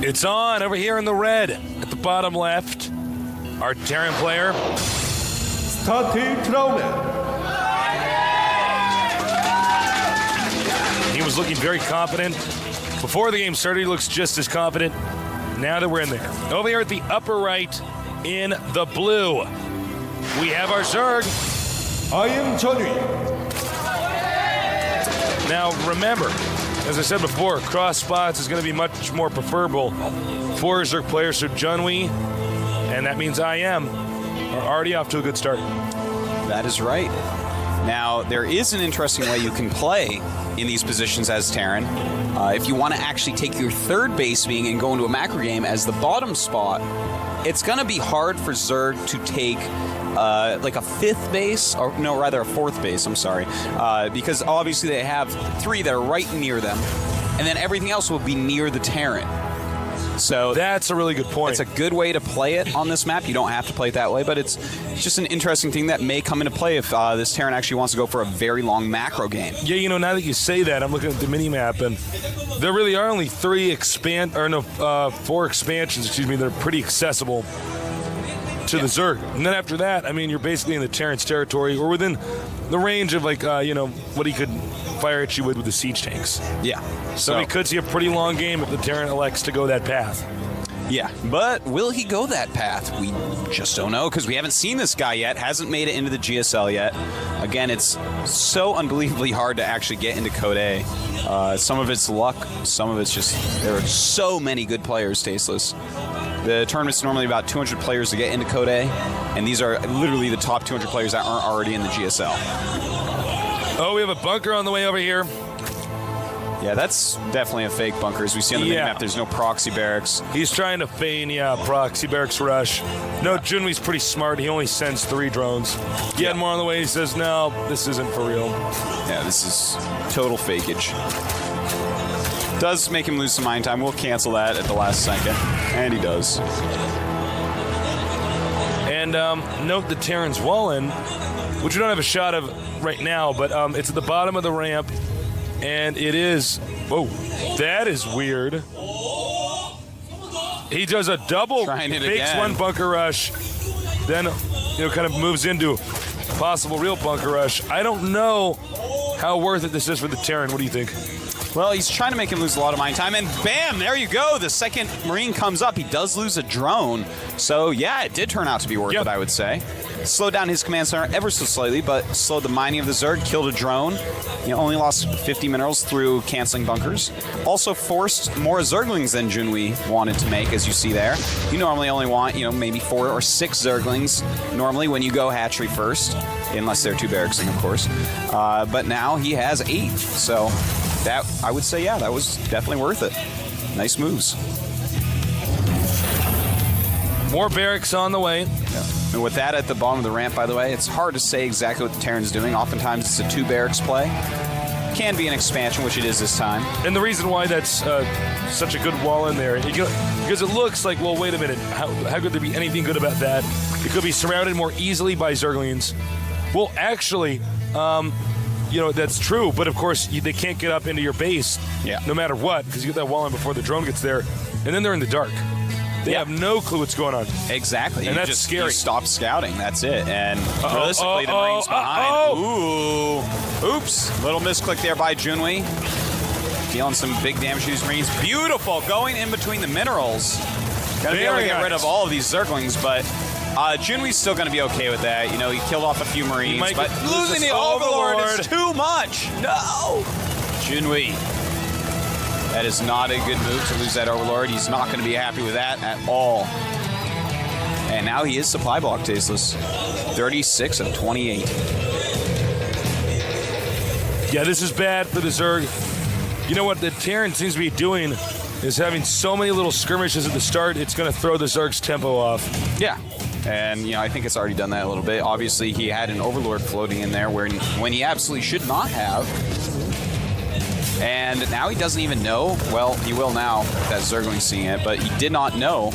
It's on over here in the red at the bottom left. Our Terran player. Starting Tronen. He was looking very confident. Before the game started, he looks just as confident. Now that we're in there. Over here at the upper right in the blue, we have our Zerg. I am Johnny. Now remember, as I said before, cross spots is going to be much more preferable for Zerg players. So Junwei, and that means I am, are already off to a good start. That is right. Now, there is an interesting way you can play in these positions as Terran. If you want to actually take your third base being and go into a macro game as the bottom spot, it's going to be hard for Zerg to take like a fifth base, or no, rather a fourth base, I'm sorry, because obviously they have three that are right near them, and then everything else will be near the Terran. So that's a really good point. It's a good way to play it on this map. You don't have to play it that way, but it's just an interesting thing that may come into play if this Terran actually wants to go for a very long macro game. Yeah, you know, now that you say that, I'm looking at the mini-map, and there really are only four expansions, excuse me, that are pretty accessible to the Zerg. And then after that, I mean, you're basically in the Terran's territory, or within the range of, like, what he could fire at you with the siege tanks. Yeah. So we could see a pretty long game if the Terran elects to go that path. Yeah, but will he go that path? We just don't know, because we haven't seen this guy yet, hasn't made it into the GSL yet. Again, it's so unbelievably hard to actually get into Code A. Some of it's luck, some of it's just, there are so many good players, Tasteless. The tournament's normally about 200 players to get into Code A, and these are literally the top 200 players that aren't already in the GSL. Oh, we have a bunker on the way over here. Yeah, that's definitely a fake bunker. As we see on the minimap, there's no proxy barracks. He's trying to feign, proxy barracks rush. No, Junwei's pretty smart. He only sends 3 drones. He had more on the way. He says, no, this isn't for real. Yeah, this is total fakeage. Does make him lose some mine time. We'll cancel that at the last second. And he does. And note the Terran's Wallen, which we don't have a shot of right now, but it's at the bottom of the ramp. And it is, whoa, that is weird. He does a double, fakes one bunker rush, then kind of moves into possible real bunker rush. I don't know how worth it this is for the Terran. What do you think? Well, he's trying to make him lose a lot of mine time, and bam, there you go. The second Marine comes up. He does lose a drone. So, yeah, it did turn out to be worth it, I would say. Slowed down his command center ever so slightly, but slowed the mining of the Zerg, killed a drone. Only lost 50 minerals through canceling bunkers. Also forced more Zerglings than Junwei wanted to make, as you see there. You normally only want, maybe 4 or 6 Zerglings normally when you go hatchery first, unless they're 2 barracksing, of course. But now he has 8, so that, I would say, that was definitely worth it. Nice moves. More barracks on the way. And with that at the bottom of the ramp, by the way, it's hard to say exactly what the Terran's doing. Oftentimes it's a 2 barracks play. Can be an expansion, which it is this time. And the reason why that's such a good wall in there, because it looks like, well, wait a minute, how could there be anything good about that? It could be surrounded more easily by Zerglings. Well, actually, that's true, but of course, they can't get up into your base no matter what, because you get that wall in before the drone gets there, and then they're in the dark. They have no clue what's going on. Exactly. And that's scary. You stop scouting, that's it. And realistically, the Marine's behind. Ooh. Oops. Little misclick there by Junwei. Dealing some big damage to these Marines. Beautiful. Going in between the minerals. Gonna be able to get rid of all of these Zerglings, but Junwei's still going to be okay with that. He killed off a few Marines, but losing the Overlord is too much. No! Junwei. That is not a good move to lose that Overlord. He's not going to be happy with that at all. And now he is supply block, Tasteless. 36 of 28. Yeah, this is bad for the Zerg. You know what the Terran seems to be doing is having so many little skirmishes at the start, it's going to throw the Zerg's tempo off. Yeah. And, I think it's already done that a little bit. Obviously, he had an Overlord floating in there when he absolutely should not have. And now he doesn't even know. Well, he will now with that Zergling seeing it, but he did not know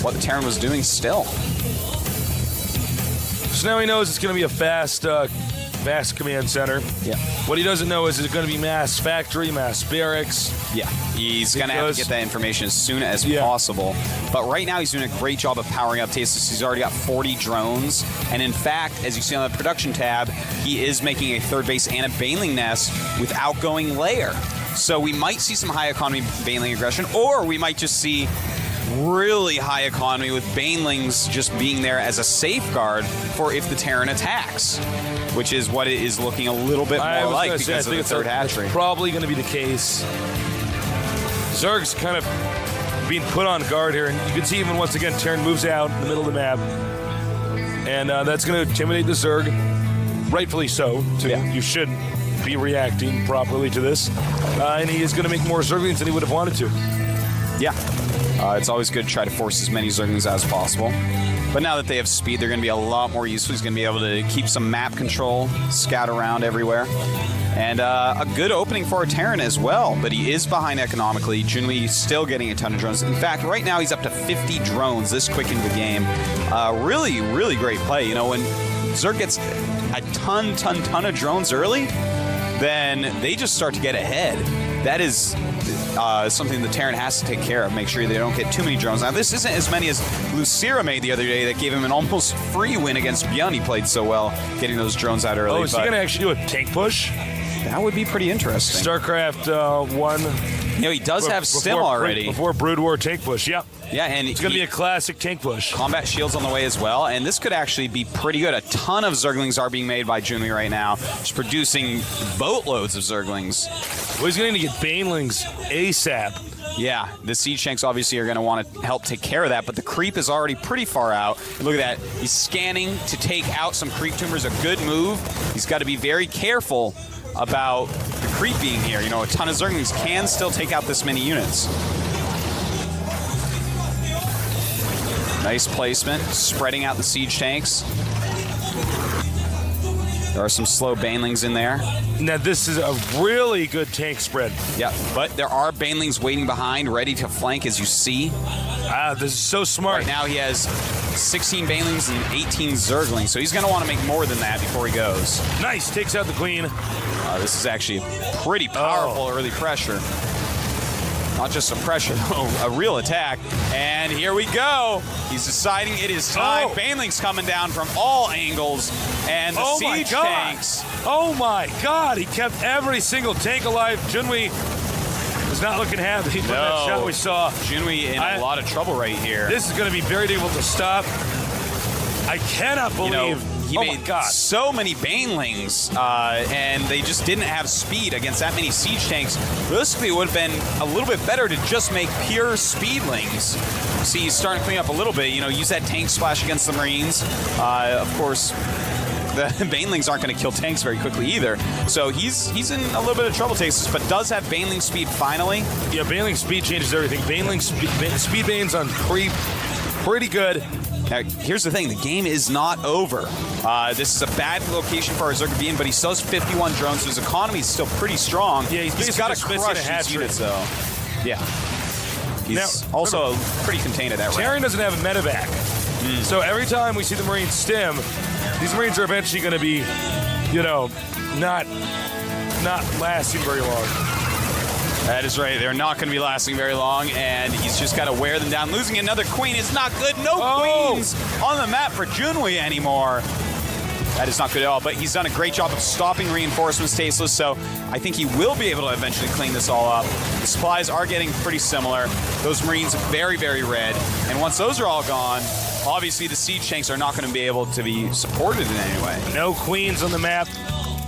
what the Terran was doing still. So now he knows it's going to be a fast vast command center. Yeah. What he doesn't know is it going to be mass factory, mass barracks? Yeah, he's going to have to get that information as soon as possible. But right now, he's doing a great job of powering up Tasteless. He's already got 40 drones. And in fact, as you see on the production tab, he is making a third base and a Baneling nest with outgoing layer. So we might see some high economy Baneling aggression, or we might just see really high economy with Banelings just being there as a safeguard for if the Terran attacks, which is what it is looking a little bit more like because of the third hatchery. Probably going to be the case. Zerg's kind of being put on guard here, and you can see even once again Terran moves out in the middle of the map, and that's going to intimidate the Zerg, rightfully so. You should be reacting properly to this, and he is going to make more Zerglings than he would have wanted to. Yeah. It's always good to try to force as many Zerglings as possible. But now that they have speed, they're going to be a lot more useful. He's going to be able to keep some map control, scout around everywhere. And a good opening for a Terran as well, but he is behind economically. Junwi still getting a ton of drones. In fact, right now he's up to 50 drones this quick into the game. Really, really great play. You know, when Zerg gets a ton of drones early, then they just start to get ahead. That is something the Terran has to take care of, make sure they don't get too many drones. Now, this isn't as many as Lucira made the other day that gave him an almost free win against Beyond. He played so well getting those drones out early. Oh, is he going to actually do a tank push? That would be pretty interesting. StarCraft 1. You know, he does have Stim already. Before Brood War tank push, yeah. Yeah, and it's going to be a classic tank push. Combat shields on the way as well, and this could actually be pretty good. A ton of Zerglings are being made by Junwi right now, just producing boatloads of Zerglings. Well, he's going to get Banelings ASAP. Yeah, the Siege Tanks obviously are going to want to help take care of that, but the creep is already pretty far out. And look at that. He's scanning to take out some creep tumors. A good move. He's got to be very careful about the creep being here. You know, a ton of Zerglings can still take out this many units. Nice placement, spreading out the Siege Tanks. There are some slow Banelings in there. Now, this is a really good tank spread. Yeah, but there are Banelings waiting behind, ready to flank, as you see. This is so smart. Right now, he has 16 Banelings and 18 Zerglings, so he's going to want to make more than that before he goes. Nice, takes out the Queen. This is actually pretty powerful early pressure. Not just a pressure, a real attack. And here we go. He's deciding it is time. Banelings coming down from all angles. And the Siege Tanks. Oh my God, he kept every single tank alive. Junwi was not looking happy from that shot we saw. Junwi in a lot of trouble right here. This is going to be very difficult to stop. I cannot believe... He made so many Banelings, and they just didn't have speed against that many Siege Tanks. Realistically, it would have been a little bit better to just make pure Speedlings. See, he's starting to clean up a little bit. You know, use that tank splash against the Marines. Of course, the Banelings aren't going to kill tanks very quickly either. So he's in a little bit of trouble, Tasteless, but does have Baneling speed finally. Yeah, Baneling speed changes everything. Baneling speed Banes on creep, pretty good. Now, here's the thing. The game is not over. This is a bad location for our Zerg to be in, but he still has 51 drones, so his economy is still pretty strong. Yeah, he's got to crush these units, though. Yeah. He's also pretty contained at that rate. Terran doesn't have a medevac. So every time we see the Marines stim, these Marines are eventually going to be, you know, not lasting very long. That is right. They're not going to be lasting very long, and he's just got to wear them down. Losing another Queen is not good. No Queens on the map for Junwi anymore. That is not good at all, but he's done a great job of stopping reinforcements, Tasteless, so I think he will be able to eventually clean this all up. The supplies are getting pretty similar. Those Marines are very, very red, and once those are all gone, obviously the Siege Tanks are not going to be able to be supported in any way. No Queens on the map.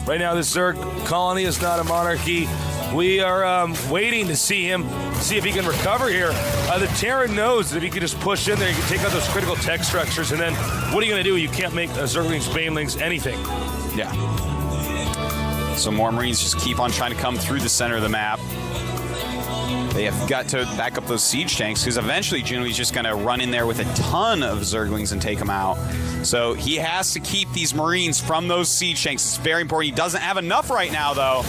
Right now, this Zerg colony is not a monarchy. We are waiting to see if he can recover here. The Terran knows that if he can just push in there, he can take out those critical tech structures, and then what are you going to do? You can't make Zerglings, Banelings, anything. Yeah. So more Marines just keep on trying to come through the center of the map. They have got to back up those Siege Tanks, because eventually Junwi's just going to run in there with a ton of Zerglings and take them out. So he has to keep these Marines from those Siege Tanks. It's very important. He doesn't have enough right now, though.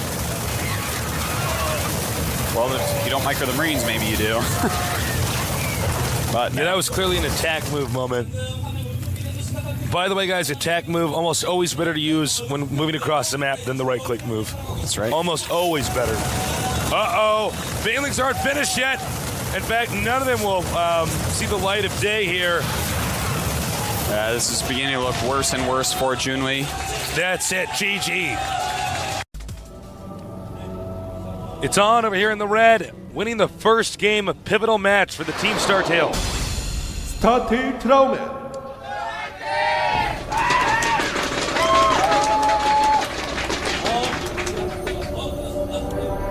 Well, if you don't micro the Marines, maybe you do. But yeah, that was clearly an attack move moment. By the way, guys, attack move almost always better to use when moving across the map than the right-click move. That's right. Almost always better. Uh-oh. Banelings aren't finished yet. In fact, none of them will see the light of day here. This is beginning to look worse and worse for Junwei. That's it. GG. It's on over here in the red, winning the first game of pivotal match for the Team StarTale. Started round.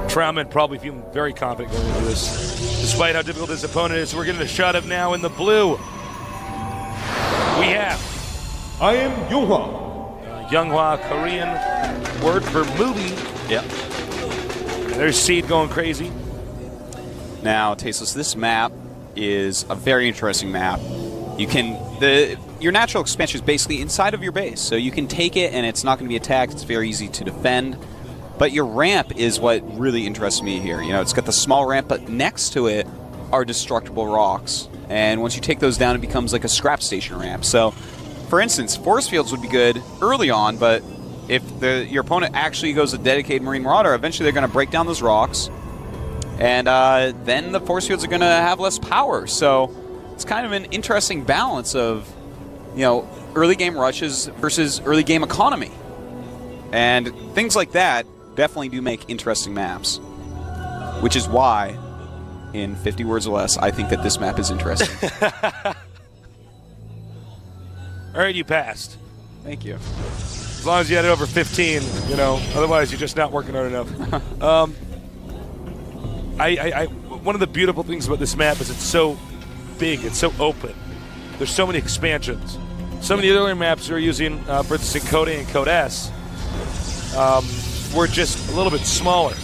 Trauman probably feeling very confident going into this, despite how difficult his opponent is. We're getting a shot of now in the blue. We have I am Yoonghwa. Younghwa, Korean word for movie. Yep. There's Seed going crazy. Now, Tasteless, this map is a very interesting map. You can your natural expansion is basically inside of your base, so you can take it and it's not going to be attacked. It's very easy to defend. But your ramp is what really interests me here. You know, it's got the small ramp, but next to it are destructible rocks. And once you take those down, it becomes like a scrap station ramp. So, for instance, force fields would be good early on, but if your opponent actually goes a dedicated Marine Marauder, eventually they're going to break down those rocks, and then the force fields are going to have less power. So it's kind of an interesting balance of, you know, early game rushes versus early game economy. And things like that definitely do make interesting maps, which is why, in 50 words or less, I think that this map is interesting. All right, you passed. Thank you. As long as you had it over 15, you know. Otherwise, you're just not working hard enough. One of the beautiful things about this map is it's so big, it's so open. There's so many expansions. Some of the other maps we're using, for instance, Code A and Code S, were just a little bit smaller.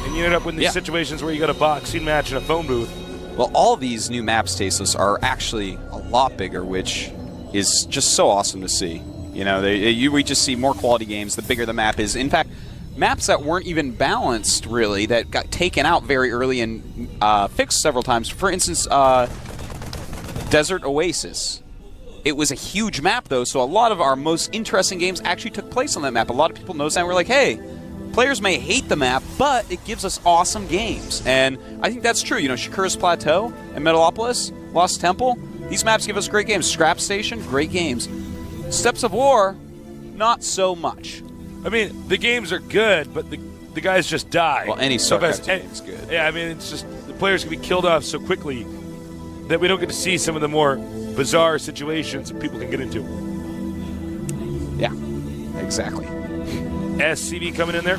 And you ended up with these situations where you got a boxing match in a phone booth. Well, all these new maps, Tasteless, are actually a lot bigger, which is just so awesome to see. You know, we just see more quality games the bigger the map is. In fact, maps that weren't even balanced, really, that got taken out very early and fixed several times. For instance, Desert Oasis. It was a huge map, though, so a lot of our most interesting games actually took place on that map. A lot of people noticed that and were like, hey, players may hate the map, but it gives us awesome games. And I think that's true. You know, Shakura's Plateau and Metalopolis, Lost Temple, these maps give us great games. Scrap Station, great games. Steps of War, not so much. I mean, the games are good, but the guys just die. Well, any StarCraft II is good. Yeah, I mean, it's just the players can be killed off so quickly that we don't get to see some of the more bizarre situations that people can get into. Yeah, exactly. SCV coming in there.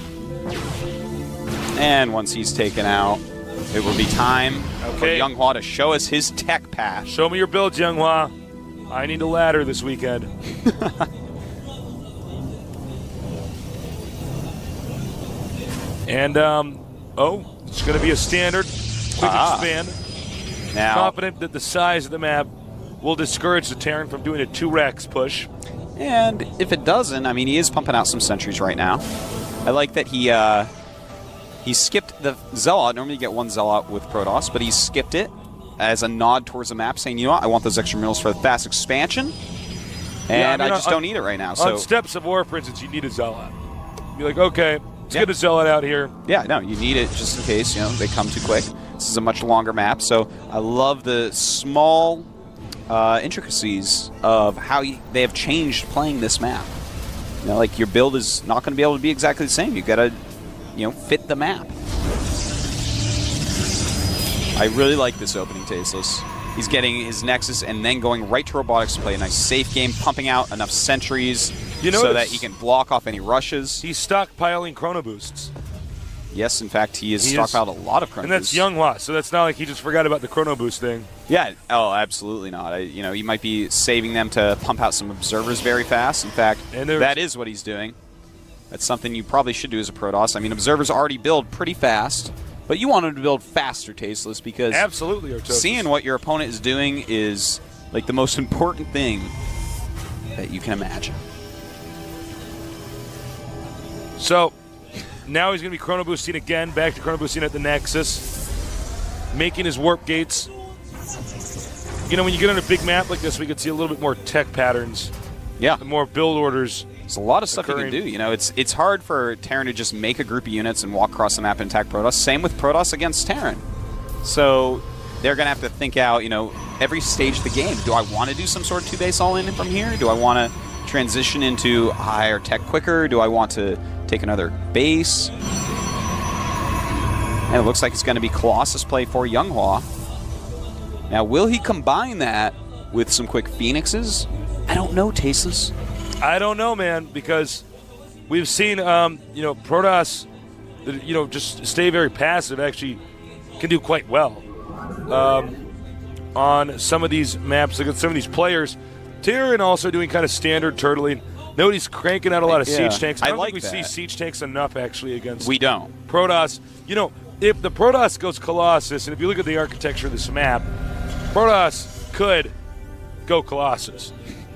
And once he's taken out, it will be time for Younghwa to show us his tech path. Show me your builds, Younghwa. I need a ladder this weekend. And, it's going to be a standard quick expand. Now, confident that the size of the map will discourage the Terran from doing a 2-Rex push. And if it doesn't, I mean, he is pumping out some sentries right now. I like that he skipped the Zealot. Normally you get one Zealot with Protoss, but he skipped it as a nod towards the map, saying, you know what, I want those extra minerals for the fast expansion, and I just don't need it right now. So on Steps of War, for instance, you need a Zealot. Be like, okay, let's get a Zealot out here. Yeah, no, you need it just in case, you know, they come too quick. This is a much longer map, so I love the small intricacies of how they have changed playing this map. You know, like your build is not going to be able to be exactly the same. You got to, you know, fit the map. I really like this opening, Tasteless. He's getting his Nexus and then going right to Robotics to play a nice safe game, pumping out enough sentries so that he can block off any rushes. He's stockpiling Chrono Boosts. Yes, in fact, he has stockpiled a lot of Chrono Boosts. And that's Younghwa, so that's not like he just forgot about the Chrono Boost thing. Yeah, oh, absolutely not. You know, he might be saving them to pump out some Observers very fast. In fact, that is what he's doing. That's something you probably should do as a Protoss. I mean, Observers already build pretty fast, but you want him to build faster, Tasteless, because absolutely, Artosis. Seeing what your opponent is doing is like the most important thing that you can imagine. So now he's going to be Chrono Boosting again, back to Chrono Boosting at the Nexus, making his warp gates. you know, when you get on a big map like this, we could see a little bit more tech patterns. Yeah. More build orders. There's a lot of stuff occurring. you can do. You know, it's hard for Terran to just make a group of units and walk across the map and attack Protoss. Same with Protoss against Terran. So they're going to have to think out, you know, every stage of the game. Do I want to do some sort of 2-base all-in from here? Do I want to transition into higher tech quicker? Do I want to take another base? And it looks like it's going to be Colossus play for Younghwa. Now, will he combine that with some quick Phoenixes? I don't know, Tasteless. I don't know, man, because we've seen, you know, Protoss, you know, just stay very passive, actually can do quite well on some of these maps against some of these players. Terran also doing kind of standard turtling. Nobody's cranking out a lot of siege tanks. I don't think we see siege tanks enough, actually, against Protoss. You know, if the Protoss goes Colossus, and if you look at the architecture of this map, Protoss could go Colossus.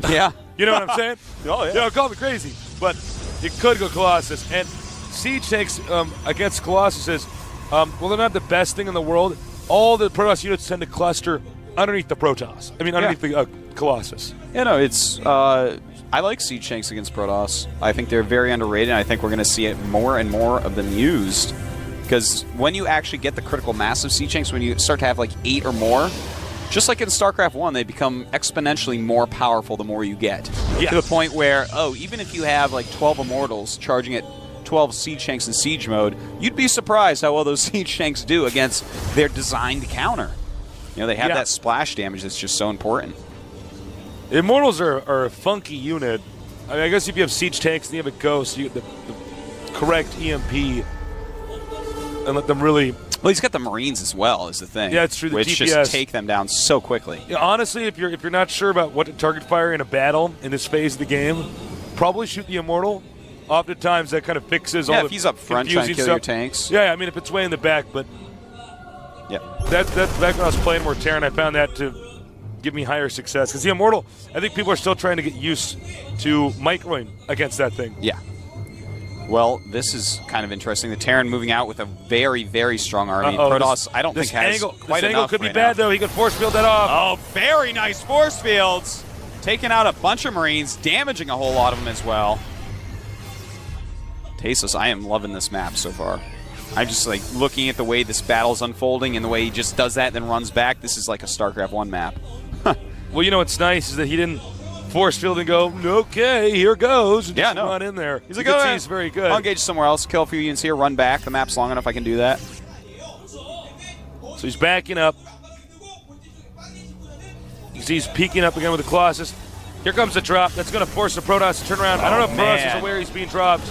Yeah. You know what I'm saying? Oh, yeah. You know, call me crazy, but it could go Colossus. And siege tanks against Colossuses, well, they're not the best thing in the world. All the Protoss units tend to cluster underneath the Protoss. I mean, underneath the Colossus. Yeah, no, it's... I like siege tanks against Protoss. I think they're very underrated, and I think we're going to see it more and more of them used. Because when you actually get the critical mass of siege tanks, when you start to have like 8 or more, just like in StarCraft I, they become exponentially more powerful the more you get. Yes. To the point where, even if you have like 12 Immortals charging at 12 siege tanks in siege mode, you'd be surprised how well those siege tanks do against their designed counter. You know, they have that splash damage that's just so important. Immortals are a funky unit. I mean, I guess if you have siege tanks and you have a ghost, you get the correct EMP and let them really... Well, he's got the Marines as well, is the thing. Yeah, it's true. The which DPS. just take them down so quickly. Yeah, honestly, if you're not sure about what to target fire in a battle in this phase of the game, probably shoot the Immortal. Oftentimes, that kind of fixes all the if he's up front trying to kill your tanks. Yeah, I mean, if it's way in the back, but that's back when I was playing more Terran, I found that to give me higher success. Because the Immortal, I think people are still trying to get used to microing against that thing. Yeah. Well, this is kind of interesting. The Terran moving out with a very, very strong army. Protoss, I don't think has quite this angle enough could be right bad, now. though. He could force field that off. Oh, very nice force fields. Taking out a bunch of Marines, damaging a whole lot of them as well. Tasteless, I am loving this map so far. I'm just like looking at the way this battle's unfolding and the way he just does that and then runs back. This is like a StarCraft I map. Well, you know what's nice is that he didn't force field and go, okay, here goes. And just no. run in there. He's like, you can all see right, he's very good. I'll engage somewhere else, kill a few units here, run back. The map's long enough I can do that. So he's backing up. You see he's peeking up again with the Colossus. Here comes the drop. That's going to force the Protoss to turn around. I don't know if Protoss is aware he's being dropped.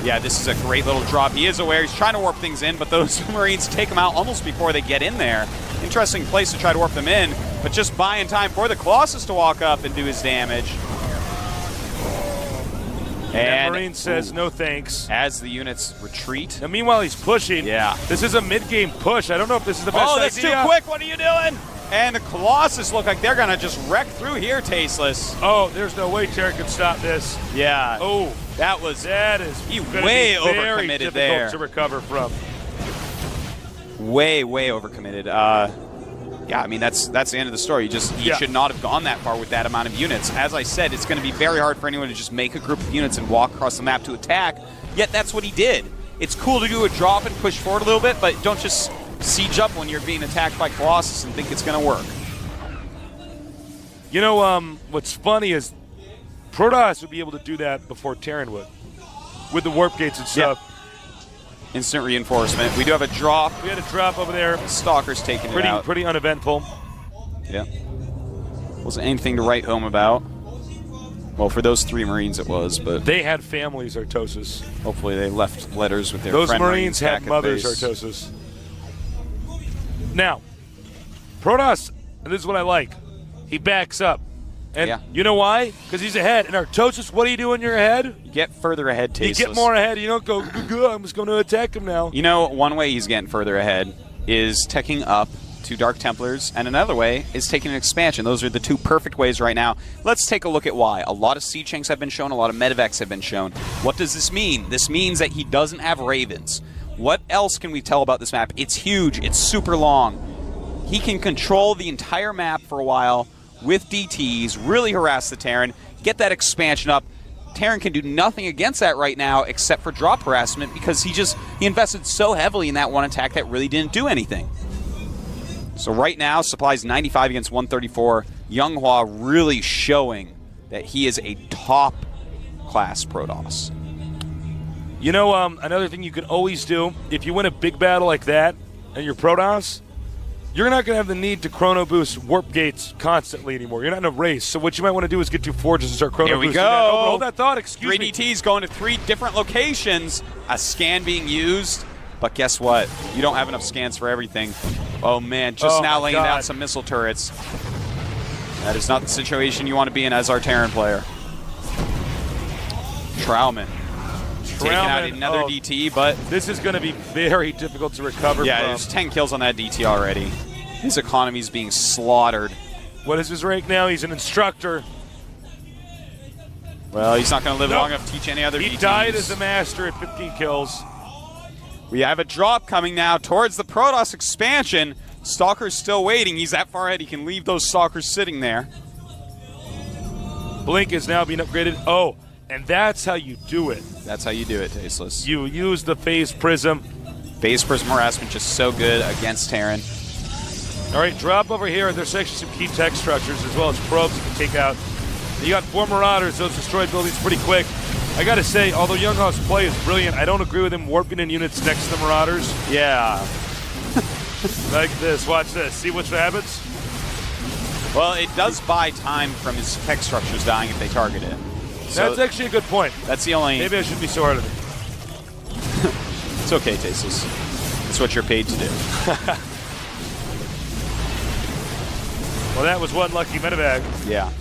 Yeah, this is a great little drop. He is aware. He's trying to warp things in, but those Marines take him out almost before they get in there. Interesting place to try to warp them in, but just buying time for the Colossus to walk up and do his damage. And Marine says no thanks. As the units retreat. And meanwhile, he's pushing. Yeah. This is a mid-game push. I don't know if this is the best idea. Oh, that's too quick. What are you doing? And the Colossus look like they're going to just wreck through here, Tasteless. Oh, there's no way Terran can stop this. Yeah. Oh, that is way overcommitted there. To recover from. Way overcommitted. Yeah, I mean that's the end of the story. You should not have gone that far with that amount of units. As I said, it's going to be very hard for anyone to just make a group of units and walk across the map to attack. Yet that's what he did. It's cool to do a drop and push forward a little bit, but don't just siege up when you're being attacked by Colossus and think it's going to work. You know, what's funny is Protoss would be able to do that before Terran would, with the warp gates and stuff. Yeah. Instant reinforcement. We do have a drop. We had a drop over there. Stalker's taking it out. Pretty uneventful. Yeah. Wasn't anything to write home about. Well, for those 3 Marines it was, but... They had families, Artosis. Hopefully they left letters with their Those friend Marines back had at mothers, base. Artosis. Now, Protoss, and this is what I like, he backs up. And you know why? Because he's ahead. And Artosis, what do you do when you're ahead? You get further ahead, Tasteless. You get more ahead. You don't go, I'm just going to attack him now. You know, one way he's getting further ahead is teching up to Dark Templars, and another way is taking an expansion. Those are the 2 perfect ways right now. Let's take a look at why. A lot of siege tanks have been shown, a lot of medevacs have been shown. What does this mean? This means that he doesn't have Ravens. What else can we tell about this map? It's huge. It's super long. he can control the entire map for a while with DTs, really harass the Terran, get that expansion up. Terran can do nothing against that right now except for drop harassment because he invested so heavily in that one attack that really didn't do anything. So right now, supply's 95 against 134. Younghwa really showing that he is a top-class Protoss. You know, another thing you can always do, if you win a big battle like that and you're Protoss, you're not going to have the need to chrono boost warp gates constantly anymore. You're not in a race. So what you might want to do is get 2 forges and start chrono boosting. Here we go. Oh, hold that thought. Excuse 3 me. DTs going to 3 different locations. A scan being used. But guess what? You don't have enough scans for everything. Oh, man. Just now laying down some missile turrets. That is not the situation you want to be in as our Terran player. Trauman. Taking out another DT, but this is going to be very difficult to recover yeah, from. there's 10 kills on that DT already. His economy's being slaughtered. What is his rank now? He's an instructor. Well, he's not going to live long enough to teach any other DTs. He died as a master at 15 kills. We have a drop coming now towards the Protoss expansion. Stalker's still waiting. He's that far ahead. He can leave those Stalkers sitting there. Blink is now being upgraded. Oh, and that's how you do it. That's how you do it, Tasteless. You use the phase prism. Phase prism harassment just so good against Terran. All right, drop over here. There's actually some key tech structures as well as probes you can take out. You got 4 Marauders. Those destroyed buildings pretty quick. I got to say, although Younghwa's play is brilliant, I don't agree with him warping in units next to the Marauders. Yeah. Like this. Watch this. See what happens? Well, it does buy time from his tech structures dying if they target it. So that's actually a good point. That's the only... Maybe I shouldn't be so hard on it. It's okay, Tasteless. It's what you're paid to do. Well, that was one lucky medevac. Yeah.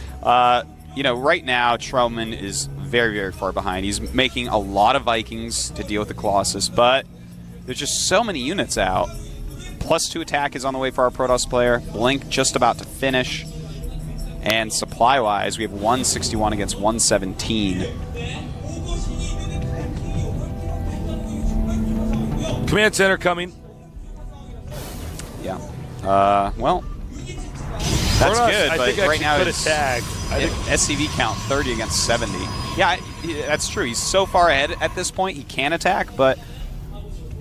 You know, right now, Trauman is very, very far behind. He's making a lot of Vikings to deal with the Colossus, but there's just so many units out. +2 attack is on the way for our Protoss player. Blink just about to finish. And supply-wise, we have 161 against 117. Command center coming. Yeah. Well, that's good, I but think right now it's tag. SCV count 30 against 70. Yeah, that's true. He's so far ahead at this point, he can attack, but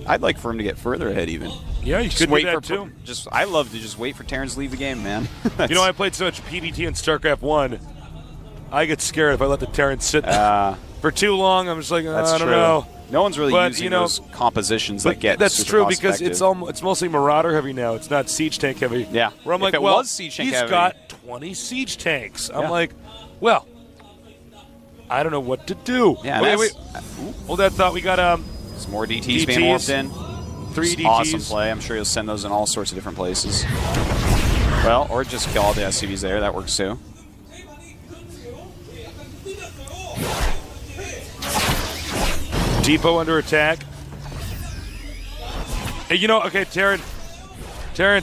I'd like for him to get further ahead even. Yeah, you could do that too. I love to just wait for Terrans to leave the game, man. You know, I played so much PvT in StarCraft 1. I get scared if I let the Terrans sit for too long. I'm just like, I don't know. No one's really using those compositions that get That's super true cost because effective. it's mostly Marauder heavy now. It's not Siege Tank heavy. Yeah. Where I'm If like, it well, was Siege Tank he's heavy. got 20 Siege Tanks. I'm like, well, I don't know what to do. Yeah, wait. Hold that thought. We got some more DTs being warped in. 3 DTs. Awesome play. I'm sure you'll send those in all sorts of different places. Well, or just kill all the SCVs there. That works too. Depot under attack. Hey, you know, okay, Terran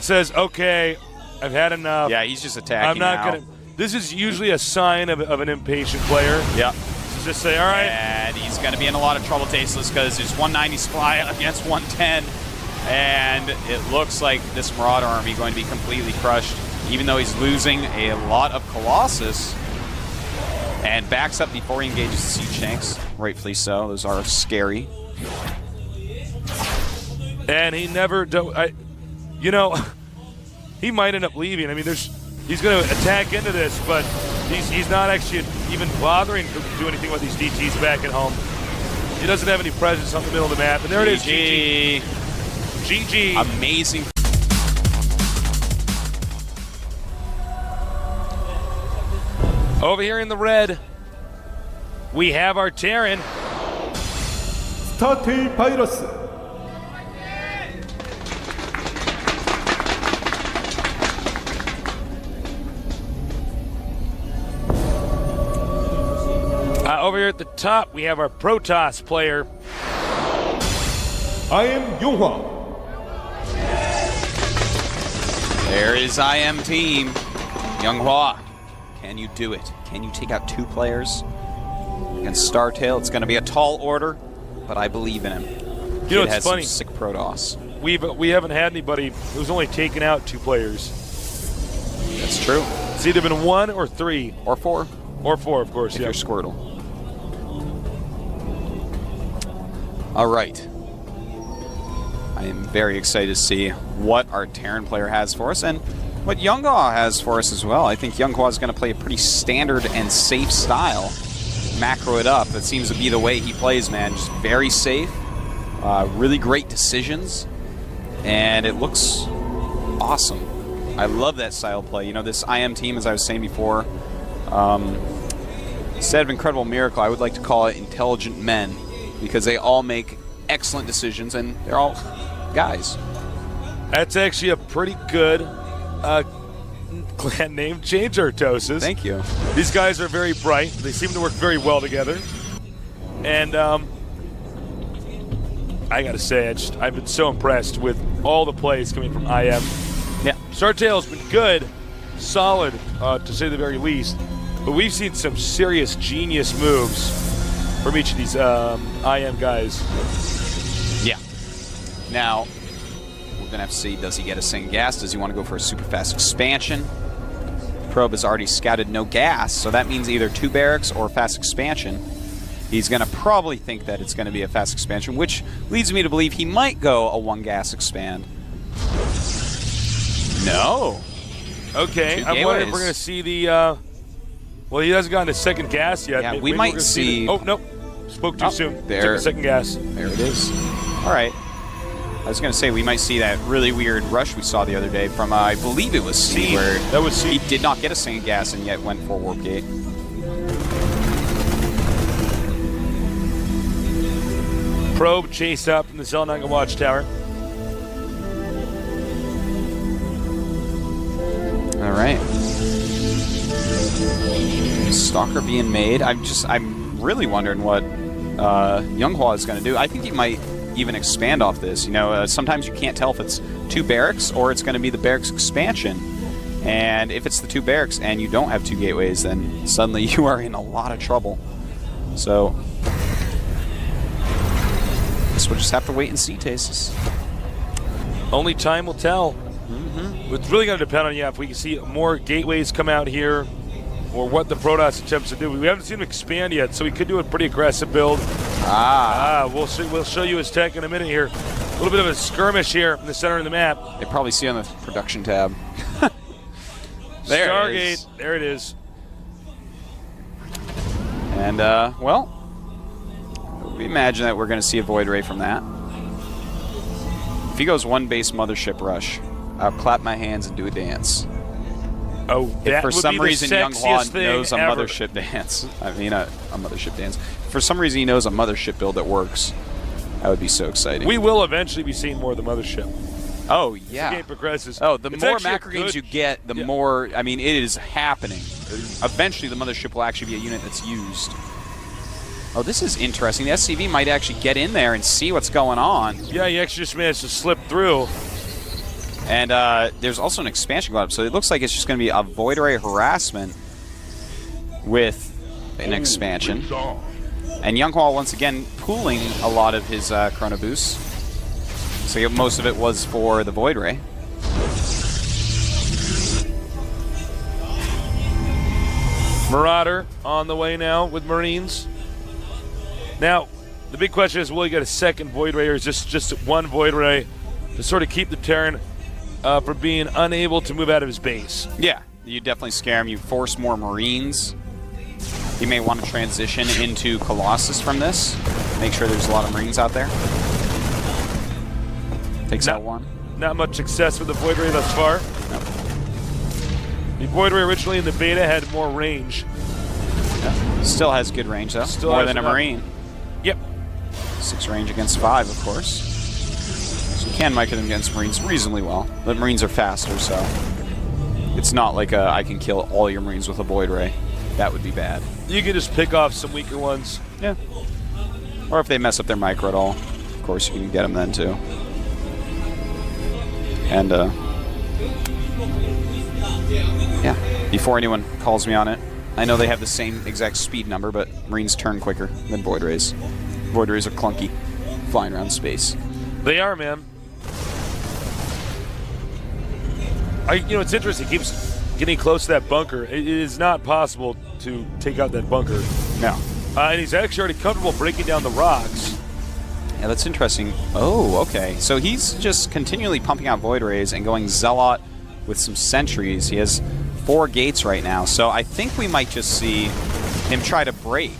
says, okay, I've had enough. Yeah, he's just attacking I'm not now. going to. This is usually a sign of an impatient player. Yeah. Just say, all right. And he's going to be in a lot of trouble, Tasteless, because there's 190 supply against 110. And it looks like this Marauder army going to be completely crushed, even though he's losing a lot of Colossus. And backs up before he engages the siege tanks. Rightfully so. Those are scary. And he never, you know, he might end up leaving. I mean, he's going to attack into this, but he's not actually even bothering to do anything with these DTs back at home. He doesn't have any presence on the middle of the map. And there it is, GG. GG. Amazing. Over here in the red, we have our Terran. State Pirates. Over here at the top, we have our Protoss player. I am Younghwa. There is IM team. Younghwa. Can you do it? Can you take out 2 players against StarTale? It's going to be a tall order, but I believe in him. You know, it's has funny. Some sick Protoss. we haven't had anybody who's only taken out 2 players. That's true. It's either been 1 or 3. Or 4. Or 4, of course, If yeah. you're Squirtle. All right. I am very excited to see what our Terran player has for us and what Younghwa has for us as well. I think Younghwa is going to play a pretty standard and safe style. Macro it up. That seems to be the way he plays, man. Just very safe. Really great decisions. And it looks awesome. I love that style of play. You know, this IM team, as I was saying before, instead of Incredible Miracle, I would like to call it Intelligent Men, because they all make excellent decisions, and they're all guys. That's actually a pretty good clan name change, Artosis. Thank you. These guys are very bright. They seem to work very well together. And I got to say, I've been so impressed with all the plays coming from IM. Yeah. Startail's been good, solid, to say the very least. But we've seen some serious genius moves from each of these IM guys. Yeah. Now, we're going to have to see, does he get a Sing Gas? Does he want to go for a super fast expansion? Probe has already scouted no gas, so that means either 2 barracks or fast expansion. He's going to probably think that it's going to be a fast expansion, which leads me to believe he might go a 1 gas expand. No. Okay, I'm wondering if we're going to see the... well, he hasn't gotten his second gas yet. Yeah, Maybe we we're might gonna see... Oh, nope. Spoke too soon. There. Took the second gas. There it is. All right. I was going to say, we might see that really weird rush we saw the other day from, I believe it was C, where that was C. He did not get a Sing Gas and yet went for Warp Gate. Probe chased up from the Zelnaga Watchtower. All right. Stalker being made. I'm really wondering what Younghwa is going to do. I think he might even expand off this. You know, sometimes you can't tell if it's 2 barracks or it's going to be the barracks expansion. And if it's the 2 barracks and you don't have 2 gateways, then suddenly you are in a lot of trouble. So, I guess we'll just have to wait and see, Tasis. Only time will tell. It's really going to depend on, if we can see more gateways come out here or what the Protoss attempts to do. We haven't seen him expand yet, so he could do a pretty aggressive build. We'll show you his tech in a minute here. A little bit of a skirmish here in the center of the map. They probably see on the production tab. There Stargate, it is. there it is. And, well, we imagine that we're going to see a Void Ray from that. If he goes 1 base Mothership Rush, I'll clap my hands and do a dance. Oh, that If for would some be the reason sexiest Younghwa thing knows a ever. Mothership dance. I mean, a Mothership dance. If for some reason he knows a Mothership build that works, that would be so exciting. We will eventually be seeing more of the Mothership. Oh, The yeah. game progresses. Oh, the It's more actually a macro games good- you get, the more, I mean, it is happening. Eventually, the Mothership will actually be a unit that's used. Oh, this is interesting. The SCV might actually get in there and see what's going on. Yeah, he actually just managed to slip through. And there's also an expansion going up, so it looks like it's just going to be a Void Ray harassment with an expansion. And Younghwa, once again, pooling a lot of his Chrono Boosts. So most of it was for the Void Ray. Marauder on the way now with Marines. Now, the big question is, will he get a second Void Ray, or is this just 1 Void Ray to sort of keep the Terran from being unable to move out of his base? Yeah, you definitely scare him. You force more Marines. You may want to transition into Colossus from this. Make sure there's a lot of Marines out there. Takes out 1. Not much success with the Void Ray thus far. Nope. The Void Ray originally in the beta had more range. Yeah. Still has good range, though. Still More has than a enough. Marine. Yep. 6 range against 5, of course. So you can micro them against Marines reasonably well. The Marines are faster, so it's not like I can kill all your Marines with a Void Ray. That would be bad. You can just pick off some weaker ones. Yeah. Or if they mess up their micro at all, of course you can get them then too. And yeah, before anyone calls me on it, I know they have the same exact speed number, but Marines turn quicker than Void Rays. Void Rays are clunky, flying around space. They are, man. It's interesting. He keeps getting close to that bunker. It is not possible to take out that bunker. No. And he's actually already comfortable breaking down the rocks. Yeah, that's interesting. Oh, okay. So he's just continually pumping out Void Rays and going Zealot with some sentries. He has 4 gates right now, so I think we might just see him try to break.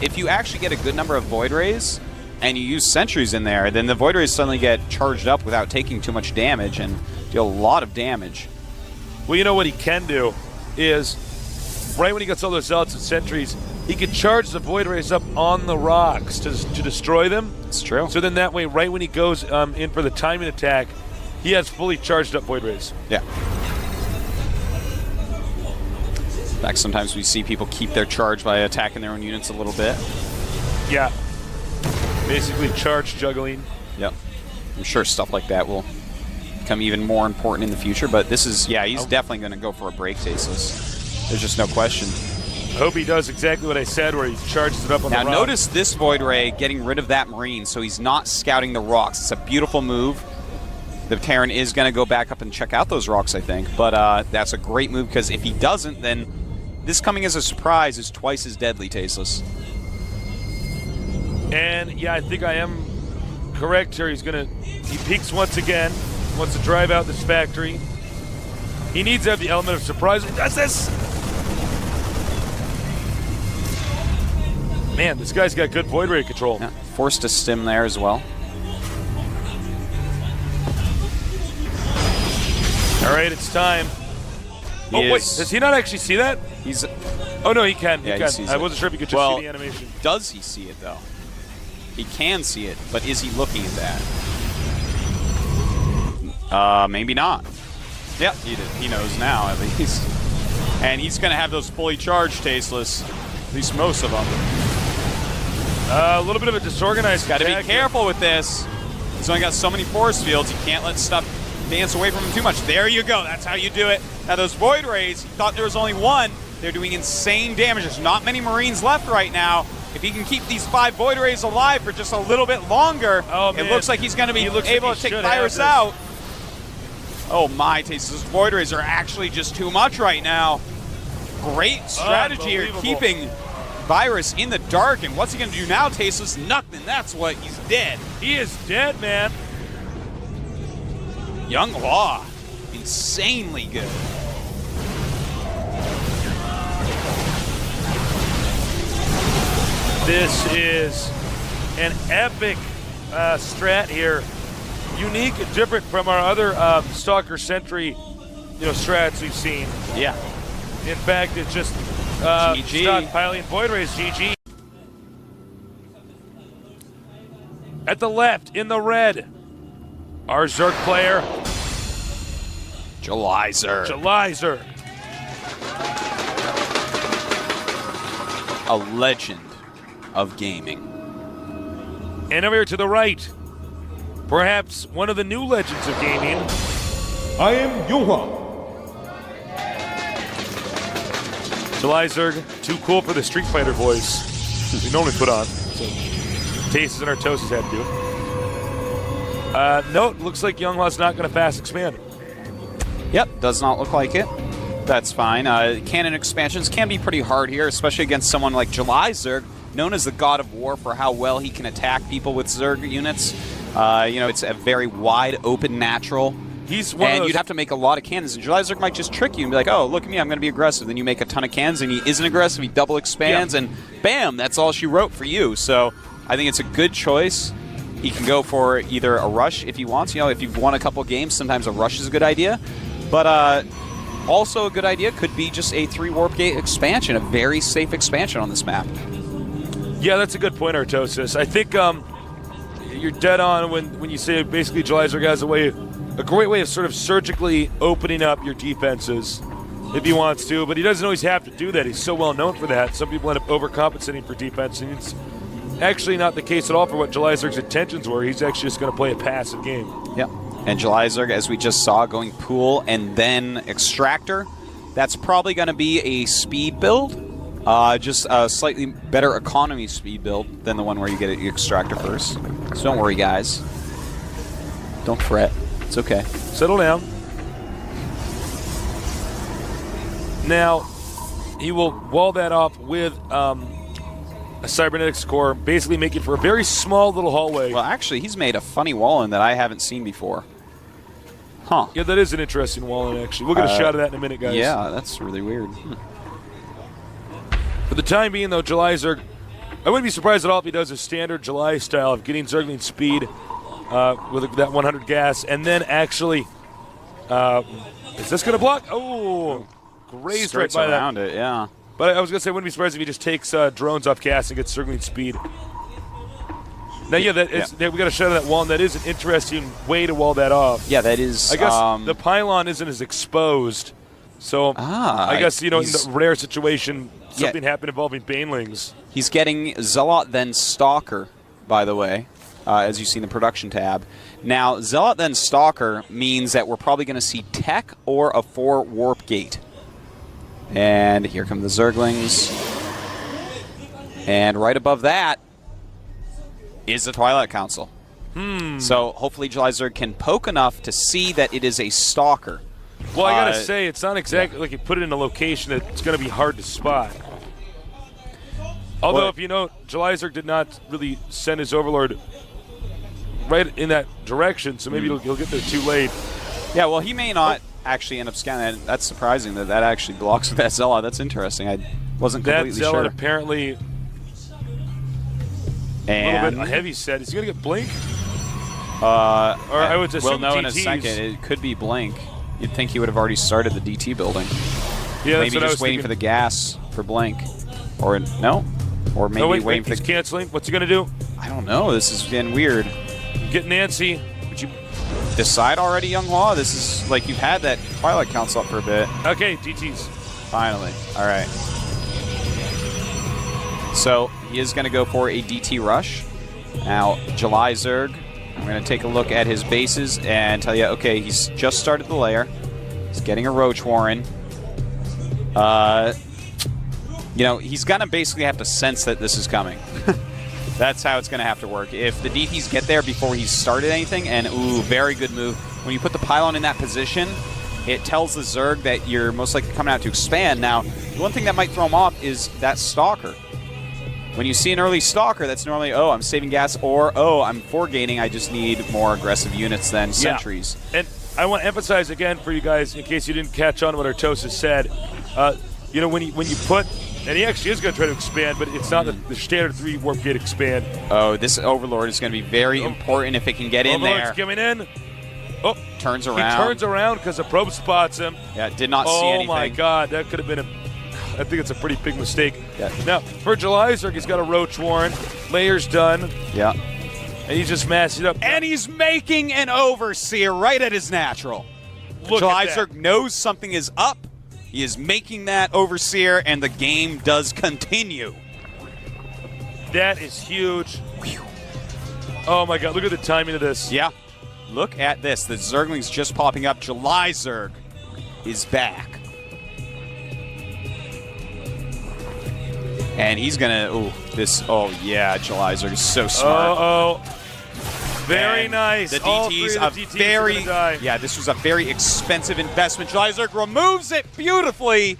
If you actually get a good number of Void Rays and you use sentries in there, then the Void Rays suddenly get charged up without taking too much damage and deal a lot of damage. Well, you know what he can do is, right when he gets all those Zealots and sentries, he can charge the Void Rays up on the rocks to destroy them. It's true. So then that way, right when he goes in for the timing attack, he has fully charged up Void Rays. Yeah. In fact, sometimes we see people keep their charge by attacking their own units a little bit. Yeah. Basically charge juggling. Yep. I'm sure stuff like that will become even more important in the future, but this is, he's definitely going to go for a break, Tasteless. There's just no question. I hope he does exactly what I said, where he charges it up on the rock. Now notice this Void Ray getting rid of that Marine, so he's not scouting the rocks. It's a beautiful move. The Terran is going to go back up and check out those rocks, I think, but that's a great move, because if he doesn't, then this coming as a surprise is twice as deadly, Tasteless. And yeah, I think I am correct here. He peeks once again, wants to drive out this factory. He needs to have the element of surprise. He does this! Man, this guy's got good Void Ray control. Yeah, forced to stim there as well. All right, it's time. Wait, does he not actually see that? Oh, no, he can. Yeah, he sees I it. wasn't sure if he could just see the animation. Does he see it, though? He can see it, but is he looking at that? Maybe not. Yeah, he knows now, at least. And he's going to have those fully charged Tasteless, at least most of them. A little bit of a disorganized Got to be attack careful with this. He's only got so many force fields. You can't let stuff dance away from him too much. There you go. That's how you do it. Now, those Void Rays, he thought there was only one. They're doing insane damage. There's not many Marines left right now. If he can keep these 5 Void Rays alive for just a little bit longer, it looks like he's going to be able to take Virus out. Oh my, Tasteless. Those Void Rays are actually just too much right now. Great strategy here, keeping Virus in the dark. And what's he going to do now, Tasteless? Nothing. That's what. He's dead. He is dead, man. Young Law, insanely good. This is an epic strat here. Unique and different from our other Stalker Sentry strats we've seen. Yeah. In fact, it's just GG. stockpiling Void Rays. GG. At the left, in the red, our Zerg player, July Zerg. A legend of gaming. And over here to the right, perhaps one of the new legends of gaming. I am Yonghwa. July Zerg, too cool for the Street Fighter voice we normally put on. So, Tastes and our Toasts had to do it. No, it looks like Younghwa's not going to fast expand. Yep, does not look like it. That's fine. Cannon expansions can be pretty hard here, especially against someone like July Zerg, known as the God of War for how well he can attack people with Zerg units. It's a very wide open natural. And you'd have to make a lot of cannons. And July Zerg might just trick you and be like, oh, look at me, I'm going to be aggressive. Then you make a ton of cannons, and he isn't aggressive. He double expands, and bam, that's all she wrote for you. So I think it's a good choice. He can go for either a rush if he wants. If you've won a couple games, sometimes a rush is a good idea. But also a good idea could be just a 3 Warp Gate expansion, a very safe expansion on this map. Yeah, that's a good point, Artosis. I think you're dead on when you say basically July Zerg has a great way of sort of surgically opening up your defenses if he wants to, but he doesn't always have to do that. He's so well known for that. Some people end up overcompensating for defense, and it's actually not the case at all for what July Zerg's intentions were. He's actually just going to play a passive game. Yeah. And July Zerg, as we just saw, going Pool and then Extractor. That's probably going to be a speed build. Just a slightly better economy speed build than the one where you get an Extractor first. So don't worry, guys. Don't fret. It's okay. Settle down. Now, he will wall that off with a cybernetics core, basically making for a very small little hallway. Well, actually, he's made a funny wall in that I haven't seen before. Huh. Yeah, that is an interesting wall in, actually. We'll get a shot of that in a minute, guys. Yeah, that's really weird. For the time being, though, July Zerg, I wouldn't be surprised at all if he does a standard July style of getting Zergling speed with that 100 gas, and then actually, is this going to block? Oh, grazed right by around that. it, yeah. But I was going to say, I wouldn't be surprised if he just takes drones off gas and gets Zergling speed. Now, yeah, we got a shot of that wall, and that is an interesting way to wall that off. Yeah, that is. I guess the pylon isn't as exposed, so I guess, in the rare situation, something happened involving banelings. He's getting Zealot, then Stalker, by the way, as you see in the production tab. Now, Zealot, then Stalker means that we're probably going to see Tech or a 4 Warp Gate. And here come the Zerglings. And right above that is the Twilight Council. So hopefully July Zerg can poke enough to see that it is a Stalker. Well, I got to say, it's not exactly like you put it in a location that's going to be hard to spot. Although, if you know, July Zerg did not really send his Overlord right in that direction, so maybe he'll get there too late. Yeah, well, he may not actually end up scanning that. That's surprising that actually blocks with that Zealot. That's interesting. I wasn't completely that Zealot sure. Apparently and a little bit heavy set. Is he going to get Blink? Or I would assume we'll know in a DTs. second. It could be Blink. You'd think he would have already started the DT building. Yeah, maybe just waiting for the gas for Blink. Or no? Or maybe waiting for he's canceling. What's he going to do? I don't know. This is getting weird. Get Nancy. Would you decide already, Younghua? This is like you've had that Twilight Council up for a bit. Okay, DTs. Finally. All right. So he is going to go for a DT rush. Now, July Zerg, I'm going to take a look at his bases and tell you, okay, he's just started the lair. He's getting a Roach Warren. He's going to basically have to sense that this is coming. That's how it's going to have to work. If the DTs get there before he's started anything, and ooh, very good move. When you put the pylon in that position, it tells the Zerg that you're most likely coming out to expand. Now, the one thing that might throw him off is that Stalker. When you see an early Stalker, that's normally, oh, I'm saving gas, or, oh, I'm forgaining, I just need more aggressive units than sentries. Yeah. And I want to emphasize again for you guys, in case you didn't catch on what Artosis said, when you put, and he actually is going to try to expand, but it's not the standard 3 Warp Gate expand. Oh, this Overlord is going to be very important if it can get in there. Overlord's coming in. Oh, turns around. He turns around because the probe spots him. Yeah, did not see anything. Oh, my God. That could have been I think it's a pretty big mistake. Yeah. Now, for July Zerg, he's got a Roach Warren. Layer's done. Yeah. And he's just massed it up. And he's making an Overseer right at his natural. July Zerg knows something is up. He is making that Overseer, and the game does continue. That is huge. Oh, my God. Look at the timing of this. Yeah. Look at this. The Zergling's just popping up. July Zerg is back. And he's going to, yeah, July Zerg is so smart. Very nice. The DTs, this was a very expensive investment. July Zerg removes it beautifully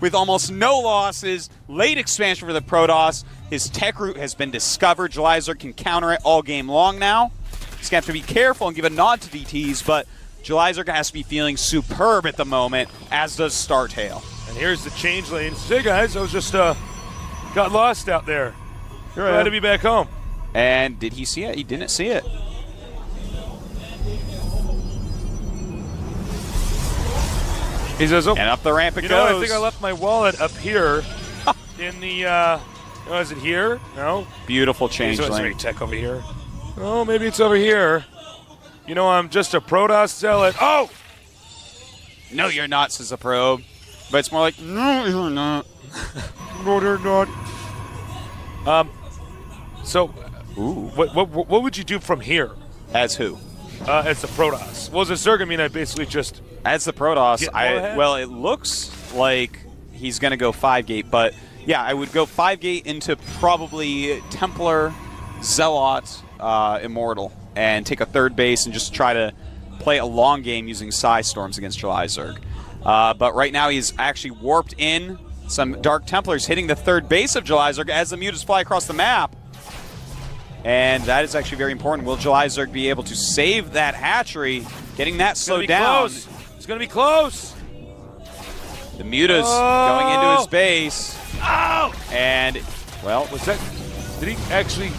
with almost no losses. Late expansion for the Protoss. His tech route has been discovered. July Zerg can counter it all game long now. He's going to have to be careful and give a nod to DTs, but July Zerg has to be feeling superb at the moment, as does StarTail. And here's the change lanes. Hey, guys, I was just got lost out there. Glad to be back home. And did he see it? He didn't see it. He says, and up the ramp it goes. I think I left my wallet up here in the, is it here? No? Beautiful change lane. Tech over here. Oh, maybe it's over here. I'm just a Protoss zealot. Oh! No, you're not, says the probe. But it's more like, no, you're not. No, they're not. So, ooh. What would you do from here? As who? As the Protoss. Well, as a Zerg, I basically just... As the Protoss, it looks like he's going to go 5-gate, but yeah, I would go 5-gate into probably Templar, Zealot, Immortal, and take a third base and just try to play a long game using Psy Storms against July Zerg. But right now he's actually warped in some Dark Templars hitting the third base of July Zerg as the mutas fly across the map. And that is actually very important. Will July Zerg be able to save that hatchery, getting that slowed down? Close. It's going to be close. The mutas going into his base. Oh! And, well, was that? Did he actually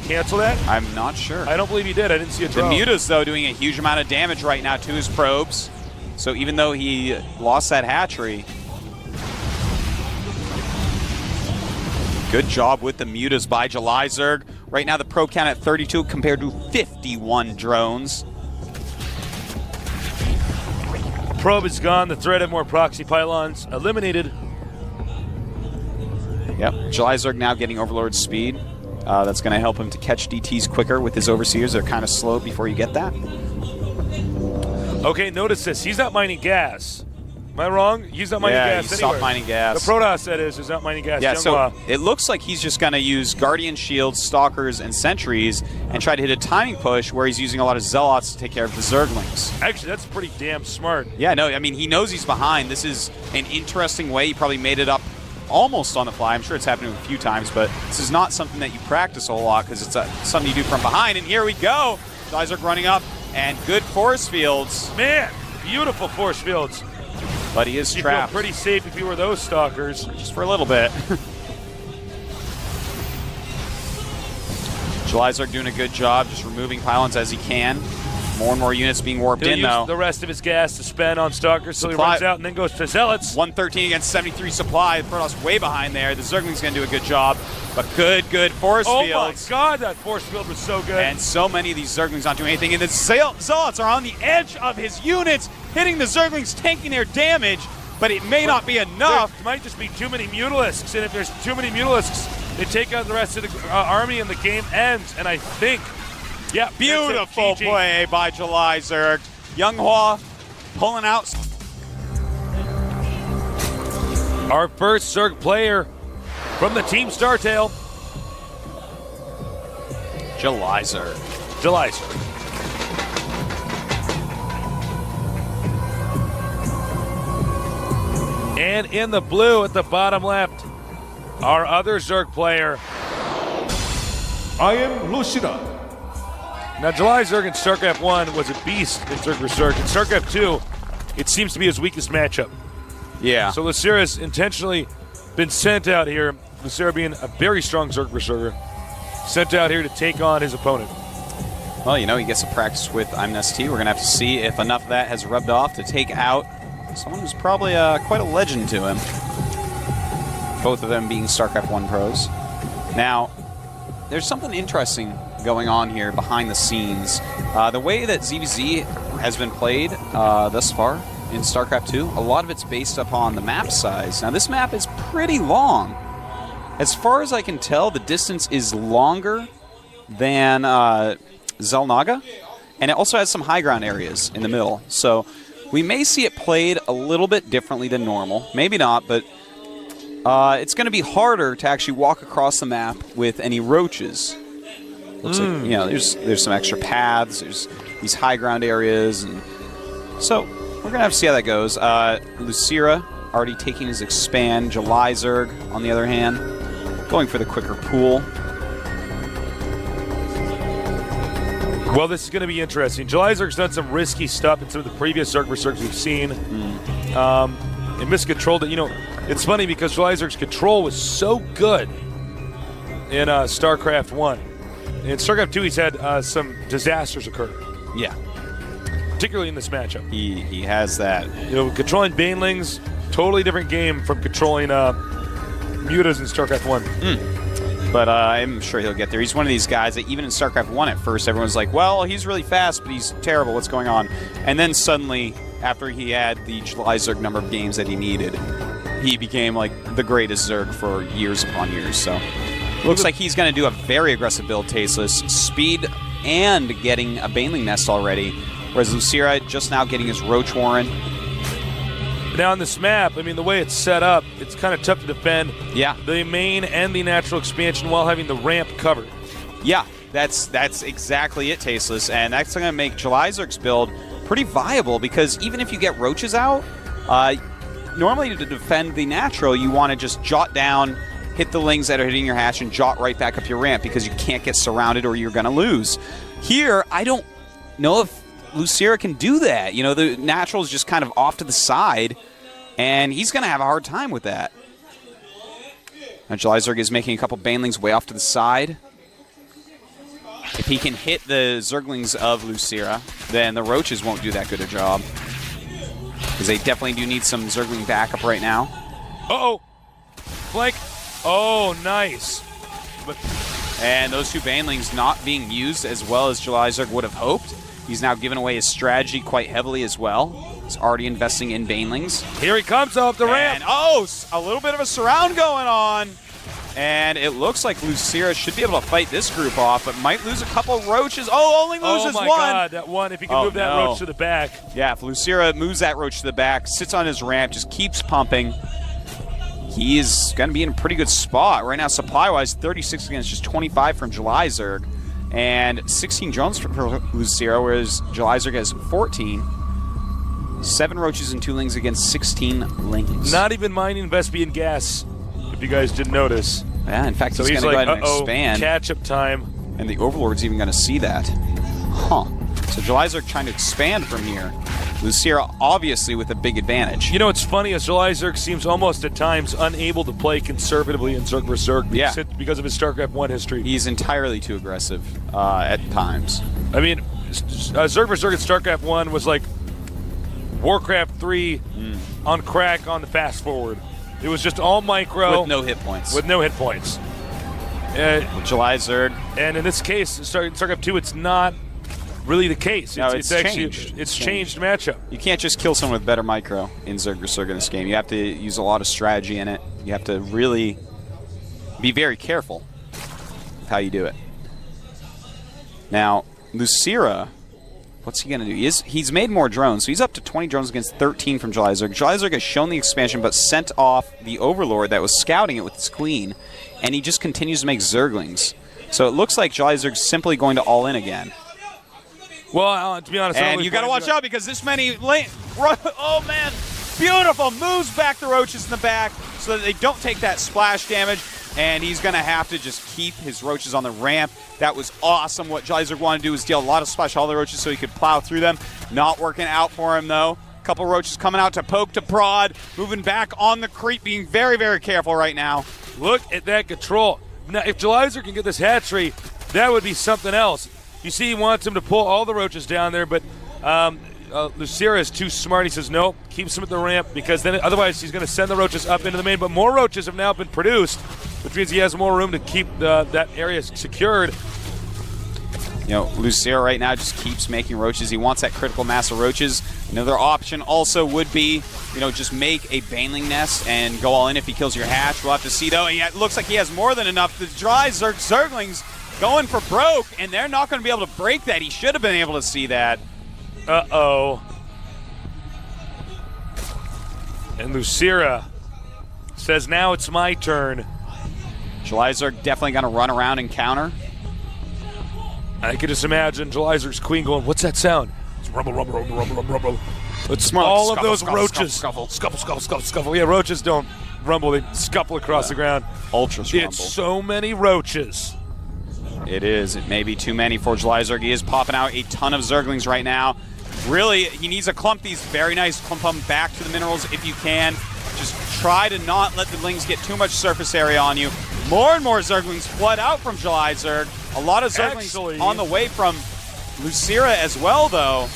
cancel that? I'm not sure. I don't believe he did. I didn't see a drone. The mutas, though, doing a huge amount of damage right now to his probes. So even though he lost that hatchery, good job with the mutas by July Zerg. Right now, the probe count at 32 compared to 51 drones. Probe is gone. The threat of more proxy pylons eliminated. Yep, July Zerg now getting Overlord speed. That's going to help him to catch DTs quicker with his Overseers. They're kind of slow before you get that. Okay, notice this. He's not mining gas. Am I wrong? He's not mining gas anywhere. Yeah, he stopped mining gas. The Protoss, that is not mining gas. Yeah, so it looks like he's just going to use Guardian Shields, Stalkers, and Sentries and try to hit a timing push where he's using a lot of Zealots to take care of the Zerglings. Actually, that's pretty damn smart. Yeah, no, I mean, he knows he's behind. This is an interesting way. He probably made it up almost on the fly. I'm sure it's happened a few times, but this is not something that you practice a whole lot because it's something you do from behind. And here we go. July Zerg running up, and good force fields. Man, beautiful force fields. But he is trapped. Feel pretty safe if you were those stalkers. Just for a little bit. July Zerg doing a good job just removing pylons as he can. More and more units being warped He'll in, use though. the rest of his gas to spend on stalkers, so he runs out and then goes to Zealots. 113 against 73 supply. Protoss way behind there. The Zergling's going to do a good job. But good force fields. Oh my god, that force field was so good. And so many of these Zerglings not doing anything. And the Zealots are on the edge of his units, hitting the Zerglings, tanking their damage. But it may not be enough. There might just be too many Mutalisks. And if there's too many Mutalisks, they take out the rest of the army and the game ends. And I think, yeah, beautiful play by July Zerg. Younghua pulling out. Our first Zerg player from the Team Startail. July Zerg. July Zerg. And in the blue at the bottom left, our other Zerg player. I am Lushida. Now, July Zerg in StarCraft 1 was a beast in Zerg vs. Zerg. In StarCraft 2, it seems to be his weakest matchup. Yeah. So Lucera's intentionally been sent out here, Lucera being a very strong Zerg vs. Zerger, sent out here to take on his opponent. Well, you know, he gets to practice with Imnest. We're going to have to see if enough of that has rubbed off to take out someone who's probably quite a legend to him. Both of them being StarCraft 1 pros. Now, there's something interesting going on here behind the scenes. The way that ZVZ has been played thus far in StarCraft 2, a lot of it's based upon the map size. Now, this map is pretty long. As far as I can tell, the distance is longer than Xel'Naga, and it also has some high ground areas in the middle. So we may see it played a little bit differently than normal. Maybe not, but it's going to be harder to actually walk across the map with any roaches. Looks like, you know, there's some extra paths, there's these high ground areas, and so we're going to have to see how that goes. Lucera already taking his expand. July Zerg, on the other hand, going for the quicker pool. Well, this is going to be interesting. July Zerg's done some risky stuff in some of the previous Zerg vs. Zergs we've seen. And miscontrolled it. You know, it's funny because July Zerg's control was so good in StarCraft 1. In StarCraft 2, he's had some disasters occur. Yeah. Particularly in this matchup. He has that. You know, controlling Banelings, totally different game from controlling Mutas in StarCraft 1. But I'm sure he'll get there. He's one of these guys that even in StarCraft 1 at first, everyone's like, well, he's really fast, but he's terrible. What's going on? And then suddenly, after he had the July Zerg number of games that he needed, he became like the greatest Zerg for years upon years. So looks like he's going to do a very aggressive build, Tasteless. Speed and getting a Baneling Nest already, whereas Lucera just now getting his Roach Warren. Now on this map, I mean, the way it's set up, it's kind of tough to defend the main and the natural expansion while having the ramp covered. Yeah, that's exactly it, Tasteless, and that's going to make July Zerg's build pretty viable because even if you get roaches out, normally to defend the natural, you want to just jot down, hit the lings that are hitting your hatch, and jot right back up your ramp because you can't get surrounded or you're going to lose. Here, I don't know if Lucira can do that. You know, the natural is just kind of off to the side, and he's going to have a hard time with that. Now, Jelizerg is making a couple banelings way off to the side. If he can hit the Zerglings of Lucira, then the roaches won't do that good a job. Because they definitely do need some Zergling backup right now. Uh-oh. Flank. Oh, nice. And those two banelings not being used as well as Jelizerg would have hoped. He's now given away his strategy quite heavily as well. He's already investing in banelings. Here he comes off the ramp. And, oh, a little bit of a surround going on. And it looks like Lucira should be able to fight this group off, but might lose a couple roaches. Oh, only loses one. Oh, my God, that one. If he can move that roach to the back. Yeah, if Lucira moves that roach to the back, sits on his ramp, just keeps pumping, he is going to be in a pretty good spot. Right now, supply-wise, 36 against just 25 from Jelizerg, and 16 drones for Lucira, whereas Jelizerg has 14. 7 roaches and 2 lings against 16 lings. Not even mining Vespian gas, if you guys didn't notice. Yeah, in fact, So he's he's going to like, go ahead and expand. catch-up time. And the Overlord's even going to see that. Huh. So Jelizerg trying to expand from here. Lucira obviously with a big advantage. You know, it's funny, as Jelizerg seems almost at times unable to play conservatively in Zerg vs. Zerg because of his StarCraft 1 history. He's entirely too aggressive at times. I mean, Zerg vs. Zerg in StarCraft 1 was like Warcraft 3 on crack on the fast forward. It was just all micro. With no hit points. With no hit points. Jelizerg. And in this case, StarCraft 2, it's not really the case. No, it's changed. It's changed matchup. You can't just kill someone with better micro in Zerg vs. Zerg in this game. You have to use a lot of strategy in it. You have to really be very careful with how you do it. Now, Lucira, what's he going to do? He's made more drones, so he's up to 20 drones against 13 from Jelizerg. Jelizerg has shown the expansion, but sent off the Overlord that was scouting it with his queen, and he just continues to make Zerglings. So it looks like Jelizerg's simply going to all in again. Well, to be honest, and you got to watch out because this many oh man, beautiful, moves back the roaches in the back so that they don't take that splash damage, and he's going to have to just keep his roaches on the ramp. That was awesome. What Jelizerg wanted to do was deal a lot of splash to all the roaches so he could plow through them. Not working out for him though. Couple roaches coming out to poke, to prod, moving back on the creep, being very, very careful right now. Look at that control. Now, if Jelizerg can get this hatchery, that would be something else. You see, he wants him to pull all the roaches down there, but Lucira is too smart. He says, nope, keeps him at the ramp, because then otherwise he's going to send the roaches up into the main. But more roaches have now been produced, which means he has more room to keep that area secured. You know, Lucira right now just keeps making roaches. He wants that critical mass of roaches. Another option also would be, you know, just make a baneling nest and go all in if he kills your hatch. We'll have to see, though. It looks like he has more than enough. The dry Zerglings going for broke, and they're not going to be able to break that. He should have been able to see that. Uh-oh. And Lucira says, now it's my turn. Jelizerg definitely going to run around and counter. I can just imagine Jelizerg's queen going, what's that sound? It's rumble, rumble, rumble, rumble, rumble, rumble. It's more like all scuffle, of those scuffle, roaches. scuffle, Scuffle, scuffle, scuffle, scuffle. Yeah, roaches don't rumble. They scuffle across the ground. Ultra rumble. It's so many roaches. It is. It may be too many for Jelizerg. He is popping out a ton of Zerglings right now. Really, he needs to clump these very nice. Clump them back to the minerals if you can. Just try to not let the lings get too much surface area on you. More and more Zerglings flood out from Jelizerg. A lot of Zerglings on the way from Lucira as well, though.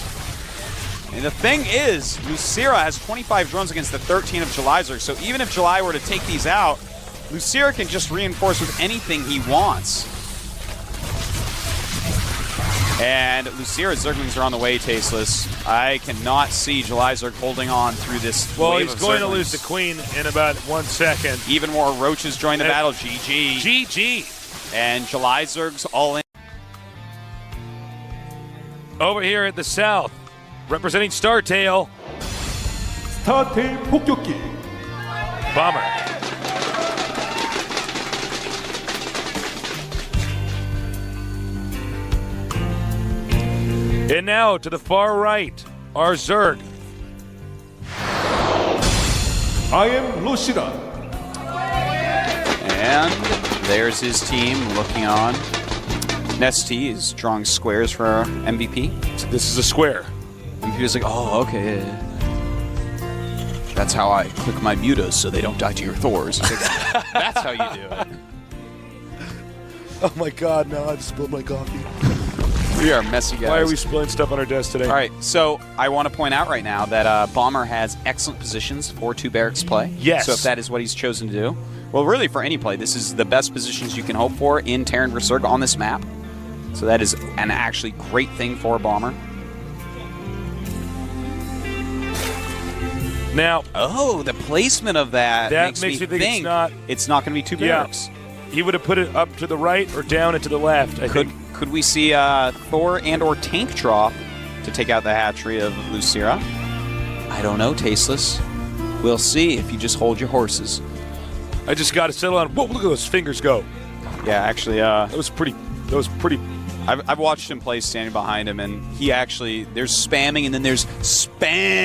And the thing is, Lucira has 25 drones against the 13 of Jelizerg. So even if Jeli were to take these out, Lucira can just reinforce with anything he wants. And Lucira's Zerglings are on the way, Tasteless. I cannot see Jelizerg holding on through this Well, wave he's of going to Zerglings. lose the queen in about 1 second. Even more roaches join the battle. GG. GG. And Jelizerg's all in. Over here at the south, representing Startail, 스타테일 폭격기 Bomber. And now to the far right, our Zerg. I am Roshida. And there's his team looking on. Nesty is drawing squares for our MVP. So this is a square. MVP was like, oh, okay. That's how I click my mutas so they don't die to your Thors. Like, that's how you do it. Oh my God, now I've spilled my coffee. We are messy guys. Why are we spilling stuff on our desk today? All right, so I want to point out right now that Bomber has excellent positions for 2 barracks play. Yes. So if that is what he's chosen to do, well, really for any play, this is the best positions you can hope for in Terran vs. Zerg on this map. So that is an actually great thing for Bomber. Now, oh, the placement of that makes me think it's not going to be 2 barracks. Yeah, he would have put it up to the right or down and to the left, I think. Could we see Thor and or Tank drop to take out the hatchery of Lucira? I don't know, Tasteless. We'll see if you just hold your horses. I just got to settle on. Whoa! Look at those fingers go. Yeah, actually, that was pretty. I've watched him play standing behind him, and he actually there's spamming and then there's spamming.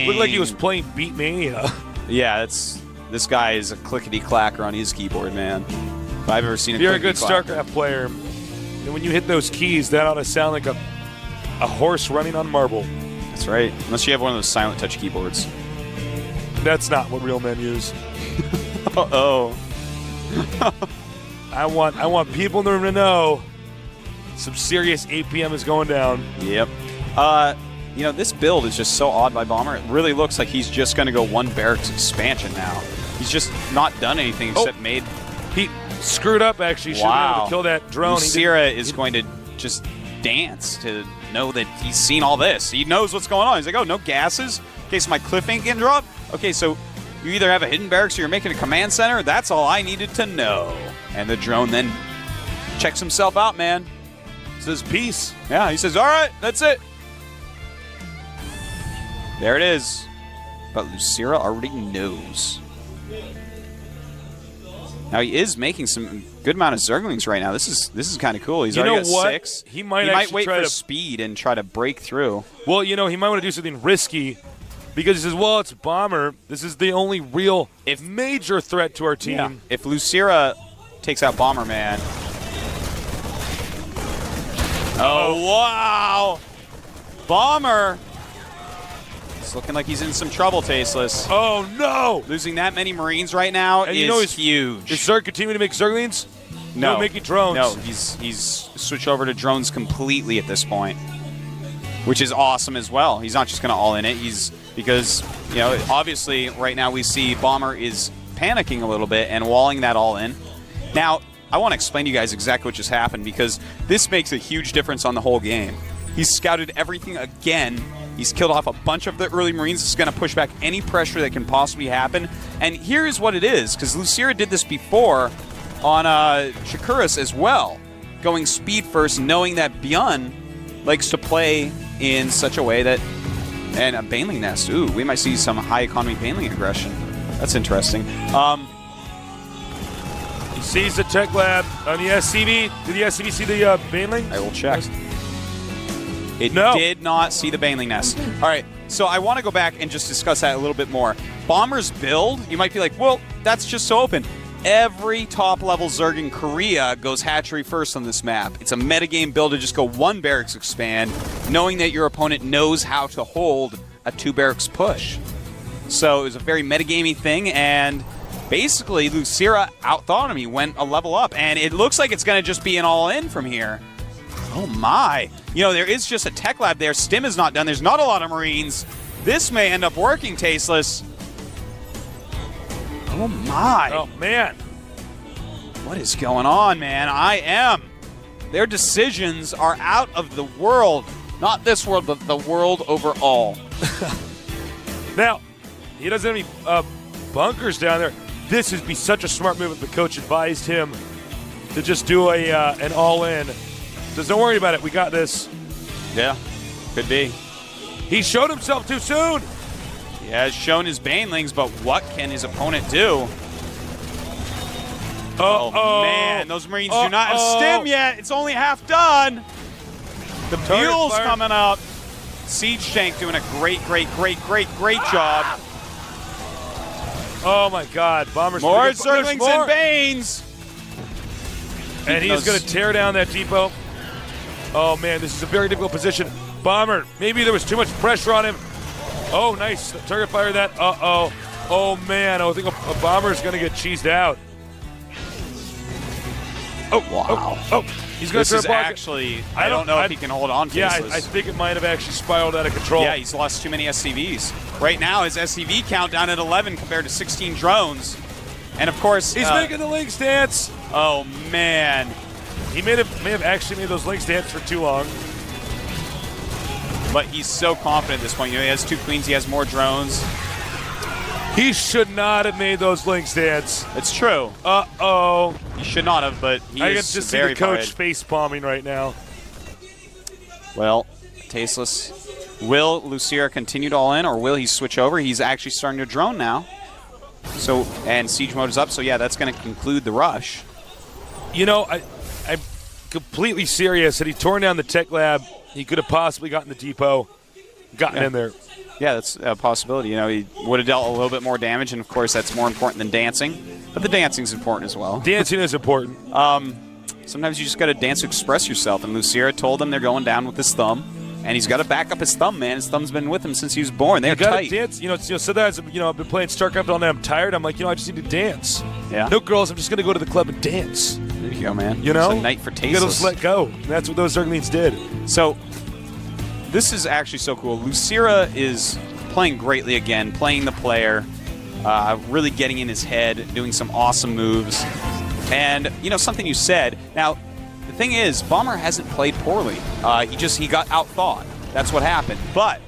Looked like he was playing Beat Mania. Yeah, this guy is a clickety clacker on his keyboard, man. If I've ever seen a You're a good clacker. StarCraft player, and when you hit those keys, that ought to sound like a horse running on marble. That's right. Unless you have one of those silent touch keyboards. That's not what real men use. Uh-oh. I want people in the room to know some serious APM is going down. Yep. You know, this build is just so odd by Bomber. It really looks like he's just going to go 1 barracks expansion now. He's just not done anything except made... He screwed up, actually. Should have been able to kill that drone. Lucira is going to just dance to know that he's seen all this. He knows what's going on. He's like, oh, no gases? Okay, so my cliff ain't getting dropped? Okay, so you either have a hidden barracks or you're making a command center? That's all I needed to know. And the drone then checks himself out, man. Says peace. Yeah, he says, all right, that's it. There it is. But Lucira already knows. Now he is making some good amount of Zerglings right now. This is kind of cool. He's already got 6. He might wait try for to speed and try to break through. Well, you know, he might want to do something risky because he says, well, it's Bomber. This is the only real major threat to our team. Yeah. If Lucira takes out Bomber, man. Oh, wow. Bomber. It's looking like he's in some trouble, Tasteless. Oh, no. Losing that many Marines right now is huge. Is Zerg continuing to make Zerglings? No. Making drones. No, he's switched over to drones completely at this point, which is awesome as well. He's not just going to all in it. Because, you know, obviously right now we see Bomber is panicking a little bit and walling that all in. Now, I want to explain to you guys exactly what just happened because this makes a huge difference on the whole game. He's scouted everything again. He's killed off a bunch of the early Marines. It's going to push back any pressure that can possibly happen. And here's what it is, because Lucira did this before on Shakuras as well, going speed first, knowing that Byun likes to play in such a way that... And a Baneling Nest. Ooh, we might see some high-economy Baneling aggression. That's interesting. He sees the tech lab on the SCV. Did the SCV see the Baneling? I will check. It did not see the Baneling Nest. All right, so I want to go back and just discuss that a little bit more. Bomber's build, you might be like, well, that's just so open. Every top-level Zerg in Korea goes hatchery first on this map. It's a metagame build to just go 1 barracks expand, knowing that your opponent knows how to hold a 2 barracks push. So it was a very metagamey thing, and basically Lucira outthought him. He went a level up, and it looks like it's going to just be an all-in from here. Oh my. You know, there is just a tech lab there. Stim is not done. There's not a lot of Marines. This may end up working, Tasteless. Oh my. Oh man. What is going on, man? Their decisions are out of the world. Not this world, but the world overall. Now, he doesn't have any bunkers down there. This would be such a smart move if the coach advised him to just do an all-in. Says, don't worry about it. We got this. Yeah, could be. He showed himself too soon. He has shown his Banelings, but what can his opponent do? Oh, man. Those Marines do not have stim yet. It's only half done. The Buell's coming up. Siege Tank doing a great job. Oh my God, Bomber's More there's Zerglings more. and Banes. And he's going to tear down that depot. Oh man, this is a very difficult position. Bomber, maybe there was too much pressure on him. Oh, nice. Target fire that. Uh-oh. Oh man, I think a Bomber's going to get cheesed out. Oh, Wow. Oh, he's going This to is actually, I don't know if he can hold on to Yeah, this. I think it might have actually spiraled out of control. Yeah, he's lost too many SCVs. Right now, his SCV count down at 11 compared to 16 drones. And of course, He's making the Lynx dance. oh man. He may have actually made those Lynx dance for too long. But he's so confident at this point. You know, he has 2 queens, he has more drones. He should not have made those Lynx dance. It's true. Uh-oh. He should not have, but he I can is just see very the coach fired. face palming right now. Well, tasteless. Will Lucira continue to all in, or will he switch over? He's actually starting to drone now. So, and siege mode is up, so yeah, that's going to conclude the rush. You know, I'm completely serious. Had he torn down the tech lab, he could have possibly gotten the depot, gotten in there. Yeah, that's a possibility. You know, he would have dealt a little bit more damage, and of course, that's more important than dancing. But the dancing's important as well. Dancing is important. Sometimes you just got to dance to express yourself, and Lucira told him they're going down with his thumb, and he's got to back up his thumb, man. His thumb's been with him since he was born. They're You gotta tight. dance. You know, sometimes I've been playing StarCraft all night. I'm tired. I'm like, I just need to dance. Yeah. No, girls, I'm just gonna go to the club and dance. There you go, man. You know, It's a night for You gotta tasteless. just let go. And that's what those Zerglings did. So, this is actually so cool. Lucira is playing greatly again, playing the player, really getting in his head, doing some awesome moves. And, you know, something you said. Now, the thing is, Bomber hasn't played poorly. He got outthought. That's what happened. But,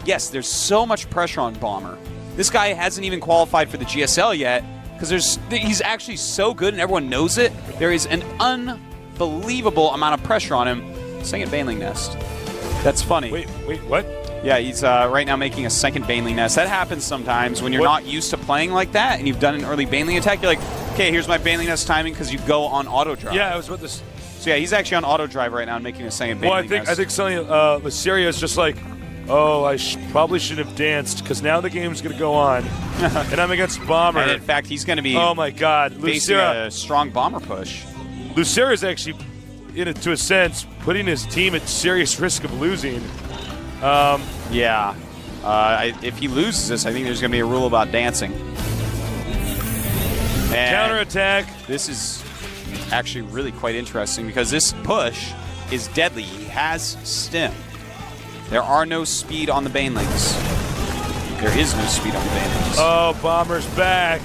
yes, there's so much pressure on Bomber. This guy hasn't even qualified for the GSL yet because he's actually so good and everyone knows it. There is an unbelievable amount of pressure on him. Second Baneling Nest. That's funny. Wait, what? Yeah, he's right now making a second Baneling Nest. That happens sometimes when you're not used to playing like that and you've done an early Baneling attack. You're like, okay, here's my Baneling Nest timing because you go on auto drive. Yeah, I was with this. So yeah, he's actually on auto drive right now and making a second Baneling Well, I Nest. think something Luceria is just like, oh, I probably should have danced because now the game's gonna go on, and I'm against Bomber. And in fact, he's going to be Oh my God, facing Lucira! a strong Bomber push. Lucira is actually, to a sense, putting his team at serious risk of losing. Yeah. If he loses this, I think there's going to be a rule about dancing. And Counterattack. this is actually really quite interesting because this push is deadly. He has stim. There are no speed on the Banelings. There is no speed on the Banelings. Oh, Bomber's back.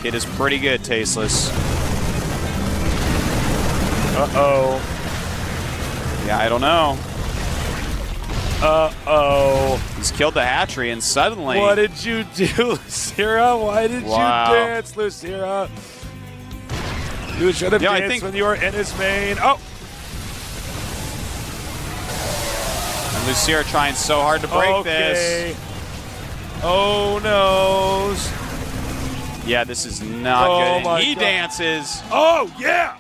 It is pretty good, Tasteless. Uh-oh. Yeah, I don't know. Uh-oh. He's killed the hatchery, and suddenly... What did you do, Lucira? Why did Wow. you dance, Lucira? You should have I danced think- when you were in his main. Oh! And Lucira trying so hard to break this. Oh, no. Yeah, this is not Oh, good. my And he God. dances. Oh, yeah!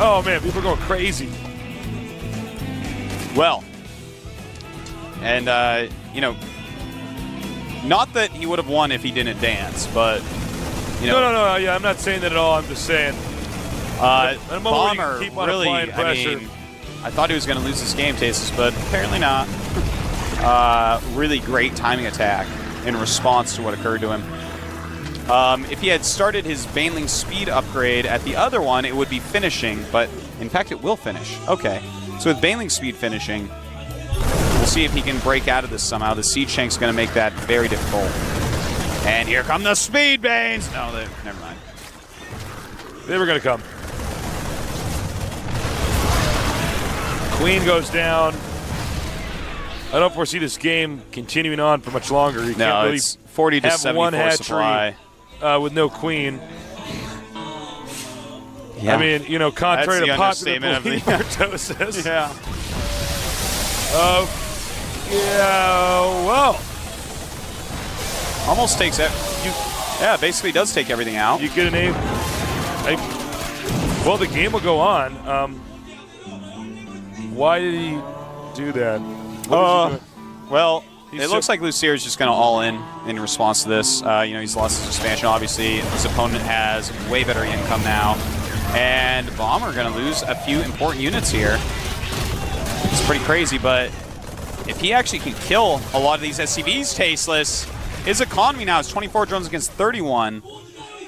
Oh, man, people are going crazy. Well, and, not that he would have won if he didn't dance, but, No, yeah, I'm not saying that at all. I'm just saying. a moment where you Bomber keep on really, applying pressure. I thought he was going to lose this game, Tasteless, but apparently not. Really great timing attack in response to what occurred to him. If he had started his Baneling speed upgrade at the other one, it would be finishing, but in fact it will finish. Okay, so with Baneling speed finishing, we'll see if he can break out of this somehow. The Siege Tank's going to make that very difficult. And here come the Speed Banes! No, never mind. They were going to come. Queen goes down. I don't foresee this game continuing on for much longer. You No, can't really it's 40 to have 74 one hatchery supply. With no queen. Yeah. I mean, contrary That's to the popular understatement of the- belief, Artosis. Yeah. Yeah, well, Almost takes it. Yeah, basically does take everything out. you get an 8. Well, the game will go on. Why did he do that? Well, He's it looks like Lucier is just going to all in response to this. He's lost his expansion, obviously. His opponent has way better income now. And Bomber going to lose a few important units here. It's pretty crazy, but if he actually can kill a lot of these SCVs tasteless, his economy now is 24 drones against 31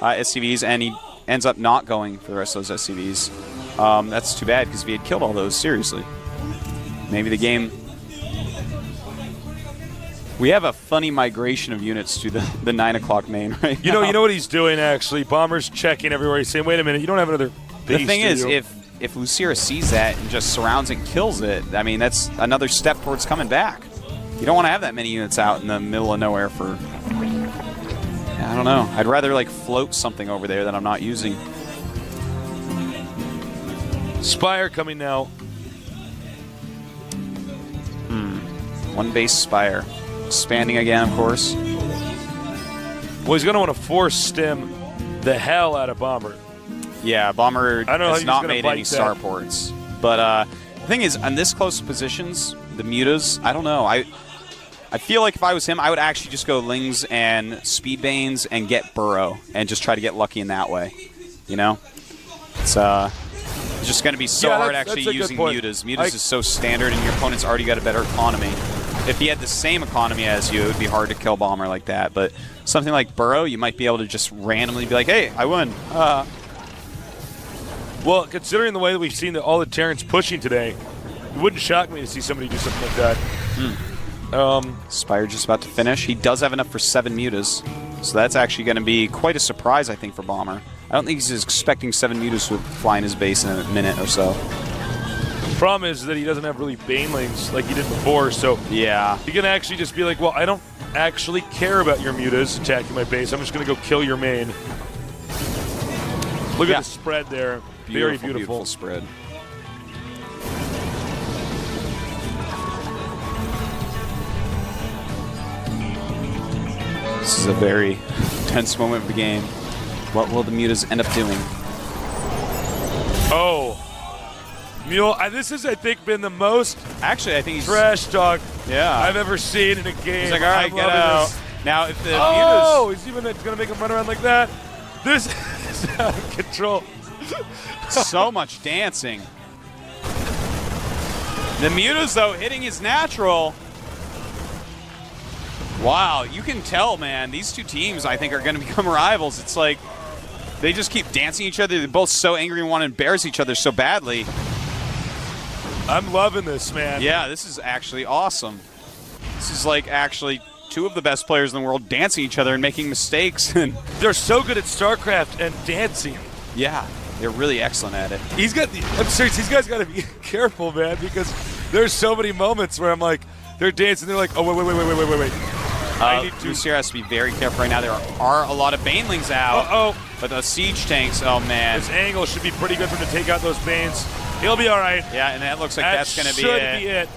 SCVs, and he ends up not going for the rest of those SCVs. That's too bad, because if he had killed all those, seriously, maybe the game... We have a funny migration of units to the 9 o'clock main right now. You know what he's doing, actually? Bomber's checking everywhere. He's saying, wait a minute, you don't have another base. The thing is, if Lucira sees that and just surrounds and kills it, I mean, that's another step towards coming back. You don't want to have that many units out in the middle of nowhere for... I don't know. I'd rather, like, float something over there that I'm not using. Spire coming now. One base Spire. Expanding again, of course. Well, he's going to want to force stem the hell out of Bomber. Yeah, Bomber has not made any starports. But the thing is, on this close positions, the mutas, I don't know. I feel like if I was him, I would actually just go Lings and Speedbanes and get Burrow and just try to get lucky in that way. You know? It's just going to be so hard actually using mutas. Mutas is so standard, and your opponent's already got a better economy. If he had the same economy as you, it would be hard to kill Bomber like that. But something like Burrow, you might be able to just randomly be like, hey, I won. Well, considering the way that we've seen all the Terrans pushing today, it wouldn't shock me to see somebody do something like that. Spire just about to finish. He does have enough for 7 mutas. So that's actually going to be quite a surprise, I think, for Bomber. I don't think he's expecting 7 mutas to fly in his base in a minute or so. Problem is that he doesn't have really Banelings like he did before, so yeah, he can actually just be like, well, I don't actually care about your mutas attacking my base. I'm just going to go kill your main. Look at the spread there. Very beautiful. Beautiful spread. This is a very tense moment of the game. What will the mutas end up doing? Oh. Mule, this has, I think, been the most actually, I think he's trash talk I've ever seen in a game. He's like, all right, get out. Now, if the mutas... he's even going to make him run around like that. This is out of control. So much dancing. The mutas, though, hitting his natural. Wow, you can tell, man. These two teams, I think, are going to become rivals. It's like they just keep dancing each other. They're both so angry and want to embarrass each other so badly. I'm loving this, man. Yeah, this is actually awesome. This is like actually two of the best players in the world dancing each other and making mistakes. And they're so good at StarCraft and dancing. Yeah, they're really excellent at it. I'm serious, these guys got to be careful, man, because there's so many moments where I'm like, they're dancing, they're like, oh, wait. Lucier has to be very careful right now. There are a lot of Banelings out. But the siege tanks, oh man. His angle should be pretty good for him to take out those Banes. He'll be all right. Yeah, and that looks like that's going to be it.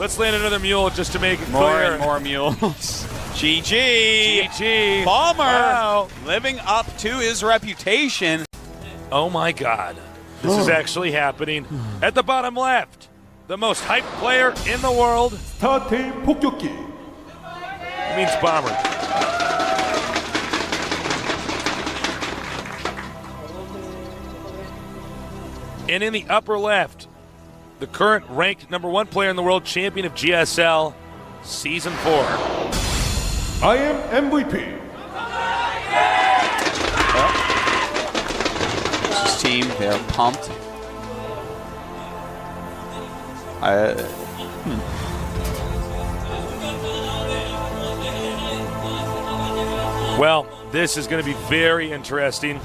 Let's land another mule just to make it more clear. And more mules. GG. GG. Bomber living up to his reputation. Oh my God. This is actually happening. At the bottom left, the most hyped player in the world. 스타트 폭격기. It means Bomber. And in the upper left, the current ranked #1 player in the world, champion of GSL, Season 4. I am MVP. This team, they're pumped. Well, this is going to be very interesting.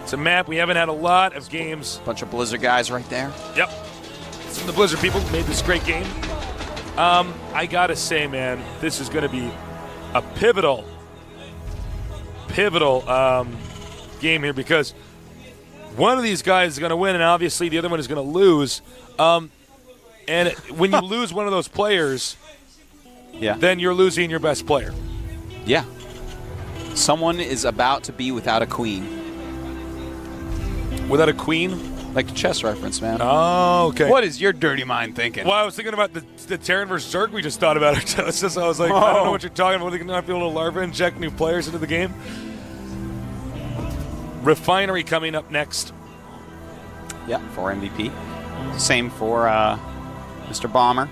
It's a map we haven't had a lot of games. Bunch of Blizzard guys right there. Yep. Some of the Blizzard people made this great game. I gotta say, man, this is going to be a pivotal game here, because one of these guys is going to win, and obviously the other one is going to lose. And when you lose one of those players, then you're losing your best player. Yeah. Someone is about to be without a queen. Without a queen? Like a chess reference, man. Oh, okay. What is your dirty mind thinking? Well, I was thinking about the Terran versus Zerg we just thought about. I was like, I don't know what you're talking about. They're not be able to larva inject new players into the game. Refinery coming up next. Yeah, for MVP. Same for Mr. Bomber.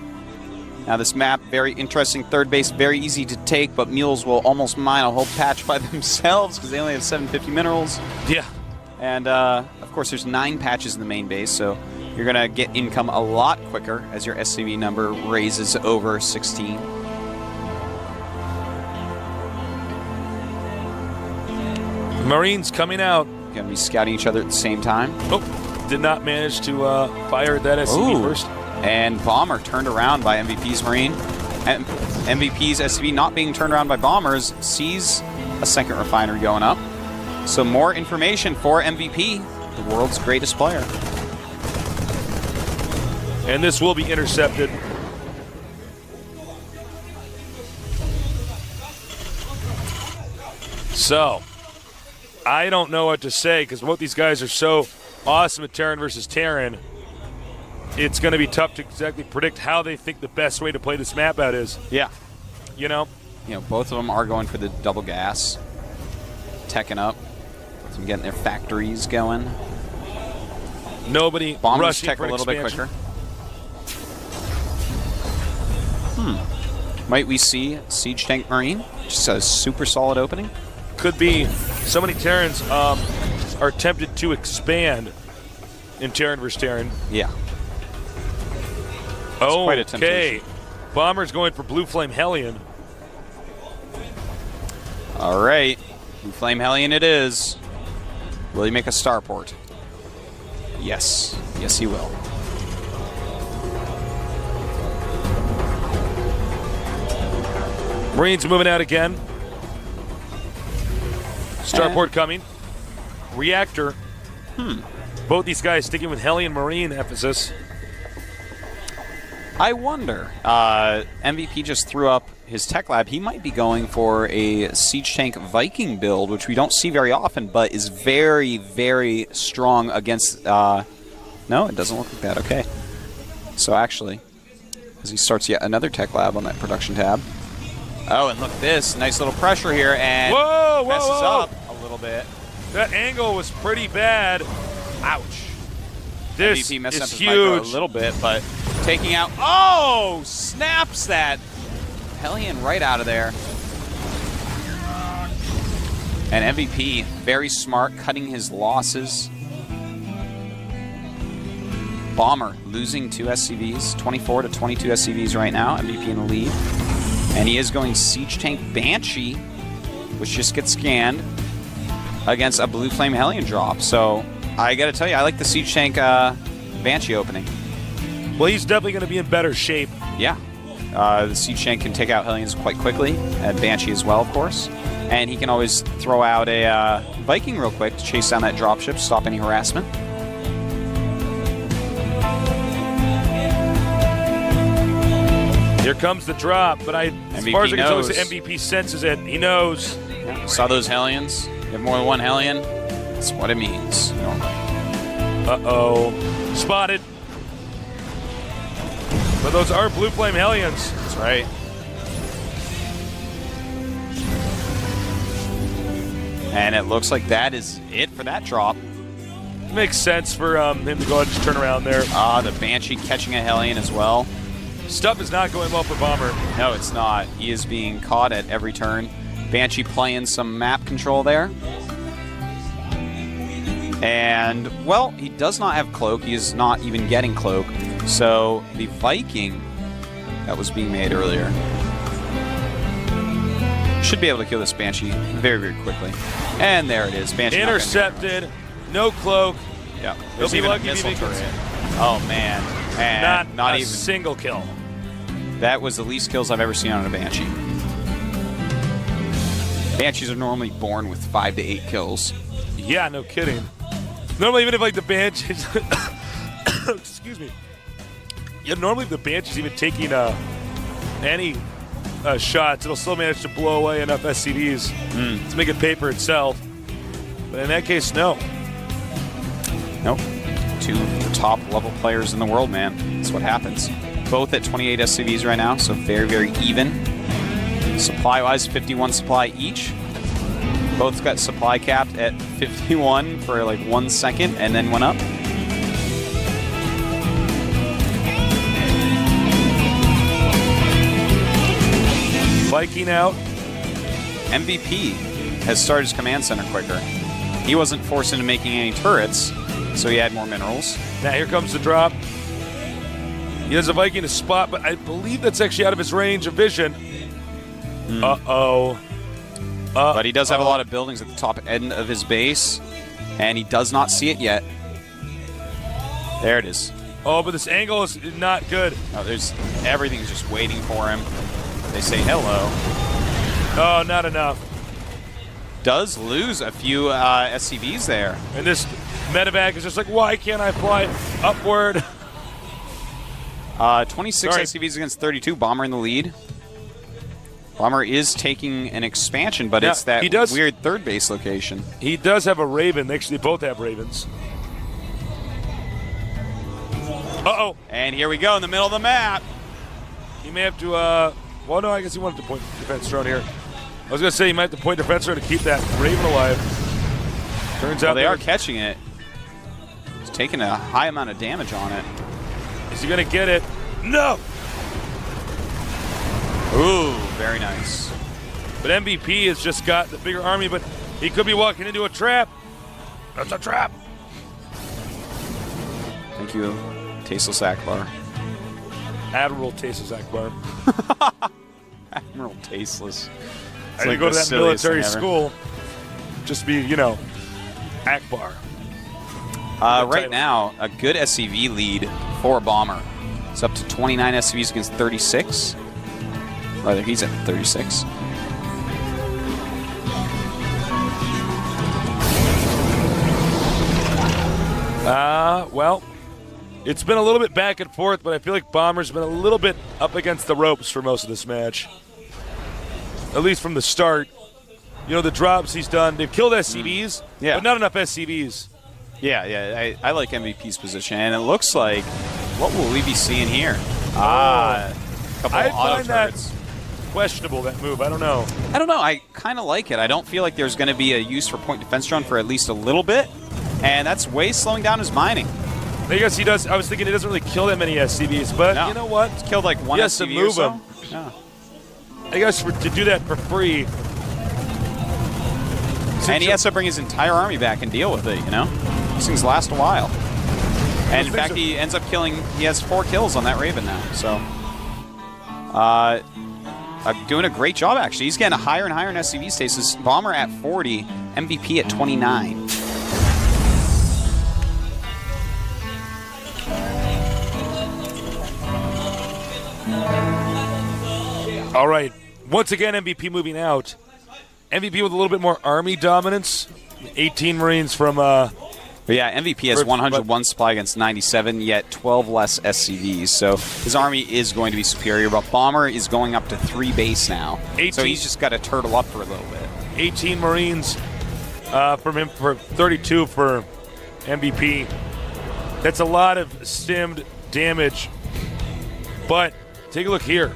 Now this map, very interesting. Third base, very easy to take, but mules will almost mine a whole patch by themselves because they only have 750 minerals. Yeah. And of course, there's 9 patches in the main base, so you're gonna get income a lot quicker as your SCV number raises over 16. Marines coming out. Gonna be scouting each other at the same time. Oh, did not manage to fire at that SCV first. And Bomber turned around by MVP's Marine. And MVP's SCV not being turned around by Bombers sees a second refinery going up. So more information for MVP, the world's greatest player. And this will be intercepted. So, I don't know what to say because both these guys are so awesome at Terran versus Terran. It's going to be tough to exactly predict how they think the best way to play this map out is. Yeah. You know, both of them are going for the double gas. Teching up. Both of them getting their factories going. Nobody Bombers rushing tech for a an little expansion. bit quicker. Might we see Siege Tank Marine? Just a super solid opening. Could be. So many Terrans are tempted to expand in Terran versus Terran. Yeah. Quite a okay. temptation. Bomber's going for Blue Flame Hellion. All right. Blue Flame Hellion it is. Will he make a starport? Yes. Yes, he will. Marines moving out again. Starport coming. Reactor. Both these guys sticking with Hellion Marine emphasis. I wonder. MVP just threw up his tech lab. He might be going for a Siege Tank Viking build, which we don't see very often, but is very, very strong against... no, it doesn't look like that. Okay. So actually, as he starts yet another tech lab on that production tab. Oh, and look at this. Nice little pressure here, and messes up a little bit. That angle was pretty bad. Ouch. This MVP messed up is his micro a huge. little bit, but taking out... Oh! Snaps that Hellion right out of there. And MVP, very smart, cutting his losses. Bomber losing 2 SCVs, 24 to 22 SCVs right now. MVP in the lead. And he is going Siege Tank Banshee, which just gets scanned against a Blue Flame Hellion drop. So I got to tell you, I like the Siege Tank Banshee opening. Well, he's definitely going to be in better shape. Yeah. The Siege Tank can take out Hellions quite quickly, and Banshee as well, of course. And he can always throw out a Viking real quick to chase down that dropship, stop any harassment. Here comes the drop, but as far as I can tell, the MVP senses it. He knows. Yeah. Saw those Hellions? You have more than one Hellion? That's what it means. Uh-oh. Spotted. But those are Blue Flame Hellions. That's right. And it looks like that is it for that drop. Makes sense for him to go ahead and just turn around there. The Banshee catching a Hellion as well. Stuff is not going well for Bomber. No, it's not. He is being caught at every turn. Banshee playing some map control there. And, well, he does not have Cloak. He is not even getting Cloak. So the Viking that was being made earlier should be able to kill this Banshee very, very quickly. And there it is. Banshee intercepted. No Cloak. Yeah. He'll There's be even a lucky if he missile makes turret. it. Oh, man. And not a even single kill. That was the least kills I've ever seen on a Banshee. Banshees are normally born with 5 to 8 kills. Yeah, no kidding. Normally, even if like the Banshees, excuse me. Yeah, normally if the Banshees even taking any shots, it'll still manage to blow away enough SCVs to make it pay for itself. But in that case, no. Nope. Two of the top level players in the world, man. That's what happens. Both at 28 SCVs right now, so very, very even. Supply-wise, 51 supply each. Both got supply capped at 51 for like 1 second and then went up. Viking out. MVP has started his command center quicker. He wasn't forced into making any turrets, so he had more minerals. Now here comes the drop. He has a Viking to spot, but I believe that's actually out of his range of vision. Uh-oh. But he does have a lot of buildings at the top end of his base, and he does not see it yet. There it is. Oh, but this angle is not good. Oh, everything's just waiting for him. They say hello. Oh, not enough. Does lose a few SCVs there. And this medevac is just like, why can't I fly upward? 26 SCVs against 32. Bomber in the lead. Bomber is taking an expansion, but it's that weird third base location. He does have a Raven. They actually both have Ravens. Uh-oh. And here we go in the middle of the map. He may have to, well, no, I guess he wanted to point defense drone here. I was going to say he might have to point defense drone to keep that Raven alive. Turns out they are catching it. He's taking a high amount of damage on it. Is he going to get it? No! Ooh, very nice. But MVP has just got the bigger army, but he could be walking into a trap. That's a trap. Thank you, Tasteless Akbar. Admiral Tasteless Akbar. Admiral Tasteless. I didn't go to that military school. Just be, you know, Akbar. Right now, a good SCV lead for Bomber. It's up to 29 SCVs against 36. Rather, he's at 36. Well, it's been a little bit back and forth, but I feel like Bomber's been a little bit up against the ropes for most of this match. At least from the start. You know, the drops he's done, they've killed SCVs, but not enough SCVs. Yeah, I like MVP's position, and it looks like, what will we be seeing here? A couple I of auto find turrets. that questionable, that move. I don't know. I kind of like it. I don't feel like there's going to be a use for point defense drone for at least a little bit, and that's way slowing down his mining. I guess he does. I was thinking he doesn't really kill that many SCVs, but you know what? He's killed like one SCV to move or so. him. Yeah. I guess to do that for free. And he has to bring his entire army back and deal with it, you know? These things last a while. And in fact, he ends up killing, he has 4 kills on that Raven now, so. Doing a great job, actually. He's getting a higher and higher in SCV status. Bomber at 40, MVP at 29. All right. Once again, MVP moving out. MVP with a little bit more army dominance. 18 Marines from... But yeah, MVP has 101 supply against 97, yet 12 less SCVs. So his army is going to be superior, but Bomber is going up to 3 base now. 18. So he's just got to turtle up for a little bit. 18 Marines from him for 32 for MVP. That's a lot of stimmed damage. But take a look here.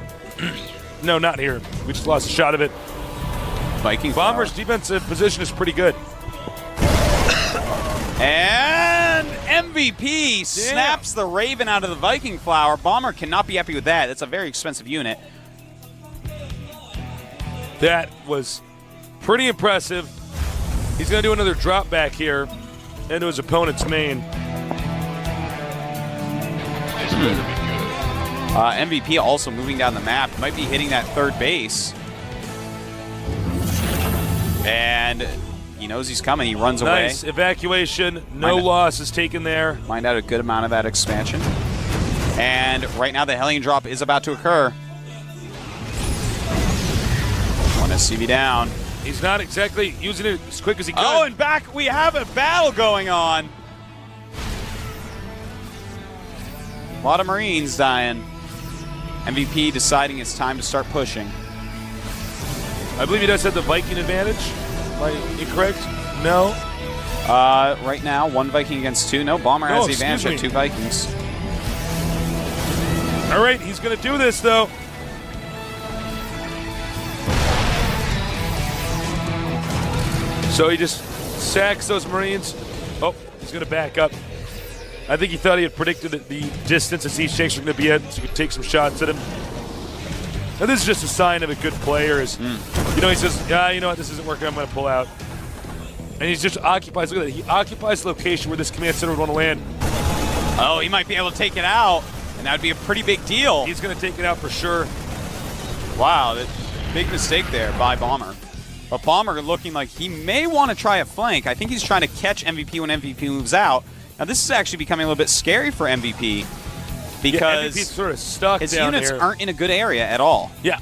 No, not here. We just lost a shot of it. Viking Bomber's defensive position is pretty good. And MVP snaps the Raven out of the Viking Flower. Bomber cannot be happy with that. That's a very expensive unit. That was pretty impressive. He's going to do another drop back here into his opponent's main. MVP also moving down the map. Might be hitting that 3rd base. And he knows he's coming. He runs away. Nice evacuation. No loss is taken there. Find out a good amount of that expansion. And right now the Hellion drop is about to occur. 1 SCV down. He's not exactly using it as quick as he could. Oh, and back we have a battle going on. A lot of Marines dying. MVP deciding it's time to start pushing. I believe he does have the Viking advantage. Am I incorrect? No. Right now, 1 Viking against 2. No, Bomber has the advantage of 2 Vikings. All right, he's going to do this, though. So he just sacks those Marines. Oh, he's going to back up. I think he thought he had predicted the distance that Siege Tanks were going to be at, so he could take some shots at him. And this is just a sign of a good player. You know, he says, yeah, you know what, this isn't working, I'm going to pull out. And he just occupies, look at that, he occupies the location where this command center would want to land. Oh, he might be able to take it out, and that would be a pretty big deal. He's going to take it out for sure. Wow, big mistake there by Bomber. But Bomber looking like he may want to try a flank. I think he's trying to catch MVP when MVP moves out. Now, this is actually becoming a little bit scary for MVP because MVP's sort of stuck his down units here. aren't in a good area at all. Yeah.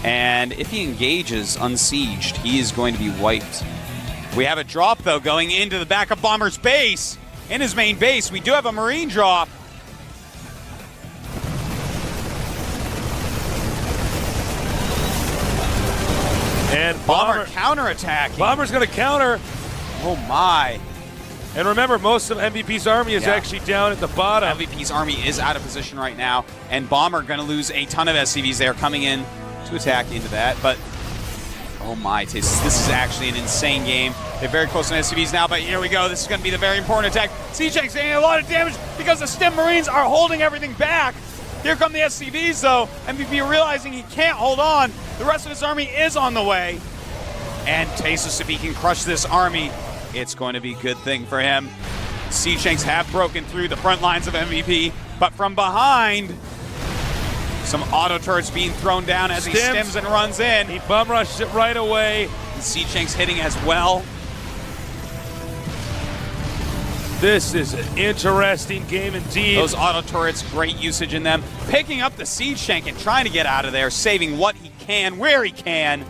And if he engages unsieged, he is going to be wiped. We have a drop, though, going into the back of Bomber's base. In his main base, we do have a Marine drop. And Bomber counterattacking. Bomber's going to counter. Oh, my. And remember, most of MVP's army is actually down at the bottom. MVP's army is out of position right now, and Bomber going to lose a ton of SCVs. They are coming in to attack into that, but oh my, this is actually an insane game. They're very close on SCVs now, but here we go. This is going to be the very important attack. Siege Tank's getting a lot of damage because the Stim Marines are holding everything back. Here come the SCVs, though. MVP realizing he can't hold on. The rest of his army is on the way. And Tasus, if he can crush this army, it's going to be a good thing for him. Siege Tanks have broken through the front lines of MVP, but from behind, some auto turrets being thrown down as he stims and runs in. He bum rushes it right away. And Siege Tanks hitting as well. This is an interesting game indeed. Those auto turrets, great usage in them. Picking up the Siege Tank and trying to get out of there, saving what he can, where he can.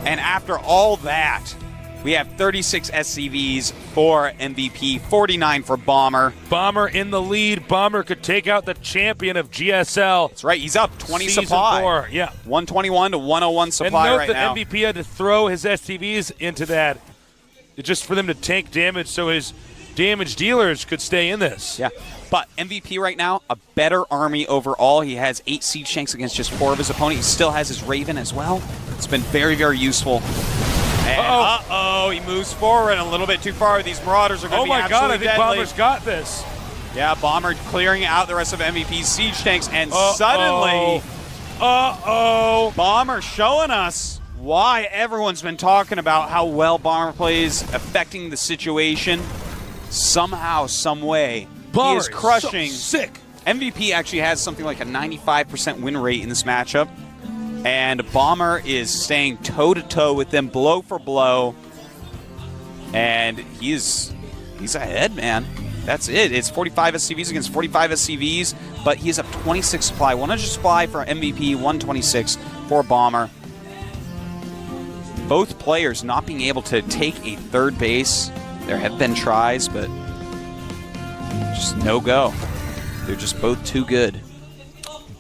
And after all that, we have 36 SCVs for MVP, 49 for Bomber. Bomber in the lead. Bomber could take out the champion of GSL. That's right. He's up 20 Season supply. 4, yeah. 121 to 101 supply and note right that now. MVP had to throw his SCVs into that just for them to tank damage so his damage dealers could stay in this. Yeah. But MVP right now, a better army overall. He has 8 Siege Tanks against just 4 of his opponent. He still has his Raven as well. It's been very, very useful. And he moves forward a little bit too far. These Marauders are going to be absolutely God, I think deadly. Bomber's got this. Yeah, Bomber clearing out the rest of MVP's Siege Tanks, and suddenly, Bomber showing us why everyone's been talking about how well Bomber plays, affecting the situation. Somehow, some way, Bomber he is crushing. So sick. MVP actually has something like a 95% win rate in this matchup. And Bomber is staying toe-to-toe with them, blow for blow. And he's ahead, man. That's it. It's 45 SCVs against 45 SCVs, but he's up 26 supply. 100 supply for MVP, 126 for Bomber. Both players not being able to take a third base. There have been tries, but just no go. They're just both too good.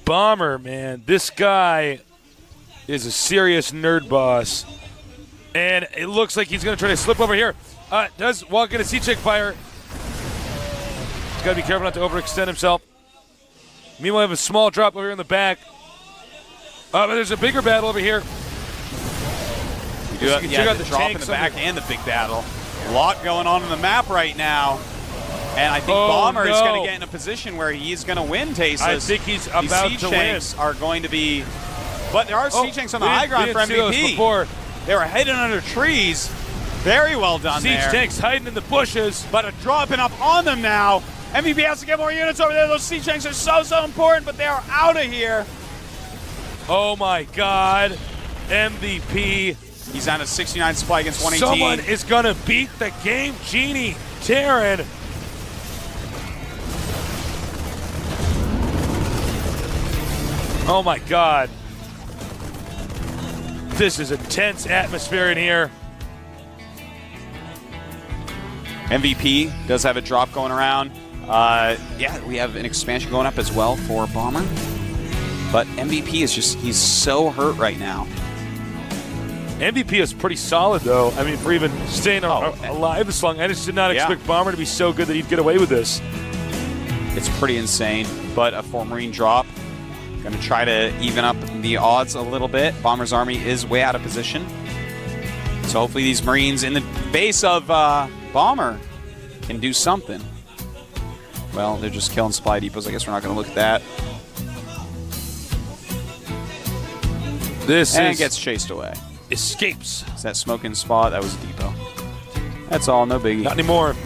Bomber, man. This guy is a serious nerd boss. And it looks like he's going to try to slip over here. Does walk into Siege Tank fire. He's got to be careful not to overextend himself. Meanwhile, we have a small drop over here in the back. But there's a bigger battle over here. We do have the drop in the back and the big battle. A lot going on the map right now. And I think Bomber is going to get in a position where he's going to win, Tasus. I think he's about These to Siege win. Tanks are going to be... But there are Siege Tanks on the high ground for MVP. They were hidden under trees. Very well done there. Siege Tanks hiding in the bushes. But a dropping up on them now. MVP has to get more units over there. Those Siege Tanks are so important, but they are out of here. Oh my God. MVP. He's down to 69 supply against 118. Someone is going to beat the game genie, Terran. Oh my God. This is a tense atmosphere in here. MVP does have a drop going around. Yeah, we have an expansion going up as well for Bomber. But MVP is just, he's so hurt right now. MVP is pretty solid, though. I mean, for even staying alive this long, I just did not expect Bomber to be so good that he'd get away with this. It's pretty insane, but a 4 Marine drop. Going to try to even up the odds a little bit. Bomber's army is way out of position. So hopefully these Marines in the base of Bomber can do something. Well, they're just killing supply depots. I guess we're not going to look at that. And gets chased away. Escapes. Is that smoking spot? That was a depot. That's all, no biggie. Not anymore.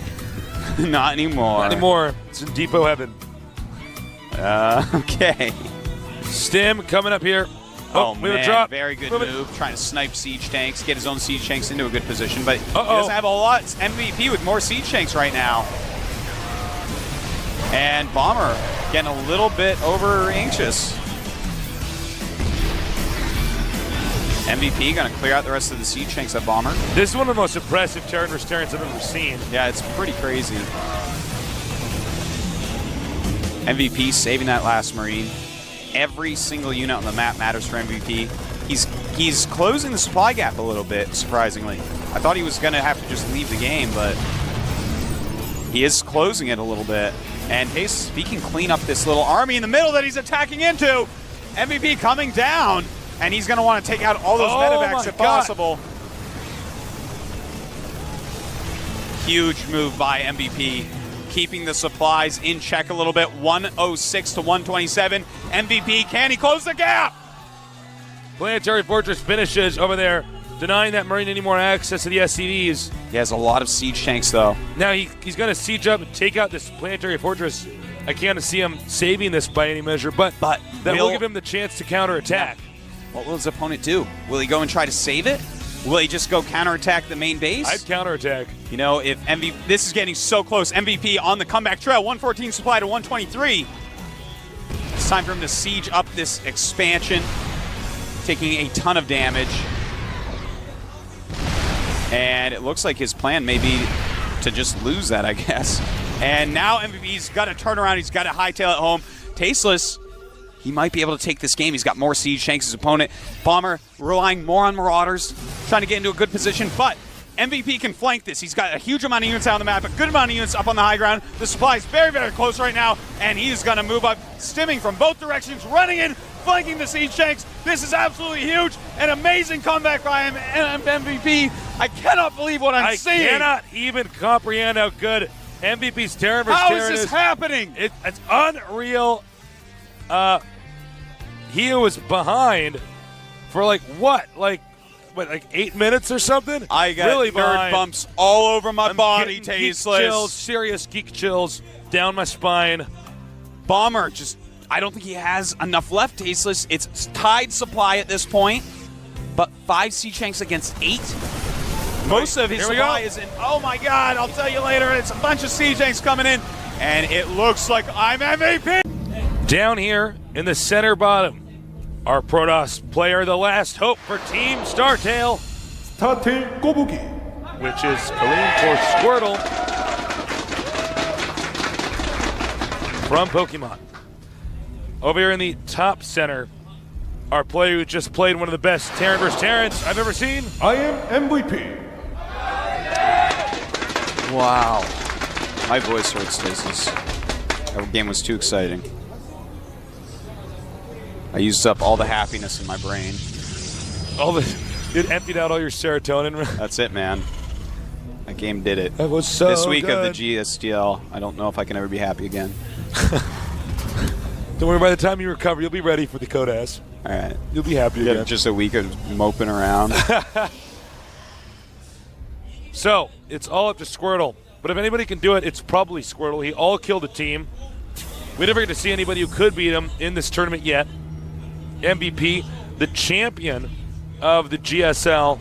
Not anymore. Not anymore. It's in depot heaven. Okay. Stim coming up here. Oh, we man, drop. Very good move. Trying to snipe siege tanks, get his own siege tanks into a good position, but he doesn't have a lot. It's MVP with more siege tanks right now. And Bomber getting a little bit over anxious. MVP going to clear out the rest of the siege tanks at Bomber. This is one of the most impressive Terran vs. Terrans I've ever seen. Yeah, it's pretty crazy. MVP saving that last Marine. Every single unit on the map matters for MVP. He's closing the supply gap a little bit, surprisingly. I thought he was going to have to just leave the game, but he is closing it a little bit. And Pace, he can clean up this little army in the middle that he's attacking into. MVP coming down, and he's going to want to take out all those medevacs if possible. Huge move by MVP. Keeping the supplies in check a little bit. 106 to 127. MVP, can he close the gap? Planetary Fortress finishes over there, denying that Marine any more access to the SCVs. He has a lot of siege tanks, though. Now he's going to siege up and take out this Planetary Fortress. I can't see him saving this by any measure, but that will give him the chance to counterattack. What will his opponent do? Will he go and try to save it? Will he just go counterattack the main base? I'd counterattack. You know, if MVP, this is getting so close. MVP on the comeback trail, 114 supply to 123. It's time for him to siege up this expansion, taking a ton of damage. And it looks like his plan may be to just lose that, I guess. And now MVP's got to turn around. He's got to hightail it home. Tasteless, he might be able to take this game. He's got more siege tanks. His opponent, Bomber, relying more on Marauders, trying to get into a good position. But MVP can flank this. He's got a huge amount of units out on the map, a good amount of units up on the high ground. The supply is very, very close right now, and he's going to move up, stimming from both directions, running in, flanking the siege tanks. This is absolutely huge. An amazing comeback by MVP. I cannot believe what I'm seeing. I cannot even comprehend how good MVP's Terran vs. How Terran is this happening? It's unreal. He was behind for like 8 minutes or something? I got really nerd behind. bumps all over my body, Tasteless. Chills, serious geek chills down my spine. Bomber I don't think he has enough left, Tasteless. It's tied supply at this point, but 5 siege tanks against 8. Most of his supply is in. Oh my God! I'll tell you later. It's a bunch of siege tanks coming in, and it looks like I'm MVP. Down here in the center bottom, our Protoss player, the last hope for Team Startail, 스타테일 꼬부기, which is Kareem for Squirtle from Pokemon. Over here in the top center, our player who just played one of the best Terran vs. Terrans I've ever seen. I am MVP. Wow. My voice hurts, Tasteless. That game was too exciting. I used up all the happiness in my brain. It emptied out all your serotonin. That's it, man. That game did it. That was so This week good. of the GSDL, I don't know if I can ever be happy again. Don't worry, by the time you recover, you'll be ready for the Codas. All right. You'll be happy again. Just a week of moping around. So, it's all up to Squirtle. But if anybody can do it, it's probably Squirtle. He all killed a team. We never get to see anybody who could beat him in this tournament yet. MVP, the champion of the GSL,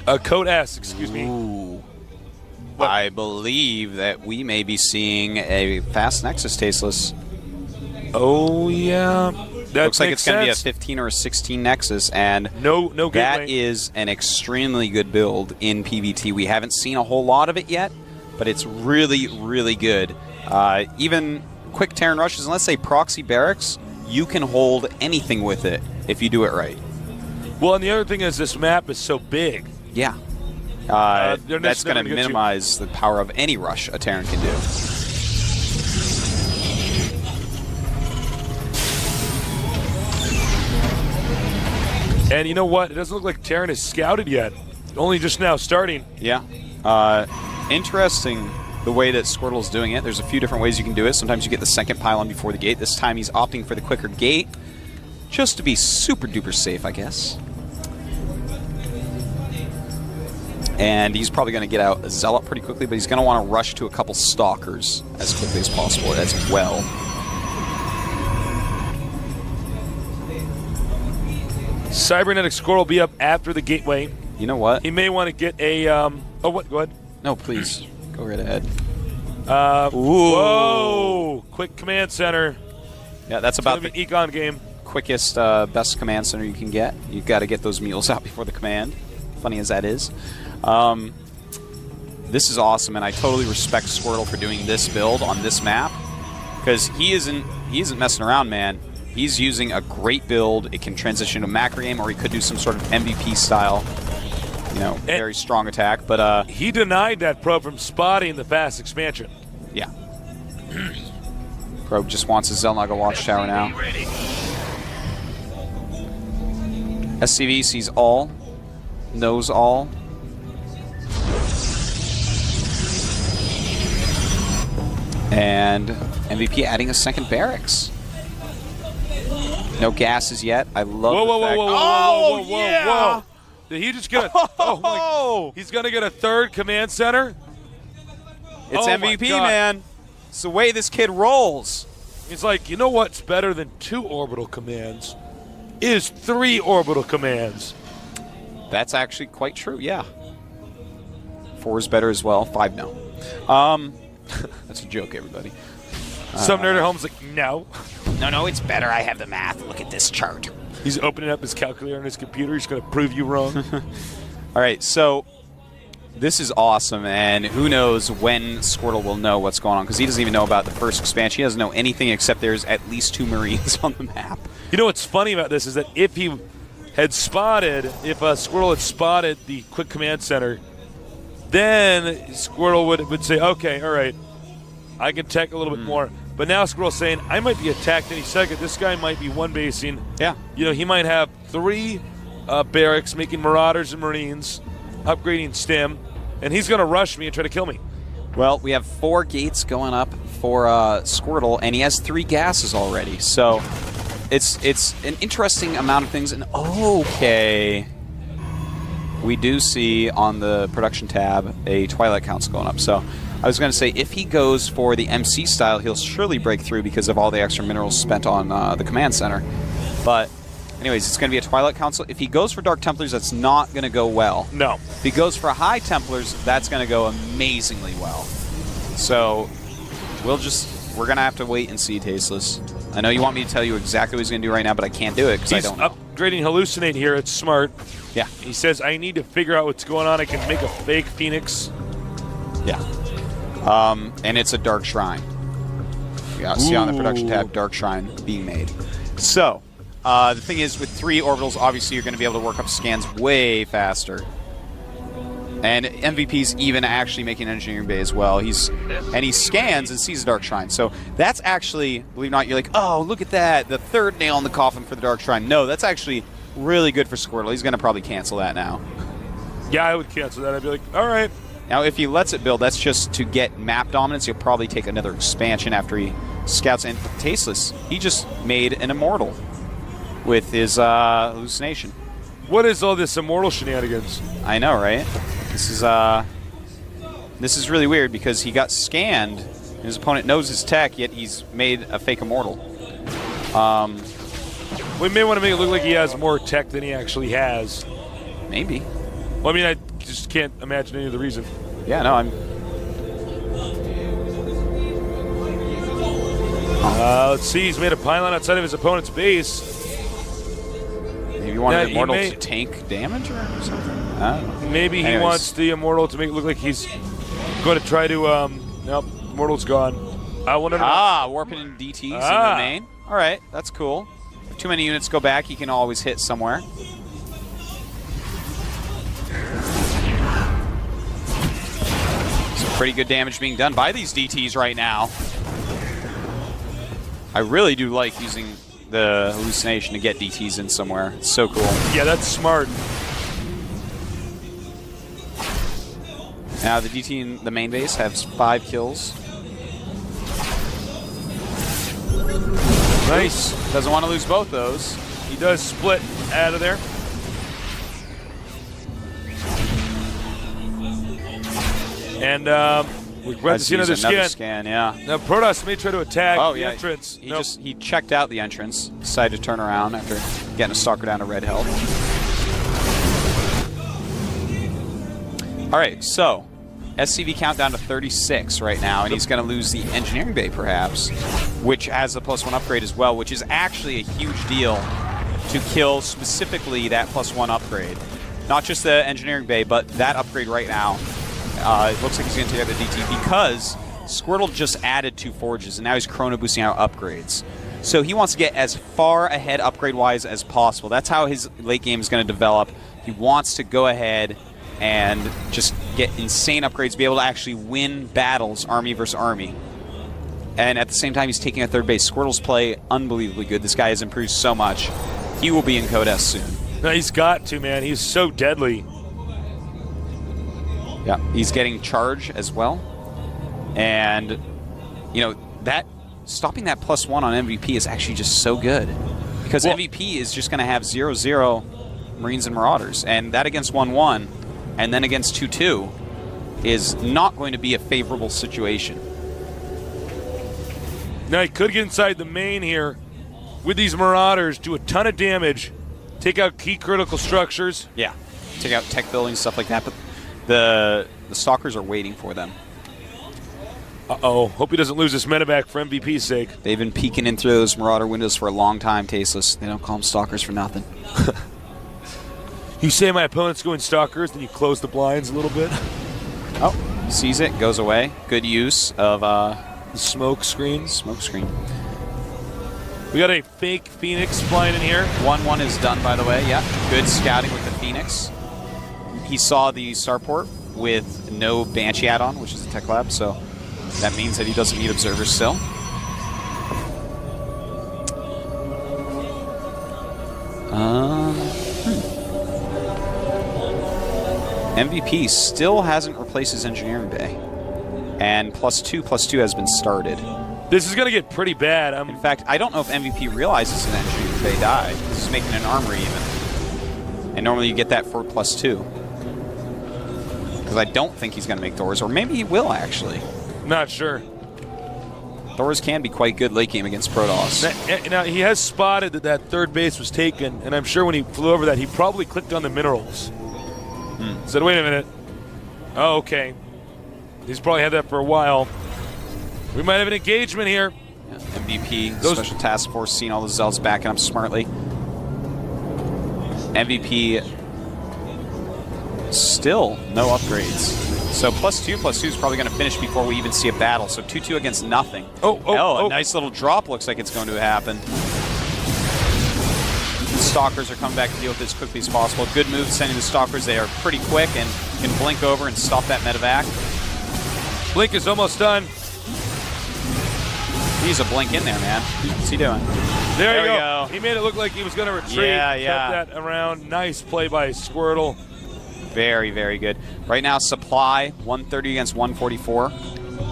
Codas, excuse me. Ooh. I believe that we may be seeing a fast Nexus, Tasteless. Oh, yeah. That looks like makes it's going to be a sense. 15 or a 16 Nexus, and no that gateway. is an extremely good build in PvT. We haven't seen a whole lot of it yet, but it's really, really good. Even quick Terran rushes, and let's say proxy barracks, you can hold anything with it if you do it right. Well, and the other thing is this map is so big. Yeah. They're That's going never to gonna get minimize the power of any rush a Terran can do. And you know what? It doesn't look like Terran is scouted yet. Only just now starting. Yeah. Interesting the way that Squirtle's doing it. There's a few different ways you can do it. Sometimes you get the second pylon before the gate. This time he's opting for the quicker gate, just to be super duper safe, I guess. And he's probably going to get out a Zealot pretty quickly, but he's going to want to rush to a couple Stalkers as quickly as possible as well. Cybernetic Squirrel will be up after the gateway. You know what? He may want to get a... oh, what? Go ahead. No, please. Go right ahead. Whoa! Quick command center. Yeah, that's about the econ game. quickest, best command center you can get. You've got to get those mules out before the command. Funny as that is. This is awesome, and I totally respect Squirtle for doing this build on this map, because he isn't messing around, man. He's using a great build. It can transition to macro game, or he could do some sort of MVP style, you know, very strong attack. But he denied that probe from spotting the fast expansion. Yeah. Probe just wants his Zelnaga watchtower now. SCV sees all, knows all. And MVP adding a second barracks. No gases yet. I love whoa, the whoa, fact. whoa, whoa, oh, whoa, whoa, yeah. whoa, whoa. Did he just get a... Oh, my, he's going to get a third command center? It's MVP, man. It's the way this kid rolls. He's like, you know what's better than 2 orbital commands? Is 3 orbital commands. That's actually quite true, yeah. 4 is better as well. 5, no. That's a joke, everybody. Some nerd at home's like, no. No, it's better. I have the math. Look at this chart. He's opening up his calculator on his computer. He's going to prove you wrong. All right, so this is awesome, and who knows when Squirtle will know what's going on, because he doesn't even know about the first expansion. He doesn't know anything except there's at least 2 Marines on the map. You know what's funny about this is that if he had spotted, if Squirtle had spotted the quick command center, then Squirtle would say, okay, all right, I can tech a little bit more. But now Squirrel's saying, I might be attacked any second. This guy might be one basing. Yeah. You know, he might have 3 barracks making Marauders and Marines, upgrading STEM, and he's going to rush me and try to kill me. Well, we have 4 gates going up for Squirtle, and he has 3 gases already. So it's an interesting amount of things. And okay, we do see on the production tab a Twilight Council going up. So I was going to say, if he goes for the MC style, he'll surely break through because of all the extra minerals spent on the command center. But anyways, it's going to be a Twilight Council. If he goes for Dark Templars, that's not going to go well. No. If he goes for High Templars, that's going to go amazingly well. So we're going to have to wait and see, Tasteless. I know you want me to tell you exactly what he's going to do right now, but I can't do it because I don't know. Upgrading Hallucinate here. It's smart. Yeah. He says, I need to figure out what's going on. I can make a fake Phoenix. Yeah. And it's a Dark Shrine. Yeah, see on the production tab, Dark Shrine being made. So, the thing is, with 3 orbitals, obviously you're going to be able to work up scans way faster. And MVP's even actually making an engineering bay as well. He scans and sees a Dark Shrine. So that's actually, believe it or not, you're like, oh, look at that, the 3rd nail in the coffin for the Dark Shrine. No, that's actually really good for Squirtle. He's going to probably cancel that now. Yeah, I would cancel that. I'd be like, all right. Now, if he lets it build, that's just to get map dominance. He'll probably take another expansion after he scouts in. Tasteless, he just made an Immortal with his hallucination. What is all this Immortal shenanigans? I know, right? This is really weird because he got scanned, and his opponent knows his tech, yet he's made a fake Immortal. We may want to make it look like he has more tech than he actually has. Maybe. Well, I mean, I just can't imagine any other reason. Yeah, no, I'm... Let's see, he's made a pylon outside of his opponent's base. Maybe you want an Immortal to tank damage or something? I don't know. Maybe he wants the Immortal to make it look like he's going to try to... nope, Immortal's gone. Warping in DTs in the main. All right, that's cool. If too many units go back, he can always hit somewhere. Pretty good damage being done by these DTs right now. I really do like using the hallucination to get DTs in somewhere. It's so cool. Yeah, that's smart. Now the DT in the main base has 5 kills. Nice. Doesn't want to lose both those. He does split out of there. And we're glad to see another scan. Yeah. Now Protoss may try to attack the entrance. He checked out the entrance, decided to turn around after getting a Stalker down to red health. All right, so SCV count down to 36 right now, and he's going to lose the engineering bay perhaps, which has a +1 upgrade as well, which is actually a huge deal to kill specifically that +1 upgrade. Not just the engineering bay, but that upgrade right now. It looks like he's going to take out the DT because Squirtle just added 2 forges, and now he's chrono boosting out upgrades. So he wants to get as far ahead upgrade-wise as possible. That's how his late game is going to develop. He wants to go ahead and just get insane upgrades, be able to actually win battles, army versus army. And at the same time, he's taking a third base. Squirtle's play, unbelievably good. This guy has improved so much. He will be in Code S soon. No, he's got to, man. He's so deadly. Yeah, he's getting charge as well. And, you know, that stopping that +1 on MVP is actually just so good. Because MVP is just going to have 0-0 Marines and Marauders. And that against 1-1 and then against 2-2 is not going to be a favorable situation. Now he could get inside the main here with these Marauders, do a ton of damage, take out key critical structures. Yeah, take out tech buildings, stuff like that. But the Stalkers are waiting for them. Uh-oh. Hope he doesn't lose his medevac for MVP's sake. They've been peeking in through those Marauder windows for a long time, Tasteless. They don't call them Stalkers for nothing. You say my opponent's going Stalkers, then you close the blinds a little bit. Oh, sees it, goes away. Good use of smoke screen. Smoke screen. We got a fake Phoenix flying in here. 1-1 is done, by the way. Yeah, good scouting with the Phoenix. He saw the starport with no Banshee add-on, which is a tech lab, so that means that he doesn't need observers still. MVP still hasn't replaced his engineering bay, and +2/+2 has been started. This is going to get pretty bad. In fact, I don't know if MVP realizes an engineering bay died. This is making an armory even, and normally you get that for +2. Because I don't think he's going to make doors, or maybe he will actually. Not sure. Thors can be quite good late game against Protoss. Now, he has spotted that that third base was taken, and I'm sure when he flew over that, he probably clicked on the minerals. Said, wait a minute. Oh, okay. He's probably had that for a while. We might have an engagement here. Yeah, MVP, Special Task Force, seeing all the Zelds backing up smartly. MVP still no upgrades. So +2/+2 is probably going to finish before we even see a battle. So 2-2 against nothing. A nice little drop looks like it's going to happen. The Stalkers are coming back to deal with this as quickly as possible. Good move sending the Stalkers. They are pretty quick and can blink over and stop that medevac. Blink is almost done. He's a blink in there, man. What's he doing? There we go. He made it look like he was going to retreat. Yeah. Kept that around. Nice play by Squirtle. Very, very good. Right now, supply 130 against 144.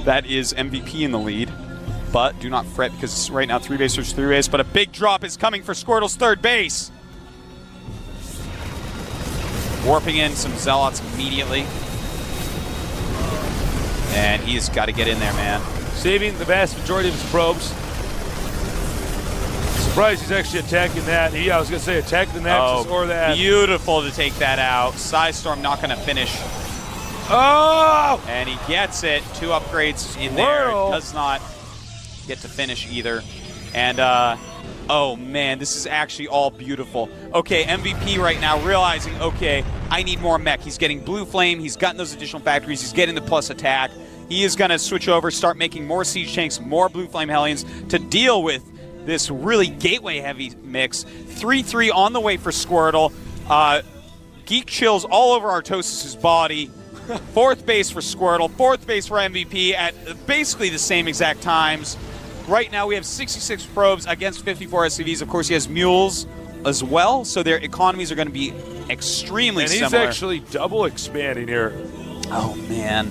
That is MVP in the lead. But do not fret because right now 3 base versus 3 base. But a big drop is coming for Squirtle's third base. Warping in some Zealots immediately. And he's got to get in there, man. Saving the vast majority of his probes. Surprised he's actually attacking that. I was going to say attack the Nexus or that. Beautiful to take that out. Storm not going to finish. Oh! And he gets it. 2 upgrades in there. Does not get to finish either. And, oh man, this is actually all beautiful. Okay, MVP right now realizing, okay, I need more mech. He's getting Blue Flame. He's gotten those additional factories. He's getting the plus attack. He is going to switch over, start making more Siege Tanks, more Blue Flame Hellions to deal with this really gateway-heavy mix. 3-3 on the way for Squirtle. Geek chills all over Artosis' body. Fourth base for Squirtle, fourth base for MVP at basically the same exact times. Right now we have 66 probes against 54 SCVs. Of course, he has mules as well, so their economies are going to be extremely similar. And he's actually double expanding here. Oh, man.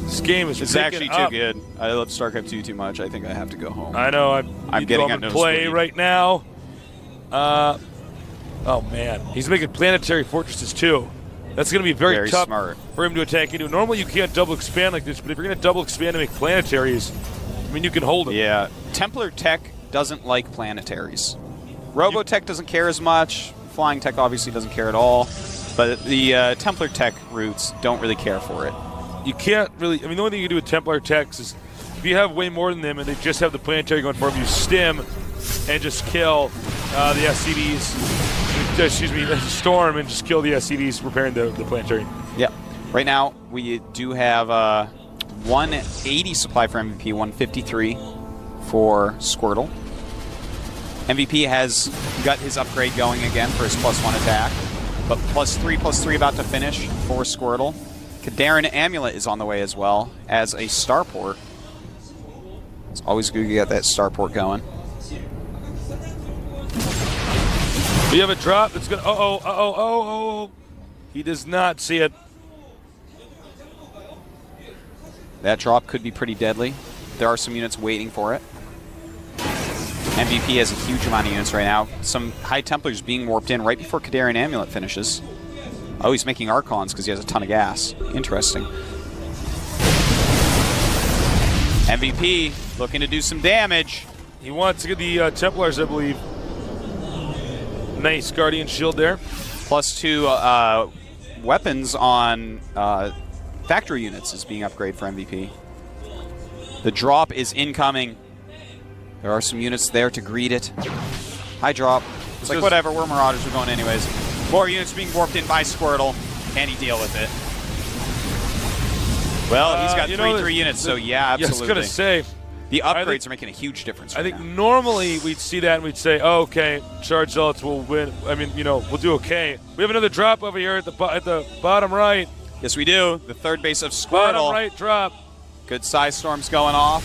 This game is It's actually too good. I love StarCraft 2 too much. I think I have to go home. I know. I'm getting to play right now. Oh, man. He's making planetary fortresses, too. That's going to be very tough smart for him to attack into. Normally, you can't double expand like this, but if you're going to double expand to make planetaries, I mean, you can hold it. Yeah. Templar Tech doesn't like planetaries. Robotech doesn't care as much. Flying Tech obviously doesn't care at all. But the Templar Tech roots don't really care for it. You can't really... I mean, the only thing you can do with Templar Techs is if you have way more than them and they just have the planetary going for them, you stim and just kill the SCVs. Excuse me, storm and just kill the SCVs repairing the planetary. Yeah. Right now, we do have 180 supply for MVP, 153 for Squirtle. MVP has got his upgrade going again for his +1 attack, but +3/+3 about to finish for Squirtle. Kadarin Amulet is on the way as well as a starport. It's always good to get that starport going. We have a drop that's going to... Oh. He does not see it. That drop could be pretty deadly. There are some units waiting for it. MVP has a huge amount of units right now. Some High Templars being warped in right before Kadarin Amulet finishes. Oh, he's making Archons because he has a ton of gas. Interesting. MVP looking to do some damage. He wants to get the Templars, I believe. Nice Guardian Shield there. +2 weapons on factory units is being upgraded for MVP. The drop is incoming. There are some units there to greet it. High drop. It's like, whatever, we're Marauders, we're going anyways. More units being warped in by Squirtle. Can he deal with it? Well, he's got 3 units, so yeah, absolutely. Yeah, I was going to say. The upgrades are making a huge difference right I think now. normally we'd see that and we'd say, oh, okay, Charge Zealots will win. I mean, you know, we'll do okay. We have another drop over here at the bottom right. Yes, we do. The third base of Squirtle. Bottom right drop. Good size storms going off.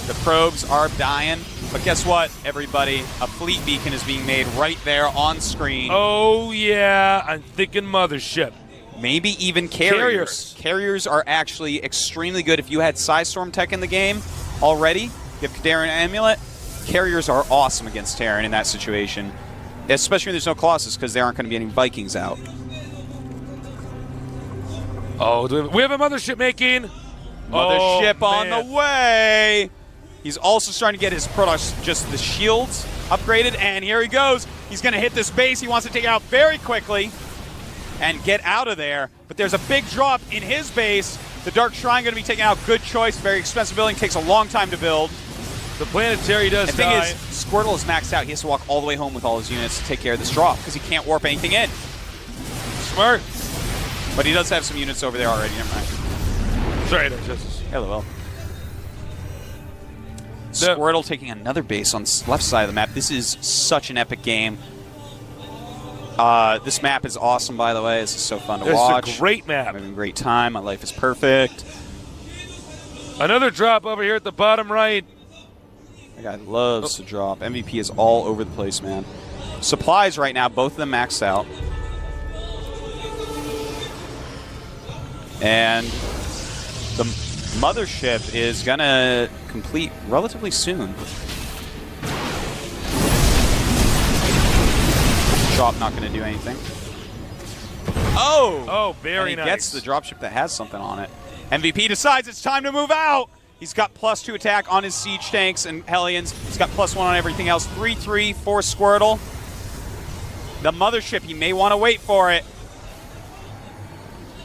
The probes are dying. But guess what, everybody? A fleet beacon is being made right there on screen. Oh, yeah. I'm thinking Mothership. Maybe even carriers. Carriers are actually extremely good. If you had Size Storm Tech in the game already, you have Kadarin Amulet, carriers are awesome against Terran in that situation. Especially when there's no Colossus, because there aren't going to be any Vikings out. Oh, we have a Mothership making. Mothership on the way. He's also starting to get his products, just the shields, upgraded, and here he goes. He's going to hit this base. He wants to take it out very quickly and get out of there. But there's a big drop in his base. The Dark Shrine going to be taken out. Good choice. Very expensive building. Takes a long time to build. The planetary does die. The thing is, Squirtle is maxed out. He has to walk all the way home with all his units to take care of this drop because he can't warp anything in. Smart. But he does have some units over there already. Never mind. Sorry, Hello. Squirtle taking another base on the left side of the map. This is such an epic game. This map is awesome, by the way. This is so fun to watch. It's a great map. I'm having a great time. My life is perfect. Another drop over here at the bottom right. That guy loves to drop. MVP is all over the place, man. Supplies right now, both of them maxed out. And the Mothership is going to complete relatively soon. Drop not going to do anything. Oh, very nice. He gets the dropship that has something on it. MVP decides it's time to move out. He's got +2 attack on his siege tanks and Hellions. He's got +1 on everything else. 3/3 for Squirtle. The Mothership, he may want to wait for it.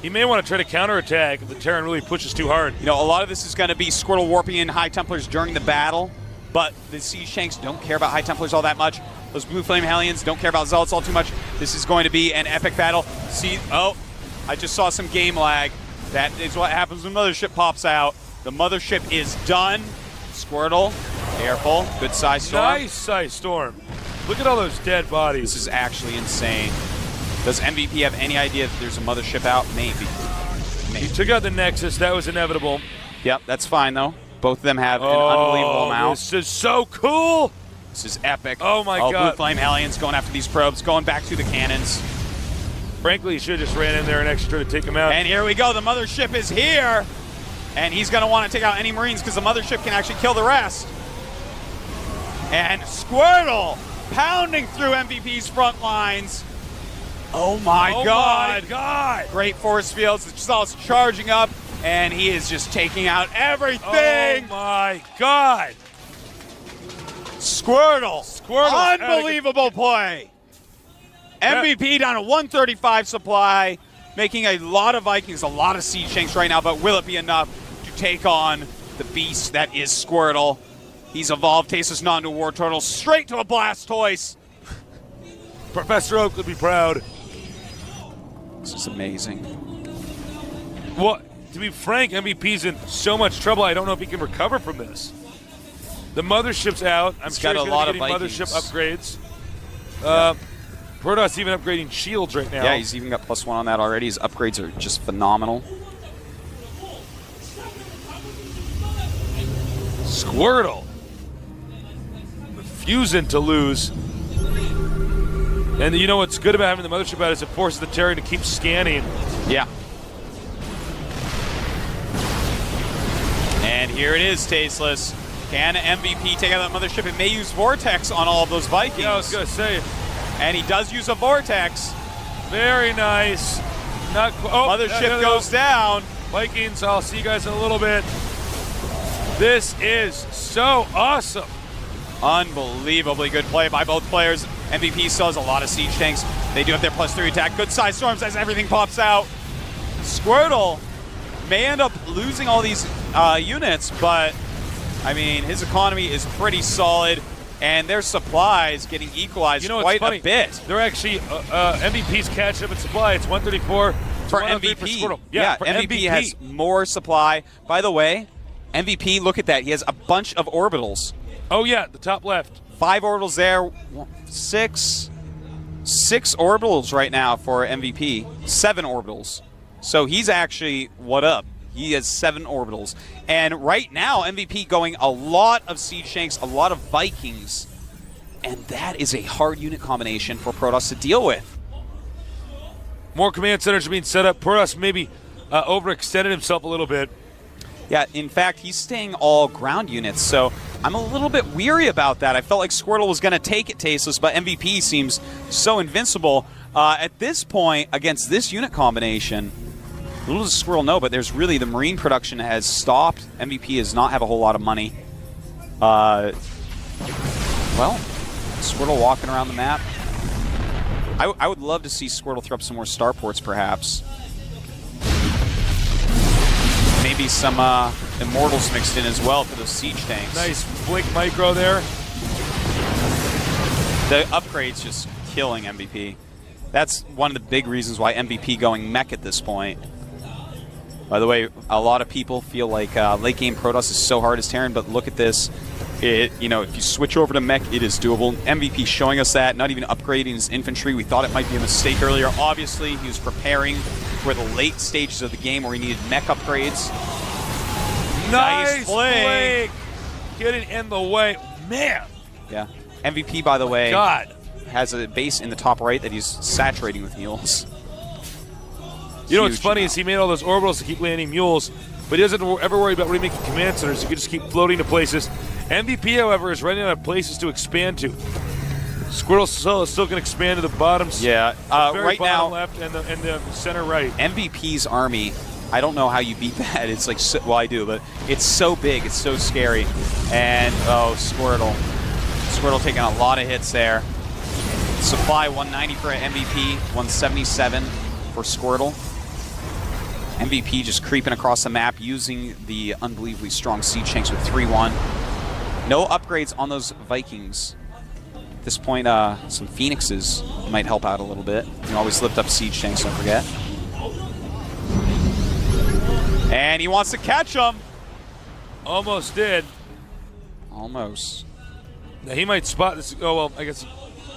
He may want to try to counterattack if the Terran really pushes too hard. You know, a lot of this is going to be Squirtle warping in High Templars during the battle, but the Siege Tanks don't care about High Templars all that much. Those Blue Flame Hellions don't care about Zealots all too much. This is going to be an epic battle. See, I just saw some game lag. That is what happens when Mothership pops out. The Mothership is done. Squirtle, careful. Good size storm. Nice size storm. Look at all those dead bodies. This is actually insane. Does MVP have any idea that there's a Mothership out? Maybe. me. He took out the Nexus. That was inevitable. Yep, that's fine, though. Both of them have an unbelievable amount. This is so cool. This is epic. Oh, my God. Blue Flame Hellions going after these probes, going back to the cannons. Frankly, he should have just ran in there and extra to take him out. And here we go. The mothership is here. And he's going to want to take out any Marines because the mothership can actually kill the rest. And Squirtle pounding through MVP's front lines. Oh my God. My God. Great force fields. The Salt's charging up, and he is just taking out everything. Oh my God. Squirtle. Squirtle. Unbelievable play. MVP down to 135 supply, making a lot of Vikings, a lot of siege tanks right now, but will it be enough to take on the beast that is Squirtle? He's evolved Tasteless not into a War Turtle, straight to a Blastoise. Professor Oak would be proud. This is amazing. Well, to be frank, MVP's in so much trouble, I don't know if he can recover from this. The mothership's out. I'm He's sure got he's a going lot to of be getting Vikings. mothership upgrades. Protoss even upgrading shields right now. Yeah, he's even got +1 on that already. His upgrades are just phenomenal. Squirtle. Refusing to lose. And you know what's good about having the mothership out is it forces the Terran to keep scanning. Yeah. And here it is, Tasteless. Can MVP take out that mothership? It may use Vortex on all of those Vikings. Yeah, I was going to say. And he does use a Vortex. Very nice. Not Mothership goes down. Vikings, I'll see you guys in a little bit. This is so awesome. Unbelievably good play by both players. MVP still has a lot of siege tanks. They do have their +3 attack. Good size storms as everything pops out. Squirtle may end up losing all these units, but I mean, his economy is pretty solid, and their supplies getting equalized quite a bit. They're actually MVP's catching up in supply. It's 134 for 103 MVP. For Squirtle. For MVP has more supply. By the way, MVP, look at that. He has a bunch of orbitals. Oh yeah, the top left. 5 orbitals there. 6 orbitals right now for MVP. 7 orbitals. So he's actually, what up? He has 7 orbitals. And right now, MVP going a lot of siege tanks, a lot of Vikings. And that is a hard unit combination for Protoss to deal with. More command centers are being set up. Protoss maybe overextended himself a little bit. Yeah, in fact, he's staying all ground units, so I'm a little bit weary about that. I felt like Squirtle was going to take it Tasteless, but MVP seems so invincible. At this point, against this unit combination, little does Squirtle know, but there's really the Marine production has stopped. MVP does not have a whole lot of money. Well, Squirtle walking around the map. I would love to see Squirtle throw up some more starports, perhaps. Maybe some Immortals mixed in as well for those siege tanks. Nice Blink Micro there. The upgrade's just killing MVP. That's one of the big reasons why MVP going mech at this point. By the way, a lot of people feel like late game Protoss is so hard as Terran, but look at this. If you switch over to mech, it is doable. MVP showing us that, not even upgrading his infantry. We thought it might be a mistake earlier. Obviously, he was preparing for the late stages of the game where he needed mech upgrades. Nice play. Getting in the way. Man. Yeah. MVP, by the way, God. has a base in the top right that he's saturating with mules. You know what's funny is he made all those orbitals to keep landing mules, but he doesn't ever worry about remaking command centers. He can just keep floating to places. MVP, however, is running out of places to expand to. Squirtle still can expand to the bottoms. Yeah, right now, left and the center right. MVP's army, I don't know how you beat that. It's like, well, I do, but it's so big, it's so scary. And, oh, Squirtle. Squirtle taking a lot of hits there. Supply 190 for MVP, 177 for Squirtle. MVP just creeping across the map using the unbelievably strong siege tanks with 3-1. No upgrades on those Vikings. At this point, some Phoenixes might help out a little bit. You can always lift up siege tanks, don't forget. And he wants to catch them. Almost did. Almost. Now, he might spot this. Oh, well, I guess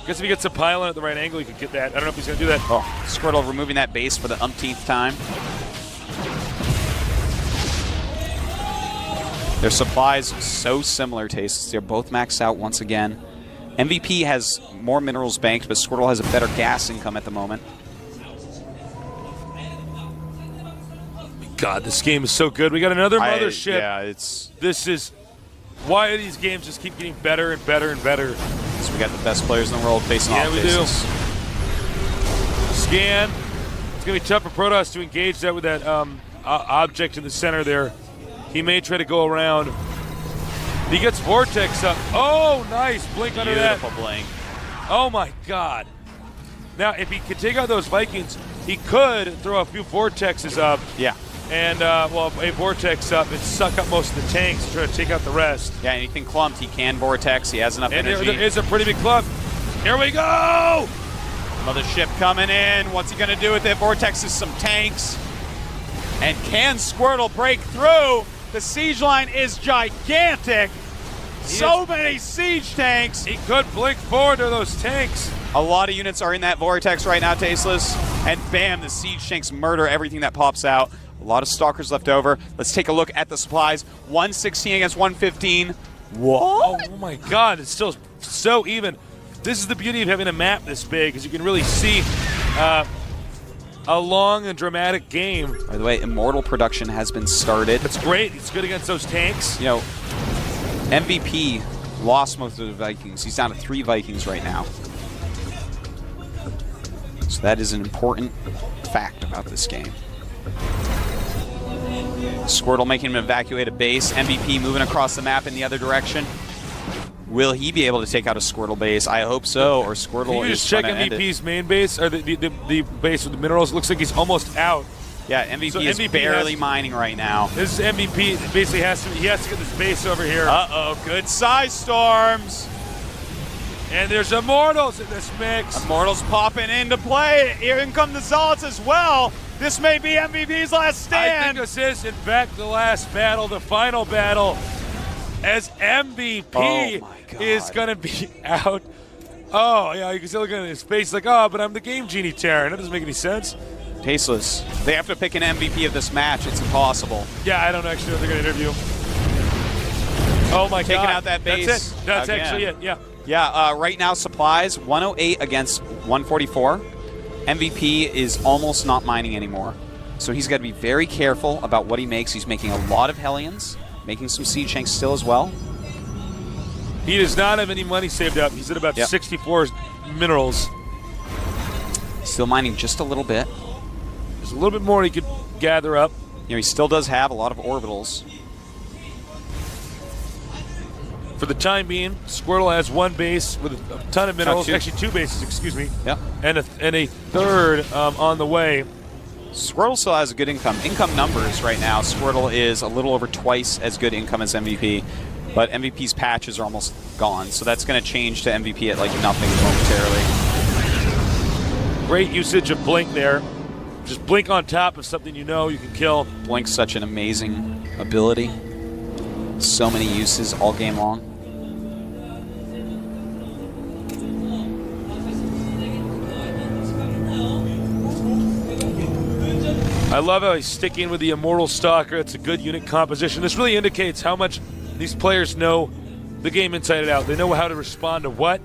if he gets a pylon at the right angle, he could get that. I don't know if he's going to do that. Oh, Squirtle removing that base for the umpteenth time. Their supplies so similar, Tastes. They're both maxed out once again. MVP has more minerals banked, but Squirtle has a better gas income at the moment. God, this game is so good. We got another mothership. Yeah, it's... This is... Why do these games just keep getting better and better and better? So we got the best players in the world facing off. Yeah, we do. Scan. It's going to be tough for Protoss to engage that with that object in the center there. He may try to go around. He gets Vortex up. Oh, nice. Blink under that. Beautiful blink. Oh, my God. Now, if he could take out those Vikings, he could throw a few Vortexes up. Yeah. And, well, a Vortex up and suck up most of the tanks to try to take out the rest. Yeah, anything clumped, he can Vortex. He has enough energy. There is a pretty big clump. Here we go! Another ship coming in. What's he going to do with it? Vortexes some tanks. And can Squirtle break through? The siege line is gigantic. So many siege tanks. He could blink forward to those tanks. A lot of units are in that Vortex right now, Tasteless. And bam, the siege tanks murder everything that pops out. A lot of Stalkers left over. Let's take a look at the supplies. 116 against 115. What? Oh my God, it's still so even. This is the beauty of having a map this big, because you can really see a long and dramatic game. By the way, Immortal production has been started. It's great. It's good against those tanks. You know, MVP lost most of the Vikings. He's down to 3 Vikings right now. So that is an important fact about this game. Squirtle making him evacuate a base. MVP moving across the map in the other direction. Will he be able to take out a Squirtle base? I hope so, or Squirtle Can you is just check trying to end MVP's main base, or the base with the minerals? Looks like he's almost out. Yeah, MVP So is MVP barely mining right now. This is MVP. Basically, he has to get this base over here. Uh-oh, good size storms. And there's Immortals in this mix. Immortals popping into play. Here come the Zealots as well. This may be MVP's last stand. I think this is, in fact, the last battle, the final battle, as MVP is going to be out. Oh, yeah, you can see looking at his face like, oh, but I'm the Game Genie Terran. That doesn't make any sense. Tasteless. They have to pick an MVP of this match. It's impossible. Yeah, I don't actually know if they're going to interview. Oh, my God. Taking out that base. That's it. That's actually it, yeah. Yeah, right now supplies, 108 against 144. MVP is almost not mining anymore. So he's got to be very careful about what he makes. He's making a lot of Hellions, making some Siege Tanks still as well. He does not have any money saved up. He's at about 64 minerals. Still mining just a little bit. There's a little bit more he could gather up. You know, he still does have a lot of orbitals. For the time being, Squirtle has 1 base with a ton of minerals. Actually, 2 bases, excuse me. Yep. And a third on the way. Squirtle still has a good income. Income numbers right now, Squirtle is a little over twice as good income as MVP. But MVP's patches are almost gone. So that's going to change to MVP at like nothing momentarily. Great usage of Blink there. Just Blink on top of something you know you can kill. Blink's such an amazing ability. So many uses all game long. I love how he's sticking with the Immortal Stalker. It's a good unit composition. This really indicates how much these players know the game inside and out. They know how to respond to what.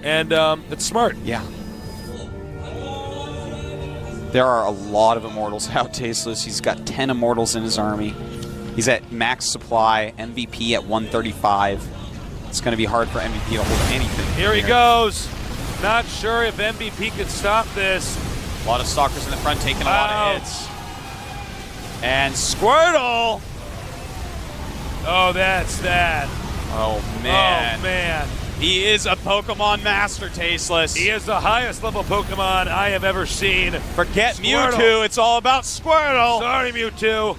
And it's smart. Yeah. There are a lot of Immortals out, Tasteless. He's got 10 Immortals in his army. He's at max supply, MVP at 135. It's going to be hard for MVP to hold anything. Here he goes. Not sure if MVP can stop this. A lot of Stalkers in the front taking a lot of hits. And Squirtle! Oh, that's that. Oh, man. Oh, man. He is a Pokemon master, Tasteless. He is the highest level Pokemon I have ever seen. Forget Mewtwo. It's all about Squirtle. Sorry, Mewtwo.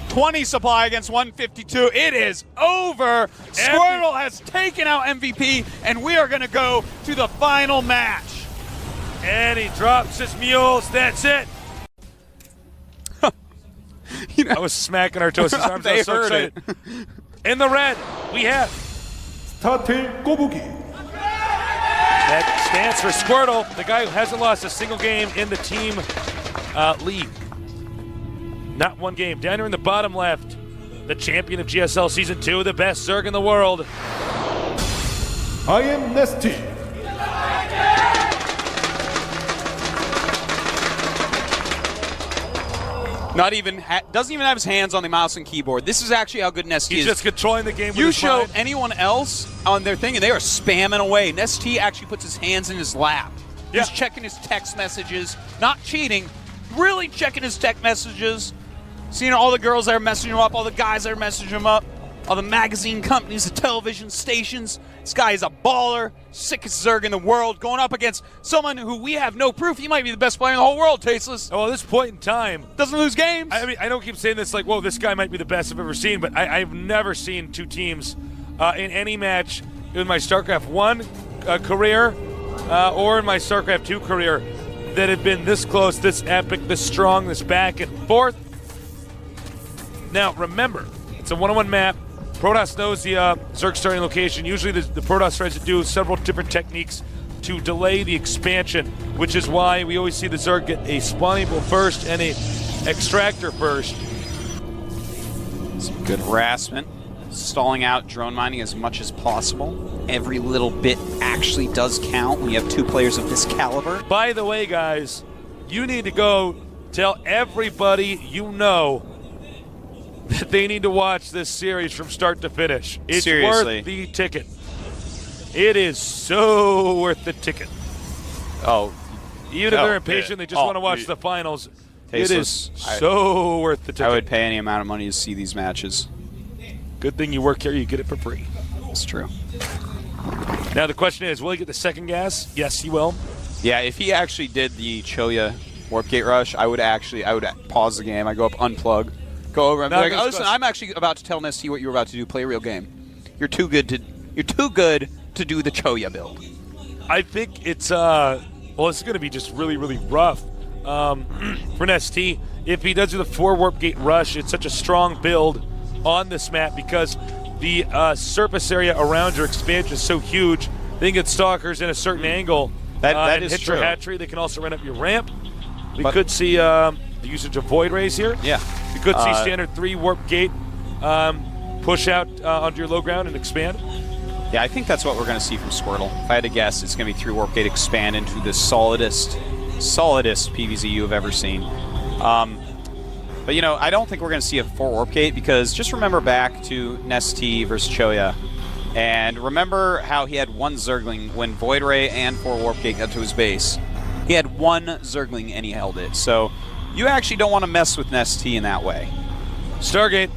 20 supply against 152. It is over. Squirtle has taken out MVP, and we are going to go to the final match. And he drops his mules. That's it. You know, I was smacking our toes. I was so excited. In the red, we have 스타트 꼬부기. That stands for Squirtle, the guy who hasn't lost a single game in the team league. Not one game. Down here in the bottom left, the champion of GSL Season 2, the best Zerg in the world. I am Nesty. Not even doesn't even have his hands on the mouse and keyboard. This is actually how good Nesty is. He's just controlling the game with You his show mind. anyone else on their thing, and they are spamming away. Nesty actually puts his hands in his lap. Yeah. He's checking his text messages, not cheating, really checking his text messages. Seeing all the girls that are messaging him up, all the guys that are messaging him up, all the magazine companies, the television stations. This guy is a baller, sickest Zerg in the world, going up against someone who we have no proof he might be the best player in the whole world, Tasteless. Oh, at this point in time, Doesn't lose games. I mean, I don't keep saying this like, whoa, this guy might be the best I've ever seen, but I've never seen two teams in any match in my StarCraft 1 career or in my StarCraft 2 career that have been this close, this epic, this strong, this back and forth. Now, remember, it's a one-on-one map. Protoss knows the Zerg starting location. Usually the Protoss tries to do several different techniques to delay the expansion, which is why we always see the Zerg get a spawning pool first and a extractor first. Some good harassment. Stalling out drone mining as much as possible. Every little bit actually does count when you have two players of this caliber. By the way, guys, you need to go tell everybody you know that they need to watch this series from start to finish. It's Seriously. worth the ticket. It is so worth the ticket. Oh, Even if they're impatient, they just want to watch the finals. It is so worth the ticket. I would pay any amount of money to see these matches. Good thing you work here, you get it for free. It's true. Now the question is, will he get the second gas? Yes, he will. Yeah, if he actually did the Choya Warp Gate Rush, I would pause the game. I go up, unplug, go over, and be like, oh, listen, I'm actually about to tell Nesty what you're about to do. Play a real game. You're too good to do the Choya build. I think it's well, it's going to be just really, really rough for Nesty. If he does do the 4 Warp Gate Rush, it's such a strong build on this map because the surface area around your expansion is so huge. They can get stalkers in a certain angle that is hit true. your hatchery. They can also run up your ramp. We could see the usage of Void Rays here. Yeah. We could see standard 3 Warp Gate push out onto your low ground and expand. Yeah, I think that's what we're going to see from Squirtle. If I had to guess, it's going to be 3 Warp Gate expand into the solidest PvZ you have ever seen. But, you know, I don't think we're going to see a 4 Warp Gate because just remember back to Nesty versus Choya. And remember how he had 1 Zergling when Void Ray and 4 Warp Gate got to his base. He had 1 Zergling and he held it. So you actually don't want to mess with Nesty in that way. Stargate.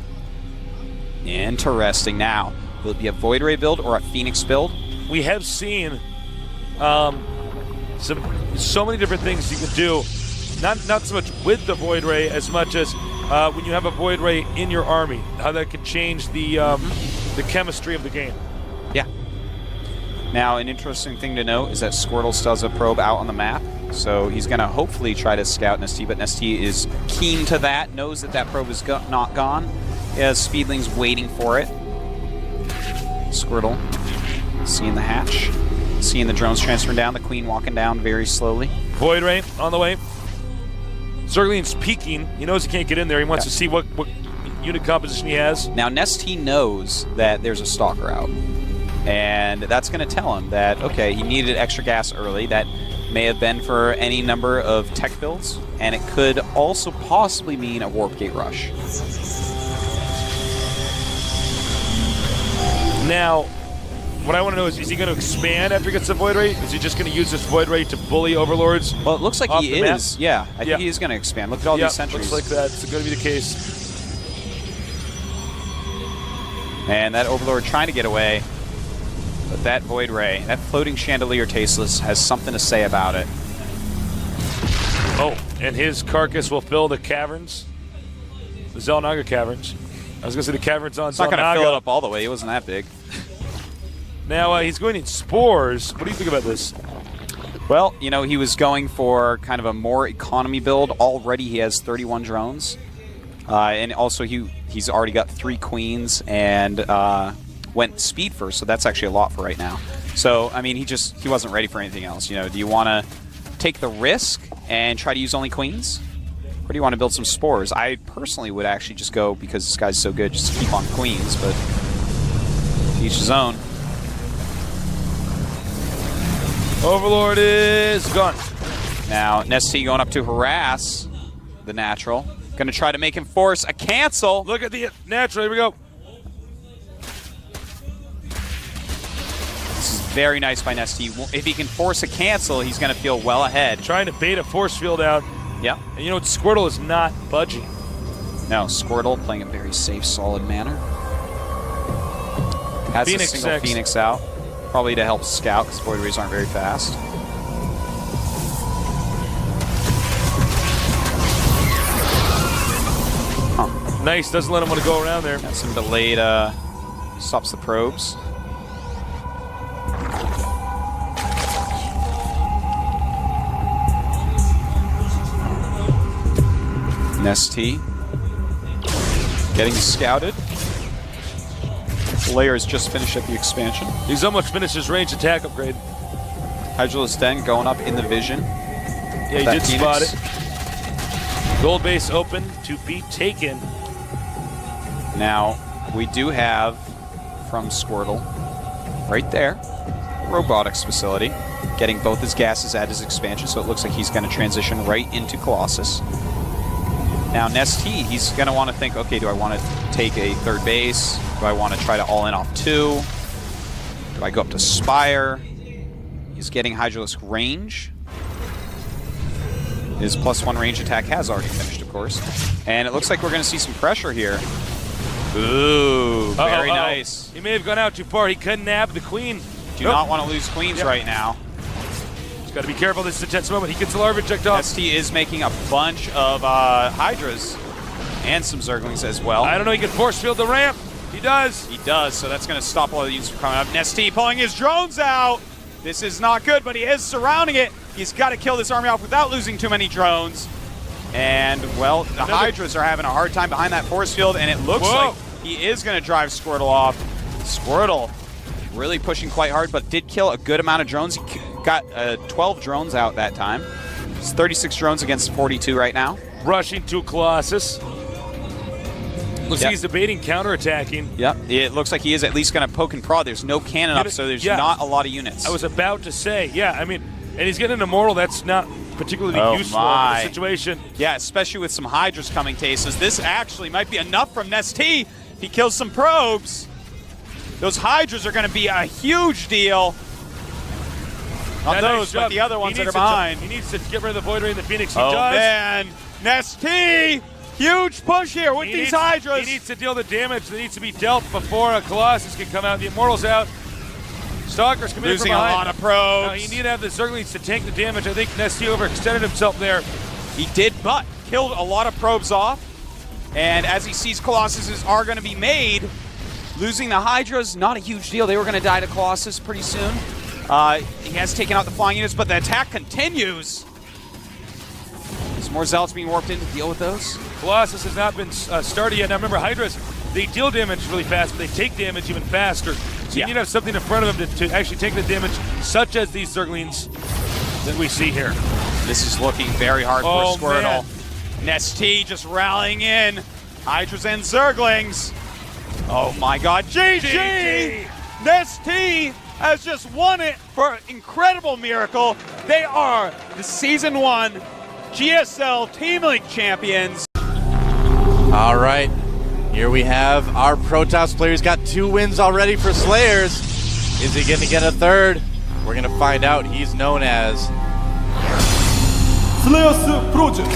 Interesting. Now, will it be a Void Ray build or a Phoenix build? We have seen so many different things you can do. Not so much with the Void Ray as much as when you have a Void Ray in your army, how that can change the chemistry of the game. Yeah. Now, an interesting thing to note is that Squirtle still has a probe out on the map, so he's going to hopefully try to scout Nesty, but Nesty is keen to that, knows that that probe is not gone. He has Speedlings waiting for it. Squirtle seeing the hatch, seeing the drones transferring down, the Queen walking down very slowly. Void Ray on the way. Zergling's peeking. He knows he can't get in there. He wants to see what unit composition he has. Now, Nesty knows that there's a Stalker out. And that's going to tell him that, okay, he needed extra gas early. That may have been for any number of tech builds. And it could also possibly mean a Warp Gate Rush. Now, what I want to know is he going to expand after he gets the Void Ray? Is he just going to use this Void Ray to bully Overlords? Well, it looks like he is. Yeah, I think he is going to expand. Look at all these sentries. Looks like that's going to be the case. And that Overlord trying to get away. But that Void Ray, that floating chandelier Tasteless, has something to say about it. Oh, and his carcass will fill the caverns. The Zelnaga caverns. I was going to say the caverns on Zelnaga. It's not going to fill it up all the way. He wasn't that big. Now, he's going in spores. What do you think about this? Well, you know, he was going for kind of a more economy build. Already he has 31 drones. And also he's already got 3 queens and went speed first, so that's actually a lot for right now. So, I mean, he wasn't ready for anything else. You know, do you want to take the risk and try to use only queens? Or do you want to build some spores? I personally would actually just go, because this guy's so good, just keep on queens, but each his own. Overlord is gone. Now, Nesty going up to harass the natural. Going to try to make him force a cancel. Look at the natural. Here we go. This is very nice by Nesty. If he can force a cancel, he's going to feel well ahead. Trying to bait a force field out. Yeah. And you know what? Squirtle is not budging. No, Squirtle playing a very safe, solid manner. Has Phoenix a single 6. Phoenix out. Probably to help scout, because Void Rays aren't very fast. Huh. Nice. Doesn't let him want to go around there. Got some delayed, stops the probes. Nesty getting scouted. Layers just finished at the expansion. He's almost finished his range attack upgrade. Hydralis Den going up in the vision. Yeah, he did spot it. Gold base open to be taken. Now, we do have from Squirtle, right there, robotics facility, getting both his gases at his expansion, so it looks like he's going to transition right into Colossus. Now, Nesty, he's going to want to think, okay, do I want to take a third base? Do I want to try to all in off 2? Do I go up to Spire? He's getting Hydralisk range. His +1 range attack has already finished, of course. And it looks like we're going to see some pressure here. Ooh, very nice. He may have gone out too far. He couldn't nab the queen. Do not want to lose queens right now. Got to be careful. This is a tense moment. He gets the larva checked off. ST is making a bunch of Hydras and some Zerglings as well. I don't know. He can force field the ramp. He does. He does, so that's going to stop all the units from coming up. Nesty pulling his drones out. This is not good, but he is surrounding it. He's got to kill this army off without losing too many drones. And, well, the Hydras are having a hard time behind that force field, and it looks like he is going to drive Squirtle off. Squirtle really pushing quite hard, but did kill a good amount of drones. He got 12 drones out that time. It's 36 drones against 42 right now. Rushing to Colossus. Looks like he's debating counterattacking. Yep, it looks like he is at least going to poke and prod. There's no cannon up, so there's not a lot of units. I was about to say, I mean, and he's getting an immortal. That's not particularly useful in the situation. Yeah, especially with some Hydras coming to Aces. This actually might be enough from Nesty. If he kills some probes, those Hydras are going to be a huge deal. Not those, but the other ones that are behind. He needs to get rid of the Void Ray and the Phoenix. He does. Oh, man. Nesty! Huge push here with these Hydras. He needs to deal the damage that needs to be dealt before a Colossus can come out. The Immortal's out. Stalker's coming in from behind. Losing a lot of probes. Now, you need to have the Zerglings to tank the damage. I think Nesty overextended himself there. He did, but killed a lot of probes off. And as he sees Colossuses are going to be made, losing the Hydras, not a huge deal. They were going to die to Colossus pretty soon. He has taken out the flying units, but the attack continues. There's more Zealots being warped in to deal with those. Colossus has not been started yet. Now remember, Hydras, they deal damage really fast, but they take damage even faster. So you need to have something in front of them to actually take the damage, such as these Zerglings that we see here. This is looking very hard for Squirtle. Nesty just rallying in. Hydras and Zerglings. Oh my god, GG! Nesty has just won it for an incredible miracle. They are the Season 1 GSL Team League champions. All right, here we have our Protoss player. He's got 2 wins already for Slayers. Is he going to get a third? We're going to find out. He's known as Slayers Project.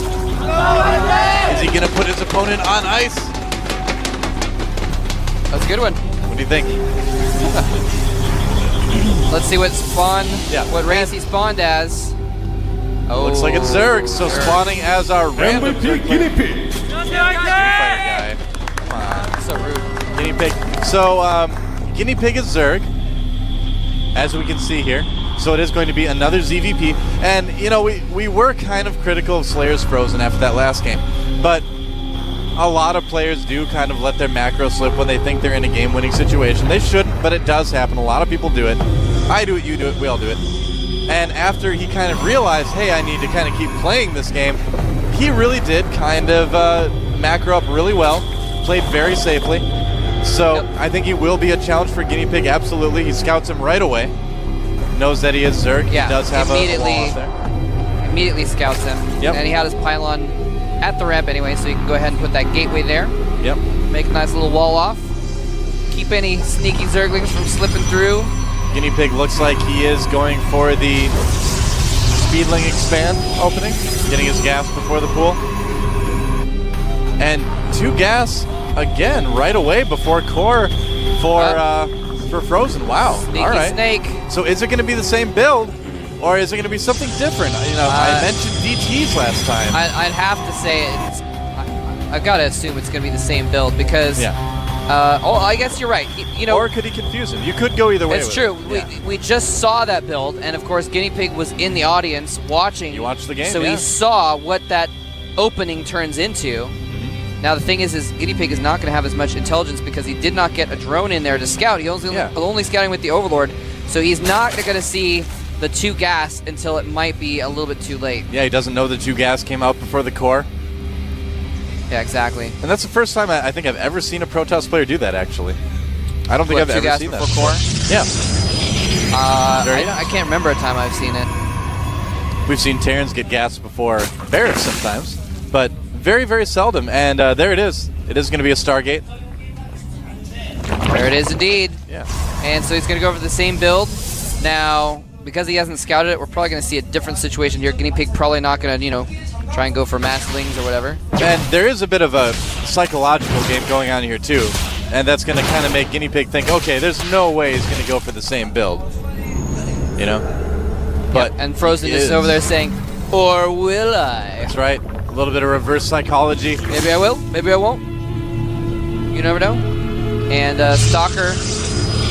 Is he going to put his opponent on ice? That's a good one. What do you think? Let's see what what race he spawned as. Oh, looks like it's Zerg, so spawning as our random MVP Guinea Pig. guy. Come on. That's so rude. Guinea Pig. So, Guinea Pig is Zerg, as we can see here. So it is going to be another ZVP. And, you know, we were kind of critical of Slayers Frozen after that last game. But a lot of players do kind of let their macro slip when they think they're in a game-winning situation. They shouldn't, but it does happen. A lot of people do it. I do it, you do it, we all do it. And after he kind of realized, hey, I need to kind of keep playing this game, he really did kind of macro up really well, played very safely. So I think he will be a challenge for Guinea Pig, absolutely. He scouts him right away. Knows that he is Zerg. Yeah, he does have a wall up there. Immediately scouts him. Yep. And he had his pylon at the ramp anyway, so you can go ahead and put that gateway there. Yep. Make a nice little wall off. Keep any sneaky Zerglings from slipping through. Guinea Pig looks like he is going for the Speedling expand opening, getting his gas before the pool. And 2 gas again right away before core for Frozen. Wow. Sneaky all right. snake. So is it going to be the same build, or is it going to be something different? You know, I mentioned DTs last time. I'd have to say I've got to assume it's going to be the same build because. Yeah. I guess you're right. You know, or could he confuse him? You could go either way. It's with true. it. We just saw that build, and of course, Guinea Pig was in the audience watching. He watched the game, so he saw what that opening turns into. Now the thing is Guinea Pig is not going to have as much intelligence because he did not get a drone in there to scout. He only scouting with the Overlord, so he's not going to see the 2 gas until it might be a little bit too late. Yeah, he doesn't know the 2 gas came out before the core. Yeah, exactly. And that's the first time I think I've ever seen a Protoss player do that, actually. I don't think I've ever seen that before. Yeah. I can't remember a time I've seen it. We've seen Terrans get gas before Barracks sometimes, but very, very seldom. And there it is. It is going to be a Stargate. There it is indeed. Yeah. And so he's going to go for the same build. Now, because he hasn't scouted it, we're probably going to see a different situation here. Guinea Pig probably not going to, try and go for masslings or whatever. And there is a bit of a psychological game going on here, too. And that's going to kind of make Guinea Pig think, okay, there's no way he's going to go for the same build. But and Frozen is over there saying, or will I? That's right. A little bit of reverse psychology. Maybe I will, maybe I won't. You never know. And Stalker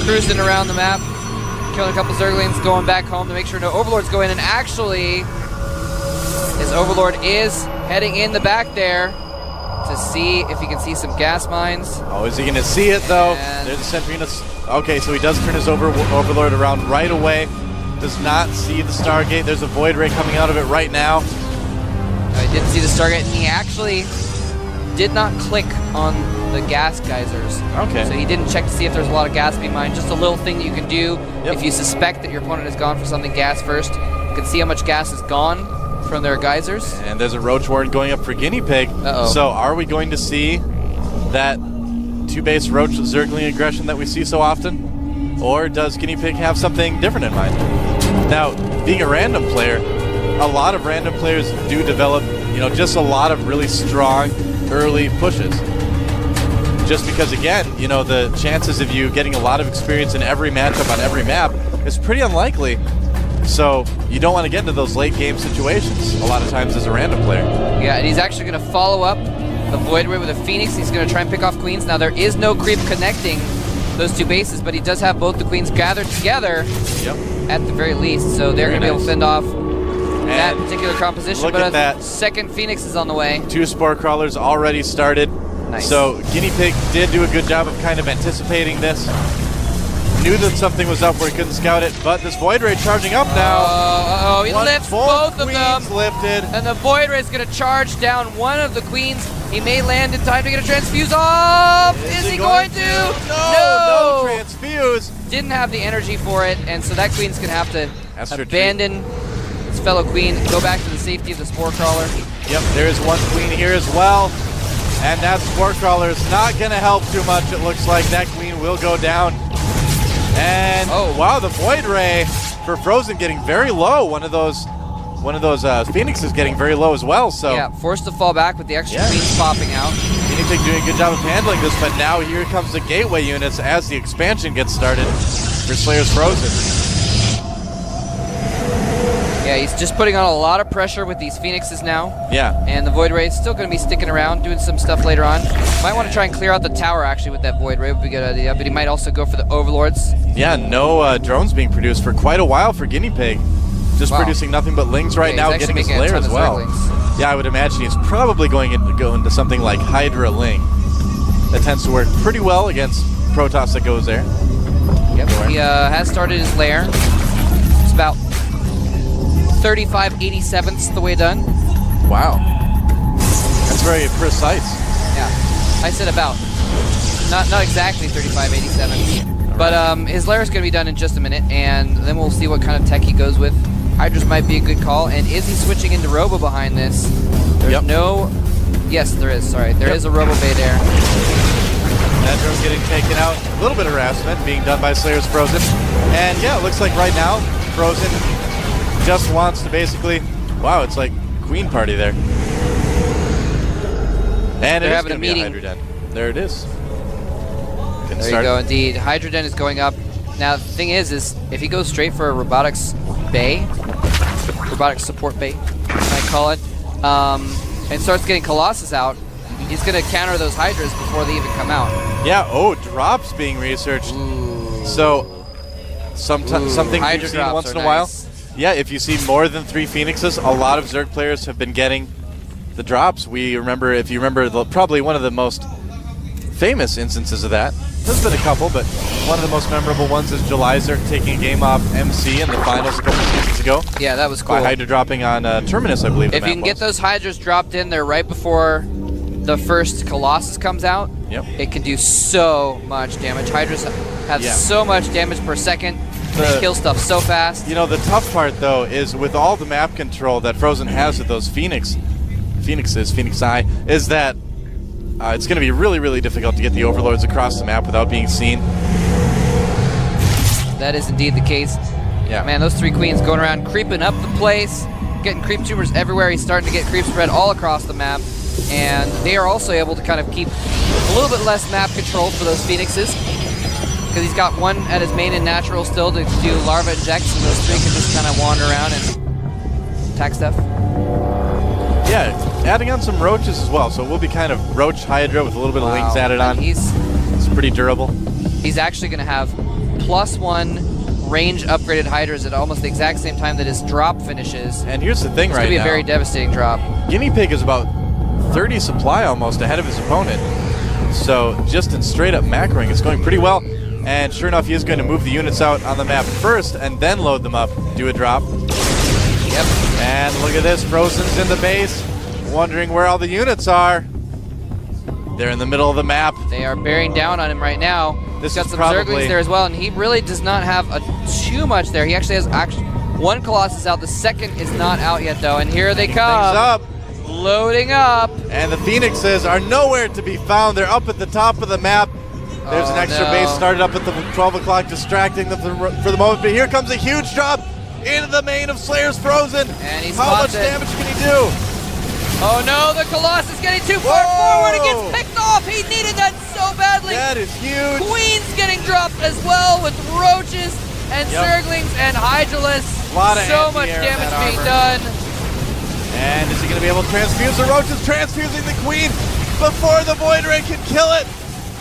cruising around the map, killing a couple Zerglings, going back home to make sure no Overlords go in. And actually, his Overlord is heading in the back there to see if he can see some gas mines. Oh, is he going to see it, though? And there's the Centurion. Okay, so he does turn his Overlord around right away. Does not see the Stargate. There's a Void Ray coming out of it right now. I didn't see the Stargate, and he actually did not click on the gas geysers. Okay. So he didn't check to see if there's a lot of gas being mined. Just a little thing that you can do if you suspect that your opponent has gone for something gas first. You can see how much gas is gone from their geysers. And there's a Roach Ward going up for Guinea Pig. Uh-oh. So are we going to see that 2-base Roach Zergling aggression that we see so often? Or does Guinea Pig have something different in mind? Now, being a random player, a lot of random players do develop, just a lot of really strong early pushes. Just because, again, the chances of you getting a lot of experience in every matchup on every map is pretty unlikely. So you don't want to get into those late game situations a lot of times as a random player. Yeah, and he's actually going to follow up the Void Ray with a Phoenix. He's going to try and pick off Queens. Now, there is no creep connecting those 2 bases, but he does have both the Queens gathered together at the very least. So they're going to be able to fend off that particular composition. Look but at that. Second Phoenix is on the way. 2 Spore Crawlers already started. Nice. So Guinea Pig did do a good job of kind of anticipating this. Knew that something was up where he couldn't scout it, but this Void Ray charging up now. He lifts both of them. Lifted. And the Void Ray is going to charge down one of the Queens. He may land in time to get a transfuse off. Is he going to? No transfuse. Didn't have the energy for it, and so that Queen's going to have to abandon his fellow Queen, go back to the safety of the Spore Crawler. Yep, there is one Queen here as well. And that Spore Crawler is not going to help too much. It looks like that Queen will go down. And wow, the Void Ray for Frozen getting very low. One of those Phoenixes getting very low as well. So yeah, forced to fall back with the extra Queens popping out. Guinea Pig doing a good job of handling this, but now here comes the gateway units as the expansion gets started for Slayer's Frozen. Yeah, he's just putting on a lot of pressure with these Phoenixes now. Yeah. And the Void Ray is still going to be sticking around, doing some stuff later on. Might want to try and clear out the tower, actually, with that Void Ray. Would be a good idea. But he might also go for the Overlords. Yeah, no drones being produced for quite a while for Guinea Pig. Just producing nothing but Lings right now, getting his lair as well. Yeah, I would imagine he's probably going to go into something like Hydra Ling. That tends to work pretty well against Protoss that goes there. Yep, he has started his lair. It's about 35/87ths the way done. Wow. very precise. Yeah, I said about. Not exactly 3587. But his lair is going to be done in just a minute, and then we'll see what kind of tech he goes with. Hydras might be a good call, and is he switching into Robo behind this? There's no... Yes, there is, sorry. There is a Robo Bay there. That drone getting taken out. A little bit of harassment being done by Slayer's Frozen. And yeah, it looks like right now, Frozen just wants to basically... Wow, it's like Queen Party there. And They're it is having going to a be a meeting. Hydra Den. There it is. There you go, indeed. Hydra Den is going up. Now, the thing is if he goes straight for a robotics bay, robotics support bay, I call it, and starts getting Colossus out, he's going to counter those Hydras before they even come out. Yeah, drops being researched. Ooh. So, something Hydra we've seen drops once in are a while. nice. Yeah, if you see more than 3 Phoenixes, a lot of Zerg players have been getting the drops. If you remember, probably one of the most famous instances of that. There's been a couple, but one of the most memorable ones is July Zerg taking a game off MC in the finals a couple of seasons ago. Yeah, that was cool. By Hydra dropping on Terminus, I believe. If you can get those Hydras dropped in there right before the first Colossus comes out, it can do so much damage. Hydras have so much damage per second. They kill stuff so fast. You know, the tough part, though, is with all the map control that Frozen has with those Phoenixi, is that it's going to be really, really difficult to get the Overlords across the map without being seen. That is indeed the case. Yeah. Man, those 3 Queens going around creeping up the place, getting creep tumors everywhere. He's starting to get creep spread all across the map. And they are also able to kind of keep a little bit less map control for those Phoenixes. Because he's got one at his main and natural still to do larva injects, and those 3 can just kind of wander around and attack stuff. Yeah, adding on some roaches as well, so it will be kind of roach Hydra with a little bit of wings added on. It's pretty durable. He's actually going to have +1 range upgraded Hydras at almost the exact same time that his drop finishes. And here's the thing right now. It's going to be a very devastating drop. Guinea Pig is about 30 supply almost ahead of his opponent. So just in straight up macroing, it's going pretty well. And sure enough, he is going to move the units out on the map first and then load them up, do a drop. Yep. And look at this, Frozen's in the base, wondering where all the units are. They're in the middle of the map. They are bearing down on him right now. This He's got is some probably Zerglings there as well, and he really does not have too much there. He actually has one Colossus out. The second is not out yet, though, and here they come. Things up. Loading up. And the Phoenixes are nowhere to be found. They're up at the top of the map. There's an extra base started up at the 12 o'clock, distracting them for the moment. But here comes a huge drop into the main of Slayer's Frozen. And he's How much damage can he do? Oh no, the Colossus getting too far forward. It gets picked off. He needed that so badly. That is huge. Queen's getting dropped as well with roaches and Zerglings and Hydralis. So much damage being done. And is he going to be able to transfuse the roaches? Transfusing the Queen before the Void Ray can kill it.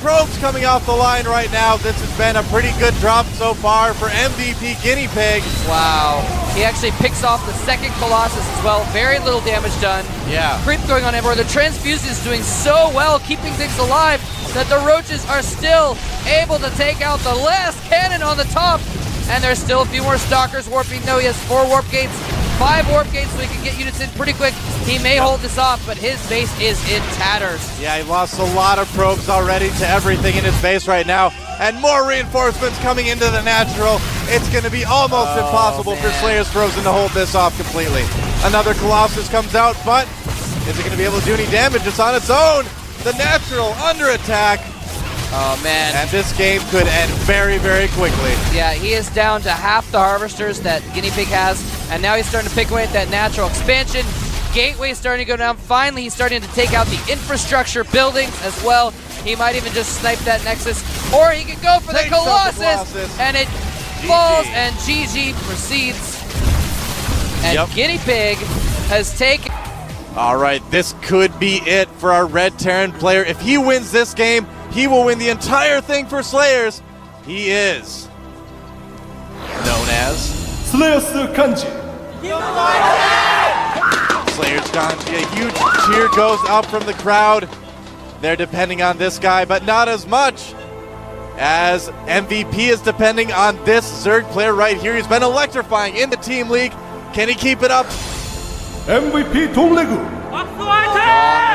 Probes coming off the line right now. This has been a pretty good drop so far for MVP Guinea Pig. Wow. He actually picks off the second Colossus as well. Very little damage done. Yeah. Creep going on everywhere. The transfusion is doing so well, keeping things alive, that the roaches are still able to take out the last cannon on the top. And there's still a few more stalkers warping. No, he has 4 warp gates. 5 warp gates so he can get units in pretty quick. He may hold this off, but his base is in tatters. Yeah, he lost a lot of probes already to everything in his base right now. And more reinforcements coming into the natural. It's going to be almost impossible for Slayer's Frozen to hold this off completely. Another Colossus comes out, but is it going to be able to do any damage? It's on its own. The natural under attack. Oh, man. And this game could end very, very quickly. Yeah, he is down to half the harvesters that Guinea Pig has, and now he's starting to pick away at that natural expansion. Gateway is starting to go down. Finally, he's starting to take out the infrastructure buildings as well. He might even just snipe that Nexus, or he can go for the Colossus, and it falls, and GG proceeds. And Guinea Pig has taken... All right, this could be it for our Red Terran player. If he wins this game, he will win the entire thing for Slayers. He is known as Slayers Kanji. Slayers Kanji. A huge cheer goes up from the crowd. They're depending on this guy, but not as much as MVP is depending on this Zerg player right here. He's been electrifying in the Team League. Can he keep it up? MVP 동래구.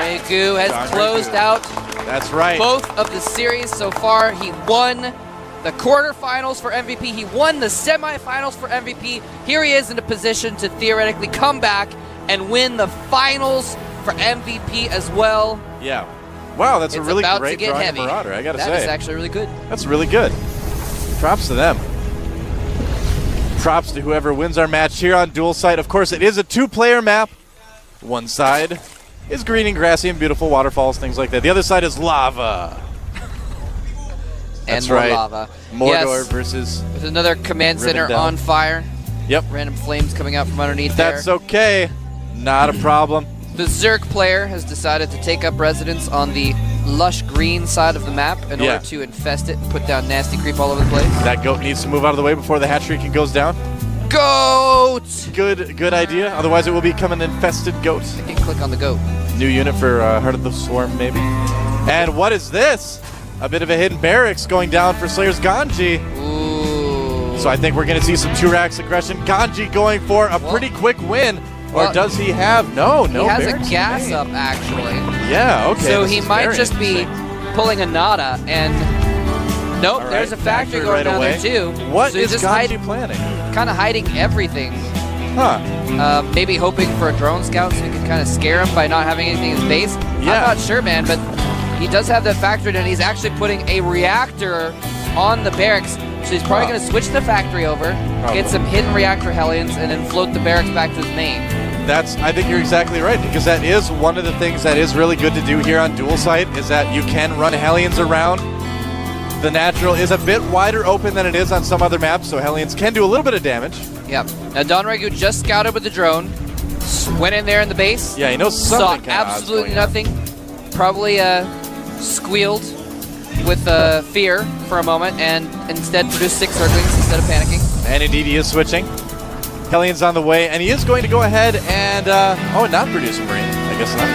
Regu has closed out That's right. both of the series so far. He won the quarterfinals for MVP. He won the semifinals for MVP. Here he is in a position to theoretically come back and win the finals for MVP as well. Yeah. Wow, that's a really about great to get drawing heavy. Marauder, I gotta say. That is actually really good. That's really good. Props to them. Props to whoever wins our match here on Dual Site. Of course, it is a 2-player map. One side is green and grassy and beautiful waterfalls, things like that. The other side is lava. That's and more right. lava. Mordor versus... There's another command center Rivendell. on fire. Yep. Random flames coming out from underneath That's there. okay. Not a problem. The Zerg player has decided to take up residence on the lush green side of the map in order to infest it and put down nasty creep all over the place. That goat needs to move out of the way before the hatchery goes down. Goat! Good idea. Otherwise, it will become an infested goat. I can click on the goat. New unit for Heart of the Swarm, maybe. And what is this? A bit of a hidden barracks going down for Slayer's Ganji. Ooh. So I think we're going to see some 2-racks aggression. Ganji going for a pretty quick win. Or Well, does he have? No, He has barracks a gas remain. up, actually. Yeah, okay. So this he is might very just be interesting. pulling a nada, and nope, All right, there's a factory factory going right down away. there too. What so is he's just Ganji planning? kind of hiding everything. Huh. Maybe hoping for a drone scout so he can kind of scare him by not having anything in his base. Yeah. I'm not sure, man, but he does have that factory, and he's actually putting a reactor on the barracks. So he's probably going to switch the factory over, get some hidden reactor Hellions, and then float the barracks back to his main. I think you're exactly right, because that is one of the things that is really good to do here on Dual Site, is that you can run Hellions around. The natural is a bit wider open than it is on some other maps, so Hellions can do a little bit of damage. Yep. Now Don Regu just scouted with the drone, went in there in the base. Yeah, he knows saw something kinda odd's absolutely going on. nothing. Probably squealed with fear for a moment, and instead produced 6 Zerglings instead of panicking. And indeed he is switching. Hellions on the way, and he is going to go ahead and, not produce a Marine. I guess not.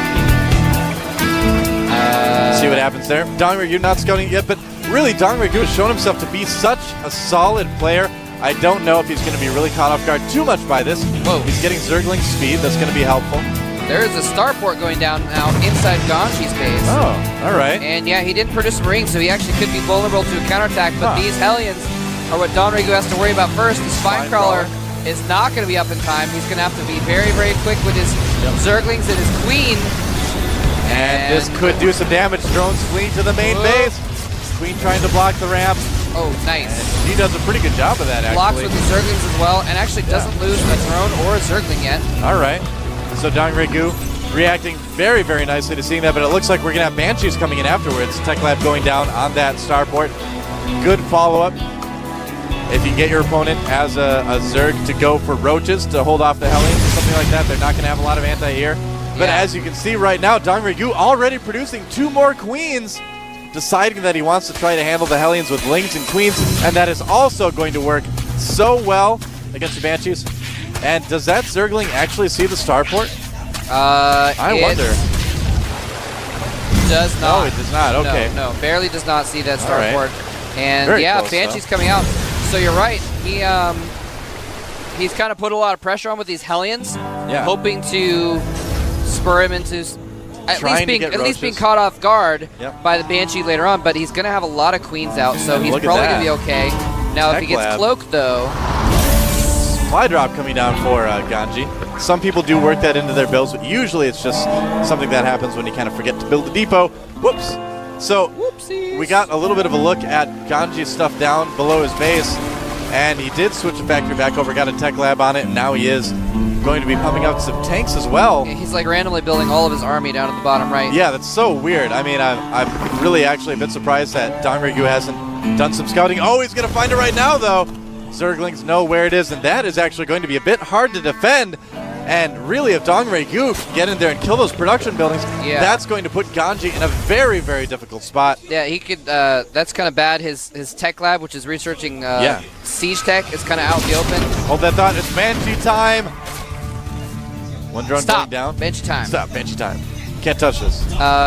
See what happens there. Dong Regu not scouting yet, but really Dong Regu has shown himself to be such a solid player. I don't know if he's going to be really caught off guard too much by this. Whoa. He's getting Zergling speed. That's going to be helpful. There is a starport going down now inside Ganji's base. Oh, all right. And yeah, he didn't produce a Marine, so he actually could be vulnerable to a counterattack, but these Hellions are what Don Regu has to worry about first. The Spinecrawler is not going to be up in time. He's going to have to be very, very quick with his Zerglings and his Queen. And this could do some damage. Drones fleeing to the main base. Queen trying to block the ramp. Oh, nice. He does a pretty good job of that, actually. Blocks with the Zerglings as well, and actually doesn't lose a drone or a Zergling yet. All right. So Dong Regu reacting very, very nicely to seeing that, but it looks like we're going to have Banshees coming in afterwards. Tech Lab going down on that starport. Good follow-up. If you get your opponent as a Zerg to go for roaches to hold off the Hellions or something like that, they're not going to have a lot of anti-air. But as you can see right now, Dong Regu already producing 2 more Queens, deciding that he wants to try to handle the Hellions with Lings and Queens, and that is also going to work so well against the Banshees. And does that Zergling actually see the starport? I wonder. Does not. No, it does not. Okay. No, barely does not see that starport. And Very yeah, close, Banshee's coming out. So you're right. He's kind of put a lot of pressure on with these Hellions, hoping to spur him into at least being caught off guard by the Banshee later on. But he's going to have a lot of Queens out, so he's probably going to be okay. Now, if he gets cloaked, though. Supply drop coming down for Ganji. Some people do work that into their builds, but usually it's just something that happens when you kind of forget to build the depot. Whoops. So we got a little bit of a look at Ganji's stuff down below his base, and he did switch the factory back over, got a tech lab on it, and now he is going to be pumping out some tanks as well. He's like randomly building all of his army down at the bottom right. Yeah, that's so weird. I mean, I'm really actually a bit surprised that Dong Regu hasn't done some scouting. Oh, he's going to find it right now, though. Zerglings know where it is, and that is actually going to be a bit hard to defend. And really, if Dong Regu can get in there and kill those production buildings, that's going to put Ganji in a very, very difficult spot. Yeah, he could. That's kind of bad. His tech lab, which is researching siege tech, is kind of out in the open. Hold that thought. It's Banshee time. One drone going down. Banshee time. Stop. Banshee time. Can't touch this.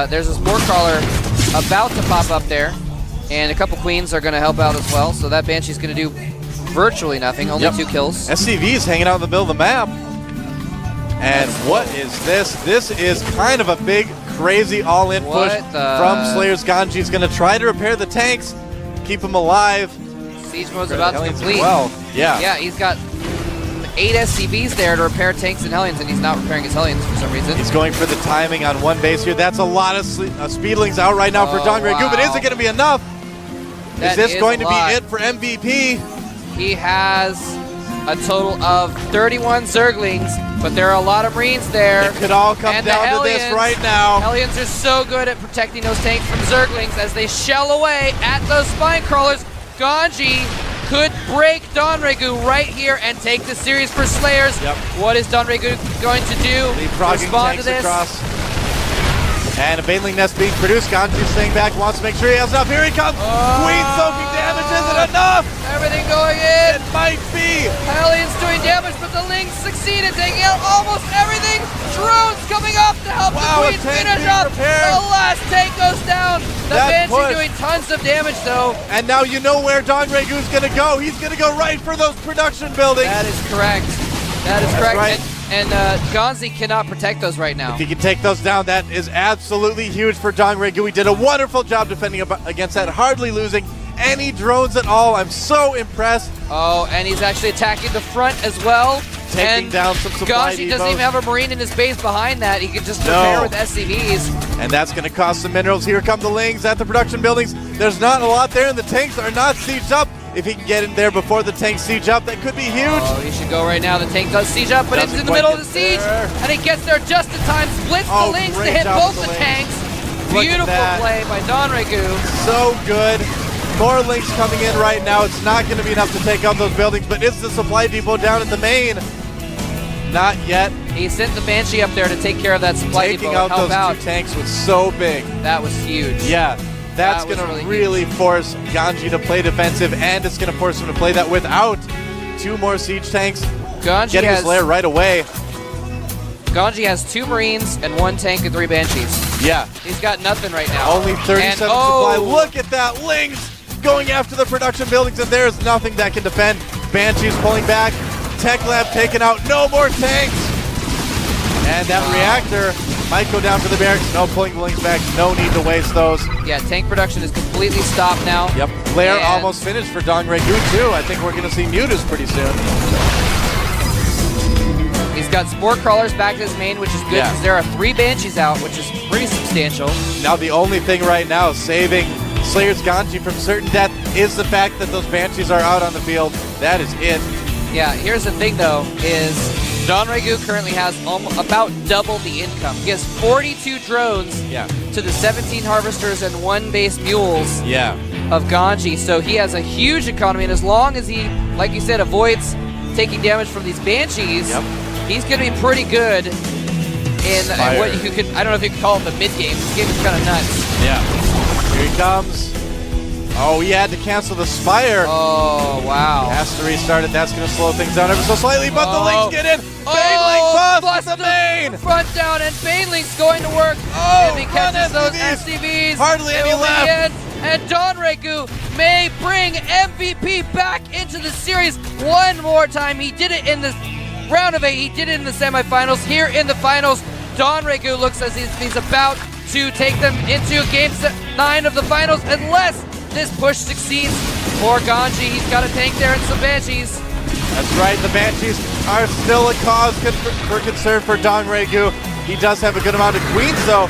There's a Spore Crawler about to pop up there, and a couple Queens are going to help out as well. So that Banshee's going to do virtually nothing. Only 2 kills. SCV's hanging out in the middle of the map. And what is this? This is kind of a big, crazy all-in push from Slayer's Ganji. He's going to try to repair the tanks, keep them alive. Siege mode's about to complete. Well, yeah. Yeah, he's got 8 SCVs there to repair tanks and Hellions, and he's not repairing his Hellions for some reason. He's going for the timing on one base here. That's a lot of speedlings out right now for Dongregu, but is it going to be enough? Is this going to be it for MVP? He has a total of 31 Zerglings, but there are a lot of Marines there. It could all come down to this right now. Hellions are so good at protecting those tanks from Zerglings as they shell away at those spine crawlers. Ganji could break Donregu right here and take the series for Slayers. Yep. What is Donregu going to do? Respond to this. Across. And a Baneling Nest being produced. Ganji staying back, wants to make sure he has enough. Here he comes. Queen soaking damage isn't enough. Everything going in. It might be. Hellions doing damage, but the Lings succeed in taking out almost everything. Drones coming up to help the Queen finish up. The last tank goes down. The Banshee doing tons of damage though. And now you know where Donregu's going to go. He's going to go right for those production buildings. That is correct. That is correct. Right. And Gonzi cannot protect those right now. If he can take those down, that is absolutely huge for Dongregu. He did a wonderful job defending against that, hardly losing any drones at all. I'm so impressed. Oh, and he's actually attacking the front as well. Taking down some supply depots. Doesn't even have a Marine in his base behind that. He can just repair with SCVs. And that's going to cost some minerals. Here come the Lings at the production buildings. There's not a lot there, and the tanks are not sieged up. If he can get in there before the tanks siege up, that could be huge. Oh, he should go right now. The tank does siege up, but it's in the middle of the siege. And he gets there just in time. Splits the Lings to hit both the tanks. Beautiful play by Donregu. So good. More Lings coming in right now. It's not going to be enough to take out those buildings, but is the supply depot down at the main? Not yet. He sent the Banshee up there to take care of that supply depot. Taking out those two tanks was so big. That was huge. Yeah. That's going to really force Ganji to play defensive, and it's going to force him to play that without 2 more siege tanks. Ganji getting his lair right away. Ganji has 2 Marines and 1 tank and 3 Banshees. Yeah. He's got nothing right now. Only 37 supply. Look at that. Lings going after the production buildings, and there's nothing that can defend. Banshees pulling back. Tech Lab taken out. No more tanks. And that reactor might go down for the barracks. No pulling the Lings back. No need to waste those. Yeah, tank production is completely stopped now. Yep. Lair almost finished for Dongregu too. I think we're going to see Mutas pretty soon. He's got Spore Crawlers back to his main, which is good because there are 3 Banshees out, which is pretty substantial. Now the only thing right now saving Slayer's Ganji from certain death is the fact that those Banshees are out on the field. That is it. Yeah, here's the thing though, is Donregu currently has about double the income. He has 42 drones to the 17 harvesters and 1 base mules of Ganji. So he has a huge economy, and as long as he, like you said, avoids taking damage from these Banshees, he's going to be pretty good in what you could, I don't know if you could call him the mid-game. This game is kind of nuts. Yeah. Here he comes. Oh, he had to cancel the Spire. Oh, wow. Has to restart it. That's going to slow things down ever so slightly, but the Lings get in. Baneling busts the main. Front down, and Baneling's going to work. If he catches those SCVs. Hardly any left. And Donregu may bring MVP back into the series one more time. He did it in the round of 8. He did it in the semifinals. Here in the finals, Donregu looks as if he's about to take them into Game 9 of the finals, unless this push succeeds for Ganji. He's got a tank there and some Banshees. That's right, the Banshees are still a cause for concern for Donregu. He does have a good amount of Queens, though,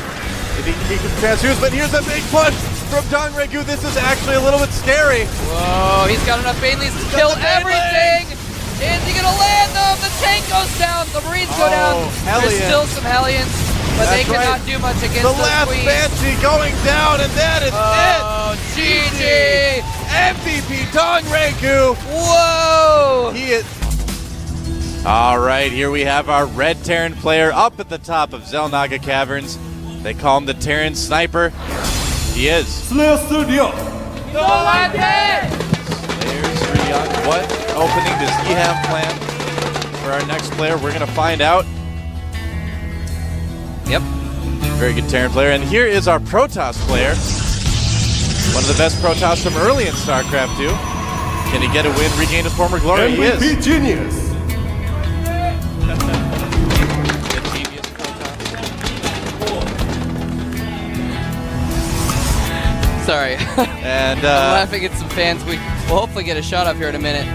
if he can transfuse, but here's a big push from Donregu. This is actually a little bit scary. Whoa, he's got enough Baneleys to kill everything. Is he gonna land them? The tank goes down, the Marines go down. There's still some Hellions, but they cannot do much against the last Queens. Banshee going down, and that is it. GG! MVP Donregu. Whoa! He is. All right, here we have our red Terran player up at the top of Xel'Naga Caverns. They call him the Terran Sniper. He is. Slayer Studio. What opening does he have planned for our next player? We're going to find out. Yep. Very good Terran player. And here is our Protoss player. One of the best Protoss from early in StarCraft II. Can he get a win, regain his former glory? MVP he is. Genius. Sorry. And I'm laughing at some fans. We'll hopefully get a shot up here in a minute.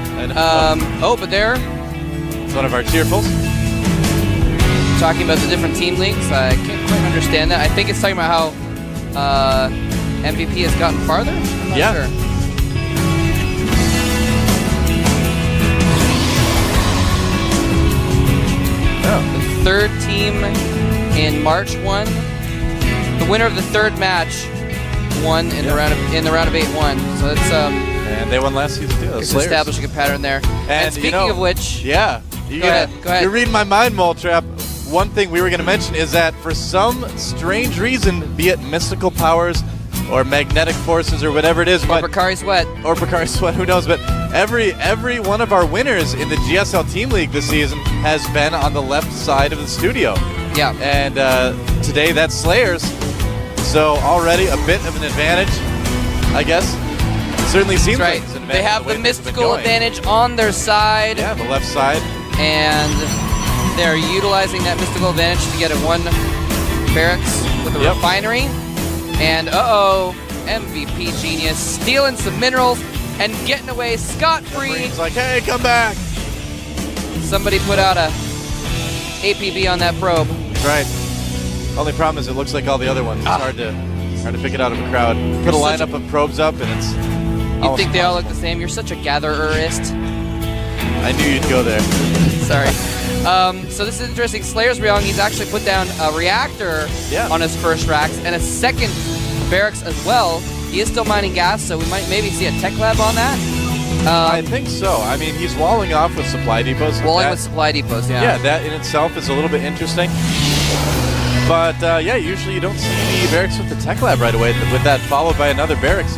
Oh, but there. It's one of our cheerfuls. Talking about the different team leagues. I can't quite understand that. I think it's talking about how MVP has gotten farther. I'm not sure. The third team in March won. The winner of the third match won in the round of 8-1. So that's and they won last season too. it's establishing a pattern there. And speaking of which, go ahead. You're reading my mind, Moltrap. One thing we were going to mention is that for some strange reason, be it mystical powers or magnetic forces or whatever it is, or Bakari Sweat, who knows? But every one of our winners in the GSL Team League this season has been on the left side of the studio. Yeah. And today that's Slayers. So already a bit of an advantage, I guess. It certainly seems right. like it's an advantage. They have the mystical advantage on their side. Yeah, the left side. And they're utilizing that mystical advantage to get a 1 barracks with a refinery. And MVP Genius stealing some minerals and getting away scot-free. He's like, hey, come back. Somebody put out a APB on that probe. That's right. Only problem is it looks like all the other ones. It's hard to pick it out of a crowd. Put a lineup of probes up and it's You think they all look the same? You're such a gathererist. I knew you'd go there. Sorry. So this is interesting. Slayer's Ryong, he's actually put down a reactor on his first racks and a second barracks as well. He is still mining gas, so we might maybe see a tech lab on that. I think so. I mean, he's walling off with supply depots. With supply depots, Yeah, that in itself is a little bit interesting. But usually you don't see any barracks with the tech lab right away. With that followed by another barracks.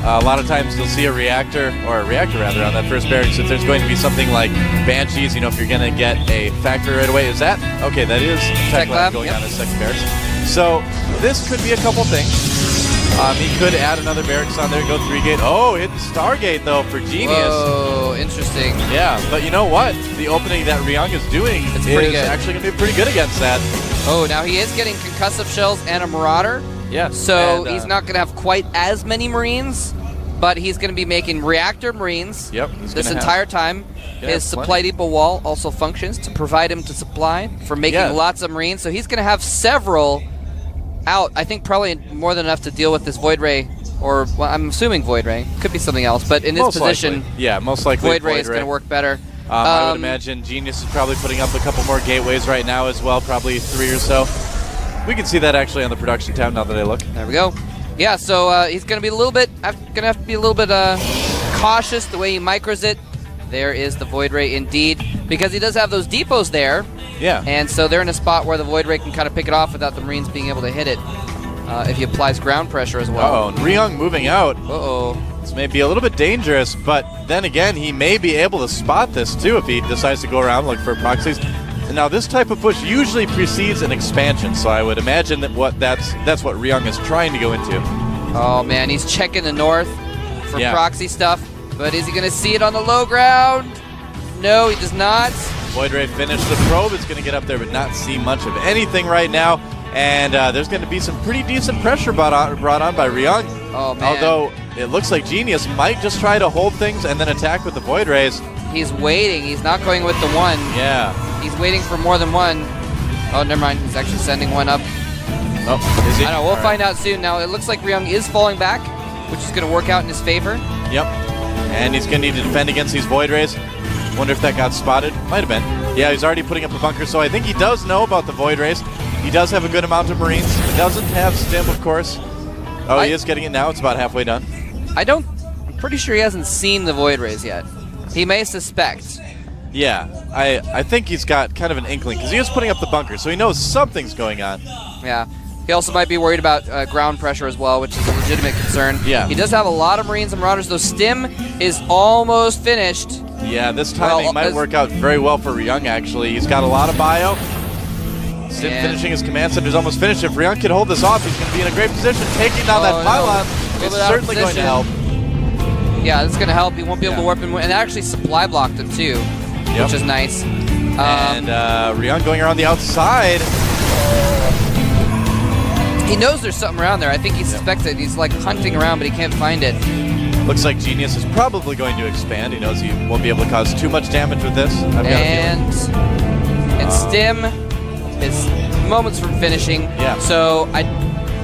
A lot of times you'll see a reactor on that first barracks. If there's going to be something like Banshees, if you're going to get a factory right away, that is tech lab going on his second barracks. So this could be a couple things. He could add another barracks on there, go 3-gate. Oh, hitting Stargate though for Genius. Oh, interesting. Yeah, but you know what? The opening that Ryong is doing is actually going to be pretty good against that. Oh, now he is getting concussive shells and a Marauder. Yeah. So he's not going to have quite as many Marines, but he's going to be making reactor Marines this entire time. His supply depot wall also functions to provide him to supply for making lots of Marines. So he's going to have several out. I think probably more than enough to deal with this Void Ray, or I'm assuming Void Ray. Could be something else, but in this position, most likely Void Ray is going to work better. I would imagine Genius is probably putting up a couple more gateways right now as well, probably 3 or so. We can see that actually on the production tab now that I look. There we go. Yeah, so he's going to be a little bit, cautious the way he micros it. There is the Void Ray indeed, because he does have those depots there. Yeah. And so they're in a spot where the Void Ray can kind of pick it off without the Marines being able to hit it. If he applies ground pressure as well. And Ryong moving out. Uh-oh. This may be a little bit dangerous, but then again, he may be able to spot this too if he decides to go around looking for proxies. And now this type of push usually precedes an expansion, so I would imagine that that's what Ryong is trying to go into. Oh man, he's checking the north for proxy stuff, but is he going to see it on the low ground? No, he does not. Void Ray finished the probe. It's going to get up there but not see much of anything right now. And there's going to be some pretty decent pressure brought on by Ryong. Oh, man. Although it looks like Genius might just try to hold things and then attack with the Void Rays. He's waiting. He's not going with the one. Yeah. He's waiting for more than one. Oh, never mind. He's actually sending one up. Oh, is he? I don't know. We'll find out soon. Now, it looks like Ryong is falling back, which is going to work out in his favor. Yep. And he's going to need to defend against these Void Rays. Wonder if that got spotted. Might have been. Yeah, he's already putting up a bunker, so I think he does know about the Void Rays. He does have a good amount of Marines. He doesn't have Stim, of course. Oh, he is getting it now. It's about halfway done. I'm pretty sure he hasn't seen the Void Rays yet. He may suspect. Yeah, I think he's got kind of an inkling, because he is putting up the bunker, so he knows something's going on. Yeah. He also might be worried about ground pressure as well, which is a legitimate concern. Yeah. He does have a lot of Marines and Marauders, though Stim is almost finished. Yeah, this timing might work out very well for Ryong, actually. He's got a lot of bio. Stim finishing his command center is almost finished. If Ryong can hold this off, he's going to be in a great position. Taking down that pylon is certainly going to help. Yeah, this is going to help. He won't be able to warp him. And actually supply blocked him, too, which is nice. And Ryong going around the outside. He knows there's something around there. I think he suspects it. He's like hunting around, but he can't find it. Looks like Genius is probably going to expand. He knows he won't be able to cause too much damage with this. I've got a feeling. Stim is moments from finishing. Yeah. So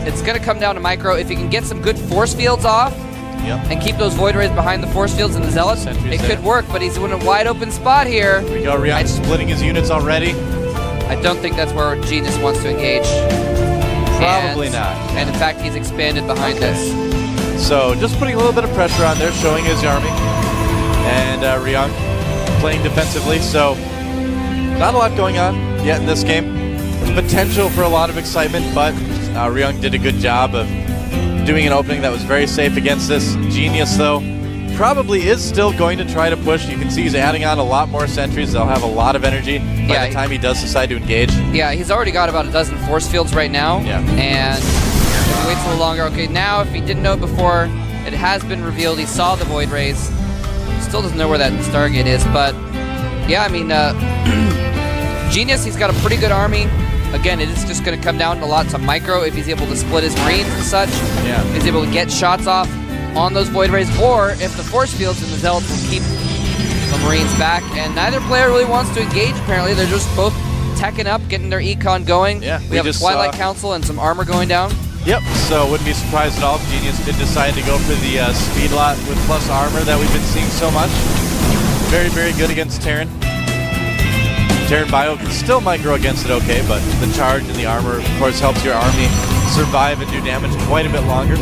it's going to come down to Micro. If he can get some good force fields off and keep those Void Rays behind the force fields and the Zealots, it could work, but he's in a wide open spot here. Here we go, Ryung splitting his units already. I don't think that's where Genius wants to engage. Probably not. And in fact, he's expanded behind us. So just putting a little bit of pressure on there, showing his army. And Ryung playing defensively. So not a lot going on yet in this game. Potential for a lot of excitement, but Ryung did a good job of doing an opening that was very safe against this. Genius, though, probably is still going to try to push. You can see he's adding on a lot more sentries. They'll have a lot of energy by the time he does decide to engage. Yeah, he's already got about a dozen force fields right now. Yeah. And if he waits a little longer, okay, now if he didn't know it before, it has been revealed. He saw the Void Rays. Still doesn't know where that Stargate is, but yeah, I mean, Genius, he's got a pretty good army. Again, it is just going to come down a lot to Micro if he's able to split his Marines and such. Yeah. He's able to get shots off on those Void Rays, or if the Force Fields and the Zealots will keep the Marines back. And neither player really wants to engage, apparently. They're just both teching up, getting their econ going. Yeah, we have a Twilight Council and some armor going down. Yep, so wouldn't be surprised at all if Genius did decide to go for the speed lot with plus armor that we've been seeing so much. Very, very good against Terran. Terran Bio can still Micro against it okay, but the charge and the armor, of course, helps your army survive and do damage quite a bit longer.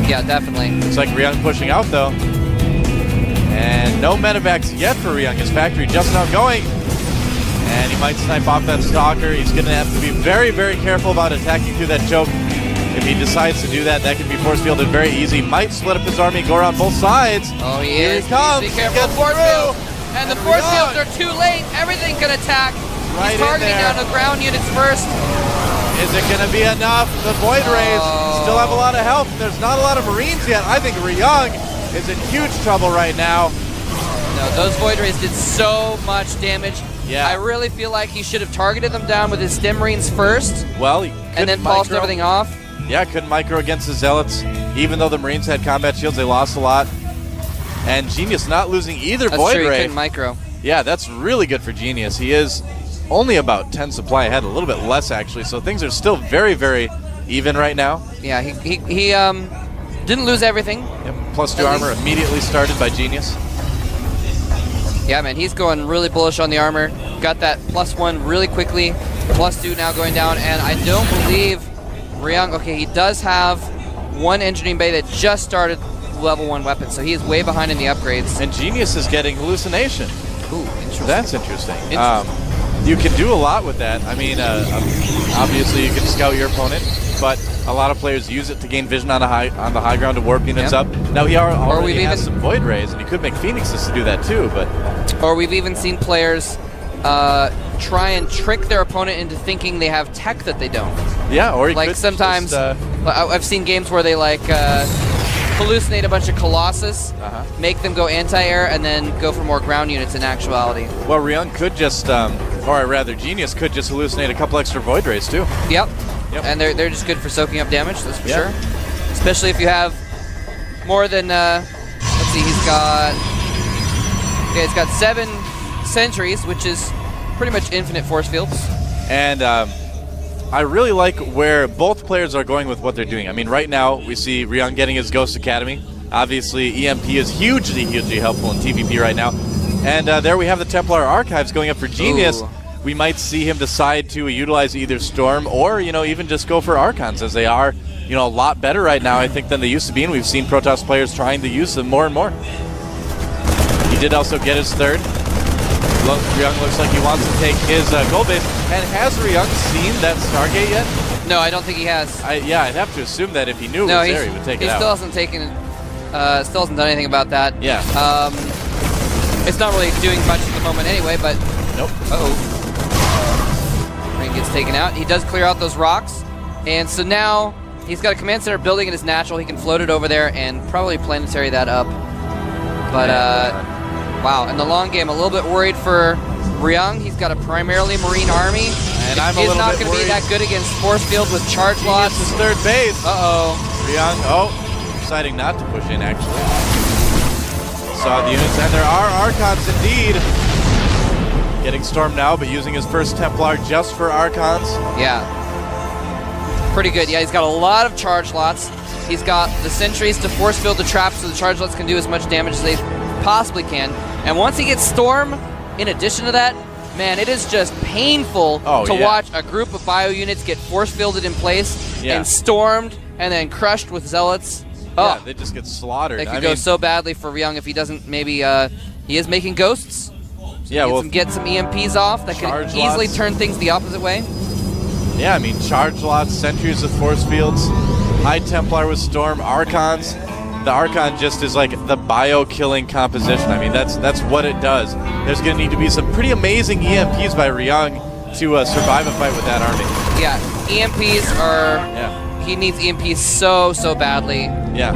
Yeah, definitely. Looks like Ryung pushing out, though. And no medevacs yet for Ryung. His factory just now going. And he might snipe off that Stalker. He's going to have to be very, very careful about attacking through that choke. If he decides to do that, that can be force fielded very easy. Might split up his army, go around both sides. Oh, he Here is. he comes. Be careful. Force field. And the force fields are too late. Everything can attack. Right He's targeting down the ground units first. Is it going to be enough? The Void Rays still have a lot of health. There's not a lot of Marines yet. I think Ryung is in huge trouble right now. No, those Void Rays did so much damage. Yeah. I really feel like he should have targeted them down with his Stim Marines first. Well, and then pulsed everything off. Yeah, couldn't Micro against the Zealots. Even though the Marines had combat shields, they lost a lot. And Genius not losing either That's Void true, Ray. he couldn't Micro. Yeah, that's really good for Genius. He is only about 10 supply ahead, a little bit less actually. So things are still very, very even right now. Yeah, he didn't lose everything. Yep. Plus 2 armor immediately started by Genius. Yeah, man, he's going really bullish on the armor. Got that +1 really quickly. +2 now going down, and I don't believe Ryung. Okay, he does have one engineering bay that just started level 1 weapon, so he is way behind in the upgrades. And Genius is getting hallucination. Ooh, interesting. That's interesting. You can do a lot with that. I mean, obviously you can scout your opponent, but a lot of players use it to gain vision on the high ground to warp units up. Now he already has some Void Rays, and he could make Phoenixes to do that too. But or we've even seen players try and trick their opponent into thinking they have tech that they don't. Yeah, or he like could sometimes just, I've seen games where they like hallucinate a bunch of Colossus, make them go anti-air, and then go for more ground units in actuality. Well, Ryung could just, or rather Genius could just hallucinate a couple extra Void Rays too. Yep. And they're just good for soaking up damage, that's for sure. Especially if you have more than, let's see, he's got 7 sentries, which is pretty much infinite force fields. And I really like where both players are going with what they're doing. I mean, right now we see Ryung getting his Ghost Academy. Obviously, EMP is hugely, hugely helpful in TVP right now. And there we have the Templar Archives going up for Genius. Ooh. We might see him decide to utilize either Storm or, even just go for Archons, as they are, a lot better right now, I think, than they used to be. And we've seen Protoss players trying to use them more and more. He did also get his 3rd. Ryung looks like he wants to take his gold base. And has Ryung seen that Stargate yet? No, I don't think he has. I'd have to assume that if he knew it was there, he would take it out. He still hasn't taken, still hasn't done anything about that. Yeah. It's not really doing much at the moment anyway, but... Nope. Uh-oh. Ring gets taken out. He does clear out those rocks. And so now he's got a command center building in his natural. He can float it over there and probably planetary that up. But, wow. In the long game, a little bit worried for Ryung, he's got a primarily Marine army. And I'm a He's little not bit going to be worried. that good against force field with charge Genius lots. is third base. Uh-oh. Ryung, deciding not to push in, actually. Saw the units, and there are Archons indeed. Getting stormed now, but using his first Templar just for Archons. Yeah. Pretty good. Yeah, he's got a lot of charge lots. He's got the sentries to force field the traps so the charge lots can do as much damage as they possibly can. And once he gets Storm, in addition to that, man, it is just painful to watch a group of bio units get force fielded in place and stormed and then crushed with zealots. Yeah, they just get slaughtered. That could go so badly for Ryung if he doesn't maybe, he is making ghosts. So yeah, well, get some EMPs off that could easily turn things the opposite way. Yeah, I mean, charge lots, sentries with force fields, High Templar with Storm, Archons. The Archon just is like the bio-killing composition. I mean, that's what it does. There's going to need to be some pretty amazing EMPs by Ryung to survive a fight with that army. Yeah, EMPs are... He needs EMPs so badly. Yeah.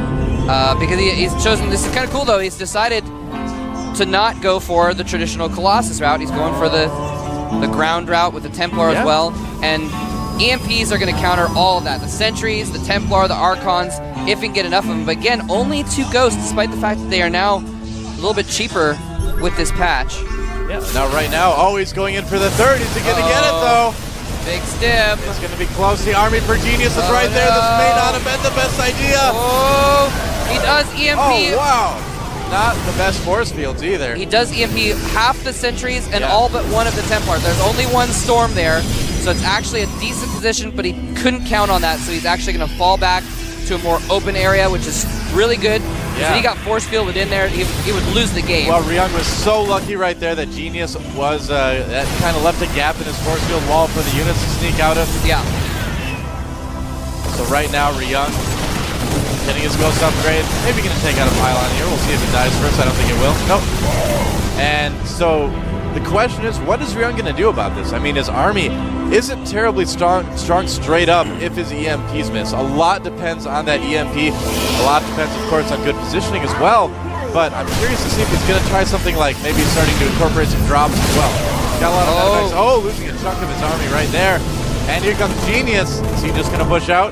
Because he's chosen... This is kind of cool, though. He's decided to not go for the traditional Colossus route. He's going for the ground route with the Templar as well. And EMPs are going to counter all of that. The Sentries, the Templar, the Archons, if we can get enough of them. But again, only 2 ghosts, despite the fact that they are now a little bit cheaper with this patch. Yeah. Now, right now, always going in for the third. Is he going to get it, though? Big stim. It's going to be close. The Army for Genius is right there. This may not have been the best idea. Oh, he does EMP. Oh, wow. Not the best force fields either. He does EMP half the Sentries and all but one of the Templars. There's only 1 Storm there, so it's actually a decent position, but he couldn't count on that, so he's actually going to fall back to a more open area, which is really good. Yeah. If he got force fielded in there, he would lose the game. Well, Ryung was so lucky right there that Genius was that kind of left a gap in his force field wall for the units to sneak out of. Yeah. So right now, Ryung getting his ghost upgrade. Maybe going to take out a pylon here. We'll see if it dies first. I don't think it will. Nope. And so the question is, what is Ryung going to do about this? I mean, his army isn't terribly strong straight up if his EMPs miss. A lot depends on that EMP. A lot depends, of course, on good positioning as well. But I'm curious to see if he's going to try something like maybe starting to incorporate some drops as well. Got a lot of medivacs. Oh, losing a chunk of his army right there. And here comes Genius. Is he just going to push out?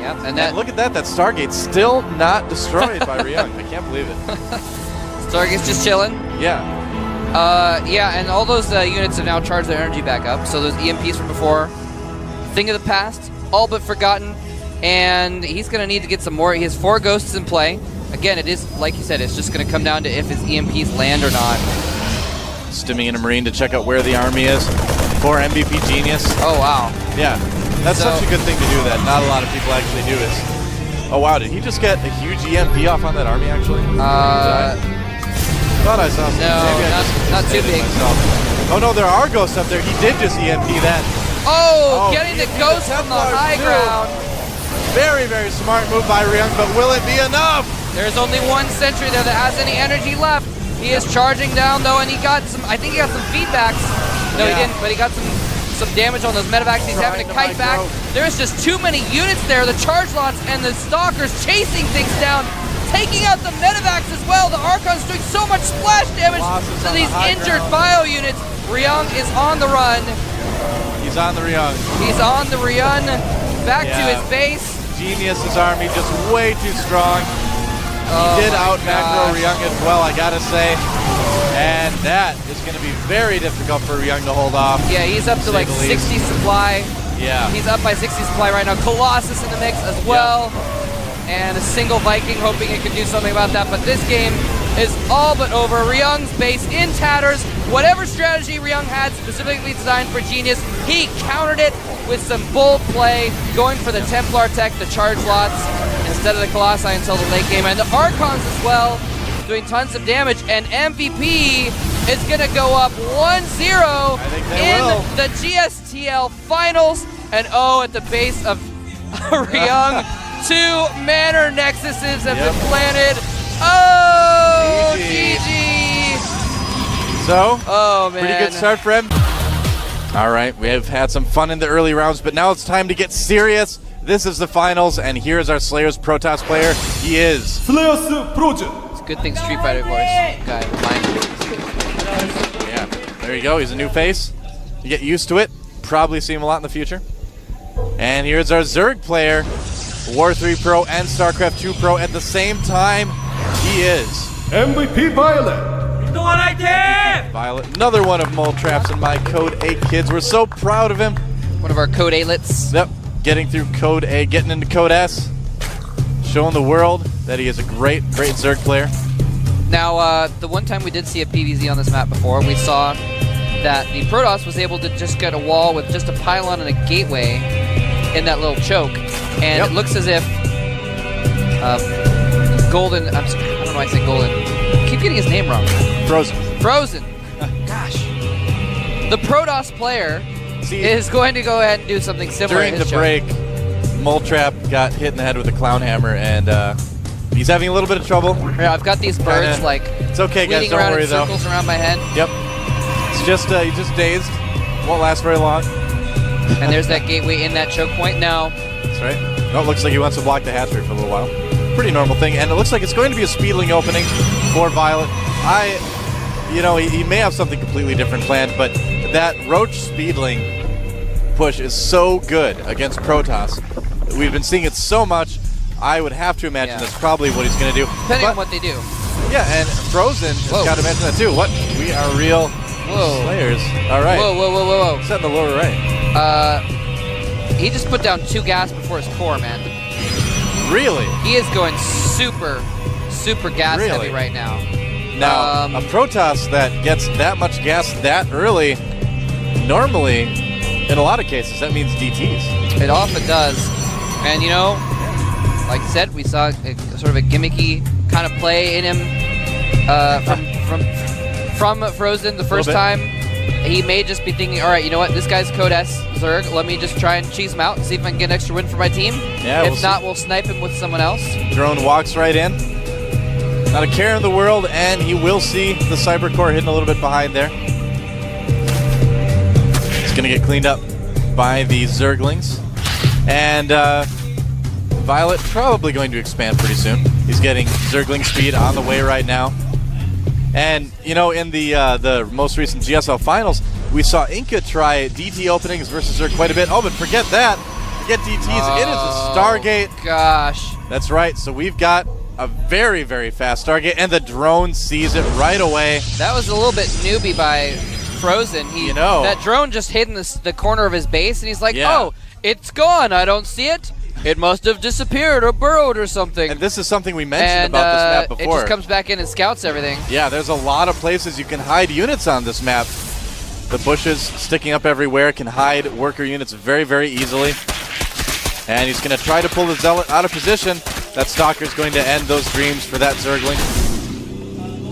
Yep, and look at that. That Stargate's still not destroyed by Ryung. I can't believe it. Stargate's just chilling. Yeah. Yeah, and all those units have now charged their energy back up. So those EMPs from before, thing of the past, all but forgotten. And he's going to need to get some more. He has 4 ghosts in play. Again, it is, like you said, it's just going to come down to if his EMPs land or not. Stimming in a Marine to check out where the army is for MVP Genius. Oh, wow. Yeah. That's such a good thing to do that not a lot of people actually do this. Oh, wow. Did he just get a huge EMP off on that army, actually? Thought I saw something. No, not too big. Oh, no, there are ghosts up there. He did just EMP that. Oh, getting the ghost from the high ground. Very, very smart move by Ryung, but will it be enough? There's only 1 sentry there that has any energy left. He is charging down, though, and he got some, I think he got some feedbacks. No, he didn't, but he got some damage on those medevacs. He's having to kite back. There's just too many units there. The charge lots and the stalkers chasing things down, taking out the medevacs as well. The Archon's doing so much splash damage to these injured bio units. Ryung is on the run. He's on the Ryung. He's on the run back to his base. Genius's army just way too strong. He did out macro Ryung as well, I gotta say. And that is going to be very difficult for Ryung to hold off. Yeah, he's up to like 60 supply. Yeah. He's up by 60 supply right now. Colossus in the mix as well. And a single Viking hoping it can do something about that. But this game is all but over. Ryung's base in tatters. Whatever strategy Ryung had specifically designed for Genius, he countered it with some bold play, going for the Templar tech, the charge lots, instead of the Colossi until the late game. And the Archons as well, doing tons of damage, and MVP is going to go up 1-0 in the GSTL Finals. And at the base of Ryung, 2 Manor Nexuses have been planted. Oh, GG. So, man. Pretty good start for him. All right, we have had some fun in the early rounds, but now it's time to get serious. This is the finals, and here's our Slayers Protoss player. He is Slayers Project. Good thing Street Fighter voice guy reminded me. Yeah. There you go. He's a new face. You get used to it. Probably see him a lot in the future. And here's our Zerg player. War 3 Pro and StarCraft 2 Pro at the same time. He is MVP Violet. Violet. Another one of Mole Traps and my Code 8 kids. We're so proud of him. One of our Code A-lets. Yep. Getting through Code A, getting into Code S. Showing the world that he is a great Zerg player. Now, the one time we did see a PvZ on this map before, we saw that the Protoss was able to just get a wall with just a pylon and a gateway in that little choke. And it looks as if Golden, I don't know why I say Golden. I keep getting his name wrong. Frozen. Gosh. The Protoss player is going to go ahead and do something similar. During the break, Mole Trap got hit in the head with a clown hammer, and he's having a little bit of trouble. Yeah, I've got these birds it's okay, guys. Don't worry though. Circles around my head. Yep. It's just he's just dazed. Won't last very long. And there's that gateway in that choke point now. That's right. Oh, it looks like he wants to block the hatchery for a little while. Pretty normal thing, and it looks like it's going to be a speedling opening for Violet. He may have something completely different planned, but that Roach speedling push is so good against Protoss. We've been seeing it so much. I would have to imagine that's probably what he's going to do. Depending on what they do. Yeah, and Frozen has got to mention that too. What? We are real Slayers. All right. Whoa. Set in the lower right. He just put down 2 gas before his core, man. Really? He is going super gas heavy right now. Now, a Protoss that gets that much gas that early, normally, in a lot of cases, that means DTs. It often does. And, like I said, we saw sort of a gimmicky kind of play in him from Frozen the first time. He may just be thinking, all right, you know what, this guy's Code S Zerg. Let me just try and cheese him out and see if I can get an extra win for my team. Yeah, if not, we'll snipe him with someone else. Drone walks right in. Not a care in the world, and he will see the Cyber Core hidden a little bit behind there. It's going to get cleaned up by the Zerglings. And Violet probably going to expand pretty soon. He's getting Zergling speed on the way right now. And, in the most recent GSL finals, we saw Inca try DT openings versus Zerg quite a bit. Oh, but forget that. Forget DTs. It is a Stargate. Gosh. That's right. So we've got a very, very fast Stargate, and the drone sees it right away. That was a little bit newbie by Frozen. That drone just hid in the corner of his base, and he's like, oh, it's gone. I don't see it. It must have disappeared or burrowed or something. And this is something we mentioned about this map before. It just comes back in and scouts everything. Yeah, there's a lot of places you can hide units on this map. The bushes sticking up everywhere can hide worker units very, very easily. And he's going to try to pull the Zealot out of position. That Stalker's going to end those dreams for that Zergling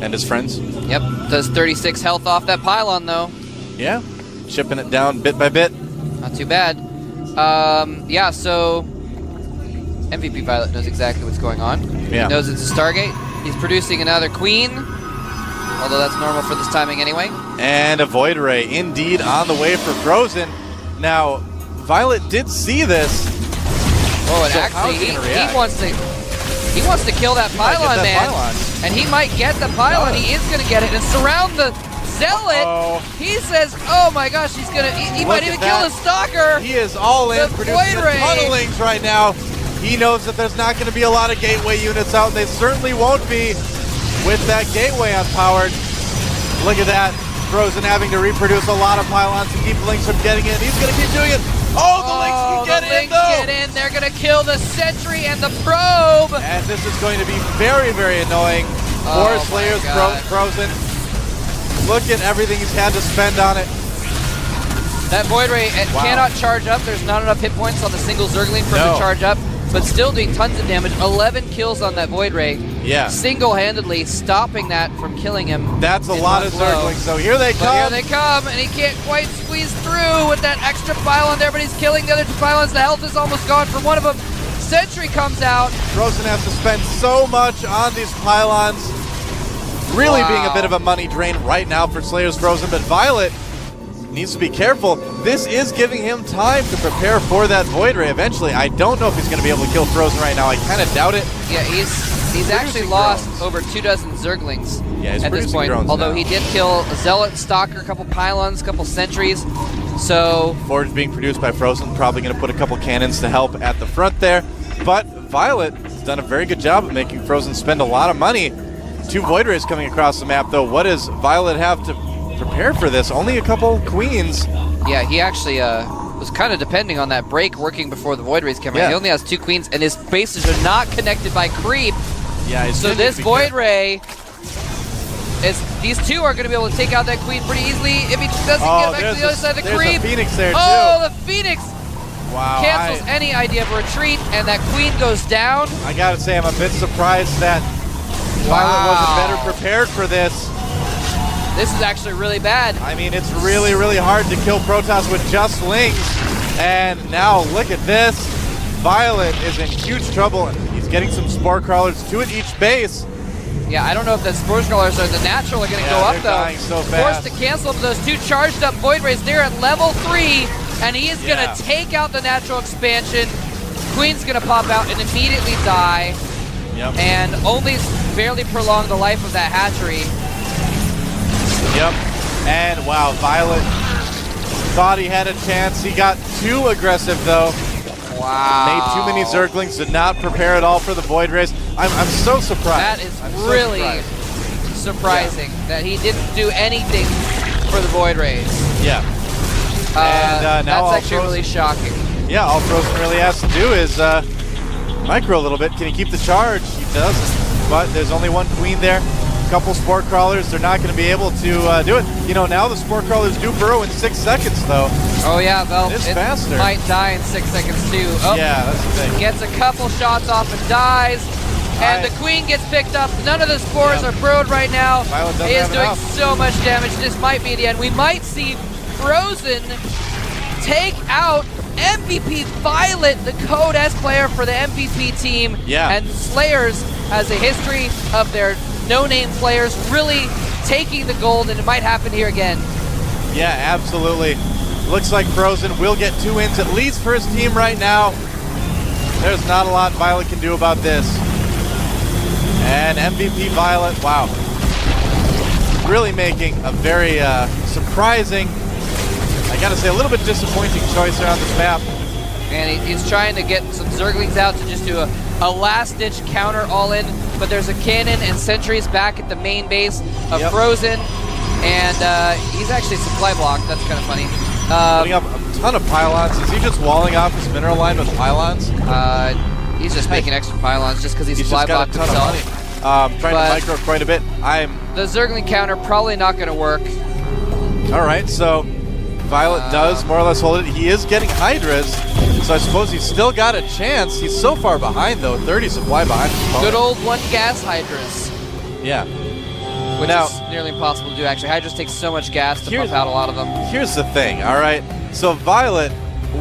and his friends. Yep, does 36 health off that pylon, though. Yeah, chipping it down bit by bit. Not too bad. Yeah, so MVP Violet knows exactly what's going on. Yeah. He knows it's a Stargate. He's producing another Queen, although that's normal for this timing anyway. And a Void Ray, indeed, on the way for Frozen. Now, Violet did see this. Oh, and actually, he wants to kill that pylon, man. And he might get the pylon. He is going to get it and surround the Zealot. He says, oh my gosh, he might even kill the Stalker. He is all in, producing the tunnelings right now. He knows that there's not going to be a lot of gateway units out. They certainly won't be with that gateway unpowered. Look at that. Frozen having to reproduce a lot of pylons to keep the Lynx from getting in. He's going to keep doing it. Oh, the Lynx can get in, though. They're going to kill the Sentry and the Probe. And this is going to be very, very annoying for Slayers Frozen. Look at everything he's had to spend on it. That Void Ray cannot charge up. There's not enough hit points on the single Zergling for him to charge up. But still doing tons of damage. 11 kills on that Void Ray. Yeah. Single-handedly stopping that from killing him. That's a lot of Zerglings. So here they come. Here they come, and he can't quite squeeze through with that extra pylon there, but he's killing the other 2 pylons. The health is almost gone from one of them. Sentry comes out. Frozen has to spend so much on these pylons. Really being a bit of a money drain right now for Slayers Frozen, but Violet needs to be careful. This is giving him time to prepare for that Void Ray eventually. I don't know if he's going to be able to kill Frozen right now. I kind of doubt it. Yeah, he's He's actually producing lost drones. over 24 Zerglings Yeah, he's at this producing point. drones Although now. he did kill a Zealot, Stalker, a couple Pylons, a couple Sentries. So Forge being produced by Frozen, probably going to put a couple cannons to help at the front there. But Violet has done a very good job of making Frozen spend a lot of money. 2 Void Rays coming across the map, though. What does Violet have to prepare for this? Only a couple Queens. yeah, he actually was kind of depending on that break working before the Void Rays came Yeah. out. He only has 2 Queens, and his bases are not connected by creep. Yeah, he's So gonna need this to be Void careful. Ray these 2 are going to be able to take out that Queen pretty easily if he doesn't Oh, get back to the other side of the there's creep. a Phoenix there, Oh, too. the Phoenix Wow. cancels any idea of a retreat, and that Queen goes down. I got to say, I'm a bit surprised that Violet wasn't better prepared for this. This is actually really bad. I mean, it's really, really hard to kill Protoss with just Lings. And now, look at this. Violet is in huge trouble. He's getting some Spore Crawlers, 2 at each base. Yeah, I don't know if the Spore Scholars or the Natural are going to Yeah, go up, they're though. dying so fast. Forced to cancel those 2 charged up Void Rays. They're at level 3, and he is Yeah. going to take out the Natural Expansion. Queen's going to pop out and immediately die, Yep. and only barely prolong the life of that hatchery. Yep. And wow, Violet thought he had a chance. He got too aggressive, though. Wow. Made too many Zerglings, did not prepare at all for the Void Rays. I'm so surprised. That is I'm so really surprised. surprising that he didn't do anything for the Void Rays. Yeah. And now all that's actually Frozen- really shocking. Yeah, all Frozen really has to do is micro a little bit. Can he keep the charge? He doesn't. But there's only 1 Queen there. Couple Spore Crawlers. They're not going to be able to do it. You know, now the Spore Crawlers do burrow in 6 seconds, though. Oh yeah, well, It is it faster. might die in 6 seconds too. Oh, Yeah, that's the thing. gets a couple shots off and dies. And the Queen gets picked up. None of the spores are burrowed right now. Violet doesn't He is have doing enough. so much damage. This might be the end. We might see Frozen take out MVP Violet, the Code S player for the MVP team. Yeah. And Slayers has a history of their no-name players really taking the gold, and it might happen here again. Yeah, absolutely. Looks like Frozen will get 2 wins at least for his team right now. There's not a lot Violet can do about this. And MVP Violet, wow. Really making a very surprising, I gotta say, a little bit disappointing choice here on this map. And he's trying to get some Zerglings out to just do a last-ditch counter all-in, but there's a cannon and sentries back at the main base of Yep. Frozen, and he's actually supply blocked. That's kind of funny. Putting up a ton of pylons. Is he just walling off his mineral line with pylons? He's just making extra pylons just because he's He's supply just got a blocked ton of himself. money. Trying But- to micro quite a bit. The Zergling counter probably not going to work. All right, so Violet does more or less hold it. He is getting Hydras, so I suppose he's still got a chance. He's so far behind, though, 30 supply behind. his opponent. Good old 1 gas Hydras, Yeah. which Now- is nearly impossible to do, actually. Hydras take so much gas to Here's- pump out a lot of them. Here's the thing, all right? So Violet,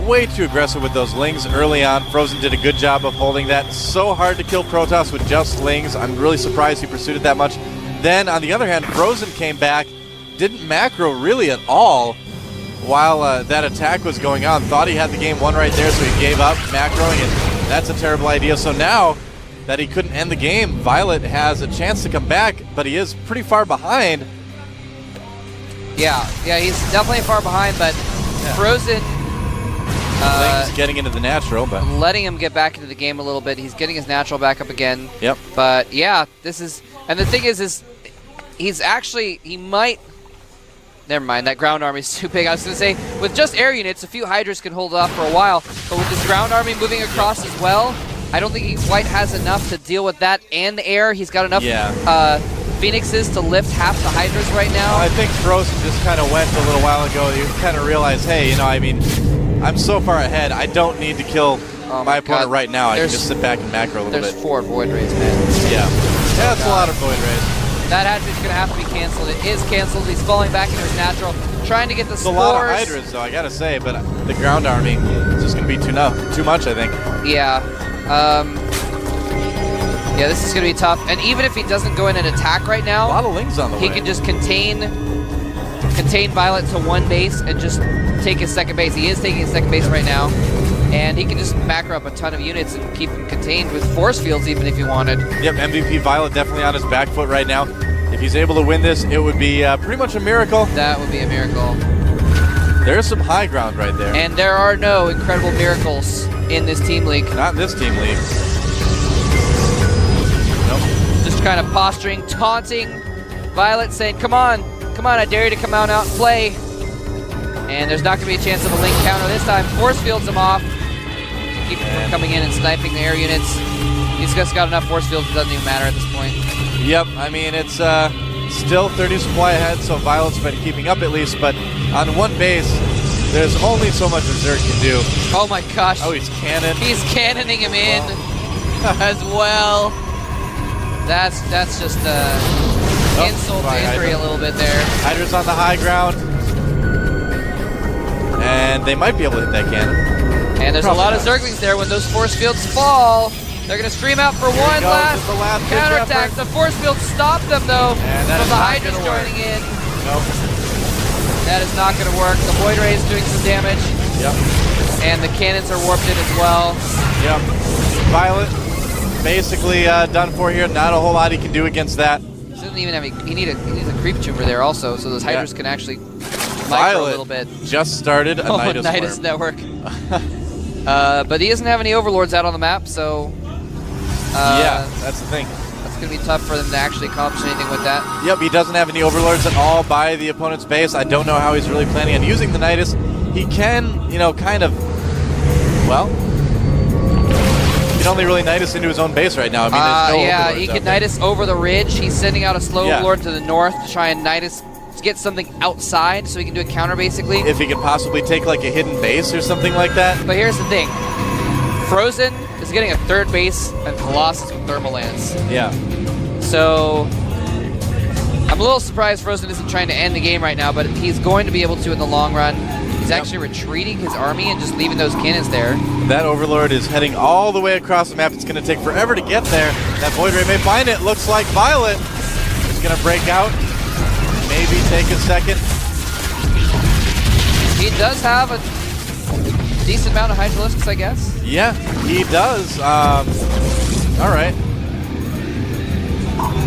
way too aggressive with those Lings early on. Frozen did a good job of holding that. So hard to kill Protoss with just Lings. I'm really surprised he pursued it that much. Then, on the other hand, Frozen came back, didn't macro really at all while that attack was going on. Thought he had the game won right there, so he gave up macroing, and that's a terrible idea. So now that he couldn't end the game, Violet has a chance to come back, but he is pretty far behind. Yeah, he's definitely far behind, but Frozen Lings getting into the natural, but letting him get back into the game a little bit. He's getting his natural back up again. yep. But yeah, this is, and the thing is he's actually, he might, never mind, that ground army is too big. I was going to say, with just air units, a few Hydras can hold off for a while, but with this ground army moving across as well, I don't think he quite has enough to deal with that and the air. He's got enough Phoenixes to lift half the Hydras right now. I think Frozen just kind of went a little while ago. You kind of realize, hey, you know, I mean, I'm so far ahead. I don't need to kill my opponent God. right now. I can There's- just sit back and macro a little There's bit. 4 Void Rays, man. Yeah, that's a lot of Void Rays. That hatchery's going to have to be canceled. It is canceled. He's falling back into his natural, trying to get the It's a spores. lot of Hydras, though, I gotta say, but the ground army is just gonna be too much, I think. Yeah. Yeah, this is going to be tough. And even if he doesn't go in and attack right A now, lot of Lings on the way. he can just contain Violet to 1 base and just take his second base. He is taking his second base right now. And he can just macro up a ton of units and keep them contained with force fields even if he wanted. Yep, MVP Violet definitely on his back foot right now. If he's able to win this, it would be pretty much a miracle. That would be a miracle. There's some high ground right there. And there are no incredible miracles in this team league. Not in this team league. Nope. Just kind of posturing, taunting Violet, saying, come on, I dare you to come out and play. And there's not going to be a chance of a link counter this time. Force fields him off to keep him from coming in and sniping the air units. He's just got enough force fields, it doesn't even matter at this point. Yep, I mean, it's still 30 supply ahead, so Violet's been keeping up at least, but on one base, there's only so much a Zerg can do. Oh my gosh. Oh, he's cannon. He's cannoning him in as well. That's just insult to injury a little bit there. Hydra's on the high ground. And they might be able to hit that cannon. And there's a lot of Zerglings there. When those force fields fall, they're going to stream out for one last counterattack. The force fields stop them, though, from the Hydra's joining in. Nope. That is not going to work. The Void Ray is doing some damage. Yep. And the cannons are warped in as well. Yep. Violet basically done for here. Not a whole lot he can do against that. He doesn't even have he needs a creep tumor there also, so those Hydras can actually micro a little bit. Just started a Nidus network. But he doesn't have any overlords out on the map, so yeah, that's the thing. That's going to be tough for them to actually accomplish anything with that. Yep, he doesn't have any overlords at all by the opponent's base. I don't know how he's really planning on using the Nidus. He can, kind of, well, he can only really Nidus into his own base right now. I mean, there's no yeah, overlords he can out there. Nidus over the ridge. He's sending out a slow overlord to the north to try and Nidus to get something outside so he can do a counter, basically. If he can possibly take, like, a hidden base or something like that. But here's the thing. Frozen is getting a third base and Colossus with Thermal Lance. Yeah. So I'm a little surprised Frozen isn't trying to end the game right now, but he's going to be able to in the long run. He's actually retreating his army and just leaving those cannons there. That Overlord is heading all the way across the map. It's going to take forever to get there. That Void Ray may find it. Looks like Violet is going to break out. Maybe take a second. He does have a decent amount of Hydralisks, I guess. Yeah, he does. All right.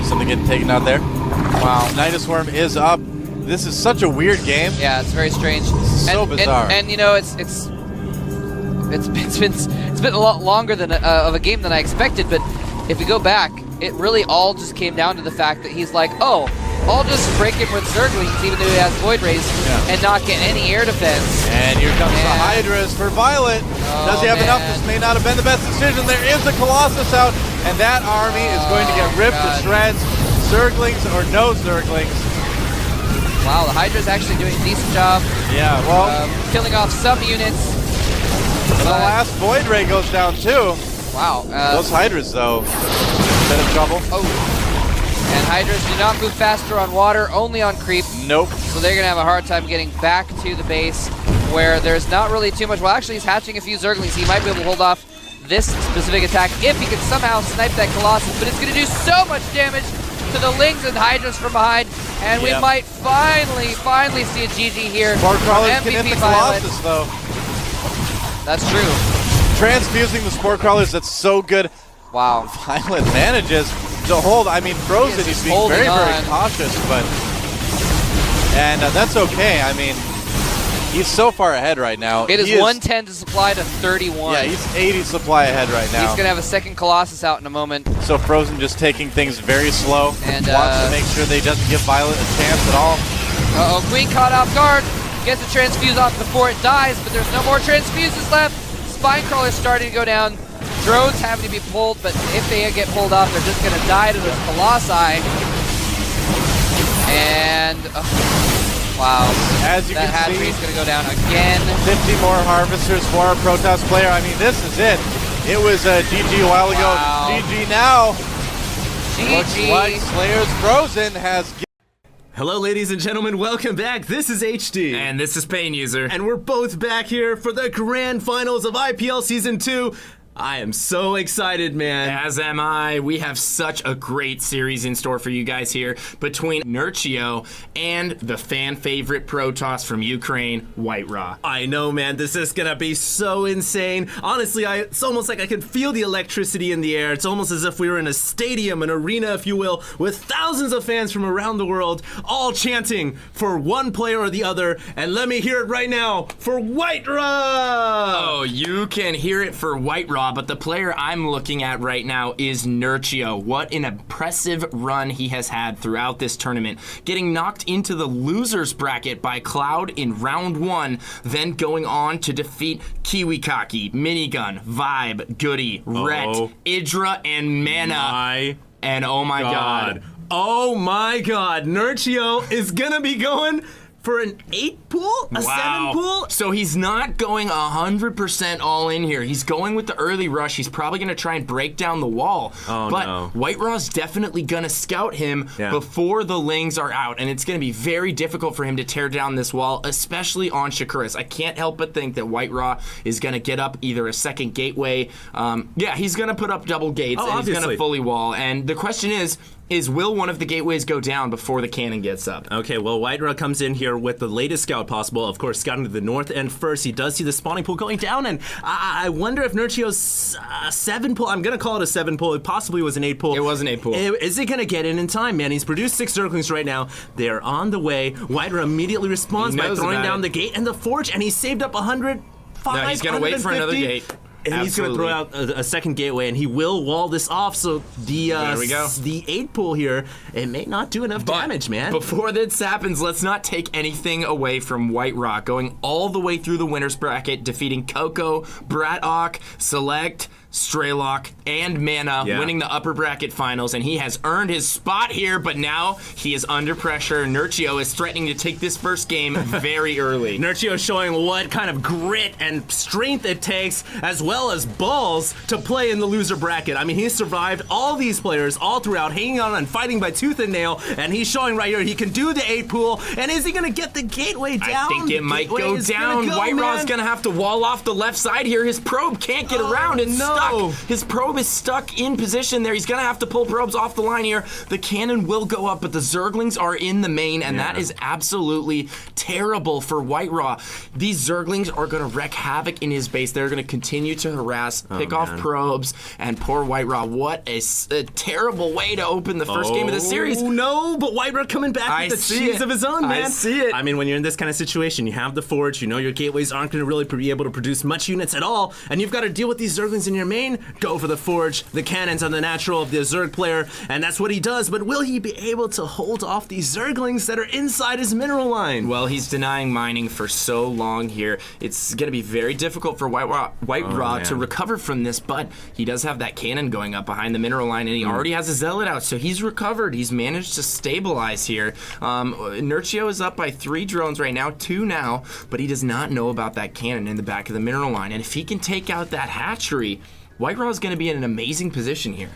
Something getting taken out there. Wow. Nidus Worm is up. This is such a weird game. Yeah, it's very strange. So bizarre. And it's been a lot longer than of a game than I expected. But if we go back, it really all just came down to the fact that he's like, oh, I'll just break him with Zerglings, even though he has Void Rays, and not get any air defense. And here comes the Hydras for Violet. Does he have enough? This may not have been the best decision. There is a Colossus out, and that army is going to get ripped to shreds. Zerglings or no Zerglings. Wow, the Hydra's actually doing a decent job. Yeah, well, killing off some units. And the last Void Ray goes down too. Wow. Those Hydras, though, a bit of trouble. Oh. And Hydras do not move faster on water, only on creep. Nope. So they're going to have a hard time getting back to the base where there's not really too much. Well, actually, he's hatching a few Zerglings. He might be able to hold off this specific attack if he can somehow snipe that Colossus, but it's going to do so much damage to the Lings and Hydras from behind, and we might finally see a GG here. Spore Crawlers can MVP hit the Violet. Colossus, though. That's true. Transfusing the Spore Crawlers, that's so good. Wow. Violet manages to hold. I mean, Frozen, he's being very, very cautious, but... And that's okay. I mean, he's so far ahead right now. It is 110 to supply to 31. Yeah, he's 80 supply ahead right now. He's going to have a second Colossus out in a moment. So Frozen just taking things very slow and wants to make sure they doesn't give Violet a chance at all. Uh-oh, Queen caught off guard. Gets a transfuse off before it dies, but there's no more transfuses left. Spine Crawler's starting to go down. Drones having to be pulled, but if they get pulled off, they're just going to die to those Colossi. And, wow. As you that can see, Hatchery's going to go down again. 50 more Harvesters for our Protoss player. I mean, this is it. It was GG a while ago. Wow. GG now. GG. Looks like Slayer's Frozen has... Hello ladies and gentlemen, welcome back. This is HD. And this is Pain User. And we're both back here for the grand finals of IPL Season 2. I am so excited, man. As am I. We have such a great series in store for you guys here between Nurchio and the fan favorite Protoss from Ukraine, White Raw. I know, man. This is gonna be so insane. Honestly, it's almost like I can feel the electricity in the air. It's almost as if we were in a stadium, an arena, if you will, with thousands of fans from around the world, all chanting for one player or the other. And let me hear it right now for White Raw! Oh, you can hear it for White Raw, but the player I'm looking at right now is Nurchio. What an impressive run he has had throughout this tournament. Getting knocked into the loser's bracket by Cloud in round 1, then going on to defeat Kiwikaki, Minigun, Vibe, Goody, Ret, Idra, and Mana. And oh my god. Oh my god. Nurchio is gonna be going for an 8 pool? A 7 pool? So he's not going 100% all in here. He's going with the early rush. He's probably going to try and break down the wall. But White Raw's definitely going to scout him before the lings are out. And it's going to be very difficult for him to tear down this wall, especially on Shakuras. I can't help but think that White Raw is going to get up either a second gateway. He's going to put up double gates and he's going to fully wall. And the question is will one of the gateways go down before the cannon gets up? Okay, well, White Raw comes in here with the latest scout possible. Of course, scouting to the north end first. He does see the spawning pool going down, and I wonder if Nurchio's 7 pool, I'm going to call it a 7 pool. It possibly was an 8 pool. It was an 8 pool. Is he going to get in time, man? He's produced 6 Zerglings right now. They are on the way. White Raw immediately responds by throwing down the gate and the forge, and he saved up 105. No, he's going to wait for another gate. And he's going to throw out a second gateway, and he will wall this off. So the 8 pool here, it may not do enough damage, man. Before this happens, let's not take anything away from White Rock, going all the way through the winner's bracket, defeating Coco, Bratok, Select, Straylock, and Mana, winning the upper bracket finals, and he has earned his spot here, but now he is under pressure. Nurchio is threatening to take this first game very early. Nurchio showing what kind of grit and strength it takes, as well as balls, to play in the loser bracket. I mean, he's survived all these players all throughout, hanging on and fighting by tooth and nail, and he's showing right here he can do the 8 pool, and is he going to get the gateway down? I think it might go down. White Raw's going to have to wall off the left side here. His probe can't get around. It's stuck. His probe is stuck in position there. He's going to have to pull probes off the line here. The cannon will go up, but the Zerglings are in the main, and that is absolutely terrible for White Raw. These Zerglings are going to wreak havoc in his base. They're going to continue to harass, pick off probes, and poor White Raw. What a terrible way to open the first game of the series. Oh, no, but White Raw coming back with the cheese of his own, man. I see it. I mean, when you're in this kind of situation, you have the forge, you know your gateways aren't going to really be able to produce much units at all, and you've got to deal with these Zerglings in your main. Go for the forge, the cannons on the natural of the Zerg player, and that's what he does, but will he be able to hold off these Zerglings that are inside his mineral line? Well, he's denying mining for so long here. It's going to be very difficult for White Raw to recover from this, but he does have that cannon going up behind the mineral line, and he already has a zealot out, so he's recovered. He's managed to stabilize here. Nurchio is up by 3 drones right now, 2 now, but he does not know about that cannon in the back of the mineral line, and if he can take out that hatchery, White Raw is going to be in an amazing position here.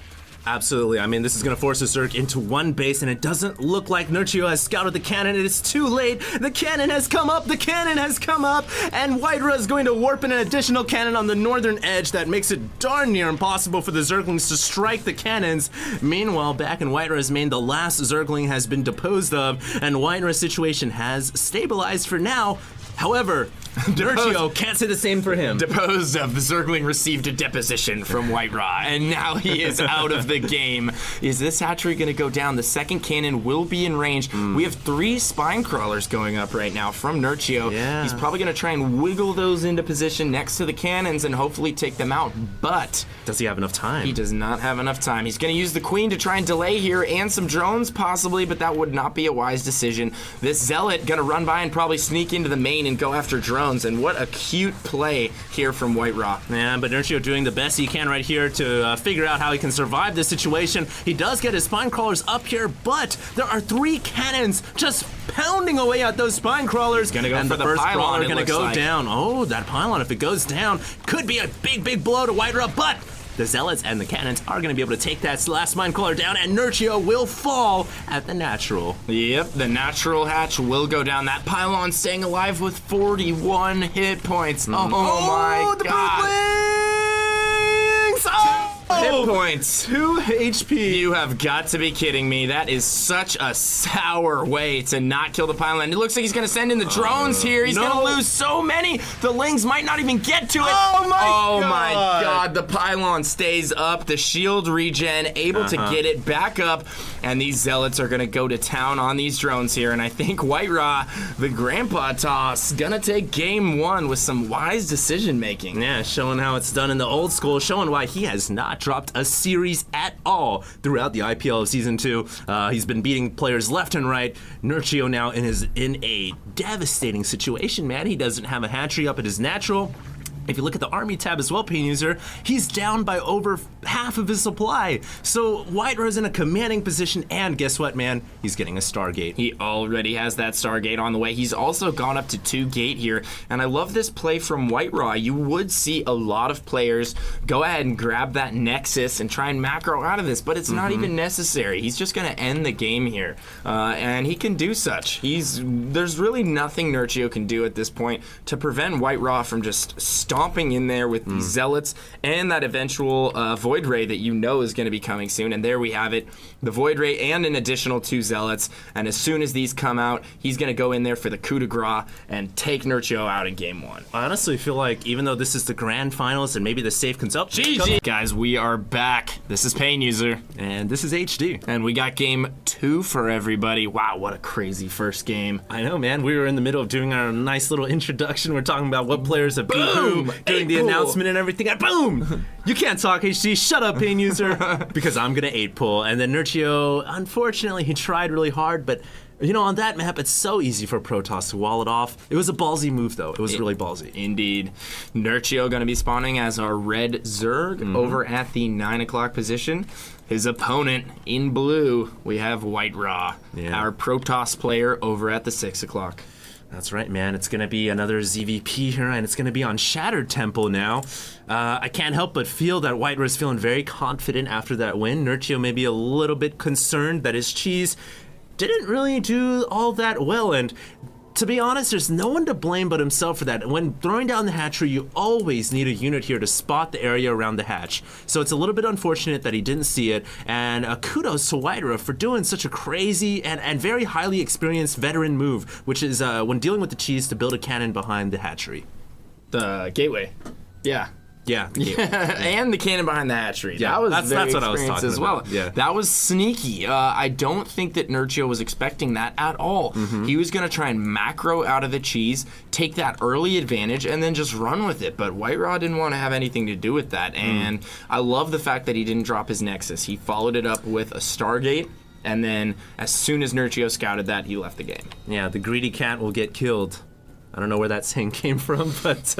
Absolutely. I mean, this is going to force the Zerg into one base, and it doesn't look like Nurchio has scouted the cannon. It is too late. The cannon has come up. The cannon has come up, and White Raw is going to warp in an additional cannon on the northern edge that makes it darn near impossible for the Zerglings to strike the cannons. Meanwhile, back in White Raw's main, the last Zergling has been disposed of, and White Raw's situation has stabilized for now. However, Nurchio can't say the same for him. Deposed of, the Zergling received a deposition from White Raw, and now he is out of the game. Is this hatchery going to go down? The second cannon will be in range. We have 3 spine crawlers going up right now from Nurchio. He's probably going to try and wiggle those into position next to the cannons and hopefully take them out, but does he have enough time? He does not have enough time. He's going to use the Queen to try and delay here, and some drones possibly, but that would not be a wise decision. This Zealot going to run by and probably sneak into the main and go after drones, and what a cute play here from White Raw. Yeah, but Nurchio doing the best he can right here to figure out how he can survive this situation. He does get his spine crawlers up here, but there are 3 cannons just pounding away at those spine crawlers. Gonna go and for the the first pylon, crawler it gonna looks go like. down. Oh, that pylon, if it goes down, could be a big blow to White Raw, but the Zealots and the cannons are going to be able to take that last spine crawler down, and Nurchio will fall at the natural. Yep, the natural hatch will go down. That pylon staying alive with 41 hit points. Oh my the god. Hit points. 2 HP. You have got to be kidding me. That is such a sour way to not kill the pylon. It looks like he's going to send in the drones here. He's going to lose so many. The Lings might not even get to it. Oh my god. The pylon stays up. The shield regen, able to get it back up. And these zealots are going to go to town on these drones here. And I think White Raw, the grandpa toss, going to take game 1 with some wise decision making. Yeah, showing how it's done in the old school, showing why he has not dropped a series at all throughout the IPL of Season 2. He's been beating players left and right. Nurchio now in a devastating situation, man. He doesn't have a hatchery up at his natural. If you look at the army tab as well, Pain User, he's down by over half of his supply. So White Rose in a commanding position, and guess what, man? He's getting a Stargate. He already has that Stargate on the way. He's also gone up to 2 gate here, and I love this play from White Raw. You would see a lot of players go ahead and grab that Nexus and try and macro out of this, but it's not even necessary. He's just going to end the game here, and he can do such. There's really nothing Nurchio can do at this point to prevent White Raw from just stomping in there with these zealots and that eventual Void Ray that you know is going to be coming soon. And there we have it, the Void Ray and an additional 2 zealots. And as soon as these come out, he's going to go in there for the coup de grace and take Nurchio out in game 1. I honestly feel like even though this is the grand finals and maybe the safe comes up. GG! Guys, we are back. This is Pain User. And this is HD. And we got game 2 for everybody. Wow, what a crazy first game. I know, man. We were in the middle of doing our nice little introduction. We're talking about what players have beat whom, doing the announcement and everything, and boom! You can't talk, HD. Shut up, Pain User. Because I'm gonna 8-pull. And then Nurchio, unfortunately, he tried really hard, but you know, on that map, it's so easy for Protoss to wall it off. It was a ballsy move, though. It was really ballsy. Indeed. Nurchio gonna be spawning as our red Zerg over at the 9 o'clock position. His opponent in blue, we have White Raw, our Protoss player over at the 6 o'clock. That's right, man. It's going to be another ZVP here, and it's going to be on Shattered Temple now. I can't help but feel that White Rose feeling very confident after that win. Nurchio may be a little bit concerned that his cheese didn't really do all that well, and to be honest, there's no one to blame but himself for that. When throwing down the hatchery, you always need a unit here to spot the area around the hatch. So it's a little bit unfortunate that he didn't see it, and kudos to White for doing such a crazy and very highly experienced veteran move, which is when dealing with the cheese to build a cannon behind the hatchery. The gateway. Yeah. Yeah, and the cannon behind the hatchery. Yeah, that was that's what I was talking as well. about. Yeah. That was sneaky. I don't think that Nurchio was expecting that at all. He was going to try and macro out of the cheese, take that early advantage, and then just run with it. But White Raw didn't want to have anything to do with that. And I love the fact that he didn't drop his Nexus. He followed it up with a Stargate. And then as soon as Nurchio scouted that, he left the game. Yeah, the greedy cat will get killed. I don't know where that saying came from, but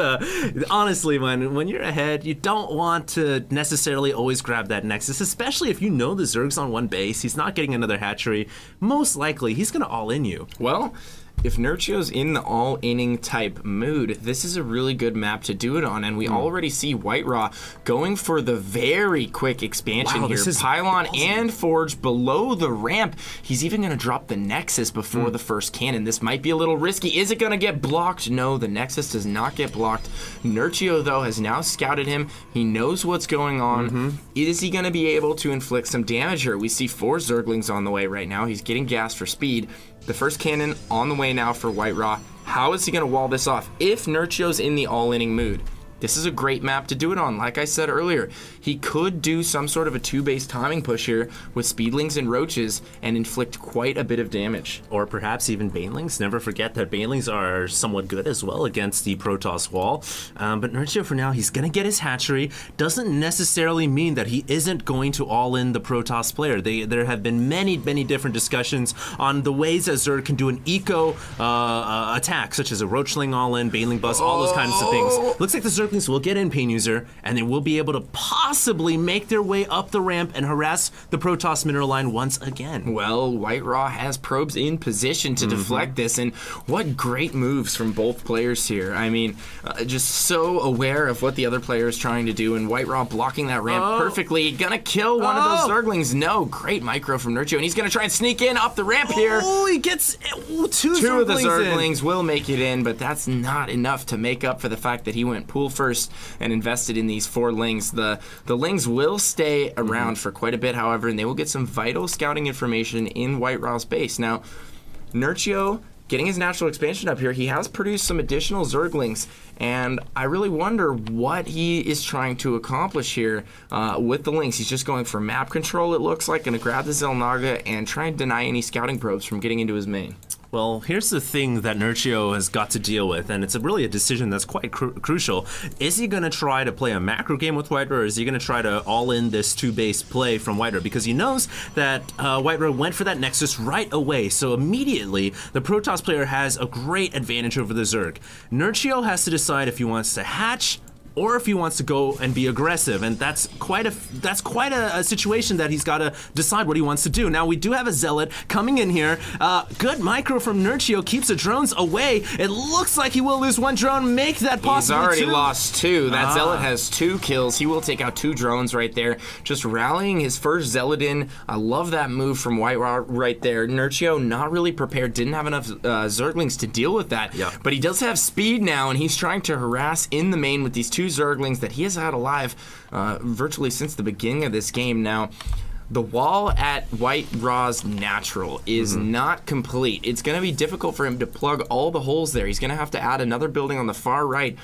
honestly, when you're ahead, you don't want to necessarily always grab that Nexus, especially if you know the Zerg's on one base, he's not getting another hatchery. Most likely, he's going to all-in you. Well, if Nurchio's in the all-inning type mood, this is a really good map to do it on, and we already see White Raw going for the very quick expansion here. Pylon and Forge below the ramp. He's even going to drop the Nexus before the first cannon. This might be a little risky. Is it going to get blocked? No, the Nexus does not get blocked. Nurchio, though, has now scouted him. He knows what's going on. Is he going to be able to inflict some damage here? We see 4 Zerglings on the way right now. He's getting gas for speed. The first cannon on the way now for White Raw. How is he going to wall this off if Nurchio's in the all-inning mood? This is a great map to do it on. Like I said earlier, he could do some sort of a 2-base timing push here with Speedlings and Roaches and inflict quite a bit of damage. Or perhaps even Banelings. Never forget that Banelings are somewhat good as well against the Protoss wall. But Nurchio, for now, he's going to get his hatchery. Doesn't necessarily mean that he isn't going to all-in the Protoss player. There have been many, many different discussions on the ways that Zerg can do an eco attack, such as a Roachling all-in, Baneling bust, all those kinds of things. Looks like the Zerglings will get in, Pain User, and they will be able to possibly make their way up the ramp and harass the Protoss mineral line once again. Well, White Raw has probes in position to deflect this, and what great moves from both players here. I mean, just so aware of what the other player is trying to do, and White Raw blocking that ramp perfectly. Gonna kill one of those Zerglings. No, great micro from Nurchio, and he's gonna try and sneak in up the ramp here. Oh, he gets two of the Zerglings will make it in, but that's not enough to make up for the fact that he went pool first and invested in these 4 Lings. The Lings will stay around for quite a bit, however, and they will get some vital scouting information in White Raw's base. Now, Nurchio, getting his natural expansion up here, he has produced some additional Zerglings, and I really wonder what he is trying to accomplish here with the Lings. He's just going for map control, it looks like, going to grab the Xel'Naga and try and deny any scouting probes from getting into his main. Well, here's the thing that Nurchio has got to deal with, and it's really a decision that's quite crucial. Is he going to try to play a macro game with White Rawr, or is he going to try to all-in this 2-base play from White Rawr? Because he knows that White Rawr went for that Nexus right away, so immediately the Protoss player has a great advantage over the Zerg. Nurchio has to decide if he wants to hatch or if he wants to go and be aggressive, and that's quite a situation that he's got to decide what he wants to do. Now, we do have a Zealot coming in here. Good micro from Nurchio, keeps the drones away. It looks like he will lose 1 drone, make that possible. He's already 2. lost 2. That Zealot has 2 kills. He will take out 2 drones right there. Just rallying his first Zealot in. I love that move from White Rawr right there. Nurchio not really prepared, didn't have enough Zerglings to deal with that. Yeah. But he does have speed now, and he's trying to harass in the main with these 2 Zerglings that he has had alive virtually since the beginning of this game. Now, the wall at White Raw's natural is not complete. It's going to be difficult for him to plug all the holes there. He's going to have to add another building on the far right,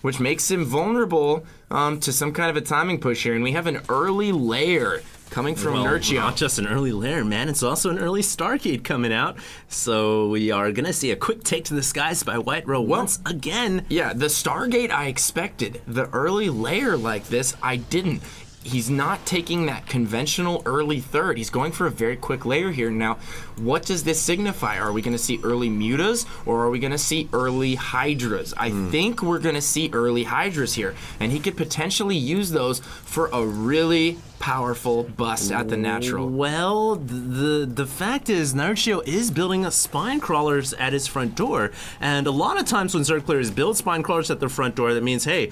which makes him vulnerable to some kind of a timing push here. And we have an early layer coming from Nurchio. Not just an early lair, man. It's also an early Stargate coming out. So we are going to see a quick take to the skies by White Rawr once again. Yeah, the Stargate I expected. The early layer like this, I didn't. He's not taking that conventional early third. He's going for a very quick layer here. Now, what does this signify? Are we going to see early mutas, or are we going to see early hydras? I think we're going to see early hydras here, and he could potentially use those for a really powerful bust at the natural. Well, the fact is, Nurchio is building a spine crawlers at his front door, and a lot of times when Zerg players build spine crawlers at their front door, that means, hey,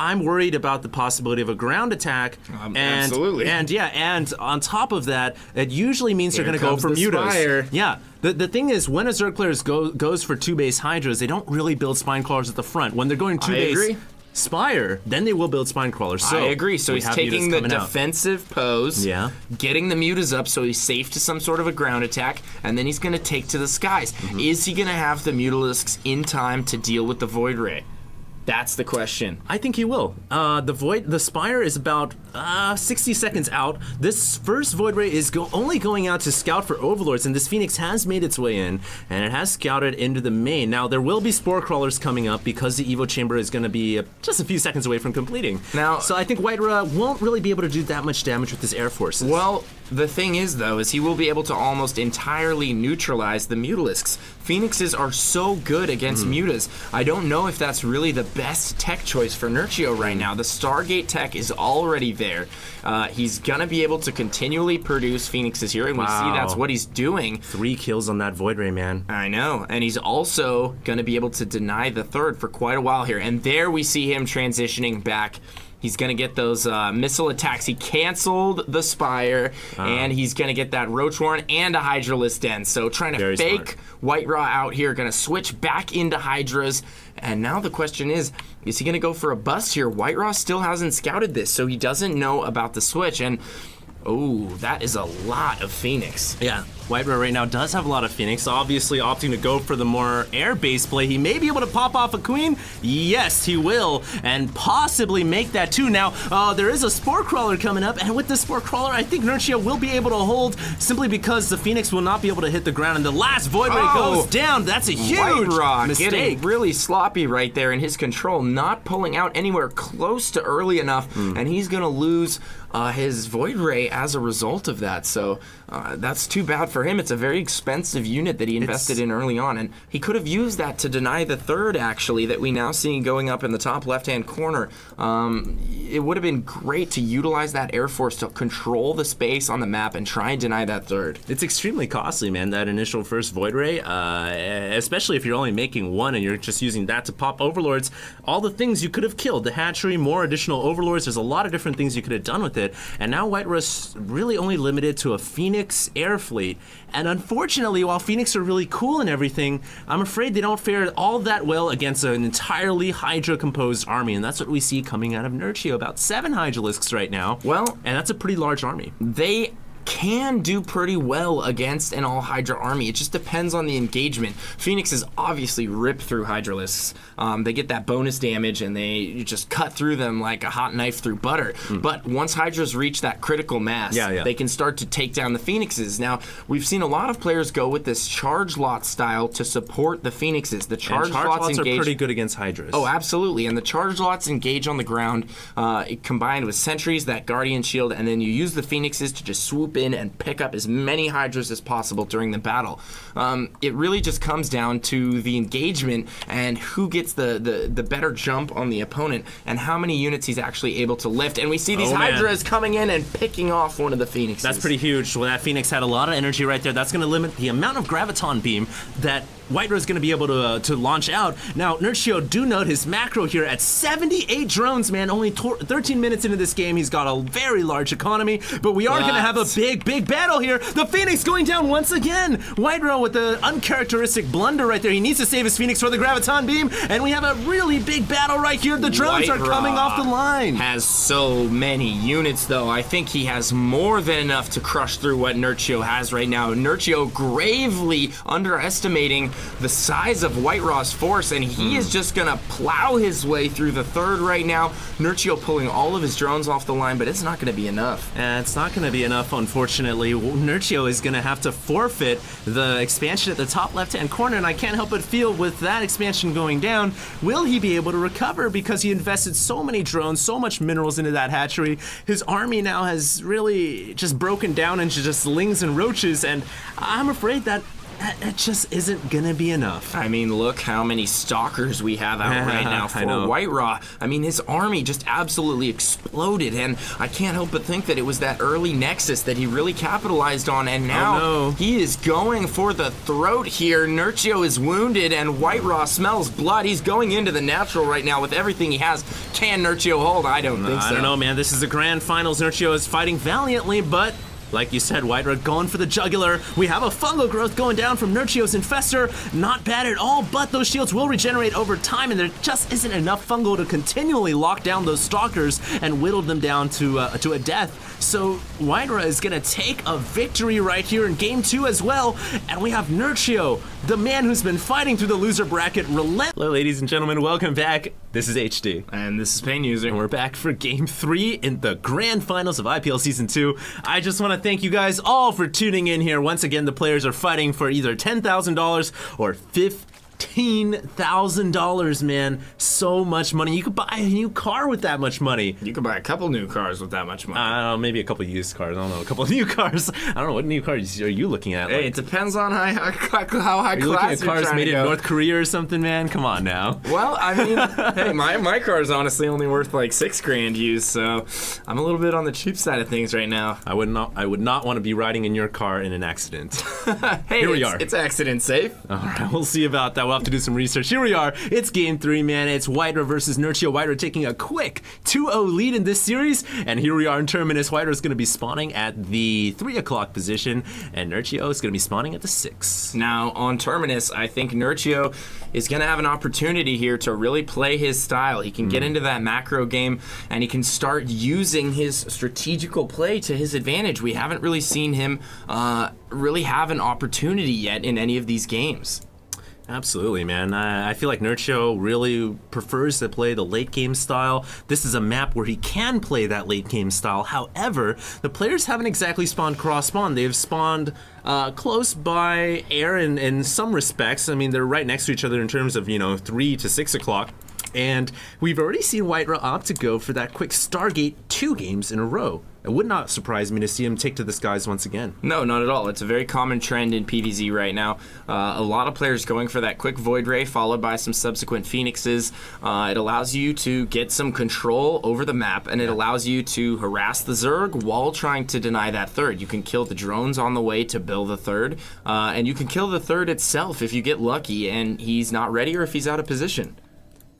I'm worried about the possibility of a ground attack. Absolutely. And on top of that, it usually means they're going to go for mutas. Spire. Yeah. The thing is, when a Zerg player goes for 2-base hydras, they don't really build spine crawlers at the front. When they're going 2-base spire, then they will build spine crawlers. So I agree. So he's taking the defensive pose, getting the mutas up so he's safe to some sort of a ground attack, and then he's going to take to the skies. Is he going to have the mutalisks in time to deal with the Void Ray? That's the question. I think he will. The Spire is about 60 seconds out. This first Void Ray is only going out to scout for Overlords, and this Phoenix has made its way in, and it has scouted into the main. Now, there will be Spore Crawlers coming up because the Evo Chamber is going to be just a few seconds away from completing. Now, so I think White Rawr won't really be able to do that much damage with his Air Forces. Well, the thing is, though, is he will be able to almost entirely neutralize the Mutalisks. Phoenixes are so good against mutas. I don't know if that's really the best tech choice for Nurchio right now. The Stargate tech is already there. He's going to be able to continually produce Phoenixes here, and we see that's what he's doing. 3 kills on that Void Ray, man. I know. And he's also going to be able to deny the third for quite a while here. And there we see him transitioning back. He's going to get those missile attacks. He canceled the Spire, and he's going to get that Roach Warren and a Hydralisk Den. So trying to fake White Rawr out here, going to switch back into Hydras. And now the question is he going to go for a bust here? White Rawr still hasn't scouted this, so he doesn't know about the switch. And, oh, that is a lot of Phoenix. Yeah. White Rawr right now does have a lot of Phoenix, obviously opting to go for the more air-based play. He may be able to pop off a Queen. Yes, he will, and possibly make that too. Now, there is a Spore Crawler coming up, and with the Spore Crawler, I think Nurchio will be able to hold simply because the Phoenix will not be able to hit the ground, and the last Void Ray goes down. That's a huge White Rawr mistake. Getting really sloppy right there in his control, not pulling out anywhere close to early enough, and he's going to lose his Void Ray as a result of that. So that's too bad for him. It's a very expensive unit that he invested in early on, and he could have used that to deny the third, actually, that we now see going up in the top left-hand corner. It would have been great to utilize that Air Force to control the space on the map and try and deny that third. It's extremely costly, man, that initial first Void Ray, especially if you're only making one and you're just using that to pop Overlords. All the things you could have killed, the hatchery, more additional Overlords, there's a lot of different things you could have done with it, and now White Raw's really only limited to a Phoenix air fleet, And unfortunately, while Phoenix are really cool and everything, I'm afraid they don't fare all that well against an entirely Hydra-composed army, and that's what we see coming out of Nurchio. About 7 Hydralisks right now. Well, and that's a pretty large army. They can do pretty well against an all Hydra army. It just depends on the engagement. Phoenix is obviously ripped through Hydralisks. They get that bonus damage and they just cut through them like a hot knife through butter. But once Hydras reach that critical mass, they can start to take down the Phoenixes. Now, we've seen a lot of players go with this charge lot style to support the Phoenixes. The charge lots are pretty good against Hydras. Oh, absolutely. And the charge lots engage on the ground, combined with sentries, that Guardian Shield, and then you use the Phoenixes to just swoop in and pick up as many Hydras as possible during the battle. It really just comes down to the engagement and who gets the better jump on the opponent and how many units he's actually able to lift. And we see these Hydras coming in and picking off one of the Phoenixes. That's pretty huge. Well, that Phoenix had a lot of energy right there. That's going to limit the amount of Graviton Beam that White Rose is going to be able to launch out. Now, Nurchio, do note his macro here at 78 drones, man. Only 13 minutes into this game, he's got a very large economy, but we are going to have a big battle here. The Phoenix going down once again. White Rose with the uncharacteristic blunder right there. He needs to save his Phoenix for the Graviton Beam, and we have a really big battle right here. The drones are coming off the line. Has so many units, though. I think he has more than enough to crush through what Nurchio has right now. Nurchio gravely underestimating the size of White Raw's force, and he is just gonna plow his way through the third right now. Nurchio pulling all of his drones off the line, but it's not gonna be enough. It's not gonna be enough, unfortunately. Nurchio is gonna have to forfeit the expansion at the top left-hand corner, and I can't help but feel with that expansion going down, will he be able to recover? Because he invested so many drones, so much minerals into that hatchery. His army now has really just broken down into just lings and roaches, and I'm afraid that it just isn't gonna be enough. I mean, look how many stalkers we have out right now for White Raw. I mean, his army just absolutely exploded, and I can't help but think that it was that early Nexus that he really capitalized on, and now he is going for the throat here. Nurchio is wounded, and White Raw smells blood. He's going into the natural right now with everything he has. Can Nurchio hold? I don't think so. I don't know, man. This is the grand finals. Nurchio is fighting valiantly, but like you said, White Rod going for the jugular. We have a fungal growth going down from Nurchio's Infestor. Not bad at all, but those shields will regenerate over time, and there just isn't enough fungal to continually lock down those stalkers and whittle them down to a death. So White Rod is going to take a victory right here in Game 2 as well, and we have Nurchio, the man who's been fighting through the loser bracket relentlessly. Hello, ladies and gentlemen, welcome back. This is HD. And this is Pain User. And we're back for Game 3 in the grand finals of IPL Season 2. I just want to thank you guys all for tuning in here. Once again, the players are fighting for either $10,000 or $15,000, man. So much money. You could buy a new car with that much money. You could buy a couple new cars with that much money. I don't know, maybe a couple used cars. I don't know, a couple of new cars. I don't know, what new cars are you looking at? Hey, it depends on how high are you looking at cars made in North Korea or something, man? Come on now. Well, I mean, hey, my car is honestly only worth like $6,000 used, so I'm a little bit on the cheap side of things right now. I would not want to be riding in your car in an accident. Hey, here we are. It's accident safe. All right, we'll see about that. We'll have to do some research. Here we are. It's Game 3, man. It's White versus Nurchio. White taking a quick 2-0 lead in this series, and here we are in Terminus. White is going to be spawning at the 3 o'clock position, and Nurchio is going to be spawning at the 6. Now, on Terminus, I think Nurchio is going to have an opportunity here to really play his style. He can get into that macro game, and he can start using his strategical play to his advantage. We haven't really seen him really have an opportunity yet in any of these games. Absolutely, man. I feel like Nurchio really prefers to play the late game style. This is a map where he can play that late game style. However, the players haven't exactly spawned cross-spawn. They've spawned close by air in some respects. I mean, they're right next to each other in terms of, 3 to 6 o'clock. And we've already seen White opt to go for that quick Stargate 2 games in a row. It would not surprise me to see him take to the skies once again. No, not at all. It's a very common trend in PvZ right now. A lot of players going for that quick Void Ray followed by some subsequent Phoenixes. It allows you to get some control over the map, and it allows you to harass the Zerg while trying to deny that third. You can kill the drones on the way to build the third, and you can kill the third itself if you get lucky and he's not ready or if he's out of position.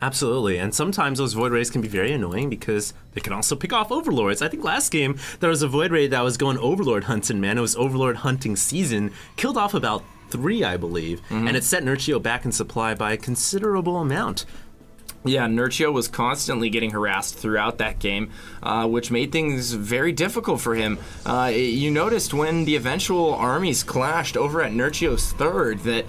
Absolutely, and sometimes those Void Rays can be very annoying because they can also pick off Overlords. I think last game there was a Void Ray that was going Overlord hunting, man. It was Overlord hunting season. Killed off about 3, I believe, and it set Nurchio back in supply by a considerable amount. Yeah, Nurchio was constantly getting harassed throughout that game, which made things very difficult for him. You noticed when the eventual armies clashed over at Nurchio's third that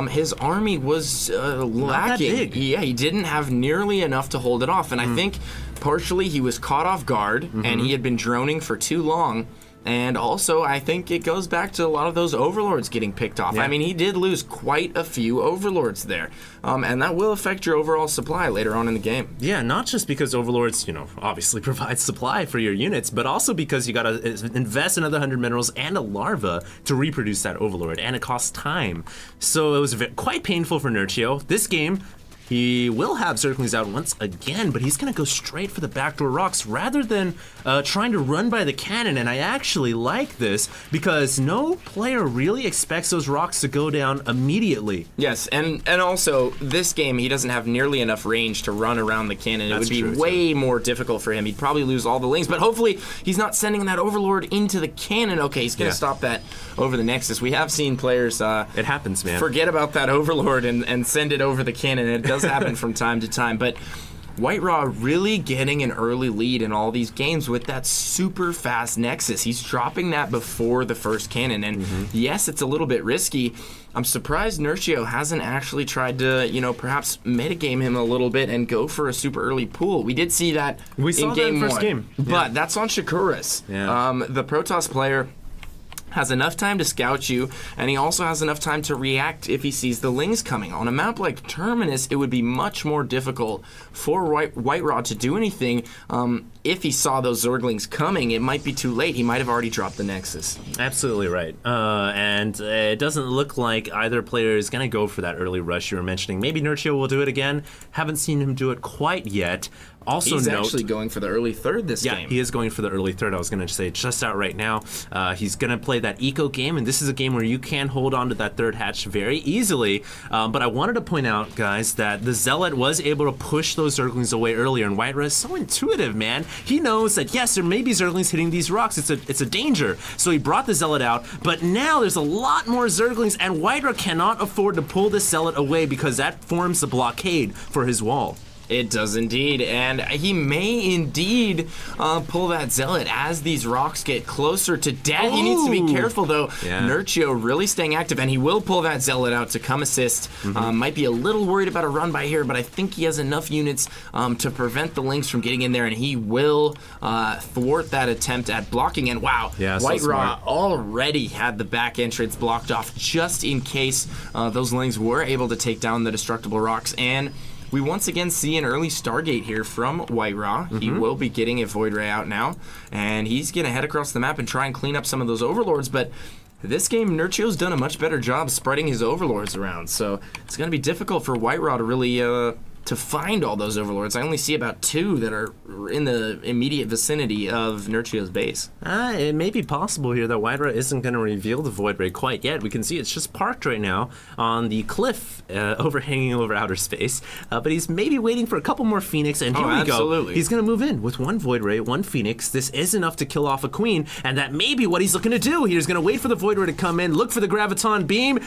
his army was lacking. that big. Yeah, he didn't have nearly enough to hold it off, and I think partially he was caught off guard, and he had been droning for too long. And also, I think it goes back to a lot of those Overlords getting picked off. Yeah. I mean, he did lose quite a few Overlords there. And that will affect your overall supply later on in the game. Yeah, not just because Overlords, obviously provide supply for your units, but also because you gotta invest another 100 minerals and a larva to reproduce that Overlord, and it costs time. So it was quite painful for Nurchio. This game, he will have Zerglings out once again, but he's going to go straight for the backdoor rocks rather than trying to run by the cannon. And I actually like this because no player really expects those rocks to go down immediately. Yes, and also, this game, he doesn't have nearly enough range to run around the cannon. It would be way more difficult for him. He'd probably lose all the lings, but hopefully he's not sending that Overlord into the cannon. Okay, he's going to stop that over the Nexus. We have seen players it happens, man. Forget about that Overlord and send it over the cannon. It does happen from time to time, but White Raw really getting an early lead in all these games with that super fast Nexus. He's dropping that before the first cannon, and yes, it's a little bit risky. I'm surprised Nurchio hasn't actually tried to, perhaps metagame him a little bit and go for a super early pool. We did see that in game first one, game. but that's on Shakuras. Yeah. The Protoss player has enough time to scout you, and he also has enough time to react if he sees the lings coming. On a map like Terminus, it would be much more difficult for White Raw to do anything. If he saw those Zerglings coming, it might be too late. He might have already dropped the Nexus. Absolutely right. And it doesn't look like either player is going to go for that early rush you were mentioning. Maybe Nurchio will do it again. Haven't seen him do it quite yet. Also, he's actually going for the early third this game. Yeah, he is going for the early third. I was going to say just out right now. He's going to play that eco game, and this is a game where you can hold on to that third hatch very easily. But I wanted to point out, guys, that the Zealot was able to push those Zerglings away earlier, and White Raw is so intuitive, man. He knows that, yes, there may be Zerglings hitting these rocks. It's a danger. So he brought the Zealot out, but now there's a lot more Zerglings, and White Raw cannot afford to pull this Zealot away because that forms the blockade for his wall. It does indeed, and he may indeed pull that Zealot as these rocks get closer to death. He needs to be careful, though. Yeah. Nurchio really staying active, and he will pull that Zealot out to come assist. Might be a little worried about a run by here, but I think he has enough units to prevent the Lynx from getting in there, and he will thwart that attempt at blocking. And wow, White Raw already had the back entrance blocked off just in case those Lynx were able to take down the destructible rocks. And we once again see an early Stargate here from White Raw. He will be getting a Void Ray out now, and he's going to head across the map and try and clean up some of those Overlords, but this game, Nurchio's done a much better job spreading his Overlords around, so it's going to be difficult for White Raw to really to find all those Overlords. I only see about 2 that are in the immediate vicinity of Nurchio's base. It may be possible here that White Raw isn't going to reveal the Void Ray quite yet. We can see it's just parked right now on the cliff overhanging over outer space. But he's maybe waiting for a couple more Phoenix, and here we go. He's going to move in with 1 Void Ray, 1 Phoenix. This is enough to kill off a Queen, and that may be what he's looking to do. He's going to wait for the Void Ray to come in, look for the Graviton Beam,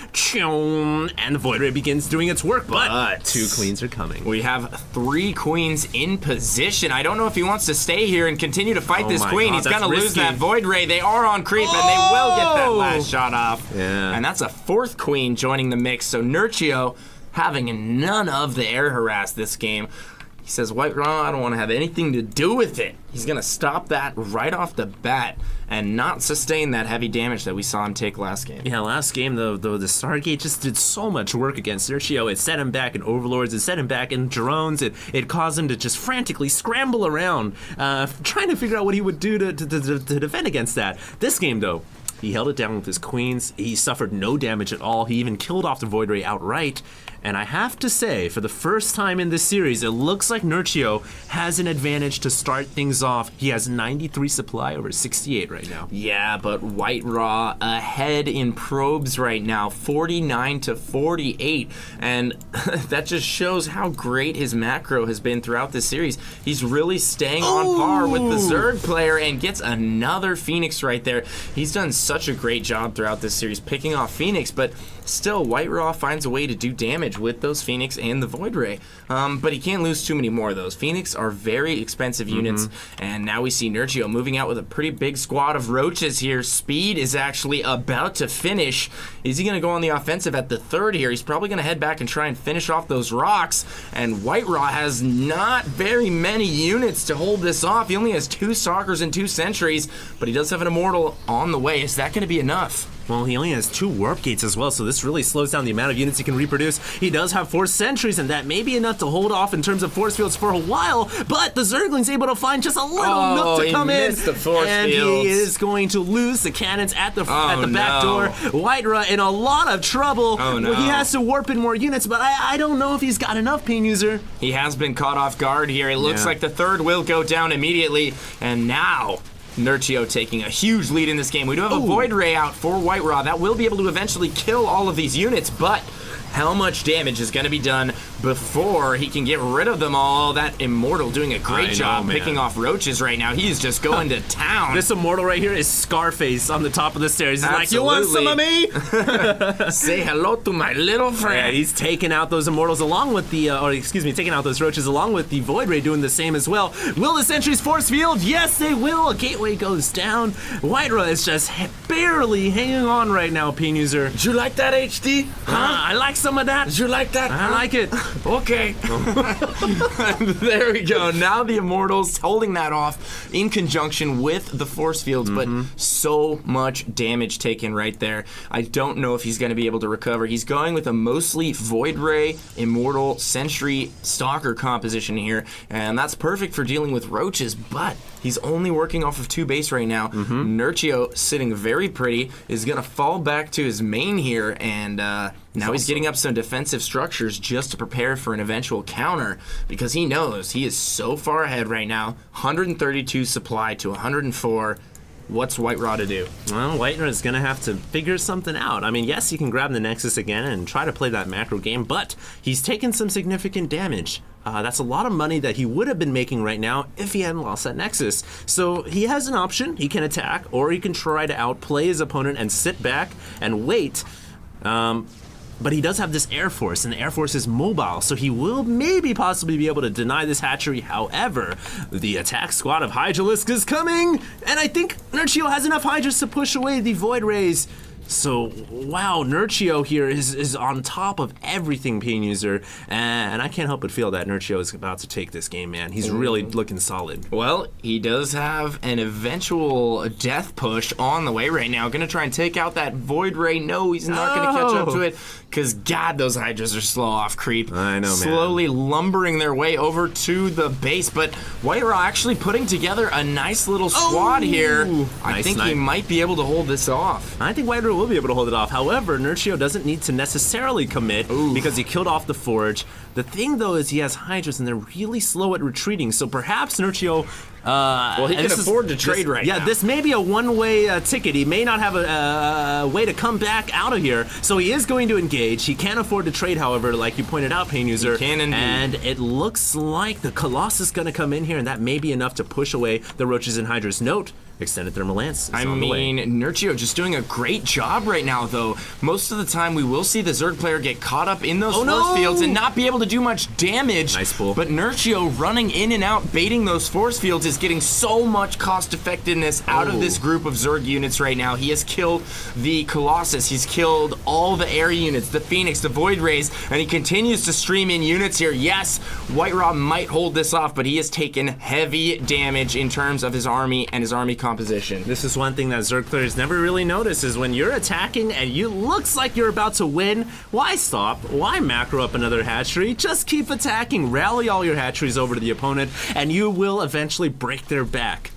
and the Void Ray begins doing its work, but 2 Queens are coming. We have 3 Queens in position. I don't know if he wants to stay here and continue to fight this Queen. He's going to lose that Void Ray. They are on creep, and they will get that last shot off. Yeah. And that's a 4th Queen joining the mix. So Nurchio having none of the air harass this game. He says, White Raw, I don't want to have anything to do with it. He's going to stop that right off the bat and not sustain that heavy damage that we saw him take last game. Yeah, last game, though, the Stargate just did so much work against Nurchio. It set him back in Overlords, it set him back in drones, it caused him to just frantically scramble around, trying to figure out what he would do to defend against that. This game, though, He held it down with his queens. He suffered no damage at all. He even killed off the Void Ray outright. And I have to say, for the first time in this series, it looks like Nurchio has an advantage to start things off. He has 93 supply over 68 right now. Yeah, but White Raw ahead in probes right now, 49 to 48. And that just shows how great his macro has been throughout this series. He's really staying on par with the Zerg player and gets another Phoenix right there. He's done such a great job throughout this series picking off Phoenix, but still, White Raw finds a way to do damage with those Phoenix and the Void Ray. But he can't lose too many more of those. Phoenix are very expensive units, and now we see Nurchio moving out with a pretty big squad of roaches here. Speed is actually about to finish. Is he going to go on the offensive at the third here? He's probably going to head back and try and finish off those rocks, and White Raw has not very many units to hold this off. He only has 2 Stalkers and 2 Sentries, but he does have an Immortal on the way. Is that going to be enough? Well, he only has 2 warp gates as well, so this really slows down the amount of units he can reproduce. He does have 4 sentries, and that may be enough to hold off in terms of force fields for a while, but the Zergling's able to find just a little nook to come in, the force and fields. he is going to lose the cannons at the back door. White Raw in a lot of trouble. He has to warp in more units, but I don't know if he's got enough, Pain User. He has been caught off guard here. It looks like the third will go down immediately, and now Nurchio taking a huge lead in this game. We do have a Void Ray out for White Raw. That will be able to eventually kill all of these units, but how much damage is going to be done before he can get rid of them all? That Immortal doing a great job picking off roaches right now. He's just going to town. This Immortal right here is Scarface on the top of the stairs. He's like, you want some of me? Say hello to my little friend. Yeah, he's taking out those Immortals along with the, taking out those roaches along with the Void Ray doing the same as well. Will the sentries force field? Yes, they will. A gateway goes down. White Raw is just barely hanging on right now, Pain User. Did you like that, HD? I like some of that. Did you like that? I like it. Okay. There we go. Now the Immortals holding that off in conjunction with the force fields, but so much damage taken right there. I don't know if he's going to be able to recover. He's going with a mostly Void Ray, Immortal, Sentry, Stalker composition here, and that's perfect for dealing with roaches, but he's only working off of 2 base right now. Nurchio, sitting very pretty, is going to fall back to his main here, and now he's getting up some defensive structures just to prepare for an eventual counter, because he knows he is so far ahead right now. 132 supply to 104. What's White Raw to do? Well, White Raw is going to have to figure something out. I mean, yes, he can grab the Nexus again and try to play that macro game, but he's taken some significant damage. That's a lot of money that he would have been making right now if he hadn't lost that Nexus. So he has an option. He can attack, or he can try to outplay his opponent and sit back and wait. But he does have this Air Force, and the Air Force is mobile, so he will maybe possibly be able to deny this hatchery. However, the attack squad of Hydralisk is coming, and I think Nurchio has enough Hydras to push away the Void Rays. So, wow, Nurchio here is on top of everything, Pain User, and I can't help but feel that Nurchio is about to take this game, man. He's really looking solid. Well, he does have an eventual death push on the way right now. Gonna try and take out that Void Ray. No, he's not gonna catch up to it, because, God, those Hydras are slow off creep. I know, man. Slowly lumbering their way over to the base, but White Raw actually putting together a nice little squad here. I think he might be able to hold this off. I think White Raw will be able to hold it off. However, Nurchio doesn't need to necessarily commit because he killed off the Forge. The thing, though, is he has Hydras, and they're really slow at retreating, so perhaps Nurchio... well, he can afford to trade right now. Yeah, this may be a one-way ticket. He may not have a way to come back out of here, so he is going to engage. He can't afford to trade, however, like you pointed out, Pain User. He can indeed. And it looks like the Colossus is going to come in here, and that may be enough to push away the Roaches and Hydras. Note, Extended Thermal Lance is on the way. Nurchio just doing a great job right now, though. Most of the time, we will see the Zerg player get caught up in those force fields and not be able to do much damage. Nice pull. But Nurchio running in and out, baiting those force fields, is getting so much cost effectiveness out of this group of Zerg units right now. He has killed the Colossus. He's killed all the air units, the Phoenix, the Void Rays, and he continues to stream in units here. Yes, White Raw might hold this off, but he has taken heavy damage in terms of his army and his army composition. This is one thing that Zerg players never really notice, is when you're attacking and you looks like you're about to win, why stop? Why macro up another hatchery? Just keep attacking. Rally all your hatcheries over to the opponent, and you will eventually break their back.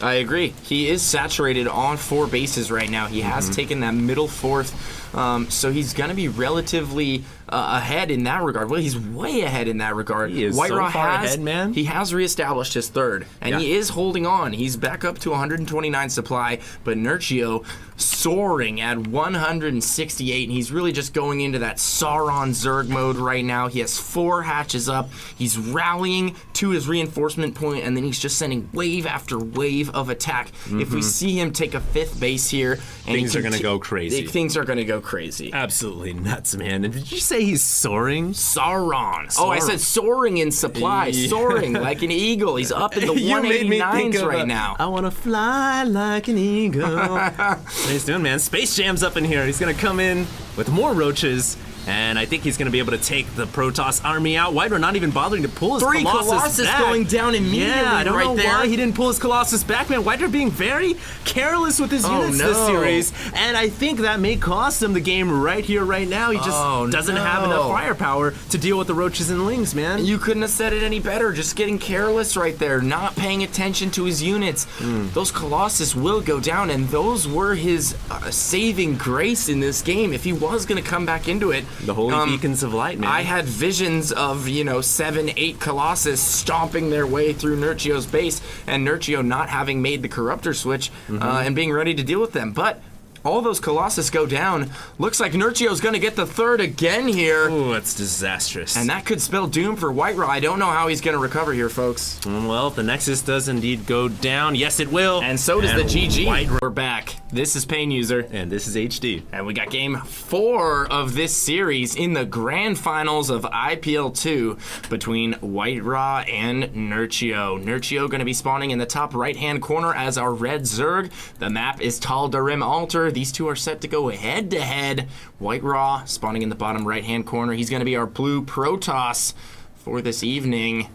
I agree. He is saturated on 4 bases right now. He has taken that middle 4th, so he's going to be relatively ahead in that regard. Well, he's way ahead in that regard. He is White so Raw far has, ahead, man. He has reestablished his 3rd, and he is holding on. He's back up to 129 supply, but Nurchio soaring at 168, and he's really just going into that Sauron Zerg mode right now. He has 4 hatches up. He's rallying to his reinforcement point, and then he's just sending wave after wave of attack. If we see him take a 5th base here, and Things are going to go crazy. Things are going to go crazy. Absolutely nuts, man. And did you say he's soaring? Sauron. Oh, I said soaring in supply. Yeah. Soaring like an eagle. He's up in the You made me think 189s of right now. I want to fly like an eagle. What he's doing, man. Space Jam's up in here. He's going to come in with more roaches. And I think he's going to be able to take the Protoss army out. White Raw not even bothering to pull his 3 Colossus back. going down immediately. Yeah, I don't know there. why he didn't pull his Colossus back, man. White Raw being very careless with his units this series. And I think that may cost him the game right here, right now. He just doesn't have enough firepower to deal with the roaches and lings, man. You couldn't have said it any better. Just getting careless right there, not paying attention to his units. Those Colossus will go down, and those were his saving grace in this game. If he was going to come back into it, The holy beacons of light, man. I had visions of, 7, 8 Colossus stomping their way through Nurchio's base, and Nurchio not having made the Corruptor switch and being ready to deal with them. But all those Colossus go down. Looks like Nurchio's going to get the 3rd again here. Ooh, that's disastrous. And that could spell doom for White Raw. I don't know how he's going to recover here, folks. Well, if the Nexus does indeed go down, yes, it will. And so does the GG. White Raw. We're back. This is Pain User. And this is HD. And we got game 4 of this series in the grand finals of IPL 2 between White Raw and Nurchio. Nurchio going to be spawning in the top right-hand corner as our red Zerg. The map is Tal'Darim Altar. These two are set to go head-to-head. White Raw spawning in the bottom right-hand corner. He's going to be our blue Protoss for this evening.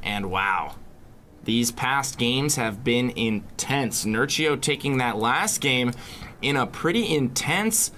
And wow. These past games have been intense. Nurchio taking that last game in a pretty intense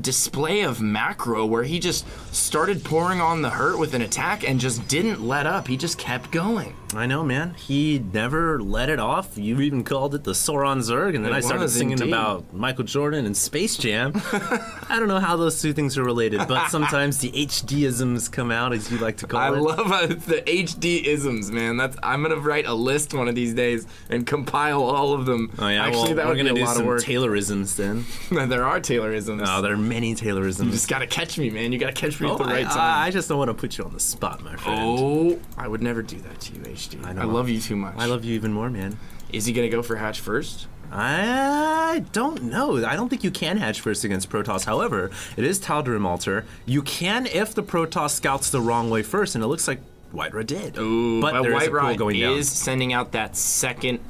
display of macro where he just started pouring on the hurt with an attack and just didn't let up. He just kept going. I know, man. He never let it off. You even called it the Sauron Zerg, and then I started singing about Michael Jordan and Space Jam. I don't know how those two things are related, but sometimes the HD-isms come out, as you like to call it. I love the HD-isms, man. I'm gonna write a list one of these days and compile all of them. Oh yeah, actually, that we're would be gonna a do lot some of work. Taylorisms then. There are Taylorisms. Oh, there are many Taylorisms. You just gotta catch me, man. You gotta catch me at the right time. I just don't want to put you on the spot, my friend. Oh, I would never do that to you, HD. I know. I love you too much. I love you even more, man. Is he gonna go for hatch first? I don't know. I don't think you can hatch first against Protoss. However, it is Tal'Darim Altar. You can if the Protoss scouts the wrong way first, and it looks like White Raw did. Ooh, but there White is a Raw pool going down. is sending out that second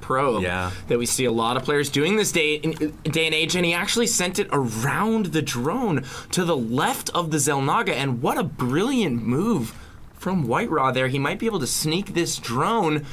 probe Yeah. that we see a lot of players doing this day and age, and he actually sent it around the drone to the left of the Xel'Naga, and what a brilliant move from White Raw there. He might be able to sneak this drone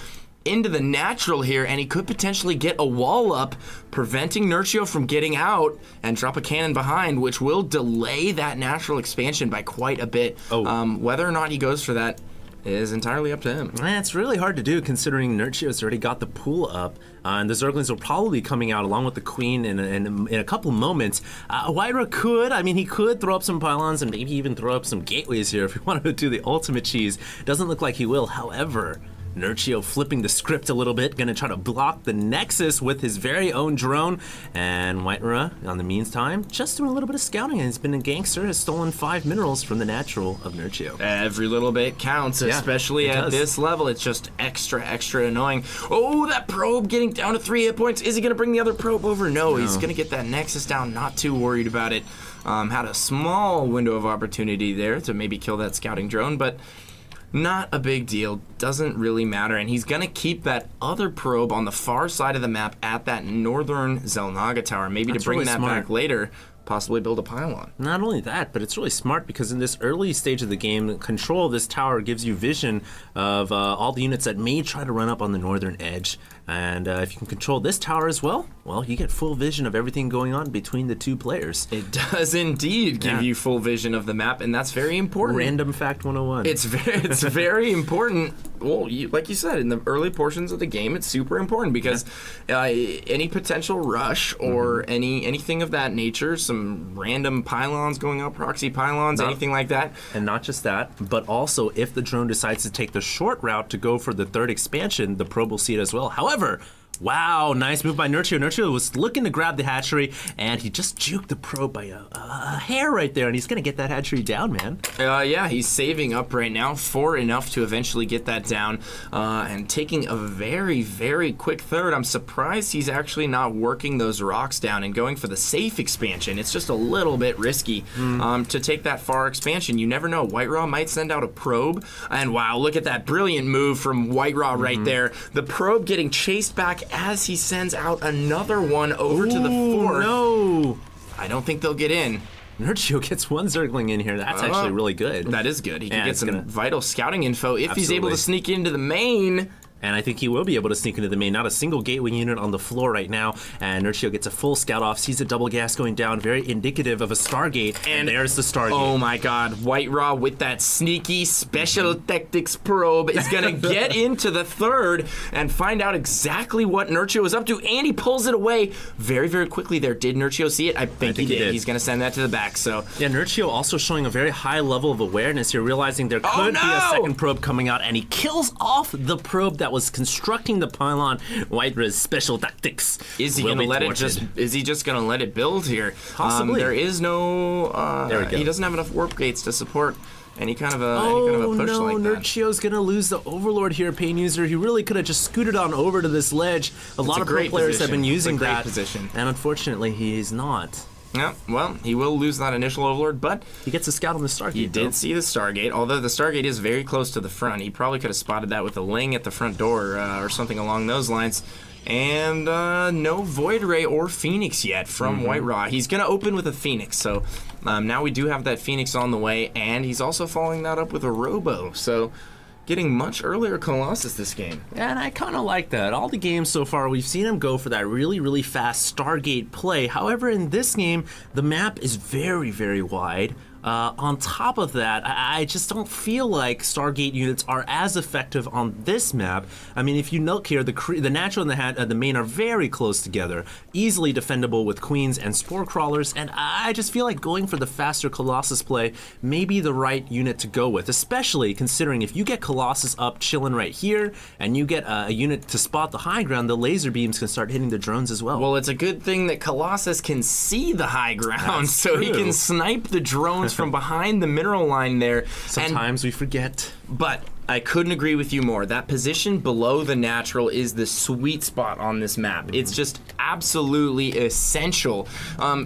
into the natural here, and he could potentially get a wall up, preventing Nurchio from getting out and drop a cannon behind, which will delay that natural expansion by quite a bit. Whether or not he goes for that is entirely up to him. It's really hard to do considering Nurchio's already got the pool up, and the Zerglings will probably be coming out along with the Queen in a couple moments. White Raw could, he could throw up some pylons and maybe even throw up some gateways here if he wanted to do the ultimate cheese. Doesn't look like he will, however. Nurchio flipping the script a little bit, gonna try to block the Nexus with his very own drone, and White Raw, on the meantime, just doing a little bit of scouting, and he's been a gangster, has stolen 5 minerals from the natural of Nurchio. Every little bit counts, especially at this level. It's just extra annoying. Oh, that probe getting down to 3 hit points. Is he gonna bring the other probe over? No, he's gonna get that Nexus down, not too worried about it. Had a small window of opportunity there to maybe kill that scouting drone, but not a big deal, doesn't really matter, and he's gonna keep that other probe on the far side of the map at that northern Xel'Naga tower, maybe to bring really that smart. back later, possibly build a pylon. Not only that, but it's really smart because in this early stage of the game, control of this tower gives you vision of all the units that may try to run up on the northern edge. And if you can control this tower as well, you get full vision of everything going on between the two players. It does indeed give you full vision of the map, and that's very important. Random fact 101. It's very important. Well, like you said, in the early portions of the game, it's super important because any potential rush or anything of that nature, some random pylons going up, proxy pylons, anything like that. And not just that, but also if the drone decides to take the short route to go for the third expansion, the probe will see it as well. However, wow, nice move by Nurchio. Nurchio was looking to grab the hatchery, and he just juked the probe by a hair right there, and he's going to get that hatchery down, man. Yeah, he's saving up right now for enough to eventually get that down, and taking a very, very quick third. I'm surprised he's actually not working those rocks down and going for the safe expansion. It's just a little bit risky to take that far expansion. You never know. White Raw might send out a probe, and wow, look at that brilliant move from White Raw right there. The probe getting chased back as he sends out another one over to the fourth. No! I don't think they'll get in. Nurchio gets one Zergling in here. That's actually really good. That is good. He can get some vital scouting info if he's able to sneak into the main. And I think he will be able to sneak into the main. Not a single gateway unit on the floor right now. And Nurchio gets a full scout off, sees a double gas going down, very indicative of a Stargate. And there's the Stargate. Oh my god, White Raw with that sneaky special tactics probe is going to get into the third and find out exactly what Nurchio is up to. And he pulls it away very, very quickly there. Did Nurchio see it? I think he did. He's going to send that to the back. So yeah, Nurchio also showing a very high level of awareness here, realizing there could be a second probe coming out. And he kills off the probe that was constructing the pylon. White Riz's special tactics. Is he gonna let it just? Is he just gonna let it build here? Possibly. There is no. There we go. He doesn't have enough warp gates to support any kind of a push like that. Nurchio's gonna lose the Overlord here, Pain User. He really could have just scooted on over to this ledge. A lot of pro players have been using that position, and unfortunately, he is not. Yeah, well, he will lose that initial Overlord, but he gets a scout on the Stargate. He did see the Stargate, although the Stargate is very close to the front. He probably could have spotted that with a Ling at the front door or something along those lines. And no Void Ray or Phoenix yet from White Raw. He's going to open with a Phoenix, so now we do have that Phoenix on the way, and he's also following that up with a Robo, so getting much earlier Colossus this game. And I kind of like that. All the games so far, we've seen him go for that really, really fast Stargate play. However, in this game, the map is very, very wide. On top of that, I just don't feel like Stargate units are as effective on this map. I mean, if you look here, the natural and the main are very close together, easily defendable with queens and spore crawlers, and I just feel like going for the faster Colossus play may be the right unit to go with, especially considering if you get Colossus up chilling right here, and you get a unit to spot the high ground, the laser beams can start hitting the drones as well. Well, it's a good thing that Colossus can see the high ground, so he can snipe the drones from behind the mineral line there. Sometimes we forget. But I couldn't agree with you more. That position below the natural is the sweet spot on this map. It's just absolutely essential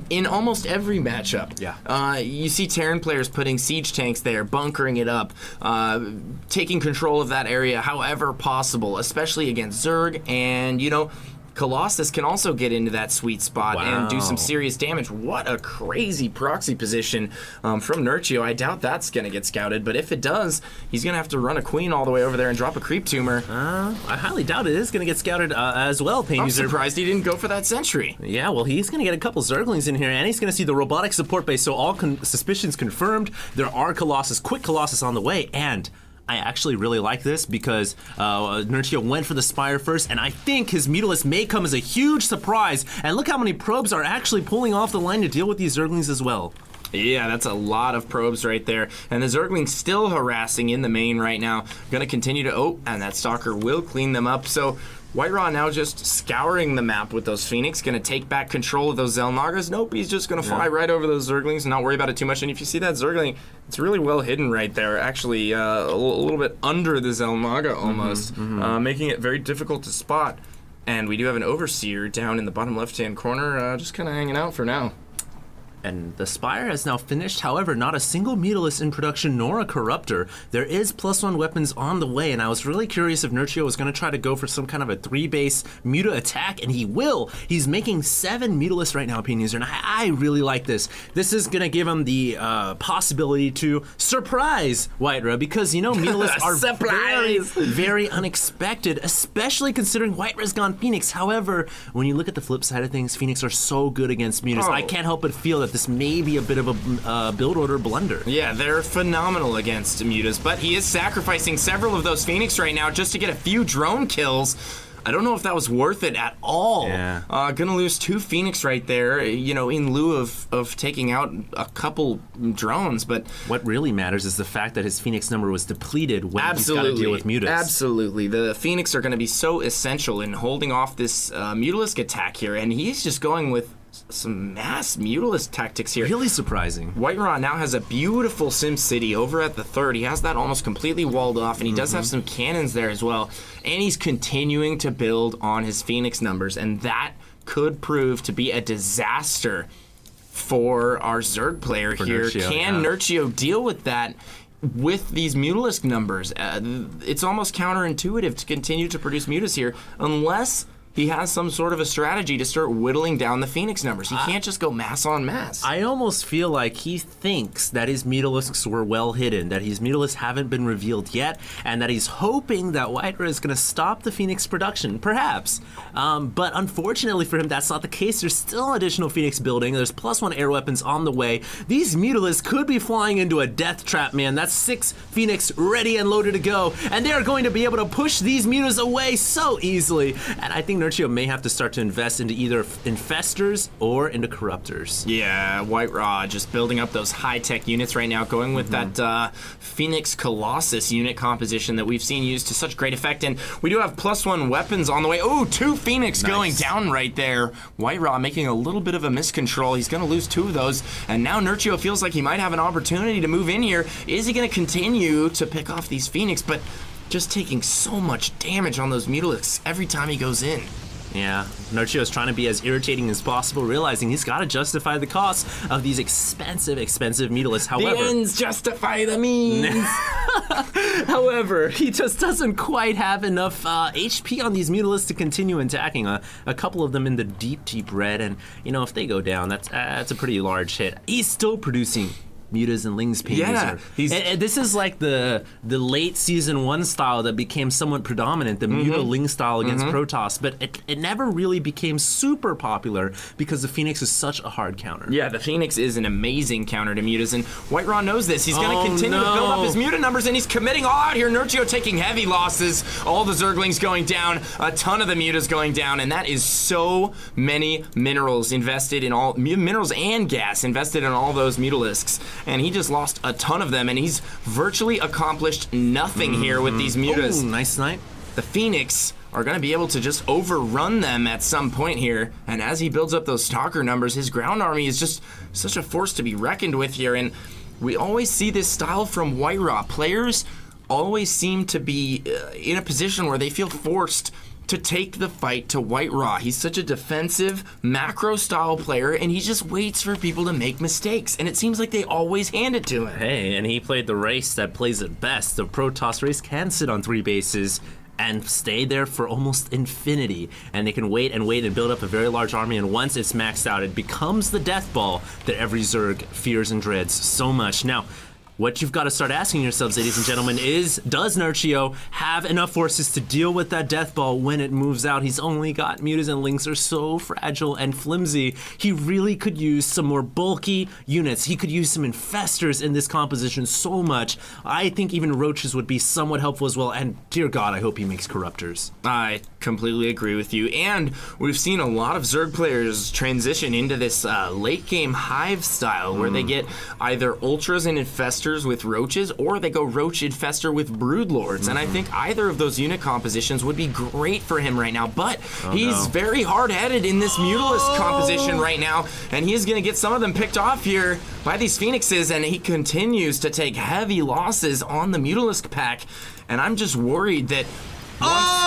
in almost every matchup. Yeah. You see Terran players putting siege tanks there, bunkering it up, taking control of that area however possible, especially against Zerg, and Colossus can also get into that sweet spot and do some serious damage. What a crazy proxy position from Nurchio. I doubt that's going to get scouted, but if it does, he's going to have to run a queen all the way over there and drop a creep tumor. I highly doubt it is going to get scouted as well, Pain I'm User. surprised he didn't go for that sentry. Yeah, well, he's going to get a couple Zerglings in here, and he's going to see the robotic support base, so all suspicions confirmed. There are quick Colossus on the way, and I actually really like this because Nurchio went for the Spire first, and I think his Mutalisk may come as a huge surprise. And look how many probes are actually pulling off the line to deal with these Zerglings as well. Yeah, that's a lot of probes right there. And the Zergling's still harassing in the main right now. Gonna continue to, and that Stalker will clean them up. So White Raw now just scouring the map with those Phoenix, gonna take back control of those Xel'Nagas. Nope, he's just gonna fly right over those Zerglings and not worry about it too much. And if you see that Zergling, it's really well hidden right there. Actually, a little bit under the Xel'Naga almost, making it very difficult to spot. And we do have an Overseer down in the bottom left-hand corner, just kind of hanging out for now. And the Spire has now finished. However, not a single Mutalisk in production nor a Corruptor. There is +1 weapons on the way, and I was really curious if Nurchio was going to try to go for some kind of a 3-base Muta attack, and he will. He's making 7 Mutalisks right now, Opinion User, and I really like this. This is going to give him the possibility to surprise Whitera, because, you know, Mutalisks are very, very unexpected, especially considering Whitera's gone Phoenix. However, when you look at the flip side of things, Phoenix are so good against Mutas. I can't help but feel that this may be a bit of a build order blunder. Yeah, they're phenomenal against Mutas, but he is sacrificing several of those Phoenix right now just to get a few drone kills. I don't know if that was worth it at all. Yeah. Gonna lose 2 Phoenix right there, you know, in lieu of taking out a couple drones, but... What really matters is the fact that his Phoenix number was depleted when he's got to deal with Mutas. Absolutely. The Phoenix are gonna be so essential in holding off this Mutalisk attack here, and he's just going with some mass Mutalisk tactics here. Really surprising. Whitera now has a beautiful Sim City over at the 3rd. He has that almost completely walled off, and he does have some cannons there as well. And he's continuing to build on his Phoenix numbers, and that could prove to be a disaster for our Zerg player here. Nurchio, Can Nurchio deal with that? With these Mutalisk numbers, it's almost counterintuitive to continue to produce Mutas here unless he has some sort of a strategy to start whittling down the Phoenix numbers. He can't just go mass on mass. I almost feel like he thinks that his Mutalisks were well hidden, that his Mutalisks haven't been revealed yet, and that he's hoping that Whitera is going to stop the Phoenix production, perhaps. But unfortunately for him, that's not the case. There's still additional Phoenix building. There's +1 air weapons on the way. These Mutalisks could be flying into a death trap, man. That's 6 Phoenix ready and loaded to go, and they're going to be able to push these Mutas away so easily. And I think Nurchio may have to start to invest into either infestors or into corruptors. Yeah, Whitera just building up those high-tech units right now, going with that Phoenix Colossus unit composition that we've seen used to such great effect. And we do have +1 weapons on the way. Oh, 2 Phoenix going down right there. Whitera making a little bit of a miscontrol. He's going to lose 2 of those. And now Nurchio feels like he might have an opportunity to move in here. Is he going to continue to pick off these Phoenix? But just taking so much damage on those Mutalisks every time he goes in. Yeah, Nurchio is trying to be as irritating as possible, realizing he's got to justify the cost of these expensive Mutalisks. However, the ends justify the means. However, he just doesn't quite have enough HP on these Mutalisks to continue attacking. A couple of them in the deep red, and you know, if they go down, that's a pretty large hit. He's still producing Mutas and Lings Pain User. And this is like the late season 1 style that became somewhat predominant, the Muta Ling style against Protoss, but it never really became super popular because the Phoenix is such a hard counter. Yeah, the Phoenix is an amazing counter to Mutas, and Whitera knows this. He's going to continue to build up his Muta numbers, and he's committing all out here. Nurchio taking heavy losses, all the Zerglings going down, a ton of the Mutas going down, and that is so many minerals invested in all, minerals and gas invested in all those Mutalisks. And he just lost a ton of them, and he's virtually accomplished nothing here with these Mutas. Ooh, nice snipe. The Phoenix are going to be able to just overrun them at some point here, and as he builds up those Stalker numbers, his ground army is just such a force to be reckoned with here, and we always see this style from Whitera. Players always seem to be in a position where they feel forced to take the fight to Whitera. He's such a defensive, macro-style player, and he just waits for people to make mistakes, and it seems like they always hand it to him. Hey, and he played the race that plays it best. The Protoss race can sit on 3 bases and stay there for almost infinity, and they can wait and build up a very large army, and once it's maxed out, it becomes the death ball that every Zerg fears and dreads so much. Now, what you've got to start asking yourselves, ladies and gentlemen, is does Nurchio have enough forces to deal with that death ball when it moves out? He's only got Mutas, and Lings are so fragile and flimsy. He really could use some more bulky units. He could use some infestors in this composition so much. I think even Roaches would be somewhat helpful as well, and dear God, I hope he makes Corruptors. I completely agree with you, and we've seen a lot of Zerg players transition into this late game Hive style where they get either Ultras and Infestors with Roaches, or they go Roach Infestor with Broodlords, and I think either of those unit compositions would be great for him right now, but he's very hard-headed in this Mutalisk composition right now, and he is going to get some of them picked off here by these Phoenixes, and he continues to take heavy losses on the Mutalisk pack, and I'm just worried that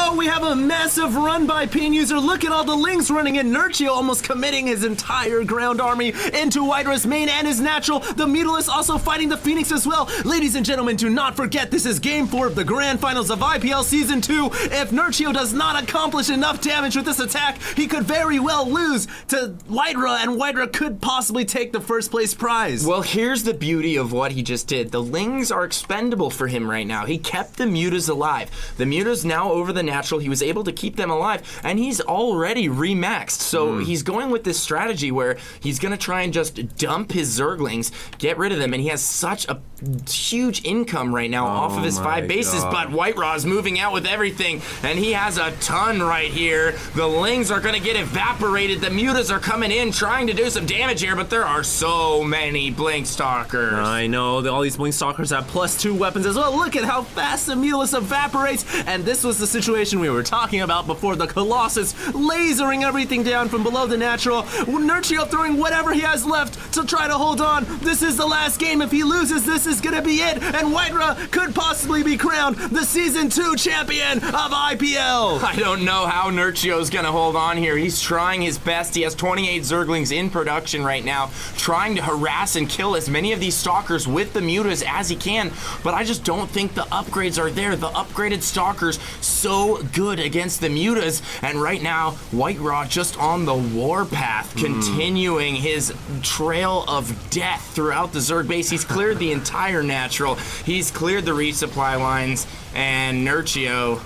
go. We have a massive run by Pin User. Look at all the Lings running in. Nurchio almost committing his entire ground army into Whiterus main and his natural. The Mutalisk also fighting the Phoenix as well. Ladies and gentlemen, do not forget this is Game 4 of the Grand Finals of IPL Season 2. If Nurchio does not accomplish enough damage with this attack, he could very well lose to Whitera, and Whitera could possibly take the first place prize. Well, here's the beauty of what he just did. The Lings are expendable for him right now. He kept the Mutas alive. The Mutas now over the natural. He was able to keep them alive, and he's already remaxed. So he's going with this strategy where he's going to try and just dump his Zerglings, get rid of them, and he has such a huge income right now off of his 5 bases, but Whiteraw's moving out with everything, and he has a ton right here. The Lings are going to get evaporated. The Mutas are coming in trying to do some damage here, but there are so many Blink Stalkers. I know, all these Blink Stalkers have +2 weapons as well. Look at how fast the Mutalisk evaporates, and this was the situation we were talking about before. The Colossus lasering everything down from below the natural. Nurchio throwing whatever he has left to try to hold on. This is the last game. If he loses, this is gonna be it, and Whitera could possibly be crowned the Season 2 champion of IPL. I don't know how Nurchio's gonna hold on here. He's trying his best. He has 28 Zerglings in production right now, trying to harass and kill as many of these Stalkers with the Mutas as he can, but I just don't think the upgrades are there. The upgraded Stalkers so good against the Mutas, and right now Whitera just on the warpath, continuing his trail of death throughout the Zerg base. He's cleared the entire natural. He's cleared the resupply lines, and Nurchio,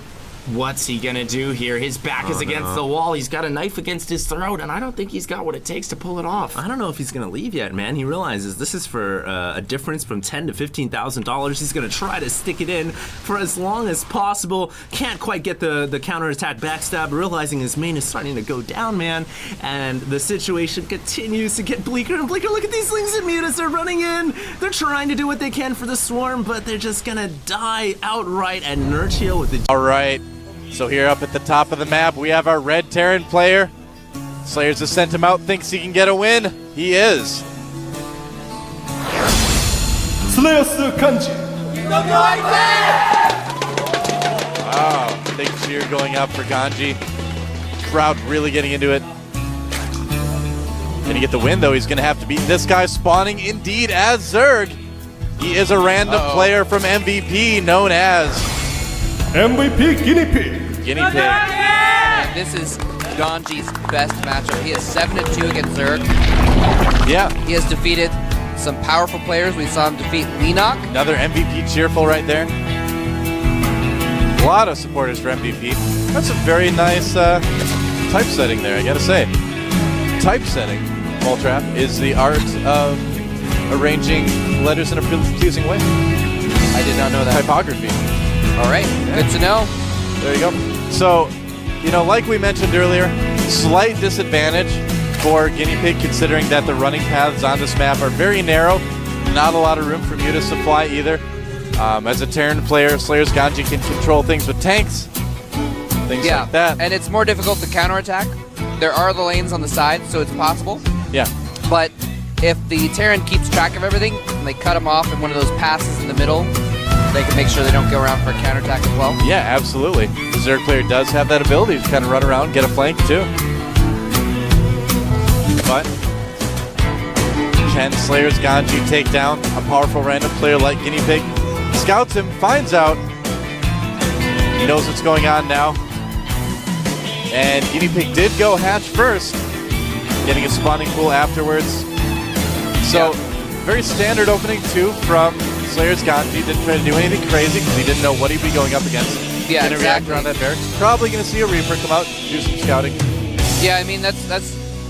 what's he gonna do here? His back is against the wall. He's got a knife against his throat, and I don't think he's got what it takes to pull it off. I don't know if he's gonna leave yet, man. He realizes this is for a difference from $10,000 to $15,000. He's gonna try to stick it in for as long as possible. Can't quite get the counterattack backstab, realizing his main is starting to go down, man. And the situation continues to get bleaker and bleaker. Look at these Lings and Mutas. They're running in. They're trying to do what they can for the swarm, but they're just gonna die outright. And Nurchio with the... All right. So here up at the top of the map, we have our red Terran player. Slayers has sent him out, thinks he can get a win. He is. Slayers Kanji. Wow, big cheer going up for Ganji. Crowd really getting into it. Can he get the win, though? He's going to have to beat this guy, spawning indeed as Zerg. He is a random player from MVP known as... MVP Guinea Pig. Guinea Pig. And this is Ganji's best matchup. He is 7-2 against Zerg. Yeah. He has defeated some powerful players. We saw him defeat Lenok. Another MVP cheerful right there. A lot of supporters for MVP. That's a very nice typesetting there, I gotta say. Typesetting, Moltrap, is the art of arranging letters in a pleasing way. I did not know that. Typography. All right, good to know. There you go. So, you know, like we mentioned earlier, slight disadvantage for Guinea Pig considering that the running paths on this map are very narrow. Not a lot of room for you to supply either. As a Terran player, Slayers Ganji can control things with tanks, things like that. And it's more difficult to counterattack. There are the lanes on the side, so it's possible. Yeah. But if the Terran keeps track of everything and they cut them off in one of those passes in the middle, they can make sure they don't go around for a counterattack as well. Yeah, absolutely. The Zerg player does have that ability to kind of run around, get a flank too. But can Slayers Ganji take down a powerful random player like Guinea Pig? Scouts him, finds out. He knows what's going on now. And Guinea Pig did go hatch first, getting a spawning pool afterwards. So, very standard opening too from Slayers Ganji. Didn't try to do anything crazy because he didn't know what he'd be going up against. Yeah, Didn't react around that barracks. Probably going to see a Reaper come out, do some scouting. Yeah, I mean, that's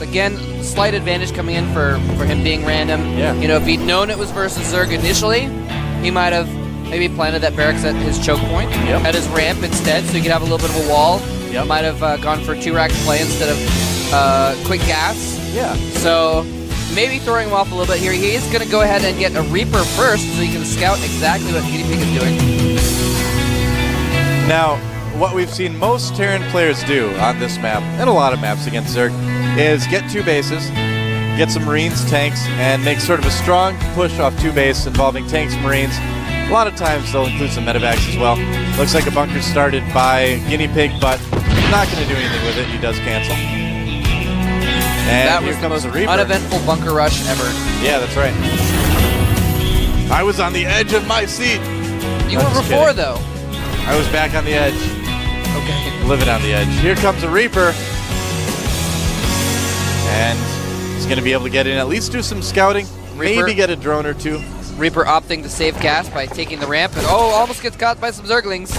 again, slight advantage coming in for him being random. Yeah. You know, if he'd known it was versus Zerg initially, he might have maybe planted that barracks at his choke point, at his ramp instead, so he could have a little bit of a wall. Yep. Might have gone for 2 racks play instead of quick gas. Yeah. So maybe throwing him off a little bit here. He is going to go ahead and get a Reaper first so he can scout exactly what Guinea Pig is doing. Now, what we've seen most Terran players do on this map, and a lot of maps against Zerg, is get 2 bases, get some Marines, tanks, and make sort of a strong push off 2 base involving tanks, Marines. A lot of times they'll include some medevacs as well. Looks like a bunker started by Guinea Pig, but not going to do anything with it. He does cancel. And that here was the comes most the Reaper. uneventful bunker rush ever. Yeah, that's right. I was on the edge of my seat. You I'm were just before, kidding. though. I was back on the edge. Okay. Living on the edge. Here comes a Reaper. And he's going to be able to get in, at least do some scouting. Reaper. Maybe get a drone or two. Reaper opting to save gas by taking the ramp, and almost gets caught by some Zerglings.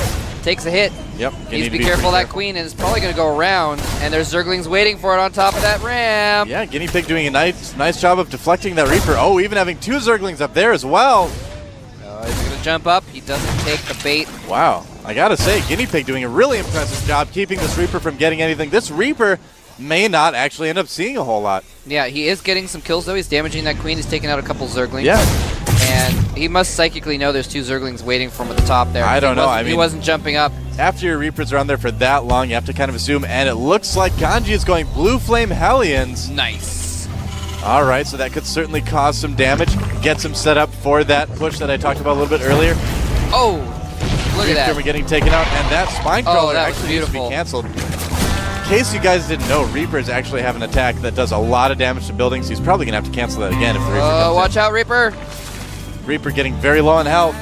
Takes a hit. Yep. Needs to be careful of that queen, and it's probably going to go around. And there's Zerglings waiting for it on top of that ramp. Yeah, Guinea Pig doing a nice job of deflecting that Reaper. Oh, even having 2 Zerglings up there as well. He's going to jump up. He doesn't take the bait. Wow. I got to say, Guinea Pig doing a really impressive job keeping this Reaper from getting anything. This Reaper may not actually end up seeing a whole lot. Yeah, he is getting some kills, though. He's damaging that queen. He's taking out a couple Zerglings. Yeah. And he must psychically know there's 2 Zerglings waiting for him at the top there. I don't know. I mean, he wasn't jumping up. After your Reapers are on there for that long, you have to kind of assume, and it looks like Ganji is going Blue Flame Hellions. Nice. All right, so that could certainly cause some damage. Gets him set up for that push that I talked about a little bit earlier. Oh, look at that. We're getting taken out, and that Spine Crawler that was actually needs to be beautiful. canceled. In case you guys didn't know, Reapers actually have an attack that does a lot of damage to buildings. He's probably going to have to cancel that again if the Reaper comes Watch out, Reaper. in. Reaper getting very low on health.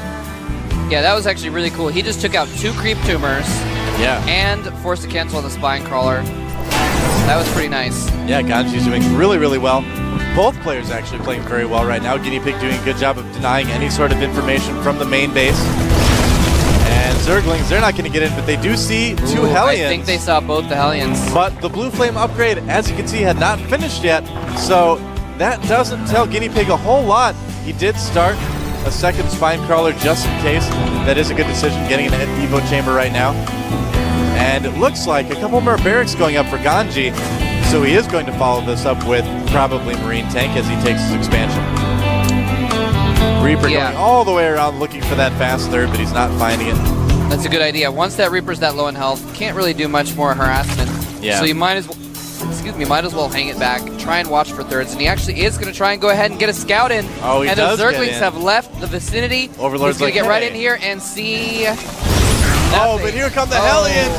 Yeah, that was actually really cool. He just took out 2 creep tumors Yeah. and forced to cancel on the Spine Crawler. That was pretty nice. Yeah, Ganji's doing really, really well. Both players actually playing very well right now. Guinea Pig doing a good job of denying any sort of information from the main base. And Zerglings, they're not going to get in, but they do see 2 Hellions. I think they saw both the Hellions. But the Blue Flame upgrade, as you can see, had not finished yet. So that doesn't tell Guinea Pig a whole lot. He did start a second Spine Crawler just in case. That is a good decision, getting an Evo Chamber right now. And it looks like a couple more barracks going up for Ganji. So he is going to follow this up with probably Marine Tank as he takes his expansion. Reaper going all the way around looking for that fast third, but he's not finding it. That's a good idea. Once that Reaper's that low in health, can't really do much more harassment. Yeah. So you might as well hang it back, try and watch for thirds, and he actually is going to try and go ahead and get a scout in. Oh, he and does the get Zerglings in. have left the vicinity. Overlord's He's going to like, get right hey. in here and see. Oh, but here come the Hellions.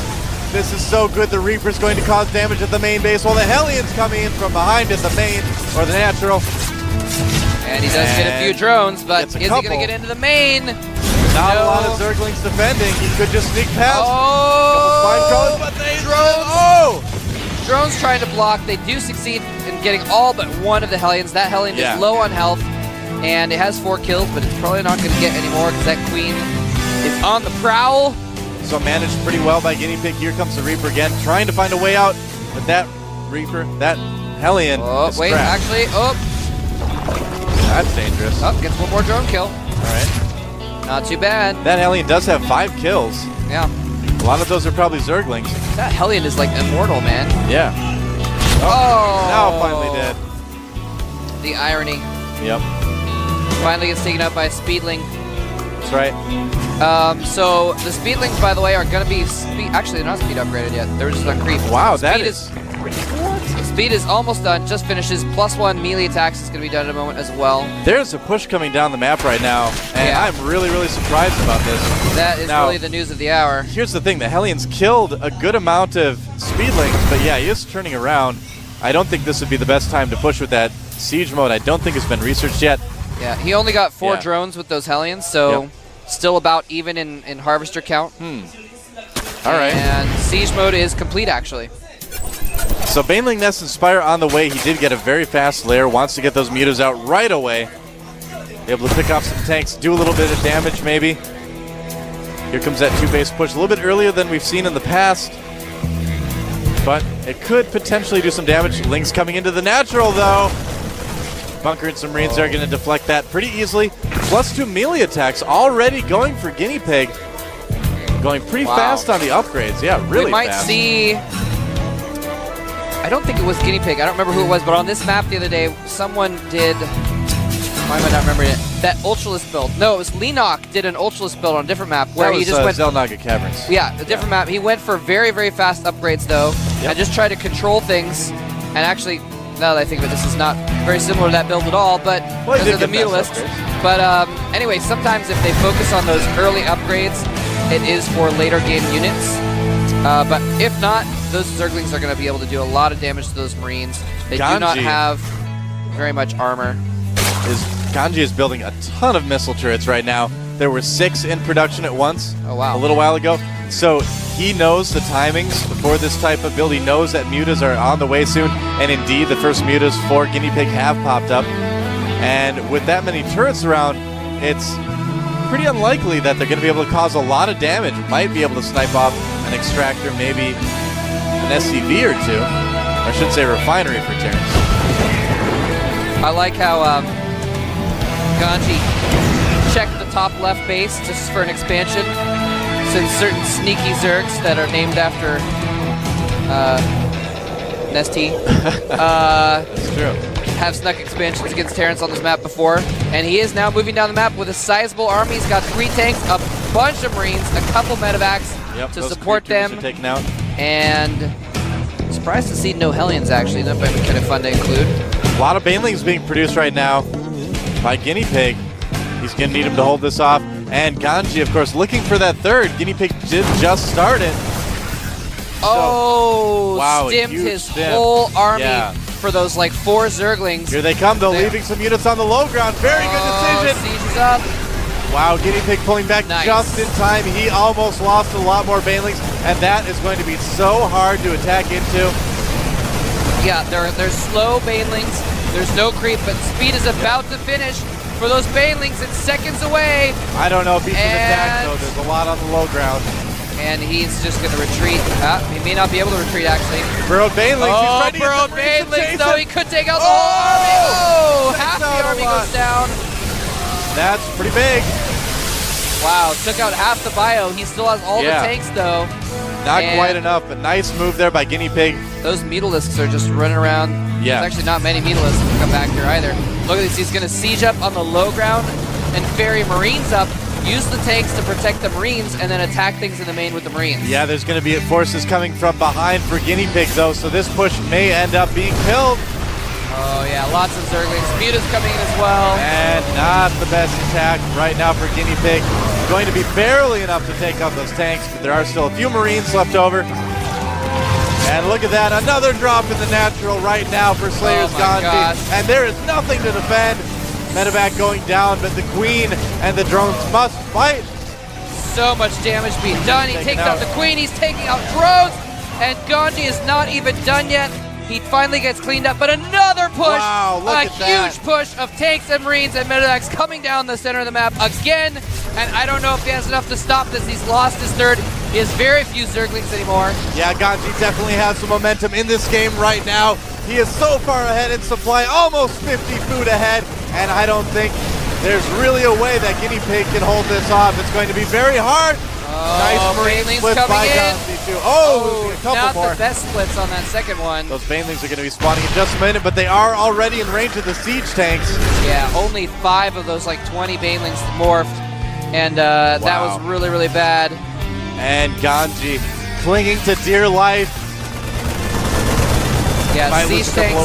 This is so good. The Reaper's going to cause damage at the main base while the Hellions coming in from behind at the main, or the natural. And he does get a few drones, but is he going to couple. get into the main? Not a lot of Zerglings defending. He could just sneak past. Oh! But they drones. Drones trying to block. They do succeed in getting all but one of the Hellions. That Hellion is low on health, and it has 4 kills, but it's probably not going to get any more because that Queen is on the prowl. So managed pretty well by Guinea Pig. Here comes the Reaper again, trying to find a way out. But that Reaper, that Hellion is wait, trapped. actually, That's dangerous. Gets one more drone kill. All right. Not too bad. That Hellion does have 5 kills. Yeah. A lot of those are probably Zerglings. That Hellion is like immortal, man. Yeah. Oh! Now finally dead. The irony. Yep. Finally gets taken out by a Speedling. That's right. So the Speedlings, by the way, are going to be actually they're not speed upgraded yet. They're just on creep. Wow, speed that is. Speed is almost done. Just finishes. +1 melee attacks is going to be done in a moment as well. There's a push coming down the map right now, and I'm really, really surprised about this. That is really the news of the hour. Here's the thing: the Hellions killed a good amount of Speedlings, but yeah, he is turning around. I don't think this would be the best time to push with that siege mode. I don't think it's been researched yet. Yeah, he only got 4 drones with those Hellions, so still about even in harvester count. All right. And siege mode is complete, actually. So Baneling Nest Inspire on the way. He did get a very fast lair. Wants to get those mutas out right away. Be able to pick off some tanks, do a little bit of damage maybe. Here comes that 2-base push a little bit earlier than we've seen in the past. But it could potentially do some damage. Ling's coming into the natural though. Bunker and some Marines are going to deflect that pretty easily. +2 melee attacks already going for Guinea Pig. Going pretty fast on the upgrades. Yeah, really fast. We might see... I don't think it was Guinea Pig. I don't remember who it was, but on this map the other day, someone did... Why am I not remembering it? That Ultralist build. No, it was Lenok did an Ultralist build on a different map where he just went... Zelnaga Caverns. Yeah, a different map. He went for very, very fast upgrades, though, and just tried to control things. And actually, now that I think of it, this is not very similar to that build at all, but because of the Mutalists. But anyway, sometimes if they focus on those early upgrades, it is for later game units. But if not, those Zerglings are going to be able to do a lot of damage to those Marines. They do not have very much armor. Ganji is building a ton of missile turrets right now. There were 6 in production at once a little while ago. So he knows the timings for this type of build. He knows that mutas are on the way soon. And indeed, the first mutas for Guinea Pig have popped up. And with that many turrets around, it's pretty unlikely that they're going to be able to cause a lot of damage. Might be able to snipe off an extractor, maybe an SCV or two. Or I should say refinery for Terrence. I like how Ganji checked the top left base just for an expansion, since certain sneaky Zergs that are named after Nesty That's true. have snuck expansions against Terrence on this map before, and he is now moving down the map with a sizable army. He's got 3 tanks, a bunch of Marines, a couple medevacs to support them, out. and surprised to see no Hellions actually. That might be kind of fun to include. A lot of Banelings being produced right now by Guinea Pig. He's going to need him to hold this off. And Ganji, of course, looking for that third. Guinea Pig did just start it. Stimmed his whole army for those like 4 Zerglings. Here they come, though, leaving some units on the low ground. Very good decision. Siege is up. Wow, Guinea Pig pulling back just in time. He almost lost a lot more Banelings, and that is going to be so hard to attack into. Yeah, there's slow Banelings. There's no creep, but speed is about to finish for those Banelings. It's seconds away. I don't know if he can attack, though. There's a lot on the low ground. And he's just going to retreat. He may not be able to retreat, actually. Burrowed Banelings. Oh, burrowed Banelings, though. He could take out the whole army. Oh, half the army goes down. That's pretty big. Wow, took out half the bio. He still has all the tanks, though. Not quite enough, but nice move there by Guinea Pig. Those Mutalisks are just running around. Yeah. There's actually not many Mutalisks to come back here either. Look at this. He's going to siege up on the low ground and ferry Marines up, use the tanks to protect the Marines, and then attack things in the main with the Marines. Yeah, there's going to be forces coming from behind for Guinea Pig, though, so this push may end up being killed. Oh, yeah, lots of Zerglings. Mutas coming in as well. And not the best attack right now for Guinea Pig. Going to be barely enough to take out those tanks, but there are still a few Marines left over. And look at that, another drop in the natural right now for Slayer's Ganji. And there is nothing to defend. Medevac going down, but the Queen and the drones must fight. So much damage being done. He takes out the Queen, he's taking out drones, and Ganji is not even done yet. He finally gets cleaned up, but another push, a huge push of tanks and Marines and medevacs coming down the center of the map again. And I don't know if he has enough to stop this. He's lost his third. He has very few Zerglings anymore. Yeah, Ganji definitely has some momentum in this game right now. He is so far ahead in supply, almost 50 food ahead, and I don't think there's really a way that Guinea Pig can hold this off. It's going to be very hard. Nice Marine split by Ganji too. A couple not more. The best splits on that second one. Those Banelings are going to be spawning in just a minute, but they are already in range of the siege tanks. Yeah, only 5 of those like 20 Banelings morphed, and that was really, really bad. And Ganji clinging to dear life. Yeah, siege tanks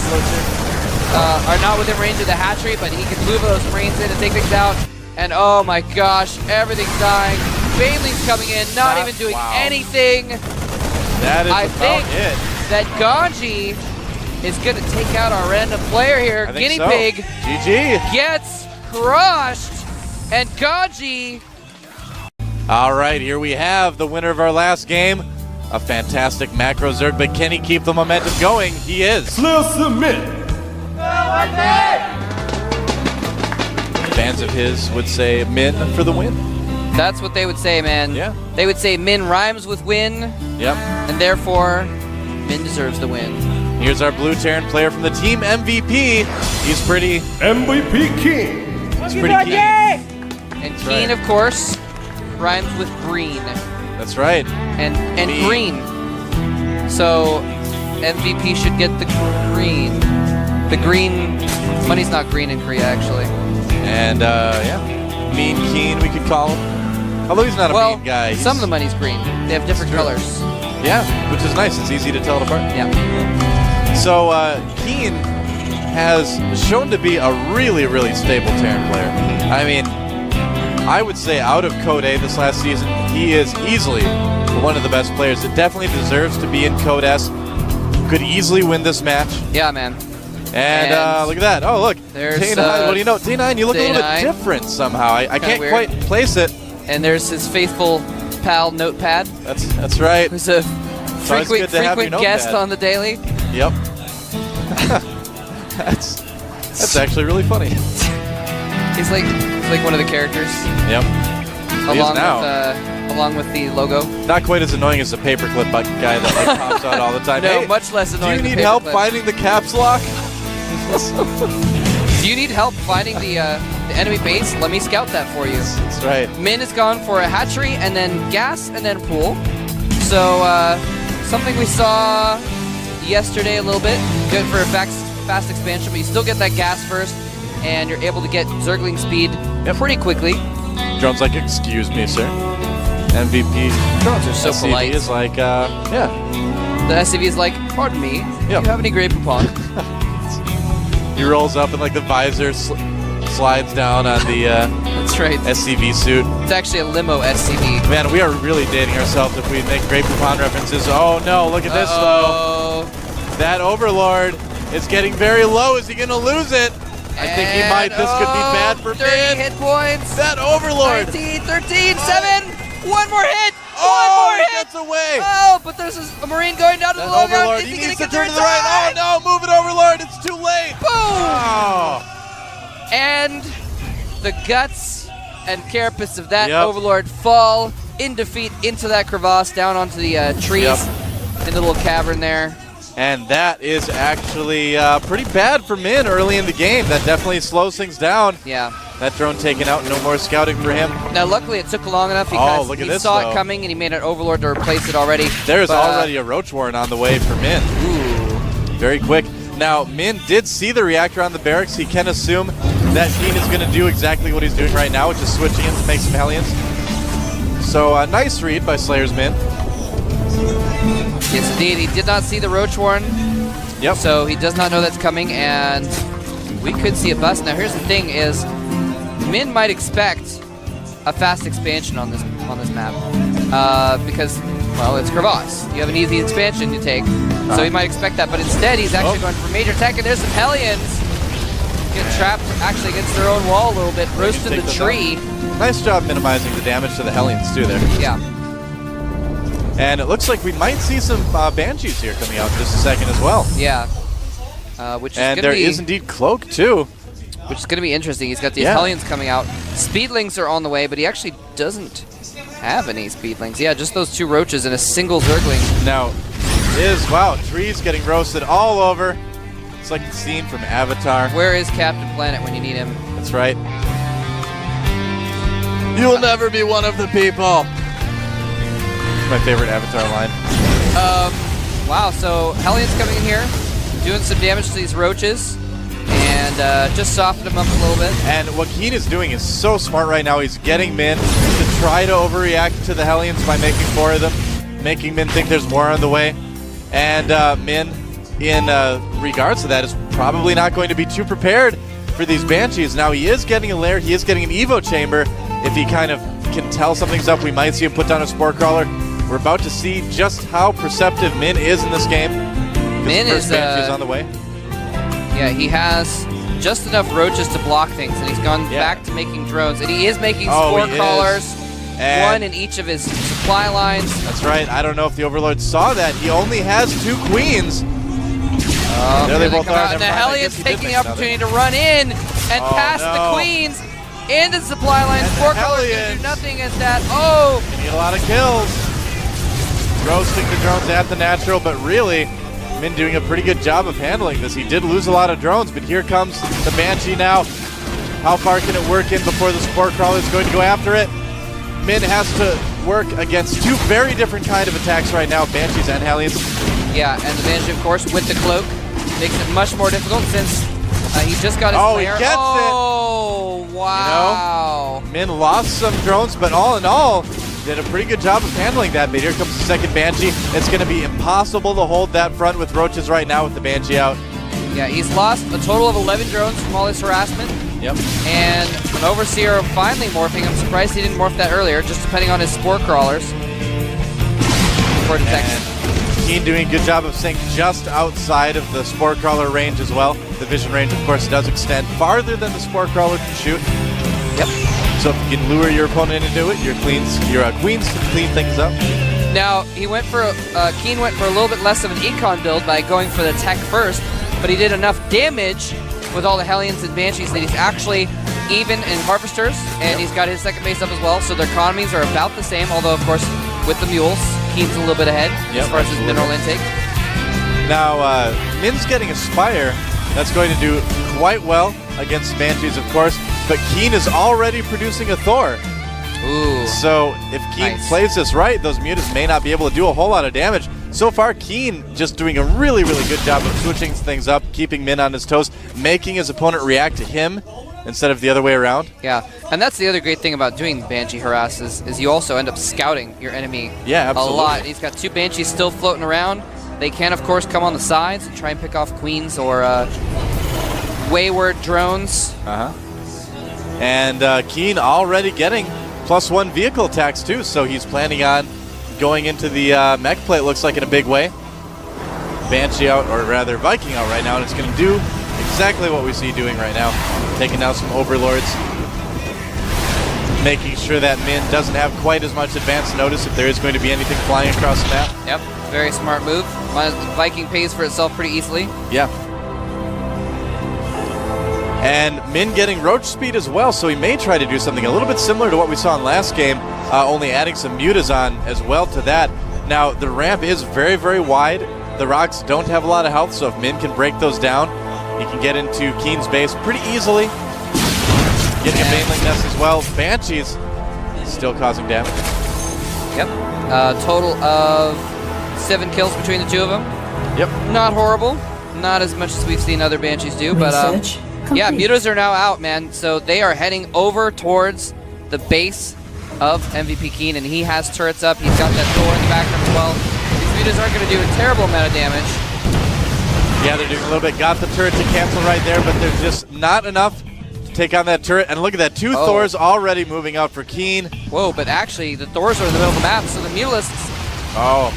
are not within range of the hatchery, but he can move those Marines in and take things out. And oh my gosh, everything's dying. Banelings coming in, not even doing anything. That is I think that Ganji is going to take out our random player here. Guinea Pig GG gets crushed, and Ganji. All right, here we have the winner of our last game. A fantastic macro Zerg, but can he keep the momentum going? He is. Slayer submit. Fans of his would say Min for the win. That's what they would say, man. Yeah. They would say Min rhymes with win. Yep. And therefore, Min deserves the win. Here's our blue Terran player from the team MVP. He's pretty... MVP King. He's pretty keen. And Keen, of course, rhymes with green. That's right. And green. So MVP should get the green. The green... Money's not green in Korea, actually. And, yeah. Mean Keen, we could call him. Although he's not a mean guy. Some of the money's green. They have different colors. Yeah, which is nice. It's easy to tell it apart. Yeah. So, Keen has shown to be a really, really stable Terran player. I mean, I would say out of Code A this last season, he is easily one of the best players. It definitely deserves to be in Code S. Could easily win this match. Yeah, man. And look at that. Oh, look. There's, D9. What do you know? D9, you look a little D9. bit different somehow. I can't weird. quite place it. And there's his faithful pal Notepad, That's right. who's a always good to have your frequent guest Notepad. on the daily. Yep. That's actually really funny. He's like one of the characters. Yep. He is now. Along with the logo. Not quite as annoying as the paperclip guy that like pops out all the time. No, Hey, much less do annoying. you than need help Paperclip. finding the caps lock? Do you need help finding the enemy base? Let me scout that for you. That's right. Min has gone for a hatchery and then gas and then pool. So something we saw yesterday a little bit. Good for a fast expansion, but you still get that gas first, and you're able to get Zergling speed pretty quickly. Drone's like, excuse me, sir. MVP. Drones are so SCV polite. is like, yeah. The SCV is like, pardon me, do Yep. you have any Grey Poupon? He rolls up and like the visor slides down on the That's right. SCV suit. It's actually a limo SCV. Man, we are really dating ourselves if we make Great Poupon references. Oh no, look at this though. That Overlord is getting very low. Is he going to lose it? I think he might. This could be bad for 30 Min. hit points. That Overlord. 19, 13, 7. One more hit. Oh, One more he hit. gets away. Oh, but there's a Marine going down to the That low ground. Overlord, Is he he going needs to to get turn to the right. Oh no, move it, Overlord. It's too late. Boom. Oh. And the guts and carapace of that Yep. Overlord fall in defeat into that crevasse down onto the trees in the little cavern there. And that is actually pretty bad for Min early in the game. That definitely slows things down. Yeah. That drone taken out, no more scouting for him. Now, luckily, it took long enough because look at he this, saw though. it coming and he made an Overlord to replace it already. There's But, already a Roach Warren on the way for Min. Ooh. Very quick. Now, Min did see the reactor on the barracks. He can assume that Keen is going to do exactly what he's doing right now, which is switching in to make some Hellions. So, a nice read by Slayer's Min. Yes, indeed. He did not see the Roach Warren. Yep. So he does not know that's coming, and we could see a bust. Now, here's the thing: is Min might expect a fast expansion on this map because, well, it's Crevasse. You have an easy expansion to take, so he might expect that. But instead, he's actually going for major tech, and there's some Hellions get trapped actually against their own wall a little bit, roasting the tree. Nice job minimizing the damage to the Hellions too there. Yeah. And it looks like we might see some Banshees here coming out in just a second as well. Yeah. Which is And gonna there be, is indeed Cloak too. which is going to be interesting. He's got these Yeah. Hellions coming out. Speedlings are on the way, but he actually doesn't have any Speedlings. Yeah, just those two Roaches and a single Zergling. Now, wow, trees getting roasted all over. It's like the scene from Avatar. Where is Captain Planet when you need him? That's right. You'll never be one of the people. My favorite Avatar line. Wow, so Hellions coming in here, doing some damage to these Roaches, and just soften them up a little bit. And what Keen is doing is so smart right now. He's getting Min to try to overreact to the Hellions by making 4 of them, making Min think there's more on the way. And Min, in regards to that, is probably not going to be too prepared for these Banshees. Now, he is getting a lair. He is getting an Evo chamber. If he kind of can tell something's up, we might see him put down a Spore Crawler. We're about to see just how perceptive Min is in this game. Min is Banshee's on the way. Yeah, he has just enough Roaches to block things, and he's gone back to making drones, and he is making Spore Crawlers, one in each of his supply lines. That's right. I don't know if the Overlord saw that. He only has 2 queens. There they both come are. out, and the Hellions taking the opportunity to run in and pass the queens into the supply lines. Spore Crawlers can do nothing against that. Oh! They need a lot of kills. Roasting the drones at the natural, but really, Min doing a pretty good job of handling this. He did lose a lot of drones, but here comes the Banshee now. How far can it work in before the Spore Crawler is going to go after it? Min has to work against 2 very different kind of attacks right now, Banshees and Hellions. Yeah, and the Banshee, of course, with the cloak, makes it much more difficult since he just got his flare. He gets it! Oh, wow. You know, Min lost some drones, but all in all, did a pretty good job of handling that. But here comes the second Banshee. It's going to be impossible to hold that front with Roaches right now with the Banshee out. Yeah, he's lost a total of 11 drones from all his harassment. Yep. And an Overseer finally morphing. I'm surprised he didn't morph that earlier, just depending on his Spore Crawlers. For detection. Keen doing a good job of staying just outside of the Spore Crawler range as well. The vision range, of course, does extend farther than the Spore Crawler can shoot. Yep. So if you can lure your opponent into it, your queens can clean things up. Now, Keen went for a little bit less of an econ build by going for the tech first, but he did enough damage with all the Hellions and Banshees that he's actually even in Harvesters, and he's got his second base up as well, so their economies are about the same, although, of course, with the Mules, Keen's a little bit ahead as far as his mineral intake. Now, Min's getting a Spire. That's going to do quite well against Banshees, of course, but Keen is already producing a Thor. Ooh. So if Keen plays this right, those Mutas may not be able to do a whole lot of damage. So far, Keen just doing a really, really good job of switching things up, keeping Min on his toes, making his opponent react to him instead of the other way around. Yeah, and that's the other great thing about doing Banshee Harass is you also end up scouting your enemy a lot. He's got 2 Banshees still floating around. They can, of course, come on the sides and try and pick off Queens or wayward drones. And Keen already getting +1 vehicle attacks too, so he's planning on going into the mech plate, looks like, in a big way. Banshee out, or rather Viking out right now, and it's going to do exactly what we see doing right now. Taking down some Overlords. Making sure that Min doesn't have quite as much advance notice if there is going to be anything flying across the map. Yep, very smart move. Viking pays for itself pretty easily. Yeah. And Min getting Roach speed as well, so he may try to do something a little bit similar to what we saw in last game, only adding some Mutas on as well to that. Now, the ramp is very, very wide. The rocks don't have a lot of health, so if Min can break those down, he can get into Keen's base pretty easily. Getting a Baneling Nest as well. Banshees still causing damage. Yep. Total of 7 kills between the two of them. Yep. Not horrible. Not as much as we've seen other Banshees do, but yeah, Mutas are now out, man. So they are heading over towards the base of MVP Keen, and he has turrets up. He's got that door in the background as well. These Mutas aren't going to do a terrible amount of damage. Yeah, they're doing a little bit. Got the turret to cancel right there, but there's just not enough to take on that turret. And look at that, 2 Thors already moving out for Keen. Whoa, but actually the Thors are in the middle of the map, so the Mutalists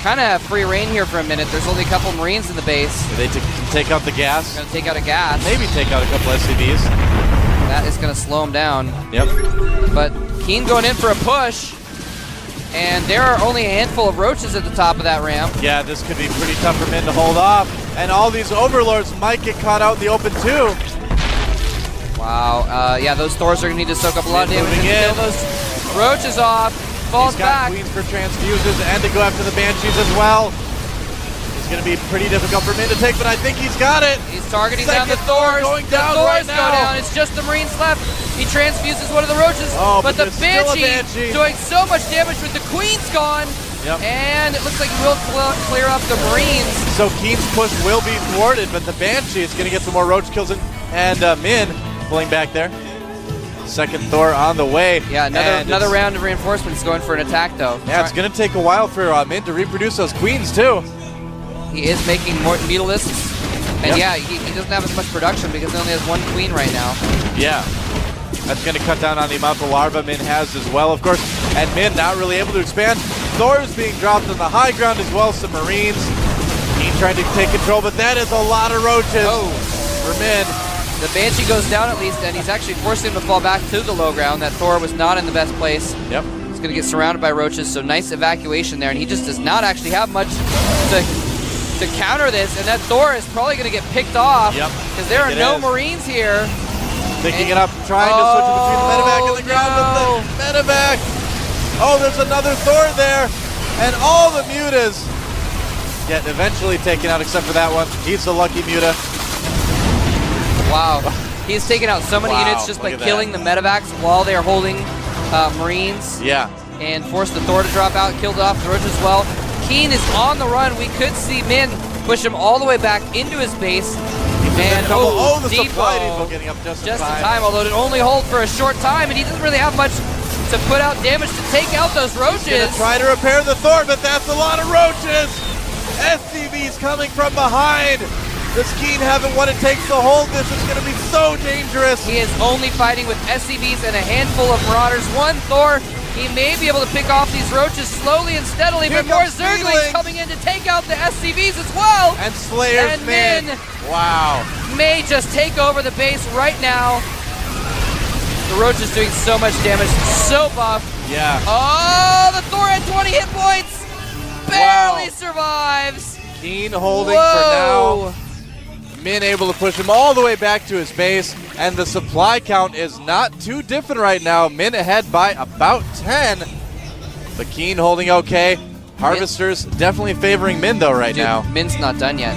kind of have free reign here for a minute. There's only a couple Marines in the base. They can take out the gas. Going to take out a gas. Maybe take out a couple SCVs. That is going to slow him down. Yep. But Keen going in for a push. And there are only a handful of Roaches at the top of that ramp. Yeah, this could be pretty tough for Min to hold off. And all these Overlords might get caught out in the open too. Wow. Yeah, those Thors are going to need to soak up a lot of damage and kill those Roaches off. Falls back. Queens for transfuses and to go after the Banshees as well. It's going to be pretty difficult for Min to take, but I think he's got it. He's targeting down the Thors. Going down the right Thors now. go down. It's just the Marines left. He transfuses one of the Roaches, but the Banshee doing so much damage with the Queen's gone. Yep. And it looks like he will clear up the Marines. So Keen's push will be thwarted, but the Banshee is going to get some more Roach kills in, and Min pulling back there. Second Thor on the way. Yeah, another round of reinforcements going for an attack, though. Yeah, it's going to take a while for Min to reproduce those Queens, too. He is making more Mutalists. And yeah, he doesn't have as much production because he only has 1 Queen right now. Yeah. That's going to cut down on the amount of larva Min has as well, of course. And Min not really able to expand. Thor's being dropped on the high ground as well. Some Marines. Keen trying to take control, but that is a lot of Roaches for Min. The Banshee goes down at least, and he's actually forcing him to fall back to the low ground. That Thor was not in the best place. Yep. He's going to get surrounded by Roaches, so nice evacuation there, and he just does not actually have much to counter this, and that Thor is probably going to get picked off because there are no Marines here. Picking it up, trying to switch it between the medevac and the ground with the medevac. Oh, there's another Thor there, and all the Mutas get eventually taken out except for that one. He's the lucky Muta. Wow. He's taken out so many units just by killing the medevacs while they're holding Marines. Yeah. And forced the Thor to drop out, killed off the Roach as well. Keen is on the run. We could see Min push him all the way back into his base. And the supply depot getting up just in time. Although it only hold for a short time, and he doesn't really have much to put out damage to take out those Roaches. He's gonna try to repair the Thor, but that's a lot of Roaches. SCV's coming from behind. Does Keen have it what it takes to hold this? It's going to be so dangerous. He is only fighting with SCVs and a handful of Marauders. One Thor, he may be able to pick off these roaches slowly and steadily, Here but more comes Zerglings Feeling. coming in to take out the SCVs as well. And Slayer's And Min. Min Wow. may just take over the base right now. The Roach is doing so much damage, so buff. Yeah. Oh, the Thor had 20 hit points. Barely survives. Keen holding for now. Min able to push him all the way back to his base, and the supply count is not too different right now. Min ahead by about 10, but Keen holding okay. Harvesters definitely favoring Min though right now. Min's not done yet.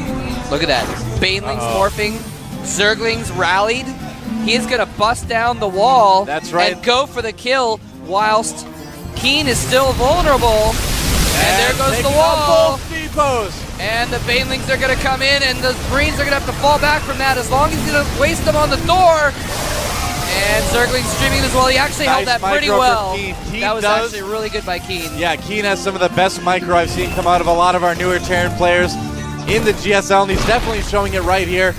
Look at that. Banelings morphing. Zerglings rallied. He's gonna bust down the wall. That's right. And go for the kill whilst Keen is still vulnerable. And there goes the wall. Depots. And the Banelings are going to come in, and the Marines are going to have to fall back from that as long as he's going to waste them on the Thor. And Zergling's streaming as well. He actually held that pretty well. That was actually really good by Keen. Yeah, Keen has some of the best micro I've seen come out of a lot of our newer Terran players in the GSL, and he's definitely showing it right here.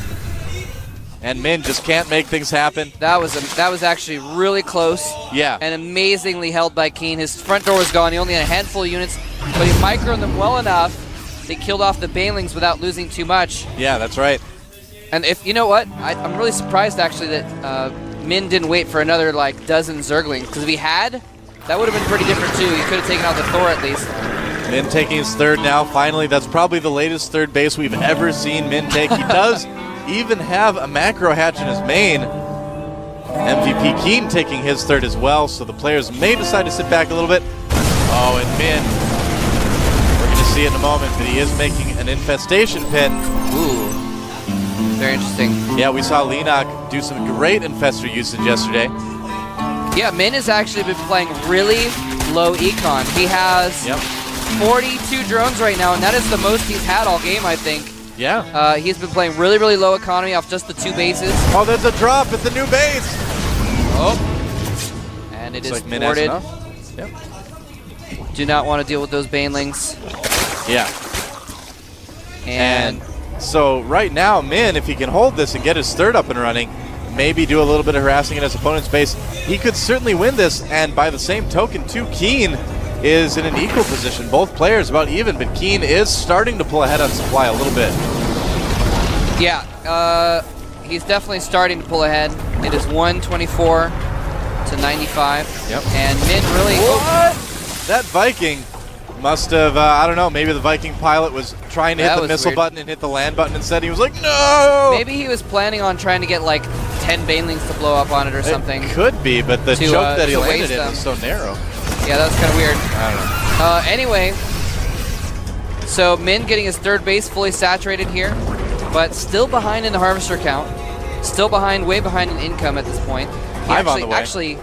And Min just can't make things happen. That was actually really close. Yeah. And amazingly held by Keen. His front door was gone. He only had a handful of units, but he microed them well enough. They killed off the Banelings without losing too much. Yeah, that's right. And if you know what, I'm really surprised actually that Min didn't wait for another like dozen Zerglings, because if he had, that would have been pretty different too. He could have taken out the Thor at least. Min taking his third now. Finally, that's probably the latest third base we've ever seen Min take. He does even have a macro hatch in his main. MVP Keen taking his third as well, so the players may decide to sit back a little bit. Oh, and Min, we're going to see it in a moment, but he is making an infestation pit. Ooh, very interesting. Yeah, we saw Lenok do some great infestor usage yesterday. Yeah, Min has actually been playing really low econ. He has 42 drones right now, and that is the most he's had all game, I think. Yeah. He's been playing really, really low economy off just the 2 bases. Oh, there's a drop at the new base. Oh. And it is like Min has thwarted. enough. Yep. Do not want to deal with those Banelings. Yeah. And so right now, Min, if he can hold this and get his third up and running, maybe do a little bit of harassing in his opponent's base, he could certainly win this. And by the same token, too, Keen is in an equal position. Both players about even, but Keen is starting to pull ahead on supply a little bit. Yeah, he's definitely starting to pull ahead. It is 124 to 95. Yep. And Min really... What? That Viking must have, I don't know, maybe the Viking pilot was trying to hit the missile button and hit the land button instead. He was like, no! Maybe he was planning on trying to get like 10 Banelings to blow up on it or something. It could be, but the choke that he landed in is so narrow. Yeah, that was kind of weird. I don't know. Anyway, so Min getting his third base fully saturated here, but still behind in the Harvester count. Still behind, way behind in income at this point. Actually,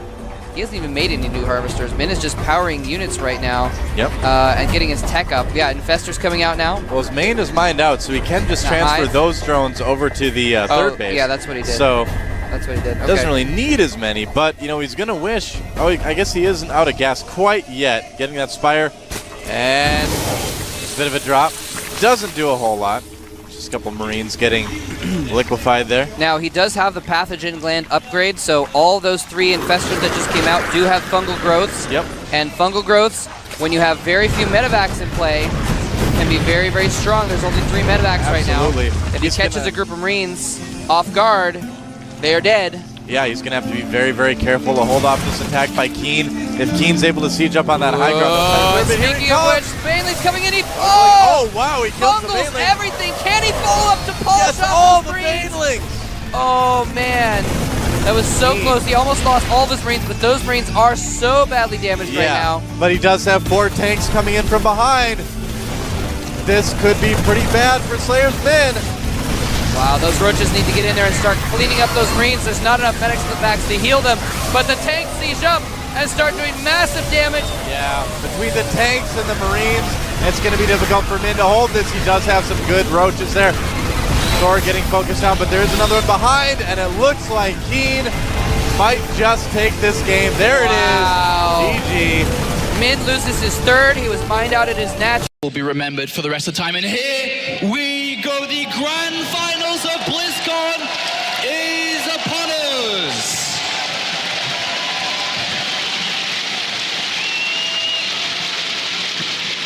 he hasn't even made any new Harvesters. Min is just powering units right now. Yep. And getting his tech up. Yeah, Infestor's coming out now. Well, his main is mined out, so he can just transfer those drones over to the third base. Yeah, that's what he did. So that's what he did. Okay. Doesn't really need as many, but, you know, he's going to wish. Oh, I guess he isn't out of gas quite yet. Getting that Spire. And just a bit of a drop. Doesn't do a whole lot. Just a couple Marines getting liquefied there. Now, he does have the Pathogen Gland upgrade, so all those 3 Infestors that just came out do have fungal growths. Yep. And fungal growths, when you have very few medevacs in play, can be very, very strong. There's only 3 medevacs right now. If he catches a group of Marines off guard, they are dead. Yeah, he's going to have to be very, very careful to hold off this attack by Keen. If Keen's able to siege up on that high ground. Speaking of which, Baneling's coming in. Oh, wow, he kills the Baneling. Everything. Can he follow up to polish up all the Marines? Banelings. Oh, man. That was so close. He almost lost all of his Marines, but those Marines are so badly damaged right now. But he does have 4 tanks coming in from behind. This could be pretty bad for Slayer's Min. Wow, those roaches need to get in there and start cleaning up those Marines. There's not enough medics in the backs to heal them, but the tanks siege up and start doing massive damage. Yeah, between the tanks and the Marines, it's going to be difficult for Min to hold this. He does have some good roaches there. Thor getting focused out, but there is another one behind, and it looks like Keen might just take this game. There it is. GG. Min loses his third. He was mined out at his natural. Will be remembered for the rest of the time. And here we go, the grand final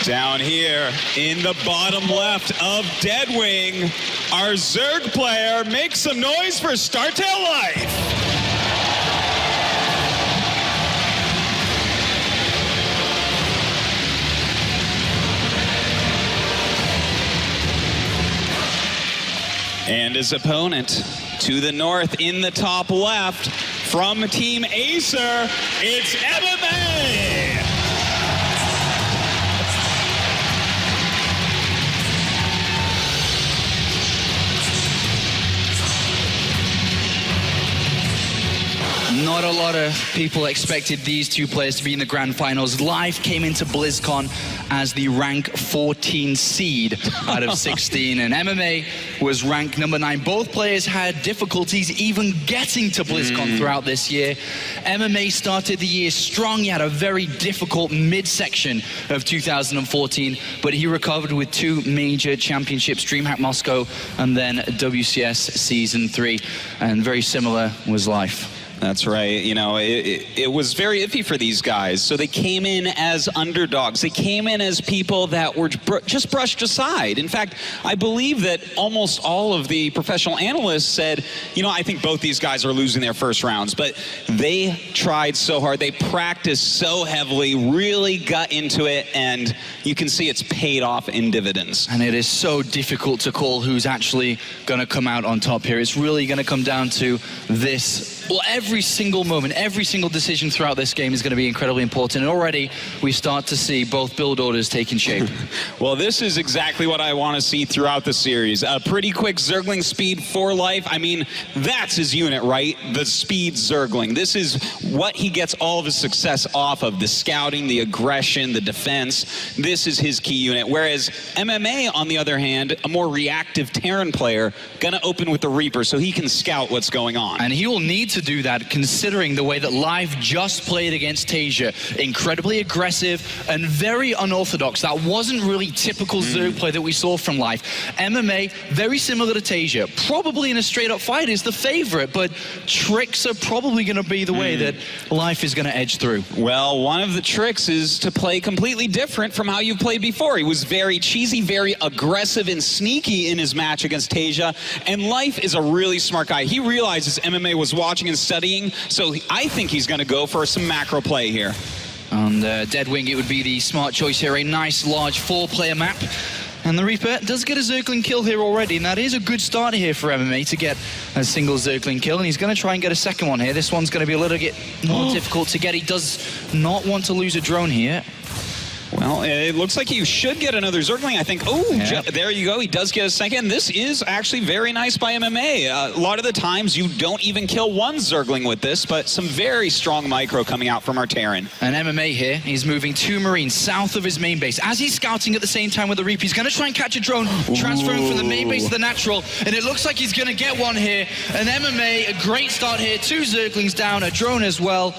Down here in the bottom left of Deadwing, our Zerg player makes some noise for StarTale Life. And his opponent to the north in the top left from Team Acer, it's MMA! Not a lot of people expected these two players to be in the grand finals. Live came into BlizzCon as the rank 14 seed out of 16, and MMA was ranked number 9. Both players had difficulties even getting to BlizzCon throughout this year. MMA started the year strong. He had a very difficult midsection of 2014, but he recovered with 2 major championships, DreamHack Moscow and then WCS Season 3, and very similar was Life. That's right. You know, it was very iffy for these guys. So they came in as underdogs. They came in as people that were just brushed aside. In fact, I believe that almost all of the professional analysts said, you know, I think both these guys are losing their first rounds. But they tried so hard. They practiced so heavily, really got into it. And you can see it's paid off in dividends. And it is so difficult to call who's actually going to come out on top here. It's really going to come down to this. Well, every single moment, every single decision throughout this game is going to be incredibly important. And already we start to see both build orders taking shape. Well, this is exactly what I want to see throughout the series. A pretty quick Zergling speed for Life. I mean, that's his unit, right? The speed Zergling. This is what he gets all of his success off of. The scouting, the aggression, the defense. This is his key unit. Whereas MMA, on the other hand, a more reactive Terran player, gonna open with the Reaper so he can scout what's going on. And he will need to do that considering the way that Live just played against Tasia. Incredibly aggressive and very unorthodox. That wasn't really typical Zerg play that we saw from Live. MMA, very similar to Tasia. Probably in a straight up fight is the favorite, but tricks are probably going to be the way that Life is going to edge through. Well, one of the tricks is to play completely different from how you've played before. He was very cheesy, very aggressive and sneaky in his match against Tasia, and Life is a really smart guy. He realizes MMA was watching and studying, so I think he's going to go for some macro play here. On Deadwing, it would be the smart choice here. A nice, large 4-player map. And the Reaper does get a Zergling kill here already, and that is a good start here for MMA to get a single Zergling kill, and he's going to try and get a second one here. This one's going to be a little bit more difficult to get. He does not want to lose a drone here. Well, it looks like you should get another Zergling, I think. Oh, yeah. There you go. He does get a second. This is actually very nice by MMA. A lot of the times you don't even kill one Zergling with this, but some very strong micro coming out from our Terran. And MMA here, he's moving 2 Marines south of his main base. As he's scouting at the same time with the Reaper, he's going to try and catch a drone, transferring from the main base to the natural, and it looks like he's going to get one here. And MMA, a great start here. 2 Zerglings down, a drone as well.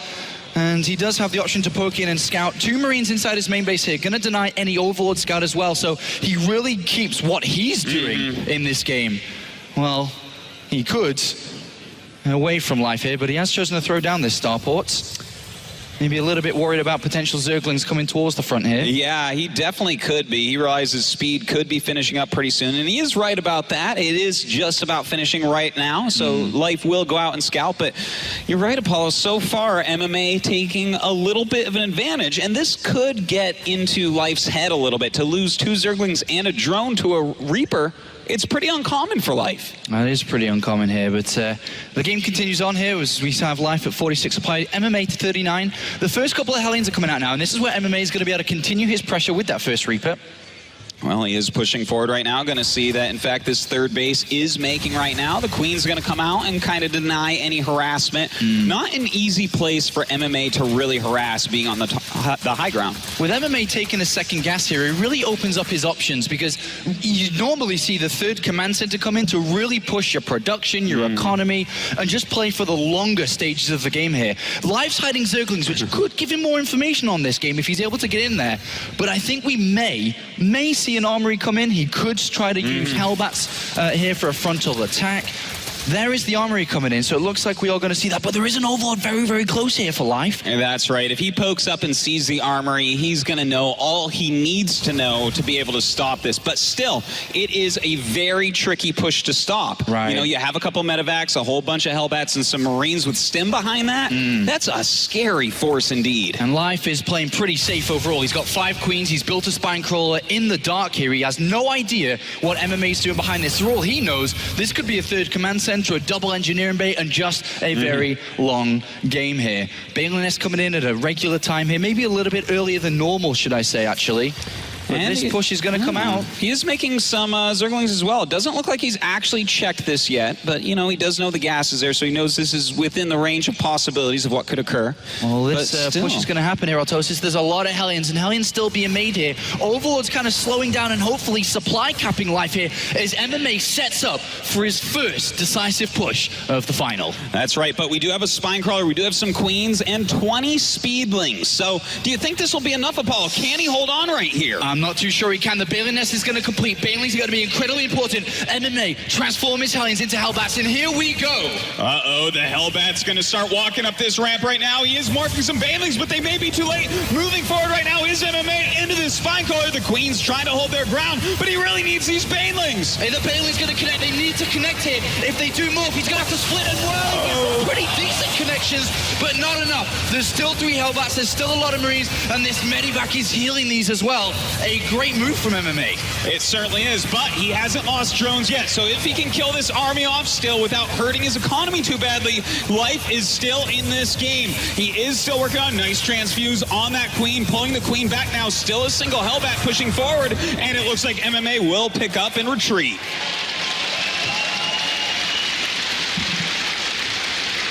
And he does have the option to poke in and scout. 2 Marines inside his main base here. Gonna deny any Overlord scout as well. So he really keeps what he's doing in this game. Well, he could away from Life here, but he has chosen to throw down this starport. Maybe a little bit worried about potential Zerglings coming towards the front here. Yeah, he definitely could be. He realizes speed could be finishing up pretty soon, and he is right about that. It is just about finishing right now, so Life will go out and scout, but you're right, Apollo. So far, MMA taking a little bit of an advantage, and this could get into Life's head a little bit. To lose 2 Zerglings and a drone to a Reaper, it's pretty uncommon for Life. That is pretty uncommon here, but the game continues on here as we have Life at 46 supply, MMA to 39. The first couple of Hellions are coming out now, and this is where MMA is going to be able to continue his pressure with that first Reaper. Well, he is pushing forward right now. Going to see that, in fact, this third base is making right now. The Queen's going to come out and kind of deny any harassment. Not an easy place for MMA to really harass, being on the high ground. With MMA taking a second gas here, it really opens up his options, because you normally see the third command center come in to really push your production, your economy, and just play for the longer stages of the game here. Life's hiding Zerglings, which could give him more information on this game if he's able to get in there. But I think we may see an armory come in. He could try to use Hellbats here for a frontal attack. There is the armory coming in, so it looks like we are going to see that. But there is an Overlord very, very close here for life. And that's right. If he pokes up and sees the armory, he's going to know all he needs to know to be able to stop this. But still, it is a very tricky push to stop. Right. You know, you have a couple medevacs, a whole bunch of Hellbats, and some Marines with stim behind that. That's a scary force indeed. And Life is playing pretty safe overall. He's got 5 queens. He's built a spine crawler in the dark here. He has no idea what MMA's doing behind this. For all he knows, this could be a 3rd command center, a double engineering bay, and just a very long game here. Baliness coming in at a regular time here, maybe a little bit earlier than normal, should I say, actually. But And this push is going to come out. He is making some Zerglings as well. It doesn't look like he's actually checked this yet, but, you know, he does know the gas is there, so he knows this is within the range of possibilities of what could occur. Well, this push is going to happen here, Autosis. There's a lot of Hellions, and Hellions still being made here. Overlord's kind of slowing down and hopefully supply capping Life here as MMA sets up for his first decisive push of the final. That's right, but we do have a spine crawler, we do have some queens, and 20 speedlings. So, do you think this will be enough, Apollo? Can he hold on right here? I'm not too sure he can. The Bailey Nest is going to complete. Bailey's going to be incredibly important. MMA, transform his Hellions into Hellbats, and here we go. Uh-oh, the Hellbat's going to start walking up this ramp right now. He is morphing some Banelings, but they may be too late. Moving forward right now is MMA into this spine crawler. The Queen's trying to hold their ground, but he really needs these Banelings. Hey, the Bailey's going to connect. They need to connect here. If they do move, he's going to have to split as well. Pretty decent connections, but not enough. There's still 3 Hellbats. There's still a lot of Marines, and this Medivac is healing these as well. A great move from MMA. It certainly is, but he hasn't lost drones yet, so if he can kill this army off still without hurting his economy too badly, Life is still in this game. He is still working on nice transfuse on that Queen, pulling the Queen back now, still a single Hellbat pushing forward, and it looks like MMA will pick up and retreat.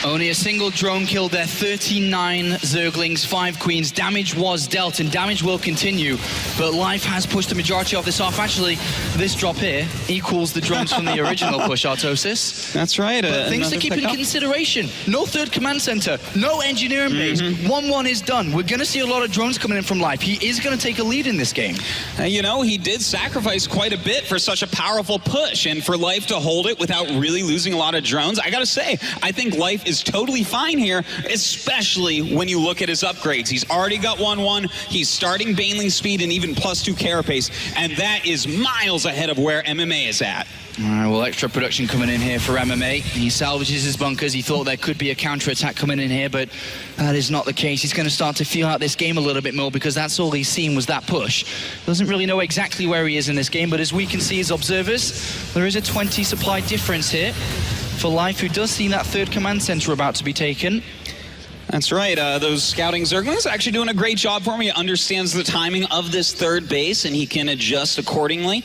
Only a single drone killed there, 39 Zerglings, 5 queens. Damage was dealt, and damage will continue. But Life has pushed the majority of this off. Actually, this drop here equals the drones from the original push, Artosis. That's right. But things to keep in consideration. No 3rd command center, no engineering base. 1-1 is done. We're going to see a lot of drones coming in from Life. He is going to take a lead in this game. You know, he did sacrifice quite a bit for such a powerful push, and for Life to hold it without really losing a lot of drones, I gotta say, I think Life is totally fine here, especially when you look at his upgrades. He's already got 1-1, he's starting Baneling speed and even +2 carapace, and that is miles ahead of where MMA is at. All right, well, extra production coming in here for MMA. He salvages his bunkers. He thought there could be a counter-attack coming in here, but that is not the case. He's going to start to feel out this game a little bit more because that's all he's seen was that push. Doesn't really know exactly where he is in this game, but as we can see as observers, there is a 20 supply difference here for Life, who does see that 3rd command center about to be taken. That's right. Those scouting Zerglings actually doing a great job for him. He understands the timing of this 3rd base, and he can adjust accordingly.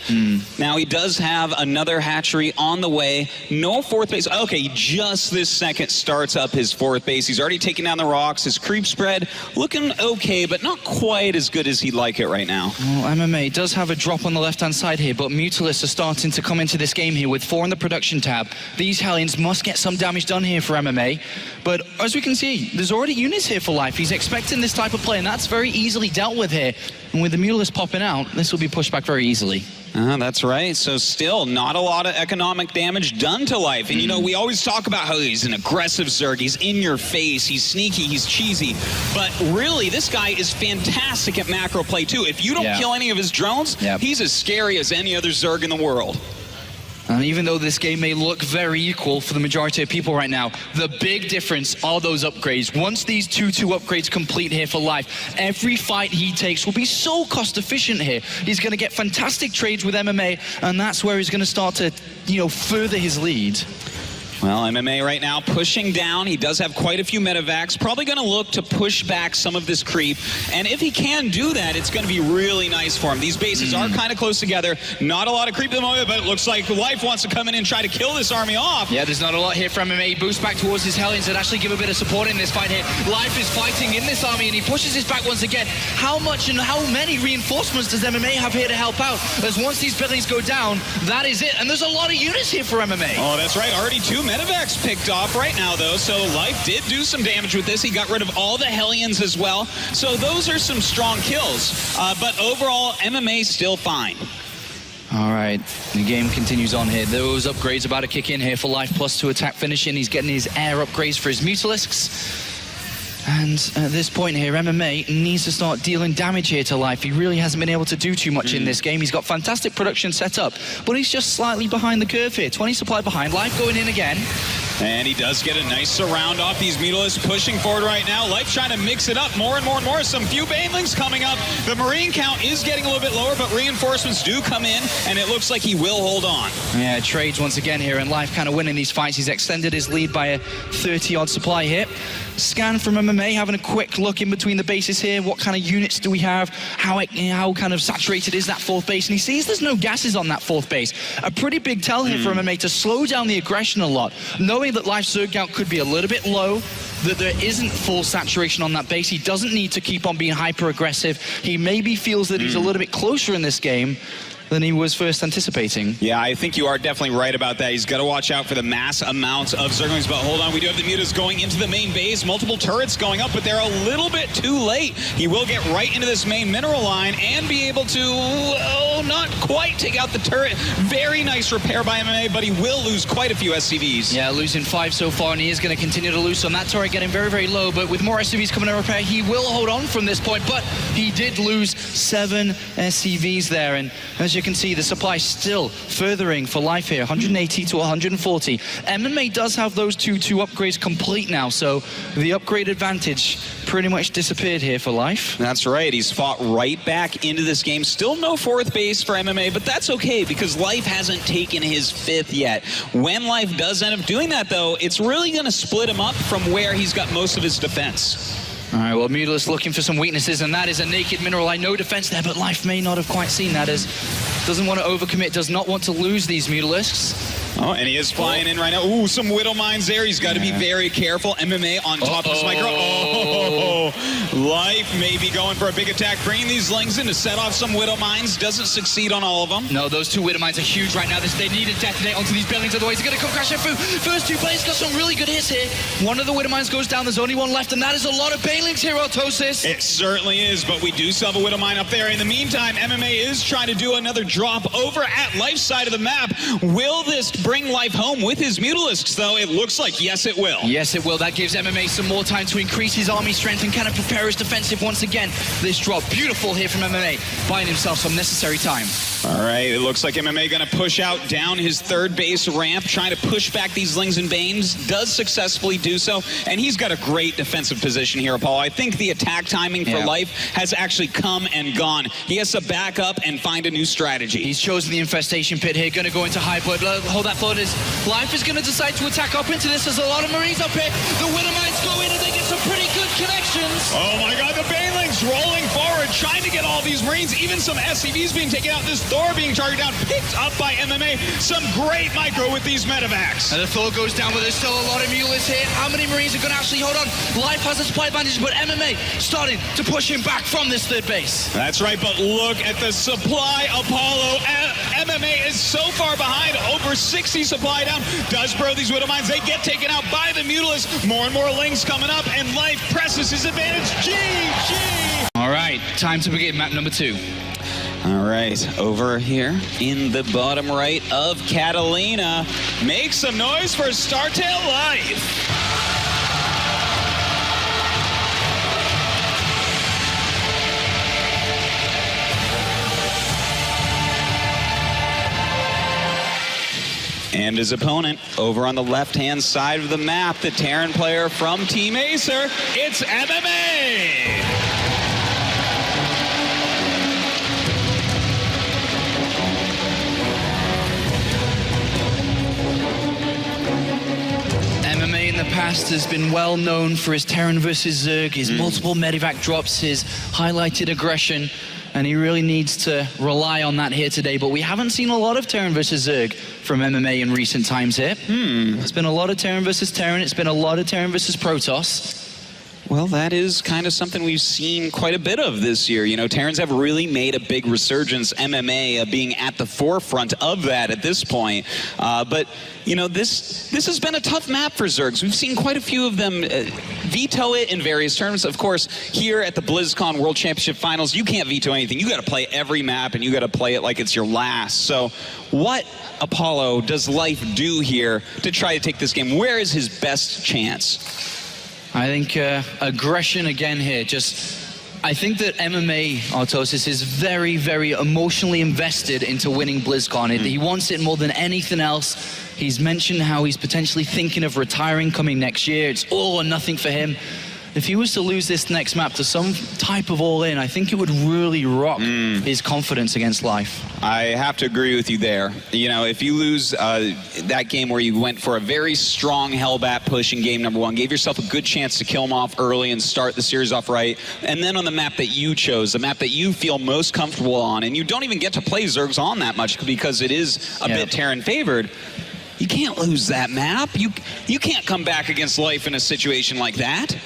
Now, he does have another hatchery on the way. No 4th base. Okay, just this second starts up his 4th base. He's already taken down the rocks. His creep spread looking okay, but not quite as good as he'd like it right now. Well, MMA does have a drop on the left-hand side here, but Mutalisks are starting to come into this game here with 4 in the production tab. These Hellions must get some damage done here for MMA, but as we can see, there's already units here for Life. He's expecting this type of play, and that's very easily dealt with here. And with the Mutalisks popping out, this will be pushed back very easily. That's right. So still not a lot of economic damage done to Life. And, you know, we always talk about how he's an aggressive Zerg. He's in your face. He's sneaky. He's cheesy. But really, this guy is fantastic at macro play, too. If you don't kill any of his drones, he's as scary as any other Zerg in the world. And even though this game may look very equal for the majority of people right now, the big difference are those upgrades. Once these 2-2 upgrades complete here for Life, every fight he takes will be so cost efficient here. He's going to get fantastic trades with MMA, and that's where he's going to start to, you know, further his lead. Well, MMA right now pushing down. He does have quite a few medevacs. Probably going to look to push back some of this creep. And if he can do that, it's going to be really nice for him. These bases are kind of close together. Not a lot of creep at the moment, but it looks like Life wants to come in and try to kill this army off. Yeah, there's not a lot here from MMA. Boost back towards his Hellions and actually give a bit of support in this fight here. Life is fighting in this army, and he pushes his back once again. How much and how many reinforcements does MMA have here to help out? As once these buildings go down, that is it. And there's a lot of units here for MMA. Oh, that's right. Already 2 medevacs picked off right now, though, so Life did do some damage with this. He got rid of all the Hellions as well, so those are some strong kills. But overall, MMA still fine. All right, the game continues on here. Those upgrades about to kick in here for Life Plus to attack finishing. He's getting his air upgrades for his Mutalisks. And at this point here, MMA needs to start dealing damage here to Life. He really hasn't been able to do too much in this game. He's got fantastic production set up, but he's just slightly behind the curve here. 20 supply behind. Life going in again. And he does get a nice surround off these Mutalisks pushing forward right now. Life trying to mix it up more and more and more. Some few Banelings coming up. The Marine count is getting a little bit lower, but reinforcements do come in, and it looks like he will hold on. Yeah, trades once again here, and Life kind of winning these fights. He's extended his lead by a 30-odd supply hit. Scan from MMA, having a quick look in between the bases here. What kind of units do we have? How kind of saturated is that fourth base? And he sees there's no gases on that fourth base. A pretty big tell here for MMA to slow down the aggression a lot. Knowing that Life's Zerg count could be a little bit low, that there isn't full saturation on that base. He doesn't need to keep on being hyper-aggressive. He maybe feels that he's a little bit closer in this game than he was first anticipating. Yeah, I think you are definitely right about that. He's got to watch out for the mass amounts of Zerglings, but hold on, we do have the Mutas going into the main base, multiple turrets going up, but they're a little bit too late. He will get right into this main mineral line and be able to, not quite take out the turret. Very nice repair by MMA, but he will lose quite a few SCVs. Yeah, losing 5 so far, and he is going to continue to lose on that turret, getting very, very low, but with more SCVs coming to repair, he will hold on from this point, but he did lose 7 SCVs there, and as you can see, the supply still furthering for Life here, 180 to 140. MMA does have those two upgrades complete now, so the upgrade advantage pretty much disappeared here for Life. That's right. He's fought right back into this game. Still no 4th base for MMA, but that's okay because Life hasn't taken his 5th yet. When Life does end up doing that, though, it's really going to split him up from where he's got most of his defense. All right, well, Mutalisk looking for some weaknesses, and that is a naked mineral line. No defense there, but Life may not have quite seen that, as doesn't want to overcommit, does not want to lose these Mutalisks. Oh, and he is flying in right now. Ooh, some Widow Mines there. He's got to be very careful. MMA on top of his micro. Oh, Life may be going for a big attack. Bringing these Lings in to set off some Widow Mines. Doesn't succeed on all of them. No, those 2 Widow Mines are huge right now. They need to detonate onto these buildings, otherwise he's going to come crashing through. First 2 plays got some really good hits here. One of the Widow Mines goes down. There's only 1 left, and that is a lot of Banelings here, Autosis. It certainly is, but we do still have a Widow Mine up there. In the meantime, MMA is trying to do another drop over at Life's side of the map. Will this bring Life home with his Mutalisks, though? It looks like yes, it will. Yes, it will. That gives MMA some more time to increase his army strength and kind of prepare his defensive once again. This drop, beautiful here from MMA, buying himself some necessary time. All right, it looks like MMA going to push out down his 3rd base ramp, trying to push back these Lings and Banes. Does successfully do so, and he's got a great defensive position here, Paul. I think the attack timing for Life has actually come and gone. He has to back up and find a new strategy. He's chosen the infestation pit here, going to go into high blood. Hold that thought. Life is going to decide to attack up into this. There's a lot of Marines up here. The Widow Mines go in and they get some pretty good connections. Oh my God, the Banelings rolling forward, trying to get all these Marines, even some SCVs being taken out. This Thor being targeted down, picked up by MMA. Some great micro with these medevacs. And the Thor goes down, but there's still a lot of Mutalisks here. How many Marines are going to actually hold on? Life has a supply advantage, but MMA starting to push him back from this 3rd base. That's right, but look at the supply, Apollo. MMA is so far behind, over 60 supply down. Does bro these Widow Mines, they get taken out by the Mutalisks. More and more Lings coming up, and Life presses his advantage. GG! All right, time to begin map number 2. All right, over here in the bottom right of Catalina. Make some noise for StarTale Life. And his opponent over on the left-hand side of the map, the Terran player from Team Acer, it's MMA! MMA in the past has been well known for his Terran versus Zerg, his multiple medevac drops, his highlighted aggression, and he really needs to rely on that here today. But we haven't seen a lot of Terran versus Zerg from MMA in recent times here. It's been a lot of Terran versus Terran. It's been a lot of Terran versus Protoss. Well, that is kind of something we've seen quite a bit of this year. You know, Terrans have really made a big resurgence, MMA being at the forefront of that at this point. But, you know, this has been a tough map for Zergs. We've seen quite a few of them veto it in various terms. Of course, here at the BlizzCon World Championship Finals, you can't veto anything. You got to play every map, and you got to play it like it's your last. So what, Apollo, does Life do here to try to take this game? Where is his best chance? I think aggression again here. I think that MMA Artosis is very, very emotionally invested into winning BlizzCon. He wants it more than anything else. He's mentioned how he's potentially thinking of retiring coming next year. It's all or nothing for him. If he was to lose this next map to some type of all-in, I think it would really rock his confidence against Life. I have to agree with you there. You know, if you lose that game where you went for a very strong Hellbat push in game number 1, gave yourself a good chance to kill him off early and start the series off right, and then on the map that you chose, the map that you feel most comfortable on, and you don't even get to play Zergs on that much because it is a bit Terran favored, you can't lose that map. You can't come back against Life in a situation like that.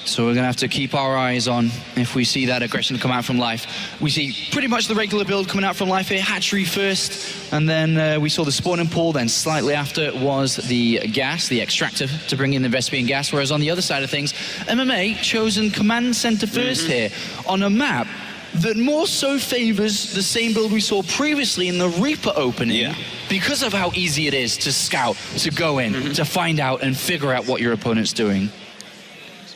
So we're going to have to keep our eyes on if we see that aggression come out from Life. We see pretty much the regular build coming out from Life here. Hatchery first, and then we saw the spawning pool, then slightly after was the gas, the extractor, to bring in the Vespian gas, whereas on the other side of things, MMA chosen command center first here on a map that more so favors the same build we saw previously in the Reaper opening because of how easy it is to scout, to go in, to find out and figure out what your opponent's doing.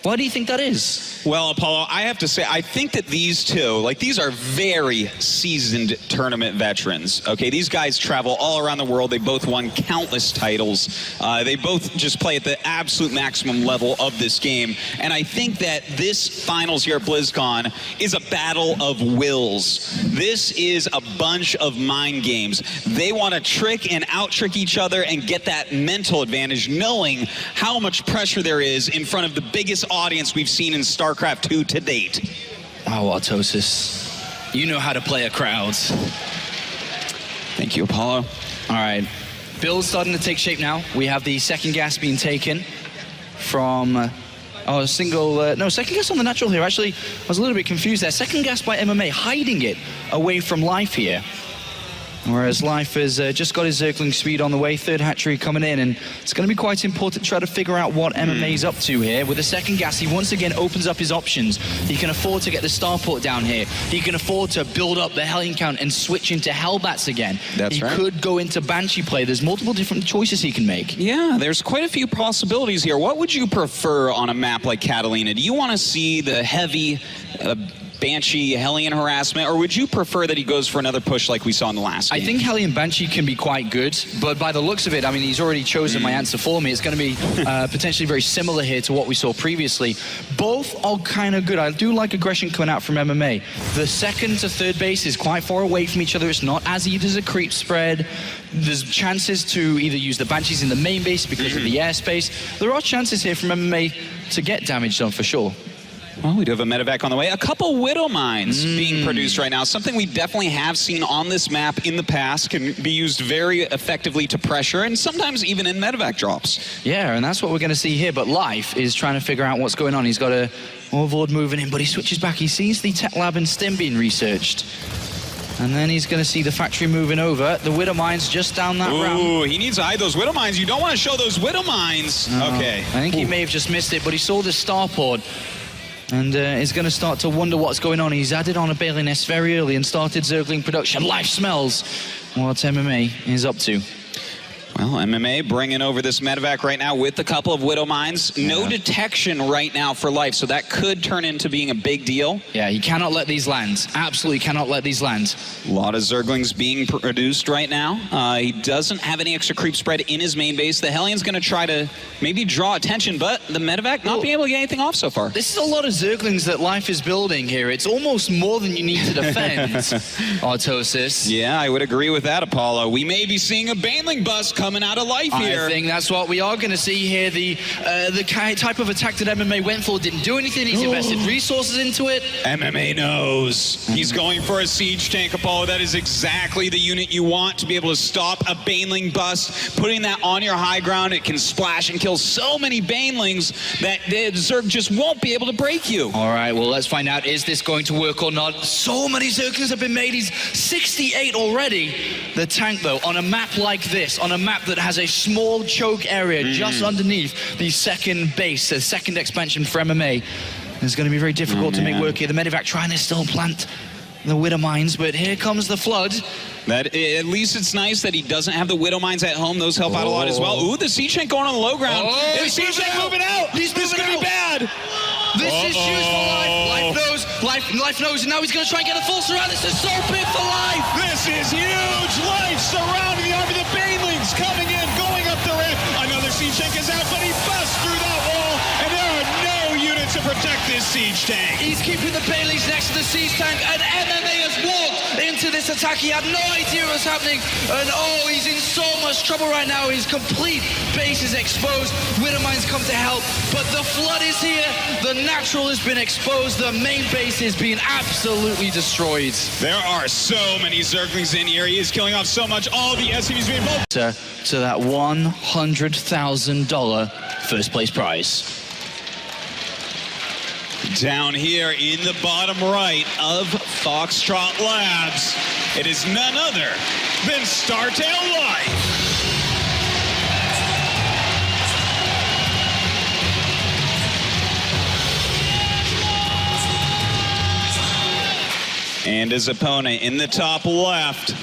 Why do you think that is? Well, Apollo, I have to say, I think that these two, these are very seasoned tournament veterans, okay? These guys travel all around the world. They both won countless titles. They both just play at the absolute maximum level of this game. And I think that this finals here at BlizzCon is a battle of wills. This is a bunch of mind games. They want to trick and out-trick each other and get that mental advantage, knowing how much pressure there is in front of the biggest audience we've seen in StarCraft II to date. Oh, Artosis, you know how to play a crowd. Thank you, Apollo. All right, build's starting to take shape now. We have the second gas being taken from second gas on the natural here. Actually, I was a little bit confused there. Second gas by MMA, hiding it away from Life here. Whereas Life has just got his Zergling speed on the way, third hatchery coming in, and it's going to be quite important to try to figure out what MMA's up to here. With the second gas, he once again opens up his options. He can afford to get the starport down here. He can afford to build up the Hellion count and switch into Hellbats again. That's right. He could go into Banshee play. There's multiple different choices he can make. Yeah, there's quite a few possibilities here. What would you prefer on a map like Catalina? Do you want to see the heavy Banshee, Hellion harassment, or would you prefer that he goes for another push like we saw in the last game? I think Hellion Banshee can be quite good, but by the looks of it, I mean, he's already chosen my answer for me. It's going to be potentially very similar here to what we saw previously. Both are kind of good. I do like aggression coming out from MMA. The second to third base is quite far away from each other. It's not as easy as a creep spread. There's chances to either use the Banshees in the main base because of the airspace. There are chances here from MMA to get damage done for sure. Well, we do have a medevac on the way. A couple Widow Mines being produced right now. Something we definitely have seen on this map in the past, can be used very effectively to pressure and sometimes even in medevac drops. Yeah, and that's what we're going to see here. But Life is trying to figure out what's going on. He's got a Overlord moving in, but he switches back. He sees the Tech Lab and Stim being researched. And then he's going to see the factory moving over. The Widow Mines just down that route. Ooh, he needs to hide those Widow Mines. You don't want to show those Widow Mines. Okay. I think he may have just missed it, but he saw the starport. And is going to start to wonder what's going on. He's added on a Bailey Nest very early and started Zergling production. Life smells what MMA is up to. Well, MMA bringing over this medevac right now with a couple of Widow Mines. No detection right now for Life, so that could turn into being a big deal. Yeah, he cannot let these land. Absolutely cannot let these land. A lot of Zerglings being produced right now. He doesn't have any extra creep spread in his main base. The Hellion's going to try to maybe draw attention, but the medevac not being able to get anything off so far. This is a lot of Zerglings that Life is building here. It's almost more than you need to defend, Artosis. Yeah, I would agree with that, Apollo. We may be seeing a Baneling bust coming out of life here. I think that's what we are going to see here. The type of attack that MMA went for didn't do anything. He's invested resources into it. MMA knows. He's going for a siege tank, Apollo. That is exactly the unit you want to be able to stop a Baneling bust. Putting that on your high ground, it can splash and kill so many Banelings that the Zerg just won't be able to break you. All right, well, let's find out. Is this going to work or not? So many Zerglings have been made. He's 68 already. The tank, though, on a map like this, on a map that has a small choke area just underneath the second base, the second expansion for MMA, it's going to be very difficult to make work here. The Medivac trying to still plant the Widow Mines, but here comes the Flood. At least it's nice that he doesn't have the Widow Mines at home. Those help out a lot as well. Ooh, the siege tank going on the low ground. The siege tank moving out. This is going to be bad. This is huge for Life. Life knows, and now he's going to try and get a full surround. This is so big for Life. This is huge. Life surrounding the army. The Banelings coming in, going up the ramp. Another siege tank is out, but he busts through that wall, and there are no units to protect this siege tank. He's keeping the Banelings next to the siege tank, and MMA has walked into this attack. He had no idea what was happening, and he's in so much trouble right now. His complete base is exposed. Widow Mines come to help, but the Flood is here. The natural has been exposed. The main base is being absolutely destroyed. There are so many Zerglings in here. He is killing off so much. All the SCVs being involved. To that $100,000 first place prize. Down here in the bottom right of Foxtrot Labs, it is none other than Startail Life. And his opponent in the top left,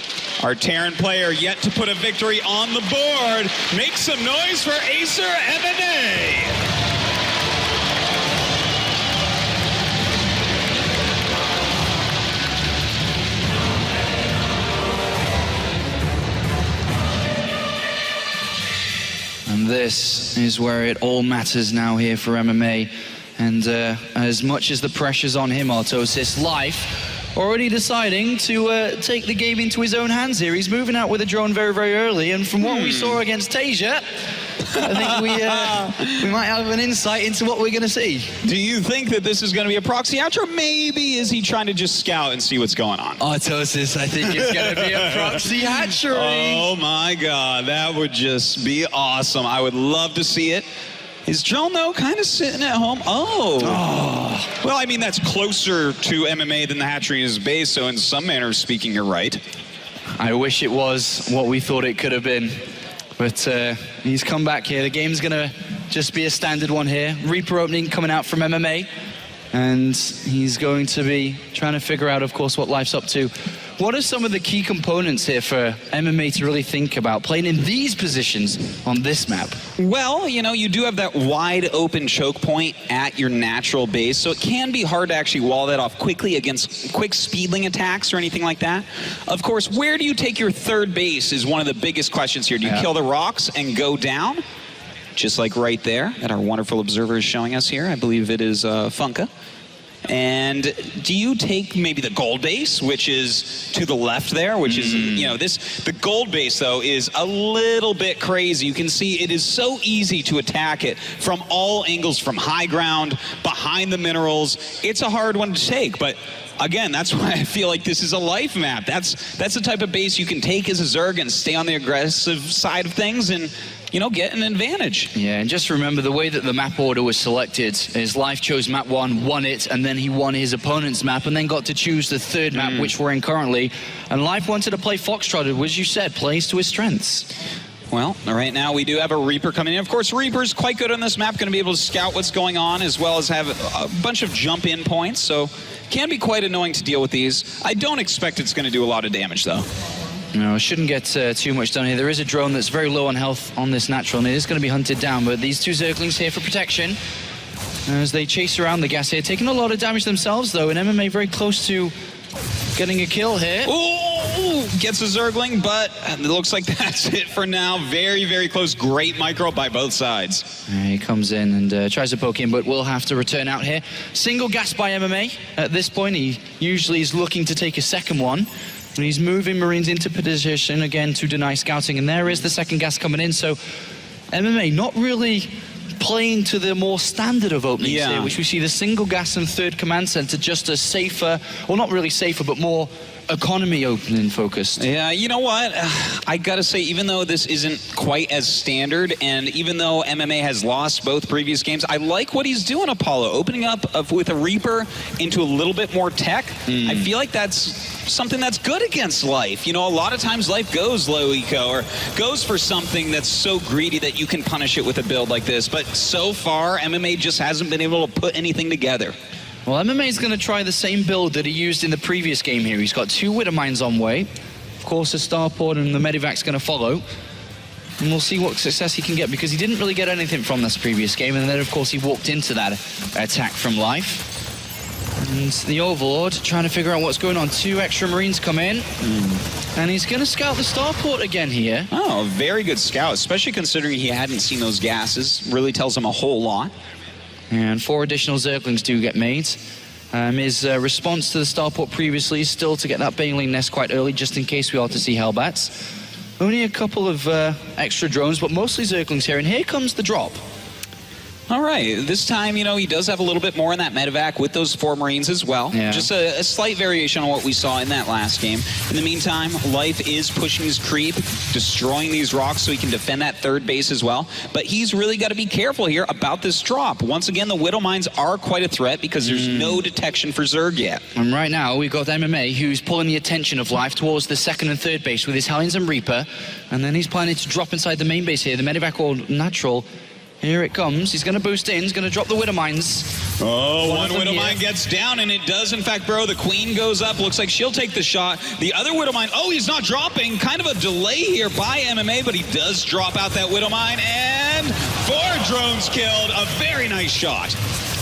our Terran player yet to put a victory on the board. Make some noise for Acer MMA. And this is where it all matters now here for MMA. And as much as the pressure's on him, Artosis, Life already deciding to take the game into his own hands here. He's moving out with a drone very, very early. And from what we saw against Tasia, I think we might have an insight into what we're going to see. Do you think that this is going to be a proxy hatch, or maybe is he trying to just scout and see what's going on? Artosis, I think it's going to be a proxy hatchery. Oh my God, that would just be awesome. I would love to see it. Is drone, though, kind of sitting at home? Oh. Well, I mean, that's closer to MMA than the hatchery is base, so in some manner of speaking, you're right. I wish it was what we thought it could have been. But he's come back here. The game's going to just be a standard one here. Reaper opening coming out from MMA. And he's going to be trying to figure out, of course, what Life's up to. What are some of the key components here for MMA to really think about playing in these positions on this map? Well, you know, you do have that wide open choke point at your natural base, so it can be hard to actually wall that off quickly against quick speedling attacks or anything like that. Of course, where do you take your third base is one of the biggest questions here. Do you kill the rocks and go down? Just like right there that our wonderful observer is showing us here. I believe it is Funka. And do you take maybe the gold base, which is to the left there, which is, you know, the gold base, though, is a little bit crazy. You can see it is so easy to attack it from all angles, from high ground, behind the minerals. It's a hard one to take, but again, that's why I feel like this is a life map. That's the type of base you can take as a Zerg and stay on the aggressive side of things and, you know, get an advantage. Yeah, and just remember the way that the map order was selected is Life chose map 1, won it, and then he won his opponent's map, and then got to choose the third map, which we're in currently. And Life wanted to play Foxtrot, which you said plays to his strengths. Well, right now we do have a Reaper coming in. Of course, Reaper's quite good on this map, going to be able to scout what's going on, as well as have a bunch of jump-in points, so can be quite annoying to deal with these. I don't expect it's going to do a lot of damage, though. No, shouldn't get too much done here. There is a drone that's very low on health on this natural, and it is going to be hunted down, but these two Zerglings here for protection as they chase around the gas here, taking a lot of damage themselves, though, and MMA very close to getting a kill here. Ooh, gets a Zergling, but it looks like that's it for now. Very, very close. Great micro by both sides. He comes in and tries to poke in, but will have to return out here. Single gas by MMA at this point. He usually is looking to take a second one. And he's moving Marines into position again to deny scouting, and there is the second gas coming in. So MMA not really playing to the more standard of openings here, which we see the single gas and third command center just a safer, well, not really safer, but more economy opening focused. Yeah, you know what? I gotta say, even though this isn't quite as standard, and even though MMA has lost both previous games, I like what he's doing, Apollo, opening up with a Reaper into a little bit more tech. I feel like that's something that's good against Life. You know, a lot of times Life goes low eco or goes for something that's so greedy that you can punish it with a build like this. But so far, MMA just hasn't been able to put anything together. Well, MMA is going to try the same build that he used in the previous game here. He's got 2 Widow Mines on way. Of course, the Starport and the Medivac's going to follow. And we'll see what success he can get, because he didn't really get anything from this previous game. And then, of course, he walked into that attack from Life. And the Overlord trying to figure out what's going on. 2 extra Marines come in. And he's going to scout the Starport again here. Oh, very good scout, especially considering he hadn't seen those gases. Really tells him a whole lot. And 4 additional Zerglings do get made. His response to the Starport previously is still to get that Baneling nest quite early, just in case we are to see Hellbats. Only a couple of extra drones, but mostly Zerglings here. And here comes the drop. All right, this time, you know, he does have a little bit more in that medevac with those 4 Marines as well. Yeah. Just a slight variation on what we saw in that last game. In the meantime, Life is pushing his creep, destroying these rocks so he can defend that 3rd base as well. But he's really got to be careful here about this drop. Once again, the Widow Mines are quite a threat because there's no detection for Zerg yet. And right now, we've got MMA, who's pulling the attention of Life towards the 2nd and 3rd base with his Hellions and Reaper. And then he's planning to drop inside the main base here. The medevac or natural. Here it comes. He's going to boost in. He's going to drop the Widow Mines. Oh, one Widow Mine gets down, and it does, in fact, bro. The Queen goes up. Looks like she'll take the shot. The other Widow Mine, oh, he's not dropping. Kind of a delay here by MMA, but he does drop out that Widow Mine, and 4 drones killed. A very nice shot.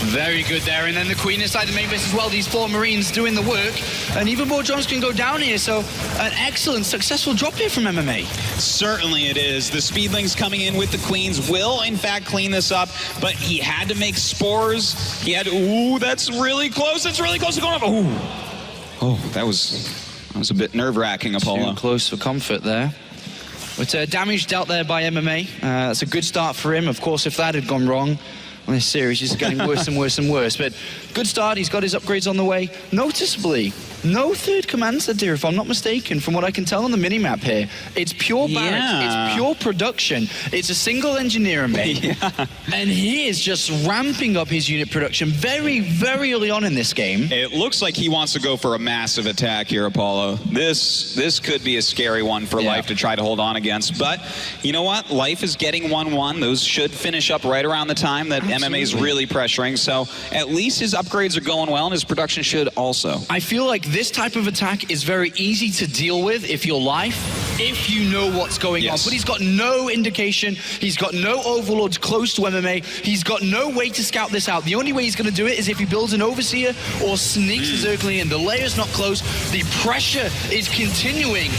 Very good there. And then the Queen inside the main base as well. These 4 Marines doing the work. And even more drones can go down here. So an excellent, successful drop here from MMA. Certainly it is. The Speedlings coming in with the Queens will, in fact, clean this up. But he had to make spores. He had to, ooh, that's really close. That's really close to going up. Ooh. Oh, that was a bit nerve-wracking, Apollo. Too close for comfort there. But damage dealt there by MMA. That's a good start for him. Of course, if that had gone wrong, well, this series is getting worse and worse and worse. But good start. He's got his upgrades on the way. Noticeably, no 3rd command center, if I'm not mistaken, from what I can tell on the minimap here. It's pure barracks. It's pure production. It's a single engineer made. And he is just ramping up his unit production very, very early on in this game. It looks like he wants to go for a massive attack here, Apollo. This could be a scary one for Life to try to hold on against. But you know what? Life is getting 1-1. Those should finish up right around the time that MMA is really pressuring. So at least his upgrades are going well, and his production should also. I feel like this type of attack is very easy to deal with if you're Life, if you know what's going on. But he's got no indication. He's got no Overlords close to MMA. He's got no way to scout this out. The only way he's going to do it is if he builds an Overseer or sneaks a Zergling in. The layer's not close. The pressure is continuing.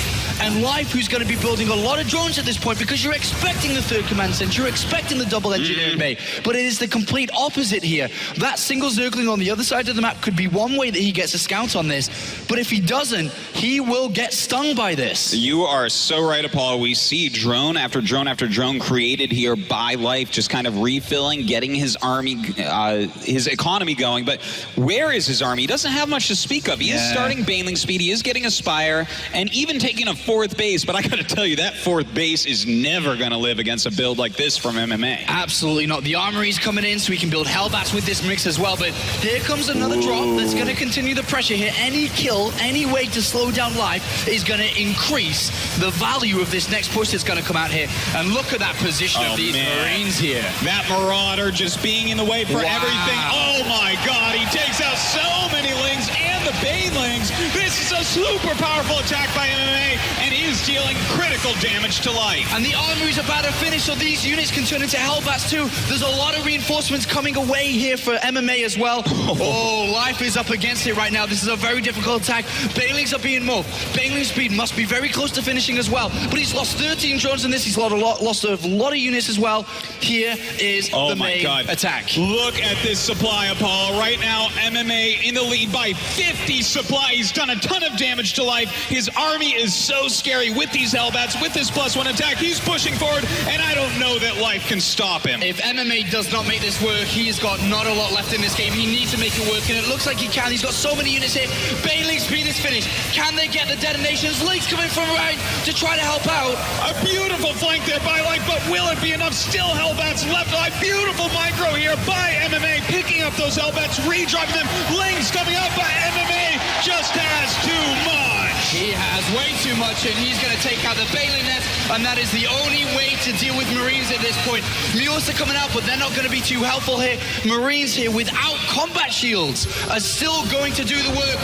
And Life, who's going to be building a lot of drones at this point, because you're expecting the 3rd command center, you're expecting the double engineering bay. But it is the complete opposite here. That single Zergling on the other side of the map could be one way that he gets a scout on this. But if he doesn't, he will get stung by this. You are so right, Apollo. We see drone after drone after drone created here by Life, just kind of refilling, getting his army, his economy going. But where is his army? He doesn't have much to speak of. He is starting Baneling speed. He is getting a Spire, and even taking a 4th base. But I got to tell you, that 4th base is never going to live against a build like this from MMA. Absolutely not. The armory's coming in, so we can build Hellbats with this mix as well. But here comes another drop that's going to continue the pressure here. Any kill, any way to slow down Life is going to increase the value of this next push that's going to come out here. And look at that position of these Marines here. That Marauder just being in the way for everything. Oh my God, he takes out so many Lings and the Banelings. This is a super powerful attack by MMA, and he is dealing critical damage to Life. And the armory's about to finish, so these units can turn into Hellbats too. There's a lot of reinforcements coming away here for MMA as well. Oh, Life is up against it right now. This is a very difficult attack. Banelings are being moved. Baneling speed must be very close to finishing as well. But he's lost 13 drones in this. He's lost a lot of units as well. Here is the main attack. Look at this supply, Apollo. Right now, MMA in the lead by 50 empty supply. He's done a ton of damage to life. His army is so scary with these Hellbats, with this +1 attack. He's pushing forward, and I don't know that life can stop him. If MMA does not make this work, he's got not a lot left in this game. He needs to make it work, and it looks like he can. He's got so many units here. Bailey's speed is finished. Can they get the detonations? Link's coming from right to try to help out. A beautiful flank there by Life, but will it be enough? Still Hellbats left alive. Beautiful micro here by MMA, picking up those Hellbats, redriving them. Link's coming up, but MMA just has too much. He has way too much, and he's going to take out the Bailey net, and that is the only way to deal with Marines at this point. Mules are coming out, but they're not going to be too helpful here. Marines here without combat shields are still going to do the work.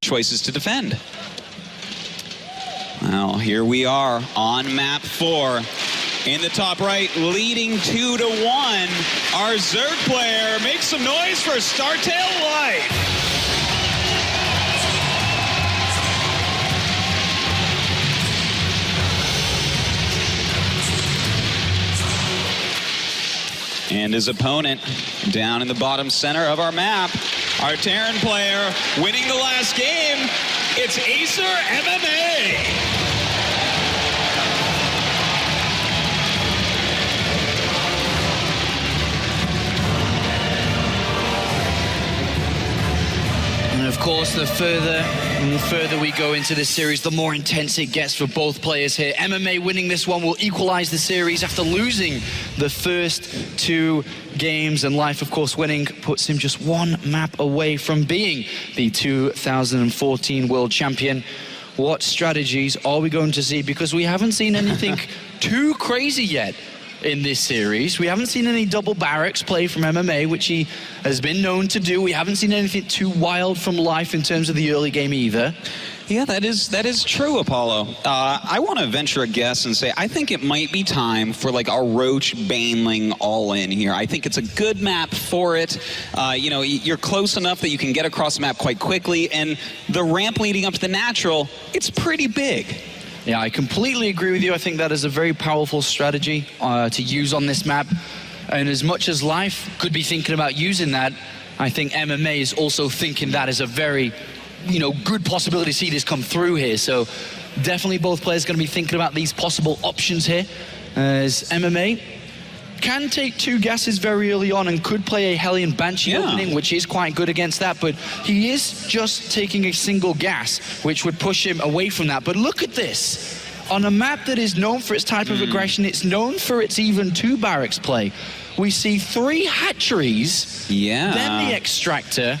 Choices to defend. Well, here we are on map 4. In the top right, leading 2-1. Our Zerg player makes some noise for Startail Life. And his opponent down in the bottom center of our map, our Terran player winning the last game. It's Acer MMA. And of course, the further we go into this series, the more intense it gets for both players here. MMA winning this one will equalize the series after losing the first 2 games, and Life, of course, winning puts him just 1 map away from being the 2014 world champion. What strategies are we going to see? Because we haven't seen anything too crazy yet in this series. We haven't seen any double barracks play from MMA, which he has been known to do. We haven't seen anything too wild from Life in terms of the early game either. Yeah, that is true, Apollo. I want to venture a guess and say I think it might be time for like a Roach Baneling all-in here. I think it's a good map for it. You know, you're close enough that you can get across the map quite quickly, and the ramp leading up to the natural, it's pretty big. Yeah, I completely agree with you. I think that is a very powerful strategy to use on this map. And as much as Life could be thinking about using that, I think MMA is also thinking that is a very, good possibility to see this come through here. So definitely both players going to be thinking about these possible options here. As MMA can take 2 gases very early on and could play a Hellion Banshee opening, which is quite good against that, but he is just taking a single gas, which would push him away from that. But look at this. On a map that is known for its type of aggression, it's known for its even 2 barracks play. We see 3 hatcheries, then the extractor,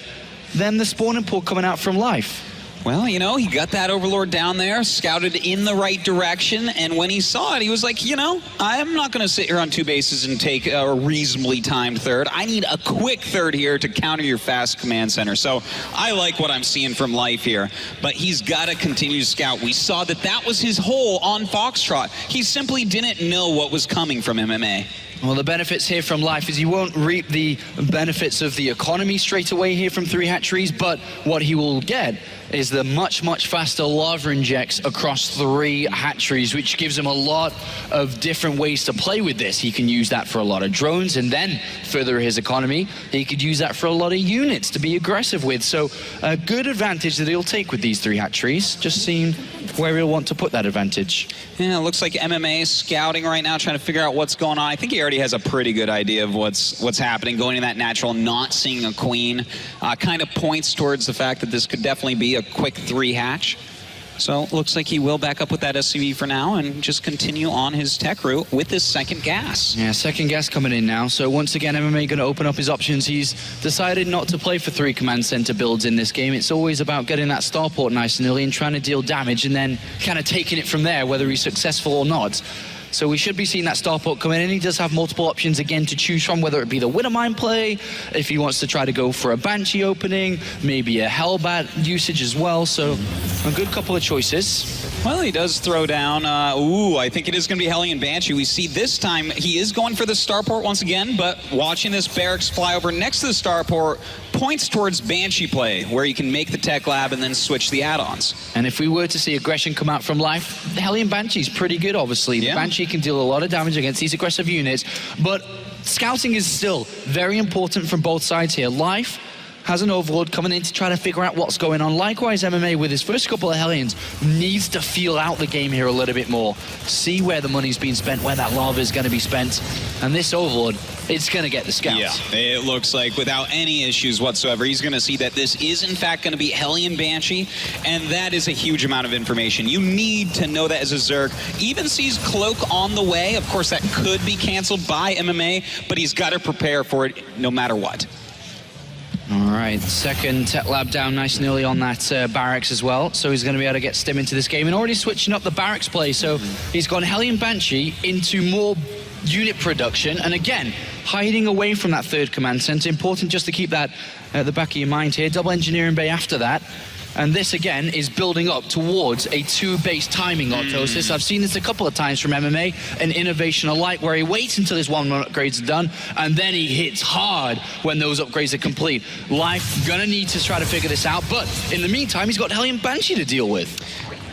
then the spawning pool coming out from Life. Well, he got that Overlord down there, scouted in the right direction, and when he saw it, he was like, I'm not going to sit here on 2 bases and take a reasonably timed third. I need a quick third here to counter your fast command center. So I like what I'm seeing from Life here, but he's got to continue to scout. We saw that was his hole on Foxtrot. He simply didn't know what was coming from MMA. Well, the benefits here from Life is he won't reap the benefits of the economy straight away here from 3 hatcheries, but what he will get is the much, much faster lava injects across 3 hatcheries, which gives him a lot of different ways to play with this. He can use that for a lot of drones and then further his economy. He could use that for a lot of units to be aggressive with. So a good advantage that he'll take with these 3 hatcheries, just seeing where he'll want to put that advantage. Yeah, it looks like MMA is scouting right now, trying to figure out what's going on. I think he already has a pretty good idea of what's happening. Going to that natural, not seeing a queen, kind of points towards the fact that this could definitely be a quick 3 hatch. So looks like he will back up with that SCV for now and just continue on his tech route with his 2nd gas. Yeah, 2nd gas coming in now. So once again, MMA going to open up his options. He's decided not to play for 3 command center builds in this game. It's always about getting that starport nice and early and trying to deal damage and then kind of taking it from there, whether he's successful or not. So we should be seeing that starport come in, and he does have multiple options again to choose from, whether it be the Widowmine play, if he wants to try to go for a Banshee opening, maybe a Hellbat usage as well. So a good couple of choices. Well, he does throw down, I think it is going to be Hellion Banshee. We see this time he is going for the starport once again, but watching this barracks fly over next to the starport points towards Banshee play, where you can make the tech lab and then switch the add-ons. And if we were to see aggression come out from Life, the Hellion Banshee's pretty good, obviously. The Banshee can deal a lot of damage against these aggressive units, but scouting is still very important from both sides here. Life has an Overlord coming in to try to figure out what's going on. Likewise, MMA with his first couple of Hellions needs to feel out the game here a little bit more. See where the money's being spent, where that lava is going to be spent. And this Overlord, it's going to get the scouts. Yeah, it looks like without any issues whatsoever, he's going to see that this is in fact going to be Hellion Banshee, and that is a huge amount of information. You need to know that as a Zerg. Even sees Cloak on the way. Of course, that could be canceled by MMA, but he's got to prepare for it no matter what. All right, second Tech Lab down nice and early on that barracks as well, so he's going to be able to get Stim into this game, and already switching up the barracks play, so he's gone Hellion Banshee into more unit production, and again, hiding away from that third command center. Important just to keep that at the back of your mind here. Double engineering bay after that. And this, again, is building up towards a 2-base timing autosis. I've seen this a couple of times from MMA, an innovation alike, where he waits until his 1-1 upgrades are done, and then he hits hard when those upgrades are complete. Life gonna need to try to figure this out, but in the meantime, he's got Hellion Banshee to deal with.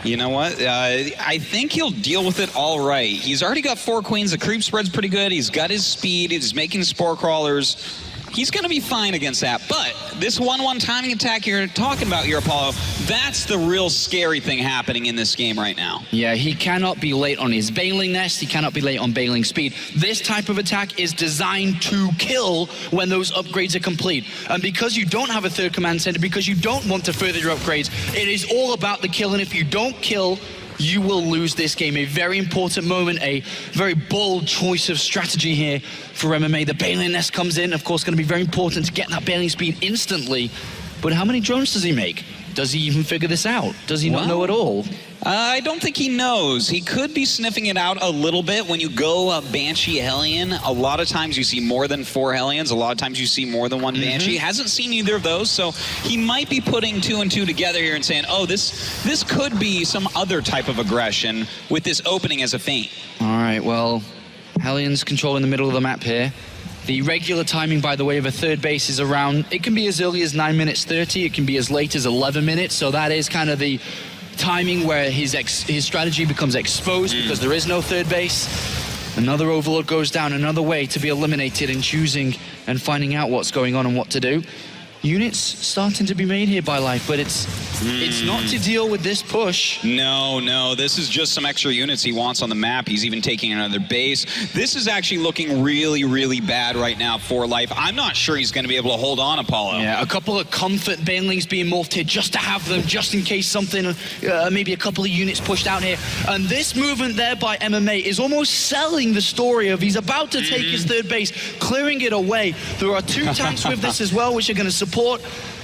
You know what? I think he'll deal with it all right. He's already got 4 queens. The creep spread's pretty good. He's got his speed. He's making spore crawlers. He's going to be fine against that. But this 1-1 timing attack you're talking about here, Apollo, that's the real scary thing happening in this game right now. Yeah, he cannot be late on his bailing nest. He cannot be late on bailing speed. This type of attack is designed to kill when those upgrades are complete. And because you don't have a third command center, because you don't want to further your upgrades, it is all about the kill. And if you don't kill, you will lose this game. A very important moment, a very bold choice of strategy here for MMA. The bailing nest comes in, of course, going to be very important to get that bailing speed instantly. But how many drones does he make? Does he even figure this out? Does he not know at all? I don't think he knows. He could be sniffing it out a little bit. When you go Banshee Hellion, a lot of times you see more than 4 Hellions. A lot of times you see more than 1 Banshee. Hasn't seen either of those, so he might be putting 2 and 2 together here and saying, oh, this could be some other type of aggression with this opening as a feint. All right, well, Hellions controlling the middle of the map here. The regular timing, by the way, of a third base is around, it can be as early as 9 minutes 30, it can be as late as 11 minutes, so that is kind of the timing where his strategy becomes exposed because there is no third base. Another Overlord goes down, another way to be eliminated in choosing and finding out what's going on and what to do. Units starting to be made here by Life, but it's not to deal with this push. No, this is just some extra units he wants on the map. He's even taking another base. This is actually looking really, really bad right now for Life. I'm not sure he's going to be able to hold on, Apollo. Yeah, a couple of comfort banelings being morphed here just to have them, just in case something, maybe a couple of units pushed out here. And this movement there by MMA is almost selling the story of he's about to take his third base, clearing it away. There are 2 tanks with this as well, which are going to support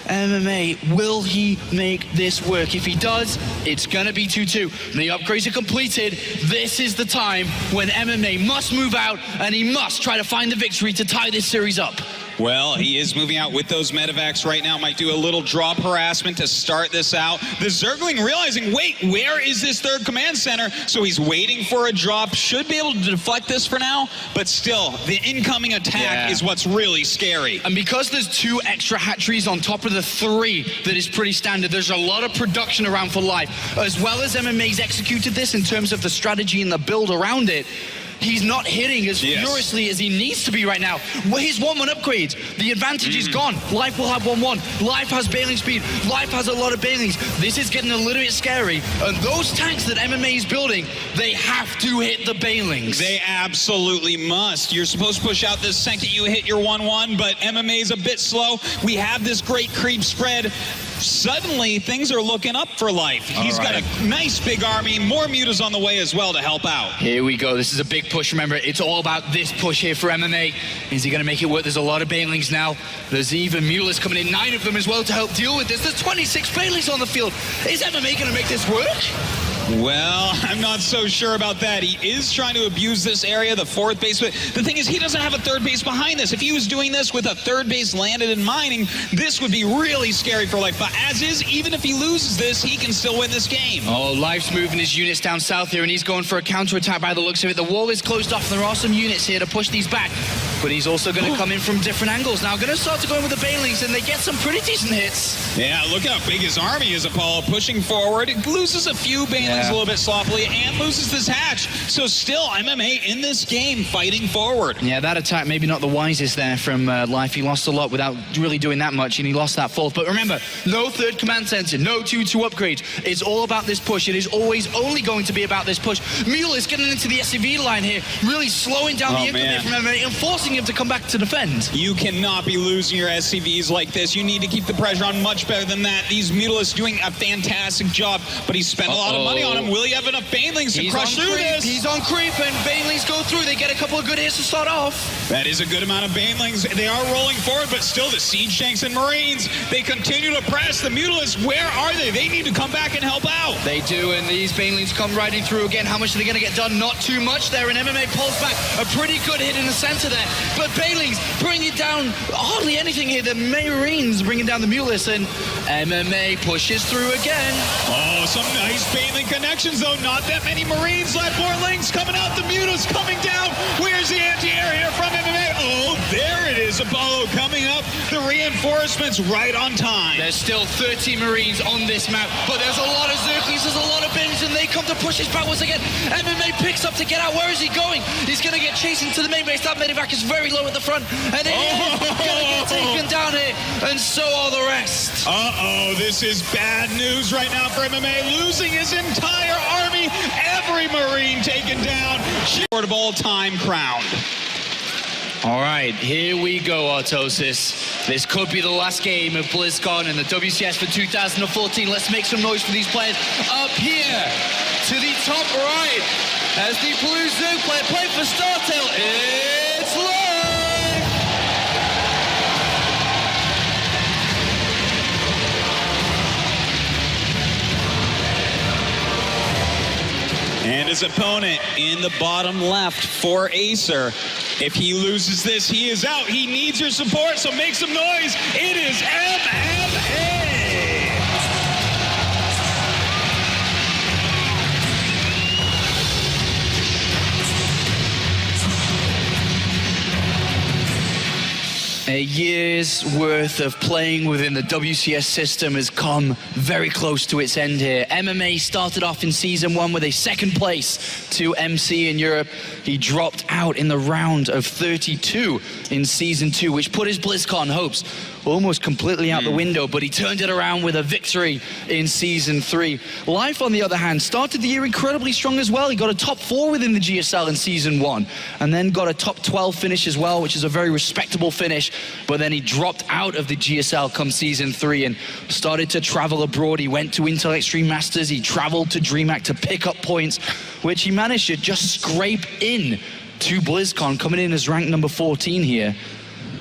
MMA. Will he make this work? If he does, it's gonna be 2-2. The upgrades are completed. This is the time when MMA must move out and he must try to find the victory to tie this series up. Well, he is moving out with those medevacs right now. Might do a little drop harassment to start this out. The Zergling realizing, wait, where is this third command center? So he's waiting for a drop. Should be able to deflect this for now, but still, the incoming attack is what's really scary. And because there's 2 extra hatcheries on top of the 3 that is pretty standard, there's a lot of production around for Life. As well as MMA's executed this in terms of the strategy and the build around it, he's not hitting as furiously as he needs to be right now. Well, his 1-1 upgrades, the advantage is gone. Life will have 1-1. Life has bailing speed. Life has a lot of bailings. This is getting a little bit scary. And those tanks that MMA is building, they have to hit the bailings. They absolutely must. You're supposed to push out the second you hit your 1-1, but MMA is a bit slow. We have this great creep spread. Suddenly, things are looking up for Life. He's got a nice big army. More mutas on the way as well to help out. Here we go. This is a big push. Remember, it's all about this push here for MMA. Is he going to make it work? There's a lot of bailings now. There's even mulas coming in, 9 of them as well to help deal with this. There's 26 bailings on the field. Is MMA going to make this work? Well, I'm not so sure about that. He is trying to abuse this area, the 4th base, but the thing is he doesn't have a 3rd base behind this. If he was doing this with a 3rd base landed in mining, this would be really scary for Life. But as is, even if he loses this, he can still win this game. Oh, Life's moving his units down south here, and he's going for a counterattack by the looks of it. The wall is closed off. There are some units here to push these back, but he's also going to come in from different angles. Now, going to start to go in with the bailings, and they get some pretty decent hits. Yeah, look how big his army is, Apollo. Pushing forward. It loses a few bailings Zerglings a little bit sloppily and loses this hatch. So still, MMA in this game fighting forward. Yeah, that attack maybe not the wisest there from Life. He lost a lot without really doing that much, and he lost that fourth. But remember, no third command center, no 2-2 upgrade. It's all about this push. It is always only going to be about this push. Mule is getting into the SCV line here, really slowing down the increment from MMA and forcing him to come back to defend. You cannot be losing your SCVs like this. You need to keep the pressure on much better than that. These Mutalists doing a fantastic job, but he spent a lot of money on him. Will he have enough Banelings to crush through this? He's on creep, and Banelings go through. They get a couple of good hits to start off. That is a good amount of Banelings. They are rolling forward, but still the Siege Tanks and Marines, they continue to press. The Mutalists, where are they? They need to come back and help out. They do, and these Banelings come riding through again. How much are they going to get done? Not too much there, and MMA pulls back. A pretty good hit in the center there, but Banelings bringing down hardly anything here. The Marines bringing down the Mutalists, and MMA pushes through again. Oh, some nice Baneling connections, though. Not that many Marines left. More Lings coming out. The Mutas coming down. Where's the anti-air here from MMA? Oh, there it is. Apollo coming up. The reinforcements right on time. There's still 30 Marines on this map, but there's a lot of Zerglings, there's a lot of Bins, and they come to push his back once again. MMA picks up to get out. Where is he going? He's going to get chased into the main base. That medevac is very low at the front, and then he's going to get taken down here, and so are the rest. Uh-oh, this is bad news right now for MMA. Losing his entire army. Every Marine taken down. Shortable time crowned. All right, here we go, Artosis. This could be the last game of BlizzCon and the WCS for 2014. Let's make some noise for these players. Up here to the top right, as the blue Zerg player playing for StarTale, it's live! And his opponent in the bottom left for Acer. If he loses this, he is out. He needs your support, so make some noise. It is MMA. A year's worth of playing within the WCS system has come very close to its end here. MMA started off in Season 1 with a second place to MC in Europe. He dropped out in the round of 32 in Season 2, which put his BlizzCon hopes almost completely out the window, but he turned it around with a victory in Season 3. Life, on the other hand, started the year incredibly strong as well. He got a top 4 within the GSL in Season 1, and then got a top 12 finish as well, which is a very respectable finish, but then he dropped out of the GSL come Season 3 and started to travel abroad. He went to Intel Extreme Masters, he traveled to DreamHack to pick up points, which he managed to just scrape in to BlizzCon, coming in as ranked number 14 here.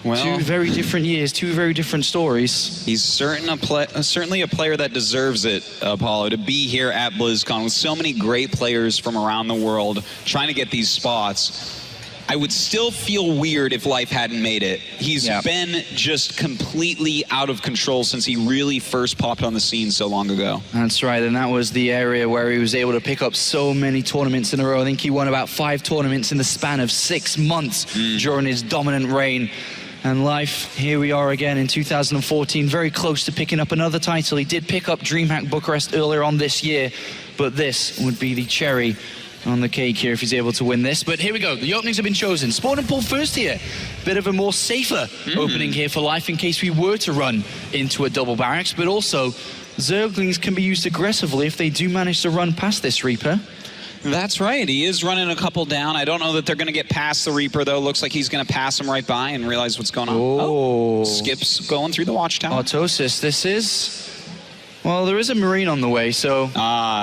Well, 2 very different years, 2 very different stories. He's certainly a player that deserves it, Apollo, to be here at BlizzCon with so many great players from around the world trying to get these spots. I would still feel weird if Life hadn't made it. He's been just completely out of control since he really first popped on the scene so long ago. That's right, and that was the area where he was able to pick up so many tournaments in a row. I think he won about 5 tournaments in the span of 6 months during his dominant reign. And Life, here we are again in 2014, very close to picking up another title. He did pick up DreamHack Bucharest earlier on this year, but this would be the cherry on the cake here if he's able to win this. But here we go, the openings have been chosen. Spawn and pull first here. Bit of a more safer opening here for Life in case we were to run into a double barracks, but also Zerglings can be used aggressively if they do manage to run past this Reaper. That's right. He is running a couple down. I don't know that they're going to get past the Reaper, though. Looks like he's going to pass him right by and realize what's going on. Oh, Skip's going through the watchtower. Artosis, this is... Well, there is a Marine on the way, so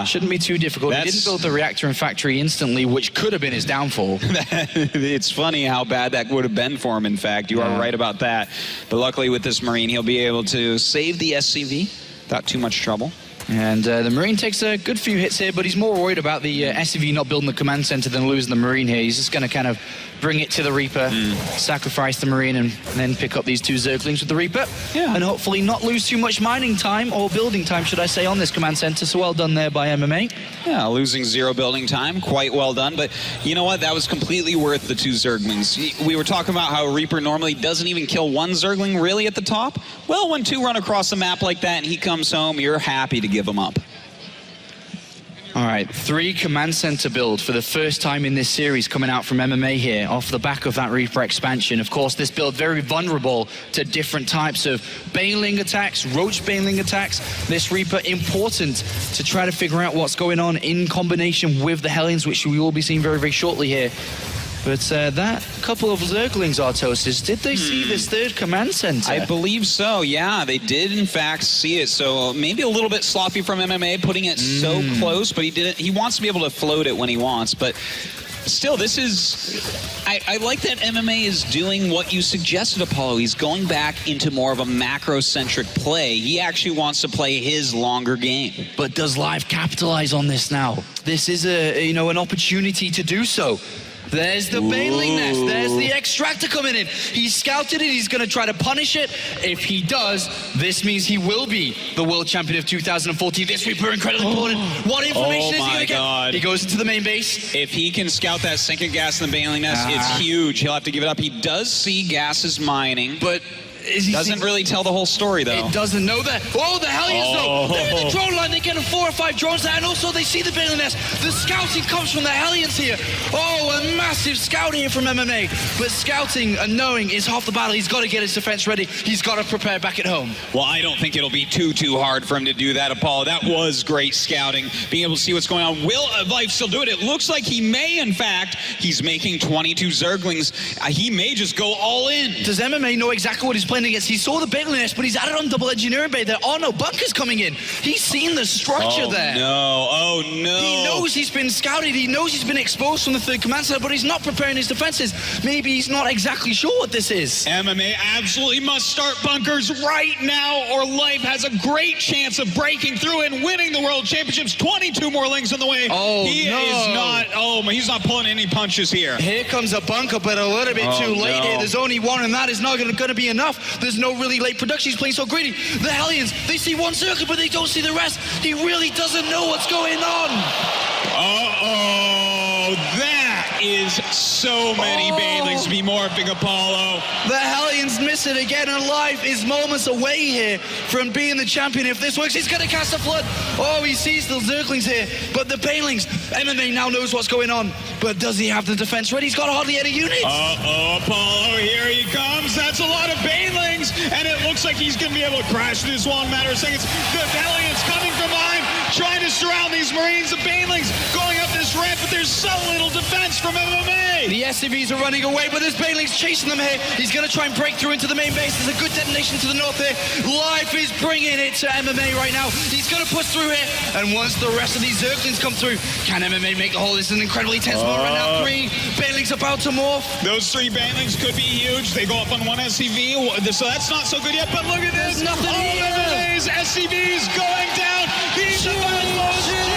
shouldn't be too difficult. He didn't build the reactor and factory instantly, which could have been his downfall. It's funny how bad that would have been for him, in fact. You are right about that. But luckily with this Marine, he'll be able to save the SCV without too much trouble. And the Marine takes a good few hits here, but he's more worried about the SCV not building the command center than losing the Marine here. He's just going to kind of bring it to the Reaper, sacrifice the Marine, and then pick up these 2 Zerglings with the Reaper. Yeah. And hopefully not lose too much mining time, or building time, should I say, on this command center. So well done there by MMA. Yeah, losing 0 building time, quite well done. But you know what? That was completely worth the 2 Zerglings. We were talking about how Reaper normally doesn't even kill 1 Zergling really at the top. Well, when 2 run across the map like that and he comes home, you're happy to give him up. All All right, 3 command center build for the first time in this series coming out from MMA here off the back of that Reaper expansion. Of course, this build very vulnerable to different types of baneling attacks, roach baneling attacks. This Reaper important to try to figure out what's going on in combination with the Hellions, which we will be seeing very, very shortly here. But that couple of Zerglings, Artosis, did they see this 3rd command center? I believe so, yeah. They did, in fact, see it. So maybe a little bit sloppy from MMA, putting it so close, but he didn't. He wants to be able to float it when he wants. But still, this is... I like that MMA is doing what you suggested, Apollo. He's going back into more of a macro-centric play. He actually wants to play his longer game. But does Live capitalize on this now? This is an opportunity to do so. There's the baneling nest. There's the extractor coming in. He's scouted it. He's going to try to punish it. If he does, this means he will be the world champion of 2014. This Reaper incredibly important. What information is he going to get? He goes into the main base. If he can scout that second gas in the baneling nest, it's huge. He'll have to give it up. He does see gases mining, but doesn't really tell the whole story, though. It doesn't know that. Oh, the Hellions, though. They're in the drone line. They get 4 or 5 drones there, and also they see the baneling nest. The scouting comes from the Hellions here. Oh, a massive scout here from MMA. But scouting and knowing is half the battle. He's got to get his defense ready. He's got to prepare back at home. Well, I don't think it'll be too hard for him to do that, Apollo. That was great scouting, being able to see what's going on. Will Life still do it? It looks like he may, in fact. He's making 22 Zerglings. He may just go all in. Does MMA know exactly what he's playing against? He saw the baneling nest, but he's added on double engineering bay. There are no bunkers coming in. He's seen the structure there. Oh no. He knows he's been scouted. He knows he's been exposed from the 3rd command center, but he's not preparing his defenses. Maybe he's not exactly sure what this is. MMA absolutely must start bunkers right now, or Life has a great chance of breaking through and winning the World Championships. 22 more lings on the way. Oh, he is not, he's not pulling any punches here. Here comes a bunker, but a little bit too late here. There's only one, and that is not going to be enough. There's no really late production. He's playing so greedy. The Hellions, they see one circle, but they don't see the rest. He really doesn't know what's going on. That is so many banelings to be morphing, Apollo. The Hellions miss it again, and Live is moments away here from being the champion. If this works, he's going to cast a flood. Oh, he sees the Zerglings here, but the banelings, MMA now knows what's going on, but does he have the defense ready? He's got hardly any units. Apollo, here he comes. That's a lot of banelings, and it looks like he's going to be able to crash this one in a matter of seconds. The Hellions coming from behind, trying to surround these Marines. The banelings going up this ramp, but there's so little defense from MMA. The SCVs are running away, but there's banelings chasing them here. He's going to try and break through into the main base. There's a good detonation to the north here. Life is bringing it to MMA right now. He's going to push through here, and once the rest of these Zerglings come through, can MMA make the hole? This is an incredibly tense moment right now. 3 banelings about to morph. Those 3 banelings could be huge. They go up on 1 SCV, so that's not so good yet, but look at this. There's nothing all here. MMA's SCVs going down. He's about most GG.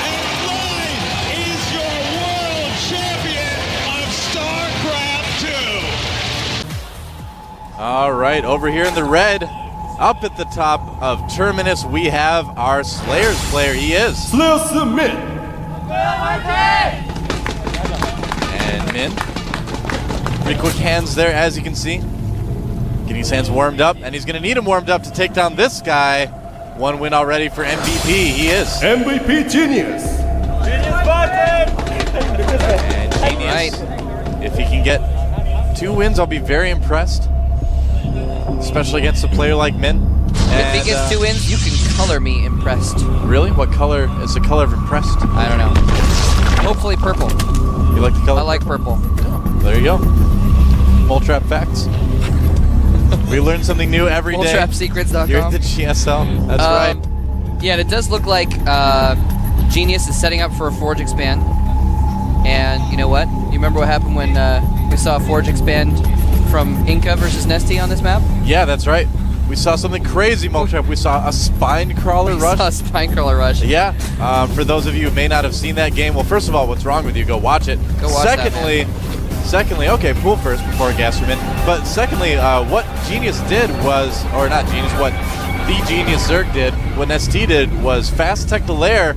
And Live is your world champion of StarCraft II. All right, over here in the red, up at the top of Terminus, we have our Slayers player. He is Slayer submit. And Min. Pretty quick hands there, as you can see. Getting his hands warmed up, and he's going to need them warmed up to take down this guy. 1 win already for MVP. He is MVP Genius. And Genius, if he can get 2 wins, I'll be very impressed. Especially against a player like Min. If he gets 2 wins, you can color me impressed. Really? What color is the color of impressed? I don't know. Hopefully purple. You like the color? I like purple. There you go. Mole Trap facts. We learn something new every day. MoleTrapSecrets.com. You're at the GSL. That's right. Yeah, and it does look like Genius is setting up for a Forge expand. And you know what? You remember what happened when we saw a Forge expand from Inca versus Nesty on this map? Yeah, that's right. We saw something crazy, Mole Trap. We saw a spine crawler rush. We saw a spine crawler rush. Yeah. For those of you who may not have seen that game, well, first of all, what's wrong with you? Go watch it. Go watch Secondly, okay, pool first before Gasterman. But secondly, what Genius did was, or not Genius, what the Genius Zerg did, what ST did was fast tech the lair,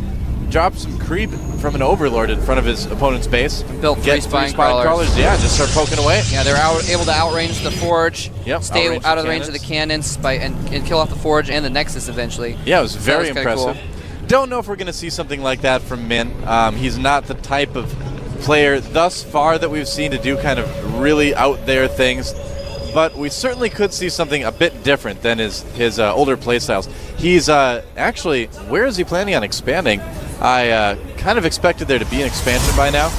drop some creep from an Overlord in front of his opponent's base. Built 3 spine crawlers. Yeah, just start poking away. Yeah, they're able to outrange the Forge, stay out of the range of the cannons and kill off the Forge and the Nexus eventually. Yeah, it was very impressive. Cool. don't know if we're going to see something like that from Min. He's not the type of player thus far that we've seen to do kind of really out there things, but we certainly could see something a bit different than his older playstyles. He's actually, where is he planning on expanding? I kind of expected there to be an expansion by now.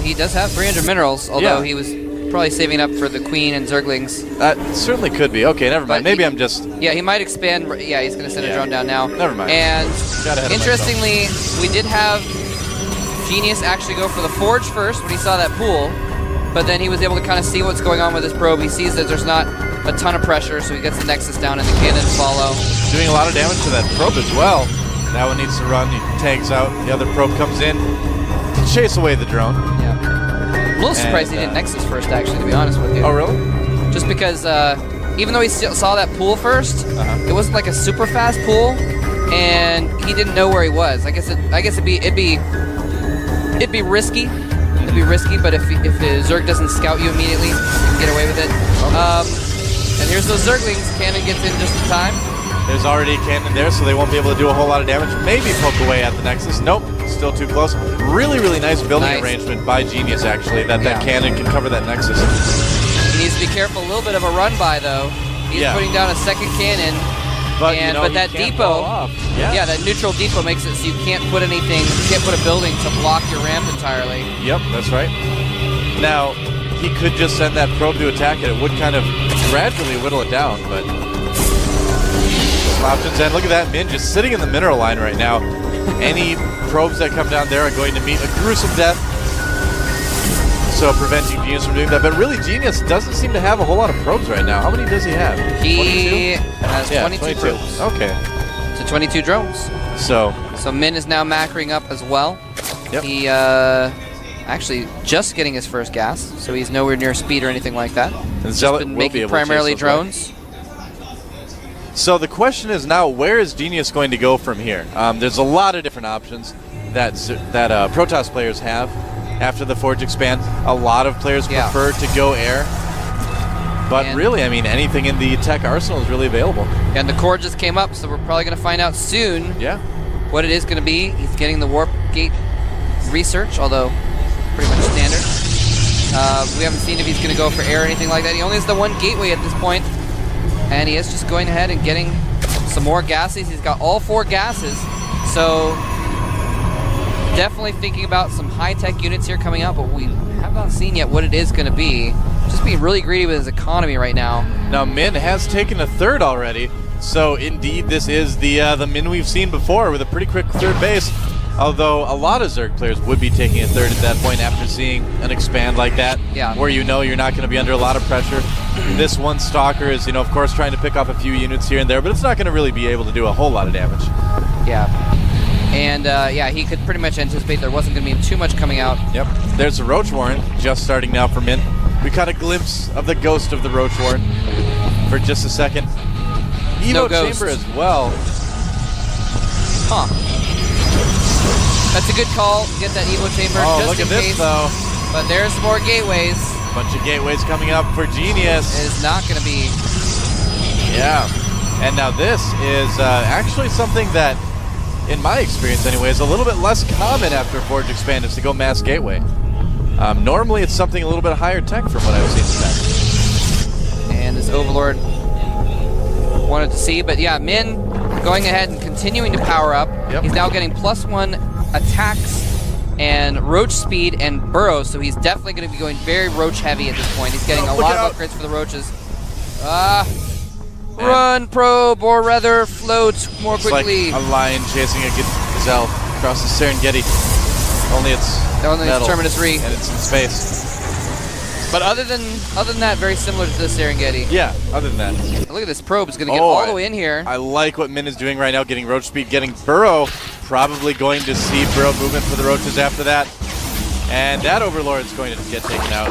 He does have 300 minerals, although he was probably saving up for the Queen and Zerglings. That certainly could be. Okay, never mind. Maybe I'm just... Yeah, he might expand. Yeah, he's going to send a drone down now. Never mind. And interestingly, we did have Genius actually go for the Forge first when he saw that pool, but then he was able to kind of see what's going on with his probe. He sees that there's not a ton of pressure, so he gets the Nexus down and the cannons follow. Doing a lot of damage to that probe as well. That one needs to run. He tags out. The other probe comes in to chase away the drone. Yeah. I'm a little surprised he did Nexus first, actually, to be honest with you. Oh, really? Just because even though he saw that pool first, it wasn't like a super fast pool, and he didn't know where he was. I guess it'd be risky. It'd be risky, but if the Zerg doesn't scout you immediately, you can get away with it. And here's those Zerglings. Cannon gets in just in time. There's already a cannon there, so they won't be able to do a whole lot of damage. Maybe poke away at the Nexus. Nope, still too close. Really, really nice building arrangement by Genius, actually, that cannon can cover that Nexus. He needs to be careful. A little bit of a run by, though. He's putting down a second cannon. But, but that depot, that neutral depot makes it so you can't put anything, you can't put a building to block your ramp entirely. Yep, that's right. Now, he could just send that probe to attack it. It would kind of gradually whittle it down, but options. And look at that, Min just sitting in the mineral line right now. Any probes that come down there are going to meet a gruesome death. So preventing Genius from doing that. But really, Genius doesn't seem to have a whole lot of probes right now. How many does he have? He has 22 probes. Okay. So 22 drones. So Min is now macroing up as well. Yep. He actually just getting his first gas, so he's nowhere near speed or anything like that. And Zealot been will making be able primarily to chase those drones. So the question is now, where is Genius going to go from here? There's a lot of different options that Protoss players have after the Forge expands. A lot of players prefer to go air. But really, I mean, anything in the tech arsenal is really available. And the core just came up, so we're probably going to find out soon what it is going to be. He's getting the warp gate research, although pretty much standard. We haven't seen if he's going to go for air or anything like that. He only has the one gateway at this point. And he is just going ahead and getting some more gases. He's got all 4 gases. So definitely thinking about some high-tech units here coming out, but we have not seen yet what it is going to be. Just being really greedy with his economy right now. Now, Min has taken a third already. So indeed, this is the Min we've seen before with a pretty quick third base. Although a lot of Zerg players would be taking a third at that point after seeing an expand like that, where you know you're not going to be under a lot of pressure. This one Stalker is, of course, trying to pick up a few units here and there, but it's not going to really be able to do a whole lot of damage. Yeah. And, he could pretty much anticipate there wasn't going to be too much coming out. Yep. There's the Roach Warren just starting now for Min. We caught a glimpse of the ghost of the Roach Warren for just a second. Evo Chamber as well. Huh. That's a good call. Get that Evo Chamber just look in at this, case. Though. But there's more gateways. Bunch of gateways coming up for Genius. It is not going to be. Yeah. And now this is actually something that, in my experience anyway, is a little bit less common after Forge Expand is to go mass gateway. Normally it's something a little bit higher tech from what I've seen in the past. And this Overlord wanted to see, but yeah, Min going ahead and continuing to power up. Yep. He's now getting +1 attacks and roach speed and burrow, so he's definitely going to be going very roach heavy at this point. He's getting a lot of upgrades for the roaches. Run, probe, or rather float more quickly. It's like a lion chasing a gazelle across the Serengeti. Only it's metal, Terminus Re. and it's in space. But other than that, very similar to the Serengeti. Yeah, other than that. Look at this probe. It's going to get all the way in here. I like what Min is doing right now, getting roach speed, getting burrow. Probably going to see burrow movement for the roaches after that. And that Overlord is going to get taken out.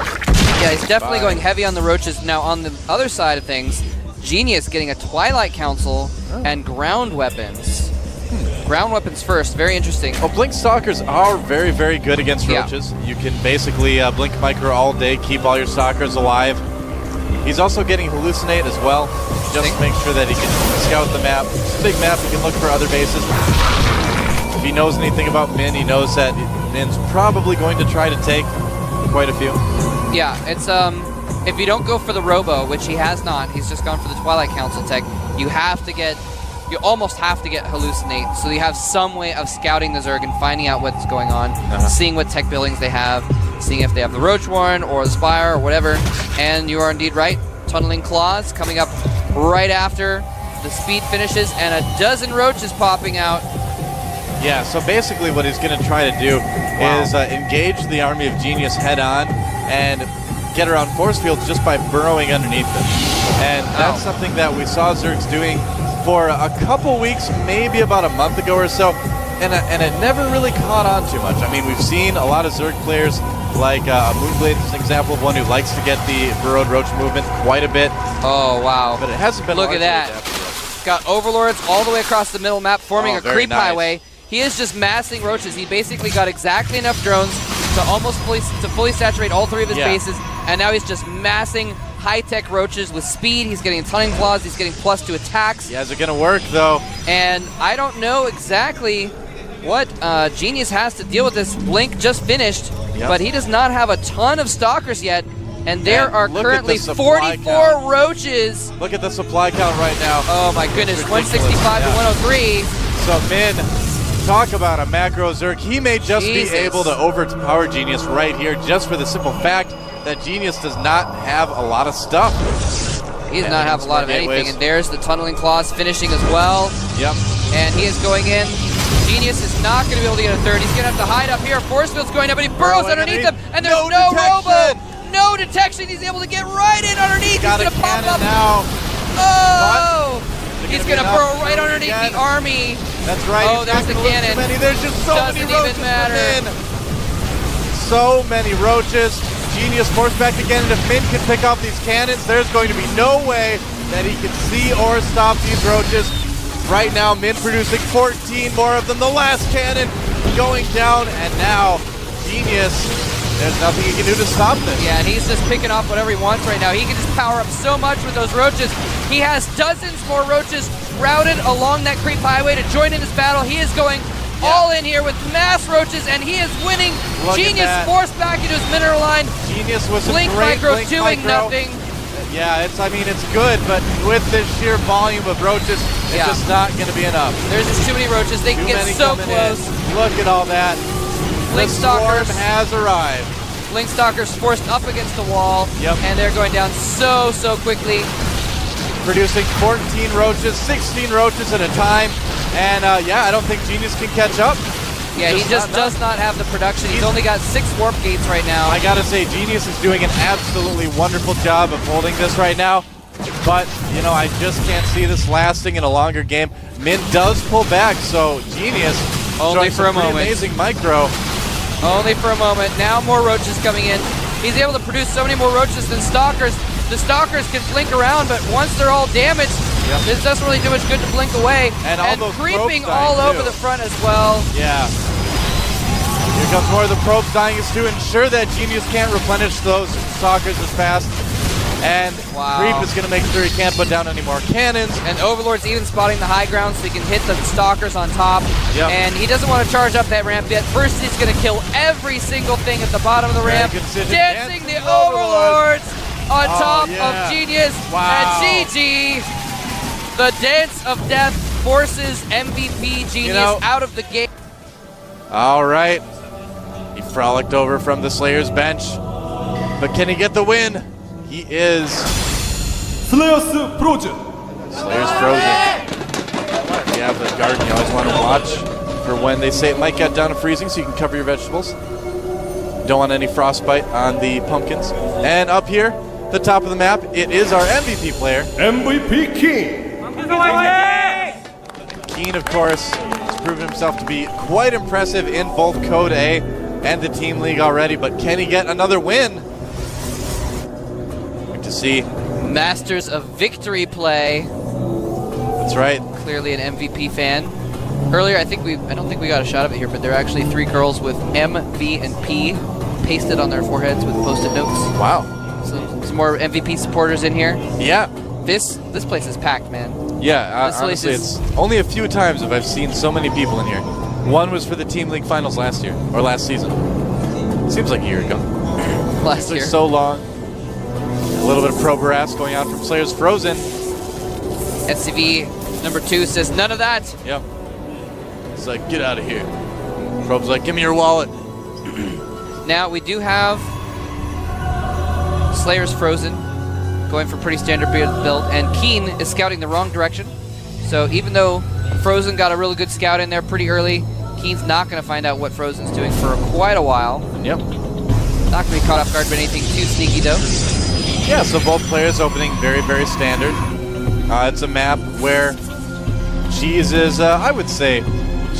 Yeah, he's definitely going heavy on the roaches. Now, on the other side of things, Genius getting a Twilight Council and ground weapons. Ground weapons first, very interesting. Well, Blink Stalkers are very, very good against roaches. You can basically blink micro all day, keep all your Stalkers alive. He's also getting hallucinate as well, just to make sure that he can scout the map. It's a big map, he can look for other bases. If he knows anything about Min, he knows that Min's probably going to try to take quite a few. Yeah, it's if you don't go for the Robo, which he has not, he's just gone for the Twilight Council tech, you almost have to get hallucinate, so you have some way of scouting the Zerg and finding out what's going on, seeing what tech buildings they have, seeing if they have the Roach Warren or the Spire or whatever, and you are indeed right. Tunneling Claws coming up right after the speed finishes, and a dozen roaches popping out. Yeah, so basically what he's going to try to do is engage the army of Genius head-on and get around force fields just by burrowing underneath them. And that's something that we saw Zergs doing for a couple weeks, maybe about a month ago or so, and it never really caught on too much. I mean, we've seen a lot of Zerg players, like Moonblade is an example of one who likes to get the burrowed roach movement quite a bit. Oh, wow. But it hasn't been Look at that. Got Overlords all the way across the middle map, forming a creep highway. He is just massing roaches. He basically got exactly enough drones to almost fully saturate all three of his bases, and now he's just massing high-tech roaches with speed. He's getting Tunneling Claws. He's getting +2 attacks. Yeah, is it going to work, though? And I don't know exactly what Genius has to deal with this. Blink just finished, but he does not have a ton of Stalkers yet, and there are currently 44 roaches. Look at the supply count right now. Oh, my goodness, 165 to 103. So, Min, talk about a macro Zerg. He may just be able to overpower Genius right here just for the simple fact that Genius does not have a lot of stuff. He does not have a lot of anything, and there's the Tunneling Claws finishing as well. Yep. And he is going in. Genius is not going to be able to get a third. He's going to have to hide up here. Force field's going up, but he burrows underneath him, and there's no Robo. No detection. He's able to get right in underneath. He's going to pop up. Now. Oh! He's going to burrow right underneath the army. That's right. Oh, there's the cannon. There's just so many roaches. Doesn't even matter. So many roaches. Genius forced back again, and if Min can pick off these cannons, there's going to be no way that he can see or stop these roaches. Right now, Min producing 14 more of them. The last cannon going down, and now Genius, there's nothing he can do to stop this. Yeah, and he's just picking off whatever he wants right now. He can just power up so much with those roaches. He has dozens more roaches routed along that creep highway to join in this battle. He is going all in here with mass roaches, and he is winning. Genius forced back into his mineral line. Genius was Blink Micro doing nothing. Yeah, it's good, but with this sheer volume of roaches, it's just not going to be enough. There's just too many roaches. They can get so close. Look at all that. Blink Stalkers has arrived. Blink Stalkers forced up against the wall, and they're going down so quickly. Producing 14 roaches, 16 roaches at a time. And I don't think Genius can catch up. Yeah, he just does not have the production. He's only got 6 warp gates right now. I gotta say, Genius is doing an absolutely wonderful job of holding this right now. But, I just can't see this lasting in a longer game. Min does pull back, so Genius only for a moment. Amazing micro. Only for a moment. Now more roaches coming in. He's able to produce so many more roaches than Stalkers. The Stalkers can blink around, but once they're all damaged, this doesn't really do much good to blink away. And creeping all over the front as well. Yeah. Here comes more of the probes dying. It's to ensure that Genius can't replenish those Stalkers as fast. And Creep is going to make sure he can't put down any more cannons. And Overlord's even spotting the high ground so he can hit the Stalkers on top. And he doesn't want to charge up that ramp yet. First, he's going to kill every single thing at the bottom of the ramp. Dancing the Overlords on top of Genius. And GG. The Dance of Death forces MVP Genius out of the game. All right. He frolicked over from the Slayer's bench. But can he get the win? He is. Slayer's frozen. Slayer's frozen. You have the garden you always want to watch for when they say it might get down to freezing so you can cover your vegetables. Don't want any frostbite on the pumpkins. And up here, the top of the map, it is our MVP player. MVP King. Keen, of course, has proven himself to be quite impressive in both Code A and the Team League already, but can he get another win? Good to see. Masters of Victory play. That's right. Clearly an MVP fan. Earlier, I don't think we got a shot of it here, but there are actually 3 girls with M, V, and P pasted on their foreheads with post-it notes. Wow. Some more MVP supporters in here. Yeah. This place is packed, man. Yeah, This place honestly, is- it's only a few times have I've seen so many people in here. One was for the Team League Finals last year, or last season. Seems like a year ago. Last year. So long. A little bit of pro brass going out from Slayers Frozen. SCV number 2 says none of that. Yep. It's like, get out of here. Probe's like, give me your wallet. Now we do have Slayers Frozen going for pretty standard build, and Keen is scouting the wrong direction. So even though Frozen got a really good scout in there pretty early, Keen's not going to find out what Frozen's doing for quite a while. Yep. Not going to be caught off guard by anything too sneaky though. Yeah, so both players opening very, very standard. It's a map where cheese is, I would say,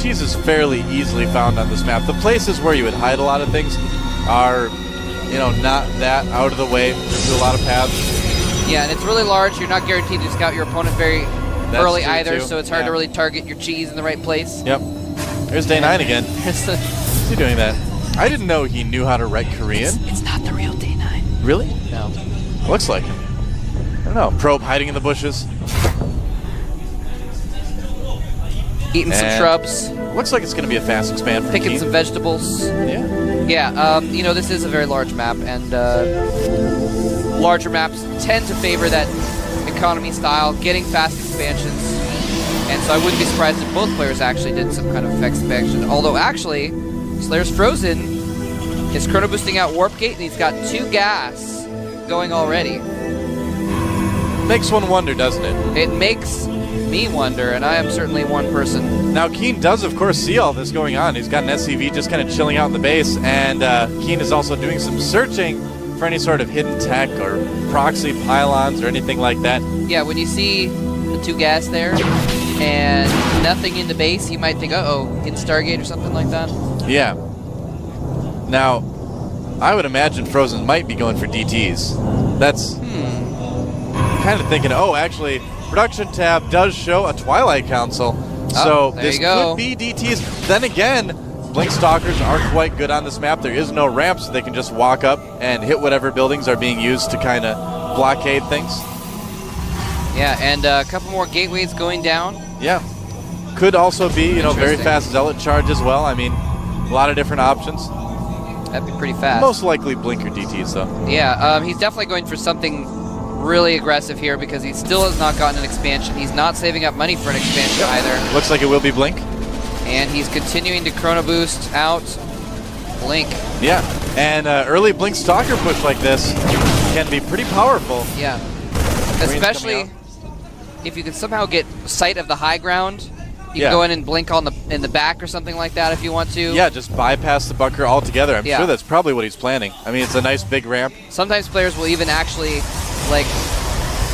cheese is fairly easily found on this map. The places where you would hide a lot of things are, not that out of the way. There's a lot of paths. Yeah, and it's really large. You're not guaranteed to scout your opponent very early true, either, too. so it's hard Yeah. to really target your cheese in the right place. Yep. There's Day 9 again. Is he doing that? I didn't know he knew how to write Korean. It's not the real Day 9. Really? No. Looks like it. I don't know. Probe hiding in the bushes. Eating some And shrubs. Looks like it's going to be a fast expand from Picking Keith. some vegetables. Yeah. Yeah, this is a very large map, and larger maps tend to favor that economy style, getting fast expansions. And so I wouldn't be surprised if both players actually did some kind of expansion. Although actually, Slayers Frozen is chrono boosting out Warp Gate, and he's got 2 gas going already. Makes one wonder, doesn't it? It makes me wonder, and I am certainly one person. Now, Keen does, of course, see all this going on. He's got an SCV just kind of chilling out in the base, and Keen is also doing some searching for any sort of hidden tech or proxy pylons or anything like that. Yeah, when you see the 2 gas there and nothing in the base, you might think, uh-oh, hidden Stargate or something like that. Yeah. Now, I would imagine Frozen might be going for DTs. That's kind of thinking, actually, production tab does show a Twilight Council, so there this you go. could be DTs. Then again, Blink Stalkers are quite good on this map. There is no ramp, so they can just walk up and hit whatever buildings are being used to kind of blockade things. Yeah, and a couple more gateways going down. Yeah. Could also be, very Interesting. fast Zealot charge as well. I mean, a lot of different options. That'd be pretty fast. Most likely Blinker DTs, though. Yeah, he's definitely going for something really aggressive here because he still has not gotten an expansion. He's not saving up money for an expansion either. Looks like it will be Blink. And he's continuing to chrono boost out Blink. Yeah, and early Blink Stalker push like this can be pretty powerful. Yeah, Green's especially if you can somehow get sight of the high ground. You Yeah. can go in and blink on in the back or something like that if you want to. Yeah, just bypass the bunker altogether. I'm Yeah. sure that's probably what he's planning. I mean, it's a nice big ramp. Sometimes players will even actually like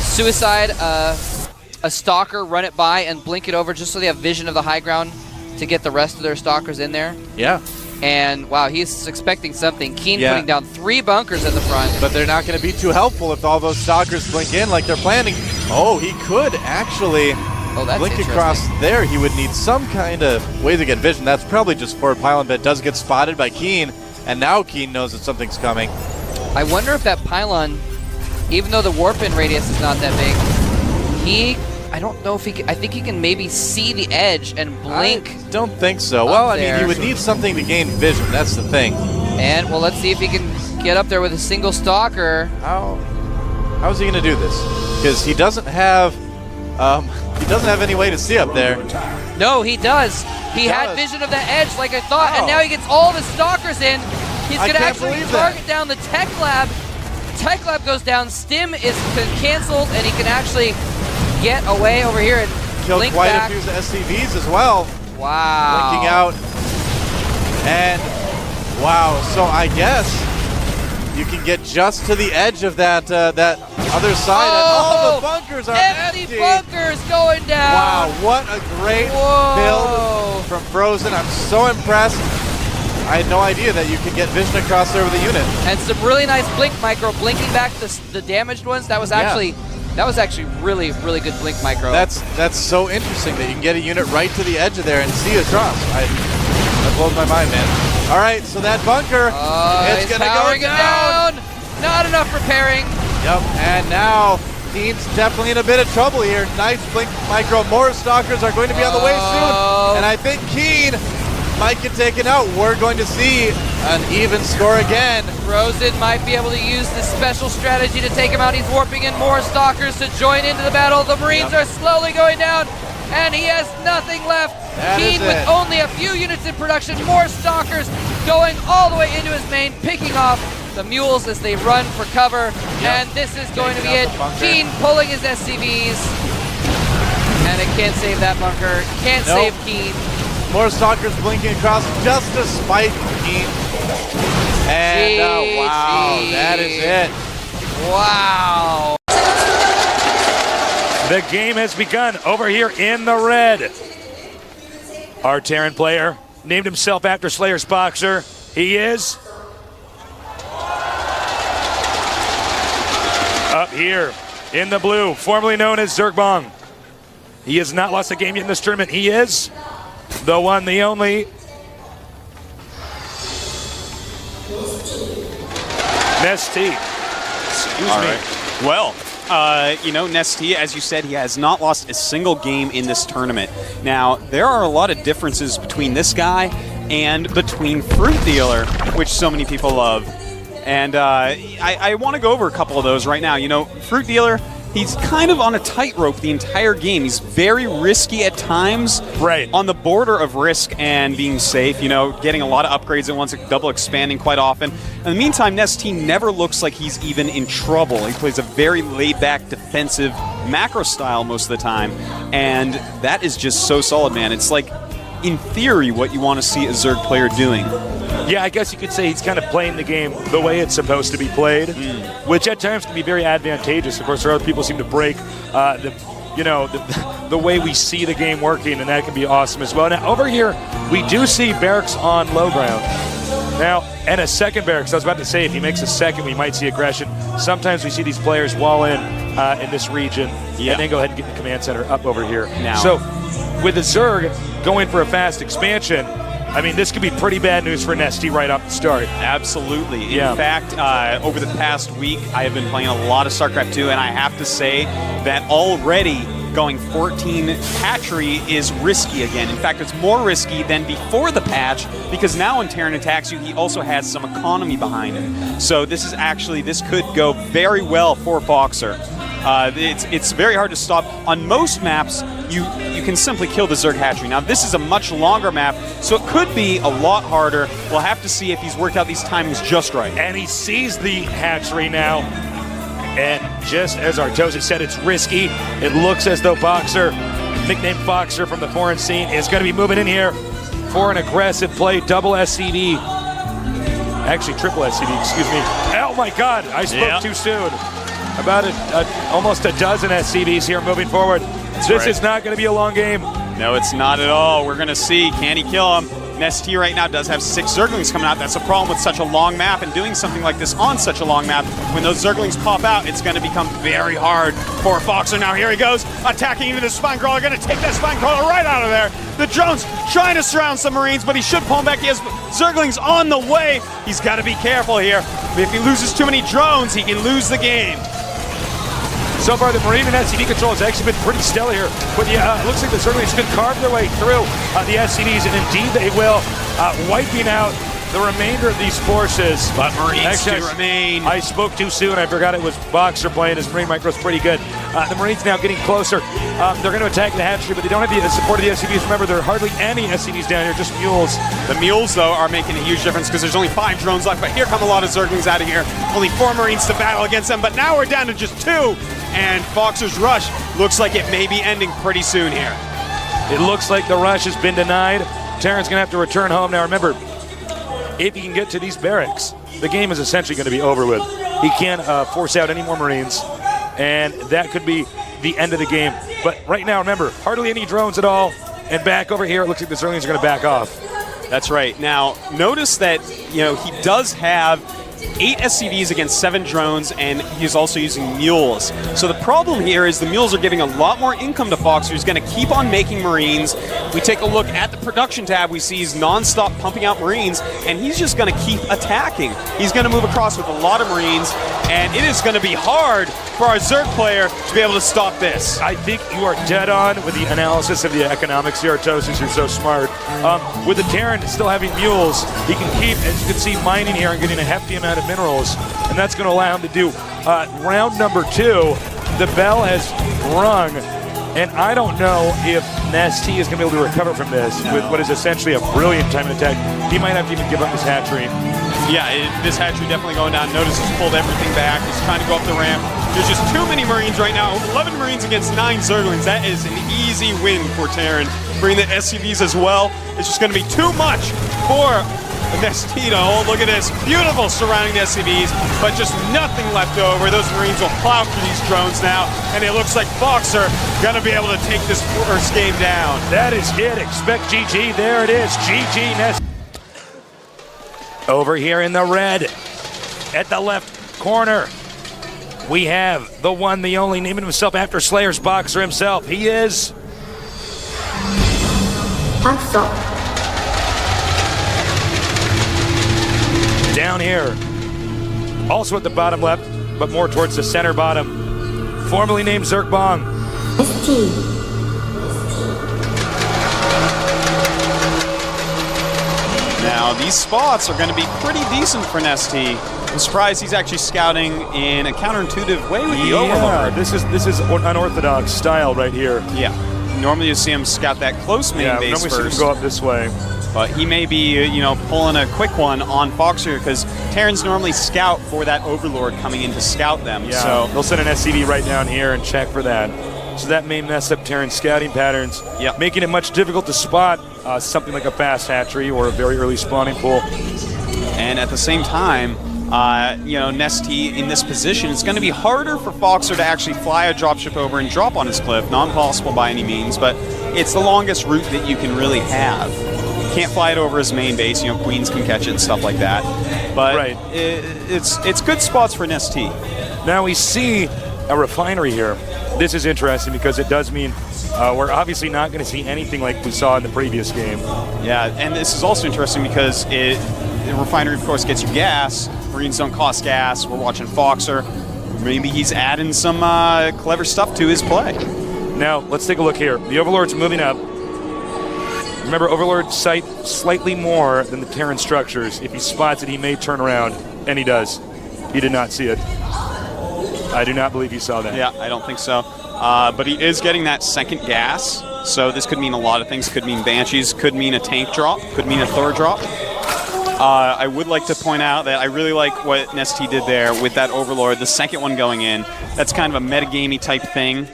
suicide a stalker, run it by, and blink it over just so they have vision of the high ground to get the rest of their stalkers in there. Yeah. And wow, he's expecting something. Keen Yeah. putting down 3 bunkers at the front. But they're not going to be too helpful if all those stalkers blink in like they're planning. Oh, he could actually that's blink interesting. across there. He would need some kind of way to get vision. That's probably just forward pylon, but it does get spotted by Keen, and now Keen knows that something's coming. I wonder if that pylon, even though the warp-in radius is not that big, I don't know if he can, I think he can maybe see the edge and blink. I don't think so. Well, I mean, there. he would need something to gain vision. That's the thing. And, well, let's see if he can get up there with a single stalker. How is he going to do this? Because he doesn't have any way to see up there. No, he does. He had vision of the edge like I thought, and now he gets all the stalkers in. He's going to actually target down the Tech Lab. Tech Lab goes down. Stim is canceled, and he can actually get away over here and Killed blink quite back. a few SCVs as well. Wow. Blinking out. And, wow, so I guess you can get just to the edge of that other side, and all the bunkers are empty. Bunkers going down. Wow, what a great build from Frozen. I'm so impressed. I had no idea that you could get vision across there with a unit. And some really nice blink micro, blinking back the damaged ones. That was actually really, really good blink micro. That's so interesting that you can get a unit right to the edge of there and see across. That blows my mind, man. All right, so that bunker, it's going to go down. Not enough repairing. Yep, and now Keen's definitely in a bit of trouble here. Nice blink micro. More Stalkers are going to be on the way soon. And I think Keen might get taken out. We're going to see an even score again. Frozen might be able to use this special strategy to take him out. He's warping in more Stalkers to join into the battle. The Marines are slowly going down, and he has nothing left. Keen with only a few units in production. More Stalkers going all the way into his main, picking off the mules as they run for cover. And this is going to be it. Keen pulling his SCVs. And it can't save that bunker. Can't save Keen. More Stalkers blinking across just to spite Keen. And wow, that is it. Wow. The game has begun over here in the red. Our Terran player named himself after Slayer's Boxer. He is up here in the blue, formerly known as Zergbong. He has not lost a game yet in this tournament. He is the one, the only Nesty. Excuse me. Right. Well, Nesty, as you said, he has not lost a single game in this tournament. Now, there are a lot of differences between this guy and between Fruit Dealer, which so many people love. And I want to go over a couple of those right now. Fruit Dealer, he's kind of on a tightrope the entire game. He's very risky at times. Right. On the border of risk and being safe, getting a lot of upgrades at once, double expanding quite often. In the meantime, Nesty never looks like he's even in trouble. He plays a very laid-back defensive macro style most of the time. And that is just so solid, man. It's like, in theory, what you want to see a Zerg player doing. Yeah, I guess you could say he's kind of playing the game the way it's supposed to be played, which at times can be very advantageous. Of course, there are other people who seem to break the way we see the game working, and that can be awesome as well. Now, over here, we do see barracks on low ground. Now, and a second barracks. I was about to say, if he makes a second, we might see aggression. Sometimes we see these players wall in this region, and then go ahead and get the command center up over here. Now. So, with the Zerg going for a fast expansion, I mean, this could be pretty bad news for Nesty right off the start. Absolutely. In fact, over the past week, I have been playing a lot of StarCraft II, and I have to say that already going 14 hatchery is risky again. In fact, it's more risky than before the patch, because now when Terran attacks you, he also has some economy behind him. So this could go very well for Boxer. It's very hard to stop. On most maps, you can simply kill the Zerg hatchery. Now, this is a much longer map, so it could be a lot harder. We'll have to see if he's worked out these timings just right. And he sees the hatchery now. And just as Artosis said, it's risky. It looks as though Boxer, nicknamed Boxer from the foreign scene, is going to be moving in here for an aggressive play. Double SCV. Actually, triple SCV, excuse me. Oh my God, I spoke too soon. About almost a dozen SCVs here moving forward. This is not going to be a long game. No, it's not at all. We're going to see. Can he kill him? Nesty right now does have 6 Zerglings coming out. That's a problem with such a long map, and doing something like this on such a long map, when those Zerglings pop out, it's going to become very hard for Boxer. Now here he goes, attacking into the Spine Crawler, going to take that Spine Crawler right out of there. The drone's trying to surround some Marines, but he should pull him back. He has Zerglings on the way. He's got to be careful here. If he loses too many drones, he can lose the game. So far, the Marine and SCV control has actually been pretty stellar here. But it looks like the Zerglings could carve their way through the SCVs, and indeed they will, wiping out the remainder of these forces. But Marines do remain. I spoke too soon. I forgot it was Boxer playing. His Marine micro's pretty good. The Marines now getting closer. They're going to attack the hatchery, but they don't have the support of the SCVs. Remember, there are hardly any SCVs down here, just mules. The mules, though, are making a huge difference because there's only 5 drones left. But here come a lot of Zerglings out of here. Only 4 Marines to battle against them, but now we're down to just 2. And Boxer's rush looks like it may be ending pretty soon here. It looks like the rush has been denied. Terran's going to have to return home. Now remember, if he can get to these barracks, the game is essentially going to be over with. He can't force out any more Marines, and that could be the end of the game. But right now, remember, hardly any drones at all. And back over here, it looks like the Zerglings are going to back off. That's right. Now, notice that, he does have 8 SCVs against 7 drones, and he's also using mules. So the problem here is the mules are giving a lot more income to Boxer, who's going to keep on making Marines. We take a look at the production tab, we see he's non-stop pumping out Marines, and he's just going to keep attacking. He's going to move across with a lot of Marines, and it is going to be hard for our Zerg player to be able to stop this. I think you are dead on with the analysis of the economics here, since you're so smart. With the Terran still having mules, he can keep, as you can see, mining here and getting a hefty amount of minerals, and that's going to allow him to do round number 2. The bell has rung, and I don't know if Nesty is going to be able to recover from this with what is essentially a brilliant time and attack. He might have to even give up his hatchery. Yeah, this hatchery definitely going down. Notice he's pulled everything back. He's trying to go up the ramp. There's just too many Marines right now. 11 Marines against 9 Zerglings. That is an easy win for Terran. Bring the SCVs as well. It's just going to be too much for Nestito. Oh, look at this. Beautiful surrounding the SCVs, but just nothing left over. Those Marines will plow through these drones now, and it looks like Foxer going to be able to take this first game down. That is it. Expect GG. There it is. GG Nest. Over here in the red, at the left corner, we have the one, the only, naming himself after Slayer's Boxer himself. He is... Down here, also at the bottom left, but more towards the center bottom, formerly named Zerkbong. Now, these spots are going to be pretty decent for Nesty. I'm surprised he's actually scouting in a counterintuitive way with the Overlord. This is unorthodox style right here. Yeah. Normally you see him scout that close main base first. first. See him go up this way. But he may be, pulling a quick one on Foxer because Terrans normally scout for that Overlord coming in to scout them. Yeah, so they'll send an SCV right down here and check for that. So that may mess up Terran scouting patterns, making it much difficult to spot something like a fast hatchery or a very early spawning pool. And at the same time, Nesty in this position, it's going to be harder for Foxer to actually fly a dropship over and drop on his cliff. Not impossible by any means, but it's the longest route that you can really have. Can't fly it over his main base. Queens can catch it and stuff like that. But it's good spots for Nesty. Now we see a refinery here. This is interesting because it does mean we're obviously not going to see anything like we saw in the previous game. Yeah, and this is also interesting because the refinery, of course, gets you gas. Marines don't cost gas. We're watching Foxer. Maybe he's adding some clever stuff to his play. Now, let's take a look here. The Overlord's moving up. Remember, Overlord sight slightly more than the Terran structures. If he spots it, he may turn around, and he does. He did not see it. I do not believe he saw that. Yeah, I don't think so. But he is getting that second gas, so this could mean a lot of things. Could mean Banshees, could mean a tank drop, could mean a Thor drop. I would like to point out that I really like what Nesty did there with that Overlord, the second one going in. That's kind of a metagamey type thing.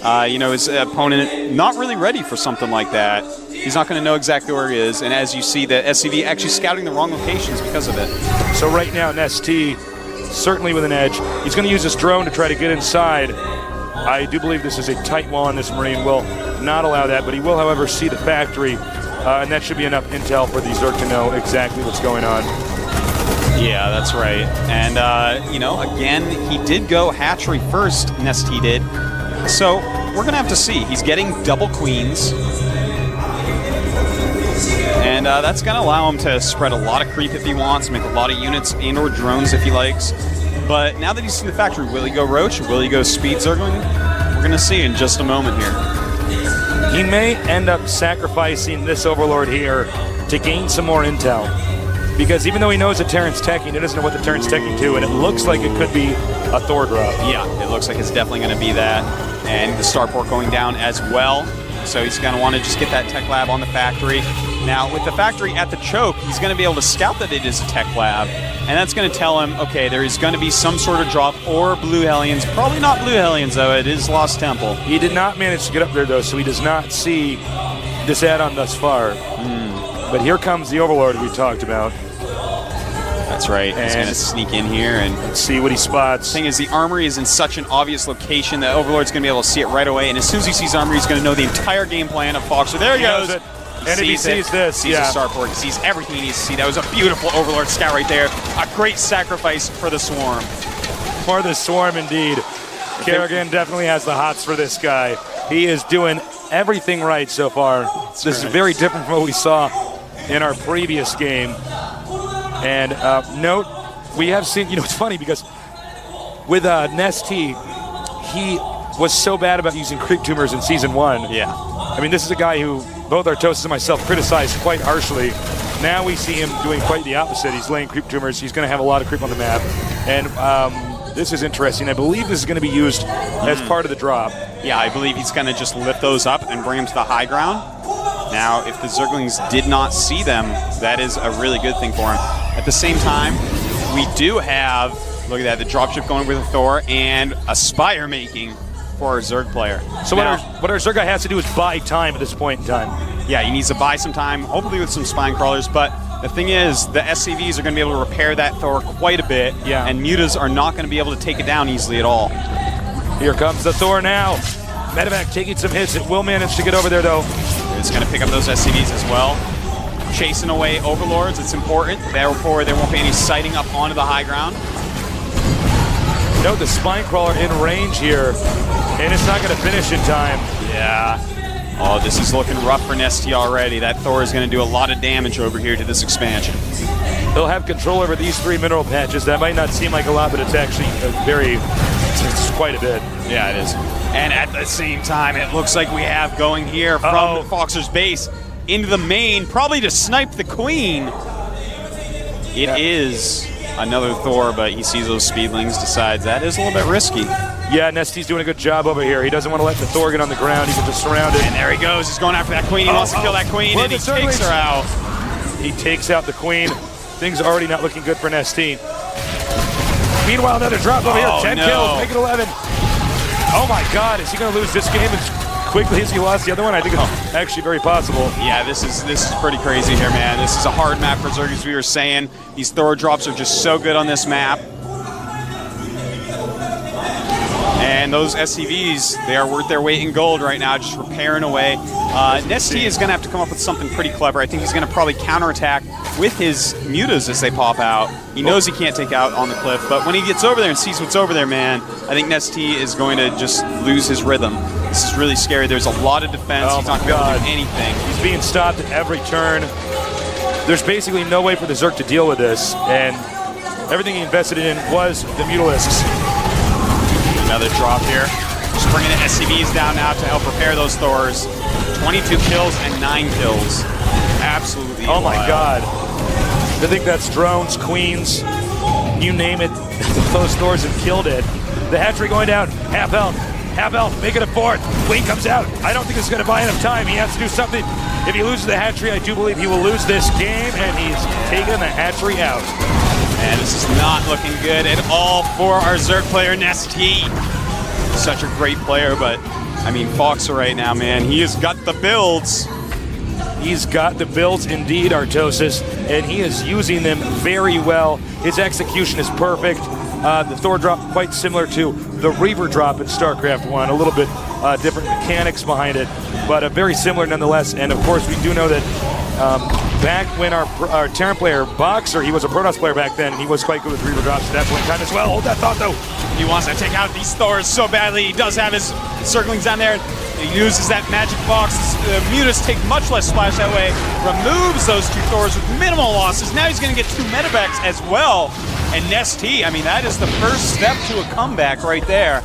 His opponent not really ready for something like that. He's not going to know exactly where he is, and as you see, the SCV actually scouting the wrong locations because of it. So right now, Nesty certainly with an edge. He's going to use his drone to try to get inside. I do believe this is a tight wall, and this Marine will not allow that, but he will, however, see the factory, and that should be enough intel for the Zerg to know exactly what's going on. Yeah, that's right. And, again, he did go hatchery first, Nesty did. So we're going to have to see. He's getting double queens. And that's going to allow him to spread a lot of creep if he wants, make a lot of units and or drones if he likes. But now that he's seen the factory, will he go Roach? Will he go Speed Zergling? We're going to see in just a moment here. He may end up sacrificing this Overlord here to gain some more intel. Because even though he knows that Terran's teching, he doesn't know what the Terran's teching to, and it looks like it could be a Thor drop. Yeah, it looks like it's definitely going to be that. And the starport going down as well. So he's going to want to just get that tech lab on the factory. Now, with the factory at the choke, he's going to be able to scout that it is a tech lab, and that's going to tell him, okay, there is going to be some sort of drop or Blue Hellions. Probably not Blue Hellions, though. It is Lost Temple. He did not manage to get up there, though, so he does not see this add-on thus far. But here comes the Overlord we talked about. That's right. He's going to sneak in here and see what he spots. The thing is, the armory is in such an obvious location that Overlord's going to be able to see it right away, and as soon as he sees armory, he's going to know the entire game plan of Foxer. There he goes. And if he sees this, sees the starport, he sees everything he needs to see. That was a beautiful Overlord scout right there. A great sacrifice for the Swarm. For the Swarm, indeed. Kerrigan definitely has the hots for this guy. He is doing everything right so far. This is very different from what we saw in our previous game. And note, we have seen, it's funny because with Nesty, he was so bad about using creep tumors in Season 1. Yeah. I mean, this is a guy who both Artosis and myself criticized quite harshly. Now we see him doing quite the opposite. He's laying creep tumors. He's going to have a lot of creep on the map. And this is interesting. I believe this is going to be used as part of the drop. Yeah, I believe he's going to just lift those up and bring them to the high ground. Now, if the Zerglings did not see them, that is a really good thing for him. At the same time, we do have, look at that, the dropship going with a Thor and a Spire making for our Zerg player. So now, what our Zerg guy has to do is buy time at this point in time. Yeah, he needs to buy some time, hopefully with some spine crawlers, but the thing is, the SCVs are going to be able to repair that Thor quite a bit, and Mutas are not going to be able to take it down easily at all. Here comes the Thor now. Medevac taking some hits. It will manage to get over there, though. It's going to pick up those SCVs as well. Chasing away Overlords, it's important. Therefore, there won't be any sighting up onto the high ground. Note the spine crawler in range here, and it's not going to finish in time. Yeah. Oh, this is looking rough for Nesty already. That Thor is going to do a lot of damage over here to this expansion. They'll have control over these 3 mineral patches. That might not seem like a lot, but it's actually it's quite a bit. Yeah, it is. And at the same time, it looks like we have going here from Foxer's base into the main, probably to snipe the Queen. It is another Thor, but he sees those speedlings, decides that is a little bit risky. Yeah, Nesty's doing a good job over here. He doesn't want to let the Thor get on the ground. He can just surround it. And there he goes. He's going after that Queen. He wants to kill that Queen, and he takes her out. He takes out the Queen. Things are already not looking good for Nesty. Meanwhile, another drop over here. 10 kills, make it 11. Oh my God, is he going to lose this game as quickly as he lost the other one? I think it's actually very possible. Yeah, this is pretty crazy here, man. This is a hard map for Zerg, as we were saying. These Thor drops are just so good on this map. And those SCVs, they are worth their weight in gold right now, just repairing away. Nesty is going to have to come up with something pretty clever. I think he's going to probably counterattack with his Mutas as they pop out. He knows he can't take out on the cliff, but when he gets over there and sees what's over there, man, I think Nesty is going to just lose his rhythm. This is really scary. There's a lot of defense. He's not going to be able to do anything. He's being stopped at every turn. There's basically no way for the Zerg to deal with this, and everything he invested in was the Mutalisks. Another drop here. Just bringing the SCVs down now to help repair those Thors. 22 kills and 9 kills. Absolutely Oh my wild. God. I think that's drones, queens, you name it. Those Thors have killed it. The hatchery going down. Half health, make it a 4th. Queen comes out. I don't think it's going to buy enough time. He has to do something. If he loses the hatchery, I do believe he will lose this game, and he's taken the hatchery out. And this is not looking good at all for our Zerg player, Nesty. Such a great player, but, I mean, Foxer right now, man, he has got the builds. He's got the builds indeed, Artosis, and he is using them very well. His execution is perfect. The Thor drop quite similar to the Reaver drop in StarCraft 1, a little bit different mechanics behind it, but very similar nonetheless. And of course, we do know that back when our Terran player, Boxer, he was a Protoss player back then, he was quite good with Reaver drops at that point in time as well. Hold that thought, though. He wants to take out these Thors so badly. He does have his Zerglings down there. He uses that magic box. The Mutas take much less splash that way. Removes those 2 Thors with minimal losses. Now he's going to get 2 medevacs as well. And Nesty, I mean, that is the first step to a comeback right there.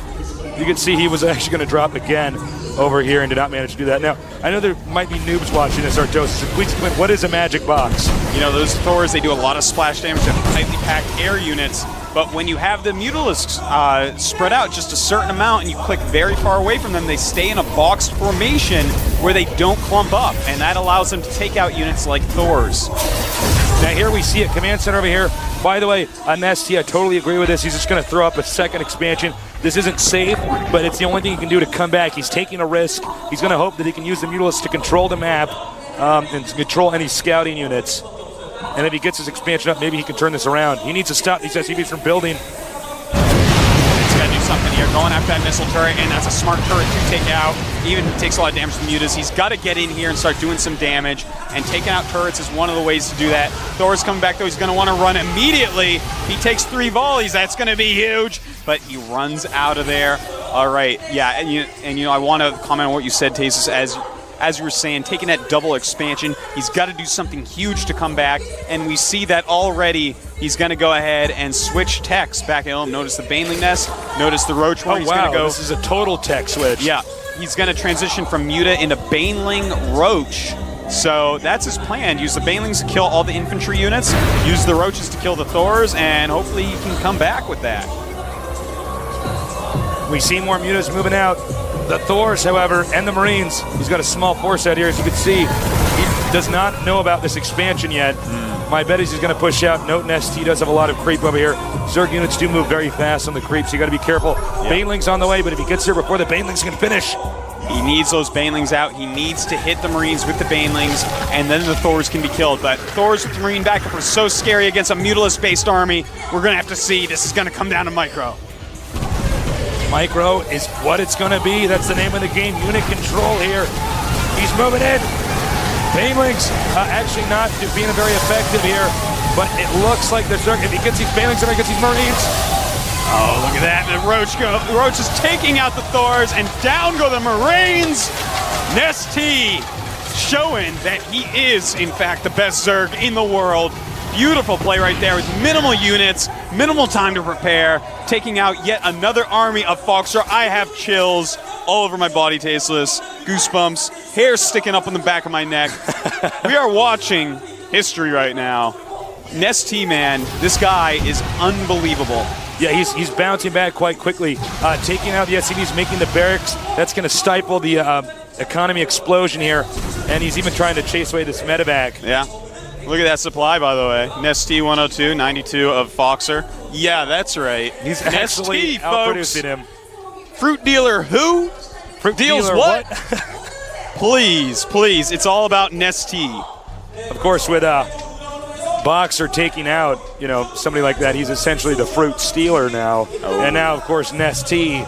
You can see he was actually going to drop again over here and did not manage to do that. Now, I know there might be noobs watching this, Artosis. Please explain, what is a magic box? You know, those Thors, they do a lot of splash damage to tightly packed air units. But when you have the Mutalisks spread out just a certain amount and you click very far away from them, they stay in a boxed formation where they don't clump up. And that allows them to take out units like Thors. Now here we see a command center over here. By the way, on Nesty, I totally agree with this. He's just going to throw up a second expansion. This isn't safe, but it's the only thing he can do to come back. He's taking a risk. He's going to hope that he can use the Mutalisks to control the map and control any scouting units. And if he gets his expansion up, maybe he can turn this around. He needs to stop these SCVs from building. He's got to do something here. Going after that missile turret, and that's a smart turret to take out. Even if he takes a lot of damage to the Mutas, he's got to get in here and start doing some damage. And taking out turrets is one of the ways to do that. Thor's coming back, though. He's going to want to run immediately. He takes 3 volleys. That's going to be huge. But he runs out of there. All right. Yeah, and you know, I want to comment on what you said, Tasis, as you were saying, taking that double expansion. He's got to do something huge to come back, and we see that already. He's going to go ahead and switch techs back at home. Notice the Baneling Nest. Notice the Roach one. Oh, wow. This is a total tech switch. Yeah. He's going to transition from Muta into Baneling Roach. So that's his plan. Use the Banelings to kill all the infantry units, use the Roaches to kill the Thors, and hopefully he can come back with that. We see more Mutas moving out. The Thors, however, and the Marines. He's got a small force out here, as you can see. He does not know about this expansion yet. My bet is he's going to push out. Note ST does have a lot of creep over here. Zerg units do move very fast on the creep, so you got to be careful. Yep. Baneling's on the way, but if he gets here before the Banelings can finish, he needs those Banelings out. He needs to hit the Marines with the Banelings, and then the Thors can be killed. But Thors with Marine backup are so scary against a Mutalisk-based army. We're going to have to see. This is going to come down to Micro. Micro is what it's going to be. That's the name of the game. Unit control here. He's moving in. Banelings actually not being very effective here, but it looks like there's if he gets these Banelings and he gets these Marines. Oh, look at that. The Roach is taking out the Thors, and down go the Marines. Nesty showing that he is, in fact, the best Zerg in the world. Beautiful play right there with minimal units, minimal time to prepare, taking out yet another army of Foxer. I have chills all over my body, Tasteless. Goosebumps, hair sticking up on the back of my neck. We are watching history right now. Nesty, man, this guy is unbelievable. Yeah, he's bouncing back quite quickly, taking out the SCVs, making the barracks. That's going to stifle the economy explosion here, and he's even trying to chase away this medevac. Yeah. Look at that supply, by the way. Nesty 102, 92 of Foxer. Yeah, that's right. He's actually outproducing him. Fruit dealer who? Fruit Deals dealer what? Please, please. It's all about Nesty. Of course, with Boxer taking out, somebody like that, he's essentially the fruit stealer now. Oh. And now, of course, Nesty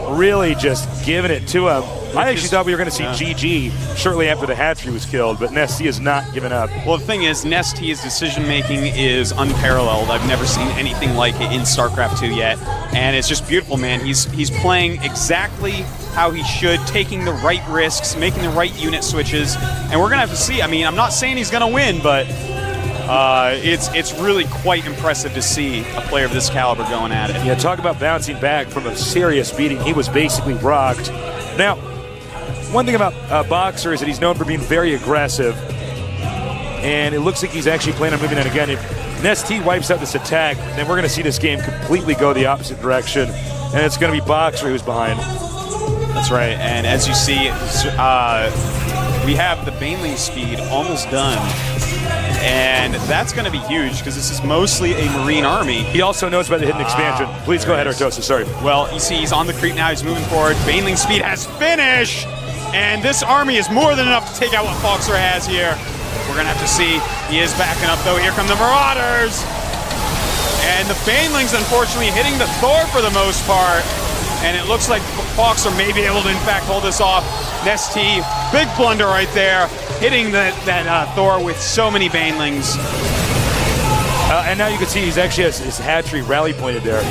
really just giving it to him. I actually thought we were going to see GG shortly after the hatchery was killed, but Nesty is not giving up. Well, the thing is, Nesty's decision-making is unparalleled. I've never seen anything like it in StarCraft II yet, and it's just beautiful, man. He's playing exactly how he should, taking the right risks, making the right unit switches, and we're going to have to see. I mean, I'm not saying he's going to win, but it's really quite impressive to see a player of this caliber going at it. Yeah, talk about bouncing back from a serious beating. He was basically rocked. Now, one thing about Boxer is that he's known for being very aggressive, and it looks like he's actually planning on moving in again. If Nesty wipes out this attack, then we're going to see this game completely go the opposite direction, and it's going to be Boxer who's behind. That's right, and as you see, we have the Baneling speed almost done. And that's going to be huge because this is mostly a Marine army. He also knows about the hidden expansion. Please go ahead, Artosa. Sorry. Well, you see he's on the creep now. He's moving forward. Baneling speed has finished. And this army is more than enough to take out what Foxer has here. We're going to have to see. He is backing up, though. Here come the Marauders. And the Banelings, unfortunately, hitting the Thor for the most part. And it looks like Foxer may be able to, in fact, hold this off. Nesty, big blunder right there, hitting that Thor with so many Banelings. And now you can see he's actually has his hatchery rally pointed there.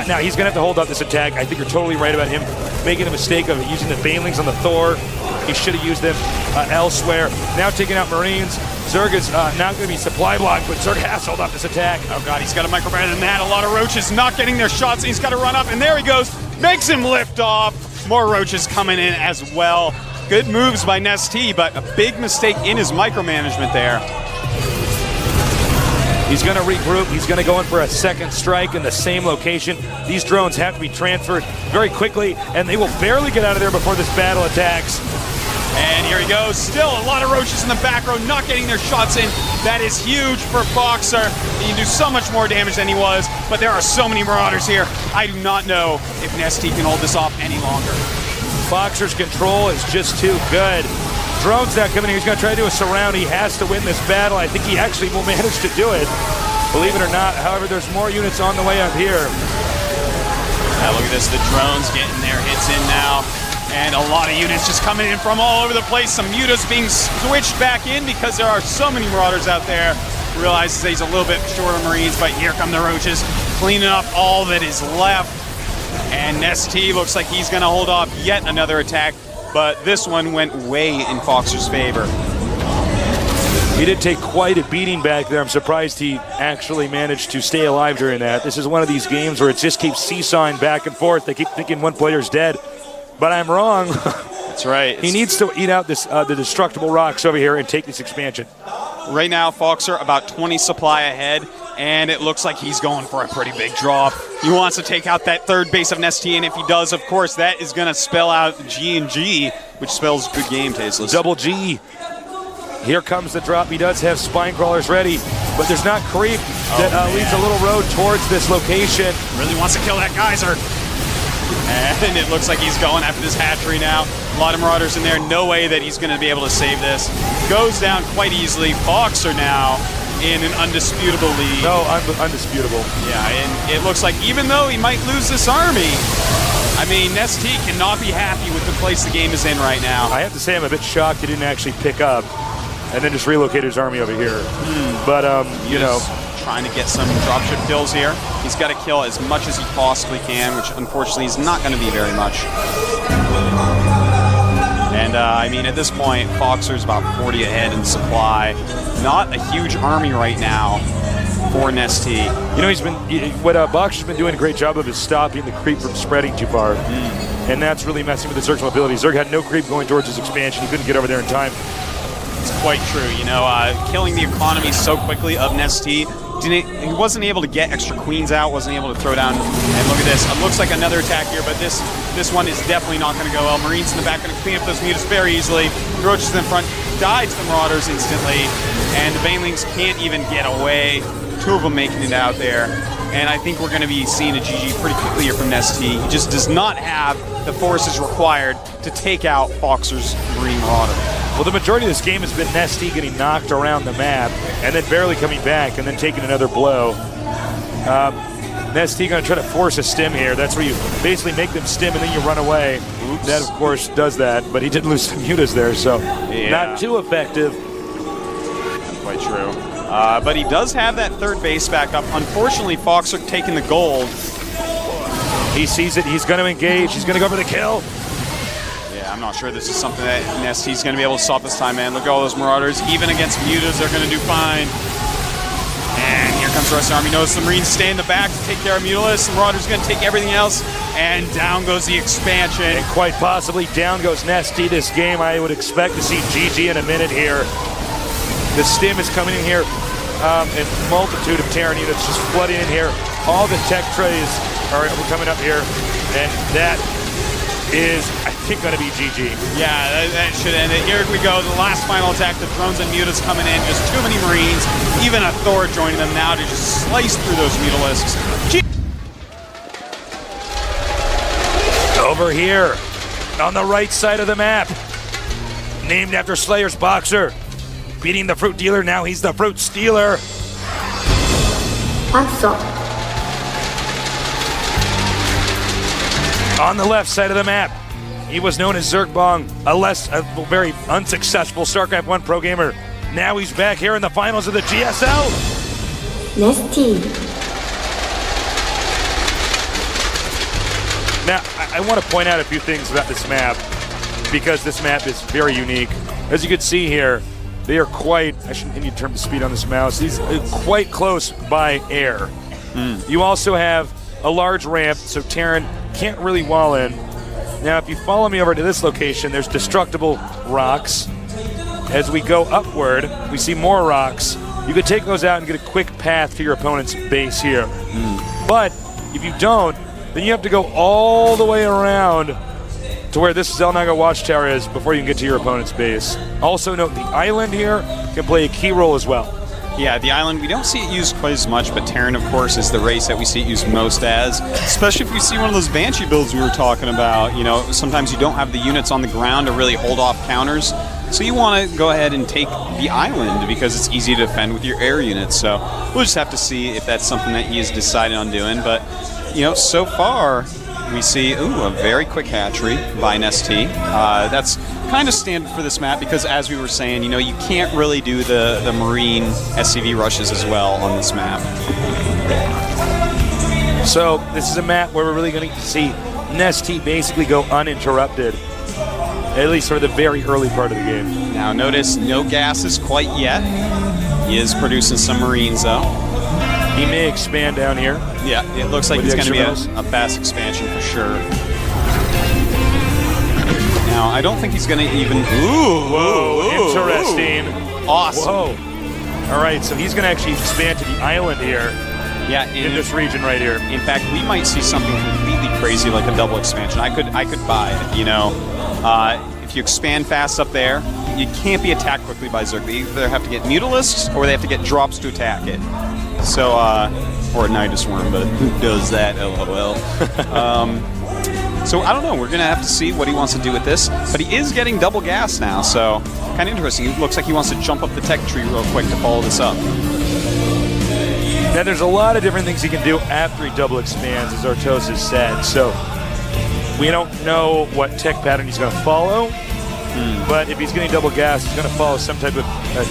Now he's going to have to hold up this attack. I think you're totally right about him making the mistake of using the Banelings on the Thor. He should have used them elsewhere. Now taking out Marines. Zerg is not going to be supply blocked, but Zerg has held up this attack. Oh god, he's got a micro better than that. A lot of Roaches not getting their shots. He's got to run up, and there he goes. Makes him lift off. More Roaches coming in as well. Good moves by Nesty, but a big mistake in his micromanagement there. He's going to regroup. He's going to go in for a second strike in the same location. These drones have to be transferred very quickly, and they will barely get out of there before this battle attacks. And here he goes. Still a lot of Roaches in the back row, not getting their shots in. That is huge for Boxer. He can do so much more damage than he was, but there are so many Marauders here. I do not know if Nesty can hold this off any longer. Boxer's control is just too good. Drone's not coming in. He's going to try to do a surround. He has to win this battle. I think he actually will manage to do it, believe it or not. However, there's more units on the way up here. Now look at this. The drones getting their hits in now. And a lot of units just coming in from all over the place. Some mutas being switched back in because there are so many Marauders out there. Realizes that he's a little bit short of Marines, but here come the Roaches, cleaning up all that is left. And Nesty looks like he's going to hold off yet another attack. but this one went way in Foxer's favor. He did take quite a beating back there. I'm surprised he actually managed to stay alive during that. This is one of these games where it just keeps seesawing back and forth. They keep thinking one player's dead, but I'm wrong. That's right. He needs to eat out this the destructible rocks over here and take this expansion. Right now, Foxer about 20 supply ahead, and it looks like he's going for a pretty big drop. He wants to take out that third base of Nesty, and if he does, of course, that is going to spell out G&G, which spells good game, Tasteless. Double G. Here comes the drop. He does have spine crawlers ready, but there's not creep that leads a little road towards this location. Really wants to kill that geyser. And it looks like he's going after this hatchery now. A lot of Marauders in there. No way that he's going to be able to save this. Goes down quite easily. Foxer now in an undisputable lead. No, undisputable. Yeah, and it looks like even though he might lose this army, I mean, Nesty cannot be happy with the place the game is in right now. I have to say I'm a bit shocked he didn't actually pick up and then just relocate his army over here. But, you know. Trying to get some dropship kills here. He's got to kill as much as he possibly can, which unfortunately is not going to be very much. And, I mean, at this point, Foxer's about 40 ahead in supply. Not a huge army right now for Nesty. You know, what Boxer's been doing a great job of is stopping the creep from spreading too far. And that's really messing with the Zerg's mobility. Zerg had no creep going towards his expansion. He couldn't get over there in time. It's quite true. You know, killing the economy so quickly of Nesty, he wasn't able to get extra queens out, wasn't able to throw down. And look at this. It looks like another attack here, but this one is definitely not going to go well. Marines in the back going to clean up those mutas very easily. Roaches in the front, died to the Marauders instantly, and the Banelings can't even get away. Two of them making it out there. And I think we're going to be seeing a GG pretty quickly here from Nesty. He just does not have the forces required to take out Foxer's Marine Marauder. Well, the majority of this game has been Nesty getting knocked around the map and then barely coming back and then taking another blow. Nesty going to try to force a stim here. That's where you basically make them stim and then you run away. Oops. That, of course, does that, but he did lose some mutas there, so not too effective. That's quite true. But he does have that third base back up. Unfortunately, Foxer taking the gold. He sees it. He's going to engage. He's going to go for the kill. I'm not sure this is something that Nesty's going to be able to stop this time, man. Look at all those Marauders. Even against mutas, they're going to do fine. And here comes the rest of the army. Notice the Marines stay in the back to take care of Mutalists. The Marauders going to take everything else. And down goes the expansion. And quite possibly down goes Nesty. This game, I would expect to see GG in a minute here. The stim is coming in here. A multitude of Terran units just flooding in here. All the tech trays are coming up here. And that is, I think, going to be GG. Yeah, that should end it. Here we go, the last final attack. The drones and mutas coming in. Just too many Marines. Even a Thor joining them now to just slice through those mutalisks. Over here, on the right side of the map, named after Slayer's Boxer. Beating the fruit dealer, now he's the fruit stealer. On the left side of the map, he was known as Zergbong, a very unsuccessful StarCraft I pro gamer. Now he's back here in the finals of the GSL. Nesty. Now, I want to point out a few things about this map, because this map is very unique. As you can see here, they are quite, I shouldn't need to turn the speed on this mouse, these are quite close by air. You also have a large ramp, so Terran can't really wall in. Now, if you follow me over to this location, there's destructible rocks. As we go upward, we see more rocks. You could take those out and get a quick path to your opponent's base here. But if you don't, then you have to go all the way around to where this Zelnaga Watchtower is before you can get to your opponent's base. Also note the island here can play a key role as well. Yeah, the island, we don't see it used quite as much, but Terran, of course, is the race that we see it used most as, especially if we see one of those Banshee builds we were talking about. You know, sometimes you don't have the units on the ground to really hold off counters, so you want to go ahead and take the island because it's easy to defend with your air units. So we'll just have to see if that's something that he has decided on doing. But, you know, so far, we see, a very quick hatchery by Nesty. That's kind of standard for this map because, as we were saying, you know, you can't really do the Marine SCV rushes as well on this map. So this is a map where we're really going to see Nesty basically go uninterrupted. at least for the very early part of the game. Now notice no gases quite yet. He is producing some Marines though. He may expand down here. Yeah, it looks like he's going to be a fast expansion for sure. Now, I don't think he's going to even... Ooh! Whoa, interesting. Ooh. Awesome. Whoa. All right, so he's going to actually expand to the island here. Yeah, in this region right here. In fact, we might see something completely crazy like a double expansion. I could buy it, you know. If you expand fast up there, you can't be attacked quickly by Zerg. They either have to get Mutalisks or they have to get drops to attack it. So, or a Nidus Worm, but who does that, LOL. So I don't know. We're going to have to see what he wants to do with this. But he is getting double gas now, so kind of interesting. It looks like he wants to jump up the tech tree real quick to follow this up. Now, there's a lot of different things he can do after he double expands, as Artos has said. So we don't know what tech pattern he's going to follow. But if he's getting double gas, he's going to follow some type of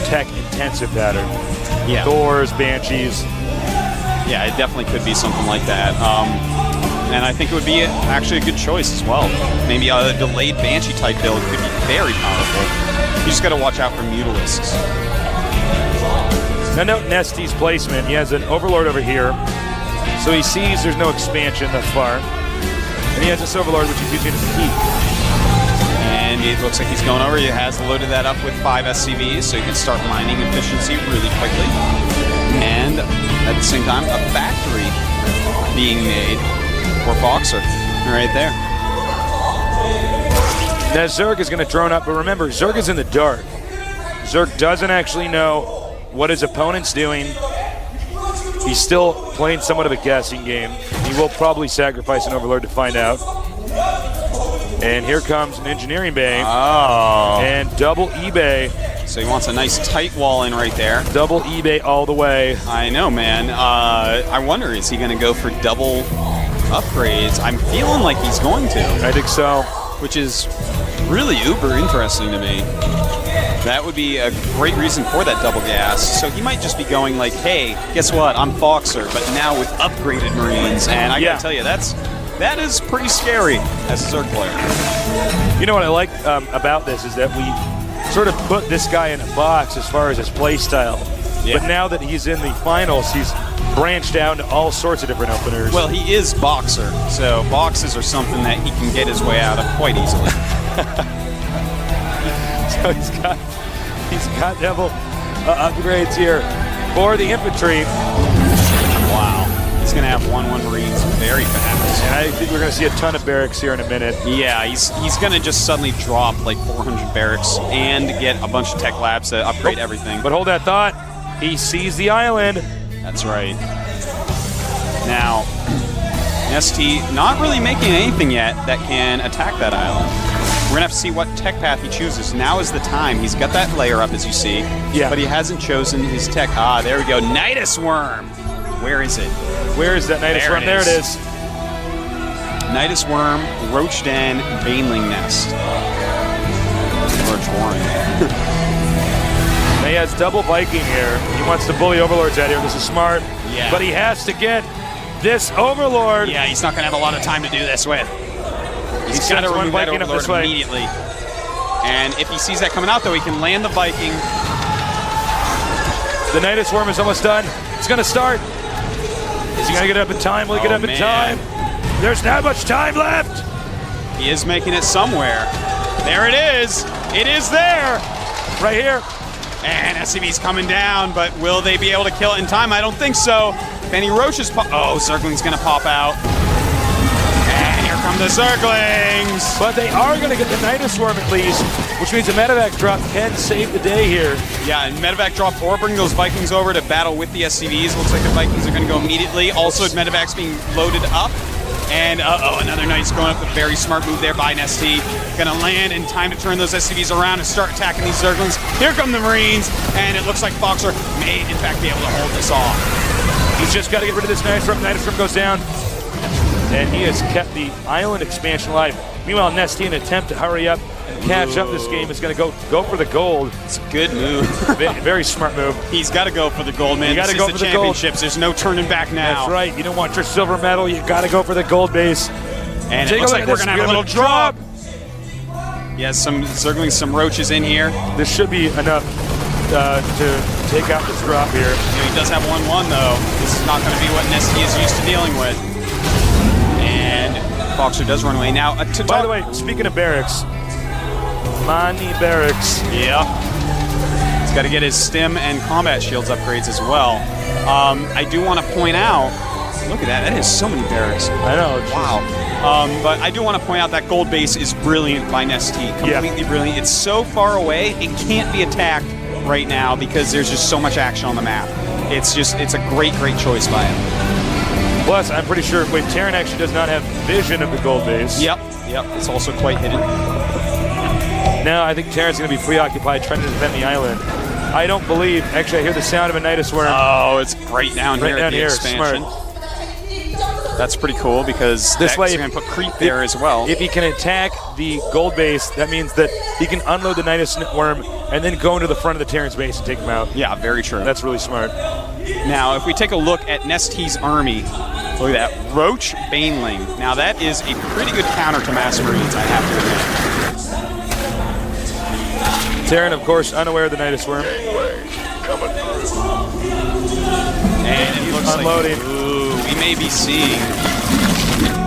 tech-intensive pattern. Yeah. Thors, Banshees. Yeah, it definitely could be something like that. And I think it would be actually a good choice as well. Maybe a delayed Banshee type build could be very powerful. You just got to watch out for Mutalisks. Now note Nesty's placement. He has an Overlord over here. So he sees there's no expansion thus far. And he has this Overlord, which he's using as a peak. And it looks like he's going over. He has loaded that up with 5 SCVs, so you can start mining efficiency really quickly. And at the same time, a factory being made for Boxer right there. Now Zerg is going to drone up, but remember, Zerg is in the dark. Zerg doesn't actually know what his opponent's doing. He's still playing somewhat of a guessing game. He will probably sacrifice an Overlord to find out. And here comes an engineering bay. Oh. And double eBay. So he wants a nice tight wall in right there. Double eBay all the way. I know, man. I wonder, is he going to go for double upgrades? I'm feeling like he's going to. I think so. Which is really uber interesting to me. That would be a great reason for that double gas. So he might just be going like, hey, guess what? I'm Foxer, but now with upgraded Marines. And I gotta tell you, that is pretty scary as a Zerg player. You know what I like about this is that we sort of put this guy in a box as far as his play style. Yeah. But now that he's in the finals, he's branched out to all sorts of different openers. Well, he is Boxer, so boxes are something that he can get his way out of quite easily. So he's got double upgrades here for the infantry. Wow. He's going to have 1-1 Marines very fast. And I think we're going to see a ton of barracks here in a minute. Yeah, he's going to just suddenly drop like 400 barracks and get a bunch of tech labs to upgrade everything. But hold that thought. He sees the island. That's right. Now, ST not really making anything yet that can attack that island. We're going to have to see what tech path he chooses. Now is the time. He's got that layer up, as you see. Yeah. But he hasn't chosen his tech. Ah, there we go. Nidus Worm. Where is it? Where is that Nidus Worm? There it is. Nidus Worm, Roach Den, Baneling Nest. Roach Warren. Now he has double Viking here. He wants to bully Overlords out here. This is smart. Yeah. But he has to get this Overlord. Yeah, he's not going to have a lot of time to do this with. He's got to remove that Overlord immediately. And if he sees that coming out, though, he can land the Viking. The Nidus Worm is almost done. It's going to start. Is he going to get up in time? Will he get up in time? There's not much time left. He is making it somewhere. There it is. It is there. Right here. And SCV's coming down, but will they be able to kill it in time? I don't think so. Benny Roach is Zergling's going to pop out. And here come the Zerglings. But they are going to get the Nidus Worm at least, which means a medevac drop can save the day here. Yeah, and medevac drop or bring those Vikings over to battle with the SCVs. Looks like the Vikings are going to go immediately. Also, medevac's being loaded up. And another Knight's going up. A very smart move there by Nesty. Going to land in time to turn those SCVs around and start attacking these Zerglings. Here come the Marines, and it looks like Foxer may, in fact, be able to hold this off. He's just got to get rid of this Nidus Worm. Nidus Worm goes down. And he has kept the island expansion alive. Meanwhile, Nesty, in an attempt to hurry up and catch up this game, is going to go for the gold. It's a good move. Very smart move. He's got to go for the gold, man. You got to go for the championships. There's no turning back now. That's right. You don't want your silver medal. You got to go for the gold base. And it looks like we're going to have a little drop. Yeah, some Zerglings, some roaches in here. This should be enough to take out this drop here. He does have 1-1 though. This is not going to be what Nesty is used to dealing with. And Boxer does run away. Now, by the way, speaking of barracks, Mani Barracks. Yeah. He's got to get his stim and combat shields upgrades as well. I do want to point out, look at that, that is so many barracks. I know. Wow. But I do want to point out that gold base is brilliant by Nesty. Completely brilliant. It's so far away, it can't be attacked right now because there's just so much action on the map. It's a great choice by him. Plus, I'm pretty sure, Terran actually does not have vision of the gold base. Yep, it's also quite hidden. Now I think Terran's going to be preoccupied trying to defend the island. I don't believe, actually I hear the sound of a Nidus Worm. Oh, it's right down here at the expansion. Smart. That's pretty cool because this way he's going to put creep there as well. If he can attack the gold base, that means that he can unload the Nidus Worm and then go into the front of the Terran's base and take him out. Yeah, very true. That's really smart. Now, if we take a look at Nesty's army, look at that. Roach Baneling. Now, that is a pretty good counter to Mass Marines, I have to admit. Terran, of course, unaware of the Nidus Worm. And it looks unloading. Like, ooh, we may be seeing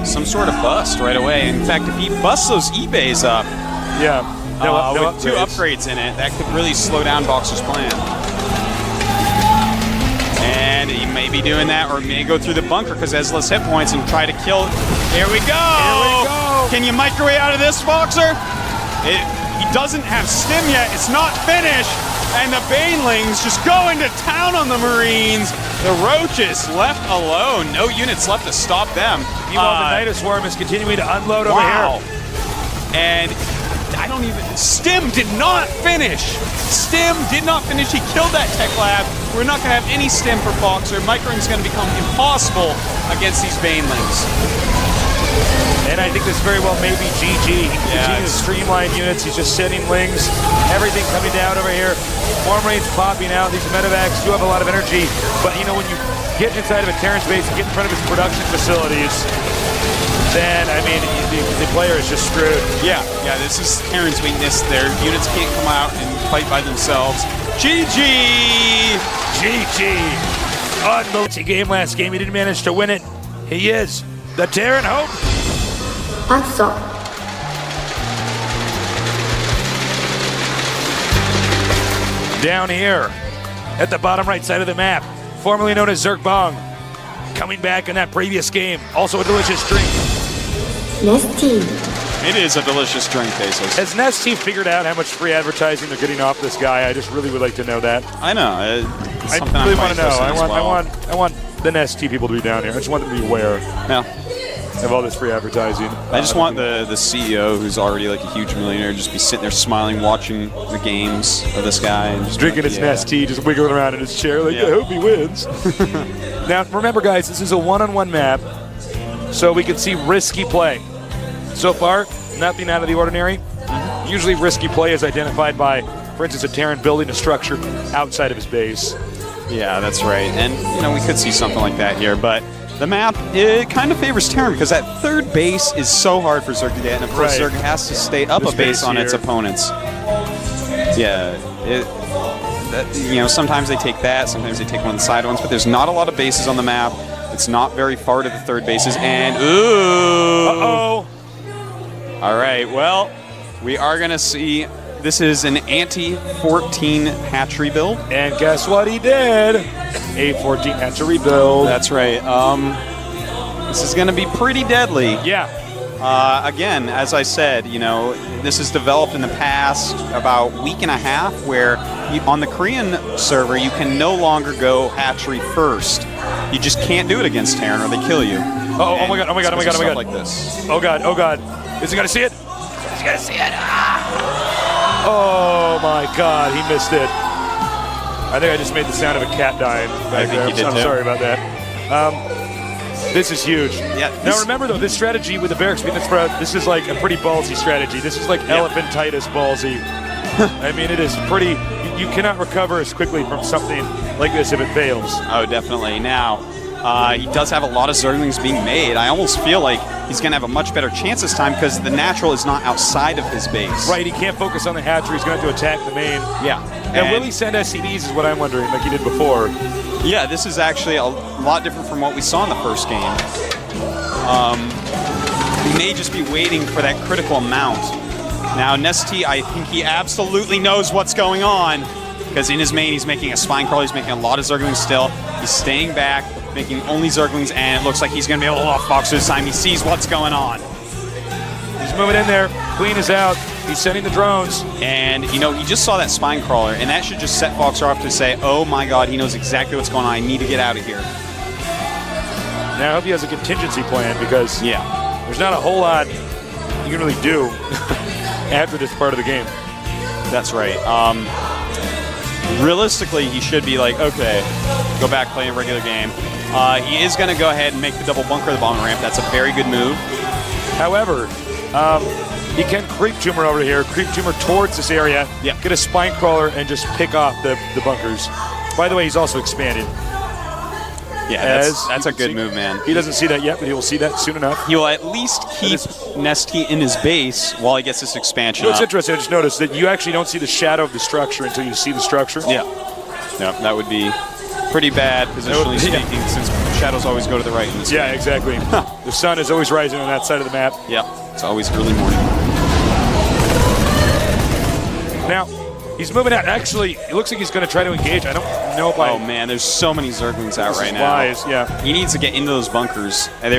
some sort of bust right away. In fact, if he busts those eBays up, with 2 upgrades in it, that could really slow down Boxer's plan. And he may be doing that, or may go through the bunker because has less hit points and try to kill. Here we go! Can you microwave out of this, Boxer? He doesn't have stim yet. It's not finished. And the Banelings just go into town on the Marines. The Roaches left alone. No units left to stop them. Meanwhile, the Nidus Worm is continuing to unload over here. And Stim did not finish. Stim did not finish. He killed that tech lab. We're not going to have any Stim for Boxer. Microing's going to become impossible against these Banelings. And I think this very well may be GG. He can continue to streamline units. He's just sending lings. Everything coming down over here. More Marines popping out. These medevacs do have a lot of energy. But, when you get inside of a Terran's base and get in front of his production facilities, then, the player is just screwed. Yeah, this is Terran's weakness. Their units can't come out and fight by themselves. GG! GG! Unbelievable game last game. He didn't manage to win it. He is the Terran Hope. Answer. Down here, at the bottom right side of the map, formerly known as Zergbong, coming back in that previous game. Also a delicious drink. Nesty. It is a delicious drink, Bezos. Has Nesty figured out how much free advertising they're getting off this guy? I just really would like to know that. I know. I really want to know. I want the Nesty people to be down here. I just want them to be aware. Yeah. Of all this free advertising. I just want the CEO, who's already like a huge millionaire, just be sitting there smiling, watching the games of this guy. And just drinking his Nestea, just wiggling around in his chair like, I hope he wins. Now, remember, guys, this is a one-on-one map, so we can see risky play. So far, nothing out of the ordinary. Usually risky play is identified by, for instance, a Terran building a structure outside of his base. Yeah, that's right. And, we could see something like that here, but the map, it kind of favors Terran because that third base is so hard for Zerg to get, and of course Zerg has to stay up a base on its opponents. Yeah, sometimes they take that, sometimes they take one of the side ones, but there's not a lot of bases on the map. It's not very far to the third bases, and ooh! Uh-oh! All right, well, we are going to see. This is an anti-14 hatchery build. And guess what he did? A 14 hatchery build. That's right. This is going to be pretty deadly. Yeah. Again, as I said, this is developed in the past about a week and a half where on the Korean server, you can no longer go hatchery first. You just can't do it against Terran or they kill you. Oh my god. Like this. Oh god. Is he going to see it? He's going to see it. Oh my god, he missed it. I think I just made the sound of a cat dying. I think you did I'm too. sorry about that. This is huge. Yeah. Now remember though, this strategy with the barracks being spread, this is like a pretty ballsy strategy. This is like elephantitis ballsy. It is pretty. You cannot recover as quickly from something like this if it fails. Oh, definitely. Now, He does have a lot of Zerglings being made. I almost feel like he's going to have a much better chance this time because the natural is not outside of his base. Right, he can't focus on the hatchery. He's going to have to attack the main. Yeah. Now, will he send SCVs is what I'm wondering, like he did before. Yeah, this is actually a lot different from what we saw in the first game. He may just be waiting for that critical amount. Now, Nesty, I think he absolutely knows what's going on because in his main, he's making a spine crawl. He's making a lot of Zerglings still. He's staying back, making only Zerglings, and it looks like he's going to be able to off Boxer this time. He sees what's going on. He's moving in there. Queen is out. He's sending the drones. And, you know, he just saw that spine crawler, and that should just set Boxer off to say, oh my god, he knows exactly what's going on. I need to get out of here. Now, I hope he has a contingency plan because there's not a whole lot you can really do after this part of the game. That's right. Realistically, he should be like, okay, go back, play a regular game. He is going to go ahead and make the double bunker the bomb ramp. That's a very good move. However, he can creep tumor over here, creep tumor towards this area, get a spine crawler, and just pick off the bunkers. By the way, he's also expanded. Yeah, that's a good move, man. He doesn't see that yet, but he will see that soon enough. He will at least keep Nesty in his base while he gets this expansion It's interesting, I just noticed that you actually don't see the shadow of the structure until you see the structure. Yeah. No, that would be pretty bad, positionally speaking, since shadows always go to the right in this game. Exactly. The sun is always rising on that side of the map. Yep, it's always early morning. Now, he's moving out. Actually, it looks like he's going to try to engage. I don't know if Oh, man, there's so many Zerglings out right now. Wise, yeah. He needs to get into those bunkers. And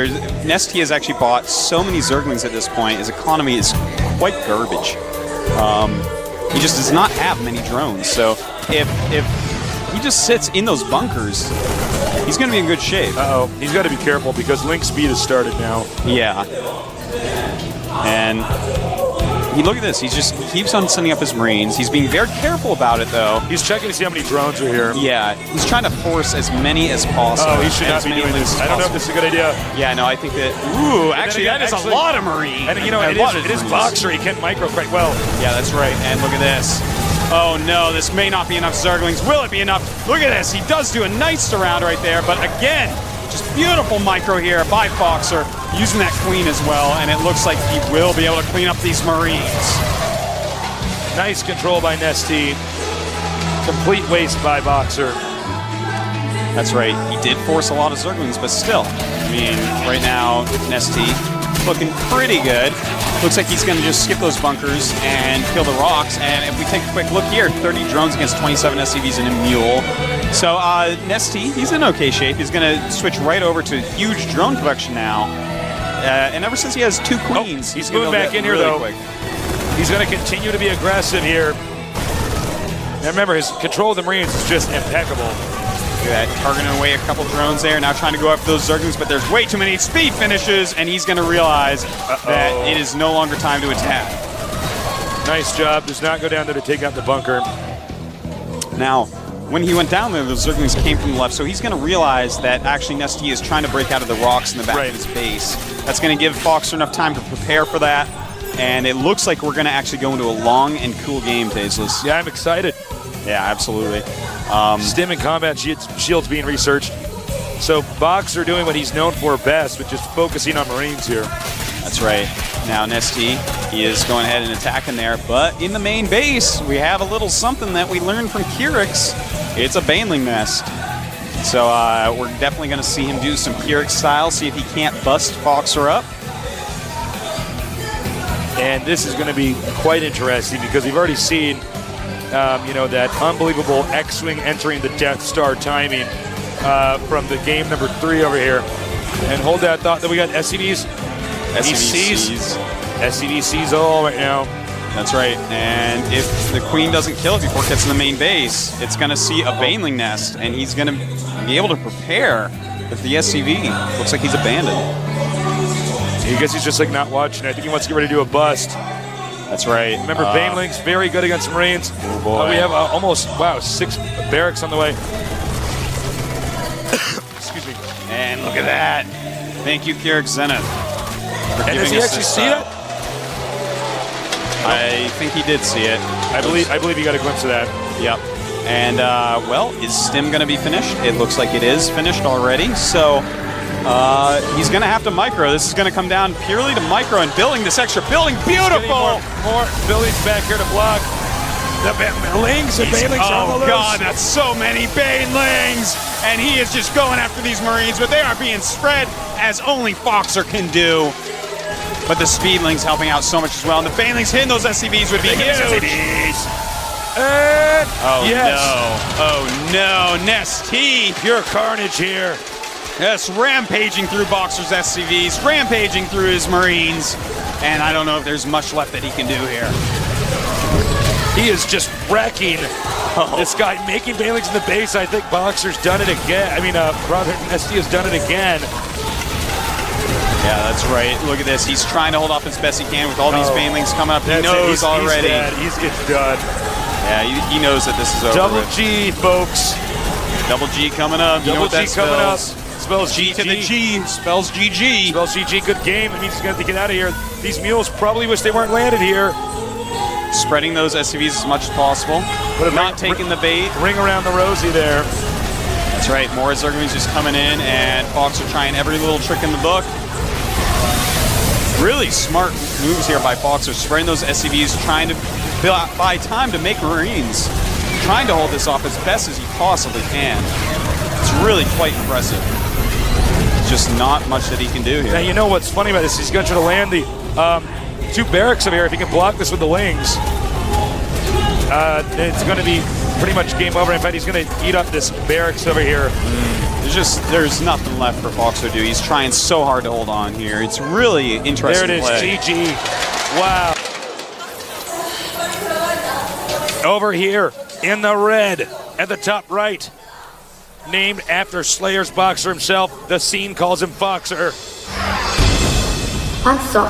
Nesty has actually bought so many Zerglings at this point. His economy is quite garbage. He just does not have many drones. So if he just sits in those bunkers, he's going to be in good shape. Uh-oh. He's got to be careful because Link speed has started now. Yeah. And look at this. He keeps on sending up his Marines. He's being very careful about it, though. He's checking to see how many drones are here. Yeah. He's trying to force as many as possible. Oh, he should not be doing this. I don't know if this is a good idea. Yeah, no, I think that... Ooh, actually, that is a lot of Marines. And, you know, it is Boxer. He can micro quite well. Yeah, that's right. And look at this. Oh, no, this may not be enough Zerglings. Will it be enough? Look at this. He does do a nice surround right there, but again, just beautiful micro here by Boxer, using that Queen as well, and it looks like he will be able to clean up these Marines. Nice control by Nesty. Complete waste by Boxer. That's right. He did force a lot of Zerglings, but still. I mean, right now, Nesty looking pretty good. Looks like he's going to just skip those bunkers and kill the rocks. And if we take a quick look here, 30 drones against 27 SCVs and a mule. So Nesty, he's in okay shape. He's going to switch right over to huge drone production now. And ever since he has two queens, he's moving back in here, though. Quick. He's going to continue to be aggressive here. And remember, his control of the Marines is just impeccable. Look at that, targeting away a couple drones there. Now trying to go after those Zerglings, but there's way too many speed finishes, and he's going to realize that it is no longer time to attack. Nice job. Does not go down there to take out the bunker. Now, when he went down there, those Zerglings came from the left, so he's going to realize that actually Nesty is trying to break out of the rocks in the back of his base. That's going to give Boxer enough time to prepare for that, and it looks like we're going to actually go into a long and cool game, Tazeless. Yeah, I'm excited. Yeah, absolutely. Stim and combat shields being researched. So Boxer doing what he's known for best, with just focusing on Marines here. That's right. Now Nesty, he is going ahead and attacking there, but in the main base, we have a little something that we learned from Kyrix. It's a Baneling nest. So we're definitely going to see him do some Kyrix style, see if he can't bust Boxer up. And this is going to be quite interesting because we've already seen that unbelievable X-Wing entering the Death Star timing from the game number 3 over here. And hold that thought that we got SCVs. SCV sees all right now. That's right. And if the Queen doesn't kill it before it gets in the main base, it's going to see a Baneling nest, and he's going to be able to prepare if the SCV looks like he's abandoned. I guess he's just like not watching. I think he wants to get ready to do a bust. That's right. Remember, Baneling's very good against Marines. Oh boy. We have almost 6 barracks on the way. Excuse me. And look at that. Thank you, Kyrix Zenith. And does he actually see it? I think he did see it. I believe he got a glimpse of that. Yep. And, well, is Stim going to be finished? It looks like it is finished already. So he's going to have to micro. This is going to come down purely to micro and building this extra building. Beautiful! More buildings back here to block. The Banelings and Banelings are on the loose. Oh, God, that's so many Banelings. And he is just going after these Marines, but they are being spread as only Foxer can do. But the Speedlings helping out so much as well. And the Banelings hitting those SCVs would be huge. And oh, yes. no. Oh, no. Nesty. Pure carnage here. Yes, rampaging through Boxer's SCVs, rampaging through his Marines. And I don't know if there's much left that he can do here. He is just wrecking this guy, making Banelings in the base. I think Boxer's done it again. I mean, rather, Nesty has done it again. Yeah, that's right. Look at this. He's trying to hold off as best he can with all these Banelings coming up. He knows already. It's done. Yeah, he knows that this is over. Double G, folks. Double G coming up. You know what that coming up. Spells G to the G. Spells GG. Spells GG. Good game. It means he's going to get out of here. These mules probably wish they weren't landed here. Spreading those SCVs as much as possible. But not taking the bait. Ring around the rosy there. That's right. More Zerglings just coming in, and Fox are trying every little trick in the book. Really smart moves here by Foxer, spreading those SCVs, trying to buy time to make Marines, trying to hold this off as best as he possibly can. It's really quite impressive. Just not much that he can do here. Now, you know what's funny about this? He's going to try to land the 2 barracks over here. If he can block this with the Lings, it's going to be pretty much game over. In fact, he's going to eat up this barracks over here. There's nothing left for Fox to do. He's trying so hard to hold on here. It's really interesting. There it is, play. GG. Wow. Over here in the red at the top right, named after Slayer's Boxer himself, the scene calls him Foxer. Axel.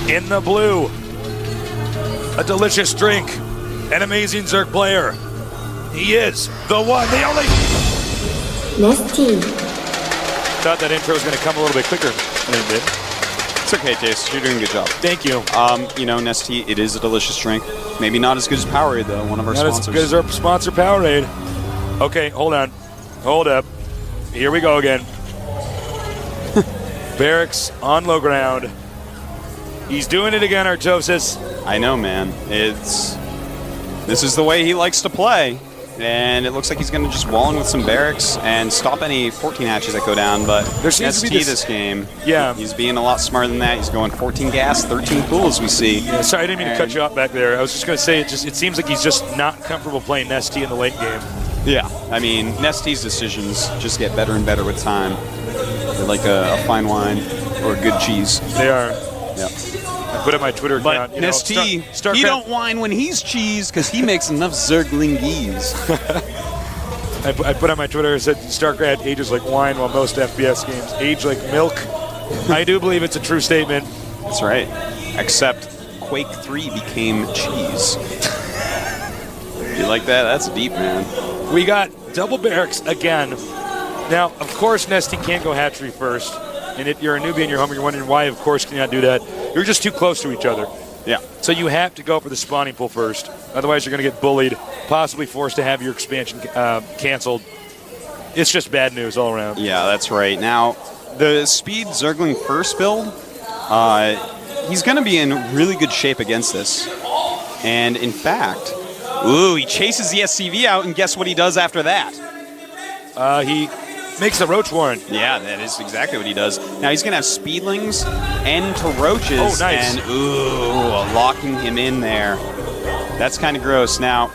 In the blue, a delicious drink, an amazing Zerg player. He is the one, the only. Nesty. Thought that intro was going to come a little bit quicker than it did. It's okay, Jace. You're doing a good job. Thank you. You know, Nesty, it is a delicious drink. Maybe not as good as Powerade, though, one of our sponsors. Not as good as our sponsor, Powerade. Okay, hold on. Hold up. Here we go again. Barracks on low ground. He's doing it again, Artosis. I know, man. This is the way he likes to play. And it looks like he's going to just wall in with some barracks and stop any 14 hatches that go down. But there seems to be this game. Yeah. He's being a lot smarter than that. He's going 14 gas, 13 pool, as we see. Yeah, sorry, I didn't mean to cut you off back there. I was just going to say, it seems like he's just not comfortable playing Nesty in the late game. Yeah. I mean, Nesty's decisions just get better and better with time. They're like a fine wine or a good cheese. They are. Yeah. I put up my Twitter account. But Nesty, he don't whine when he's cheese because he makes enough Zerglingese. I put on my Twitter, it said StarCraft ages like wine while most FPS games age like milk. I do believe it's a true statement. That's right. Except Quake 3 became cheese. You like that? That's deep, man. We got double barracks again. Now, of course, Nesty can't go hatchery first. And if you're a newbie in your home, you're wondering why, of course, can you not do that? You're just too close to each other. Yeah. So you have to go for the spawning pool first. Otherwise, you're going to get bullied, possibly forced to have your expansion canceled. It's just bad news all around. Yeah, that's right. Now, the speed Zergling first build, he's going to be in really good shape against this. And in fact, he chases the SCV out, and guess what he does after that? He makes the Roach Warren. Yeah, that is exactly what he does. Now he's going to have Speedlings and to Roaches. Oh, nice. And, locking him in there. That's kind of gross. Now,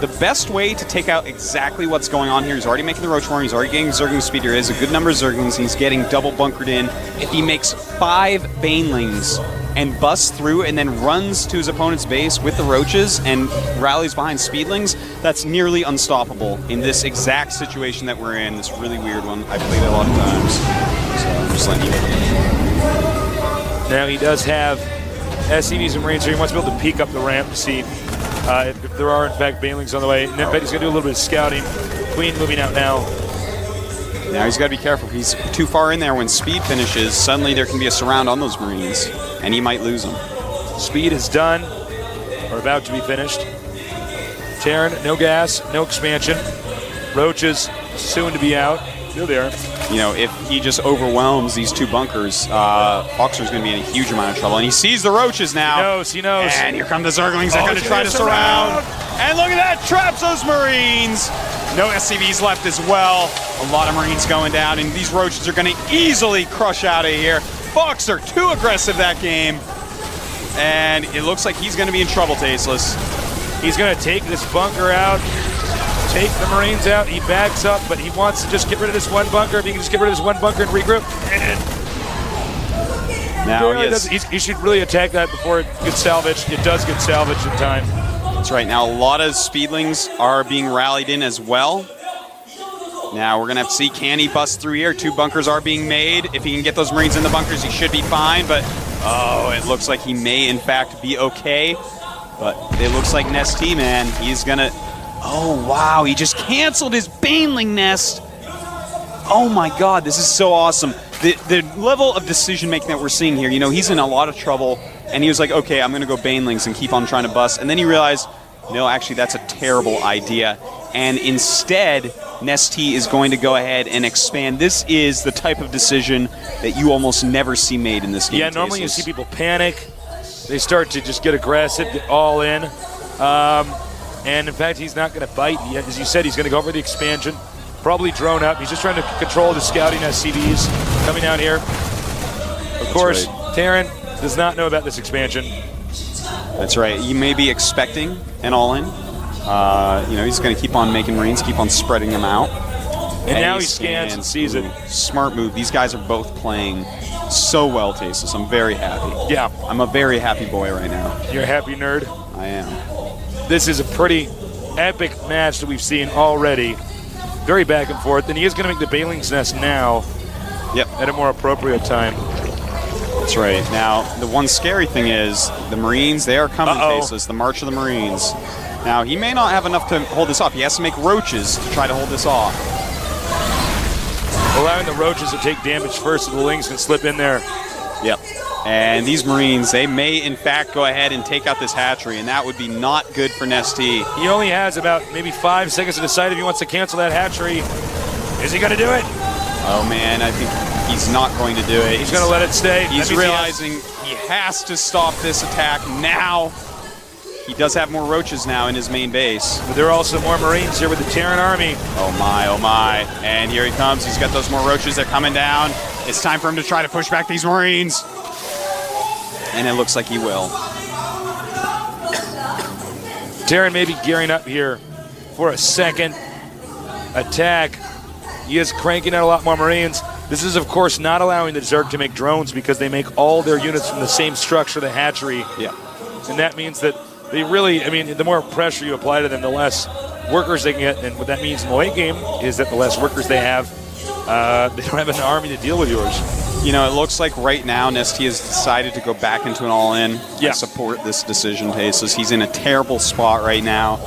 the best way to take out exactly what's going on here, he's already making the Roach Warren, he's already getting Zergling speed here. He has a good number of Zerglings, he's getting double bunkered in. If he makes 5 Banelings and busts through and then runs to his opponent's base with the Roaches and rallies behind Speedlings, that's nearly unstoppable in this exact situation that we're in, this really weird one. I've played it a lot of times, so I'm just letting you know. Now he does have SCVs and Marines, so he wants to be able to peek up the ramp to see if there are, in fact, Banelings on the way. And in fact, he's going to do a little bit of scouting. Queen moving out now. Now he's got to be careful. He's too far in there. When speed finishes, suddenly there can be a surround on those Marines, and he might lose them. Speed is done, or about to be finished. Terran, no gas, no expansion. Roaches soon to be out. They're there. You know, if he just overwhelms these two bunkers, Foxer's going to be in a huge amount of trouble. And he sees the roaches now. He knows. And here come the Zerglings. They're going to try to surround. And look at that, traps those Marines. No SCVs left as well. A lot of Marines going down, and these roaches are going to easily crush out of here. Foxer, too aggressive that game. And it looks like he's going to be in trouble, Tasteless. He's going to take this bunker out. Take the Marines out. He backs up, but he wants to just get rid of this one bunker. If he can just get rid of this one bunker and regroup. And now he should really attack that before it gets salvaged. It does get salvaged in time. That's right. Now, a lot of Speedlings are being rallied in as well. Now, we're going to have to see, can he bust through here? 2 bunkers are being made. If he can get those Marines in the bunkers, he should be fine. But, oh, it looks like he may, in fact, be okay. But it looks like Nestea, man, he's going to... Oh, wow, he just canceled his Baneling nest. Oh, my God, this is so awesome. The level of decision-making that we're seeing here, you know, he's in a lot of trouble, and he was like, okay, I'm going to go Banelings and keep on trying to bust. And then he realized, no, actually, that's a terrible idea. And instead, Nestea is going to go ahead and expand. This is the type of decision that you almost never see made in this game. Yeah, normally you see people panic. They start to just get aggressive, get all in. And in fact, he's not going to bite. As you said, he's going to go over the expansion. Probably drone up. He's just trying to control the scouting SCVs coming out here. Of course, right. Terran does not know about this expansion. That's right. You may be expecting an all-in. You know, he's going to keep on making Marines, keep on spreading them out. And now he scans and sees it. Smart move. These guys are both playing so well, Tasteless. I'm very happy. Yeah. I'm a very happy boy right now. You're a happy nerd? I am. This is a pretty epic match that we've seen already. Very back and forth. And he is going to make the Baneling's nest now. Yep. At a more appropriate time. That's right. Now, the one scary thing is the Marines, they are coming, Tasteless. The March of the Marines. Now, he may not have enough to hold this off. He has to make roaches to try to hold this off. Allowing the roaches to take damage first so the Lings can slip in there. Yep. And these Marines, they may, in fact, go ahead and take out this hatchery, and that would be not good for Nestea. He only has about maybe 5 seconds to decide if he wants to cancel that hatchery. Is he going to do it? Oh, man, I think he's not going to do it. He's going to let it stay. He's realizing he has to stop this attack now. He does have more roaches now in his main base. But there are also more Marines here with the Terran army. Oh, my, oh, my. And here he comes. He's got those more roaches. They're coming down. It's time for him to try to push back these Marines. And it looks like he will. Terran may be gearing up here for a second attack. He is cranking out a lot more Marines. This is, of course, not allowing the Zerg to make drones because they make all their units from the same structure, the hatchery. Yeah. And that means that they really, I mean, the more pressure you apply to them, the less workers they can get. And what that means in the late game is that the less workers they have, they don't have an army to deal with yours. You know, it looks like right now Nestea has decided to go back into an all-in. Yeah. I support this decision, Tasteless. He's in a terrible spot right now.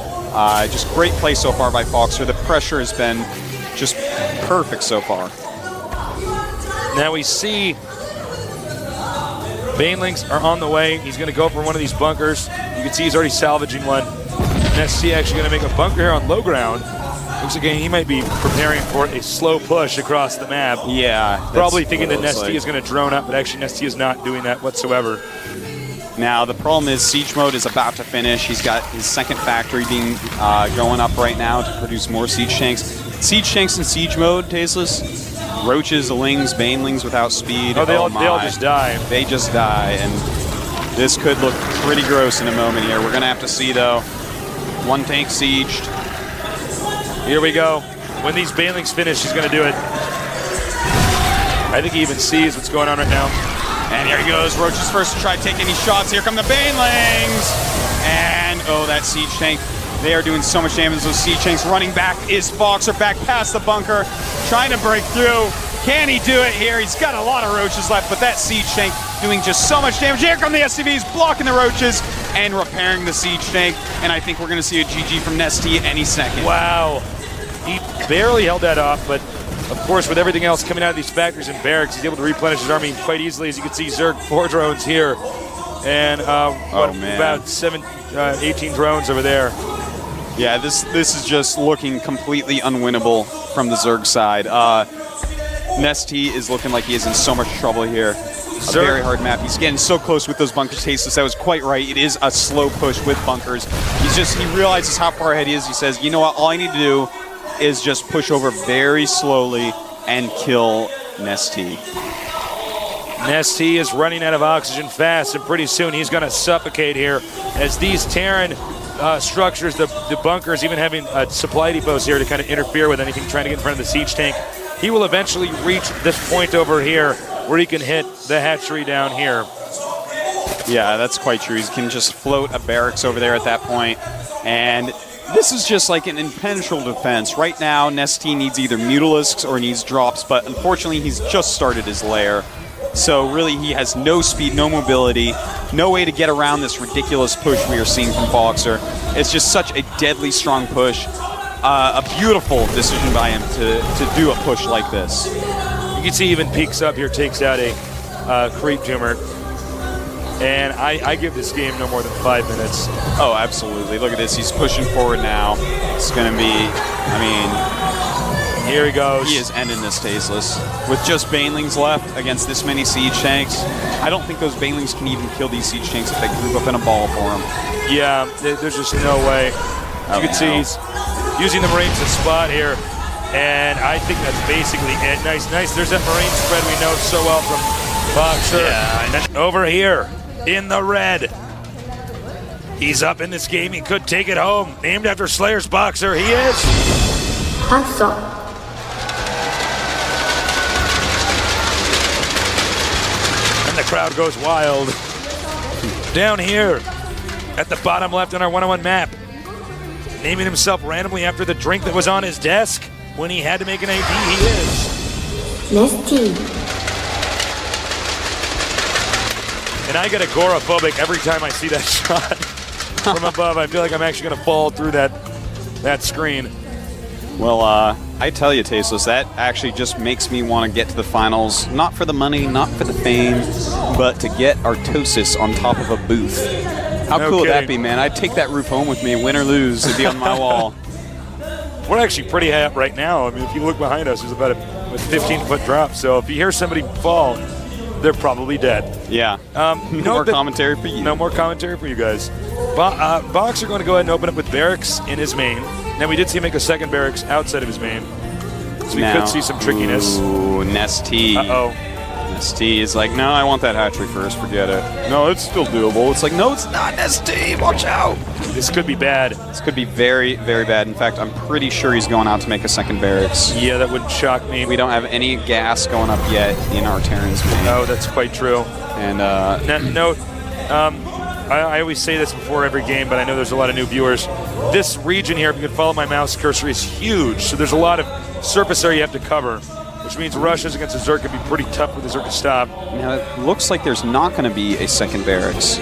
Just great play so far by Foxer. The pressure has been just perfect so far. Now we see Banelings are on the way. He's going to go for one of these bunkers. You can see he's already salvaging one. Nestea actually going to make a bunker here on low ground. Looks like he might be preparing for a slow push across the map. Yeah. Probably thinking that Nestea is going to drone up, but actually Nestea is not doing that whatsoever. Now, the problem is Siege Mode is about to finish. He's got his second factory being going up right now to produce more Siege Tanks. Siege Tanks in Siege Mode, Tasteless. Roaches, Lings, Banelings without speed. Oh, they all just die. They just die, and this could look pretty gross in a moment here. We're going to have to see, though. One tank sieged. Here we go. When these Banelings finish, he's going to do it. I think he even sees what's going on right now. And here he goes. Roaches first to try to take any shots. Here come the Banelings. And, oh, that siege tank. They are doing so much damage. Those siege tanks running back is Foxer back past the bunker, trying to break through. Can he do it here? He's got a lot of roaches left, but that siege tank doing just so much damage. Here come the SCVs, blocking the roaches and repairing the siege tank. And I think we're going to see a GG from Nestea any second. Wow. He barely held that off, but of course, with everything else coming out of these factories and barracks, he's able to replenish his army quite easily. As you can see, Zerg 4 drones here. And about 18 drones over there. Yeah, this is just looking completely unwinnable from the Zerg side. Nesty is looking like he is in so much trouble here. A very hard map. He's getting so close with those bunkers. Tasteless, that was quite right. It is a slow push with bunkers. He realizes how far ahead he is. He says, you know what, all I need to do is just push over very slowly and kill Nesty. Nesty is running out of oxygen fast, and pretty soon he's going to suffocate here as these Terran structures, the bunkers, even having supply depots here to kind of interfere with anything trying to get in front of the siege tank. He will eventually reach this point over here where he can hit the hatchery down here. Yeah, that's quite true. He can just float a barracks over there at that point. And this is just like an impenetrable defense. Right now, Nesty needs either Mutalisks or needs drops, but unfortunately, he's just started his lair. So really, he has no speed, no mobility, no way to get around this ridiculous push we are seeing from Boxer. It's just such a deadly strong push. A beautiful decision by him to do a push like this. You can see even peeks up here, takes out a creep tumor. And I give this game no more than 5 minutes. Oh, absolutely. Look at this. He's pushing forward now. It's going to be, here he goes. He is ending this Tasteless. With just Banelings left against this many siege tanks, I don't think those Banelings can even kill these siege tanks if they group up in a ball for him. Yeah, there's just no way. You can see he's using the Marines as spot here. And I think that's basically it. Nice. There's that Marine spread we know so well from Boxer. Yeah, and over here in the red. He's up in this game. He could take it home. Named after Slayer's Boxer. He is. Awesome. And the crowd goes wild. Down here at the bottom left on our 101 map. Naming himself randomly after the drink that was on his desk when he had to make an AP, he is. Nesty. And I get agoraphobic every time I see that shot from above. I feel like I'm actually going to fall through that screen. Well, I tell you, Tasteless, that actually just makes me want to get to the finals, not for the money, not for the fame, but to get Artosis on top of a booth. How cool would that be, man? I'd take that roof home with me, win or lose, it'd be on my wall. We're actually pretty high up right now. I mean, if you look behind us, there's about a 15-foot drop. So if you hear somebody fall, they're probably dead. Yeah. No more commentary for you. No more commentary for you guys. Boxer going to go ahead and open up with barracks in his main. Now, we did see him make a second barracks outside of his main. So we could see some trickiness. Ooh, Nesty. Uh-oh. Nesty is like, no, I want that hatchery first. Forget it. No, it's still doable. It's like, no, it's not, Nesty. Watch out. This could be bad. This could be very, very bad. In fact, I'm pretty sure he's going out to make a second barracks. Yeah, that wouldn't shock me. We don't have any gas going up yet in our Terran's main. No, that's quite true. And note, I always say this before every game, but I know there's a lot of new viewers. This region here, if you can follow my mouse cursor, is huge. So there's a lot of surface area you have to cover, which means rushes against a Zerg can be pretty tough with the Zerg to stop. Now, it looks like there's not going to be a second barracks.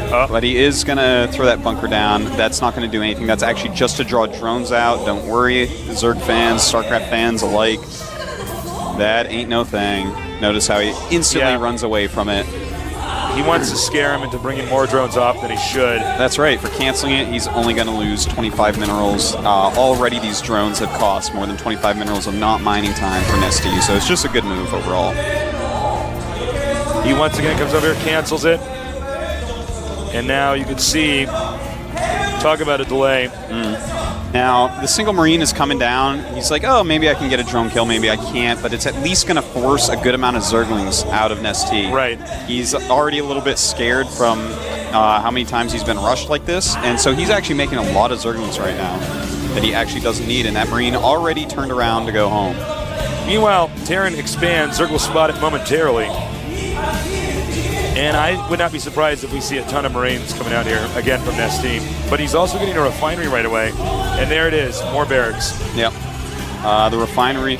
But he is going to throw that bunker down. That's not going to do anything. That's actually just to draw drones out. Don't worry, Zerg fans, StarCraft fans alike. That ain't no thing. Notice how he instantly runs away from it. He wants to scare him into bringing more drones off than he should. That's right. For canceling it, he's only going to lose 25 minerals. Already these drones have cost more than 25 minerals of not mining time for Nesty, so it's just a good move overall. He once again comes over here, cancels it. And now you can see, talk about a delay. Now, the single Marine is coming down. He's like, oh, maybe I can get a drone kill, maybe I can't, but it's at least going to force a good amount of Zerglings out of Nesty. Right. He's already a little bit scared from how many times he's been rushed like this, and so he's actually making a lot of Zerglings right now that he actually doesn't need, and that Marine already turned around to go home. Meanwhile, Terran expands. Zerg will spot it momentarily. And I would not be surprised if we see a ton of Marines coming out here, again, from Nesty. But he's also getting a refinery right away. And there it is, more barracks. Yep. The refinery,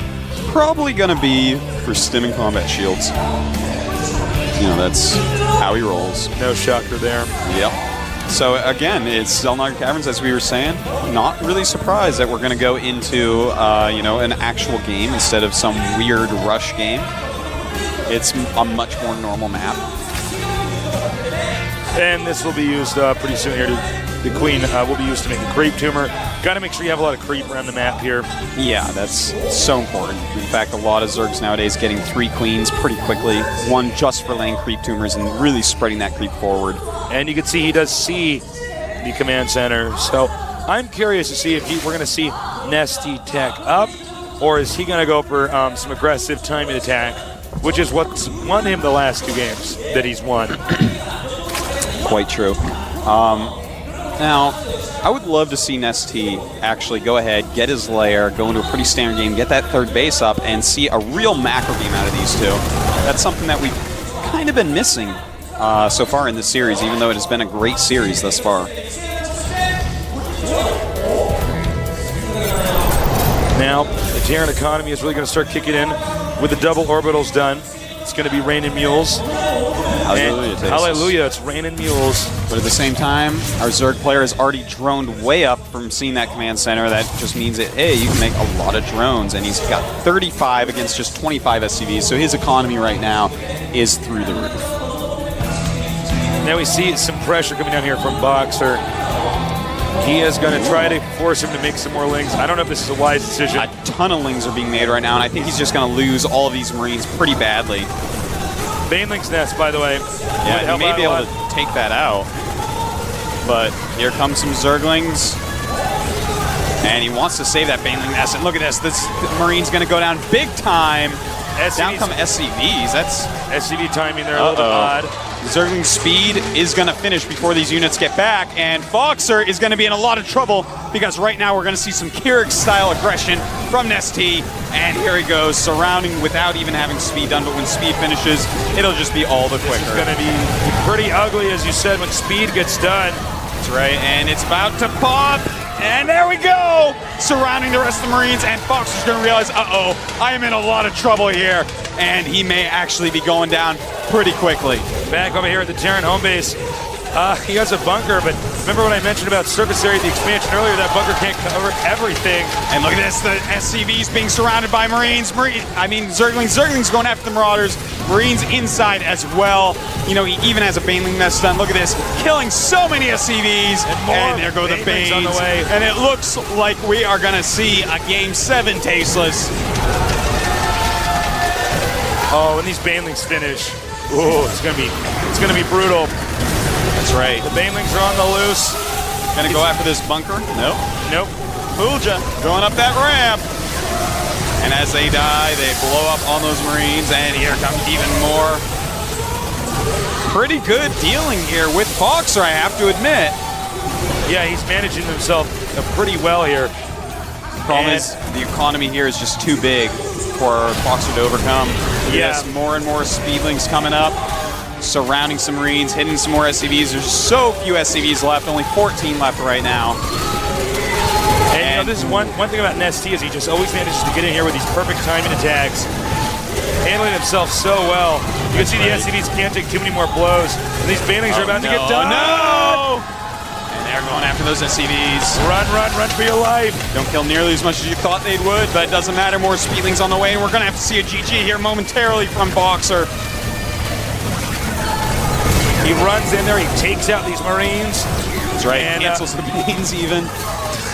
probably going to be for stimming combat shields. You know, that's how he rolls. No shocker there. Yep. So, again, it's Zelnaga Caverns, as we were saying. Not really surprised that we're going to go into, an actual game instead of some weird rush game. It's a much more normal map. And this will be used pretty soon here. The queen will be used to make the creep tumor. Got to make sure you have a lot of creep around the map here. Yeah, that's so important. In fact, a lot of Zergs nowadays getting 3 queens pretty quickly. 1 just for laying creep tumors and really spreading that creep forward. And you can see he does see the command center. So I'm curious to see if we're going to see Nesty tech up, or is he going to go for some aggressive timing attack, which is what's won him the last 2 games that he's won. Quite true. Now, I would love to see Nesty actually go ahead, get his lair, go into a pretty standard game, get that 3rd base up, and see a real macro game out of these 2. That's something that we've kind of been missing so far in this series, even though it has been a great series thus far. Now, the Terran economy is really going to start kicking in with the double orbitals done. It's going to be raining mules. Hallelujah, hallelujah, it's raining mules. But at the same time, our Zerg player has already droned way up from seeing that command center. That just means that, hey, you can make a lot of drones. And he's got 35 against just 25 SCVs. So his economy right now is through the roof. Now we see some pressure coming down here from Boxer. He is going to try to force him to make some more lings. I don't know if this is a wise decision. A ton of lings are being made right now, and I think he's just going to lose all of these Marines pretty badly. Baneling's nest, by the way. Yeah, he may be able to take that out. But here comes some Zerglings. And he wants to save that Baneling nest. And look at this. This Marine's going to go down big time. Down come SCVs. That's SCV timing there a little bit odd. Zergling speed is going to finish before these units get back, and Boxer is going to be in a lot of trouble because right now we're going to see some Keurig-style aggression from Nesty, and here he goes, surrounding without even having speed done, but when speed finishes, it'll just be all the quicker. It's going to be pretty ugly, as you said, when speed gets done. That's right, and it's about to pop, and there we go! Surrounding the rest of the Marines, and Boxer's going to realize, uh-oh, I am in a lot of trouble here, and he may actually be going down pretty quickly. Back over here at the Terran home base. He has a bunker, but remember when I mentioned about surface area, the expansion earlier, that bunker can't cover everything. And look at this, the SCVs being surrounded by Marines. Zerglings going after the Marauders. Marines inside as well. You know, he even has a Baneling nest done. Look at this, killing so many SCVs. And there go the Banes. On the way. And it looks like we are going to see a Game 7 Tasteless. Oh, when these Banelings finish, ooh, it's gonna be brutal. That's right. The Banelings are on the loose. Gonna go after this bunker? Nope. Nope. Fooled ya. Going up that ramp. And as they die, they blow up on those Marines, and here comes even more. Pretty good dealing here with Boxer, I have to admit. Yeah, he's managing himself pretty well here. The problem is the economy here is just too big for Boxer to overcome. Yeah. Yes, more and more Speedlings coming up, surrounding some Marines, hitting some more SCVs. There's so few SCVs left, only 14 left right now. And you know, this is one thing about Nesty is he just always manages to get in here with these perfect timing attacks, handling himself so well. You can see the SCVs can't take too many more blows, and these Banelings are about to get done. No! And they're going after those SCVs. Run for your life. Don't kill nearly as much as you thought they would, but it doesn't matter. More Speedlings on the way, and we're going to have to see a GG here momentarily from Boxer. He runs in there, he takes out these Marines. That's right, and cancels the Banes even.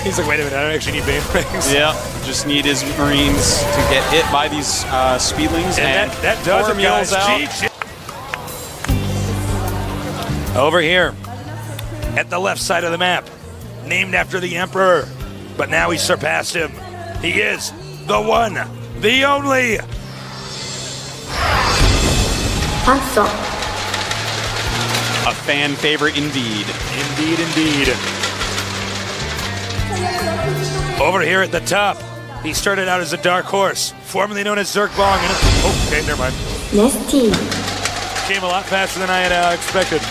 He's like, wait a minute, I don't actually need Banelings. Yeah, just need his Marines to get hit by these Speedlings. And that does it, guys. Out. Over here, at the left side of the map, named after the Emperor, but now he surpassed him. He is the one, the only. Awesome. A fan favorite indeed. Indeed. Over here at the top, he started out as a dark horse, formerly known as Zergbong. Okay, never mind. Nesty. Came a lot faster than I had expected.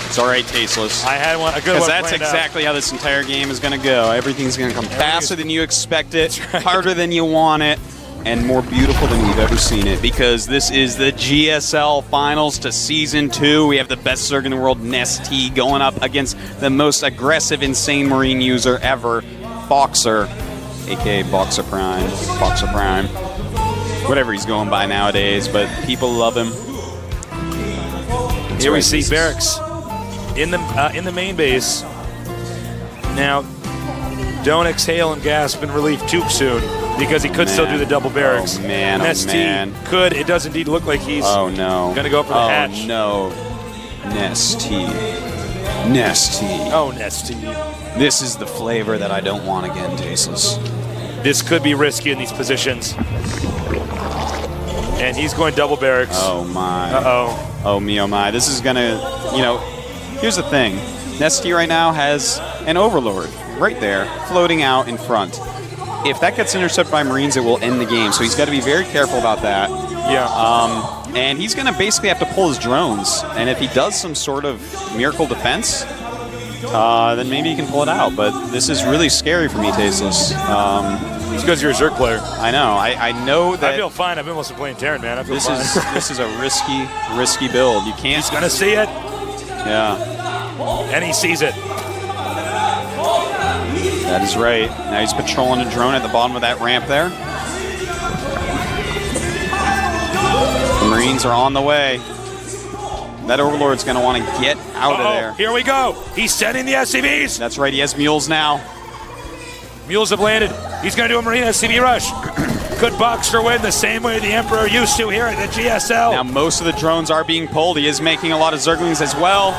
It's all right, Tasteless. I had a good one. Because that's exactly how this entire game is going to go. Everything's going to come faster than you expect it, harder than you want it, and more beautiful than you've ever seen it. Because this is the GSL Finals to Season 2. We have the best Zerg in the world, Nesty, going up against the most aggressive, insane Marine user ever, Boxer, a.k.a. Boxer Prime. Whatever he's going by nowadays, but people love him. Here we see Barracks in the main base. Now, don't exhale and gasp and relieve too soon, because he could still do the double barracks. Oh, man. Nesty could. It does indeed look like he's going to go for the hatch. Oh, no. Nesty. Nesty. Oh, Nesty. This is the flavor that I don't want again, Tasteless. This could be risky in these positions. And he's going double barracks. Oh, my. Uh-oh. Oh, me, oh, my. This is going to, here's the thing. Nesty right now has an Overlord right there, floating out in front. If that gets intercepted by Marines, it will end the game. So he's got to be very careful about that. Yeah. And he's going to basically have to pull his drones. And if he does some sort of miracle defense, then maybe he can pull it out. But this is really scary for me, Tasteless. It's because you're a Zerg player. I know. I know that. I feel fine. I've been mostly playing Terran, man. I feel fine. This is a risky build. You can't. He's going to see it. Yeah. And he sees it. That is right. Now he's patrolling a drone at the bottom of that ramp there. The Marines are on the way. That Overlord's going to want to get out of there. Here we go. He's sending the SCVs. That's right. He has mules now. Mules have landed. He's going to do a Marine SCV rush. Could Boxer win the same way the Emperor used to here at the GSL? Now most of the drones are being pulled. He is making a lot of Zerglings as well.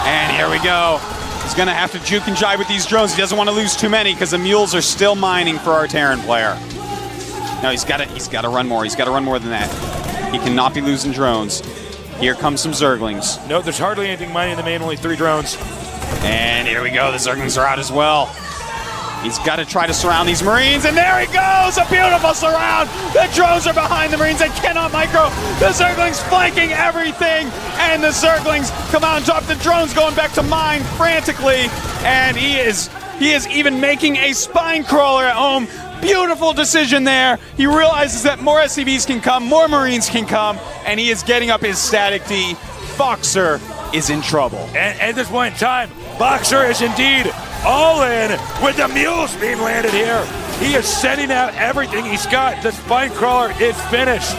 And here we go. He's going to have to juke and jive with these drones. He doesn't want to lose too many because the mules are still mining for our Terran player. No, he's got to run more. He's got to run more than that. He cannot be losing drones. Here comes some Zerglings. No, there's hardly anything mining in the main, only 3 drones. And here we go. The Zerglings are out as well. He's got to try to surround these Marines, and there he goes! A beautiful surround! The drones are behind the Marines, they cannot micro! The Zerglings flanking everything, and the Zerglings come out and drop the drones going back to mine frantically, and he is even making a spine crawler at home. Beautiful decision there. He realizes that more SCVs can come, more Marines can come, and he is getting up his static D. Boxer is in trouble. And at this point in time, Boxer is indeed all in with the mules being landed here. He is sending out everything he's got. The spine crawler is finished.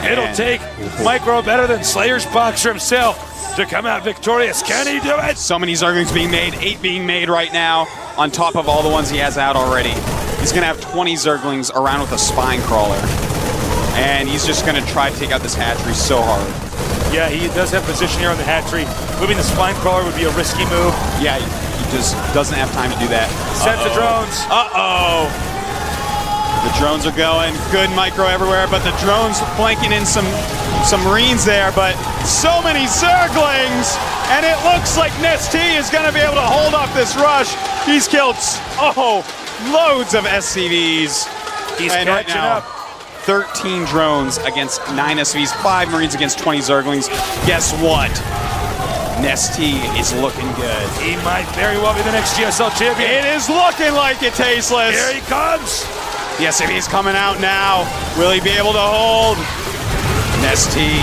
It'll take Micro better than Slayer's Boxer himself to come out victorious. Can he do it? So many Zerglings being made, 8 being made right now, on top of all the ones he has out already. He's going to have 20 Zerglings around with a spine crawler. And he's just going to try to take out this hatchery so hard. Yeah, he does have position here on the hatchery. Moving the spine crawler would be a risky move. Yeah, he just doesn't have time to do that. Sends the drones. Uh-oh. The drones are going. Good micro everywhere, but the drones flanking in some Marines there, but so many Zerglings, and it looks like Nesty is going to be able to hold off this rush. He's killed, loads of SCVs. He's and catching up. 13 drones against 9 SCVs, 5 Marines against 20 Zerglings. Guess what? Nesty is looking good. He might very well be the next GSL champion. It is looking like it, Tasteless. Here he comes. The SCV's coming out now. Will he be able to hold? Nesty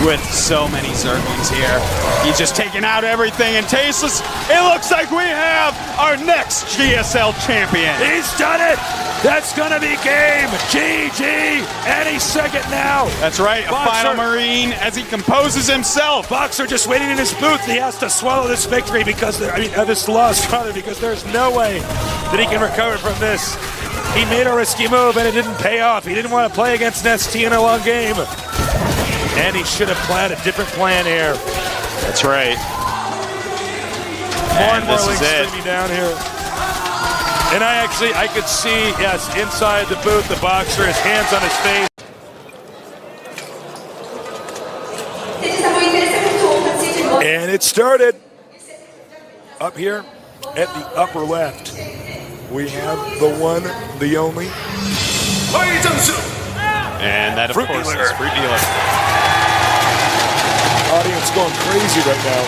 with so many Zerglings here. He's just taking out everything, and Tasteless, it looks like we have our next GSL champion. He's done it. That's going to be game. GG. Any second now. That's right. Boxer, a final Marine as he composes himself. Boxer just waiting in his booth. He has to swallow this victory because, this loss, rather, because there's no way that he can recover from this. He made a risky move and it didn't pay off. He didn't want to play against Nesty in a long game. And he should have planned a different plan here. That's right. More and more links streaming down here. And I could see, yes, inside the booth, the Boxer, his hands on his face. And it started up here at the upper left. We have the one, the only. And that, of Fruit course, dealer. is Fruit Dealer. Audience going crazy right now.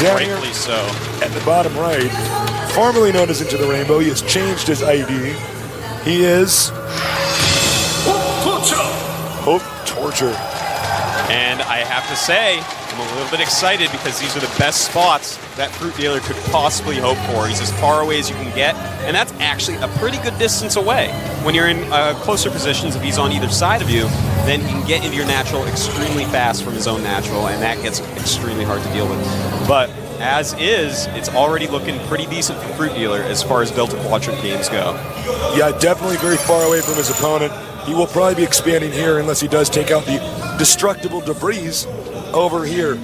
Down Rightfully here so. at the bottom right, formerly known as Into the Rainbow, he has changed his ID. He is Hope Torture. And I have to say, I'm a little bit excited because these are the best spots that Fruit Dealer could possibly hope for. He's as far away as you can get, and that's actually a pretty good distance away. When you're in closer positions, if he's on either side of you, then he can get into your natural extremely fast from his own natural, and that gets extremely hard to deal with. But as is, it's already looking pretty decent for Fruit Dealer as far as Delta Quadrant games go. Yeah, definitely very far away from his opponent. He will probably be expanding here unless he does take out the destructible debris over here.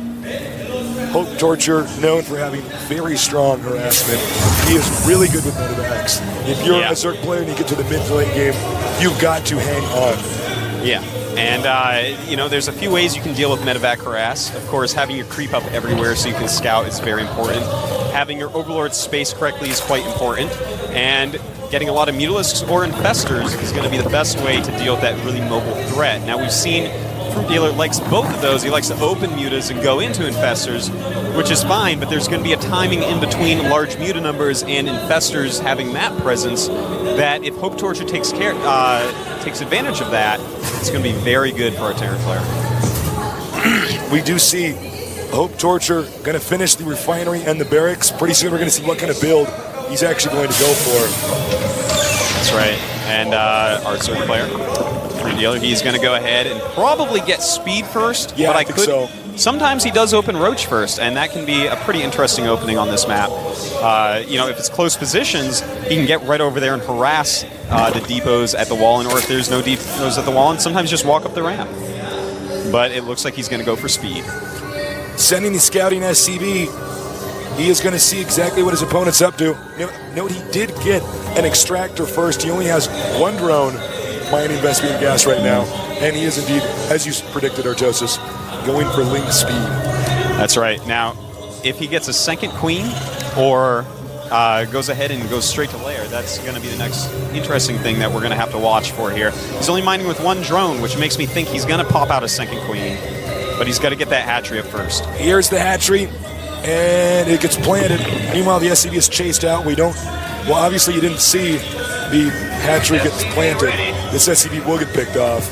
Hope Torture, known for having very strong harassment. He is really good with medevacs. If you're a Zerg player and you get to the mid to late game, you've got to hang on. Yeah. And, you know, there's a few ways you can deal with medevac harass. Of course, having your creep up everywhere so you can scout is very important. Having your overlord space correctly is quite important. And getting a lot of mutalisks or infestors is going to be the best way to deal with that really mobile threat. Now, we've seen Fruit Dealer likes both of those. He likes to open mutas and go into infestors, which is fine, but there's going to be a timing in between large muta numbers and infestors having map presence that if Hope Torture takes advantage of that, it's going to be very good for a Terran player. We do see Hope Torture going to finish the refinery and the barracks. Pretty soon we're going to see what kind of build he's actually going to go for. That's right. And our Zerg player, Fruit Dealer, he's going to go ahead and probably get speed first. Yeah, but I think so. Sometimes he does open Roach first, and that can be a pretty interesting opening on this map. You know, if it's close positions, he can get right over there and harass the depots at the wall, or if there's no depots at the wall, and sometimes just walk up the ramp. But it looks like he's going to go for speed. Sending the scouting SCB, he is going to see exactly what his opponent's up to. Note he did get an extractor first. He only has one drone mining Vespian gas right now, and he is indeed, as you predicted, Artosis, going for link speed. That's right. Now, if he gets a second queen or goes ahead and goes straight to lair, that's going to be the next interesting thing that we're going to have to watch for here. He's only mining with one drone, which makes me think he's going to pop out a second queen, but he's got to get that hatchery up first. Here's the hatchery, and it gets planted. Meanwhile, the SCV is chased out. Well, obviously you didn't see the hatchery gets planted. This SCV will get picked off.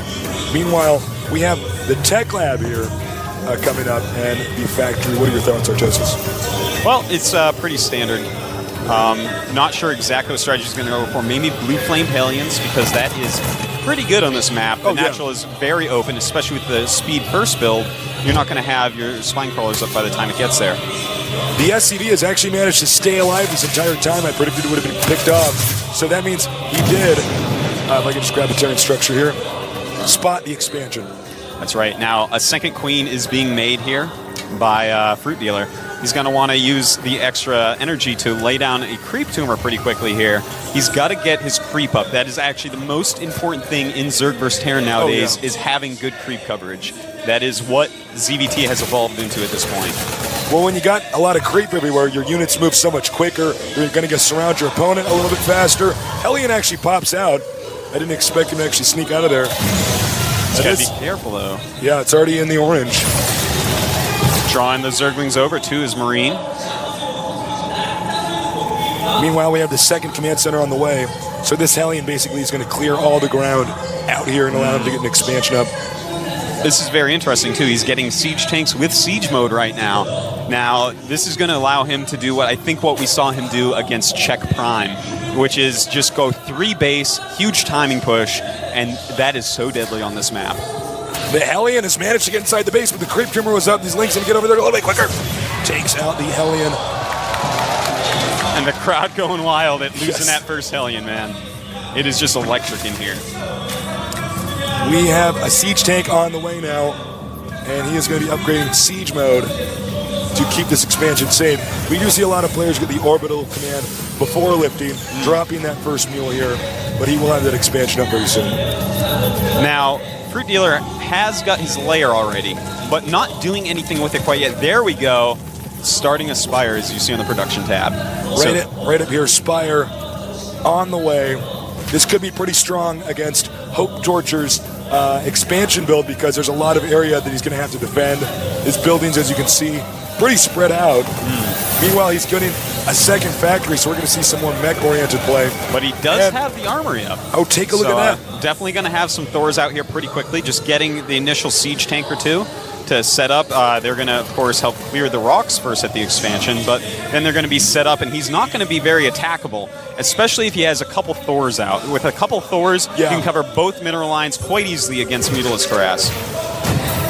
Meanwhile, we have the tech lab here coming up and the factory. What are your thoughts, Artosis? Well, it's pretty standard. Not sure exactly what strategy is going to go for. Maybe Blue Flame Hellions, because that is pretty good on this map. The natural is very open, especially with the speed first build. You're not going to have your spine crawlers up by the time it gets there. The SCV has actually managed to stay alive this entire time. I predicted it would have been picked off. So that means he did, if I can just grab a Terran structure here, spot the expansion. That's right. Now, a second queen is being made here by Fruit Dealer. He's going to want to use the extra energy to lay down a creep tumor pretty quickly here. He's got to get his creep up. That is actually the most important thing in Zerg vs. Terran nowadays, is having good creep coverage. That is what ZVT has evolved into at this point. Well, when you got a lot of creep everywhere, your units move so much quicker. You're going to get surround your opponent a little bit faster. Hellion actually pops out. I didn't expect him to actually sneak out of there. He's got to be careful, though. Yeah, it's already in the orange. Drawing the Zerglings over to his Marine. Meanwhile, we have the second command center on the way. So this Hellion basically is going to clear all the ground out here and allow him to get an expansion up. This is very interesting, too. He's getting siege tanks with siege mode right now. Now, this is going to allow him to do what we saw him do against Czech Prime, which is just go 3 base, huge timing push, and that is so deadly on this map. The Hellion has managed to get inside the base, but the creep tumor was up. These Links going to get over there a little bit quicker. Takes out the Hellion. And the crowd going wild at losing that first Hellion, man. It is just electric in here. We have a siege tank on the way now, and he is going to be upgrading siege mode to keep this expansion safe. We do see a lot of players get the orbital command before lifting, dropping that first mule here, but he will have that expansion up very soon. Now, Fruit Dealer has got his lair already, but not doing anything with it quite yet. There we go. Starting a Spire, as you see on the production tab. Right up here, Spire on the way. This could be pretty strong against Hope Torture's expansion build, because there's a lot of area that he's going to have to defend. His buildings, as you can see, pretty spread out. Meanwhile, he's getting a second factory, so we're going to see some more mech-oriented play. But he does have the armory up. Oh, take a look at that. Definitely going to have some Thors out here pretty quickly, just getting the initial siege tank or two. to set up. They're going to, of course, help clear the rocks first at the expansion, but then they're going to be set up, and he's not going to be very attackable, especially if he has a couple Thors out. With a couple Thors, you can cover both mineral lines quite easily against Mutalisk Harass.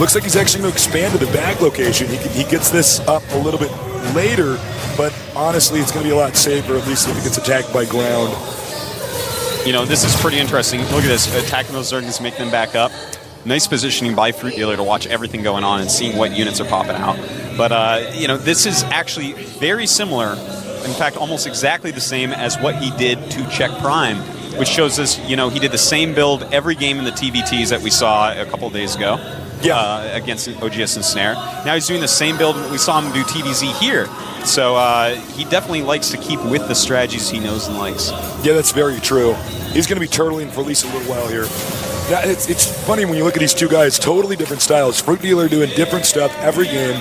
Looks like he's actually going to expand to the back location. He gets this up a little bit later, but honestly, it's going to be a lot safer, at least if he gets attacked by ground. You know, this is pretty interesting. Look at this, attacking those Zerglings, make them back up. Nice positioning by Fruit Dealer to watch everything going on and seeing what units are popping out. But, you know, this is actually very similar, in fact, almost exactly the same as what he did to Check Prime, which shows us, you know, he did the same build every game in the TVTs that we saw a couple of days ago. Against OGS and Snare. Now he's doing the same build we saw him do TVZ here. So he definitely likes to keep with the strategies he knows and likes. Yeah, that's very true. He's going to be turtling for at least a little while here. Now, it's funny when you look at these two guys, totally different styles. Fruit Dealer doing different stuff every game.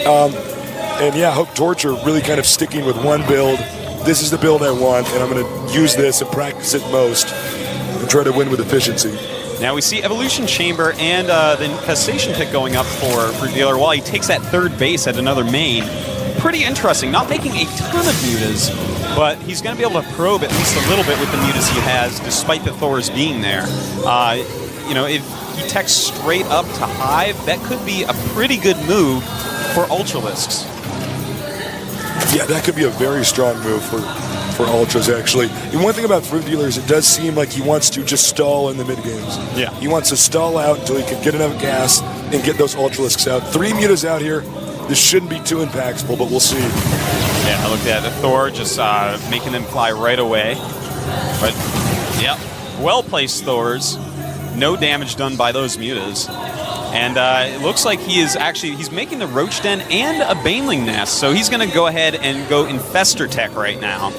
And yeah, Hope Torture really kind of sticking with one build. This is the build I want, and I'm going to use this and practice it most and try to win with efficiency. Now we see Evolution Chamber and the Infestation pick going up for Fruit Dealer while he takes that third base at another main. Pretty interesting. Not making a ton of mutas, but he's going to be able to probe at least a little bit with the mutas he has, despite the Thors being there. You know, if he techs straight up to Hive, that could be a pretty good move for Ultralisks. Yeah, that could be a very strong move for Ultras, actually. And one thing about Fruit Dealer is it does seem like he wants to just stall in the mid-games. Yeah. He wants to stall out until he can get enough gas and get those Ultralisks out. 3 mutas out here. This shouldn't be too impactful, but we'll see. Yeah, look at the Thor just making them fly right away. But, yeah, well-placed Thors. No damage done by those mutas. And it looks like he's making the Roach Den and a Baneling Nest. So he's going to go ahead and go Infestor Tech right now.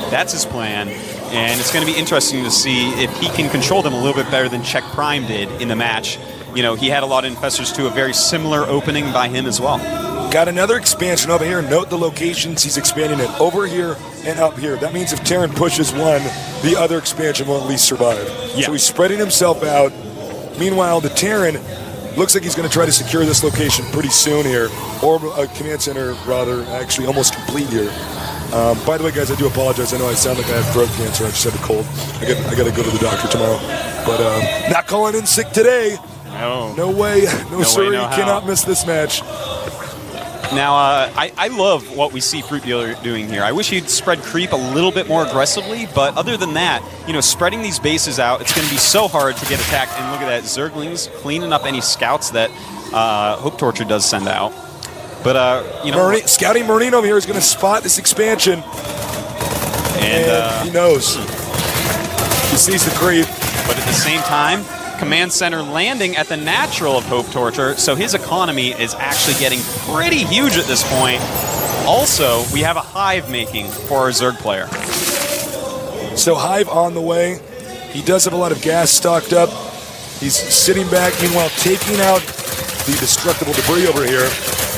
That's his plan. And it's going to be interesting to see if he can control them a little bit better than Check Prime did in the match. You know, he had a lot of Infestors too, a very similar opening by him as well. Got another expansion over here. Note the locations he's expanding it over here and up here. That means if Terran pushes one, the other expansion will at least survive. Yeah. So he's spreading himself out. Meanwhile, the Terran looks like he's going to try to secure this location pretty soon here, or a command center, rather, actually almost complete here. By the way, guys, I do apologize. I know I sound like I have throat cancer. I just had a cold. I got to go to the doctor tomorrow. But not calling in sick today. No way. No sir, you cannot miss this match. Now, I love what we see Fruit Dealer doing here. I wish he'd spread creep a little bit more aggressively, but other than that, you know, spreading these bases out, it's going to be so hard to get attacked. And look at that, Zerglings cleaning up any scouts that Hope Torture does send out. But, you know... Scouting Marine over here is going to spot this expansion. And he knows. He sees the creep. But at the same time, Command Center landing at the natural of Hope Torture, so his economy is actually getting pretty huge at this point. Also, we have a Hive making for our Zerg player. So Hive on the way. He does have a lot of gas stocked up. He's sitting back, meanwhile taking out the destructible debris over here,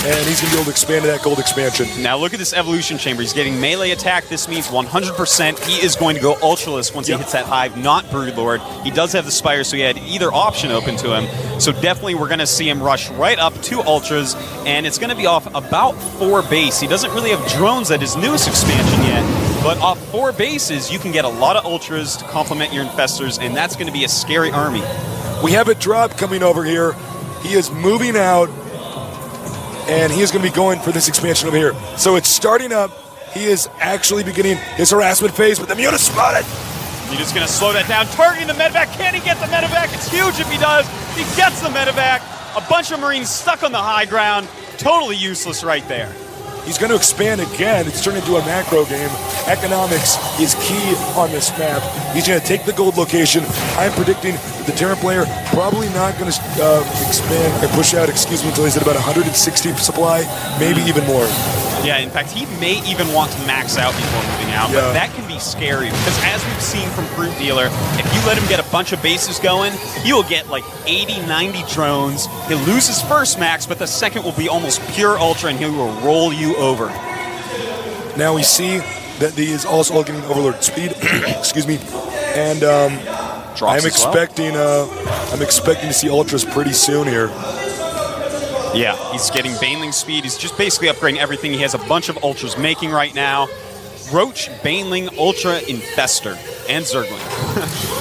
and he's going to be able to expand to that gold expansion. Now look at this Evolution Chamber. He's getting melee attack. This means 100% he is going to go Ultralisk once he hits that Hive, not Broodlord. He does have the Spire, so he had either option open to him. So definitely we're going to see him rush right up to Ultras, and it's going to be off about 4 base. He doesn't really have drones at his newest expansion yet, but off 4 bases, you can get a lot of Ultras to complement your Infestors, and that's going to be a scary army. We have a drop coming over here. He is moving out, and he is going to be going for this expansion over here. So it's starting up. He is actually beginning his harassment phase, but the Muta spotted. He's just going to slow that down, targeting the medevac. Can he get the medevac? It's huge if he does. He gets the medevac. A bunch of Marines stuck on the high ground. Totally useless right there. He's going to expand again. It's turned into a macro game. Economics is key on this map. He's going to take the gold location. I'm predicting that the Terran player probably not going to expand or push out, until he's at about 160 supply, maybe even more. Yeah, in fact, he may even want to max out before moving out, but that can be scary because as we've seen from Fruit Dealer, if you let him get a bunch of bases going, he will get like 80, 90 drones. He'll lose his first max, but the second will be almost pure ultra and he will roll you over. Now we see that he is also getting Overlord speed, excuse me, and I'm expecting to see Ultras pretty soon here. Yeah, he's getting Baneling speed. He's just basically upgrading everything. He has a bunch of Ultras making right now. Roach, Baneling, Ultra, Infester, and Zergling.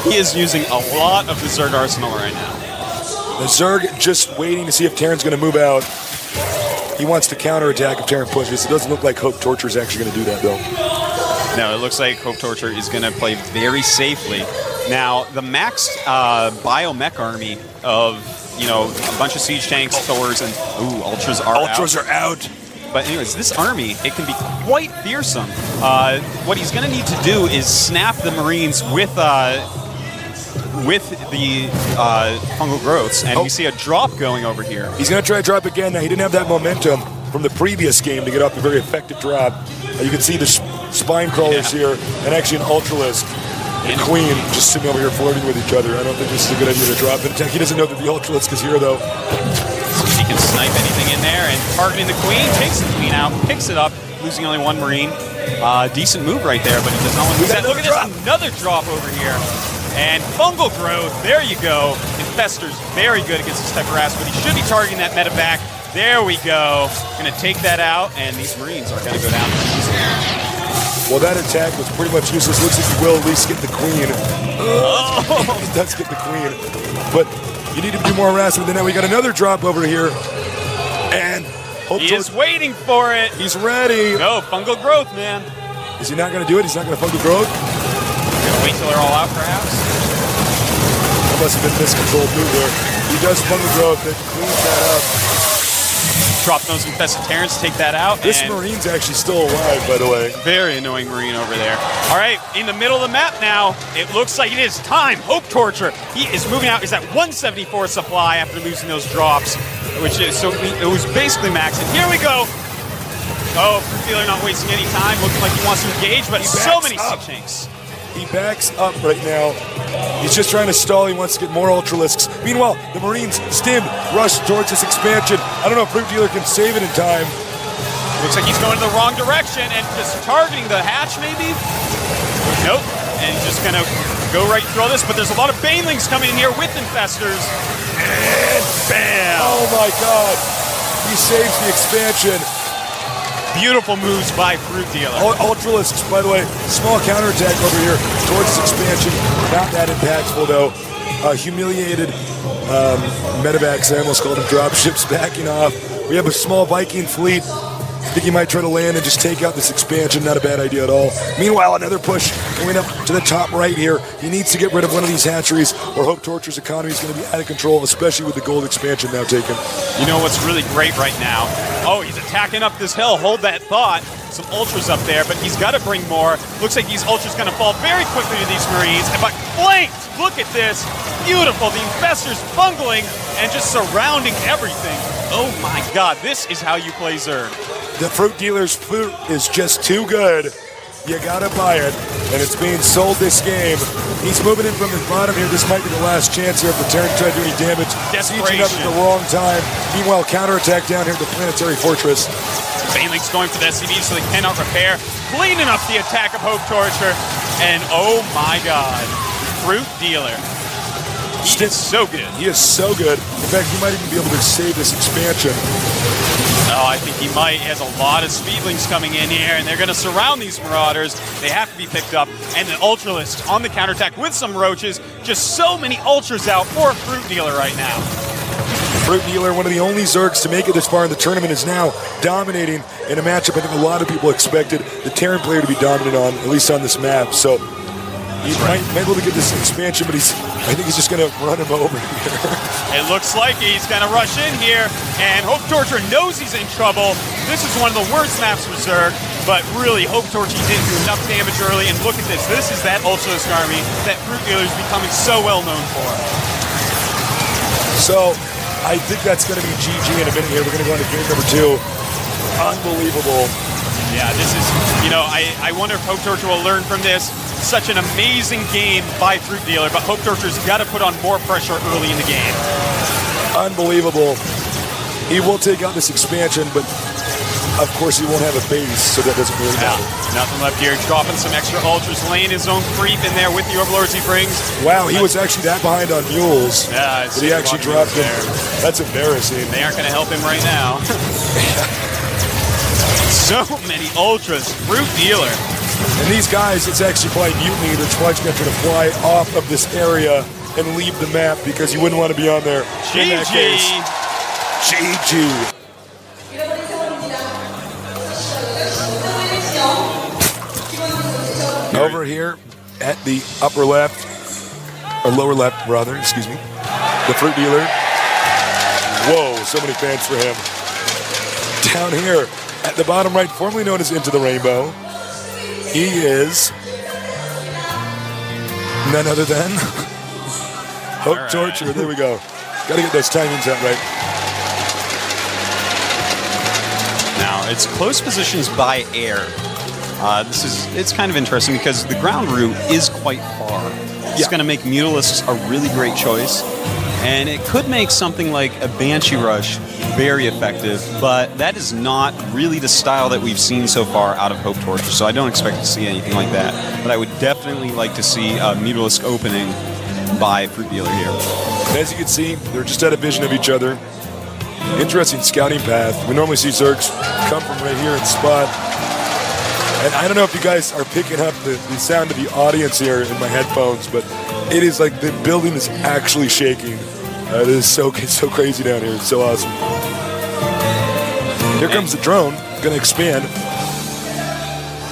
He is using a lot of the Zerg arsenal right now. The Zerg just waiting to see if Terran's going to move out. He wants to counterattack if Terran pushes. It doesn't look like Hope Torture is actually going to do that, though. No, it looks like Hope Torture is going to play very safely. Now, the maxed biomech army of, a bunch of siege tanks, Thors, and Ultras are out. Ultras are out. But anyways, this army, it can be quite fearsome. What he's going to need to do is snap the Marines with the fungal growths, and we see a drop going over here. He's going to try to drop again. Now, he didn't have that momentum from the previous game to get off a very effective drop. You can see the spine crawlers here, and actually an Ultralisk and Queen just sitting over here flirting with each other. I don't think this is a good idea to drop in tech. He doesn't know that the Ultralisk is here, though. He can snipe anything in there, and targeting the Queen, takes the Queen out, picks it up, losing only one Marine. Decent move right there, but he does not want to lose that. Look at this, another drop over here. And fungal growth, there you go. Infester's very good against this type of harass, but he should be targeting that medevac. There we go. Gonna take that out, and these Marines are gonna go down. Well, that attack was pretty much useless. Looks like he will at least get the Queen. He does get the Queen. But you need to do more harassment than that. We got another drop over here. And he is waiting for it. He's ready. Go, fungal growth, man. Is he not gonna do it? He's not gonna fungal growth? Wait till they're all out, perhaps? That must have been miscontrolled move there. He does fungal growth, that cleans that up. Drop those infested Terrans, take that out. This Marine's actually still alive, by the way. Very annoying Marine over there. All right, in the middle of the map now, it looks like it is time. Hope Torture, he is moving out. He's at 174 supply after losing those drops, which is, so it was basically maxed. And here we go. Oh, Fruit Dealer not wasting any time, looking like he wants to engage, but so many siege tanks. He backs up right now. He's just trying to stall. He wants to get more Ultralisks. Meanwhile, the Marines stimmed, rush towards this expansion. I don't know if Fruit Dealer can save it in time. Looks like he's going in the wrong direction and just targeting the hatch, maybe? Nope. And just going to go right through all this. But there's a lot of Banelings coming in here with Infestors. And bam! Oh my god. He saves the expansion. Beautiful moves by Fruit Dealer. Ultralisks, by the way, small counterattack over here towards this expansion. Not that impactful, though. Humiliated medevacs, I almost called them dropships, backing off. We have a small Viking fleet. I think he might try to land and just take out this expansion. Not a bad idea at all. Meanwhile, another push going up to the top right here. He needs to get rid of one of these hatcheries, or Hope Torture's economy is going to be out of control, especially with the gold expansion now taken. You know what's really great right now? Oh, he's attacking up this hill. Hold that thought. Some Ultras up there, but he's got to bring more. Looks like these Ultras going to fall very quickly to these Marines. But flanked! Look at this. Beautiful. The Infestors bungling and just surrounding everything. Oh my god, this is how you play Zerg. The Fruit Dealer's fruit is just too good. You gotta buy it, and it's being sold this game. He's moving in from the bottom here. This might be the last chance here for Terran to try to do any damage. Sieging up at the wrong time. Meanwhile, counterattack down here at the Planetary Fortress. Baneling's going for the SCV so they cannot repair. Cleaning up the attack of Hope Torture. And oh my god, Fruit Dealer. He is so good. He is so good. In fact, he might even be able to save this expansion. Oh, I think he might. He has a lot of Speedlings coming in here, and they're going to surround these Marauders. They have to be picked up. And an Ultralist on the counterattack with some Roaches. Just so many Ultras out for Fruit Dealer right now. Fruit Dealer, one of the only Zergs to make it this far in the tournament, is now dominating in a matchup I think a lot of people expected the Terran player to be dominant on, at least on this map. So he might be able to get this expansion, but I think he's just going to run him over here. It looks like he's going to rush in here, and Hope Torture knows he's in trouble. This is one of the worst maps for Zerg, but really, Hope Torture didn't do enough damage early, and look at this. This is that Ultralisk army that Fruit Dealer is becoming so well known for. So, I think that's going to be GG in a minute here. We're going to go into game number 2. Unbelievable. Yeah, this is, I wonder if Hope Torture will learn from this. Such an amazing game by Fruit Dealer, but Hope Torture's got to put on more pressure early in the game. Unbelievable. He will take out this expansion, but of course, he won't have a base, so that doesn't really matter. Nothing left here. Dropping some extra ultras, laying his own creep in there with the overlords he brings. Wow, he was actually that behind on mules. Yeah, but he actually dropped him. That's embarrassing. They aren't going to help him right now. So many ultras. Fruit dealer. And these guys, it's actually probably mutiny. They're probably going to fly off of this area and leave the map because you wouldn't want to be on there. In that case. GG. Over here at the upper left, or lower left, rather, excuse me, the fruit dealer. Whoa, so many fans for him. Down here at the bottom right, formerly known as Into the Rainbow, he is none other than Hope Torture. There we go. Got to get those timings out right. Now, it's close positions by air. It's kind of interesting because the ground route is quite far. It's going to make Mutalisks a really great choice, and it could make something like a Banshee Rush very effective, but that is not really the style that we've seen so far out of Hope Torture, so I don't expect to see anything like that. But I would definitely like to see a Mutalisk opening by Fruit Dealer here. As you can see, they're just out of vision of each other. Interesting scouting path. We normally see Zergs come from right here and spot. And I don't know if you guys are picking up the sound of the audience here in my headphones, but it is like the building is actually shaking. It is so crazy down here. It's so awesome. Here comes the drone, going to expand.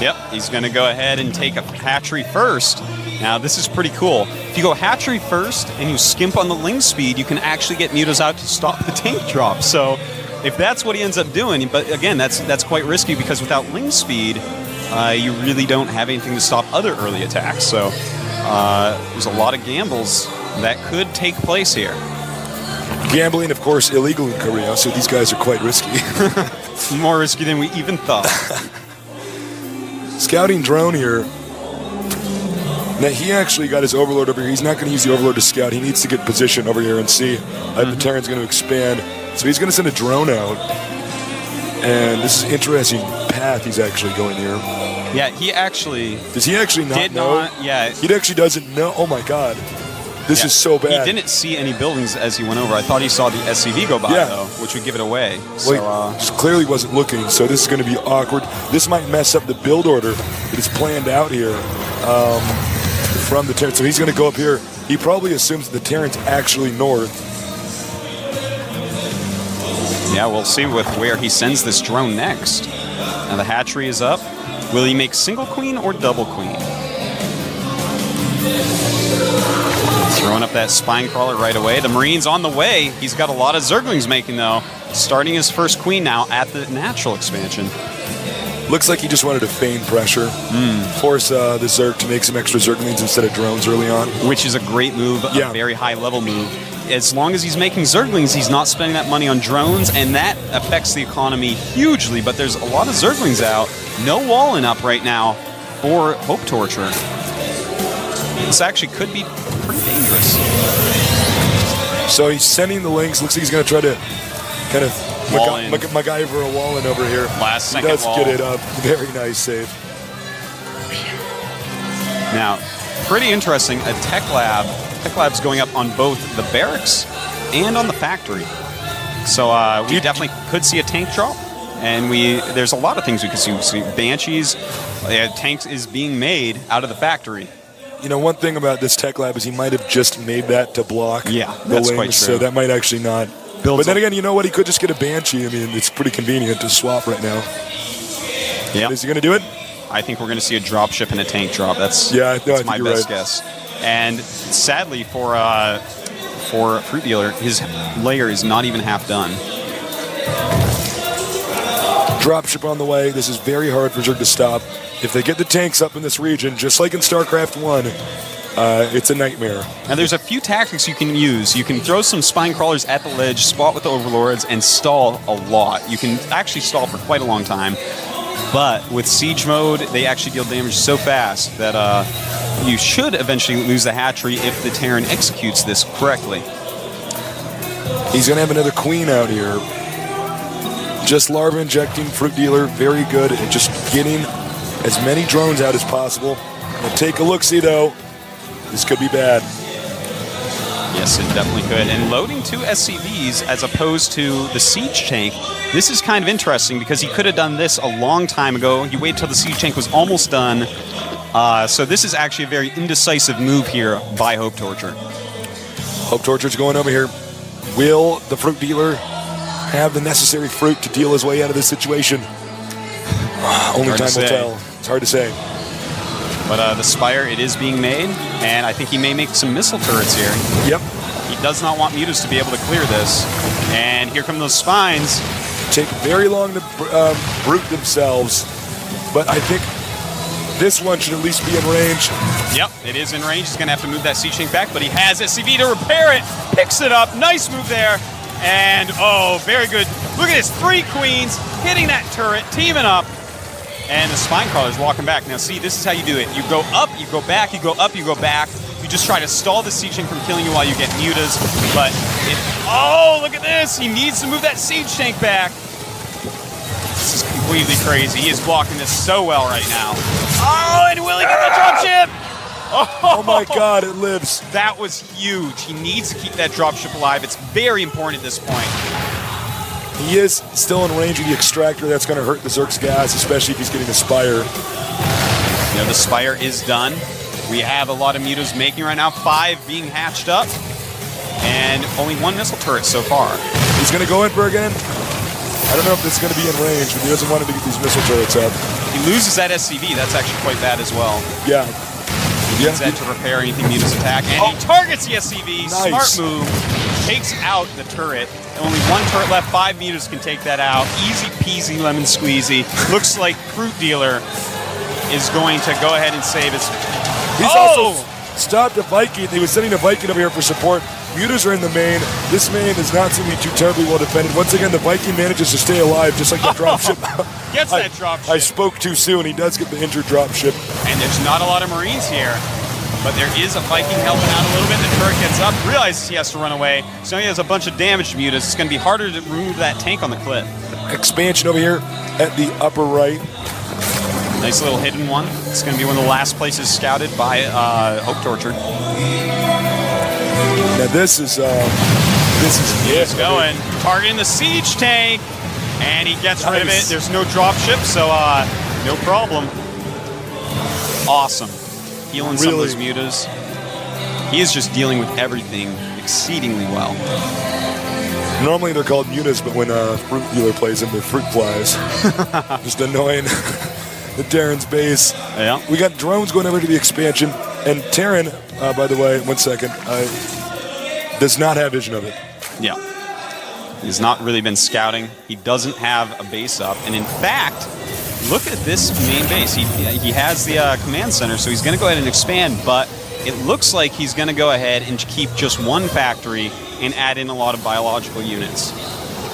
Yep, he's going to go ahead and take a hatchery first. Now, this is pretty cool. If you go hatchery first and you skimp on the ling speed, you can actually get Mutas out to stop the tank drop. So if that's what he ends up doing, but again, that's quite risky because without ling speed, you really don't have anything to stop other early attacks. So there's a lot of gambles that could take place here. Gambling, of course, illegal in Korea, so these guys are quite risky. More risky than we even thought. Scouting drone here. Now, he actually got his Overlord over here. He's not going to use the Overlord to scout. He needs to get position over here and see if the Terran's going to expand. So he's going to send a drone out. And this is an interesting path he's actually going here. Yeah, he actually... Does he actually not know? Yeah. He actually doesn't know. Oh, my God. This is so bad. He didn't see any buildings as he went over. I thought he saw the SCV go by, though, which would give it away. So, well, he just clearly wasn't looking, so this is going to be awkward. This might mess up the build order that is planned out here from the Terran. So he's going to go up here. He probably assumes the Terran's actually north. Yeah, we'll see with where he sends this drone next. Now the hatchery is up. Will he make single queen or double queen? Throwing up that spine crawler right away. The Marine's on the way. He's got a lot of Zerglings making, though. Starting his first queen now at the natural expansion. Looks like he just wanted to feign pressure. Force the Zerg to make some extra Zerglings instead of drones early on. Which is a great move, a very high-level move. As long as he's making Zerglings, he's not spending that money on drones, and that affects the economy hugely. But there's a lot of Zerglings out. No walling up right now for Hope Torture. This actually could be pretty dangerous. So he's sending the links. Looks like he's going to try to kind of MacGyver a wall in over here. Last second wall. He does get it up. Very nice save. Now, pretty interesting. A tech lab. Tech lab's going up on both the barracks and on the factory. So we definitely could see a tank drop. And there's a lot of things we could see. We see Banshees. Tanks is being made out of the factory. You know, one thing about this tech lab is he might have just made that to block the that's lanes, quite true. So that might actually not. But then again, you know what? He could just get a Banshee. I mean, it's pretty convenient to swap right now. Yeah. Is he going to do it? I think we're going to see a drop ship and a tank drop. That's my best guess. And sadly for Fruit Dealer, his layer is not even half done. Dropship on the way. This is very hard for Zerg to stop. If they get the tanks up in this region, just like in StarCraft 1, it's a nightmare. Now, there's a few tactics you can use. You can throw some spine crawlers at the ledge, spot with the overlords, and stall a lot. You can actually stall for quite a long time. But with siege mode, they actually deal damage so fast that you should eventually lose the hatchery if the Terran executes this correctly. He's going to have another queen out here. Just larva injecting, Fruit Dealer, very good at just getting as many drones out as possible. Now take a look-see, though. This could be bad. Yes, it definitely could. And loading 2 SCVs as opposed to the siege tank, this is kind of interesting because he could have done this a long time ago. You wait till the siege tank was almost done. So this is actually a very indecisive move here by Hope Torture. Hope Torture's going over here. Will the Fruit Dealer have the necessary fruit to deal his way out of this situation? Only time will tell. It's hard to say. But the Spire, it is being made, and I think he may make some missile turrets here. Yep. He does not want Mutas to be able to clear this. And here come those spines. Take very long to root themselves, but I think this one should at least be in range. Yep, it is in range. He's going to have to move that siege tank back, but he has SCV to repair it. Picks it up. Nice move there. And, oh, very good. Look at this. 3 queens hitting that turret, teaming up. And the spine crawler's walking back. Now, see, this is how you do it. You go up, you go back, you go up, you go back. You just try to stall the siege tank from killing you while you get mutas. But, oh, look at this. He needs to move that siege tank back. This is completely crazy. He is blocking this so well right now. Oh, and will he get the dropship? Oh my God, it lives. That was huge. He needs to keep that dropship alive. It's very important at this point. He is still in range of the extractor. That's going to hurt the Zerg's gas, especially if he's getting the Spire. You know, the Spire is done. We have a lot of mutas making right now. 5 being hatched up. And only 1 missile turret so far. He's going to go in for again. I don't know if it's going to be in range, but he doesn't want to get these missile turrets up. He loses that SCV. That's actually quite bad as well. Yeah. He needs that to repair anything mutas attack. And he targets the SCV. Nice. Smart move. Takes out the turret. Only 1 turret left. 5 mutas can take that out. Easy peasy lemon squeezy. Looks like Fruit Dealer is going to go ahead and save his... He's also stopped a Viking. He was sending a Viking over here for support. Mutas are in the main. This main does not seem to be too terribly well defended. Once again, the Viking manages to stay alive, just like that dropship. Gets that dropship. I spoke too soon. He does get the injured dropship. And there's not a lot of Marines here. But there is a Viking helping out a little bit. The turret gets up, realizes he has to run away. So he has a bunch of damage to mutas. It's going to be harder to remove that tank on the cliff. Expansion over here at the upper right. Nice little hidden one. It's going to be one of the last places scouted by Hope Torture. Now this is He's going, targeting the siege tank, and he gets rid of it. There's no dropship, so no problem. Awesome. Healing some of those mutas. He is just dealing with everything exceedingly well. Normally they're called mutas, but when Fruit Dealer plays them, they're fruit flies. Just annoying the Terran's base. Yeah. We got drones going over to the expansion, and Terran, by the way, 1 second, does not have vision of it. Yeah. He's not really been scouting. He doesn't have a base up. And in fact, look at this main base. He has the command center, so he's going to go ahead and expand, but it looks like he's going to go ahead and keep just 1 factory and add in a lot of biological units.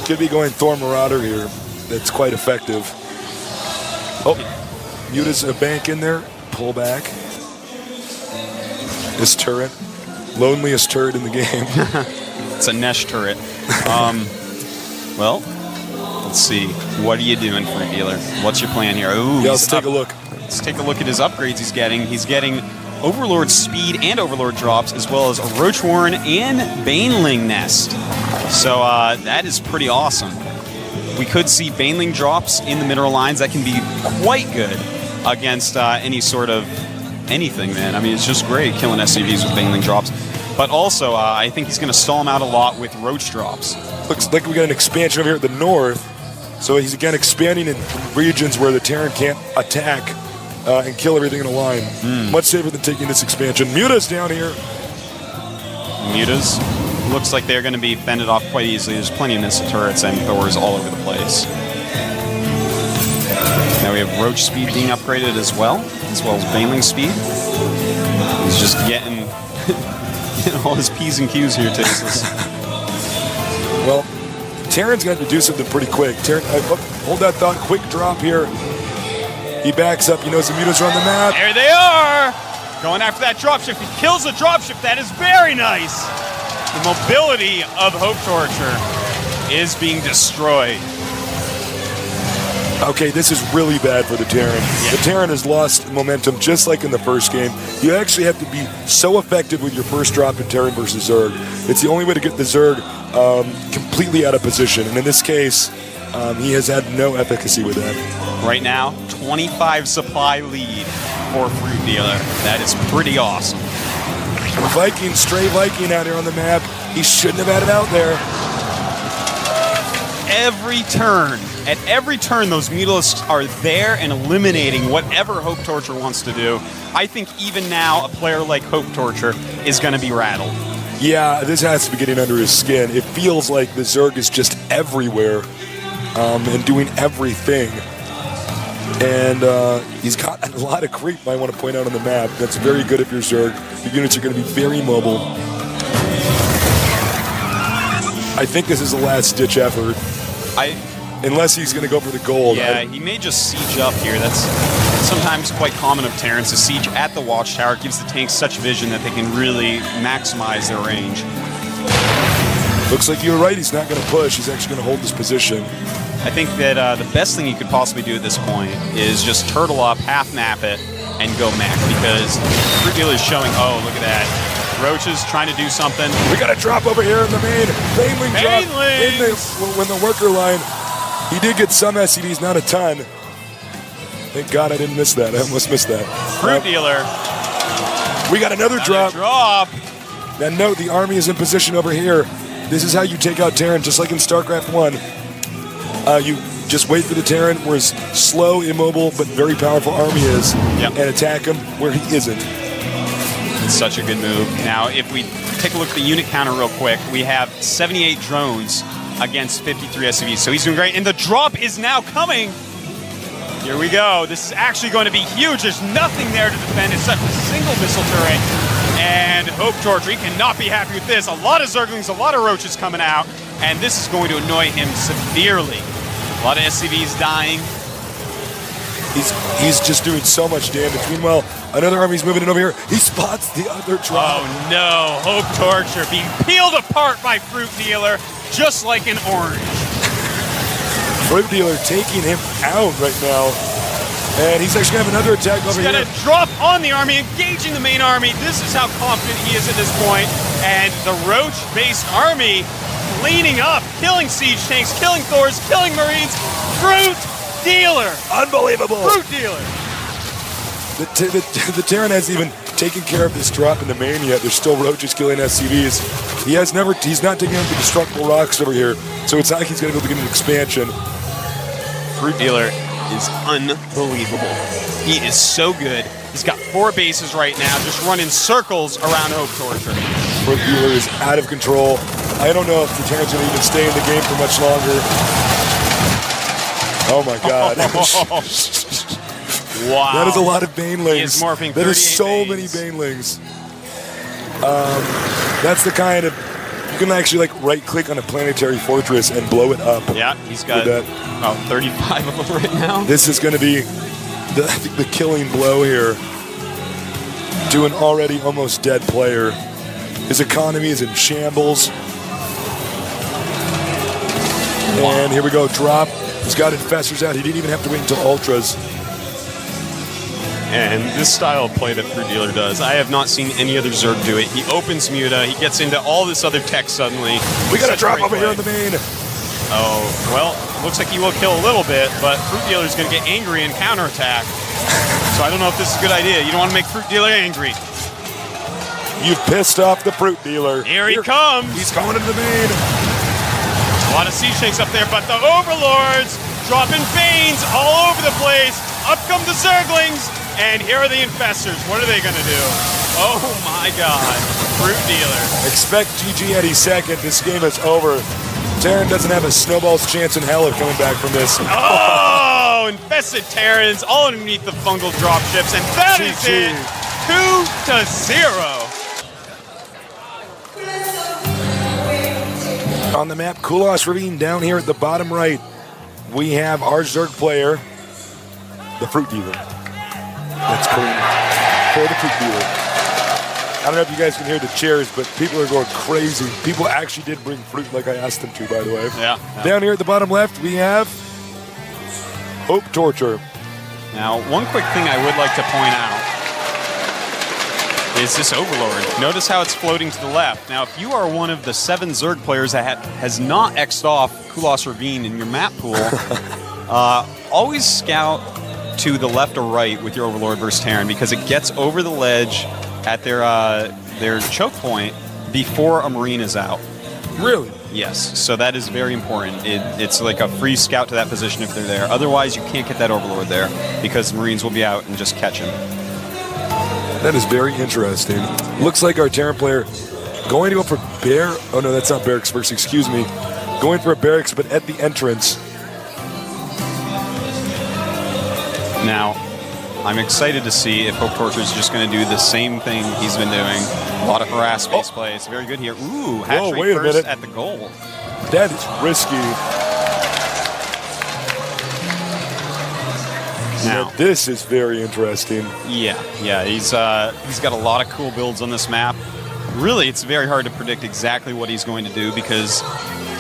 Could be going Thor Marauder here. That's quite effective. Oh, Muta's a bank in there. Pull back. This turret. Loneliest turret in the game. It's a Nesh turret. Well, let's see. What are you doing, Fruit Dealer? What's your plan here? Ooh, yeah, let's take a look. Let's take a look at his upgrades he's getting. He's getting Overlord speed and Overlord drops, as well as a Roach Warren and Baneling nest. So that is pretty awesome. We could see Baneling drops in the mineral lines. That can be quite good against any sort of anything, man. I mean, it's just great killing SCVs with Baneling drops. But also, I think he's going to stall him out a lot with Roach drops. Looks like we got an expansion over here at the north. So he's again expanding in regions where the Terran can't attack and kill everything in a line. Much safer than taking this expansion. Muta's down here. Mutas. Looks like they're going to be fended off quite easily. There's plenty of missile turrets and Thors all over the place. Now we have Roach speed being upgraded as well as Baneling speed. He's just getting all his P's and Q's here, Tasteless. Well, Terran's got to do something pretty quick. Terran, hold that thought. Quick drop here. He backs up. He knows the mutas are on the map. There they are! Going after that dropship. He kills the dropship. That is very nice. The mobility of Hope Torture is being destroyed. Okay, this is really bad for the Terran. Yeah. The Terran has lost momentum just like in the first game. You actually have to be so effective with your first drop in Terran versus Zerg. It's the only way to get the Zerg completely out of position. And in this case, he has had no efficacy with that. Right now, 25 supply lead for Fruit Dealer. That is pretty awesome. Viking, stray Viking out here on the map. He shouldn't have had it out there. At every turn, those Mutalisks are there and eliminating whatever Hope Torture wants to do. I think even now, a player like Hope Torture is going to be rattled. Yeah, this has to be getting under his skin. It feels like the Zerg is just everywhere and doing everything. And he's got a lot of creep, I want to point out on the map. That's very good if you're Zerg. The units are going to be very mobile. I think this is the last-ditch effort. Unless he's going to go for the gold. Yeah, he may just siege up here. That's sometimes quite common of Terrans. To siege at the watchtower gives the tanks such vision that they can really maximize their range. Looks like you're right. He's not going to push. He's actually going to hold this position. I think that the best thing he could possibly do at this point is just turtle up, half map it, and go mech. Because Fruit Dealer is showing, oh, look at that. Roach is trying to do something. We got a drop over here in the main. Baneling drop when the worker line. He did get some SCVs, not a ton. Thank God I didn't miss that. I almost missed that. Fruit Dealer. We got another drop. Now note, the army is in position over here. This is how you take out Terran, just like in StarCraft 1. You just wait for the Terran where his slow, immobile, but very powerful army is, and attack him where he isn't. It's such a good move. Now, if we take a look at the unit counter real quick, we have 78 drones against 53 SCVs. So he's doing great. And the drop is now coming. Here we go. This is actually going to be huge. There's nothing there to defend. It's such a single missile turret. And Hope Torture, he cannot be happy with this. A lot of Zerglings, a lot of Roaches coming out. And this is going to annoy him severely. A lot of SCVs dying. He's just doing so much damage. Meanwhile, another army's moving in over here. He spots the other drop. Oh no, Hope Torture being peeled apart by Fruit Dealer, just like an orange. Fruit Dealer taking him out right now. And he's actually going to have another attack over here. He's going to drop on the army, engaging the main army. This is how confident he is at this point. And the Roach-based army cleaning up, killing siege tanks, killing Thors, killing Marines. Fruit Dealer! Unbelievable! Fruit Dealer! The Terran hasn't even taken care of this drop in the main yet. There's still Roaches killing SCVs. He's not taking out the destructible rocks over here, so it's not like he's going to be able to get an expansion. Fruit Dealer is unbelievable. He is so good. He's got 4 bases right now, just running circles around Hope Torture. Fruit Dealer is out of control. I don't know if the Terran's going to even stay in the game for much longer. Oh my God. Wow. That is a lot of Banelings. He is morphing that is so Banes. many Banelings. That's the kind of, you can actually like right click on a planetary fortress and blow it up. Yeah, he's got about 35 of them right now. This is going to be the killing blow here to an already almost dead player. His economy is in shambles. Wow. And here we go, drop. He's got Infestors out. He didn't even have to wait until Ultras. And this style of play that Fruit Dealer does, I have not seen any other Zerg do it. He opens Muta, he gets into all this other tech suddenly. We got a drop over here on the main. Oh, well, looks like he will kill a little bit, but Fruit Dealer is going to get angry and counterattack. So I don't know if this is a good idea. You don't want to make Fruit Dealer angry. You've pissed off the Fruit Dealer. Here he comes. He's going into the main. A lot of siege tanks up there, but the Overlords dropping Banes all over the place. Up come the Zerglings, and here are the Infestors. What are they going to do? Oh my God, Fruit Dealer. Expect GG any second. This game is over. Terran doesn't have a snowball's chance in hell of coming back from this. Oh, infested Terrans all underneath the fungal dropships, and that is it. 2-0. On the map, Kulos Ravine down here at the bottom right. We have our Zerg player, the Fruit Dealer. That's clean. For the Fruit Dealer. I don't know if you guys can hear the cheers, but people are going crazy. People actually did bring fruit like I asked them to, by the way. Yeah. Down here at the bottom left, we have Hope Torture. Now, one quick thing I would like to point out is this Overlord. Notice how it's floating to the left. Now, if you are one of the 7 Zerg players that has not X'd off Kulas Ravine in your map pool, always scout to the left or right with your Overlord versus Terran, because it gets over the ledge at their choke point before a Marine is out. Really? Yes, so that is very important. It's like a free scout to that position if they're there. Otherwise, you can't get that Overlord there because Marines will be out and just catch him. That is very interesting. Looks like our Terran player going to go for bear. Oh no, that's not barracks first. Excuse me. Going for a barracks, but at the entrance. Now, I'm excited to see if Hope Torture is just going to do the same thing he's been doing. A lot of harass base play. It's very good here. Ooh, hatchery wait a first minute. at the goal. That is risky. Now, this is very interesting. Yeah, he's got a lot of cool builds on this map. Really, it's very hard to predict exactly what he's going to do because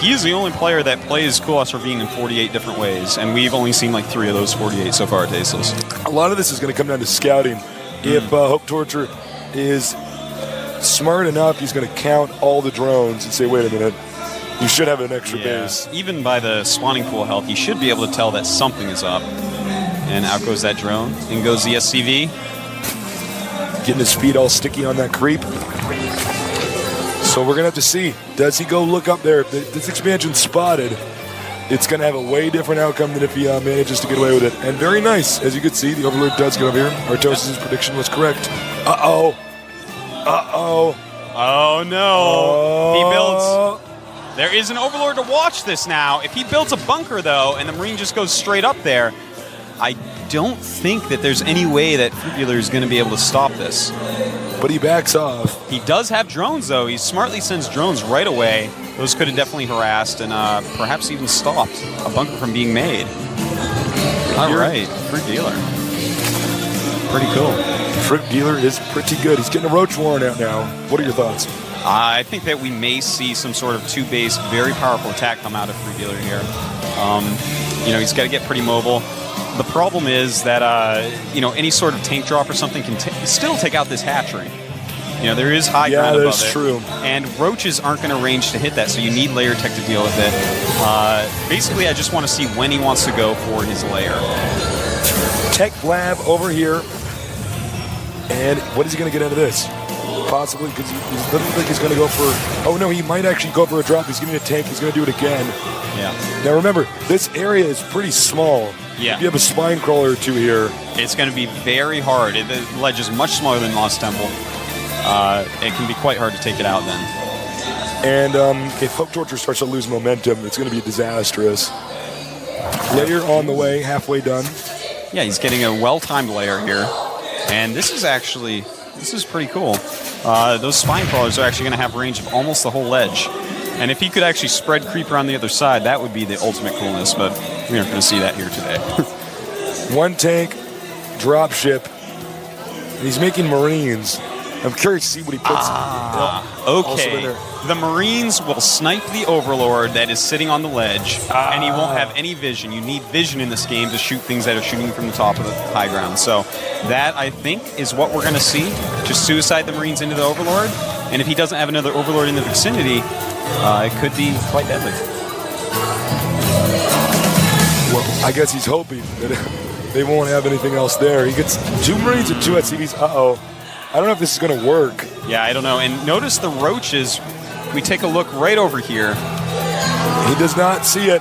he's the only player that plays Kulas Ravine in 48 different ways, and we've only seen like 3 of those 48 so far at Tasteless. A lot of this is going to come down to scouting. If Hope Torture is smart enough, he's going to count all the drones and say, wait a minute, you should have an extra base. Even by the spawning pool health, you should be able to tell that something is up. And out goes that drone. In goes the SCV. Getting his feet all sticky on that creep. So we're going to have to see. Does he go look up there? If this expansion spotted, it's going to have a way different outcome than if he manages to get away with it. And very nice. As you can see, the Overlord does get over here. Artos' prediction was correct. Uh-oh. Uh-oh. Oh, no. He builds... There is an Overlord to watch this now. If he builds a bunker, though, and the Marine just goes straight up there, I don't think that there's any way that Fruit Dealer is going to be able to stop this. But he backs off. He does have drones, though. He smartly sends drones right away. Those could have definitely harassed and perhaps even stopped a bunker from being made. All right, Fruit Dealer. Pretty cool. Fruit Dealer is pretty good. He's getting a Roach Warren out now. What are your thoughts? I think that we may see some sort of 2-base, very powerful attack come out of Fruit Dealer here. He's got to get pretty mobile. The problem is that, any sort of tank drop or something can still take out this hatchery. There is high ground above it. Yeah, that's true. And roaches aren't going to range to hit that, so you need layer tech to deal with it. Basically, I just want to see when he wants to go for his layer. Tech lab over here. And what is he going to get out of this? Possibly, because he doesn't think he's going to go for... Oh, no, he might actually go for a drop. He's getting a tank. He's going to do it again. Yeah. Now, remember, this area is pretty small. Yeah. If you have a spine crawler or two here... It's going to be very hard. The ledge is much smaller than Lost Temple. It can be quite hard to take it out then. And if Hope Torture starts to lose momentum, it's going to be disastrous. Layer on the way, halfway done. Yeah, he's getting a well-timed layer here. And this is pretty cool. Those spine crawlers are actually going to have range of almost the whole ledge. And if he could actually spread creep around the other side, that would be the ultimate coolness, but we aren't going to see that here today. One tank, drop ship, and he's making Marines. I'm curious to see what he puts. Okay. The Marines will snipe the Overlord that is sitting on the ledge, and he won't have any vision. You need vision in this game to shoot things that are shooting from the top of the high ground. So that, I think, is what we're going to see. Just suicide the Marines into the Overlord, and if he doesn't have another Overlord in the vicinity, it could be quite deadly. Well, I guess he's hoping that they won't have anything else there. He gets 2 Marines and 2 SCVs. Uh-oh. I don't know if this is going to work. Yeah, I don't know. And notice the roaches. We take a look right over here. He does not see it.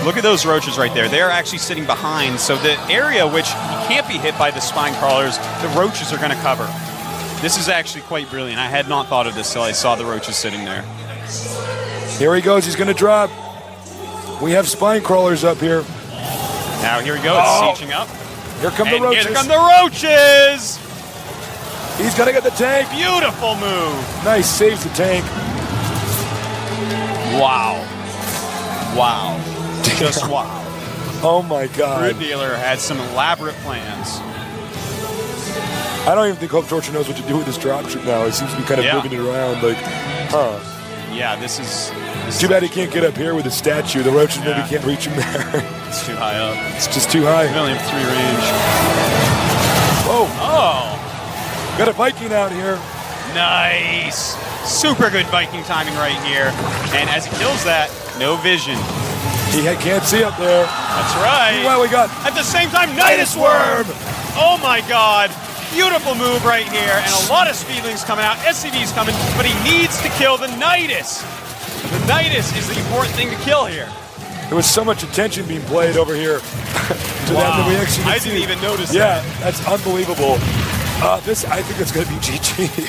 Look at those roaches right there. They're actually sitting behind. So the area which he can't be hit by the spine crawlers, the roaches are going to cover. This is actually quite brilliant. I had not thought of this till I saw the roaches sitting there. Here he goes. He's going to drop. We have spine crawlers up here. Now here we go. It's sieging up. Here come the roaches. Here come the roaches! He's got to get the tank. Beautiful move. Nice. Saves the tank. Wow. Wow. Just wow. Oh, my God. Fruit Dealer had some elaborate plans. I don't even think Hope Torture knows what to do with this dropship now. He seems to be kind of moving it around like, Yeah, this is Too bad he can't get up here with the statue. The roaches maybe can't reach him there. It's too high up. It's just too high. We only have 3 range. Whoa. Oh. Got a Viking out here. Nice. Super good Viking timing right here. And as he kills that, no vision. He can't see up there. That's right. Well, we got at the same time, Nidus Worm. Oh my God. Beautiful move right here, and a lot of speedlings coming out. SCV's coming, but he needs to kill the Nidus. The Nidus is the important thing to kill here. There was so much attention being played over here to that we actually I didn't even notice that. Yeah, that's unbelievable. I think it's going to be GG.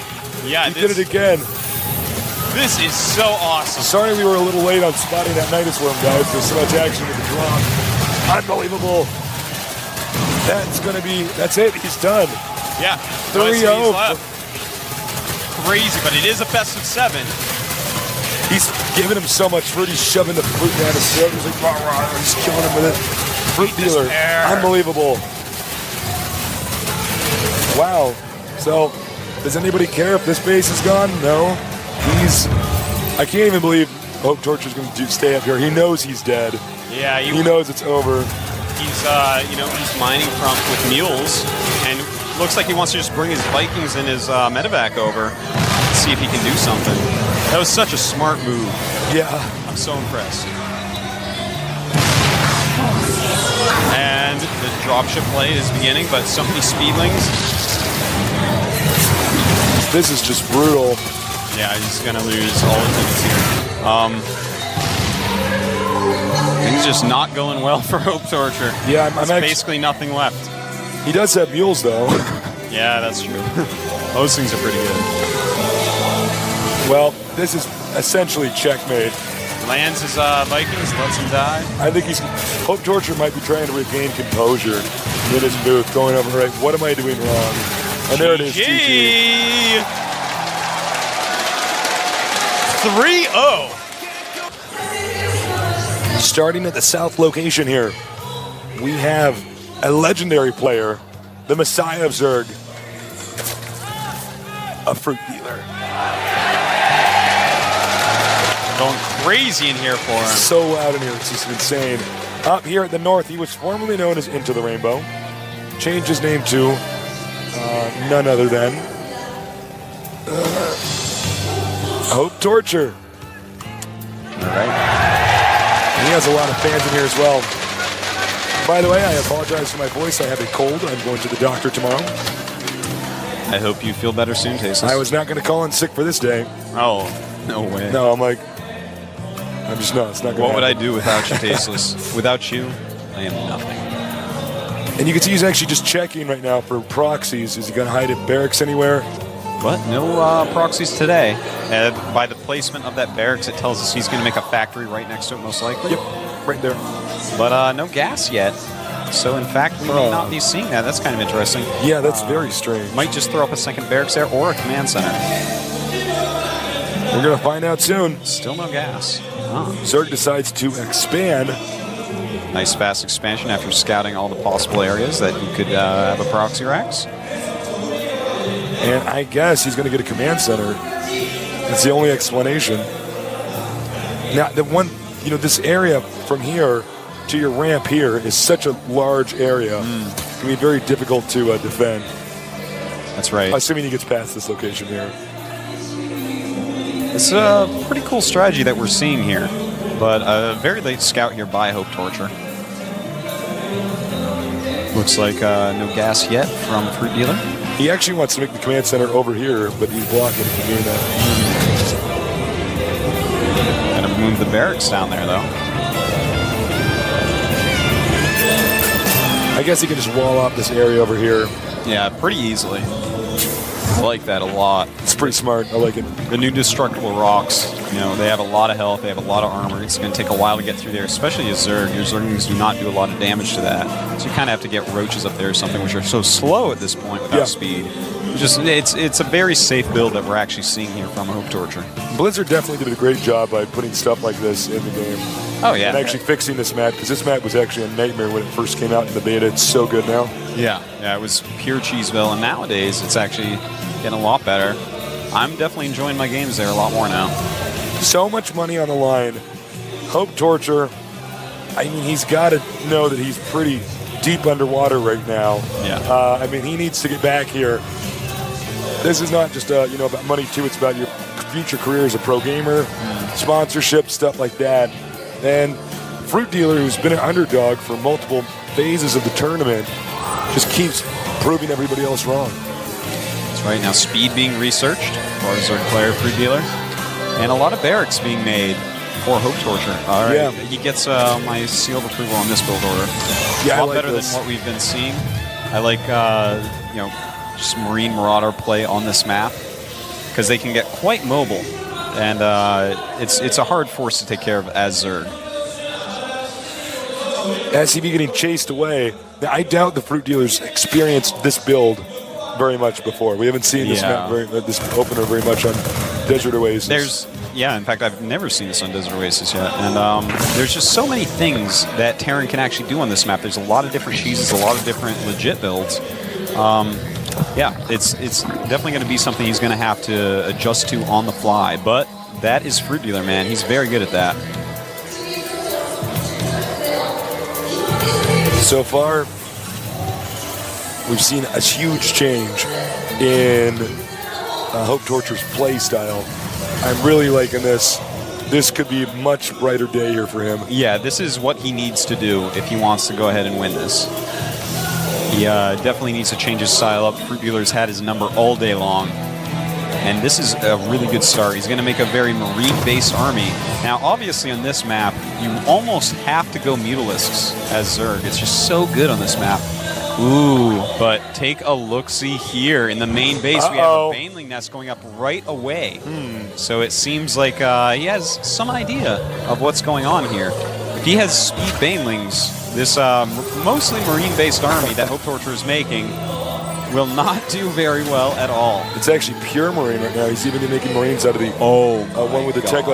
Yeah, he did it again. This is so awesome. Sorry we were a little late on spotting that Nidus Worm, guys. There's so much action with the drop. Unbelievable. That's it. He's done. Yeah. 3-0. Crazy, but it is a best of 7. He's giving him so much fruit. He's shoving the fruit down his throat. He's like, rah, rah, he's killing him with it. Fruit dealer. Unbelievable. Wow. So, does anybody care if this base is gone? No. I can't even believe Hope Torture's going to stay up here. He knows he's dead. Yeah. He knows it's over. He's, he's mining with mules, and looks like he wants to just bring his Vikings and his medevac over and see if he can do something. That was such a smart move. Yeah. I'm so impressed. And the dropship play is beginning, but so many speedlings. This is just brutal. Yeah, he's going to lose all his units here. Things just not going well for Hope Torture. Yeah, There's basically nothing left. He does have mules, though. Yeah, that's true. Those things are pretty good. Well, this is essentially checkmate. Lands his Vikings, lets him die. I think Hope Torture might be trying to regain composure in his booth, going over, right, what am I doing wrong? And there it is, GG. 3-0. Starting at the south location here, we have a legendary player, the Messiah of Zerg, a fruit dealer. Going crazy in here for him. So loud in here, it's just insane. Up here at the north, he was formerly known as Into the Rainbow. Changed his name to none other than Hope Torture. All right. He has a lot of fans in here as well. By the way, I apologize for my voice. I have a cold. I'm going to the doctor tomorrow. I hope you feel better soon, Tasteless. I was not going to call in sick for this day. Oh, no way. No, I'm just not. It's not going to What would I do without you, Tasteless? Without you, I am nothing. And you can see he's actually just checking right now for proxies. Is he going to hide at barracks anywhere? But no proxies today. By the placement of that barracks, it tells us he's going to make a factory right next to it, most likely. Yep, right there. But no gas yet. So, in fact, we may not be seeing that. That's kind of interesting. Yeah, that's very strange. Might just throw up a second barracks there or a command center. We're going to find out soon. Still no gas. Huh. Zerg decides to expand. Nice fast expansion after scouting all the possible areas that you could have a proxy racks. And I guess he's going to get a command center. That's the only explanation. Now, this area from here to your ramp here is such a large area. It's going to be very difficult to defend. That's right. Assuming he gets past this location here. It's a pretty cool strategy that we're seeing here. But a very late scout here by Hope Torture. Looks like no gas yet from Fruit Dealer. He actually wants to make the command center over here, but he's blocking it from doing that. Gonna move the barracks down there, though. I guess he can just wall off this area over here. Yeah, pretty easily. I like that a lot. It's pretty smart. I like it. The new destructible rocks, they have a lot of health, they have a lot of armor. It's going to take a while to get through there, especially as Zerg. Your Zerglings do not do a lot of damage to that. So you kind of have to get roaches up there or something, which are so slow at this point without speed. It's a very safe build that we're actually seeing here from Hope Torture. Blizzard definitely did a great job by putting stuff like this in the game. Oh, yeah. And actually fixing this map, because this map was actually a nightmare when it first came out in the beta. It's so good now. Yeah, it was pure Cheeseville, and nowadays it's actually getting a lot better. I'm definitely enjoying my games there a lot more now. So much money on the line. Hope Torture, I mean, he's got to know that he's pretty deep underwater right now. Yeah. I mean, he needs to get back here. This is not just about money too. It's about your future career as a pro gamer, sponsorship, stuff like that. And Fruit Dealer, who's been an underdog for multiple phases of the tournament, just keeps proving everybody else wrong. That's right. Now speed being researched for Zerg player Fruit Dealer, and a lot of barracks being made for Hope Torture. All right, Yeah. he gets my seal of approval on this build order. Yeah, a lot I like better this. than what we've been seeing. I like just Marine Marauder play on this map because they can get quite mobile, and it's a hard force to take care of as Zerg. SCV getting chased away. Now, I doubt the Fruit Dealers experienced this build very much before. We haven't seen this map this opener very much on Desert Oasis. In fact, I've never seen this on Desert Oasis yet. And there's just so many things that Terran can actually do on this map. There's a lot of different cheeses, a lot of different legit builds. It's definitely going to be something he's going to have to adjust to on the fly. But that is Fruit Dealer, man. He's very good at that. So far, we've seen a huge change in Hope Torture's play style. I'm really liking this. This could be a much brighter day here for him. Yeah, this is what he needs to do if he wants to go ahead and win this. He definitely needs to change his style up. Fruit Dealer's had his number all day long. And this is a really good start. He's going to make a very marine-based army. Now, obviously on this map, you almost have to go Mutalisks as Zerg. It's just so good on this map. Ooh, but take a look-see here. In the main base, we have a Baneling nest going up right away. So it seems like he has some idea of what's going on here. If he has speed Banelings, this mostly marine-based army that Hope Torture is making will not do very well at all. It's actually pure Marine right now. He's even making Marines out of the one with the tech.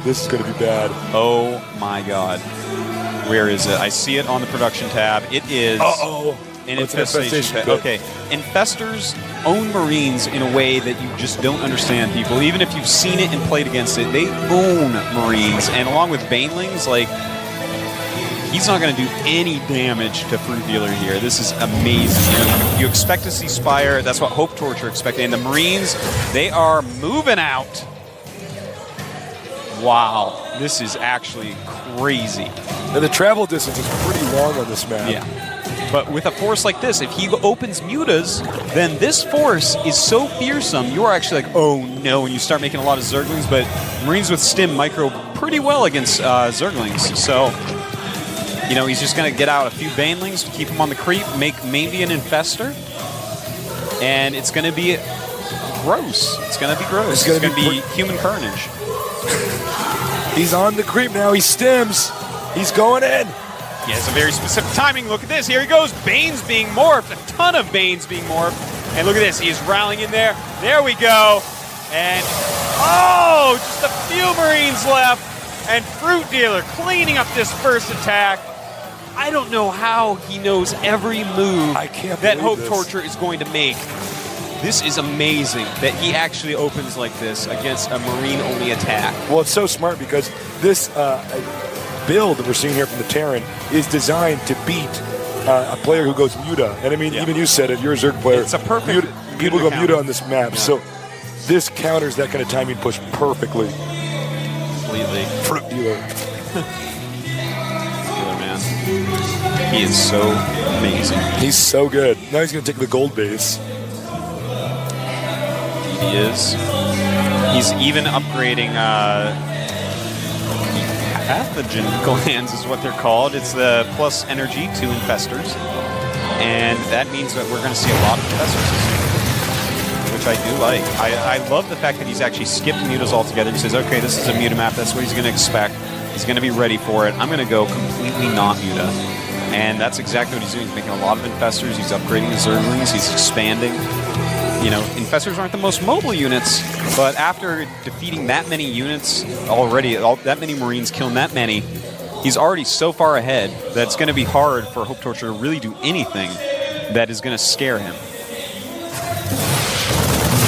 This is going to be bad. Oh my God. Where is it? I see it on the production tab. It is an infestation. Okay. Infestors own Marines in a way that you just don't understand, people. Even if you've seen it and played against it, they own Marines. And along with Banelings, he's not going to do any damage to Fruit Dealer here. This is amazing. You expect to see Spire. That's what Hope Torture expected. And the Marines, they are moving out. Wow. This is actually crazy. And the travel distance is pretty long on this map. Yeah. But with a force like this, if he opens Mutas, then this force is so fearsome, you are actually like, oh no, and you start making a lot of Zerglings. But Marines with Stim micro pretty well against Zerglings. So, he's just going to get out a few Banelings to keep him on the creep, make maybe an Infestor, and it's going to be gross. It's going to be gross. It's going to be human carnage. He's on the creep now. He stims. He's going in. He has a very specific timing. Look at this. Here he goes. Bane's being morphed. A ton of Bane's being morphed. And look at this. He is rallying in there. There we go. And, just a few Marines left. And Fruit Dealer cleaning up this first attack. I don't know how he knows every move that Hope Torture is going to make. This is amazing that he actually opens like this against a Marine-only attack. Well, it's so smart because this build that we're seeing here from the Terran is designed to beat a player who goes Muta. And I mean, even you said it, you're a Zerg player. It's a perfect people go Muta on this map. Yeah. So this counters that kind of timing push perfectly. Completely. Fruit Dealer. Man. He is so amazing. He's so good. Now he's going to take the gold base. He is. He's even upgrading pathogen glands is what they're called. It's the plus energy to infestors. And that means that we're going to see a lot of infestors this year, which I do like. I love the fact that he's actually skipped mutas altogether. He says, okay, this is a muta map. That's what he's going to expect. He's going to be ready for it. I'm going to go completely not muta. And that's exactly what he's doing. He's making a lot of infestors. He's upgrading his Zerglings. He's expanding. Infestors aren't the most mobile units, but after defeating that many units already, that many Marines, killing that many, he's already so far ahead that it's going to be hard for Hope Torture to really do anything that is going to scare him.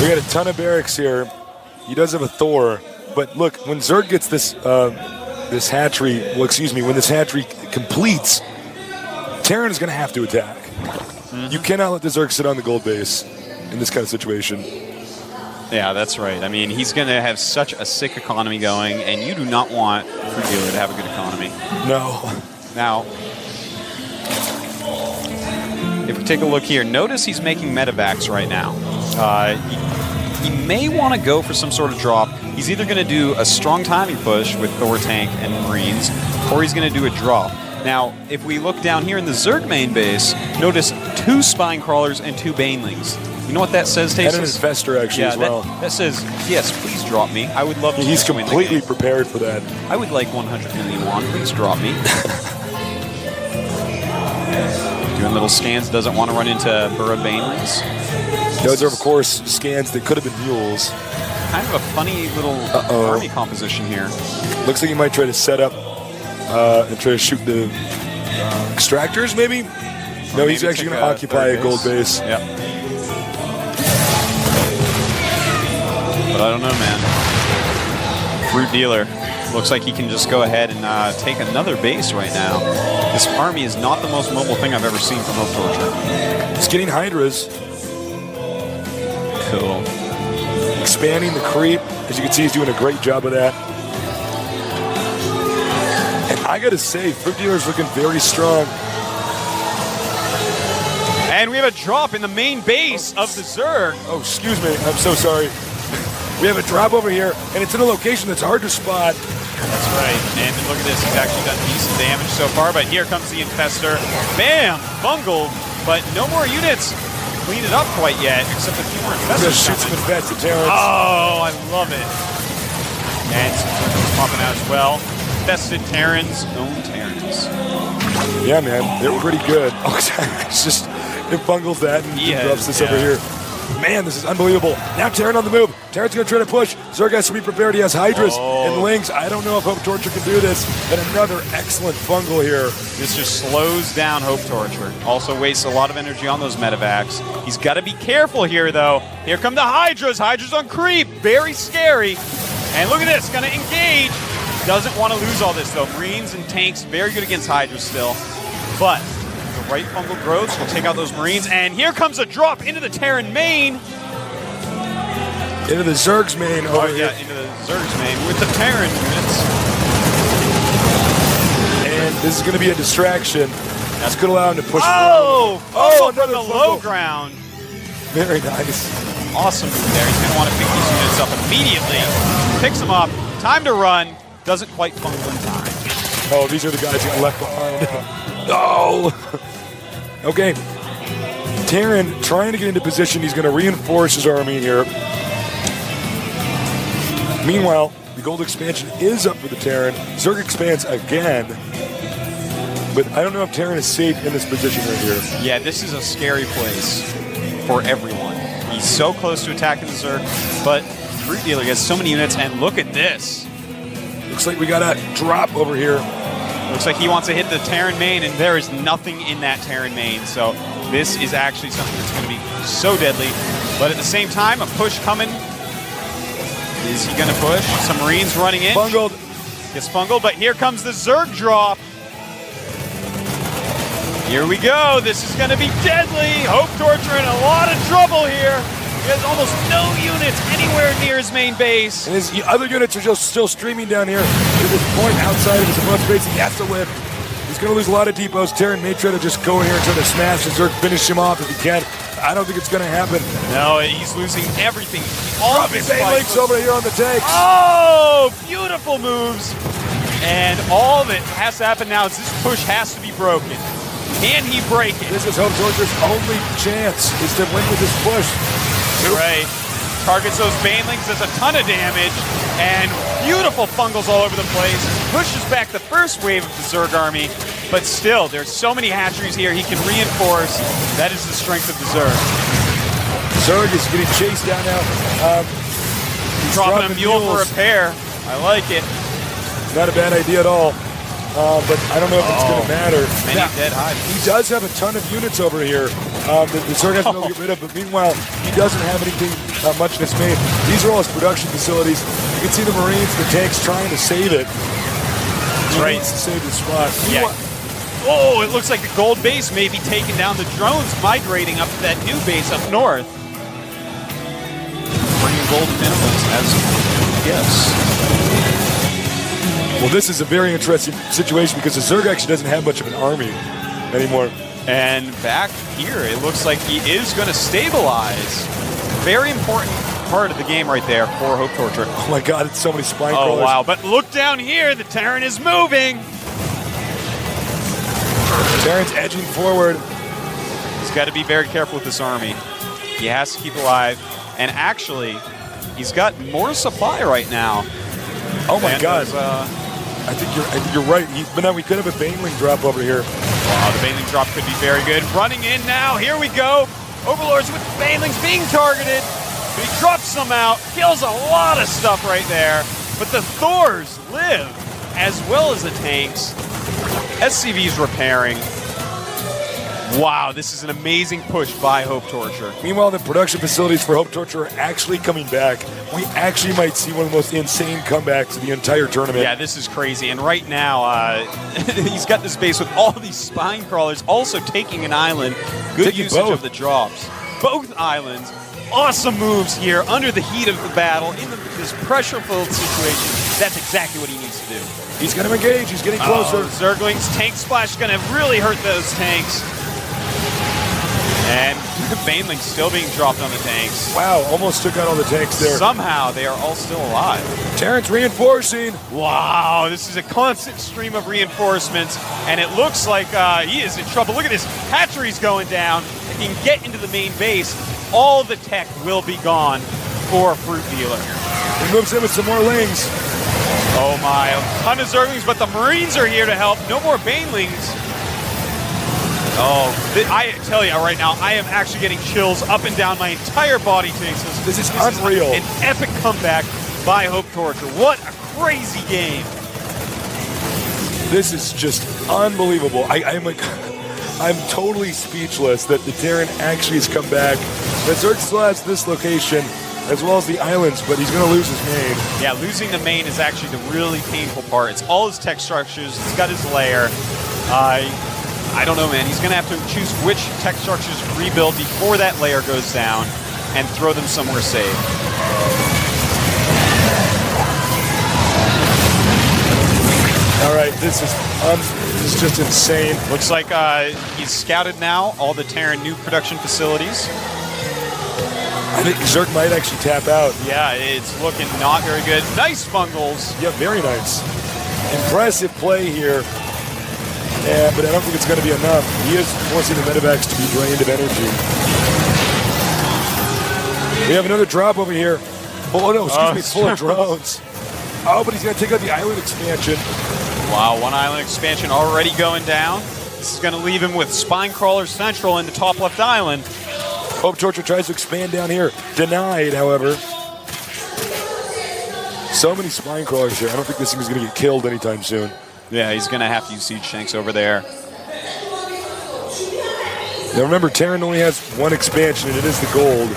We got a ton of barracks here. He does have a Thor, But look, when Zerg gets this this hatchery, when this hatchery completes, Terran is going to have to attack. You cannot let the Zerg sit on the gold base in this kind of situation. Yeah, that's right. I mean, he's going to have such a sick economy going, and you do not want Fruit Dealer to have a good economy. No. Now, if we take a look here, notice he's making medevacs right now. He may want to go for some sort of drop. He's either going to do a strong timing push with Thor Tank and Marines, or he's going to do a drop. Now, if we look down here in the Zerg main base, notice 2 Spine Crawlers and 2 Banelings. You know what that says, Tasis? And an Infestor, actually, as well. That says, yes, please drop me. I would love to. He's completely prepared for that. I would like 100 million won. Please drop me. Doing little scans, doesn't want to run into burrowed Banelings. Those are, of course, scans that could have been mules. Kind of a funny little army composition here. Looks like he might try to set up and try to shoot the extractors, maybe? No, he's actually going to occupy a gold base. Yep. But I don't know, man. Fruit Dealer looks like he can just go ahead and take another base right now. This army is not the most mobile thing I've ever seen from Hope Torture. It's getting Hydras. Cool. Expanding the creep. As you can see, he's doing a great job of that. And I got to say, Fruit Dealer's looking very strong. And we have a drop in the main base of the Zerg. Oh, excuse me. I'm so sorry. We have a drop over here, and it's in a location that's hard to spot. That's right. And look at this. He's actually done decent damage so far, but here comes the Infestor. Bam! Bungled, but no more units clean it up quite yet, except a few more Infestors. Just shoot some Infestor Terrans. Oh, I love it. And some Terrans popping out as well. Infested Terrans, own Terrans. Yeah, man. They were pretty good. Oh, it's just, it bungles that and drops this over here. Man, this is unbelievable. Now Terran on the move. Terran's going to try to push. Zerg has to be prepared. He has Hydras and Lings. I don't know if Hope Torture can do this. And another excellent bungle here. This just slows down Hope Torture. Also wastes a lot of energy on those medevacs. He's got to be careful here, though. Here come the Hydras. Hydras on creep. Very scary. And look at this. Going to engage. Doesn't want to lose all this, though. Marines and tanks, very good against Hydras still. But the right fungal growths will take out those Marines. And here comes a drop into the Terran main. Into the Zerg's main over here. Yeah, into the Zerg's main with the Terran units. And this is going to be a distraction. That's going to allow him to push forward. Oh, from the low ground. Very nice. Awesome move there. He's going to want to pick these units up immediately. Picks them up. Time to run. Doesn't quite fungal in time. Oh, these are the guys who got left behind. Oh! Okay. Terran trying to get into position. He's going to reinforce his army here. Meanwhile, the gold expansion is up for the Terran. Zerg expands again. But I don't know if Terran is safe in this position right here. Yeah, this is a scary place for everyone. He's so close to attacking the Zerg, but Fruit Dealer gets so many units, and look at this. Looks like we got a drop over here. Looks like he wants to hit the Terran main, and there is nothing in that Terran main. So this is actually something that's going to be so deadly. But at the same time, a push coming. Is he going to push? Some Marines running in. Bungled. Gets bungled, but here comes the Zerg drop. Here we go. This is going to be deadly. Hope Torture in a lot of trouble here. He has almost no units anywhere near his main base. And his other units are just still streaming down here to this point outside of his above base. He has to lift. He's going to lose a lot of depots. Terran may try to just go in here and try to smash the Zerg, finish him off if he can. I don't think it's going to happen. No, he's losing everything. All of his links over here on the tanks. Oh, beautiful moves. And all that has to happen now is this push has to be broken. Can he break it? This is Hope Torture's only chance is to win with this push. Right. Targets those Banelings, does a ton of damage, and beautiful fungals all over the place. Pushes back the first wave of the Zerg army, but still, there's so many hatcheries here he can reinforce. That is the strength of the Zerg. Zerg is getting chased down now. He's dropping a mule for repair. I like it. Not a bad idea at all. But I don't know if it's going to matter. Many dead hives. He does have a ton of units over here. The Zerg has no get rid of, but meanwhile, he doesn't have anything much in his main. These are all his production facilities. You can see the Marines, the tanks trying to save it. That's right. To save the spot. Yeah. Oh, it looks like the gold base may be taking down. The drones migrating up to that new base up north. Bringing gold minerals as gifts. Well, this is a very interesting situation because the Zerg actually doesn't have much of an army anymore. And back here, it looks like he is going to stabilize. Very important part of the game right there for Hope Torture. Oh my God, it's so many spine crawlers. Oh wow, but look down here, the Terran is moving. Terran's edging forward. He's got to be very careful with this army. He has to keep alive. And actually, he's got more supply right now. Oh my God. I think you're right. But now we could have a Baneling drop over here. Wow, the Baneling drop could be very good. Running in now. Here we go. Overlords with Banelings being targeted. But he drops some out. Kills a lot of stuff right there. But the Thors live as well as the tanks. SCV's repairing. Wow, this is an amazing push by Hope Torture. Meanwhile, the production facilities for Hope Torture are actually coming back. We actually might see one of the most insane comebacks of the entire tournament. Yeah, this is crazy. And right now, he's got this base with all these spine crawlers, also taking an island. Good usage of the drops. Both islands. Awesome moves here under the heat of the battle in this pressure-filled situation. That's exactly what he needs to do. He's going to engage. He's getting closer. Zergling's tank splash is going to really hurt those tanks. And Baneling's still being dropped on the tanks. Wow, almost took out all the tanks there. Somehow they are all still alive. Terran's reinforcing. Wow, this is a constant stream of reinforcements, and it looks like he is in trouble. Look at this, hatchery's going down. If he can get into the main base, all the tech will be gone for Fruit Dealer. He moves in with some more lings. Oh my, a ton of Zerglings, but the Marines are here to help. No more Banelings. Oh, I tell you right now, I am actually getting chills up and down my entire body, Jason. This is unreal. An epic comeback by Hope Torture. What a crazy game. This is just unbelievable. I'm totally speechless that the Terran actually has come back. The Zerg still has this location as well as the islands, but he's going to lose his main. Yeah, losing the main is actually the really painful part. It's all his tech structures. He's got his lair. I don't know, man. He's going to have to choose which tech structures to rebuild before that layer goes down and throw them somewhere safe. All right, this is just insane. Looks like he's scouted now all the Terran new production facilities. I think Zerg might actually tap out. Yeah, it's looking not very good. Nice fungals. Yeah, very nice. Impressive play here. Yeah, but I don't think it's going to be enough. He is forcing the medevacs to be drained of energy. We have another drop over here. Oh, no, excuse me, full of drones. Oh, but he's going to take out the island expansion. Wow, one island expansion already going down. This is going to leave him with Spine Crawler Central in the top left island. Hope Torture tries to expand down here. Denied, however. So many Spine Crawlers here. I don't think this thing is going to get killed anytime soon. Yeah, he's going to have to use siege tanks over there. Now remember, Terran only has one expansion, and it is the gold.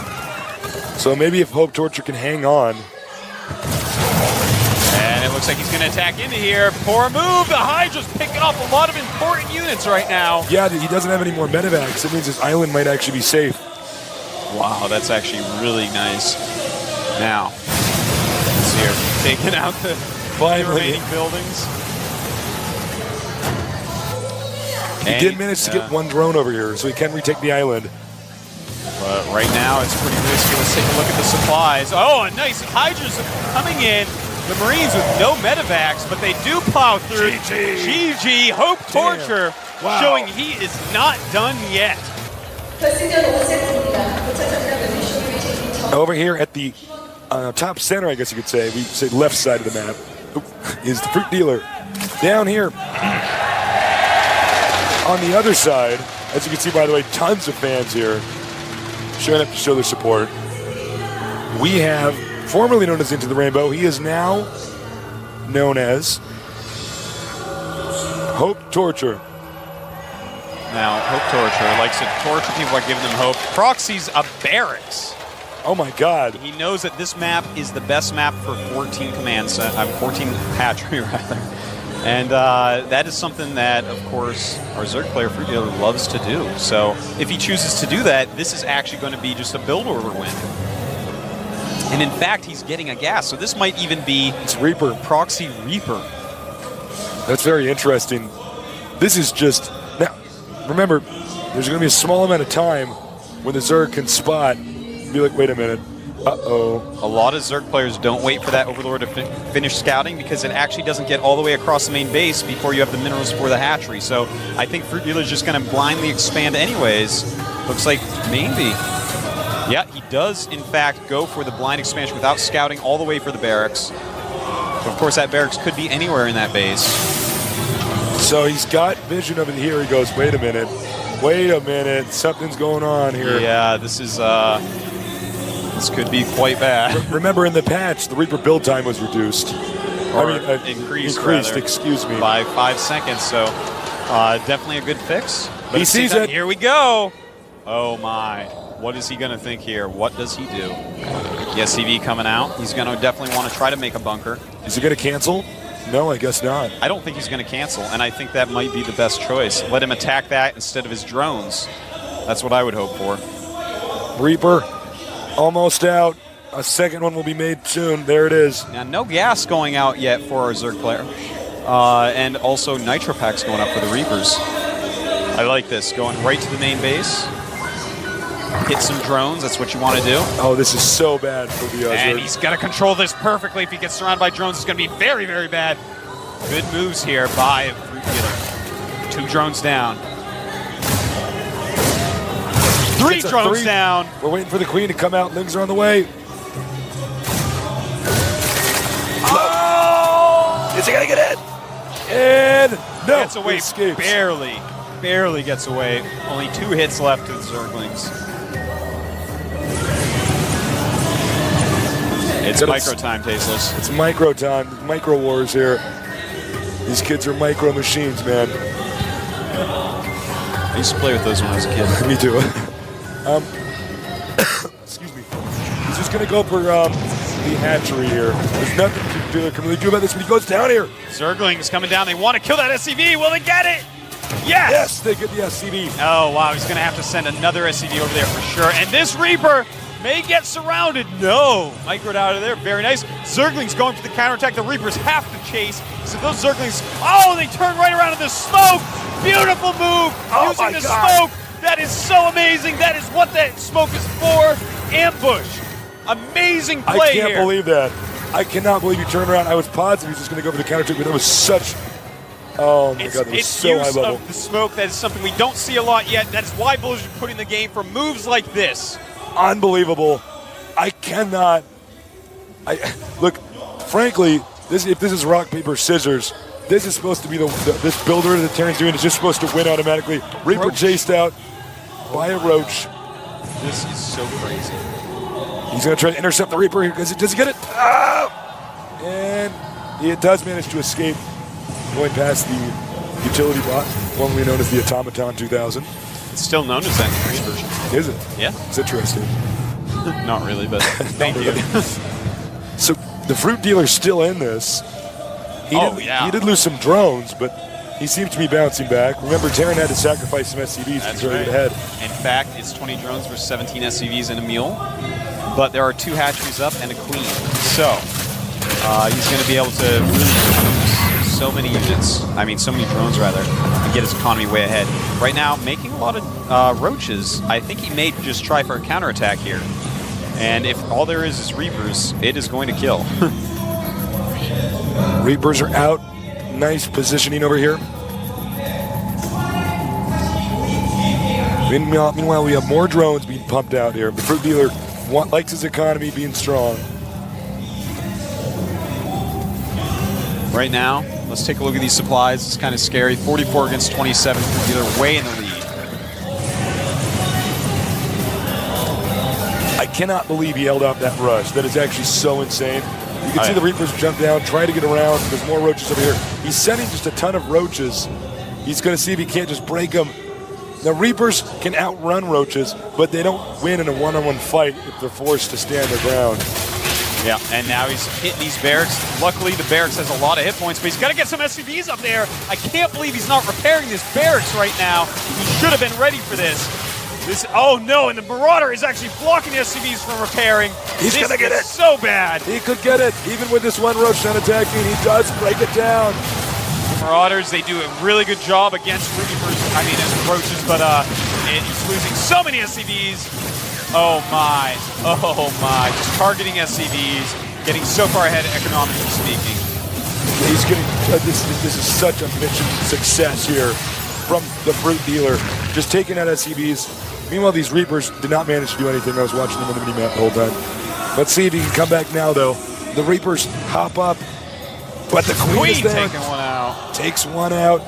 So maybe if Hope Torture can hang on. And it looks like he's going to attack into here. Poor move. The Hydra's picking off a lot of important units right now. Yeah, he doesn't have any more medevacs. It means his island might actually be safe. Wow, that's actually really nice. Now, let's see here. Taking out the remaining buildings. He did manage to get one drone over here, so he can retake the island. But right now, it's pretty risky. Let's take a look at the supplies. Oh, a nice Hydra's coming in. The Marines with no medevacs, but they do plow through. GG, Hope Torture, showing he is not done yet. Over here at the top center, I guess you could say, we say left side of the map, is the Fruit Dealer. Down here, on the other side, as you can see, by the way, tons of fans here showing up to show their support. We have, formerly known as Into the Rainbow, he is now known as Hope Torture. Now, Hope Torture likes to torture people by giving them hope. Proxy's a barracks. Oh my God. He knows that this map is the best map for 14 commands, 14 hatchery rather. And that is something that, of course, our Zerg player Fruit Dealer loves to do. So if he chooses to do that, this is actually going to be just a build order win. And in fact, he's getting a gas, so this might even be it's Reaper. Proxy Reaper. That's very interesting. This is just now. Remember, there's going to be a small amount of time when the Zerg can spot and be like, wait a minute. Uh-oh. A lot of Zerg players don't wait for that Overlord to finish scouting because it actually doesn't get all the way across the main base before you have the minerals for the hatchery. So I think Fruit Dealer's just going to blindly expand anyways. Looks like maybe. Yeah, he does, in fact, go for the blind expansion without scouting all the way for the barracks. So of course, that barracks could be anywhere in that base. So he's got vision of it here. He goes, wait a minute. Wait a minute. Something's going on here. Yeah, this is... This could be quite bad. Remember, in the patch, the Reaper build time was reduced. Increased, excuse me. By 5 seconds, so definitely a good fix. But he sees it. Here we go. Oh my. What is he going to think here? What does he do? The SCV coming out. He's going to definitely want to try to make a bunker. Is he going to cancel? No, I guess not. I don't think he's going to cancel, and I think that might be the best choice. Let him attack that instead of his drones. That's what I would hope for. Reaper. Almost out. A second one will be made soon. There it is. Now, no gas going out yet for our Zerg player. And also Nitro Packs going up for the Reapers. I like this. Going right to the main base. Hit some drones. That's what you want to do. Oh, this is so bad for the Zerg. And he's got to control this perfectly. If he gets surrounded by drones, it's going to be very, very bad. Good moves here by Fruit Dealer. 2 drones down. 3 drones down. We're waiting for the Queen to come out. Lings are on the way. Oh! Is he going to get it? And no. Gets away. Escapes. Barely gets away. Only 2 hits left to the Zerglings. It's micro time, Tasteless. It's micro time. Micro wars here. These kids are micro machines, man. I used to play with those when I was a kid. Me too. Excuse me. He's just going to go for the hatchery here. There's nothing Dealer can really do about this when he goes down here. Zerglings coming down. They want to kill that SCV. Will they get it? Yes! Yes, they get the SCV. Oh, wow. He's going to have to send another SCV over there for sure. And this Reaper may get surrounded. No. Microed out of there. Very nice. Zerglings going for the counterattack. The Reapers have to chase. So those Zerglings, oh, they turn right around in the smoke. Beautiful move. Using the smoke. That is so amazing. That is what that smoke is for. Ambush. Amazing play here. I can't believe that. I cannot believe you turned around. I was positive he was just going to go for the counter, but that was such... Oh my God, that was so high level. Of the smoke, that is something we don't see a lot yet. That is why Blizzard put in the game for moves like this. Unbelievable. I cannot... Look, frankly, if this is rock, paper, scissors, this is supposed to be this builder that Terran's doing is just supposed to win automatically. Reaper Roach. Chased out by a Roach. This is so crazy. He's going to try to intercept the Reaper. Does he get it? Ah! And he does manage to escape, going past the utility bot, formerly known as the Automaton 2000. It's still known as that Korean version. Is it? Yeah. It's interesting. Not really, but thank you. So the Fruit Dealer's still in this. He did lose some drones, but he seems to be bouncing back. Remember, Terran had to sacrifice some SCVs to try to get ahead. In fact, it's 20 drones versus 17 SCVs and a mule. But there are 2 hatcheries up and a queen. So he's going to be able to really use so many units, so many drones rather, and get his economy way ahead. Right now, making a lot of roaches. I think he may just try for a counterattack here. And if all there is Reapers, it is going to kill. Reapers are out. Nice positioning over here. Meanwhile, we have more drones being pumped out here. The Fruit Dealer likes his economy being strong. Right now, let's take a look at these supplies. It's kind of scary. 44 against 27. Fruit Dealer way in the lead. I cannot believe he held out that rush. That is actually so insane. You can see the Reapers jump down, try to get around. There's more roaches over here. He's sending just a ton of roaches. He's going to see if he can't just break them. Now, Reapers can outrun Roaches, but they don't win in a one-on-one fight if they're forced to stand their ground. Yeah, and now he's hitting these barracks. Luckily, the barracks has a lot of hit points, but he's got to get some SCVs up there. I can't believe he's not repairing this barracks right now. He should have been ready for this. Oh no, and the Marauder is actually blocking the SCVs from repairing. He's going to get it. So bad. He could get it. Even with this one Roach not attacking, he does break it down. The Marauders, they do a really good job against Reapers, as Roaches, but and he's losing so many SCVs. Oh my, just targeting SCVs, getting so far ahead economically speaking. He's getting, this is such a mission success here from the Brute Dealer, just taking out SCVs. Meanwhile, these Reapers did not manage to do anything. I was watching them on the mini-map the whole time. Let's see if he can come back now, though. The Reapers hop up, but the Queen is there. Taking one out. Takes one out.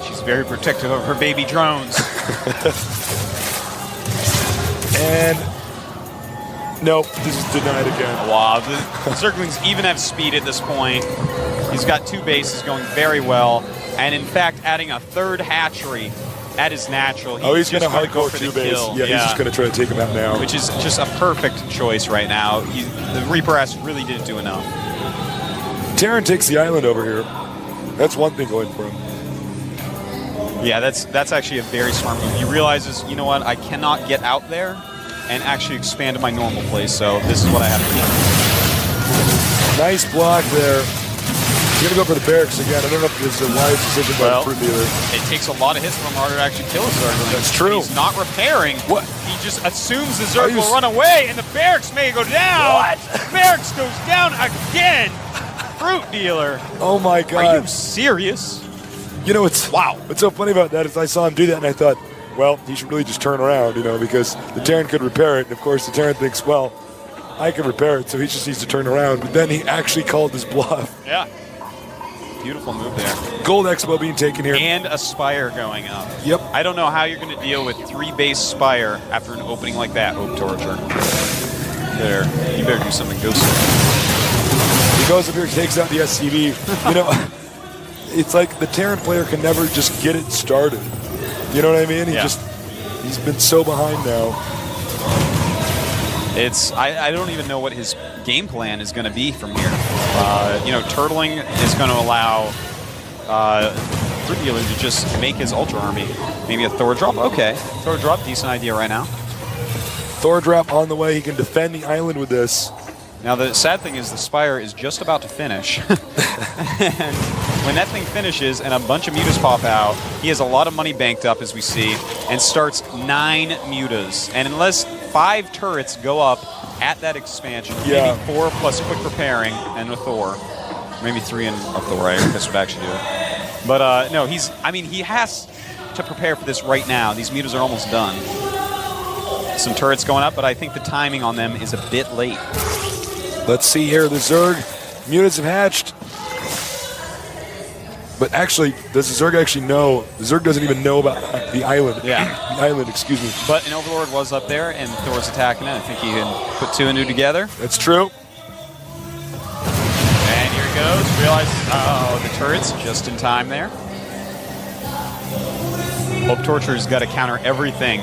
She's very protective of her baby drones. And nope, this is denied again. Wow, the Zerglings even have speed at this point. He's got 2 bases going very well, and in fact, adding a 3rd hatchery at his natural. He's going to hardcore 2 base. Yeah, he's just going to try to take him out now. Which is just a perfect choice right now. The Reaper Ass really didn't do enough. Terran takes the island over here. That's one thing going for him. Yeah, that's actually a very smart move. He realizes, you know what, I cannot get out there and actually expand to my normal place, so this is what I have to do. Nice block there. He's going to go for the barracks again. I don't know if this is a wise decision by the Fruit Dealer. It takes a lot of hits from Marauder to actually kill a Zerg. That's true. He's not repairing. What? He just assumes the Zerg will run away, and the barracks may go down. What? Barracks goes down again. Fruit Dealer. Oh my God. Are you serious? You know, what's so funny about that is I saw him do that, and I thought, well, he should really just turn around, because the Terran could repair it. And of course, the Terran thinks, well, I can repair it, so he just needs to turn around. But then he actually called his bluff. Yeah. Beautiful move there. Gold Expo being taken here. And a Spire going up. Yep. I don't know how you're going to deal with 3 base Spire after an opening like that, Hope Torture. There. You better do something ghostly. He goes up here, takes out the SCV. It's like the Terran player can never just get it started. You know what I mean? He's been so behind now. I don't even know what his game plan is going to be from here. Turtling is going to allow Fruit Dealer to just make his Ultra Army. Maybe a Thor drop? Okay. Thor drop, decent idea right now. Thor drop on the way. He can defend the island with this. Now, the sad thing is the Spire is just about to finish. And when that thing finishes and a bunch of mutas pop out, he has a lot of money banked up, as we see, and starts 9 mutas. And unless 5 turrets go up at that expansion, maybe 4 plus quick repairing and a Thor, maybe 3 and a Thor, I guess would actually do it. But no, he has to prepare for this right now. These mutas are almost done. Some turrets going up, but I think the timing on them is a bit late. Let's see here, the Zerg. Mutas have hatched. But actually, does the Zerg actually know? The Zerg doesn't even know about the island. Yeah. The island, excuse me. But an Overlord was up there, and Thor's attacking it. I think he can put 2 and 2 together. That's true. And here he goes. Realizes, the turret's just in time there. Hope Torture's got to counter everything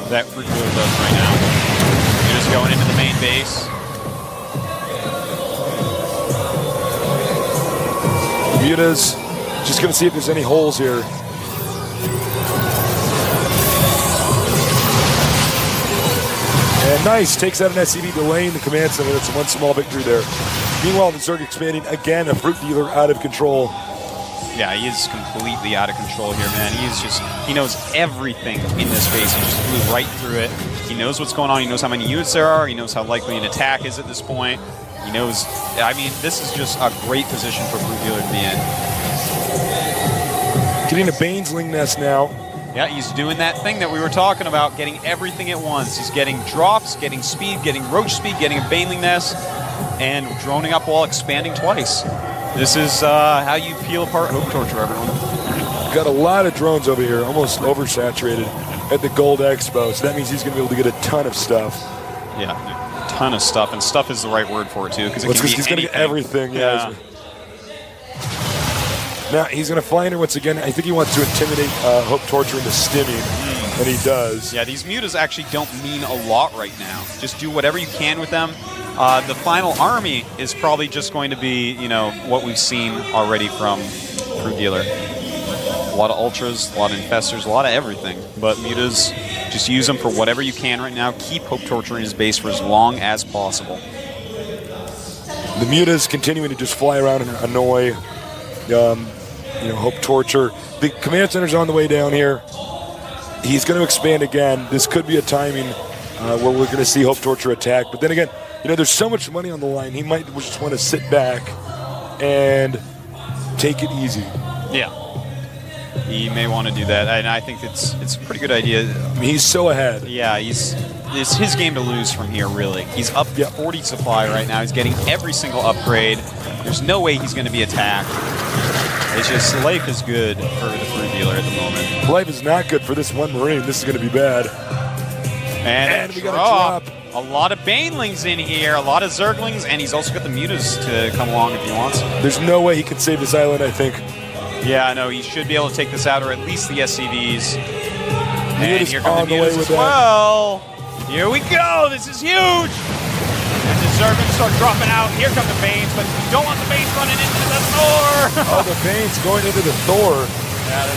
that Fruit Dealer does right now. You're just going into the main base. Mutas, just going to see if there's any holes here. And nice, takes out an SCV, delaying the command center. That's one small victory there. Meanwhile, the Zerg expanding again, a Fruit Dealer out of control. Yeah, he is completely out of control here, man. He knows everything in this base. He just flew right through it. He knows what's going on. He knows how many units there are. He knows how likely an attack is at this point. He knows, this is just a great position for Fruit Dealer to be in. Getting a Baneling nest now. Yeah, he's doing that thing that we were talking about, getting everything at once. He's getting drops, getting speed, getting roach speed, getting a Baneling nest, and droning up while expanding twice. This is how you peel apart Hope Torture, everyone. Got a lot of drones over here, almost oversaturated at the Gold Expo, so that means he's going to be able to get a ton of stuff. Yeah, a ton of stuff, and stuff is the right word for it, too, because he's going to get everything. Yeah. Now, he's going to find her once again. I think he wants to intimidate Hope Torture into stimming. and he does. Yeah, these mutas actually don't mean a lot right now. Just do whatever you can with them. The final army is probably just going to be, you know, what we've seen already from Fruit Dealer. A lot of ultras, a lot of infestors, a lot of everything. But mutas, just use them for whatever you can right now. Keep Hope Torture in his base for as long as possible. The mutas continuing to just fly around and annoy, you know, Hope Torture. The command center's on the way down here. He's going to expand again. This could be a timing where we're going to see Hope Torture attack. But then again, you know, there's so much money on the line. He might just want to sit back and take it easy. Yeah. He may want to do that, and I think it's a pretty good idea. I mean, he's so ahead. Yeah, it's his game to lose from here, really. He's up 40 supply right now. He's getting every single upgrade. There's no way he's going to be attacked. It's just life is good for the Fruit Dealer at the moment. Life is not good for this one Marine. This is going to be bad. And we got a drop. A lot of Banelings in here, a lot of Zerglings, and he's also got the mutas to come along if he wants. There's no way he can save this island, I think. Yeah, no, he should be able to take this out, or at least the SCVs. And here come the mutas as well. Here we go. This is huge. And the Zerglings start dropping out. Here come the Banes, but you don't want the Banes running into the Thor. Oh, the Banes going into the Thor. Yeah,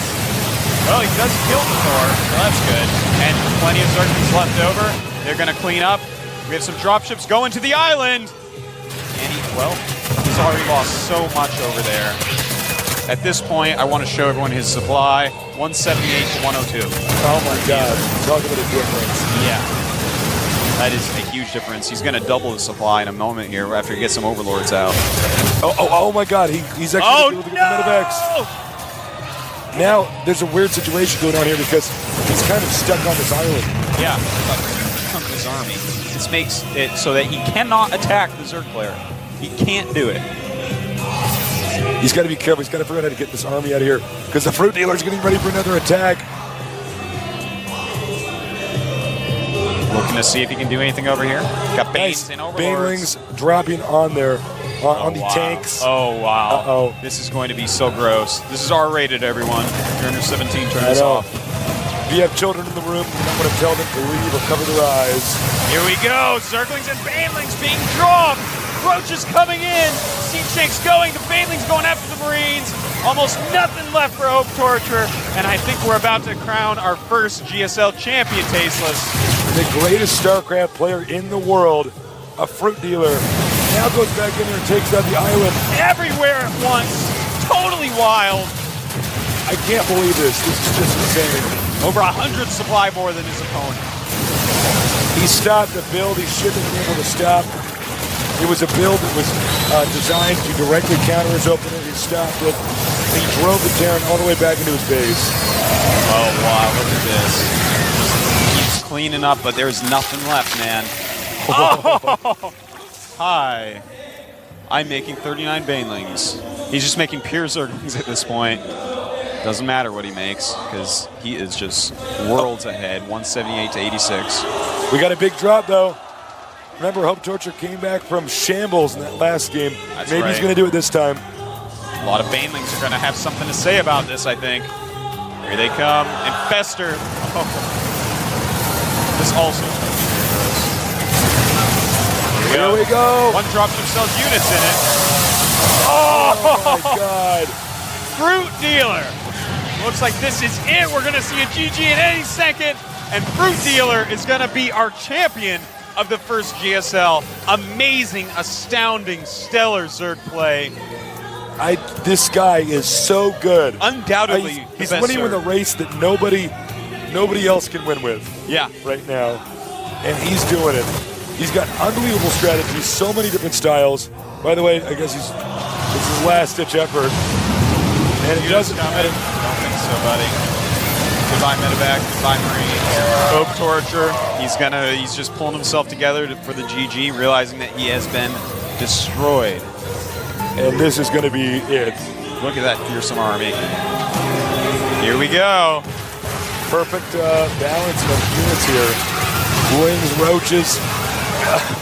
well, he does kill the Thor, so that's good. And plenty of Zerglings left over. They're going to clean up. We have some dropships going to the island. And he's already lost so much over there. At this point, I want to show everyone his supply. 178 to 102. Oh my God. Talk about a difference. Yeah. That is a huge difference. He's going to double the supply in a moment here after he gets some Overlords out. Oh my God. He's actually able to get the Medivacs. Now, there's a weird situation going on here because he's kind of stuck on this island. Yeah. From his army. This makes it so that he cannot attack the Zerg player. He can't do it. He's got to be careful. He's got to figure out how to get this army out of here because the Fruit Dealer's getting ready for another attack. Looking to see if he can do anything over here. Got Banes and Overlords. Banelings dropping on there, on the tanks. Oh, wow. Uh-oh. This is going to be so gross. This is R-rated, everyone. If you're under 17, turn this off. If you have children in the room, you don't want to tell them to leave or cover their eyes. Here we go. Zerglings and Banelings being drawn. Roaches coming in. Siege tanks going. The Banelings going after the Marines. Almost nothing left for Hope Torture. And I think we're about to crown our first GSL champion, Tasteless. The greatest StarCraft player in the world, a Fruit Dealer, now goes back in there and takes out the island. Everywhere at once. Totally wild. I can't believe this. This is just insane. Over 100 supply more than his opponent. He stopped the build. He shouldn't have been able to stop. It was a build that was designed to directly counter his opponent. He stopped it. He drove the Terran all the way back into his base. Oh, wow. Look at this. He's cleaning up, but there's nothing left, man. Oh! Hi. I'm making 39 Banelings. He's just making pure Zerglings at this point. Doesn't matter what he makes, because he is just worlds ahead, 178 to 86. We got a big drop, though. Remember, Hope Torture came back from shambles in that last game. That's Maybe right. He's going to do it this time. A lot of Banelings are going to have something to say about this, I think. Here they come. And Fester. Oh. This also is going to be very gross. Here we go. One dropship sells units in it. Oh, my God. Fruit Dealer. Looks like this is it. We're going to see a GG in any second. And Fruit Dealer is going to be our champion of the first GSL. Amazing, astounding, stellar Zerg play. This guy is so good. Undoubtedly, he's winning with a race that nobody else can win with. Yeah, right now, and he's doing it. He's got unbelievable strategies, so many different styles. By the way, I guess it's his last-ditch effort, and it doesn't matter. I don't think so, buddy. Goodbye, Medevac. Goodbye, Marine. Hope Torture. He's just pulling himself together for the GG, realizing that he has been destroyed. And this is going to be it. Look at that fearsome army. Here we go. Perfect balance of units here. Wings, roaches,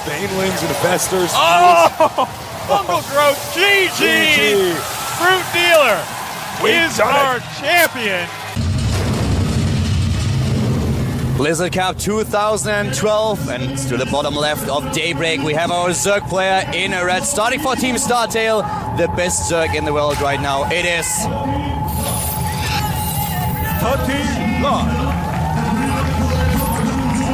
banelings, and festers. Oh! Fungal growth. GG! Fruit Dealer is our champion. Blizzard Cup 2012, and to the bottom left of Daybreak, we have our Zerg player in a red, starting for Team Startail, the best Zerg in the world right now. It is...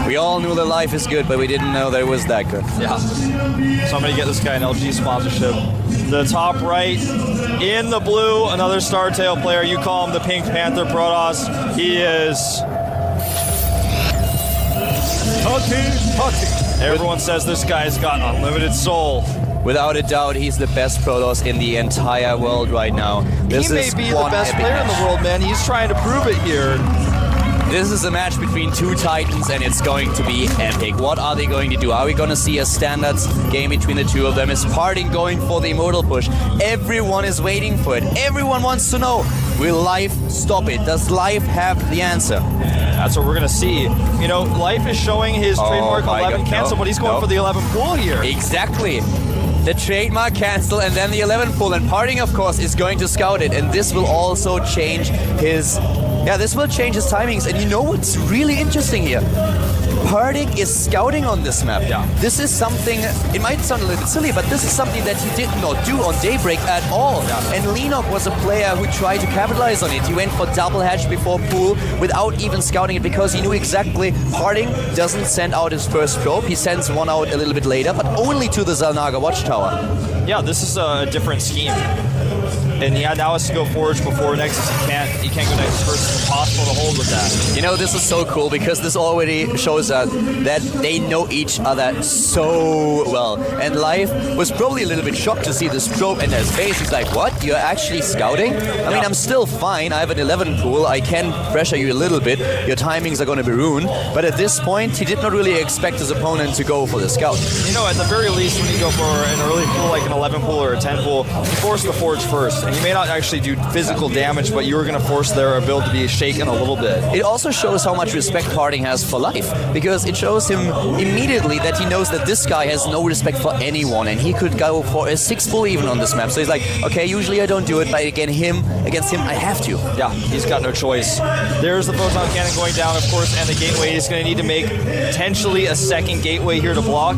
We all knew that life is good, but we didn't know that it was that good. Yeah. So I'm going to get this guy an LG sponsorship. The top right, in the blue, another Startail player. You call him the Pink Panther Protoss. He is... Everyone says this guy's got unlimited soul. Without a doubt, he's the best Protoss in the entire world right now. He may be the best player in the world, man. He's trying to prove it here. This is a match between two titans, and it's going to be epic. What are they going to do? Are we going to see a standards game between the two of them? Is Parting going for the immortal push? Everyone is waiting for it. Everyone wants to know, will Life stop it? Does Life have the answer? That's what we're going to see. You know, Life is showing his trademark 11 cancel, but he's going for the 11 pull here. Exactly. The trademark cancel and then the 11 pull, and Parting, of course, is going to scout it, and this will also change his... Yeah, this will change his timings, and you know what's really interesting here? Parting is scouting on this map. Yeah. This is something, it might sound a little bit silly, but this is something that he did not do on Daybreak at all. Yeah. And Lenok was a player who tried to capitalize on it. He went for double hatch before pool without even scouting it, because he knew exactly Parting doesn't send out his first probe. He sends one out a little bit later, but only to the Zalnaga watchtower. Yeah, this is a different scheme. And yeah, now has to go Forge before Nexus. He can't go Nexus first. It's impossible to hold with that. You know, this is so cool, because this already shows us that they know each other so well. And Life was probably a little bit shocked to see this probe in his face. He's like, what? You're actually scouting? I mean, I'm still fine. I have an 11 pool. I can pressure you a little bit. Your timings are going to be ruined. But at this point, he did not really expect his opponent to go for the scout. You know, at the very least, when you go for an early pool, like an 11 pool or a 10 pool, you force the Forge first. And you may not actually do physical damage, but you're going to force their ability to be shaken a little bit. It also shows how much respect Parting has for Life, because it shows him immediately that he knows that this guy has no respect for anyone, and he could go for a 6 pull even on this map. So he's like, okay, usually I don't do it, but against him, I have to. Yeah, he's got no choice. There's the photon cannon going down, of course, and the gateway is going to need to make potentially a second gateway here to block.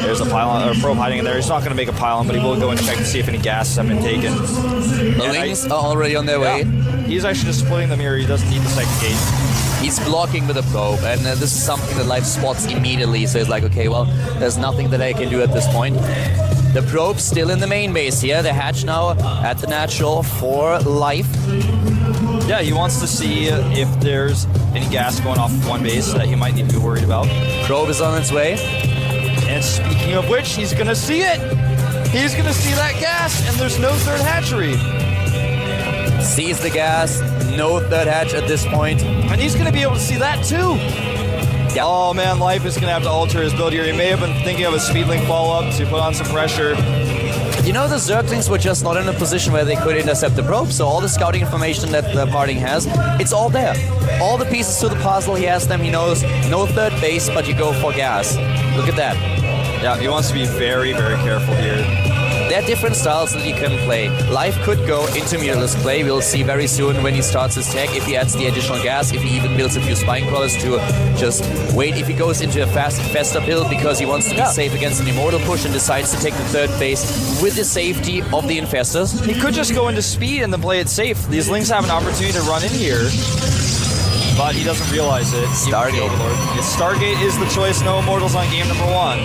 There's a pylon, or probe hiding in there. He's not going to make a pylon, but he will go and check to see if any gases have been taken. The Lings are already on their way. He's actually just splitting them here. He doesn't need the second gate. He's blocking with a probe, and this is something that Life spots immediately. So he's like, okay, well, there's nothing that I can do at this point. The probe's still in the main base here. The hatch now at the natural for Life. Yeah, he wants to see if there's any gas going off one base that he might need to be worried about. Probe is on its way. And speaking of which, he's going to see it. He's going to see that gas, and there's no third hatchery. Sees the gas, no third hatch at this point. And he's going to be able to see that too. Yeah. Oh man, Life is going to have to alter his build here. He may have been thinking of a speedlink follow-up to put on some pressure. You know, the Zerglings were just not in a position where they could intercept the probe, so all the scouting information that the Parting has, it's all there. All the pieces to the puzzle, he has them, he knows no third base, but you go for gas. Look at that. Yeah, he wants to be very, very careful here. There are different styles that you can play. Life could go into mirrorless play. We'll see very soon when he starts his tech, if he adds the additional gas, if he even builds a few spine crawlers to just wait. If he goes into a faster build because he wants to be safe against an immortal push and decides to take the third base with the safety of the infestors. He could just go into speed and then play it safe. These Lings have an opportunity to run in here, but he doesn't realize it. Stargate. Stargate is the choice. No immortals on game number 1.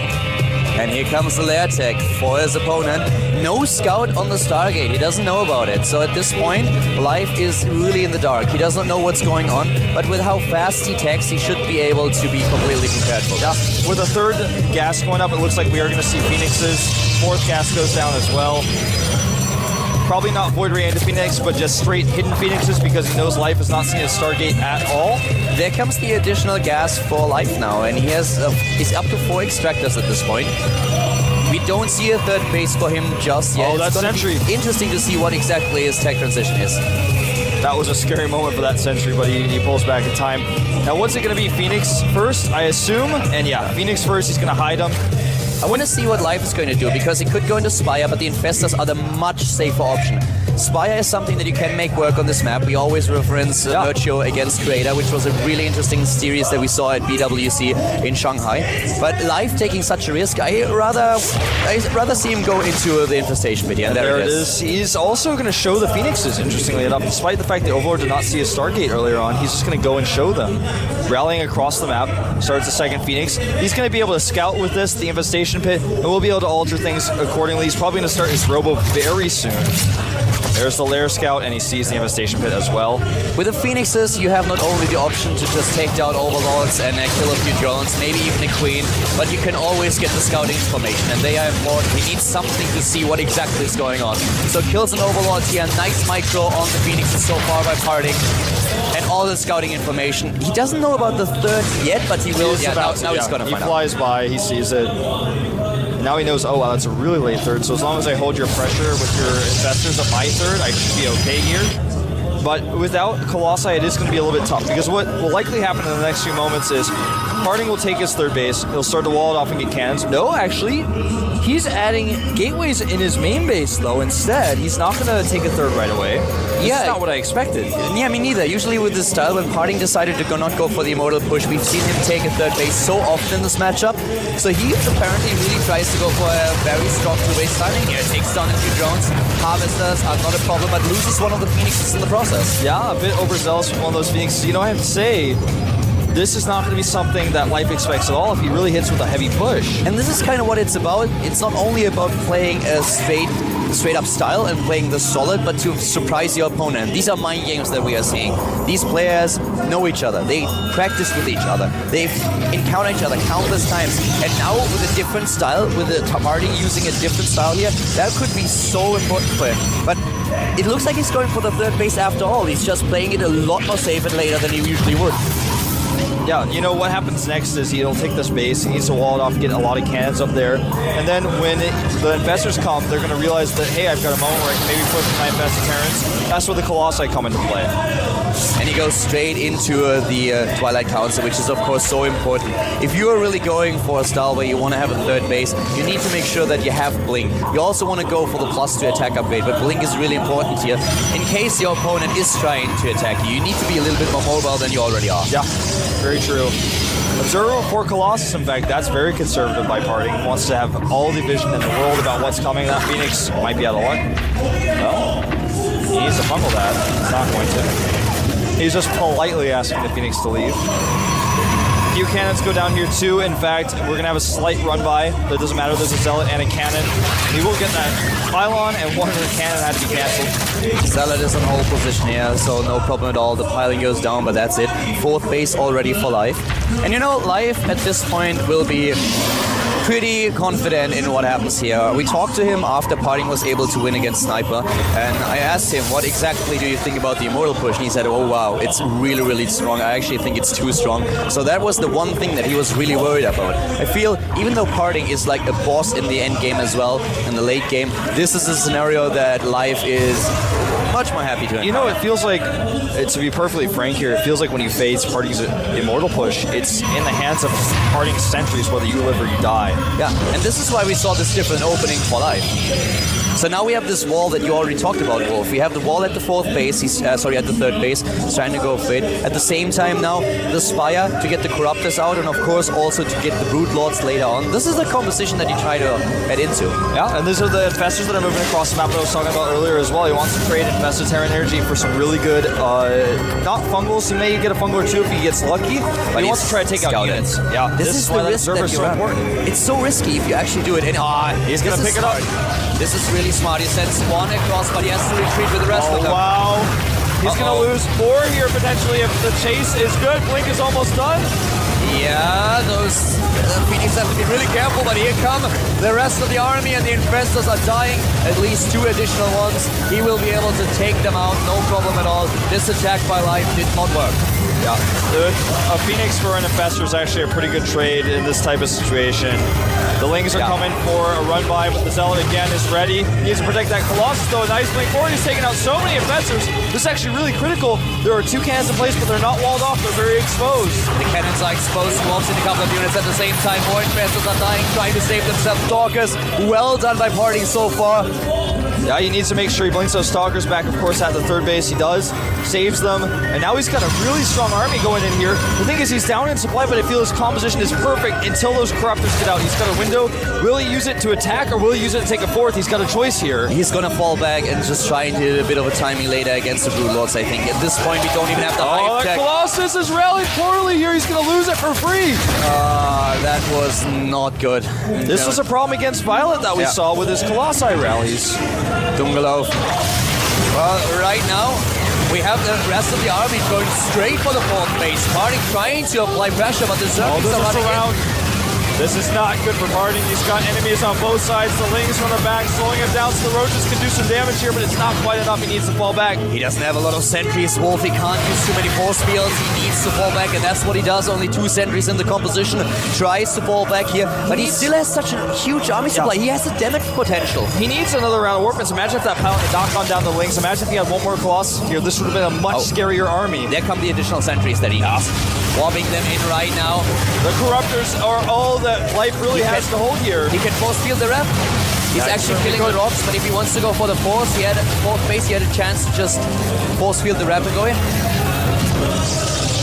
And here comes the lair tech for his opponent. No scout on the Stargate. He doesn't know about it. So at this point, Life is really in the dark. He doesn't know what's going on. But with how fast he techs, he should be able to be completely prepared for this. Yeah. With a third gas going up, it looks like we are going to see Phoenixes. Fourth gas goes down as well. Probably not Void Ray into Phoenix, but just straight hidden Phoenixes because he knows Life is not seeing his Stargate at all. There comes the additional gas for Life now, and he has he's up to 4 extractors at this point. We don't see a third base for him just yet. Oh, that's Sentry. Interesting to see what exactly his tech transition is. That was a scary moment for that Sentry, but he pulls back in time. Now, what's it going to be? Phoenix first, I assume? And yeah, Phoenix first, he's going to hide him. I want to see what Life is going to do, because he could go into Spire, but the Infestors are the much safer option. Spire is something that you can make work on this map. We always reference Nurture against Creator, which was a really interesting series that we saw at BWC in Shanghai. But Live taking such a risk, I rather see him go into the infestation pit. And there it is. He's also going to show the Phoenixes, interestingly enough. Despite the fact that Overlord did not see a Stargate earlier on, he's just going to go and show them. Rallying across the map, starts the second Phoenix. He's going to be able to scout with this, the infestation pit, and we'll be able to alter things accordingly. He's probably going to start his Robo very soon. There's the Lair Scout, and he sees the infestation pit as well. With the Phoenixes, you have not only the option to just take down Overlords and kill a few drones, maybe even a Queen, but you can always get the scouting information, and they are important. He needs something to see what exactly is going on. So kills an Overlord here, nice micro on the Phoenixes so far by parting, and all the scouting information. He doesn't know about the third yet, but he will. Yeah, now he's going to find out. He flies by, he sees it. Now he knows, oh wow, that's a really late third, so as long as I hold your pressure with your investors at my third, I should be okay here. But without Colossi, it is going to be a little bit tough, because what will likely happen in the next few moments is Parting will take his third base, he'll start to wall it off and get cannons. No, actually, he's adding gateways in his main base, though, instead. He's not going to take a third right away. That's not what I expected. Yeah, me neither. Usually with this style, when Parting decided to not go for the Immortal push, we've seen him take a third base so often in this matchup. So he apparently really tries to go for a very strong two-base styling here. Takes down a few drones. Harvesters are not a problem, but loses one of the Phoenixes in the process. Yeah, a bit overzealous from one of those Phoenixes. You know, I have to say, this is not going to be something that Life expects at all if he really hits with a heavy push. And this is kind of what it's about. It's not only about playing a straight up style and playing the solid, but to surprise your opponent. These are mind games that we are seeing. These players know each other. They practice with each other. They've encountered each other countless times. And now with a different style, with the party using a different style here, that could be so important for him. But it looks like he's going for the third base after all. He's just playing it a lot more safe and later than he usually would. Yeah, you know, what happens next is he'll take this base, he needs to wall it off, get a lot of cannons up there, and then when the investors come, they're going to realize that, hey, I've got a moment where I can maybe push my invested Terrans. That's where the Colossi come into play. And he goes straight into the Twilight Council, which is of course so important. If you are really going for a style where you want to have a third base, you need to make sure that you have Blink. You also want to go for the +2 attack upgrade, but Blink is really important here. In case your opponent is trying to attack you, you need to be a little bit more mobile than you already are. Yeah, very true. Observer for Colossus, in fact, that's very conservative by Parting. Wants to have all the vision in the world about what's coming. That Phoenix might be out of luck. Well, he needs to fumble that. He's not going to. He's just politely asking the Phoenix to leave. A few cannons go down here too. In fact, we're going to have a slight run by. It doesn't matter, there's a Zealot and a cannon. He will get that pylon, and one of the cannon had to be cancelled. Zealot is in hold position here, so no problem at all. The piling goes down, but that's it. Fourth base already for Life. And you know, Life at this point will be pretty confident in what happens here. We talked to him after Parting was able to win against Sniper, and I asked him, what exactly do you think about the Immortal push? And he said, oh wow, it's really, really strong. I actually think it's too strong. So that was the one thing that he was really worried about. I feel, even though Parting is like a boss in the end game as well, in the late game, this is a scenario that Life is much more happy to encounter. You know, it feels like, to be perfectly frank here, it feels like when you face Parting's Immortal push, it's in the hands of Parting's sentries, whether you live or you die. Yeah, and this is why we saw this different opening for Life. So now we have this wall that you already talked about, Wolf. We have the wall at the fourth base, at the third base, he's trying to go for it. At the same time now, the Spire to get the Corruptors out, and of course also to get the Brood Lords later on. This is the composition that you try to head into. Yeah, and these are the infestors that are moving across the map that I was talking about earlier as well. He wants to trade infested Terran energy for some really good, not fungals, he may get a fungal or two if he gets lucky, but he wants to try to take out units. Yeah, this is the risk that you run. It's so risky if you actually do it. And he's going to pick it up. This is really smart. He sends one across, but he has to retreat with the rest of them. Wow. He's going to lose 4 here potentially if the chase is good. Blink is almost done. Yeah, those Phoenix have to be really careful, but here come the rest of the army, and the infestors are dying. At least 2 additional ones. He will be able to take them out, no problem at all. This attack by Life did not work. Yeah, a Phoenix for an infestor is actually a pretty good trade in this type of situation. The Lings are coming for a run by, but the Zealot again is ready. He needs to protect that Colossus though. Nice blink forward. He's taking out so many infestors. This is actually really critical. There are 2 cannons in place, but they're not walled off. They're very exposed. The cannons are exposed. Wolves in a couple of units at the same time. More infestors are dying, trying to save themselves. Dorcas, well done by Parting so far. Yeah, he needs to make sure he blinks those Stalkers back, of course, at the third base. He does, saves them, and now he's got a really strong army going in here. The thing is, he's down in supply, but I feel his composition is perfect until those Corruptors get out. He's got a window. Will he use it to attack, or will he use it to take a fourth? He's got a choice here. He's gonna fall back and just try and hit a bit of a timing later against the Brood Lords, I think. At this point, we don't even have the hive that tech. Colossus is rallied poorly here. He's gonna lose it for free. That was not good. This was a problem against Violet that we saw with his Colossi rallies. Dungalov. Well, right now, we have the rest of the army going straight for the fourth base. Party trying to apply pressure, but the Zerglings are running around. This is not good for Parting. He's got enemies on both sides. The Lings from the back, slowing him down, so the Roaches can do some damage here, but it's not quite enough. He needs to fall back. He doesn't have a lot of sentries. Wolf, he can't use too many force fields. He needs to fall back, and that's what he does. Only 2 sentries in the composition. Tries to fall back here, but he still has such a huge army supply. He has a damage potential. He needs another round of Warpins. Imagine if that Pilot had not gone down the Lings. Imagine if he had one more Colossus here. This would have been a much scarier army. There come the additional sentries that he has. Warping them in right now. The Corruptors are all that life really has to hold here. He can force field the rep. He's actually killing the rocks, but if he wants to go for the fourth base, he had a chance to just force field the rep and go in.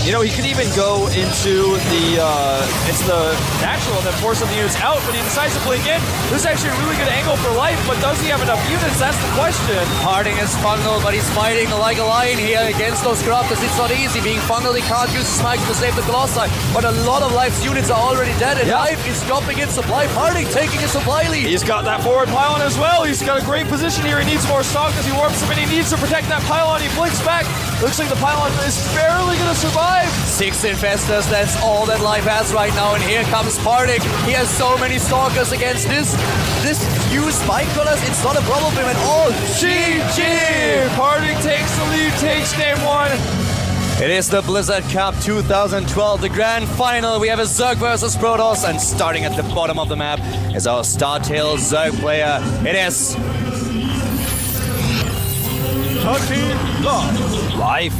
You know, he could even go into the natural and then force some units out, but he decides to blink in. This is actually a really good angle for life, but does he have enough units? That's the question. Harding is fungal, but he's fighting like a lion here against those Corruptors. It's not easy. Being fungal, he can't use his Smite to save the Colossi, but a lot of Life's units are already dead, and Life is dropping in supply. Harding taking a supply lead. He's got that forward pylon as well. He's got a great position here. He needs more stock as he warps him, and he needs to protect that pylon. He blinks back. Looks like the pylon is barely going to survive. 6 Infestors, that's all that Life has right now, and here comes Parting. He has so many Stalkers against this few Spike Colors. It's not a problem for him at all. GG! Parting takes the lead, takes game 1. It is the Blizzard Cup 2012, the grand final. We have a Zerg versus Protoss, and starting at the bottom of the map is our Startail Zerg player. It is Life.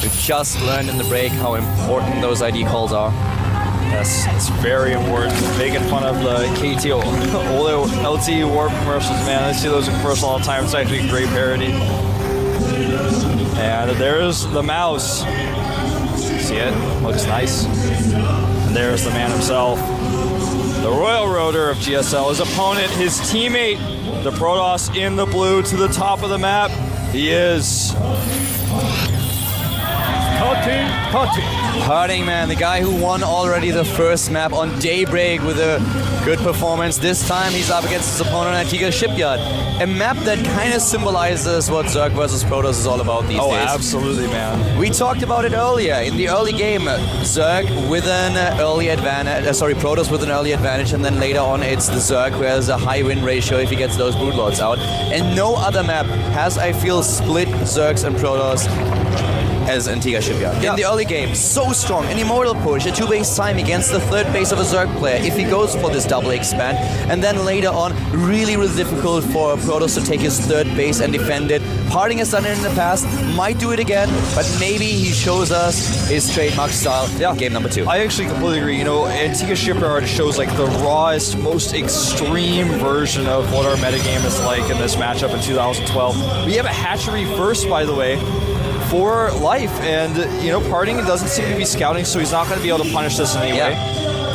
We just learned in the break how important those ID calls are. Yes, it's very important. Making fun of the KT LT War commercials, man. I see those in commercials all the time. It's actually a great parody. And there's the mouse. See it? Looks nice. And there's the man himself. The Royal Roader of GSL. His opponent, his teammate, the Protoss in the blue to the top of the map. He is Harding, man, the guy who won already the first map on Daybreak with a good performance. This time he's up against his opponent Antigua Shipyard. A map that kind of symbolizes what Zerg versus Protoss is all about these days. Oh, absolutely, man. We talked about it earlier. In the early game, Zerg with an early advantage, Protoss with an early advantage, and then later on it's the Zerg who has a high win ratio if he gets those Brood Lords out. And no other map has, I feel, split Zergs and Protoss as Antigua Shipyard. In the early game, so strong, an immortal push, a 2-base time against the third base of a Zerg player if he goes for this double expand, and then later on, really, really difficult for Protoss to take his third base and defend it. Parting has done it in the past, might do it again, but maybe he shows us his trademark style in game number 2. I actually completely agree. You know, Antigua Shipyard shows like the rawest, most extreme version of what our metagame is like in this matchup in 2012. We have a hatchery first, by the way, for Life, and you know, Parting doesn't seem to be scouting, so he's not going to be able to punish this in any way.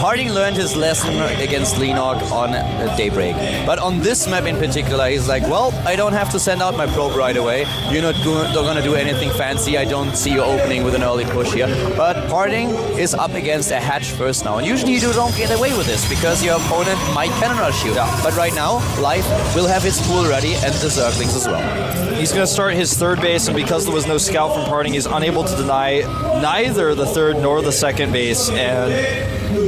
Parting learned his lesson against Leenock on Daybreak. But on this map in particular, he's like, well, I don't have to send out my probe right away. You're not going to do anything fancy. I don't see you opening with an early push here. But Parting is up against a hatch first now. And usually you don't get away with this because your opponent might cannon rush you. But right now, Life will have his pool ready and the Zerglings as well. He's going to start his third base, and because there was no scout from Parting, he's unable to deny neither the third nor the second base. And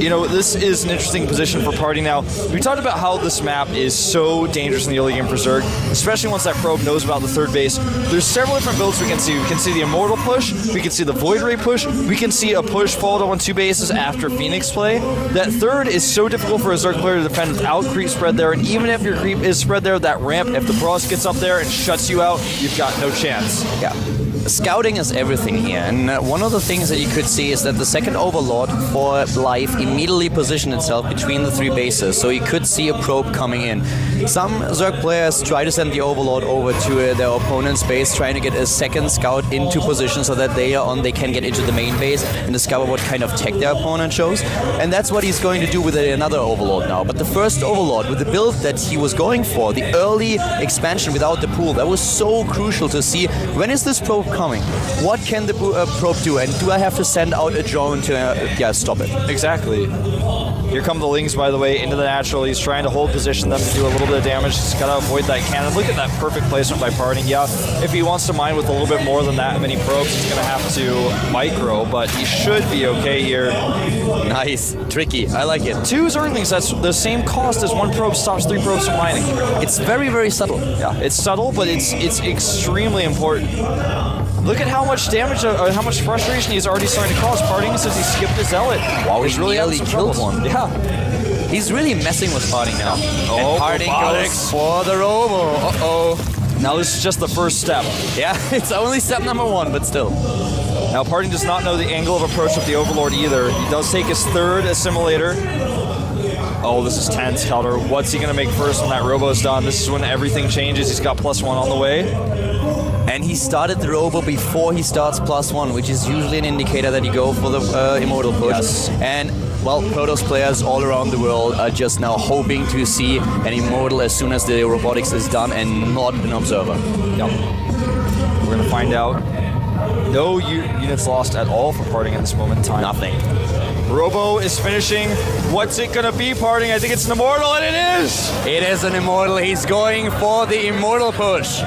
you know, this is an interesting position for Parting now. We talked about how this map is so dangerous in the early game for Zerg, especially once that probe knows about the third base. There's several different builds we can see. We can see the Immortal push, we can see the Void Ray push, we can see a push followed on 2 bases after Phoenix play. That third is so difficult for a Zerg player to defend without creep spread there, and even if your creep is spread there, that ramp, if the Protoss gets up there and shuts you out, you've got no chance. Yeah. scouting is everything here, and one of the things that you could see is that the second Overlord for Life immediately positioned itself between the 3 bases, so you could see a probe coming in. Some Zerg players try to send the Overlord over to their opponent's base, trying to get a second scout into position so that they can get into the main base and discover what kind of tech their opponent shows, and that's what he's going to do with another Overlord now. But the first Overlord, with the build that he was going for, the early expansion without the pool, that was so crucial to see when is this probe coming? What can the probe do? And do I have to send out a drone to stop it? Exactly. Here come the Lings, by the way, into the natural. He's trying to hold position them to do a little bit of damage. He's got to avoid that cannon. Look at that perfect placement by Parting. Yeah, if he wants to mine with a little bit more than that many probes, he's going to have to micro, but he should be okay here. Nice. Tricky. I like it. 2 Zerglings, that's the same cost as 1 probe stops 3 probes from mining. It's very, very subtle. Yeah, it's subtle, but it's extremely important. Look at how much damage, how much frustration he's already starting to cause. Parting says he skipped his Zealot. Wow, he's really killed one. Yeah. He's really messing with Parting now. Oh, and Parting goes for the Robo. Uh-oh. Now this is just the first step. Yeah, it's only step number 1, but still. Now Parting does not know the angle of approach of the Overlord either. He does take his 3rd assimilator. Oh, this is tense, Calder. What's he going to make first when that Robo's done? This is when everything changes. He's got +1 on the way. And he started the Robo before he starts +1, which is usually an indicator that you go for the Immortal push. Yes. And, well, Protoss players all around the world are just now hoping to see an Immortal as soon as the robotics is done and not an Observer. Yep. We're going to find out. No units lost at all for Parting in this moment in time. Nothing. Robo is finishing. What's it going to be, Parting? I think it's an Immortal, and it is! It is an Immortal. He's going for the Immortal push.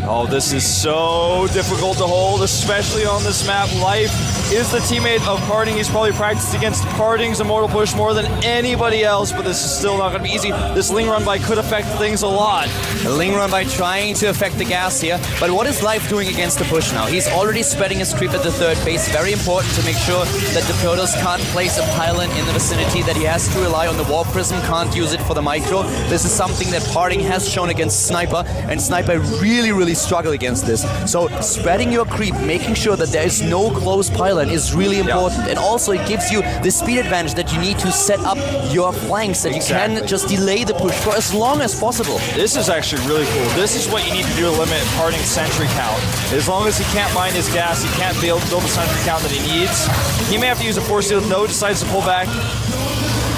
Oh, this is so difficult to hold, especially on this map. Life is the teammate of Parting. He's probably practiced against Parting's Immortal push more than anybody else, but this is still not going to be easy. This Ling run by could affect things a lot. The Ling run by trying to affect the gas here, but what is Life doing against the push now? He's already spreading his creep at the 3rd base. Very important to make sure that the Protoss can't place a pylon in the vicinity, that he has to rely on the Warp Prism, can't use it for the micro. This is something that Parting has shown against Sniper, and Sniper really struggle against this. So spreading your creep, making sure that there is no close pylon is really important. Yeah. And also it gives you the speed advantage that you need to set up your flanks, that you can just delay the push for as long as possible. This is actually really cool. This is what you need to do to limit Parting's sentry count. As long as he can't mine his gas, he can't build the sentry count that he needs. He may have to use a force field. No, decides to pull back.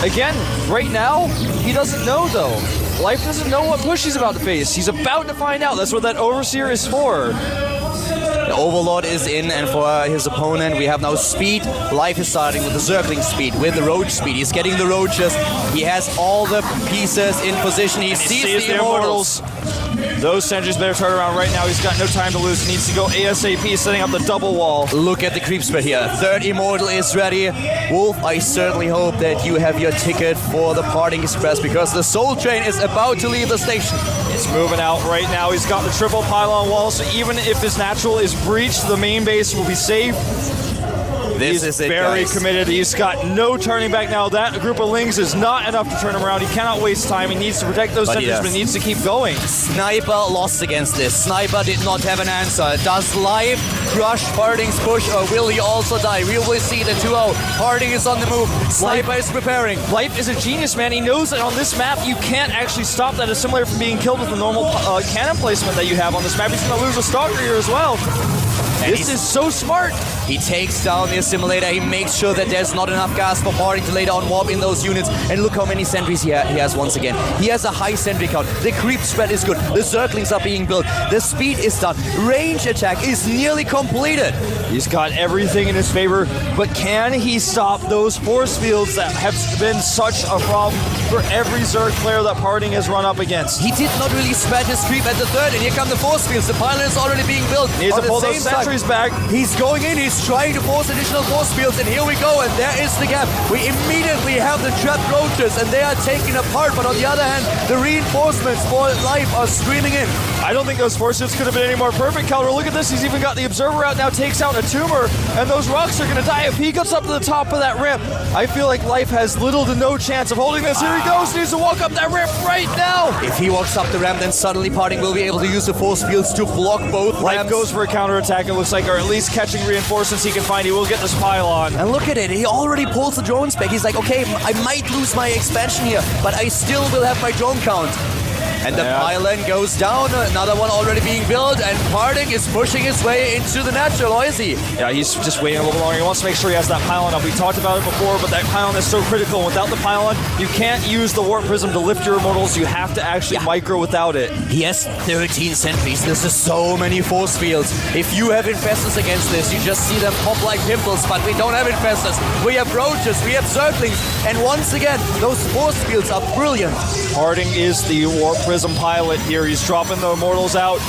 Again, right now, he doesn't know though. Life doesn't know what push he's about to face. He's about to find out. That's what that Overseer is for. The Overlord is in, and for his opponent, we have now speed. Life is starting with the Zergling speed, with the Roach speed. He's getting the Roaches. He has all the pieces in position. He sees the Immortals. Those sentries better turn around right now. He's got no time to lose. He needs to go ASAP, setting up the double wall. Look at the creep spread here. 3rd Immortal is ready. Wolf, I certainly hope that you have your ticket for the Parting Express, because the Soul Train is about to leave the station. It's moving out right now. He's got the triple pylon wall, so even if his natural is breached, the main base will be safe. He's very committed. He's got no turning back now. That group of Lings is not enough to turn him around. He cannot waste time. He needs to protect those sentries, but he needs to keep going. Sniper lost against this. Sniper did not have an answer. Does Life crush Parting's push, or will he also die? We will see the 2-0. Parting is on the move. Sniper is preparing. Life is a genius, man. He knows that on this map, you can't actually stop that assimilator from being killed with the normal cannon placement that you have on this map. He's going to lose a Stalker here as well. And this is so smart. He takes down the assimilator. He makes sure that there's not enough gas for Parting to later on warp in those units. And look how many sentries he has once again. He has a high sentry count. The creep spread is good. The Zerglings are being built. The speed is done. Range attack is nearly completed. He's got everything in his favor, but can he stop those force fields that have been such a problem for every Zerg player that Parting has run up against? He did not really spread his creep at the 3rd, and here come the force fields. The pylon is already being built. He needs to pull those sentries back. He's going in. He's trying to force additional force fields, and here we go, and there is the gap. We immediately have the trapped Roaches, and they are taken apart, but on the other hand, the reinforcements for Life are streaming in. I don't think those force suits could have been any more perfect. Calder, look at this. He's even got the Observer out now, takes out a Tumor, and those rocks are going to die if he gets up to the top of that ramp. I feel like Life has little to no chance of holding this. Here he goes. Needs to walk up that ramp right now. If he walks up the ramp, then suddenly Parting will be able to use the force fields to block both Life ramps. goes for a counterattack, it looks like, or at least catching reinforcements he can find. He will get this pylon. And look at it. He already pulls the drones back. He's like, okay, I might lose my expansion here, but I still will have my drone count. And the pylon goes down, another one already being built, and Parting is pushing his way into the natural, or is he? Yeah, he's just waiting a little bit longer. He wants to make sure he has that pylon up. We talked about it before, but that pylon is so critical. Without the pylon, you can't use the Warp Prism to lift your Immortals. You have to actually micro without it. He has 13 sentries. This is so many force fields. If you have Infestors against this, you just see them pop like pimples, but we don't have Infestors. We have Roaches, we have Zerglings, and once again, those force fields are brilliant. Parting is the Warp Prism pilot here. He's dropping the Immortals out.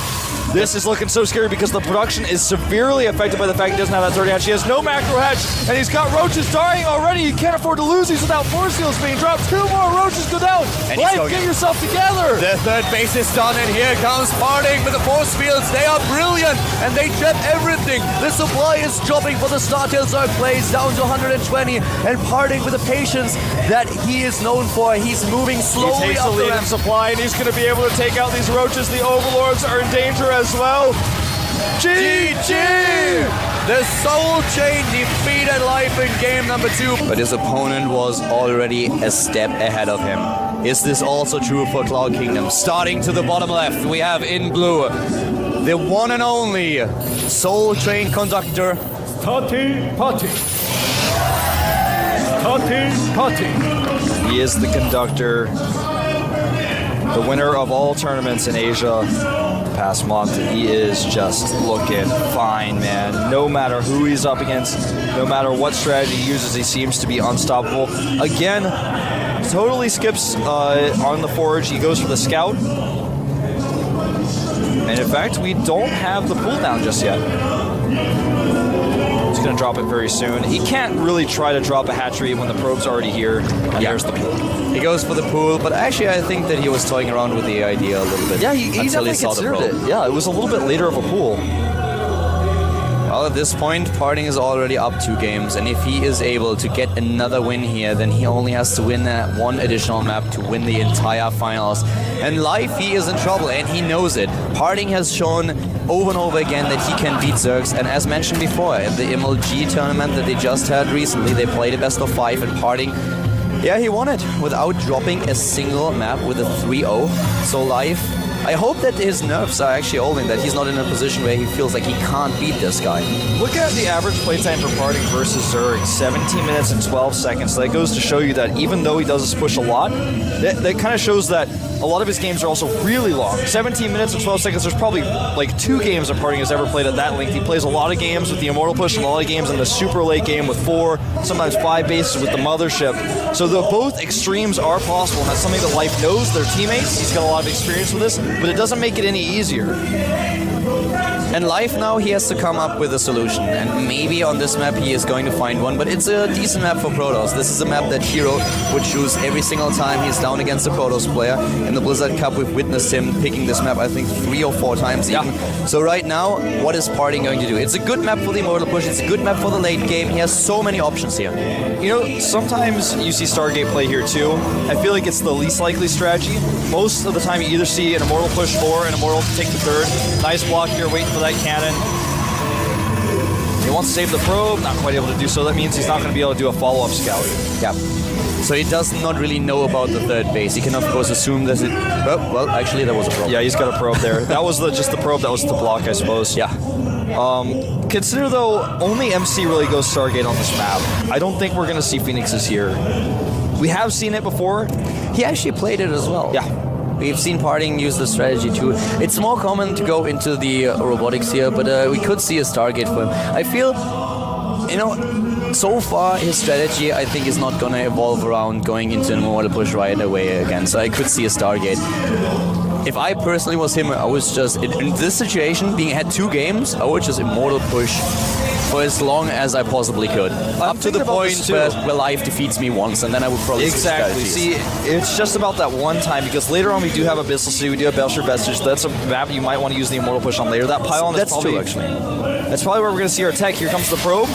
This is looking so scary because the production is severely affected by the fact he doesn't have that 30 hatch. He has no macro hatch, and he's got Roaches dying already. He can't afford to lose these without force fields being dropped. 2 more Roaches go down. Life, get yourself together. The third base is done, and here comes Parting with the force fields. They are brilliant, and they trap everything. The supply is dropping for the Startail Zerg plays down to 120, and Parting with the patience that he is known for. He's moving slowly He takes up the lead in supply, and he's going to be able to take out these Roaches. The Overlords are in danger as well. GG! The Soul Chain defeated Life in game number 2. But his opponent was already a step ahead of him. Is this also true for Cloud Kingdom? Starting to the bottom left, we have in blue the one and only Soul Chain Conductor. Party. He is the Conductor, the winner of all tournaments in Asia the past month. He is just looking fine, man. No matter who he's up against, no matter what strategy he uses, he seems to be unstoppable. Again, totally skips on the Forge. He goes for the Scout. And in fact, we don't have the cooldown just yet. He's going to drop it very soon. He can't really try to drop a hatchery when the probe's already here. And there's the pool. He goes for the pool, but actually I think that he was toying around with the idea a little bit. Yeah, he definitely considered it. Yeah, it was a little bit later of a pool. Well, at this point, Parting is already up 2 games, and if he is able to get another win here, then he only has to win that one additional map to win the entire finals. And Life, he is in trouble, and he knows it. Parting has shown over and over again that he can beat Zergs, and as mentioned before, in the MLG tournament that they just had recently, they played a best of 5, and Parting, yeah, he won it without dropping a single map with a 3-0. So Life, I hope that his nerves are actually holding, that he's not in a position where he feels like he can't beat this guy. Look at the average playtime for Parting versus Zerg, 17 minutes and 12 seconds. That goes to show you that even though he does this push a lot, that kind of shows that a lot of his games are also really long. 17 minutes and 12 seconds, there's probably like 2 games that Parting has ever played at that length. He plays a lot of games with the Immortal Push and a lot of games in the super late game with 4, sometimes 5 bases with the Mothership. So both extremes are possible, and that's something that Life knows. Their teammates, he's got a lot of experience with this, but it doesn't make it any easier. And Life now, he has to come up with a solution, and maybe on this map he is going to find one, but it's a decent map for Protoss. This is a map that Hero would choose every single time he's down against a Protoss player. In the Blizzard Cup, we've witnessed him picking this map, I think, 3 or 4 times even. So right now, what is Parting going to do? It's a good map for the Immortal Push, it's a good map for the late game. He has so many options here. You know, sometimes you see Stargate play here too. I feel like it's the least likely strategy. Most of the time you either see an Immortal push or an Immortal to take the 3rd. Nice block here, waiting for that cannon. He wants to save the probe, not quite able to do so. That means he's not going to be able to do a follow-up scout. Yeah. So he does not really know about the 3rd base. He can of course assume that it... Oh, well, actually there was a probe. Yeah, he's got a probe there. That was just the probe that was the block, I suppose. Yeah. Consider though, only MC really goes Stargate on this map. I don't think we're going to see Phoenixes here. We have seen it before. He actually played it as well. Yeah. We've seen Parting use the strategy too. It's more common to go into the robotics here, but we could see a Stargate for him. I feel, you know, so far his strategy I think is not going to evolve around going into an Immortal Push right away again, so I could see a Stargate. If I personally was him, I was just, in this situation, being had 2 games, I would just Immortal Push for as long as I possibly could. Up to the point where Relive defeats me once, and then I would probably Exactly. See, it's just about that one time, because later on we do have Abyssal City, we do have Belcher Vestige. That's a map you might want to use the Immortal Push on later. That pylon is probably... true, actually. That's probably where we're going to see our tech. Here comes the probe.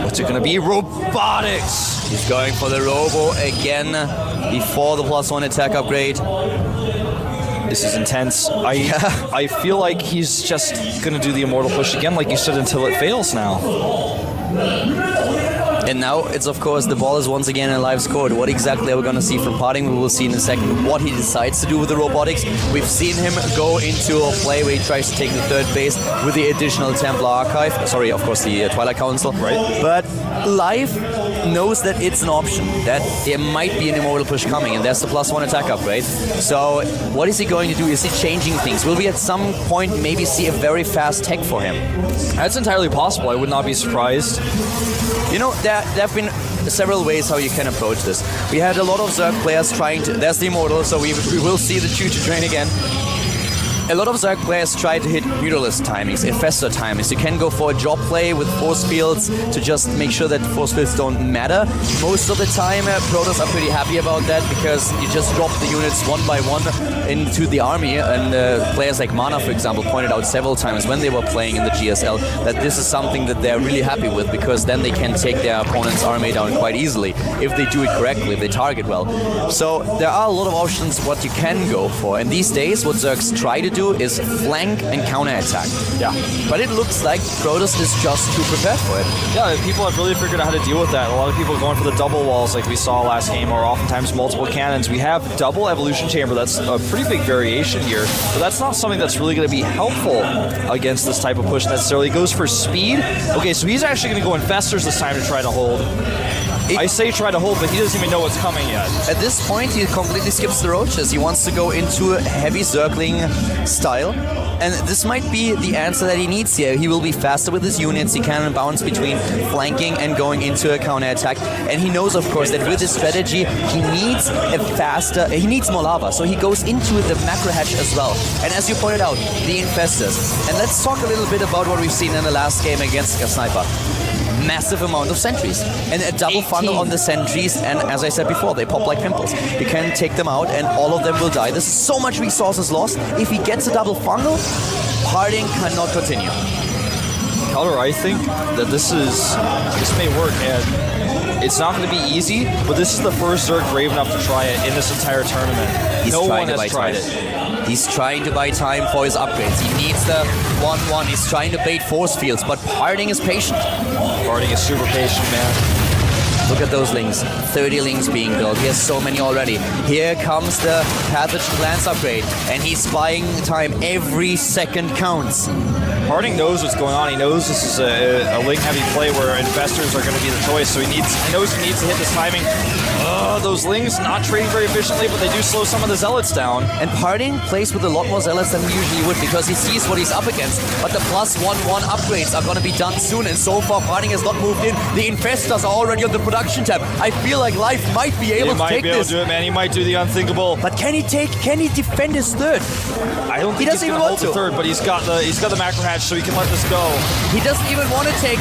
What's it going to be? Robotics! He's going for the Robo again before the +1 attack upgrade. This is intense. I feel like he's just going to do the Immortal Push again, like you said, until it fails now. And now it's, of course, the ball is once again in Live's court. What exactly are we going to see from Parting? We will see in a second what he decides to do with the robotics. We've seen him go into a play where he tries to take the third base with the additional Templar Archive. Sorry, of course, the Twilight Council. Right. But Live knows that it's an option, that there might be an Immortal Push coming, and there's the +1 attack upgrade. So what is he going to do? Is he changing things? Will we at some point maybe see a very fast tech for him? That's entirely possible. I would not be surprised. You know, there have been several ways how you can approach this. We had a lot of Zerg players trying to... There's the Immortal, so we will see the Choo-Choo train again. A lot of Zerg players try to hit Mutalisk timings, Infestor timings. You can go for a job play with force fields to just make sure that force fields don't matter. Most of the time, Protoss are pretty happy about that because you just drop the units one by one into the army. And players like Mana, for example, pointed out several times when they were playing in the GSL that this is something that they're really happy with, because then they can take their opponent's army down quite easily if they do it correctly, if they target well. So there are a lot of options what you can go for. And these days, what Zergs try to do is flank and counterattack. Yeah. But it looks like Protoss is just too prepared for it. Yeah, people have really figured out how to deal with that. A lot of people are going for the double walls like we saw last game, or oftentimes multiple cannons. We have double evolution chamber. That's a pretty big variation here, but that's not something that's really going to be helpful against this type of push necessarily. He goes for speed. Okay, so he's actually going to go Infestors this time to try to hold. I say try to hold, but he doesn't even know what's coming yet. At this point, he completely skips the roaches. He wants to go into a heavy circling style. And this might be the answer that he needs here. He will be faster with his units. He can bounce between flanking and going into a counterattack. And he knows, of course, that with this strategy, he needs he needs more lava. So he goes into the macro hatch as well. And as you pointed out, the Infestors. And let's talk a little bit about what we've seen in the last game against a Sniper. Massive amount of sentries and a double funnel on the sentries, and as I said before, they pop like pimples. You can take them out and all of them will die. There's so much resources lost. If he gets a double funnel, Parting cannot continue. Color, I think that this may work, and it's not going to be easy, but this is the first Zerg brave enough to try it in this entire tournament. No one has tried it. He's trying to buy time for his upgrades. He needs the 1-1. He's trying to bait force fields, but Parting is patient. Parting is super patient, man. Look at those lings. 30 lings being built. He has so many already. Here comes the Pathogen Glance upgrade, and he's buying time. Every second counts. Parting knows what's going on. He knows this is a ling-heavy play where Infestors are going to be the choice, so he knows he needs to hit this timing. Those lings not trading very efficiently, but they do slow some of the Zealots down. And Parting plays with a lot more Zealots than he usually would because he sees what he's up against. But the +1-1 upgrades are going to be done soon, and so far Parting has not moved in. The Infestors are already on the production tab. I feel like Life might be able to take this. He might be able to do it, man. He might do the unthinkable. But can he defend his third? I don't think he's going to hold the third, but he's got the macro hatch, so he can let this go. He doesn't even want to take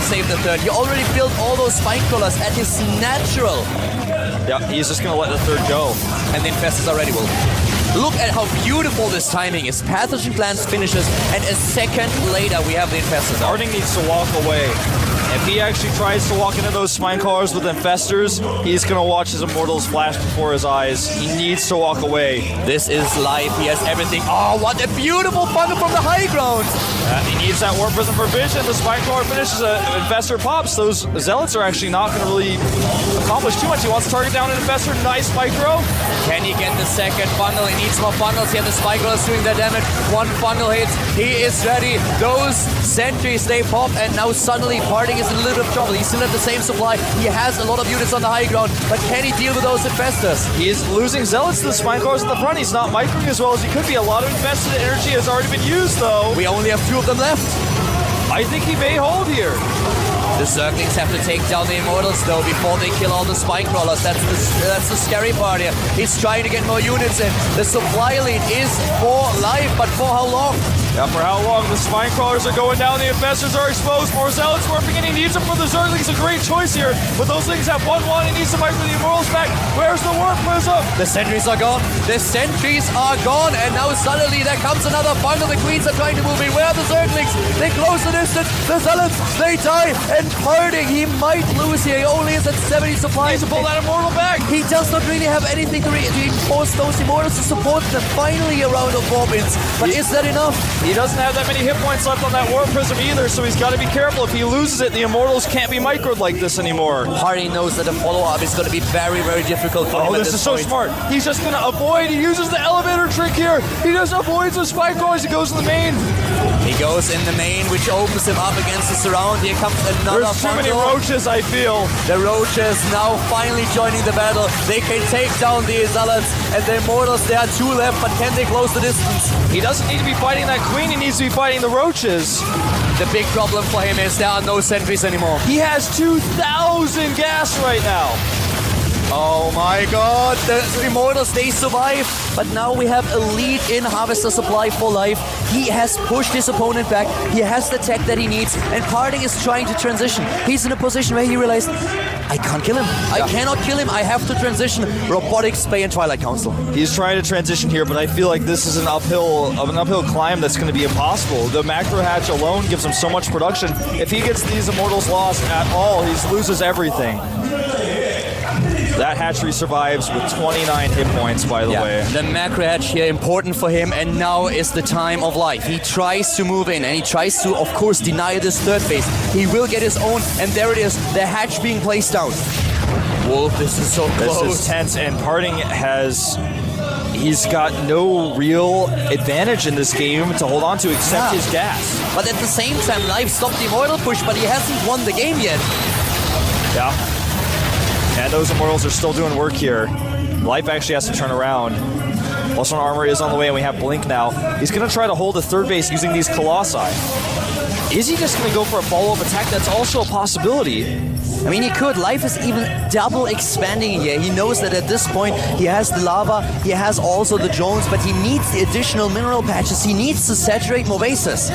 save the third. He already built all those spine crawlers at his natural. Yeah, he's just going to let the third go. And the Infestors already will. Look at how beautiful this timing is. Pathogen Glance finishes, and a second later we have the Infestors. Parting needs to walk away. If he actually tries to walk into those spine crawlers with Infestors, he's going to watch his Immortals flash before his eyes. He needs to walk away. This is Life. He has everything. Oh, what a beautiful funnel from the high ground. He needs that Warp Prism for vision. The spine crawler finishes, Infestor pops. Those Zealots are actually not going to really accomplish too much. He wants to target down an Infestor. Nice micro. Can he get the second funnel? He needs more funnels here. The spike rollers doing their damage. One funnel hits. He is ready. Those sentries, they pop, and now suddenly Parting is in a little bit of trouble. He's still at the same supply. He has a lot of units on the high ground, but can he deal with those Infestors? He's losing Zealots to the spine crawlers at the front. He's not microing as well as he could be. A lot of invested energy has already been used, though. We only have 2 of them left. I think he may hold here. The Zerglings have to take down the Immortals, though, before they kill all the spine crawlers. That's the scary part here. He's trying to get more units in. The supply lead is for Life, but for how long? Yeah, for how long? The spine crawlers are going down, the infestors are exposed, more zealots warping in, he needs them for the Zerglings, a great choice here, but those things have 1-1, he needs to fight for the Immortals back. Where's the warp prism? The sentries are gone, and now suddenly there comes another bundle, the queens are trying to move in. Where are the Zerglings? They close the distance, the zealots, they die, and Parting, he might lose here, he only is at 70 supplies. He needs to pull that Immortal back. He does not really have anything to reinforce those Immortals to support them. Finally a round of warp-ins, but is that enough? He doesn't have that many hit points left on that warp prism either, so he's got to be careful. If he loses it, the Immortals can't be microed like this anymore. Hardy knows that the follow-up is going to be very, very difficult for him. Oh, this is so smart. He's just going to avoid. He uses the elevator trick here. He just avoids the spike crawlers. He goes to the main. He goes in the main, which opens him up against the surround. Here comes another There's too many roaches, I feel. The roaches now finally joining the battle. They can take down the zealots and the Immortals. There are 2 left, but can they close the distance? He doesn't need to be fighting that queen. He needs to be fighting the roaches. The big problem for him is there are no sentries anymore. He has 2,000 gas right now. Oh my god, the Immortals, they survive, but now we have a lead in Harvester Supply for life. He has pushed his opponent back, he has the tech that he needs, and Parting is trying to transition. He's in a position where he realized, I can't kill him, I cannot kill him, I have to transition. Robotics, Spay, and Twilight Council. He's trying to transition here, but I feel like this is an uphill climb that's going to be impossible. The macro hatch alone gives him so much production. If he gets these Immortals lost at all, he loses everything. That hatchery survives with 29 hit points, by the way. The macro hatch here important for him, and now is the time of life. He tries to move in, and he tries to, of course, deny this third base. He will get his own, and there it is, the hatch being placed down. Wolf, this is so close. This is tense, and Parting he's got no real advantage in this game to hold on to except his gas. But at the same time, Life stopped the Immortal push, but he hasn't won the game yet. Yeah. And those Immortals are still doing work here. Life actually has to turn around. Also, armor is on the way, and we have Blink now. He's going to try to hold the third base using these Colossi. Is he just going to go for a follow-up attack? That's also a possibility. I mean, he could. Life is even double expanding here. He knows that at this point, he has the lava, he has also the drones, but he needs the additional mineral patches. He needs to saturate more bases.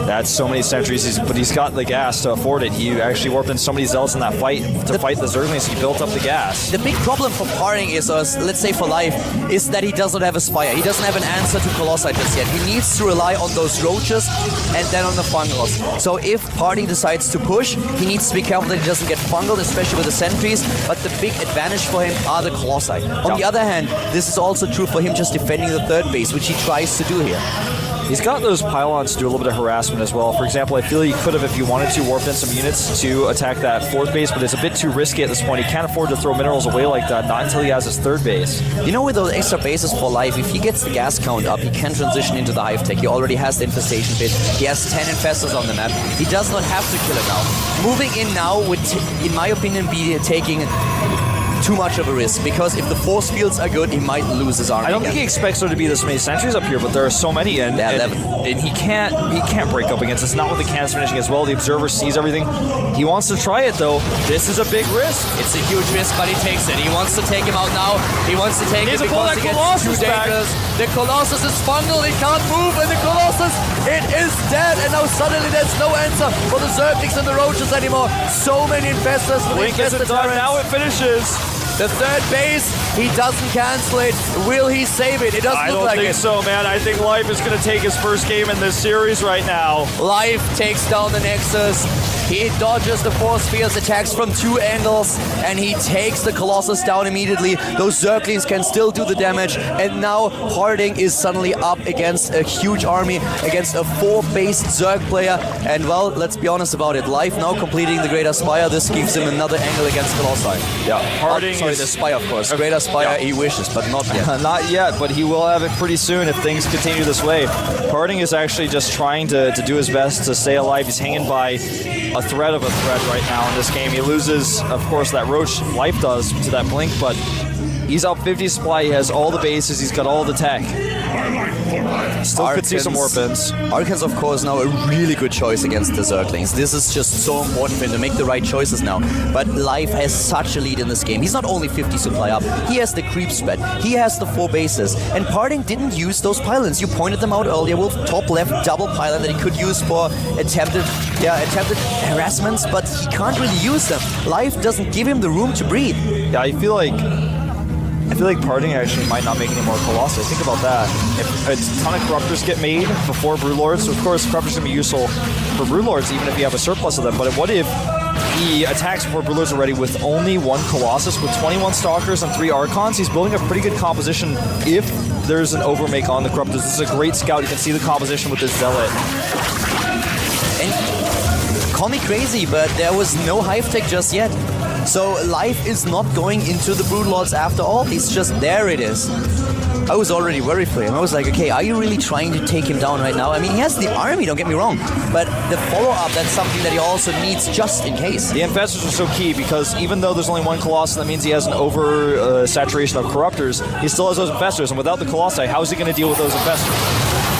That's so many sentries, but he's got the gas to afford it. He actually warped in so many zealots in that fight to fight the Zerglings. He built up the gas. The big problem for Parting is, let's say for Life, is that he does not have a Spire. He doesn't have an answer to Colossi just yet. He needs to rely on those roaches and then on the fungals. So if Parting decides to push, he needs to be careful that he doesn't get fungled, especially with the sentries. But the big advantage for him are the Colossi. On the other hand, this is also true for him just defending the third base, which he tries to do here. He's got those pylons to do a little bit of harassment as well. For example, I feel he could have, if he wanted to, warped in some units to attack that fourth base, but it's a bit too risky at this point. He can't afford to throw minerals away like that, not until he has his third base. You know, with those extra bases for Life, if he gets the gas count up, he can transition into the Hive Tech. He already has the Infestation Pit. He has 10 Infestors on the map. He does not have to kill it now. Moving in now would, in my opinion, be taking too much of a risk, because if the force fields are good, he might lose his army. I don't think he expects there to be this many sentries up here, but there are so many, and he can't break up against us. Not with the cannons finishing as well. The observer sees everything. He wants to try it though. This is a big risk. It's a huge risk, but he takes it. He wants to take him out now. He wants to take it because it gets too dangerous. The Colossus is fungal. He can't move, and the Colossus, it is dead. And now suddenly there's no answer for the Zerglings and the Roaches anymore. So many Infestors. Blink isn't done. Now it finishes. The third base, he doesn't cancel it. Will he save it? It doesn't look like it. I don't think so, man. I think Life is going to take his first game in this series right now. Life takes down the Nexus. He dodges the force fields, attacks from two angles, and he takes the Colossus down immediately. Those Zerglings can still do the damage, and now Parting is suddenly up against a huge army, against a 4-based Zerg player. And well, let's be honest about it. Life now completing the Greater Spire. This gives him another angle against Colossi. Yeah, Parting sorry, the Spire, of course. Greater Spire, he wishes, but not yet. Not yet, but he will have it pretty soon if things continue this way. Parting is actually just trying to do his best to stay alive. He's hanging by a thread of a thread right now in this game. He loses, of course, that Roach Life does to that Blink, but He's up 50 supply. He has all the bases. He's got all the tech. Still could see some warpins. Arcan's, of course, now a really good choice against the Zerglings. This is just so important for him to make the right choices now. But Life has such a lead in this game. He's not only 50 supply up, he has the creep spread, he has the 4 bases. And Parting didn't use those pylons. You pointed them out earlier with top left double pylon that he could use for attempted harassments, but he can't really use them. Life doesn't give him the room to breathe. Yeah, I feel like Parting actually might not make any more Colossi. Think about that. If a ton of Corruptors get made before Broodlords, so of course Corruptors can be useful for Broodlords even if you have a surplus of them, but what if he attacks before Broodlords are ready with only 1 Colossus, with 21 Stalkers and 3 Archons? He's building a pretty good composition if there's an overmake on the Corruptors. This is a great scout. You can see the composition with this Zealot. And call me crazy, but there was no Hive Tech just yet. So Life is not going into the Broodlords after all. He's just, there it is. I was already worried for him. I was like, okay, are you really trying to take him down right now? I mean, he has the army, don't get me wrong. But the follow-up, that's something that he also needs just in case. The Infestors are so key because even though there's only 1 Colossus, that means he has an over-saturation of Corruptors. He still has those Infestors, and without the Colossi, how is he going to deal with those Infestors?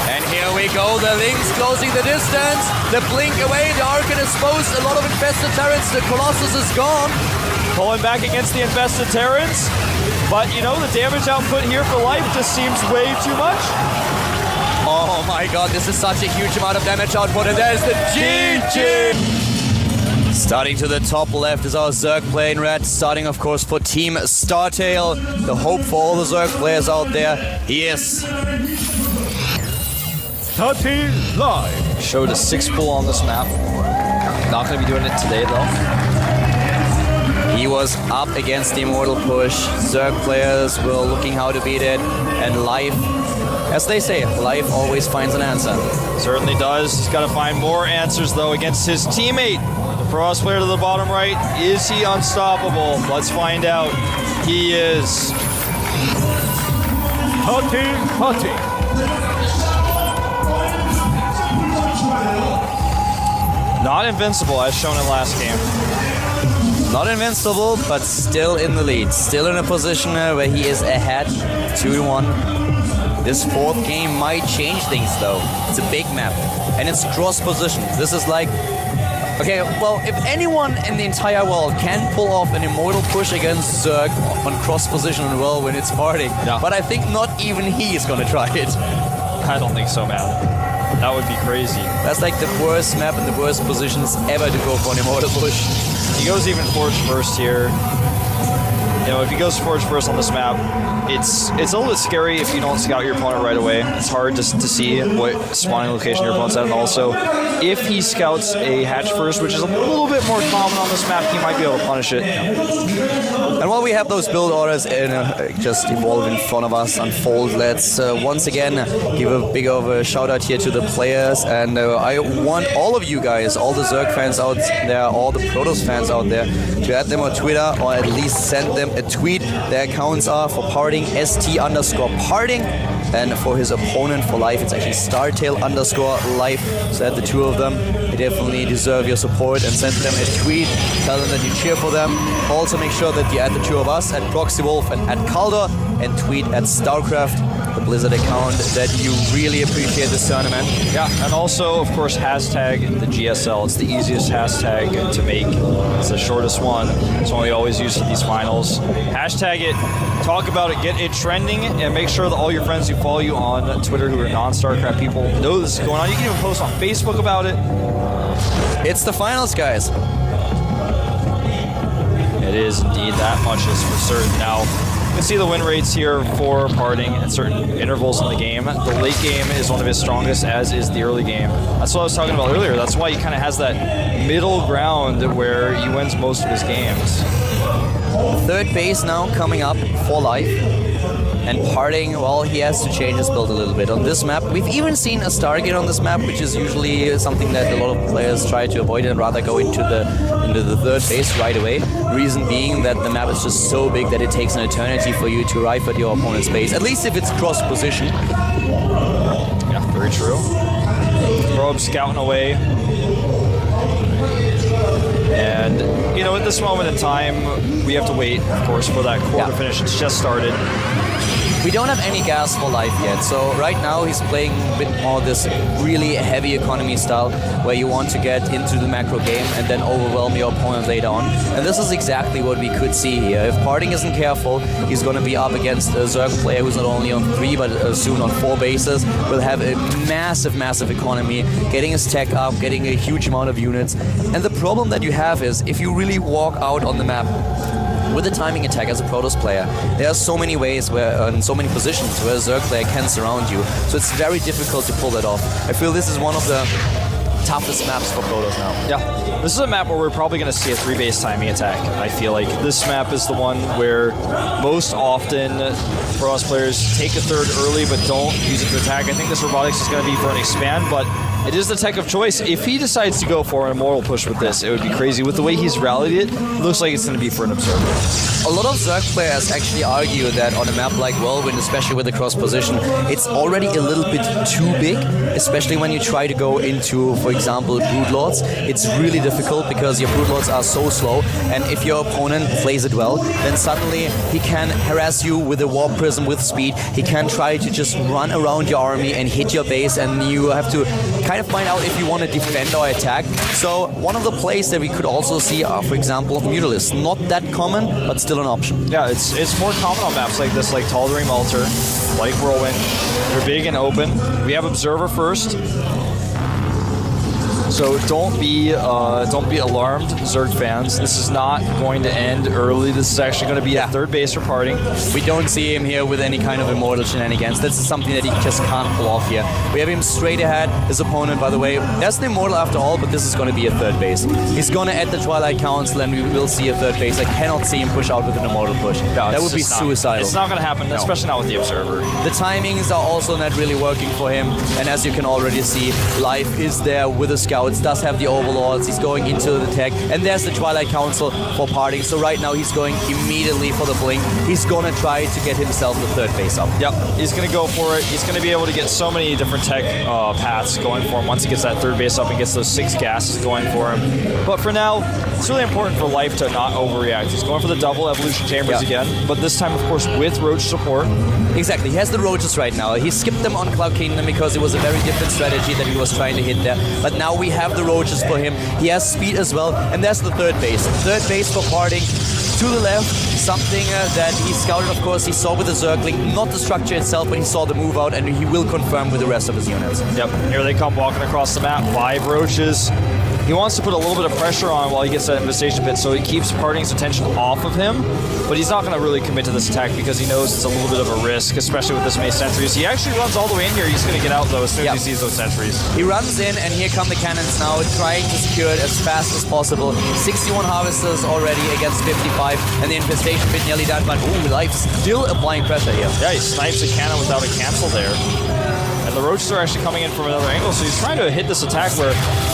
And here we go, the Lynx closing the distance. The blink away, the Arcan exposed, a lot of infested Terrans, the Colossus is gone. Pulling back against the infested Terrans, but you know, the damage output here for Life just seems way too much. Oh my god, this is such a huge amount of damage output, and there's the GG! Starting to the top left is our Zerg player in red, starting of course for Team Startail. The hope for all the Zerg players out there, he is. Starting live. Showed a 6 pull on this map. Not going to be doing it today though. He was up against the Immortal push. Zerg players were looking how to beat it, and Life, as they say, Life always finds an answer. Certainly does. He's got to find more answers though against his teammate. The Frost player to the bottom right, is he unstoppable? Let's find out. He is. Hunting. Not invincible as shown in last game. Not invincible, but still in the lead. Still in a position where he is ahead, 2-1. This 4th game might change things though. It's a big map, and it's cross positions. This is like, okay, well, if anyone in the entire world can pull off an Immortal push against Zerg on cross position, well, when it's Parting. Yeah. But I think not even he is gonna try it. I don't think so, man. That would be crazy. That's like the worst map and the worst positions ever to go for an Immortal push. He goes even Forge first here. You know, if he goes Forge first on this map, it's a little bit scary if you don't scout your opponent right away. It's hard just to see what spawning location your opponent's at, and also if he scouts a hatch first, which is a little bit more common on this map, he might be able to punish it. And while we have those build orders just evolve in front of us, unfold, let's once again give a big of a shout out here to the players, and I want all of you guys, all the Zerg fans out there, all the Protoss fans out there, to add them on Twitter or at least send them a tweet. Their accounts are for Parting, ST_Parting, and for his opponent for Life, it's actually StarTail_Life. So add the 2 of them. They definitely deserve your support, and send them a tweet. Tell them that you cheer for them. Also make sure that you add the 2 of us at ProxyWolf and at Calder, and tweet at StarCraft, the Blizzard account, that you really appreciate this tournament. Yeah, and also, of course, hashtag the GSL. It's the easiest hashtag to make. It's the shortest one. It's one we always use for these finals. Hashtag it, talk about it, get it trending, and make sure that all your friends who follow you on Twitter who are non-StarCraft people know this is going on. You can even post on Facebook about it. It's the finals, guys. It is indeed, that much is for certain. Now, you can see the win rates here for Parting at certain intervals in the game. The late game is one of his strongest, as is the early game. That's what I was talking about earlier. That's why he kind of has that middle ground where he wins most of his games. 3rd base now coming up for Life. And Parting, well, he has to change his build a little bit on this map. We've even seen a Stargate on this map, which is usually something that a lot of players try to avoid and rather go into the 3rd base right away. Reason being that the map is just so big that it takes an eternity for you to arrive at your opponent's base, at least if it's cross position. Yeah, very true. Probe scouting away. And, you know, at this moment in time, we have to wait, of course, for that core to finish. It's just started. We don't have any gas for life yet, so right now he's playing a bit more this really heavy economy style where you want to get into the macro game and then overwhelm your opponent later on. And this is exactly what we could see here. If Parting isn't careful, he's going to be up against a Zerg player who's not only on 3 but soon on 4 bases, will have a massive economy, getting his tech up, getting a huge amount of units. And the problem that you have is if you really walk out on the map with a timing attack as a Protoss player, there are so many ways where, in so many positions where a Zerg player can surround you, so it's very difficult to pull that off. I feel this is one of the toughest maps for Protoss now. Yeah, this is a map where we're probably going to see a 3-base timing attack. I feel like this map is the one where most often Protoss players take a third early but don't use it to attack. I think this robotics is going to be for an expand, but it is the tech of choice. If he decides to go for an immortal push with this, it would be crazy. With the way he's rallied it, looks like it's going to be for an observer. A lot of Zerg players actually argue that on a map like Whirlwind, especially with the cross position, it's already a little bit too big, especially when you try to go into, for example, Broodlords. It's really difficult because your Broodlords are so slow, and if your opponent plays it well, then suddenly he can harass you with a Warp Prism with speed. He can try to just run around your army and hit your base, and you have to kind of find out if you want to defend or attack. So one of the plays that we could also see are, for example, Mutalisks. Not that common, but still an option. Yeah, it's more common on maps like this, like Tal'Darim Altar, like Whirlwind. They're big and open. We have Observer first. So don't be alarmed, Zerg fans. This is not going to end early. This is actually going to be a third base for Parting. We don't see him here with any kind of immortal shenanigans. This is something that he just can't pull off here. We have him straight ahead. His opponent, by the way, that's an immortal after all, but this is going to be a third base. He's going to add the Twilight Council, and we will see a third base. I cannot see him push out with an immortal push. No, that would be suicidal. It's not going to happen, especially not with the Observer. The timings are also not really working for him, and as you can already see, Life is there with the Scouts, does have the Overlords, he's going into the tech, and there's the Twilight Council for Parting. So right now he's going immediately for the blink. He's going to try to get himself the third base up. Yep, he's going to go for it. He's going to be able to get so many different tech paths going for him once he gets that third base up and gets those 6 gases going for him. But for now, it's really important for Life to not overreact. He's going for the double evolution chambers again, but this time, of course, with Roach support. Exactly, he has the Roaches right now. He skipped them on Cloud Kingdom because it was a very different strategy that he was trying to hit there. But now we have the Roaches for him. He has speed as well, and that's the third base. Third base for Parting. To the left, something that he scouted, of course, he saw with the Zergling, not the structure itself, but he saw the move out, and he will confirm with the rest of his units. Yep, here they come walking across the map. 5 Roaches. He wants to put a little bit of pressure on while he gets that infestation pit, so he keeps Parting's attention off of him, but he's not going to really commit to this attack because he knows it's a little bit of a risk, especially with this many sentries. He actually runs all the way in here. He's going to get out, though, as soon as he sees those sentries. He runs in, and here come the cannons now, trying to secure it as fast as possible. 61 harvesters already against 55, and the infestation pit nearly done, but Life's still applying pressure here. Yeah, he snipes a cannon without a cancel there. And the Roaches are actually coming in from another angle, so he's trying to hit this attack where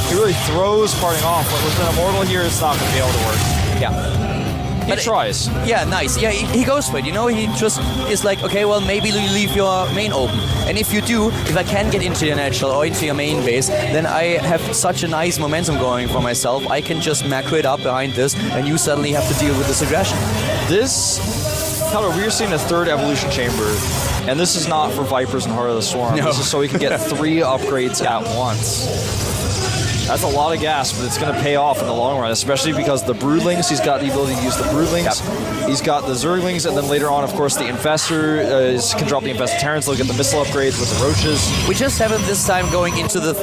he really throws Parting off, but with an Immortal here, it's not going to be able to work. Yeah. He tries. Yeah, nice. Yeah, he goes for it. You know, he just is like, okay, well, maybe you leave your main open. And if you do, if I can get into your natural or into your main base, then I have such a nice momentum going for myself. I can just macro it up behind this, and you suddenly have to deal with this aggression. We're seeing a third evolution chamber, and this is not for Vipers and Heart of the Swarm. No. This is so he can get 3 upgrades at once. That's a lot of gas, but it's going to pay off in the long run, especially because the Broodlings, he's got the ability to use the Broodlings. Yep. He's got the Zerglings, and then later on, of course, the Infestor can drop the Infestor Terrans. They'll get the missile upgrades with the Roaches. We just have him this time going into the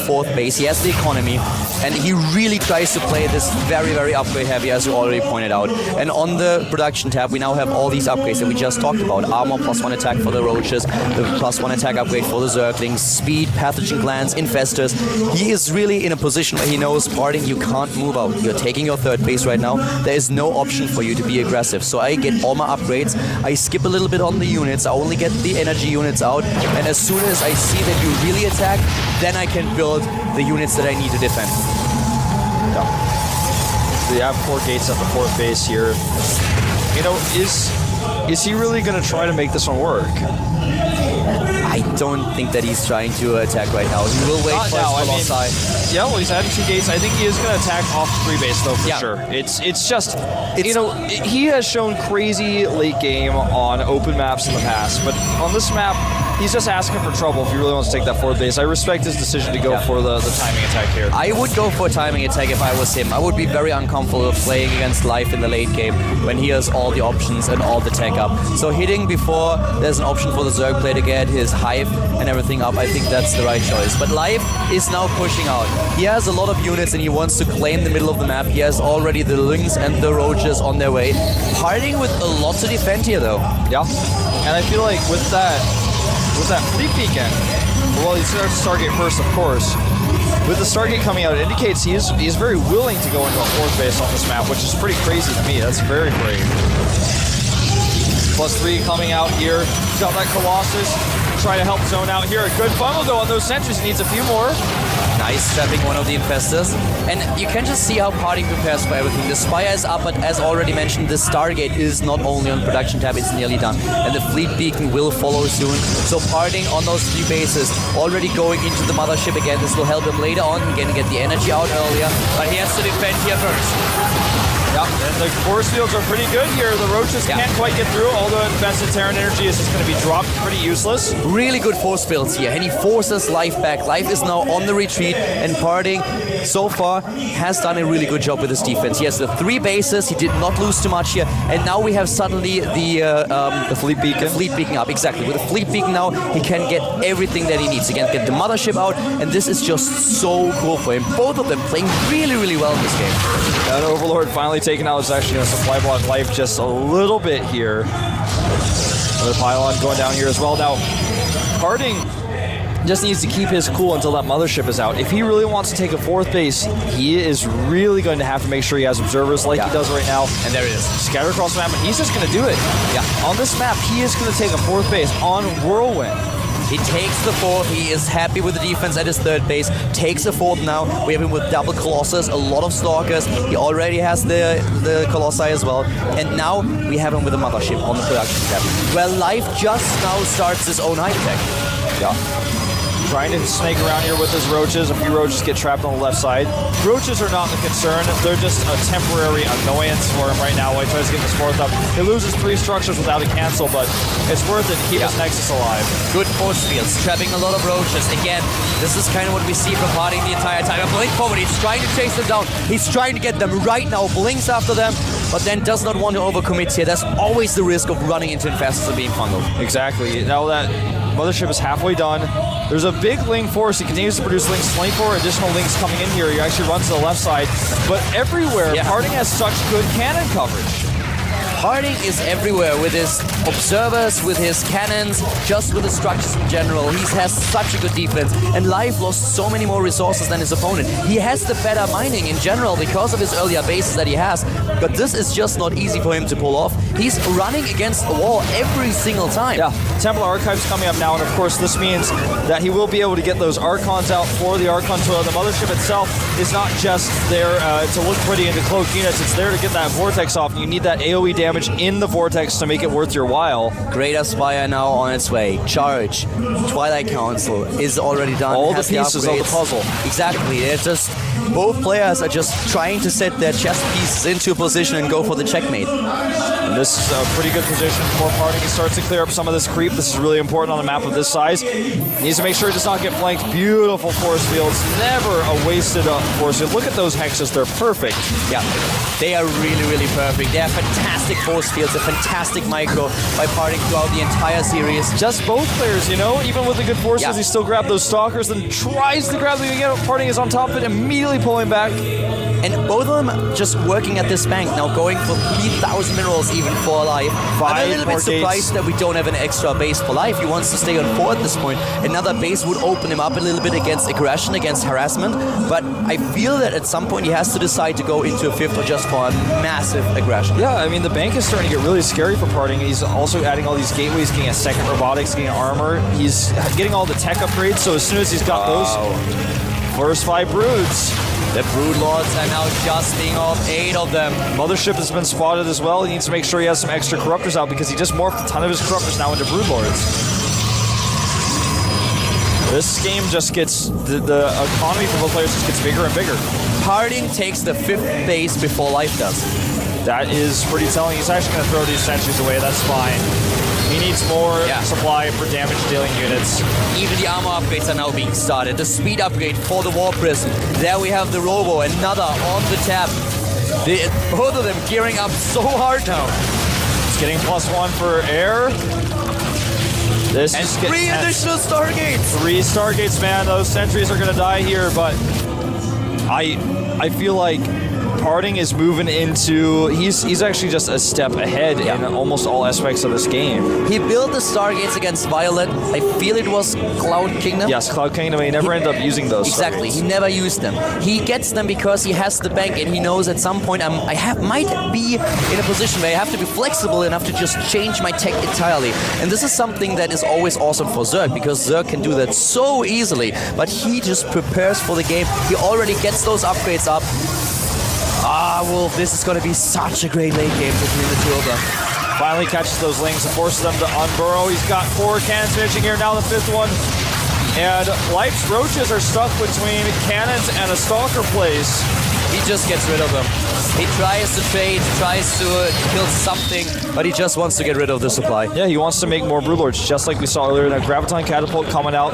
fourth base. He has the economy, and he really tries to play this very, very upgrade heavy, as you already pointed out. And on the production tab, we now have all these upgrades that we just talked about. Armor +1 attack for the Roaches, the +1 attack upgrade for the Zerglings, speed, pathogen glands, Infestors. He is really in a position where he knows, Parting, you can't move out. You're taking your third base right now. There is no option for you to be aggressive. So I get all my upgrades. I skip a little bit on the units. I only get the energy units out. And as soon as I see that you really attack, then I can build the units that I need to defend. Yeah. So you have 4 gates at the 4th base here. You know, is he really going to try to make this one work? I I don't think that he's trying to attack right now. He will wait Not for now. his Colossi. Yeah, well, he's adding 2 gates. I think he is going to attack off the 3 base, though, for sure. It's just, you know, he has shown crazy late game on open maps in the past, but on this map, he's just asking for trouble if he really wants to take that 4th base. I respect his decision to go for the timing attack here. I would go for a timing attack if I was him. I would be very uncomfortable playing against Life in the late game when he has all the options and all the tech up. So hitting before there's an option for the Zerg player to get his Hive and everything up, I think that's the right choice. But Life is now pushing out. He has a lot of units and he wants to claim the middle of the map. He has already the Lynx and the Roaches on their way. Parting with a lot to defend here, though. Yeah, and I feel like with that Fleet Beacon, well, he starts Stargate first, of course. With the Stargate coming out, it indicates he's very willing to go into a 4th base on this map, which is pretty crazy to me. That's very brave. +3 coming out here. He's got that Colossus. Trying to help zone out here. A good funnel, though, on those sentries. He needs a few more. Nice trapping one of the infestors. And you can just see how Parting prepares for everything. The Spire is up, but as already mentioned, the Stargate is not only on production tab, it's nearly done. And the Fleet Beacon will follow soon. So Parting on those 3 bases, already going into the Mothership again. This will help him later on. He can get the energy out earlier, but he has to defend here first. Yep, and the force fields are pretty good here. The Roaches can't quite get through, although invested Terran energy is just going to be dropped pretty useless. Really good force fields here, and he forces Life back. Life is now on the retreat, and Parting, so far, has done a really good job with his defense. He has the 3 bases, he did not lose too much here, and now we have suddenly the Fleet Beacon. The Fleet Beacon up, exactly. With the Fleet Beacon now, he can get everything that he needs. He can get the Mothership out, and this is just so cool for him. Both of them playing really, really well in this game. That Overlord finally taken out is actually going to supply block Life just a little bit here. The pylon going down here as well. Now, Parting just needs to keep his cool until that Mothership is out. If he really wants to take a 4th base, he is really going to have to make sure he has observers like he does right now. And there it is. Scatter across the map, and he's just going to do it. Yeah. On this map, he is going to take a 4th base on Whirlwind. He takes the 4th, he is happy with the defense at his 3rd base, takes the 4th now. We have him with double Colossus, a lot of Stalkers. He already has the Colossi as well. And now we have him with the Mothership on the production tab. Where Life just now starts his own high tech. Yeah. Trying to snake around here with his Roaches. A few Roaches get trapped on the left side. Roaches are not the concern. They're just a temporary annoyance for him right now while he tries to get this 4th up. He loses 3 structures without a cancel, but it's worth it to keep his Nexus alive. Good force fields, trapping a lot of Roaches. Again, this is kind of what we see from Parting the entire time. Blink forward, he's trying to chase them down. He's trying to get them right now, blinks after them, but then does not want to overcommit here. That's always the risk of running into infestors and being funneled. Exactly. Now that Mothership is halfway done, there's a big Ling force. He continues to produce Lings. 24 additional Lings coming in here. He actually runs to the left side. But everywhere, Parting has such good cannon coverage. Parting is everywhere with his observers, with his cannons, just with the structures in general. He has such a good defense, and Life lost so many more resources than his opponent. He has the better mining in general because of his earlier bases that he has, but this is just not easy for him to pull off. He's running against the wall every single time. Yeah, Templar Archives coming up now, and of course this means that he will be able to get those Archons out for the Archon Toil. The Mothership itself is not just there to look pretty and to cloak units, it's there to get that Vortex off, and you need that AoE damage in the Vortex to make it worth your while. Greater Spire now on its way. Charge. Twilight Council is already done. All the pieces of the puzzle. Exactly. It's just both players are just trying to set their chess pieces into a position and go for the checkmate. And this is a pretty good position for Parting. He starts to clear up some of this creep. This is really important on a map of this size. He needs to make sure he does not get flanked. Beautiful force fields. Never a wasted force field. Look at those hexes. They're perfect. Yeah, they are really, really perfect. They are fantastic force fields, a fantastic micro by Parting throughout the entire series. Just both players, you know, even with the good forces, he still grabbed those Stalkers and tries to grab them again. Parting is on top of it, immediately pulling back. And both of them just working at this bank now, going for 3,000 minerals even for Life. I'm a little bit surprised that we don't have an extra base for Life. He wants to stay on 4 at this point. Another base would open him up a little bit against aggression, against harassment. But I feel that at some point he has to decide to go into a 5th or just for a massive aggression. Yeah, I mean, the bank is starting to get really scary for Parting. He's also adding all these gateways, getting a second robotics, getting armor. He's getting all the tech upgrades, so as soon as he's got those, first 5 broods. The Brood Lords are now justing off 8 of them. Mothership has been spotted as well. He needs to make sure he has some extra Corruptors out because he just morphed a ton of his Corruptors now into Brood Lords. This game just gets, the economy for both players just gets bigger and bigger. Parting takes the 5th base before Life does. That is pretty telling. He's actually going to throw these sentries away. That's fine. He needs more supply for damage-dealing units. Even the armor upgrades are now being started. The speed upgrade for the War Prism. There we have the Robo, another on the tap. Both of them gearing up so hard now. It's getting +1 for air. This and is 3 additional Stargates. 3 Stargates, man. Those sentries are going to die here, but I feel like Parting is moving into, he's actually just a step ahead in almost all aspects of this game. He built the Stargates against Violet. I feel it was Cloud Kingdom. Yes, Cloud Kingdom. He never ended up using those. Exactly. Stargates. He never used them. He gets them because he has the bank and he knows at some point might be in a position where I have to be flexible enough to just change my tech entirely. And this is something that is always awesome for Zerg because Zerg can do that so easily. But he just prepares for the game. He already gets those upgrades up. Wolf, this is going to be such a great late game between the two of them. Finally catches those lings and forces them to unburrow. He's got 4 cannons finishing here, now the 5th one. And Life's roaches are stuck between cannons and a stalker place. He just gets rid of them. He tries to trade, tries to kill something, but he just wants to get rid of the supply. Yeah, he wants to make more Broodlords, just like we saw earlier. That Graviton Catapult coming out.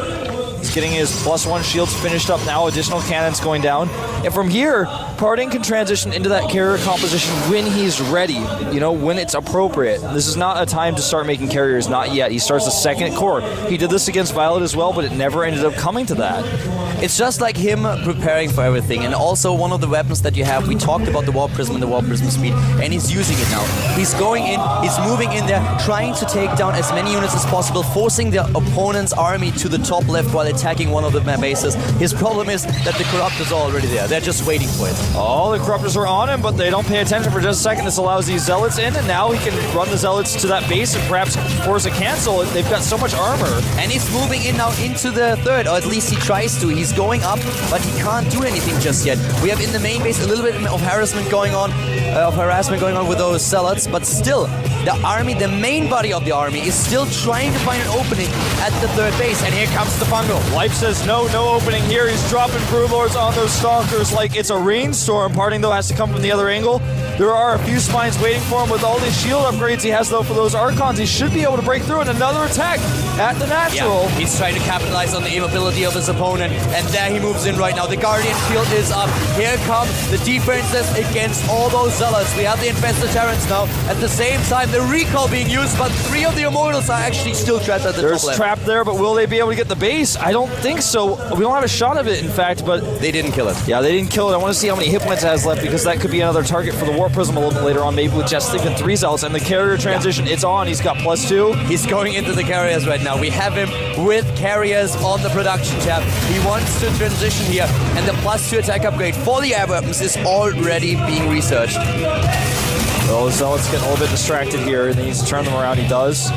He's getting his +1 shields finished up now, additional cannons going down. And from here, Parting can transition into that carrier composition when he's ready, when it's appropriate. This is not a time to start making carriers, not yet. He starts the 2nd core. He did this against Violet as well, but it never ended up coming to that. It's just like him preparing for everything. And also one of the weapons that you have, we talked about the War Prism and the War Prism speed, and he's using it now. He's going in, he's moving in there, trying to take down as many units as possible, forcing the opponent's army to the top left while attacking one of the bases. His problem is that the Corruptors are already there. They're just waiting for it. Oh, the Corruptors are on him, but they don't pay attention for just a second. This allows these Zealots in, and now he can run the Zealots to that base and perhaps force a cancel. They've got so much armor. And he's moving in now into the 3rd, or at least he tries to. He's going up, but he can't do anything just yet. We have in the main base a little bit of harassment going on with those Zealots, but still, the army, the main body of the army, is still trying to find an opening at the 3rd base, and here comes the bungle. Life says no opening here. He's dropping Broodlords on those Stalkers like it's a rainstorm. Parting, though, has to come from the other angle. There are a few spines waiting for him with all these shield upgrades he has, though, for those Archons. He should be able to break through, and another attack at the natural. Yeah, he's trying to capitalize on the immobility of his opponent, and there he moves in right now. The Guardian shield is up. Here come the defenses against all those Zealots. We have the Infested Terrans now. At the same time, the recall being used, but 3 of the Immortals are actually still trapped at the top left. There's trapped there, but will they be able to get the base? I don't think so. We don't have a shot of it, in fact, but... They didn't kill it. Yeah, they didn't kill it. I want to see how many hit points it has left, because that could be another target for the War Prism a little bit later on, maybe with just even 3 Zealots. And the carrier transition, it's on. He's got +2. He's going into the carriers right now. We have him with carriers on the production tab. He wants to transition here, and the +2 attack upgrade for the air weapons is already being researched. Well, Zealots getting a little bit distracted here, and he needs to turn them around. He does.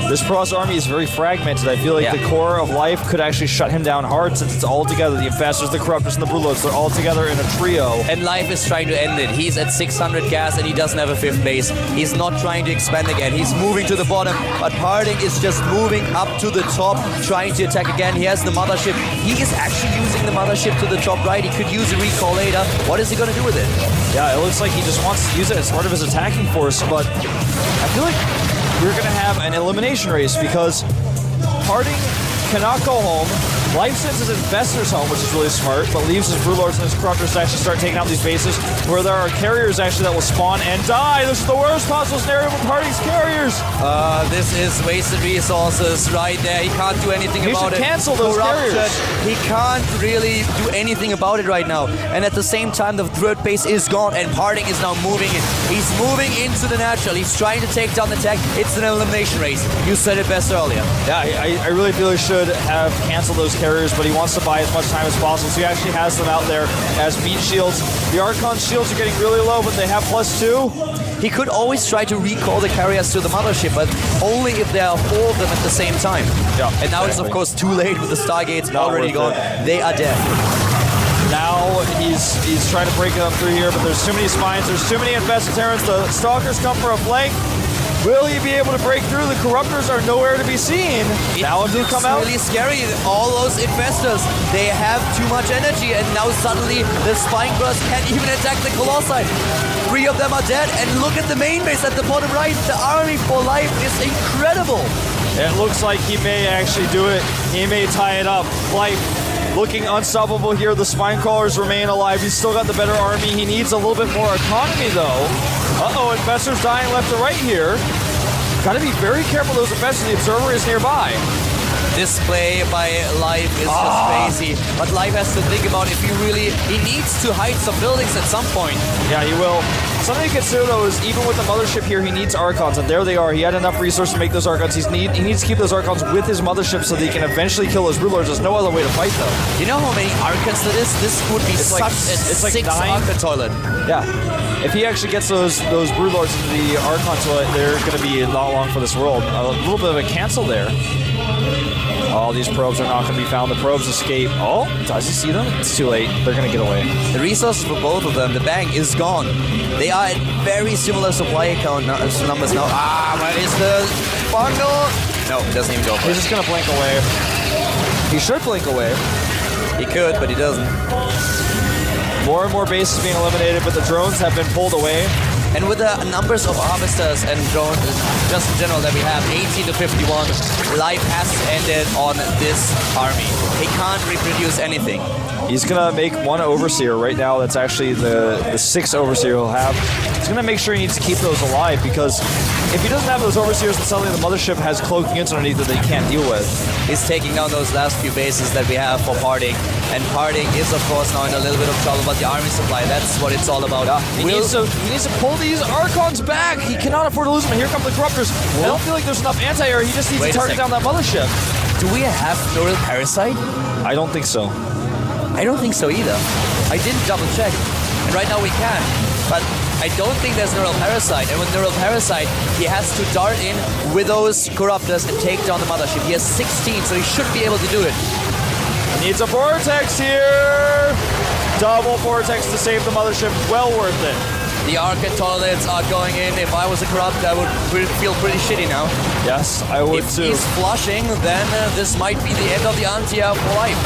This Protoss army is very fragmented. I feel like the core of Life could actually shut him down hard since it's all together. The Infestors, the Corruptors, and the Broodlords, they're all together in a trio. And Life is trying to end it. He's at 600 gas and he doesn't have a 5th base. He's not trying to expand again. He's moving to the bottom, but Parting is just moving up to the top, trying to attack again. He has the Mothership. He is actually using the Mothership to the top right. He could use a recall later. What is he going to do with it? Yeah, it looks like he just wants to use it as part of his attacking force, but I feel like we're going to have an elimination race because Parting cannot go home. Life sends his Infestors home, which is really smart, but leaves his Broodlords and his Corruptors to actually start taking out these bases where there are carriers actually that will spawn and die. This is the worst possible scenario for Parting's carriers. This is wasted resources right there. He can't do anything about it. He should cancel those carriers. He can't really do anything about it right now. And at the same time, the 3rd base is gone and Parting is now moving in. He's moving into the natural. He's trying to take down the tech. It's an elimination race. You said it best earlier. Yeah, I really feel he should have canceled those carriers, but he wants to buy as much time as possible, so he actually has them out there as beat shields. The Archon's shields are getting really low, but they have +2. He could always try to recall the carriers to the Mothership, but only if there are 4 of them at the same time. Yeah, and now it's of course too late with the Stargates already gone. They are dead. Now he's trying to break it up through here, but there's too many spines, there's too many Infested Terrans. The Stalkers come for a flank. Will he be able to break through? The Corruptors are nowhere to be seen. Now a come out. It's really scary. All those infestors, they have too much energy, and now suddenly the Spine Cross can't even attack the Colossi. 3 of them are dead, and look at the main base at the bottom right. The army for life is incredible. It looks like he may actually do it. He may tie it up. Life looking unstoppable here. The Spine Crawlers remain alive. He's still got the better army. He needs a little bit more economy, though. Uh-oh, Infestors dying left to right here. Gotta be very careful those Infestors. The Observer is nearby. This play by Live is just crazy. But Live has to think about if he needs to hide some buildings at some point. Yeah, he will. Something to consider, though, is even with the Mothership here, he needs Archons, and there they are. He had enough resources to make those Archons. He needs to keep those Archons with his Mothership so that he can eventually kill those Broodlords. There's no other way to fight, though. You know how many Archons that is? This would be such a 6 Archon toilet. Yeah. If he actually gets those Broodlords into the Archon toilet, they're going to be not long for this world. A little bit of a cancel there. All these probes are not going to be found. The probes escape. Oh, does he see them? It's too late. They're going to get away. The resources for both of them, the bank is gone. They are at very similar supply account numbers now. Where is the bundle? No, it doesn't even go for it. He's just going to blink away. He should blink away. He could, but he doesn't. More and more bases being eliminated, but the drones have been pulled away. And with the numbers of harvesters and drones, just in general, that we have 18 to 51, life has ended on this army. He can't reproduce anything. He's going to make one Overseer right now. That's actually the 6th Overseer he'll have. He's going to make sure he needs to keep those alive, because if he doesn't have those Overseers, then suddenly the Mothership has cloaked units underneath that they can't deal with. He's taking down those last few bases that we have for Parting. And Parting is, of course, now in a little bit of trouble, but the army supply, that's what it's all about. He needs to pull these Archons back. He cannot afford to lose them. And here come the Corruptors. I don't feel like there's enough anti-air. He just needs to target down that Mothership. Do we have Neural Parasite? I don't think so. I don't think so either. I didn't double check. And right now we can. But I don't think there's Neural Parasite. And with Neural Parasite, he has to dart in with those Corruptors and take down the Mothership. He has 16, so he should be able to do it. He needs a Vortex here. Double Vortex to save the Mothership. Well worth it. The Archon toilets are going in. If I was a Corrupt, I would feel pretty shitty now. Yes, I would too. If he's flushing, then this might be the end of the anti-air for life.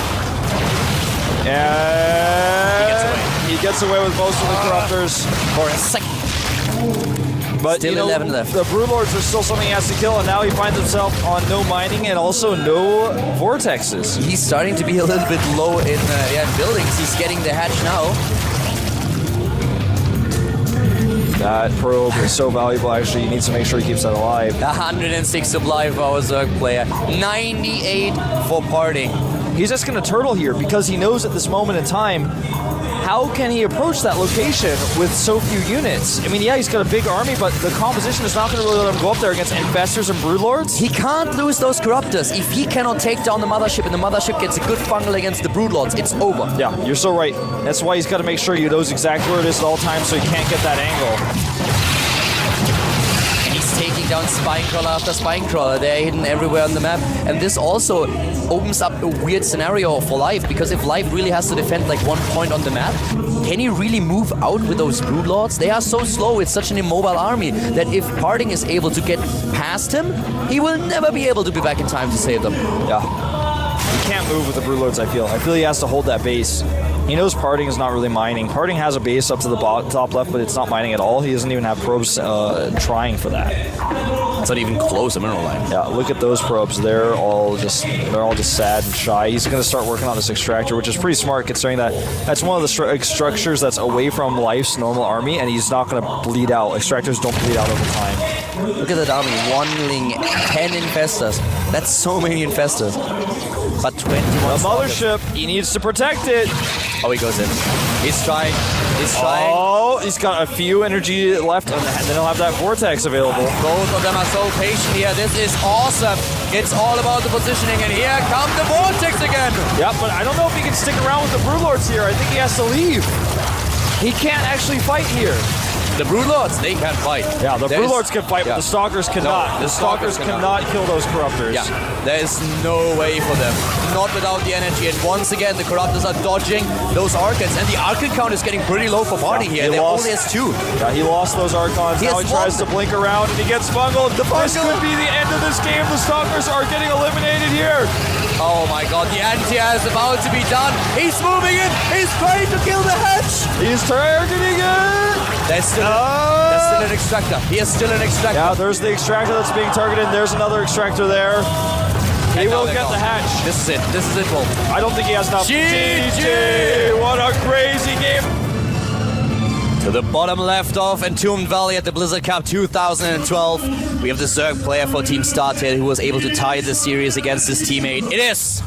And he gets away with most of the Corruptors. For a second. But still 11 left. The Broodlords are still something he has to kill, and now he finds himself on no mining and also no Vortexes. He's starting to be a little bit low in buildings. He's getting the hatch now. That probe is so valuable, actually. He needs to make sure he keeps that alive. 106 supply for our Zerg player. 98 for Parting. He's just going to turtle here because he knows at this moment in time, how can he approach that location with so few units? I mean, yeah, he's got a big army, but the composition is not going to really let him go up there against Infestors and Broodlords. He can't lose those Corruptors. If he cannot take down the Mothership and the Mothership gets a good fungal against the Broodlords, it's over. Yeah, you're so right. That's why he's got to make sure he knows exactly where it is at all times so he can't get that angle. Taking down Spinecrawler after Spinecrawler. They're hidden everywhere on the map. And this also opens up a weird scenario for Life, because if Life really has to defend like one point on the map, can he really move out with those Broodlords? They are so slow, it's such an immobile army, that if Parting is able to get past him, he will never be able to be back in time to save them. Yeah. He can't move with the Broodlords, I feel. I feel he has to hold that base. He knows Parting is not really mining. Parting has a base up to the top left, but it's not mining at all. He doesn't even have probes trying for that. It's not even close to mineral line. Yeah, look at those probes. They're all just sad and shy. He's going to start working on this extractor, which is pretty smart considering that that's one of the structures that's away from Life's normal army, and he's not going to bleed out. Extractors don't bleed out over time. Look at that army. 1 Ling, 10 Infestors. That's so many Infestors. But 21. The Mothership, he needs to protect it. Oh, he goes in. He's trying. He's trying. Oh, he's got a few energy left, and then he'll have that Vortex available. Both of them are so patient here. This is awesome. It's all about the positioning, and here comes the Vortex again. Yeah, but I don't know if he can stick around with the Broodlords here. I think he has to leave. He can't actually fight here. The Broodlords, they can't fight. Yeah, the Broodlords can fight, but the Stalkers cannot. No, the Stalkers cannot kill those Corruptors. Yeah, there is no way for them. Not without the energy. And once again, the Corruptors are dodging those Archons. And the Archon count is getting pretty low for Party here. They only has 2. Yeah, he lost those Archons. Now he tries to blink around and he gets bungled. This could be the end of this game. The Stalkers are getting eliminated here. Oh my god, the anti-air is about to be done. He's moving in. He's trying to kill the hatch. He's targeting it. That's still an extractor. He is still an extractor. Yeah, there's the extractor that's being targeted. There's another extractor there. He will get the hatch. This is it. This is it, Wolf. I don't think he has enough. GG! What a crazy game. To the bottom left of Entombed Valley at the Blizzard Cup 2012, we have the Zerg player for Team StarTale who was able to tie the series against his teammate. It is...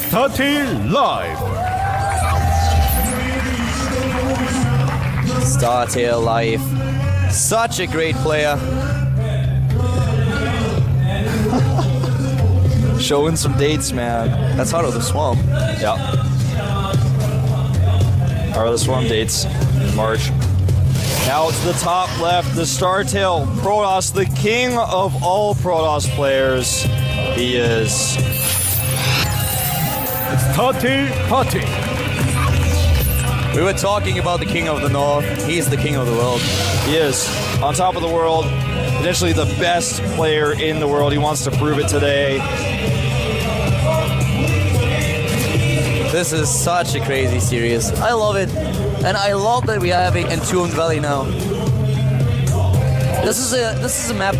StarTale Live. StarTale Live. Such a great player. Showing some dates, man. That's Heart of the Swamp. Yeah. Heart of the Swarm dates in March. Now to the top left, the StarTale Protoss, the king of all Protoss players. He is StarTale Party. We were talking about the king of the north. He's the king of the world. He is on top of the world, potentially the best player in the world. He wants to prove it today. This is such a crazy series. I love it. And I love that we are having Entombed Valley now. This is a map.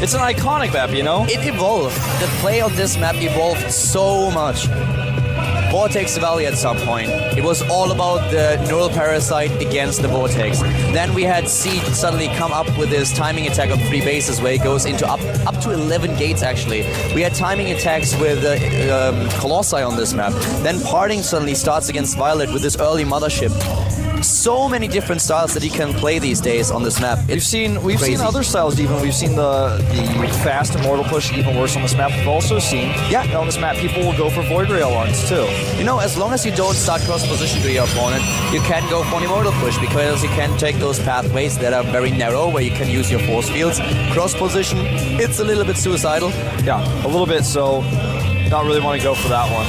It's an iconic map, you know? It evolved. The play on this map evolved so much. Vortex Valley at some point. It was all about the Neural Parasite against the Vortex. Then we had Siege suddenly come up with this timing attack of 3 bases where it goes into up to 11 gates actually. We had timing attacks with Colossi on this map. Then Parting suddenly starts against Violet with this early Mothership. So many different styles that you can play these days on this map. We've seen other styles even. We've seen the fast Immortal push even worse on this map. We've also seen, on this map, people will go for Void Rail arts too. You know, as long as you don't start cross position to your opponent, you can go for an Immortal push because you can take those pathways that are very narrow where you can use your force fields. Cross position, it's a little bit suicidal. Yeah, a little bit, so not really want to go for that one.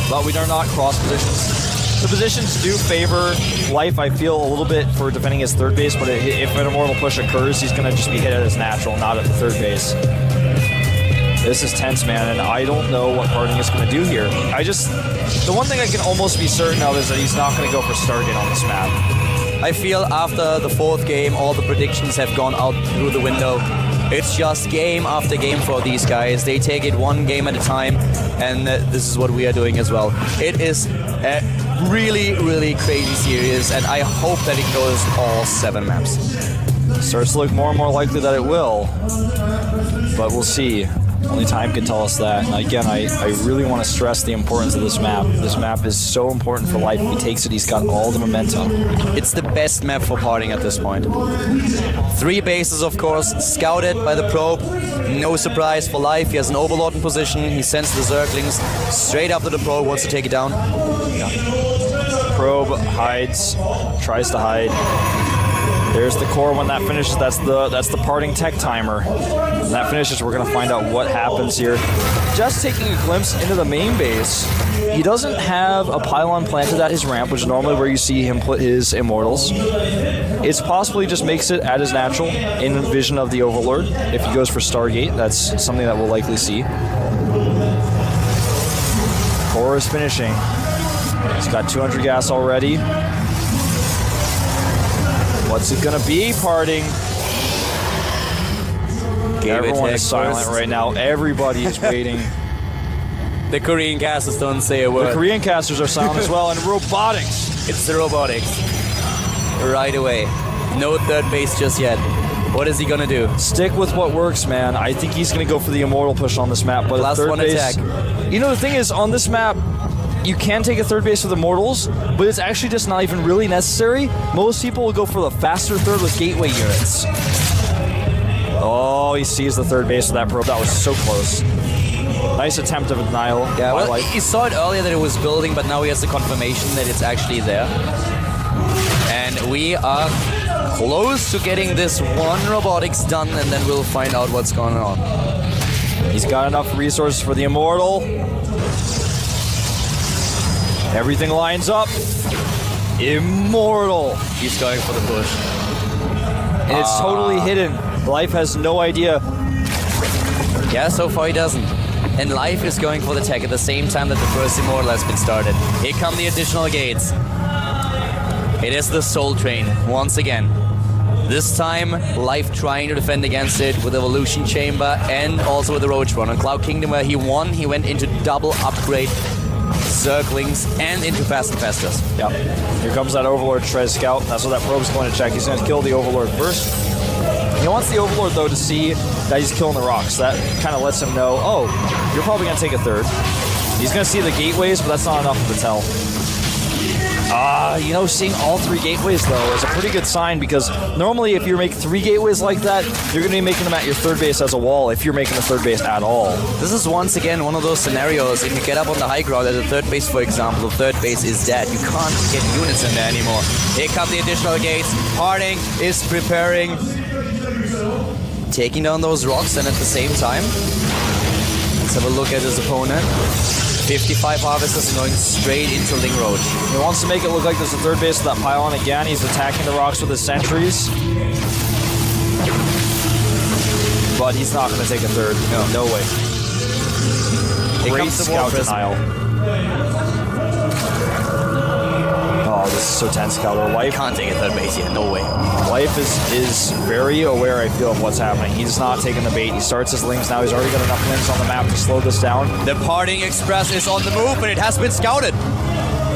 But we are not cross positions. The positions do favor Life, I feel, a little bit for defending his third base, but if an Immortal push occurs, he's going to just be hit at his natural, not at the third base. This is tense, man, and I don't know what Parting is going to do here. The one thing I can almost be certain of is that he's not going to go for Stargate on this map. I feel after the 4th game, all the predictions have gone out through the window. It's just game after game for these guys. They take it one game at a time, and this is what we are doing as well. It is a really, really crazy series, and I hope that it goes all 7 maps. Starts to look more and more likely that it will, but we'll see. Only time can tell us that. And again, I really want to stress the importance of this map. This map is so important for Life. If he takes it, he's got all the momentum. It's the best map for Parting at this point. 3 bases, of course, scouted by the Probe. No surprise for Life. He has an Overlord in position. He sends the Zerglings straight after the Probe, wants to take it down. Yeah. Probe hides, tries to hide. There's the core. When that finishes, that's the Parting tech timer. When that finishes, we're going to find out what happens here. Just taking a glimpse into the main base, he doesn't have a pylon planted at his ramp, which is normally where you see him put his Immortals. It's possible he just makes it at his natural in vision of the Overlord. If he goes for Stargate, that's something that we'll likely see. Core is finishing. He's got 200 gas already. What's it gonna be, Parting? Everyone is silent right now. Everybody is waiting. The Korean casters don't say a word. The Korean casters are silent as well. And robotics. It's the robotics. Right away. No third base just yet. What is he gonna do? Stick with what works, man. I think he's gonna go for the Immortal push on this map. But Last third one base, attack. You know, the thing is, on this map, you can take a third base with Immortals, but it's actually just not even really necessary. Most people will go for the faster third with Gateway units. Oh, he sees the third base with that Probe. That was so close. Nice attempt of a denial. Yeah, well, he saw it earlier that it was building, but now he has the confirmation that it's actually there. And we are close to getting this one robotics done, and then we'll find out what's going on. He's got enough resources for the Immortal. Everything lines up. Immortal. He's going for the push. And it's totally hidden. Life has no idea. Yeah, so far he doesn't. And Life is going for the tech at the same time that the first Immortal has been started. Here come the additional gates. It is the Soul Train once again. This time, Life trying to defend against it with Evolution Chamber and also with the Roach Run. On Cloud Kingdom where he won, he went into double upgrade Zerglings and into Fast and Fastest. Yep. Here comes that Overlord Trez Scout. That's what that probe's going to check. He's going to kill the Overlord first. He wants the Overlord, though, to see that he's killing the rocks. That kind of lets him know, oh, you're probably going to take a third. He's going to see the gateways, but that's not enough of a tell. You know, seeing all 3 gateways, though, is a pretty good sign, because normally if you make 3 gateways like that, you're going to be making them at your third base as a wall if you're making a third base at all. This is once again one of those scenarios. If you get up on the high ground at the third base, for example, the third base is dead. You can't get units in there anymore. Here come the additional gates. Harding is preparing. Taking down those rocks, and at the same time, let's have a look at his opponent. 55 harvesters and going straight into Ling Roach. He wants to make it look like there's a third base of that pylon again. He's attacking the rocks with his sentries. But he's not going to take a third. No way. Great scout denial. Oh, this is so tense, Scouter. Life can't take a third base yet. No way. Life is very aware, I feel, of what's happening. He's not taking the bait. He starts his lings now. He's already got enough lings on the map to slow this down. The Parting Express is on the move, but it has been scouted.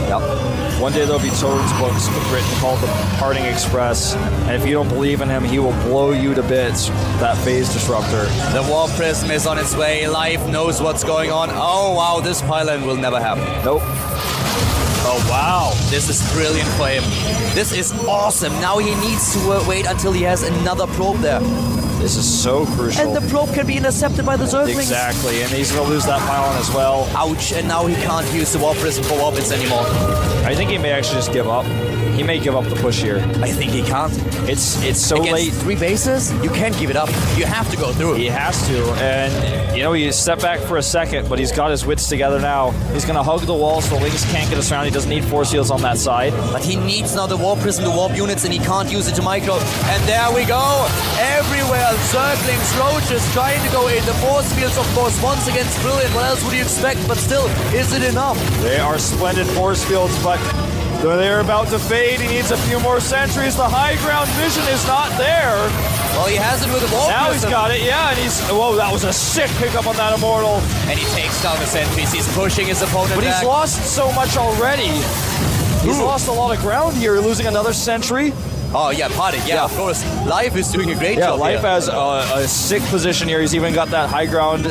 Yep. One day there'll be children's books written called The Parting Express, and if you don't believe in him, he will blow you to bits, that phase disruptor. The Warp Prism is on its way. Life knows what's going on. Oh, wow, this pylon will never happen. Nope. Oh, wow. This is brilliant for him. This is awesome. Now he needs to wait until he has another probe there. This is so crucial. And the probe can be intercepted by the Zerglings. Exactly, and he's going to lose that pylon as well. Ouch, and now he can't use the Warp Prism for Warpits anymore. I think he may actually just give up. He may give up the push here. I think he can't. It's so Against late. 3 bases, you can't give it up. You have to go through it. He has to, and you know, he stepped back for a second, but he's got his wits together now. He's going to hug the wall so the Lings can't get us around. He doesn't need force fields on that side. But he needs now the Warp Prism to warp units, and he can't use it to micro. And there we go. Everywhere, Zerglings, Roaches trying to go in. The force fields, of course, once again, brilliant. What else would you expect? But still, is it enough? They are splendid force fields, but they're about to fade. He needs a few more sentries. The high ground vision is not there. Well, he has it with the Warp Now Prism. he's got it, yeah, and he's... Whoa, that was a sick pickup on that Immortal. And he takes down the sentries. He's pushing his opponent But back. he's lost so much already. He's lost a lot of ground here, losing another sentry. Oh, yeah, Party. Yeah, of course. Life is doing a great job. Life here. has a sick position here. He's even got that high ground,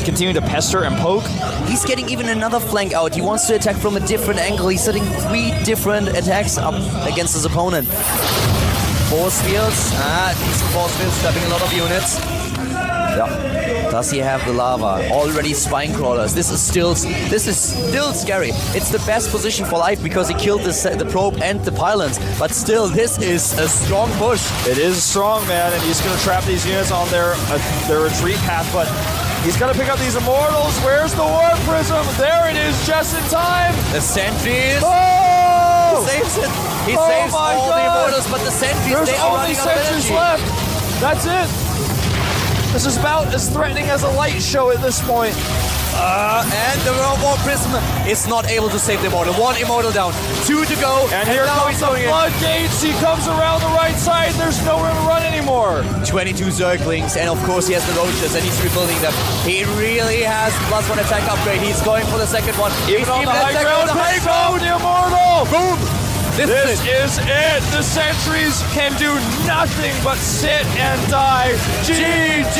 continuing to pester and poke. He's getting even another flank out. He wants to attack from a different angle. He's setting 3 different attacks up against his opponent. Force fields. Decent force fields, trapping a lot of units. Yeah. Does he have the lava? Already spine crawlers. This is still scary. It's the best position for Life because he killed the probe and the pylons. But still, this is a strong push. It is strong, man, and he's going to trap these units on their retreat path. But he's got to pick up these Immortals. Where's the Warp Prism? There it is, just in time. The sentries. Oh! He saves it. He saves all the Immortals, but the sentries, they are running out of energy. There's only sentries left. That's it. This is about as threatening as a light show at this point. And the Warp Prism is not able to save the Immortal. 1 Immortal down, 2 to go. And here comes the floodgates. He comes around the right side. There's nowhere to run anymore. 22 Zerglings, and of course he has the Roaches, and he's rebuilding them. He really has +1 attack upgrade. He's going for the second one. Even on the high ground, the Immortal. Boom. This is it. The sentries can do nothing but sit and die. GG!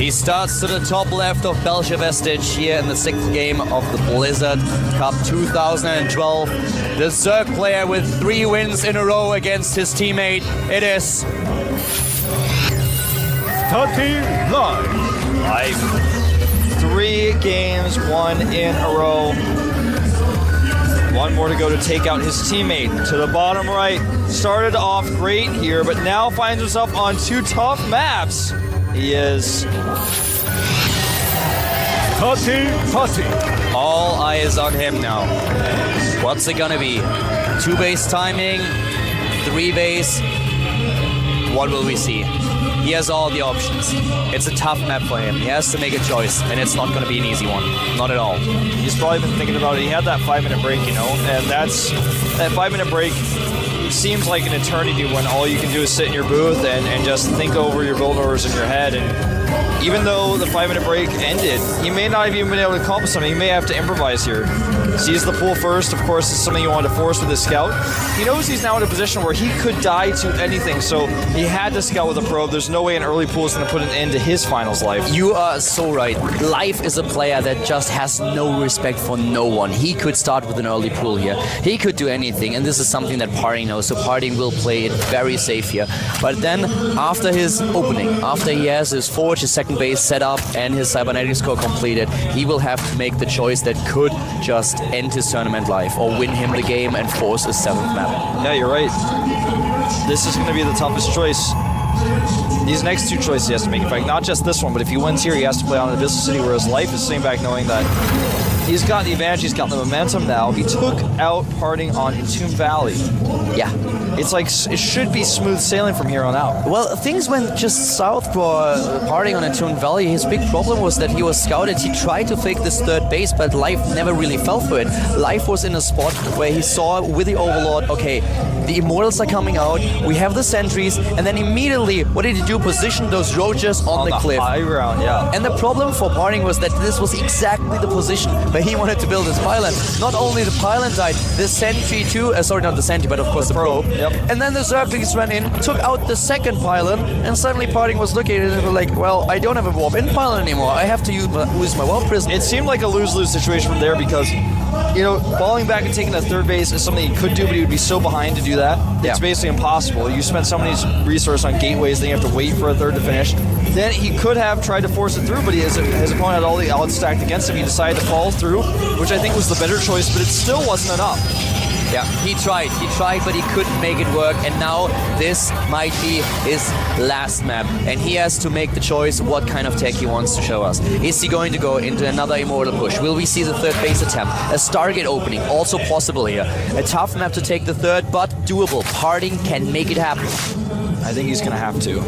He starts to the top left of Belcher Vestige here in the 6th game of the Blizzard Cup 2012. The Zerg player with 3 wins in a row against his teammate. It is... StarCraft Live. 3 games, 1 in a row. One more to go to take out his teammate. To the bottom right. Started off great here, but now finds himself on 2 tough maps. He is... Party. All eyes on him now. What's it gonna be? 2 base timing, 3 base. What will we see? He has all the options. It's a tough map for him. He has to make a choice, and it's not going to be an easy one. Not at all. He's probably been thinking about it. He had that 5-minute break, you know, and that 5-minute break seems like an eternity when all you can do is sit in your booth and just think over your build orders in your head. And even though the 5-minute break ended, he may not have even been able to accomplish something. He may have to improvise here. Sees the pool first, of course, is something you want to force with his scout. He knows he's now in a position where he could die to anything, so he had to scout with a probe. There's no way an early pool is going to put an end to his finals life. You are so right. Life is a player that just has no respect for no one. He could start with an early pool here. He could do anything, and this is something that Parting knows, so Parting will play it very safe here. But then, after his opening, after he has his forge, his second base set up, and his cybernetics core completed, he will have to make the choice that could just end his tournament life, or win him the game and force a 7th map. Yeah, you're right. This is going to be the toughest choice. These next 2 choices he has to make. In fact, not just this one, but if he wins here, he has to play on the Abyssal City, whereas Life is sitting back knowing that he's got the advantage, he's got the momentum now. He took out Parting on Entomb Valley. Yeah. It's like, it should be smooth sailing from here on out. Well, things went just south for Parting on Entomb Valley. His big problem was that he was scouted. He tried to fake this 3rd base, but Life never really fell for it. Life was in a spot where he saw with the Overlord, okay, the Immortals are coming out, we have the sentries, and then immediately, what did he do? Position those Roaches on the cliff. High ground, yeah. And the problem for Parting was that this was exactly the position where he wanted to build his pylon. Not only the pylon died, the sentry too, sorry, not the sentry, but of course the probe. Yep. And then the Zerglings ran in, took out the 2nd pylon, and suddenly Parting was looking at it and was like, well, I don't have a warp-in pylon anymore. I have to use my warp prism. It seemed like a lose-lose situation from there because, you know, falling back and taking a 3rd base is something he could do, but he would be so behind to do that. Yeah. It's basically impossible. You spend so many resources on gateways, then you have to wait for a 3rd to finish. Then he could have tried to force it through, but his opponent had all the odds stacked against him. He decided to fall through, which I think was the better choice, but it still wasn't enough. Yeah, he tried, but he couldn't make it work, and now this might be his last map, and he has to make the choice what kind of tech he wants to show us. Is he going to go into another Immortal push? Will we see the 3rd base attempt? A Stargate opening, also possible here. A tough map to take the 3rd, but doable. Parting can make it happen. I think he's going to have to.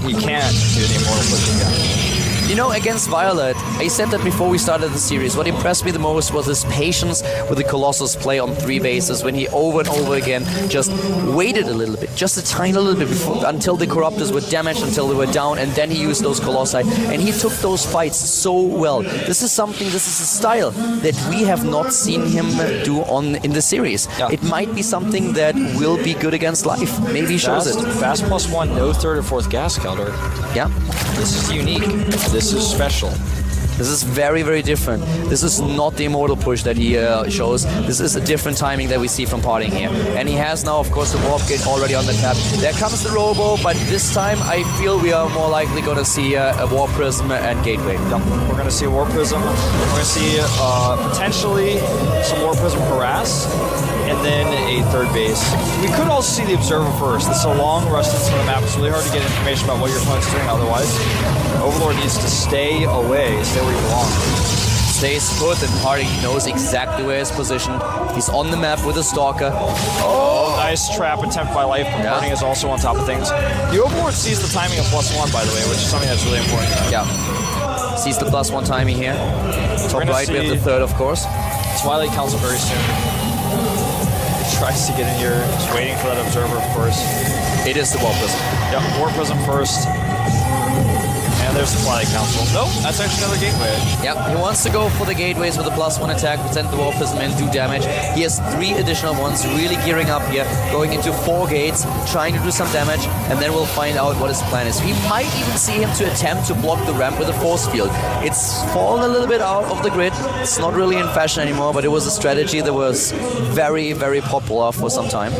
He can't do the Immortal push again. You know, against Violet, I said that before we started the series, what impressed me the most was his patience with the Colossus play on 3 bases when he over and over again just waited a little bit, just a tiny little bit before, until the Corruptors were damaged, until they were down, and then he used those Colossi, and he took those fights so well. This is a style that we have not seen him do in the series. Yeah. It might be something that will be good against Life. Maybe he shows it. Fast +1, no 3rd or 4th gas counter. Yeah. This is unique. This is special. This is very, very different. This is not the Immortal push that he shows. This is a different timing that we see from Parting here. And he has now, of course, the Warp Gate already on the tap. There comes the Robo, but this time I feel we are more likely going to see a Warp Prism and Gateway. Yep. We're going to see a Warp Prism. We're going to see potentially some Warp Prism Harass, and then a 3rd base. We could also see the Observer first. This is a long rush distance from the map. It's really hard to get information about what your opponent's doing otherwise. Overlord needs to stay away, stay where you belong. Stays put, and Parting knows exactly where he's positioned. He's on the map with a Stalker. Oh, nice trap attempt by Life, but Parting is also on top of things. The Overlord sees the timing of +1, by the way, which is something that's really important. Yeah. Sees the +1 timing here. Top right, we have the 3rd, of course. Twilight Council very soon. Tries to get in here, just waiting for that Observer, of course. It is the Warp Prism. Yep, Warp Prism first. And there's the Twilight Council. Nope, that's actually another gateway. Yep, he wants to go for the gateways with a +1 attack, present the Warp Prism and do damage. He has 3 additional ones, really gearing up here, going into 4 gates, trying to do some damage, and then we'll find out what his plan is. We might even see him to attempt to block the ramp with a force field. It's fallen a little bit out of the grid. It's not really in fashion anymore, but it was a strategy that was very, very popular for some time.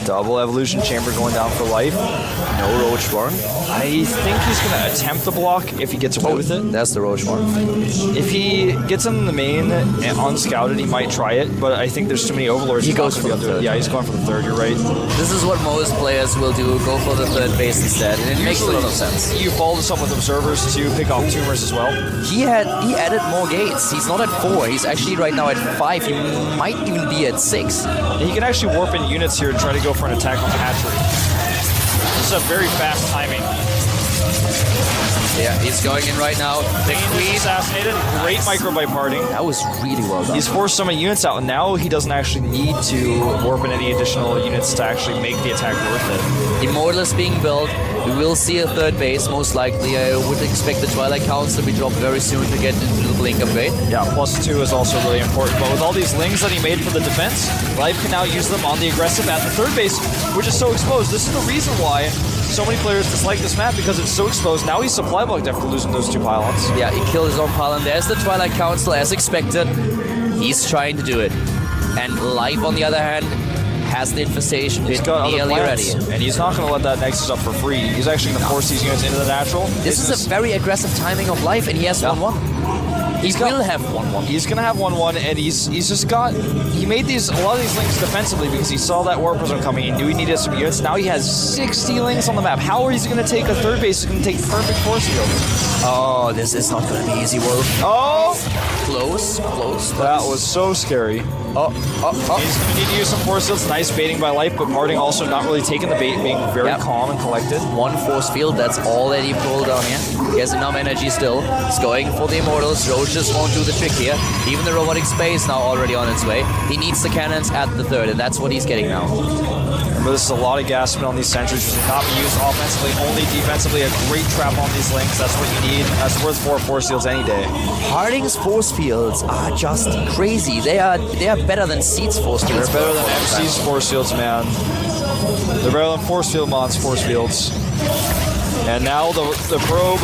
Double evolution chamber going down for life. No roach one. I think he's going to attempt the block if he gets away with it. That's the roach one. If he gets in the main and unscouted, he might try it, but I think there's too many overlords. He goes for the third. Yeah, he's going for the third, you're right. This is what most players will do, go for the third base instead, and it makes a lot of sense. You follow this up with observers to pick off tumors as well. He added more gates. He's not at 4, he's actually right now at 5. He might even be at 6. He can actually warp in units here and try to go for an attack on the hatchery. This is a very fast timing. Yeah, he's going in right now. The Queen assassinated. Great micro by parting. That was really well done. He's forced so many units out, and now he doesn't actually need to warp in any additional units to actually make the attack worth it. Immortal is being built. We will see a third base, most likely. I would expect the Twilight Council to be dropped very soon to get into the blink upgrade. Yeah, +2 is also really important. But with all these lings that he made for the defense, Life can now use them on the aggressive at the third base, which is so exposed. This is the reason why so many players dislike this map, because it's so exposed. Now he's supply blocked after losing those 2 pylons. Yeah, he killed his own pylon. There's the Twilight Council, as expected. He's trying to do it. And Life, on the other hand, has the infestation nearly ready. And he's not going to let that Nexus up for free. He's actually going to force these units into the natural. This is a very aggressive timing of Life, and he has 1-1. He will have 1-1. He's going to have 1-1, and he's just got... He made a lot of these links defensively because he saw that Warp Prism coming. He knew he needed some units. Now he has 60 links on the map. How is he going to take a third base? He's going to take perfect force field. Oh, this is not going to be easy, Wolf. Oh! Close. That was so scary. Oh. He's going to need to use some force fields. Nice baiting by Life, but Parting also not really taking the bait, being very calm and collected. 1 force field, that's all that he pulled on here. He has enough energy still. He's going for the Immortals. Roach just won't do the trick here. Even the robotic space now already on its way. He needs the cannons at the third, and that's what he's getting now. Remember, this is a lot of gas spin on these sentries, which will not be used offensively, only defensively. A great trap on these links. That's what you need. That's worth 4 force fields any day. Parting's force fields are just crazy. They are better than Seed's force fields. They're better than MC's force fields, man. They're better than Force Field Mon's force fields. And now the probe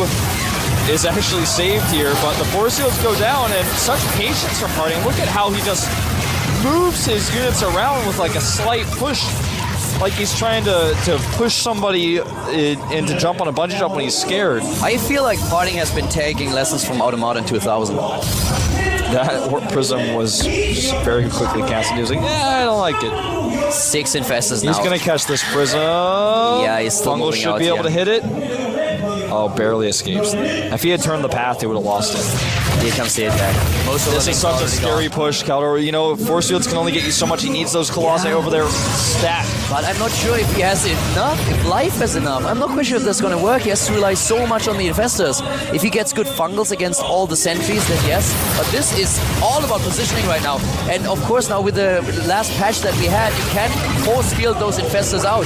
is actually saved here, but the force fields go down, and such patience from Parting. Look at how he just moves his units around with like a slight push, like he's trying to push somebody in to jump on a bungee jump when he's scared. I feel like Parting has been taking lessons from Automata in 2000. That Warp Prism was very quickly canceled. He was like, yeah, I don't like it. 6 infestors now. He's going to catch this Prism. Yeah, he's still Fungal should be able to hit it. Oh, barely escapes. If he had turned the path, he would have lost it. Here comes the attack. Most of this is such a scary push, Caldor. You know, force fields can only get you so much. He needs those Colossi over there stat. But I'm not sure if he has enough, if Life has enough. I'm not quite sure if that's going to work. He has to rely so much on the infestors. If he gets good fungals against all the sentries, then yes. But this is all about positioning right now. And of course now with the last patch that we had, you can force field those infestors out.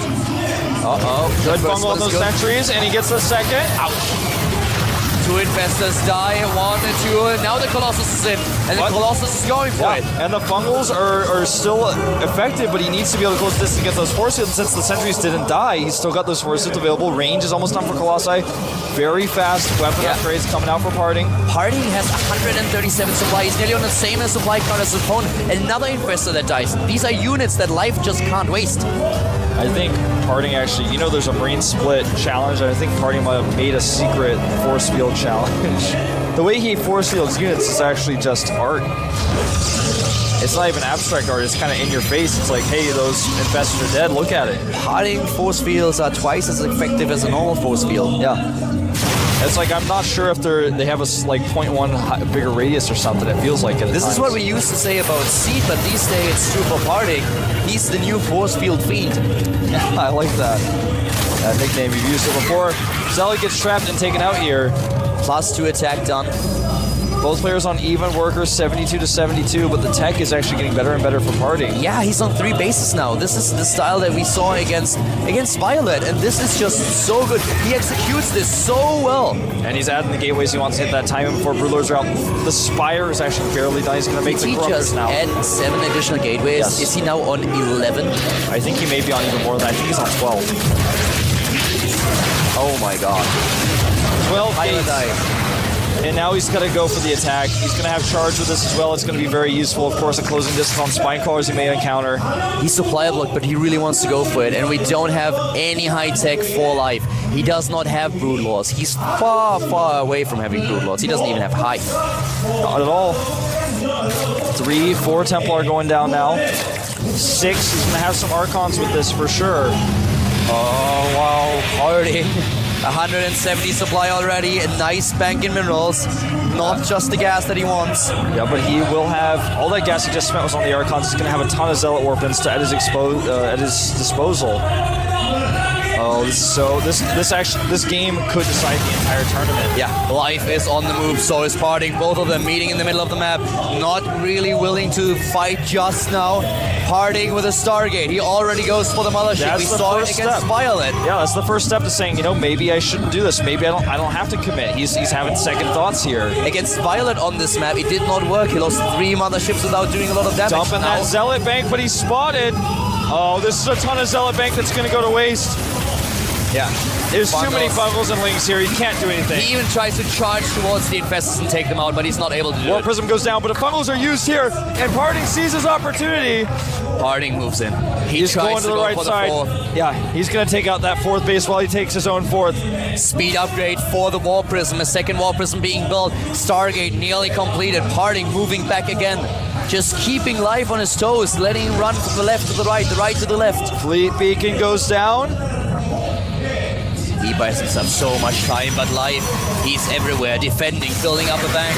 Uh-oh. Good fungal on those sentries, and he gets the second. Ouch. 2 infestors die, 1 and 2. Now the Colossus is in, and the Colossus is going for it. And the fungals are still effective, but he needs to be able to close distance to get those force fields. Since the sentries didn't die, he's still got those force fields available. Range is almost done for Colossi. Very fast weapon upgrades coming out for Parting. Parting has 137 supply. He's nearly on the same supply count as his opponent. Another infestor that dies. These are units that Life just can't waste. I think Parting actually, you know, there's a brain split challenge, and I think Parting might have made a secret force field challenge. The way he force fields units is actually just art. It's not even abstract art, it's kind of in your face. It's like, hey, those infestors are dead, look at it. Parting force fields are twice as effective as a normal force field. Yeah. It's like, I'm not sure if they have a like 0.1 bigger radius or something. It feels like it. This is what we used to say about Seed, but these days it's true for Parting. He's the new force field fiend. I like that. That nickname, you've used it before. Zelly gets trapped and taken out here. +2 attack done. Both players on even workers, 72-72, but the tech is actually getting better and better for Parting. Yeah, he's on 3 bases now. This is the style that we saw against Violet, and this is just so good. He executes this so well. And he's adding the gateways. He wants to hit that timing before Brewlords are out. The Spire is actually barely done. He's going to make the Corruptors now. Add 7 additional gateways. Yes. Is he now on 11? I think he may be on even more than that. I think he's on 12. Oh my god. 12 Violet died. And now he's got to go for the attack. He's going to have charge with this as well. It's going to be very useful. Of course, a closing distance on Spinecrawlers he may encounter. He's supply block, but he really wants to go for it. And we don't have any high tech for life. He does not have Broodlords. He's far, far away from having Broodlords. He doesn't even have height. Not at all. 3, 4 Templar going down now. 6, he's going to have some Archons with this for sure. Oh, wow. Party. 170 supply already. A nice bank in minerals. Not just the gas that he wants. Yeah, but he will have... All that gas he just spent was on the Archons. He's going to have a ton of Zealot Warpins at his disposal. Oh, this game could decide the entire tournament. Yeah, Life is on the move, so is Parting. Both of them meeting in the middle of the map. Not really willing to fight just now. Parting with a Stargate. He already goes for the mothership. We saw it against Violet. Yeah, that's the first step to saying, you know, maybe I shouldn't do this. Maybe I don't have to commit. He's having second thoughts here. Against Violet on this map, it did not work. He lost 3 motherships without doing a lot of damage. Dumping that Zealot Bank, but he's spotted. Oh, this is a ton of Zealot Bank that's going to go to waste. Yeah, there's too many bungles and lings here. He can't do anything. He even tries to charge towards the Infestors and take them out, but he's not able to do it. Warp Prism goes down, but the bungles are used here, and Parting sees his opportunity. Parting moves in. He's going to the right side. Yeah, he's going to take out that 4th base while he takes his own 4th. Speed upgrade for the Warp Prism. A second Warp Prism being built. Stargate nearly completed. Parting moving back again. Just keeping Life on his toes, letting him run from the left to the right to the left. Fleet Beacon goes down. He buys himself so much time, but Life, he's everywhere, defending, building up a bank.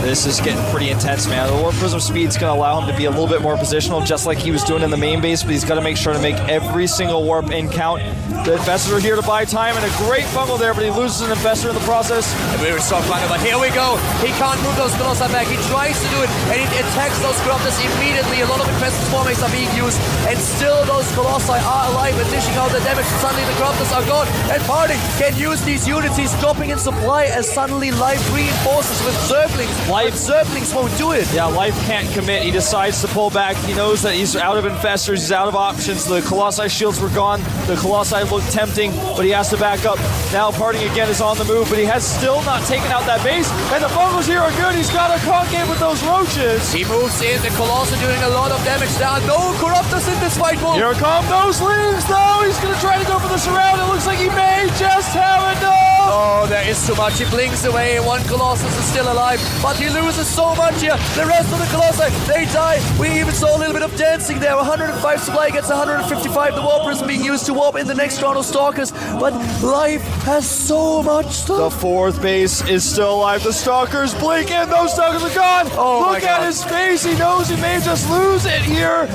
This is getting pretty intense, man. The Warp Prism speed's going to allow him to be a little bit more positional, just like he was doing in the main base, but he's got to make sure to make every single Warp in count. The Infestors are here to buy time, and a great bungle there, but he loses an Infestor in the process. A very strong bungle, but here we go. He can't move those Colossi back. He tries to do it, and he attacks those Corruptors immediately. A lot of Infestors formates are being used, and still those Colossi are alive and dishing out the damage. Suddenly the Corruptors are gone, and Parting can use these units. He's dropping in supply as suddenly Life reinforces with Zerglings. Zerglings won't do it. Yeah, Life can't commit. He decides to pull back. He knows that he's out of Infestors. He's out of options. The Colossi shields were gone. The Colossi looked tempting, but he has to back up. Now Parting again is on the move, but he has still not taken out that base. And the bungles here are good. He's got a concave with those roaches. He moves in. The Colossi doing a lot of damage. There are no Corruptors in this fight. Here come those lings, though. He's going to try to go for the surround. It looks like he may just have enough. Oh, there is too much. He blinks away. One Colossus is still alive, but he loses so much here. The rest of the Colossi, they die. We even saw a little bit of dancing there. 105 supply against 155. The Warp Prism being used to warp in the next round of Stalkers, but Life has so much stuff. The 4th base is still alive. The Stalkers blink and those Stalkers are gone. Oh, look at his face. He knows he may just lose it here.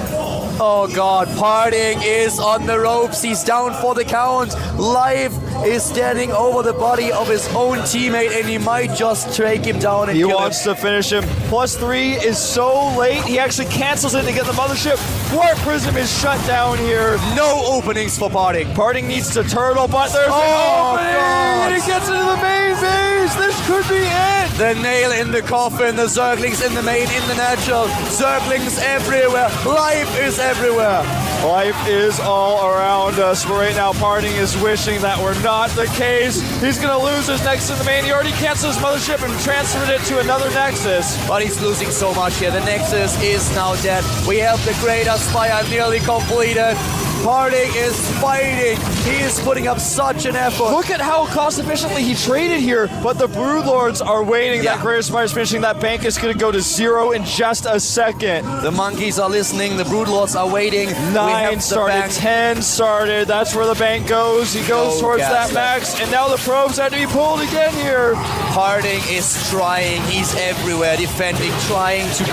Oh God, Parting is on the ropes. He's down for the count. Life is standing over the body of his own teammate, and he might just take him down and he kill wants him. to finish him. +3 is so late. He actually cancels it to get the mothership. Warp Prism is shut down here. No openings for Parting. Parting needs to turtle, but there's an opening, God. and he gets into the main base. This could be it. The nail in the coffin. The Zerglings in the main, in the natural. Zerglings everywhere. Life is everywhere. Life is all around us, but right now Parting is wishing that were not the case. He's going to lose his Nexus in the main. He already canceled his mothership and transferred it to another Nexus. But he's losing so much here. The Nexus is now dead. We have the Greater Spire nearly completed. Parting is fighting. He is putting up such an effort. Look at how cost efficiently he traded here, but the Broodlords are waiting. Yeah. That Greater Spire is finishing. That bank is going to go to 0 in just a second. The monkeys are listening. The Broodlords are waiting. 9 started, 10 started. That's where the bank goes. He goes towards that max, and now the probes have to be pulled again here. Parting is trying. He's everywhere, defending, trying to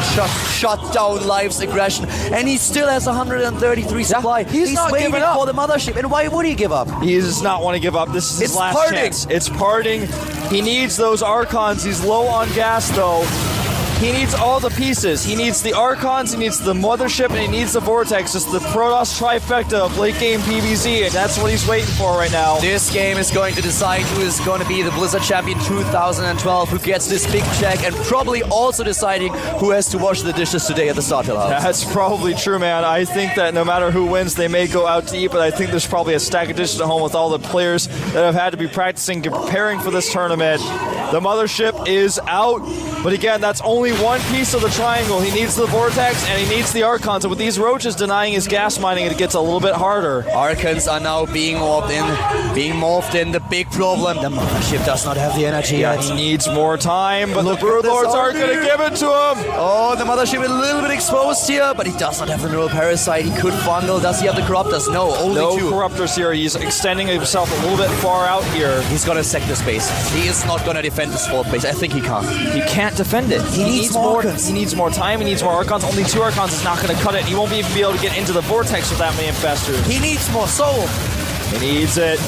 shut down Life's aggression, and he still has 133 supply. He's not waiting for the mothership, and why would he give up? He does not want to give up. This is his last chance. It's Parting. He needs those Archons. He's low on gas, though. He needs all the pieces. He needs the Archons, he needs the Mothership, and he needs the Vortex. It's the Protoss trifecta of late game PvZ, and that's what he's waiting for right now. This game is going to decide who is going to be the Blizzard Champion 2012, who gets this big check, and probably also deciding who has to wash the dishes today at the Startel House. That's probably true, man. I think that no matter who wins, they may go out to eat, but I think there's probably a stack of dishes at home with all the players that have had to be practicing, preparing for this tournament. The Mothership is out, but again, that's only one piece of the triangle. He needs the Vortex and he needs the Archons, and with these roaches denying his gas mining, it gets a little bit harder. Archons are now being morphed in. The big problem, the Mothership does not have the energy yet. He needs more time, but the Broodlords aren't going to give it to him. Oh, the Mothership is a little bit exposed here, but he does not have the Neural Parasite. He could fungal. Does he have the Corruptors? No, only no two. Corruptors here. He's extending himself a little bit far out here. He's going to sec this base. He is not going to defend this fourth base. I think he can't. He can't defend it. He needs more. He needs more time. He needs more Archons. Only 2 Archons is not going to cut it. He won't even be able to get into the Vortex with that many Infestors. He needs more soul. He needs it.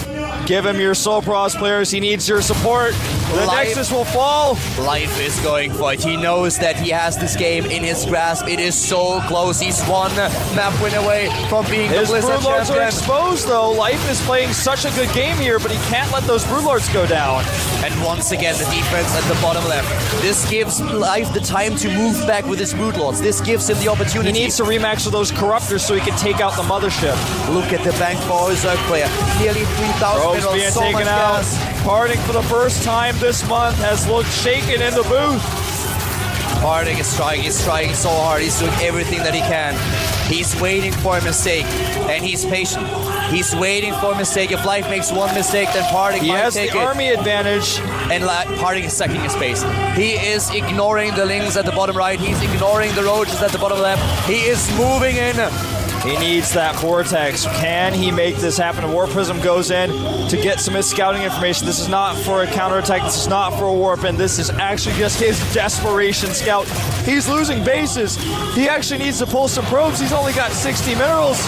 Give him your Soul Pros players. He needs your support. The Nexus will fall. Life is going for it. He knows that he has this game in his grasp. It is so close. He's one map win away from being the Blizzard champion. His Broodlords are exposed, though. Life is playing such a good game here, but he can't let those Broodlords go down. And once again, the defense at the bottom left. This gives Life the time to move back with his Broodlords. This gives him the opportunity. He needs to rematch with those Corruptors so he can take out the Mothership. Look at the bank for his Zerg player. Nearly 3,000 Probes being so taken out. Parting for the first time this month has looked shaken in the booth. Parting is trying. He's trying so hard. He's doing everything that he can. He's waiting for a mistake, and he's patient. He's waiting for a mistake. If Life makes one mistake, then Parting might take it. He has the army advantage. And Parting is second his space. He is ignoring the Lings at the bottom right. He's ignoring the Roaches at the bottom left. He is moving in. He needs that Vortex. Can he make this happen? A War Prism goes in to get some scouting information. This is not for a counterattack. This is not for a warp in. This is actually just his desperation scout. He's losing bases. He actually needs to pull some probes. He's only got 60 minerals.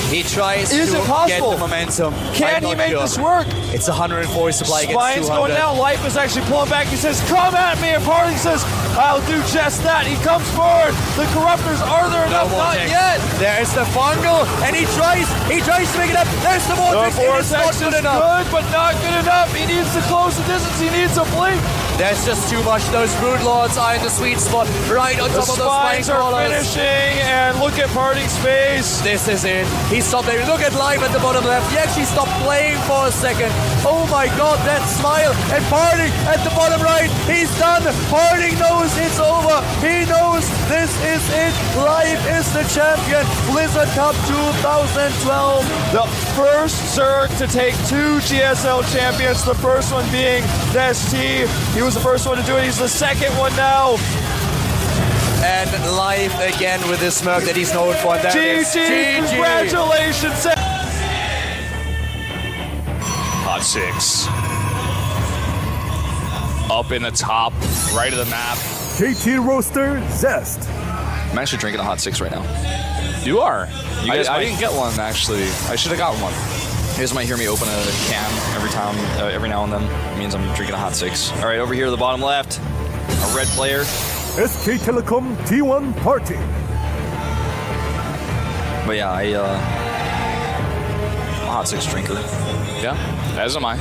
He tries to get the momentum. Can he make this work? It's 140 supply against 200. Spine's going down. Life is actually pulling back. He says, come at me. And Parting says, I'll do just that. He comes forward. The Corruptors, are there enough? Not yet. There's the fungal, and he tries to make it up. There's the Vortex. The Vortex is good, but not good enough. He needs to close the distance. He needs a blink. There's just too much. Those Broodlords are in the sweet spot, right on top of those Spines are finishing, and look at Parting's face. This is it. He stopped there. Look at Live at the bottom left. He actually stopped playing for a second. Oh my god, that smile. And Parting at the bottom right. He's done. Parting knows it's over. He knows this is it. Live is the champion. Blizzard Cup 2012. The first Zerg to take 2 GSL champions. The first one being Desti. He was the first one to do it. He's the second one now. And Live again with this smirk that he's known for. GG! Congratulations! Hot 6. Up in the top, right of the map. KT Roaster Zest. I'm actually drinking a Hot 6 right now. You are? I didn't get one, actually. I should have got one. You guys might hear me open a can every now and then. It means I'm drinking a Hot 6. All right, over here at the bottom left, a red player. SK Telecom T1 Party. But yeah, I'm a Hot 6 drinker. Yeah, as am I.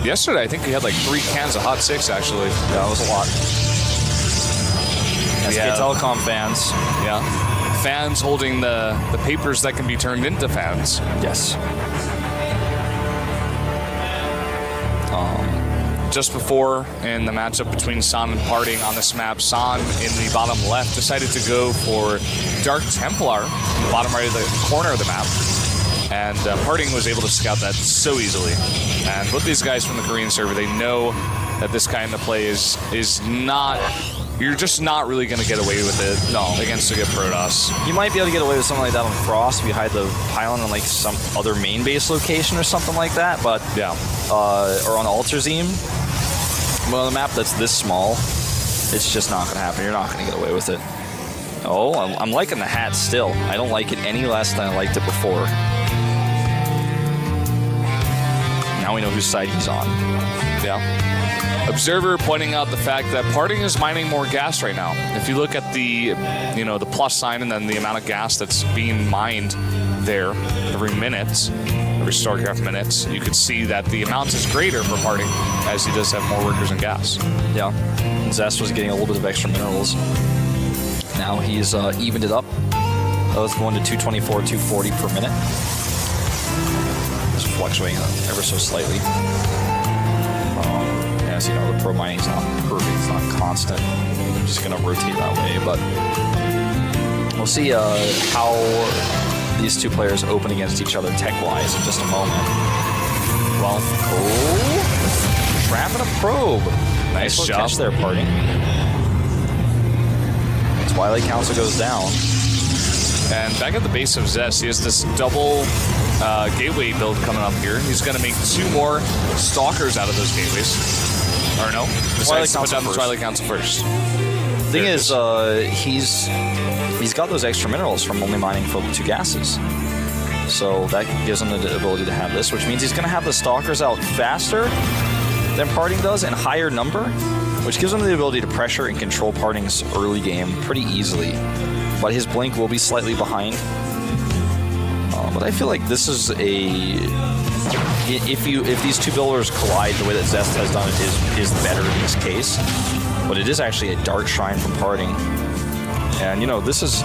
Yesterday, I think we had like 3 cans of Hot 6, actually. Yeah, that was a lot. SK Telecom fans. Yeah. Fans holding the papers that can be turned into fans. Yes. Just before, in the matchup between San and Parting on this map, San in the bottom left decided to go for Dark Templar in the bottom right of the corner of the map. And Parting was able to scout that so easily. And both these guys from the Korean server, they know that this kind of play is not... You're just not really going to get away with it against a good Protoss. You might be able to get away with something like that on Frost if you hide the pylon on like some other main base location or something like that, but yeah, or on Alterzim. Well, on a map that's this small, it's just not going to happen. You're not going to get away with it. Oh, I'm liking the hat still. I don't like it any less than I liked it before. now we know whose side he's on. Yeah. Observer pointing out the fact that Parting is mining more gas right now. If you look at the, the plus sign and then the amount of gas that's being mined there every minute, every StarCraft minutes, you could see that the amount is greater for Parting as he does have more workers and gas. Yeah. And Zest was getting a little bit of extra minerals. Now he's evened it up. That was going to 224, 240 per minute. It's fluctuating ever so slightly. As you know, the pro mining is not perfect, it's not constant. I'm just going to rotate that way, but we'll see how these two players open against each other tech-wise in just a moment. Well, trapping a probe. Nice job. Catch there, Parting. Twilight Council goes down. And back at the base of Zest, he has this double gateway build coming up here. He's going to make 2 more Stalkers out of those gateways. Or no, decides to put down the Twilight Council first. The thing is, he's got those extra minerals from only mining for 2 gases. So that gives him the ability to have this, which means he's going to have the Stalkers out faster than Parting does in higher number, which gives him the ability to pressure and control Parting's early game pretty easily. But his blink will be slightly behind. But I feel like this is if these two builders collide, the way that Zest has done it is better in this case. But it is actually a Dark Shrine from Parting. And this is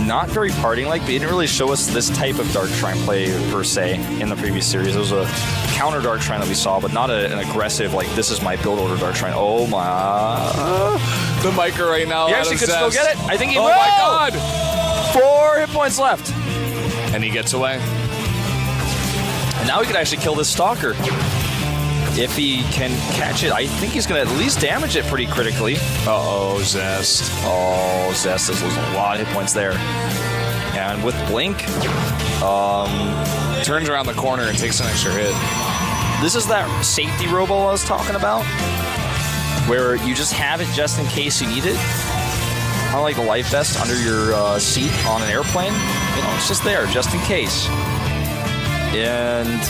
not very Parting-like, but it didn't really show us this type of Dark Shrine play per se in the previous series. It was a counter Dark Shrine that we saw, but not an aggressive, like, this is my build order Dark Shrine. Oh my. The micro right now. He actually could still get it. I think he will. Oh my god. 4 hit points left. And he gets away. And now he could actually kill this Stalker. If he can catch it, I think he's going to at least damage it pretty critically. Uh-oh, Zest. Oh, Zest is losing a lot of hit points there. And with Blink, turns around the corner and takes an extra hit. This is that safety robo I was talking about, where you just have it just in case you need it. Unlike the life vest under your seat on an airplane, it's just there, just in case. And,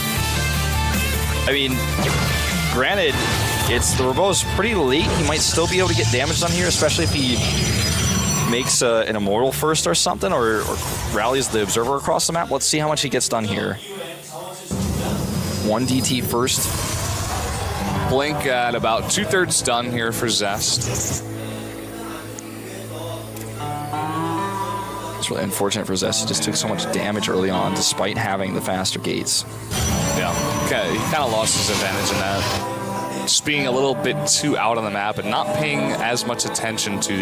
I mean, granted, the robo's pretty late. He might still be able to get damage on here, especially if he makes an immortal first or something, or rallies the observer across the map. Let's see how much he gets done here. 1 DT first. Blink at about 2/3 done here for Zest. It's really unfortunate for Zest. He just took so much damage early on, despite having the faster gates. Yeah, okay, he kind of lost his advantage in that. Just being a little bit too out on the map and not paying as much attention to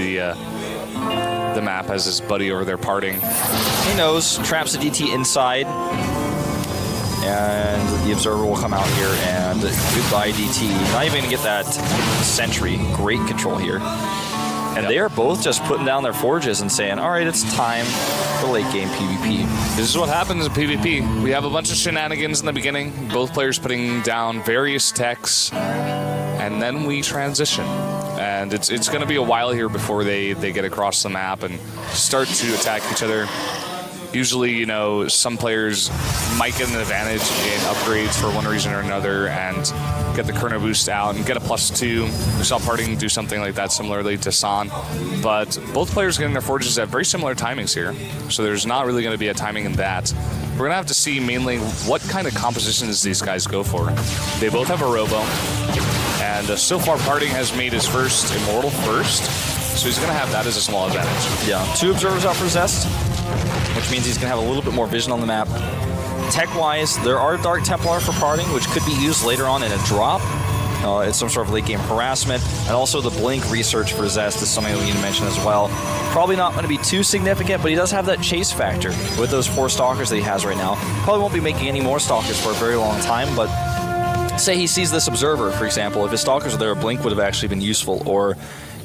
the map as his buddy over there Parting. He knows, traps the DT inside, and the observer will come out here, and goodbye DT. Not even gonna get that sentry. Great control here. And they are both just putting down their forges and saying, all right, it's time for late game PvP. This is what happens in PvP. We have a bunch of shenanigans in the beginning, both players putting down various techs, and then we transition. And it's going to be a while here before they get across the map and start to attack each other. Usually, some players might get an advantage in upgrades for one reason or another and get the Chrono Boost out and get a +2. We saw Parting do something like that similarly to San. But both players getting their forges at very similar timings here. So there's not really going to be a timing in that. We're going to have to see mainly what kind of compositions these guys go for. They both have a Robo. And so far, Parting has made his first Immortal first. So he's going to have that as a small advantage. Yeah, 2 observers out for Zest, which means he's going to have a little bit more vision on the map. Tech-wise, there are Dark Templar for Parting, which could be used later on in a drop. It's some sort of late-game harassment. And also the Blink research for Zest is something that we need to mention as well. Probably not going to be too significant, but he does have that chase factor with those 4 Stalkers that he has right now. Probably won't be making any more Stalkers for a very long time, but say he sees this Observer, for example. If his Stalkers are there, a Blink would have actually been useful, or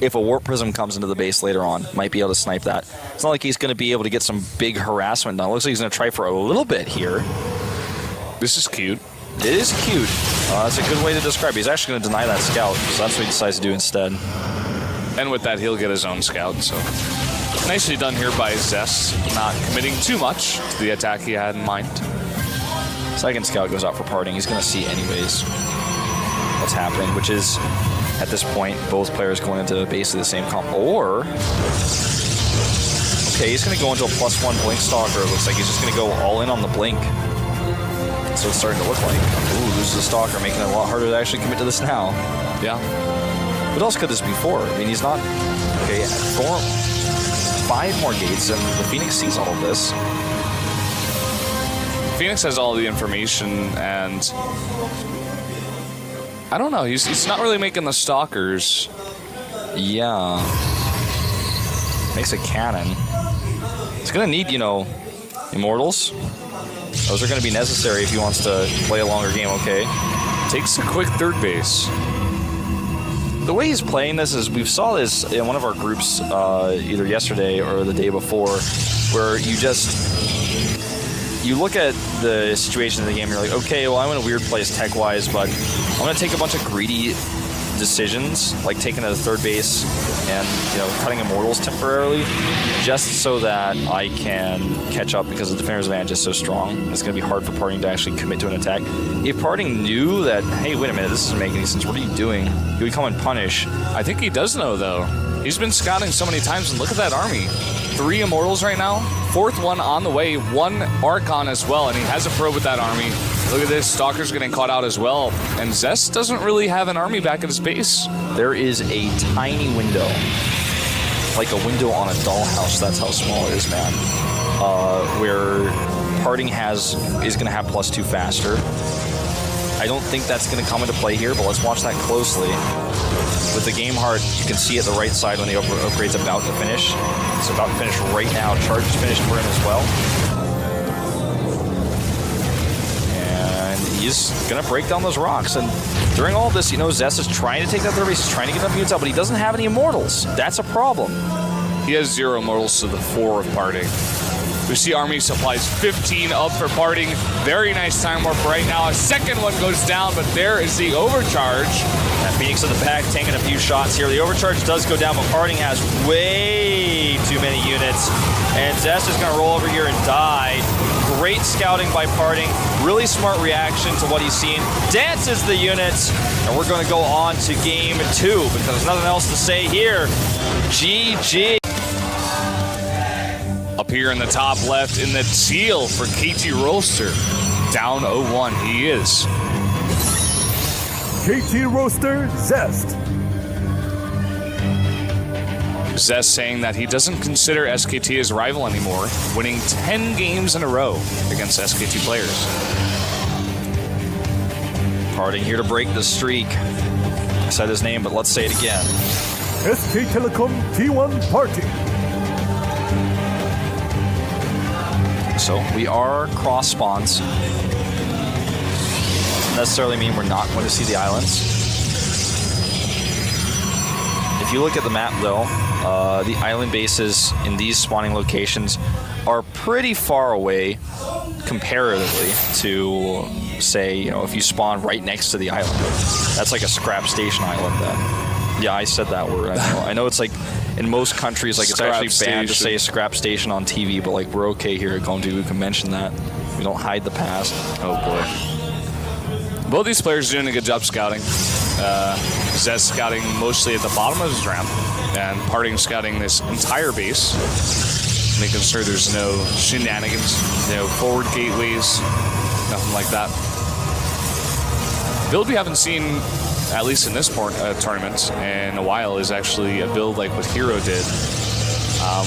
if a Warp Prism comes into the base later on, might be able to snipe that. It's not like he's going to be able to get some big harassment done. It looks like he's going to try for a little bit here. This is cute. It is cute. That's a good way to describe it. He's actually going to deny that scout, so that's what he decides to do instead. And with that, he'll get his own scout, so nicely done here by Zest, not committing too much to the attack he had in mind. Second scout goes out for parting. He's going to see anyways what's happening, which is, at this point, both players going into basically the same comp. Or, okay, he's going to go into a +1 blink stalker. It looks like he's just going to go all in on the blink. So it's starting to look like, ooh, loses a stalker, making it a lot harder to actually commit to this now. Yeah. What else could this be for? I mean, he's not, okay, 5 more gates, and the Phoenix sees all of this. Phoenix has all the information, and I don't know. He's not really making the stalkers. Yeah. Makes a cannon. He's going to need, you know, immortals. Those are going to be necessary if he wants to play a longer game, okay? Takes a quick third base. The way he's playing this is, we saw this in one of our groups either yesterday or the day before, where you look at the situation in the game and you're like, okay, well, I'm in a weird place tech-wise, but I'm going to take a bunch of greedy decisions, like taking a third base and, you know, cutting immortals temporarily, just so that I can catch up, because the defender's advantage is so strong. It's going to be hard for Parting to actually commit to an attack. If Parting knew that, hey, wait a minute, this doesn't make any sense, what are you doing? He would come and punish. I think he does know, though. He's been scouting so many times, and look at that army. 3 immortals right now, 4th one on the way, 1 Archon as well, and he has a probe with that army. Look at this, Stalker's getting caught out as well, and Zest doesn't really have an army back at his base. There is a tiny window, like a window on a dollhouse, that's how small it is, man, where Parting is going to have +2 faster. I don't think that's going to come into play here, but let's watch that closely. With the game heart, you can see at the right side when the upgrade's about to finish. It's about to finish right now. Charge is finished for him as well. And he's going to break down those rocks. And during all this, you know, Zest is trying to take that third base. He's trying to get enough units out, but he doesn't have any immortals. That's a problem. He has 0 immortals to the 4 of Parting. We see army supplies 15 up for Parting. Very nice time warp right now. A second one goes down, but there is the overcharge. And Phoenix in the back taking a few shots here. The overcharge does go down, but Parting has way too many units. And Zest is going to roll over here and die. Great scouting by Parting. Really smart reaction to what he's seen. Dances the units. And we're going to go on to game 2 because there's nothing else to say here. GG. Up here in the top left in the teal for KT Roaster. Down 0-1, he is. KT Roaster, Zest. Zest saying that he doesn't consider SKT his rival anymore, winning 10 games in a row against SKT players. Parting here to break the streak. I said his name, but let's say it again. SK Telecom T1 Party. So we are cross spawns. Doesn't necessarily mean we're not going to see the islands. If you look at the map, though, the island bases in these spawning locations are pretty far away comparatively to, say, you know, if you spawn right next to the island. That's like a scrap station island then. Yeah, I said that word. I know it's like in most countries, like, it's actually banned to say scrap station on TV, but like we're okay here at Gomdu. We can mention that. We don't hide the past. Oh boy. Both these players are doing a good job scouting. Zest scouting mostly at the bottom of his ramp, and Parting scouting this entire base, making sure there's no shenanigans, no forward gateways, nothing like that. Build we haven't seen, at least in this tournament, in a while, is actually a build like what Hero did,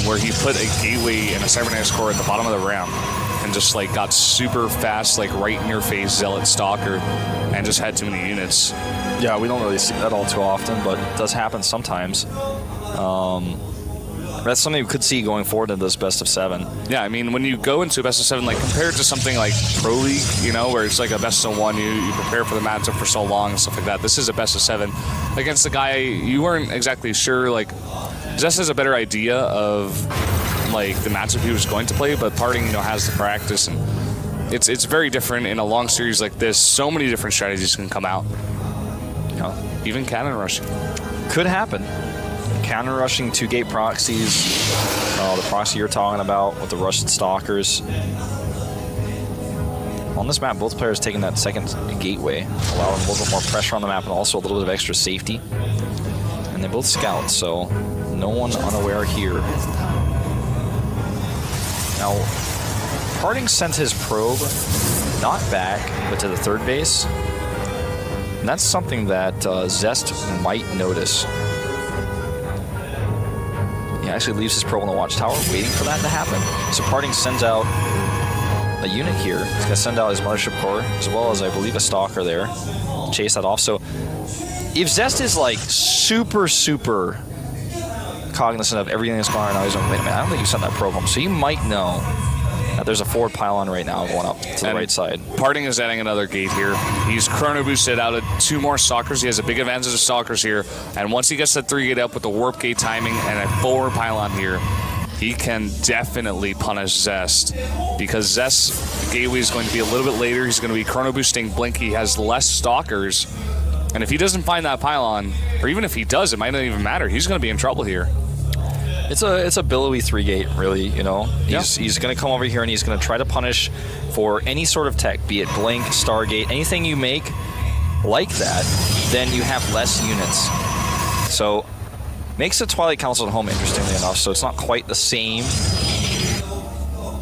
where he put a gateway and a cybernetics core at the bottom of the ramp and just like got super fast, like right in your face Zealot Stalker, and just had too many units. Yeah, we don't really see that all too often, but it does happen sometimes. That's something we could see going forward in this best of 7. Yeah, I mean, when you go into a best of 7, like compared to something like Pro League, you know, where it's like a best of 1, you prepare for the matchup for so long and stuff like that. This is a best of 7 against a guy you weren't exactly sure. Like, Zest has a better idea of like the matchup he was going to play, but Parting, you know, has the practice, and it's very different in a long series like this. So many different strategies can come out. You know, even cannon rushing could happen. Counter rushing 2-gate proxies, the proxy you're talking about with the Russian stalkers. On this map, both players taking that second gateway, allowing a little bit more pressure on the map and also a little bit of extra safety. And they both scout, so no one unaware here. Now, Harding sent his probe not back, but to the third base. And that's something that Zest might notice. He actually leaves his probe on the watchtower, waiting for that to happen. So Harding sends out a unit here. He's going to send out his mothership core, as well as, I believe, a stalker there. Chase that off. So if Zest is, like, super cognizant of everything that's going on right now, he's like, wait a minute, I don't think you sent that probe home. So you might know that there's a forward pylon right now going up to the right side. Harding is adding another gate here. He's chrono boosted out of 2 more stalkers. He has a big advantage of stalkers here. And once he gets that 3 gate up with the warp gate timing and a forward pylon here, he can definitely punish Zest, because Zest's gateway is going to be a little bit later. He's going to be chrono boosting Blink. He has less stalkers. And if he doesn't find that pylon, or even if he does, it might not even matter. He's going to be in trouble here. It's a billowy 3-gate, really, you know. He's going to come over here and he's going to try to punish for any sort of tech, be it Blink, Stargate, anything you make like that, then you have less units. So, makes the Twilight Council at home, interestingly enough, so it's not quite the same.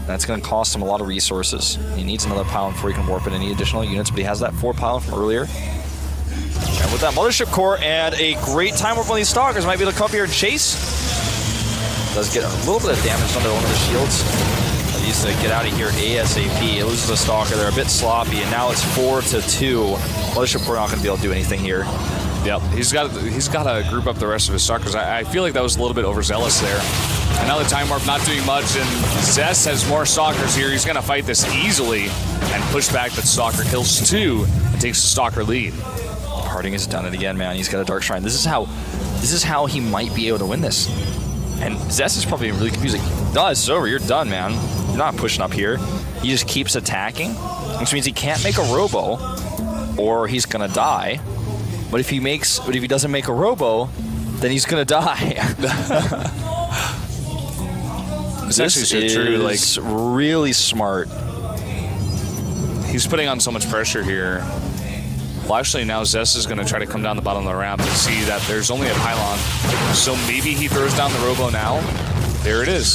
That's going to cost him a lot of resources. He needs another pylon before he can warp in any additional units, but he has that 4 pylon from earlier. And with that mothership core and a great time warp on these stalkers, might be able to come up here and chase. Does get a little bit of damage under one of the shields. He needs to get out of here ASAP. He loses a stalker. They're a bit sloppy, and now it's 4-2. Mothership core not going to be able to do anything here. Yep, he's got to group up the rest of his stalkers. I feel like that was a little bit overzealous there. And now the time warp not doing much, and Zest has more stalkers here. He's going to fight this easily and push back, but stalker kills 2 and takes the stalker lead. Harding has done it again, man. He's got a Dark Shrine. This is how he might be able to win this. And Zest is probably really confused. Like, no, it's over. You're done, man. You're not pushing up here. He just keeps attacking, which means he can't make a robo, or he's gonna die. But if he doesn't make a robo, then he's gonna die. It's actually so true. Like, really smart. He's putting on so much pressure here. Well, actually, now Zest is going to try to come down the bottom of the ramp and see that there's only a pylon. So maybe he throws down the robo now. There it is.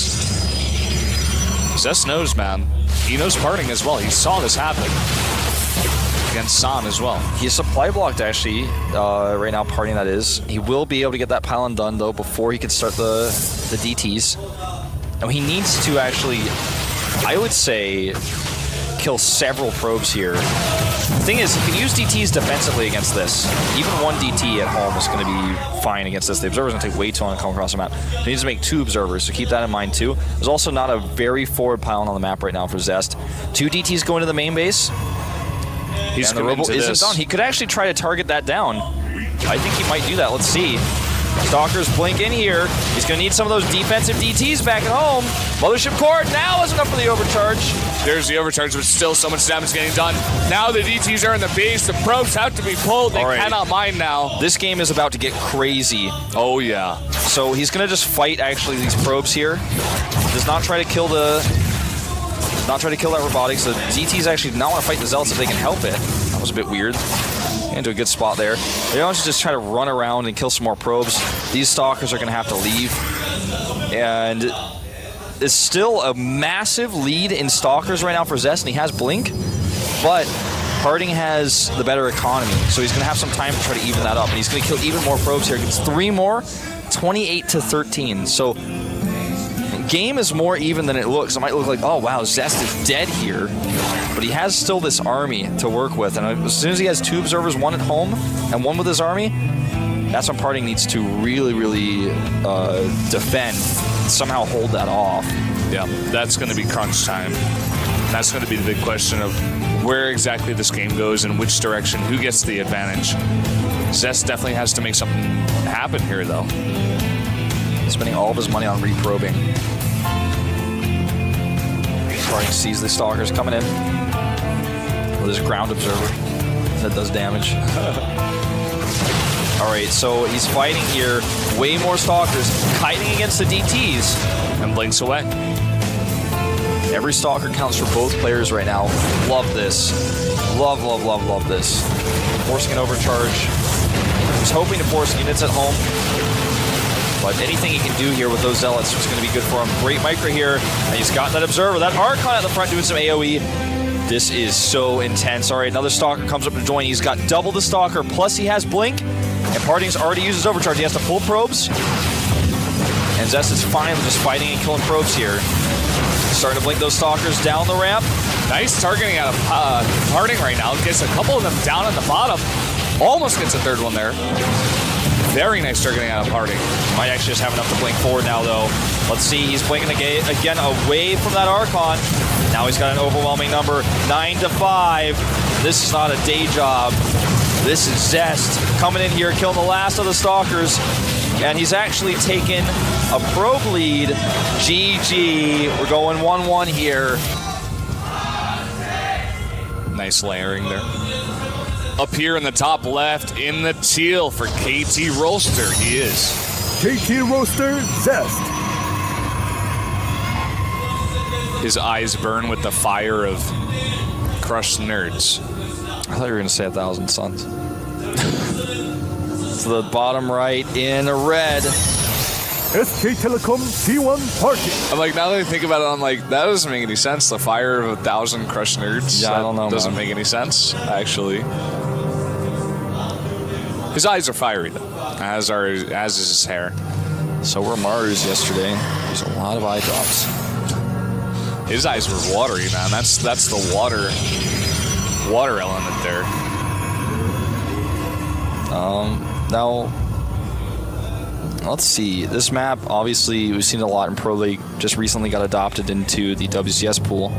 Zest knows, man. He knows parting as well. He saw this happen against San as well. He's supply blocked, actually, right now, parting that is. He will be able to get that pylon done, though, before he can start the DTs. Now, he needs to actually, I would say, kill several probes here. The thing is, he can use DTs defensively against this. Even 1 DT at home is going to be fine against this. The Observer's going to take way too long to come across the map. He needs to make 2 Observers, so keep that in mind too. There's also not a very forward pylon on the map right now for Zest. 2 DTs going to the main base. He's and the robo isn't done. He could actually try to target that down. I think he might do that. Let's see. Stalkers blink in here. He's going to need some of those defensive DTs back at home. Mothership core now is enough for the overcharge. There's the overcharge, but still so much damage getting done. Now the DTs are in the base. The probes have to be pulled. They cannot mine now. This game is about to get crazy. Oh, yeah. So he's going to just fight, actually, these probes here. Does not try to kill that robotics. The DTs actually do not want to fight the Zealots if they can help it. That was a bit weird. Into a good spot there. They want to just try to run around and kill some more probes. These stalkers are going to have to leave. And it's still a massive lead in stalkers right now for Zest, and he has Blink. But Harding has the better economy, so he's going to have some time to try to even that up. And he's going to kill even more probes here. He gets 3 more, 28-13. So game is more even than it looks. It might look like, oh wow, Zest is dead here, but he has still this army to work with, and as soon as he has 2 Observers, 1 at home and 1 with his army, that's when Parting needs to really defend, somehow hold that off. Yeah, that's going to be crunch time. That's going to be the big question of where exactly this game goes and which direction, who gets the advantage. Zest definitely has to make something happen here, though. Spending all of his money on reprobing. Parting sees the stalkers coming in with his ground observer that does damage. Alright, so he's fighting here. Way more stalkers, kiting against the DTs. And blinks away. Every stalker counts for both players right now. Love this. Love, love, love, love this. Forcing an overcharge. He's hoping to force units at home. But anything he can do here with those Zealots is going to be good for him. Great micro here. And he's got that Observer. That Archon at the front doing some AoE. This is so intense. All right, another Stalker comes up to join. He's got double the Stalker, plus he has Blink. And Parting's already used his Overcharge. He has to pull probes. And Zest is finally just fighting and killing probes here. Starting to blink those Stalkers down the ramp. Nice targeting out of Parting right now. Gets a couple of them down at the bottom. Almost gets a third one there. Very nice targeting out of Parting. Might actually just have enough to blink forward now, though. Let's see, he's blinking again away from that Archon. Now he's got an overwhelming number, 9-5. This is not a day job. This is Zest coming in here, killing the last of the Stalkers. And he's actually taken a probe lead. GG. We're going 1-1 here. Nice layering there. Up here in the top left, in the teal for KT Roaster, he is. KT Roaster, Zest. His eyes burn with the fire of crushed nerds. I thought you were going to say 1,000 Suns. To the bottom right in red. SK Telecom T1 Party. I'm like, now that I think about it, I'm like, that doesn't make any sense. The fire of 1,000 crushed nerds. Yeah, I don't know. Doesn't make any sense, actually. His eyes are fiery, though, as is his hair. So were Mars yesterday. There's a lot of eye drops. His eyes were watery, man. That's the water element there. Now, let's see. This map, obviously, we've seen it a lot in Pro League. Just recently got adopted into the WCS pool.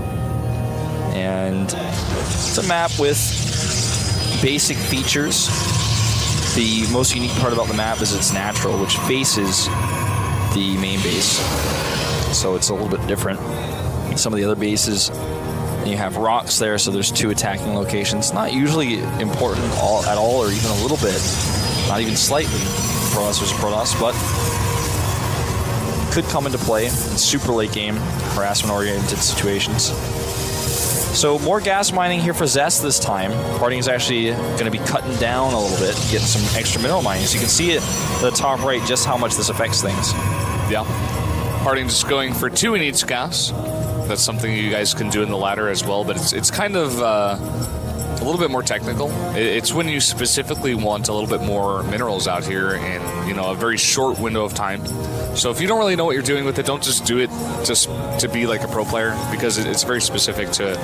And it's a map with basic features. The most unique part about the map is it's natural, which faces the main base. So it's a little bit different. Some of the other bases, you have rocks there, so there's 2 attacking locations. Not usually important at all, or even a little bit. Not even slightly. Protoss versus Protoss, but could come into play in super late game, harassment-oriented situations. So more gas mining here for Zest this time. Parting is actually going to be cutting down a little bit, getting some extra mineral mining. So you can see it at the top right just how much this affects things. Yeah. Parting just going for 2 in each gas. That's something you guys can do in the ladder as well, but it's kind of a little bit more technical. It's when you specifically want a little bit more minerals out here in a very short window of time. So if you don't really know what you're doing with it, don't just do it just to be like a pro player, because it's very specific to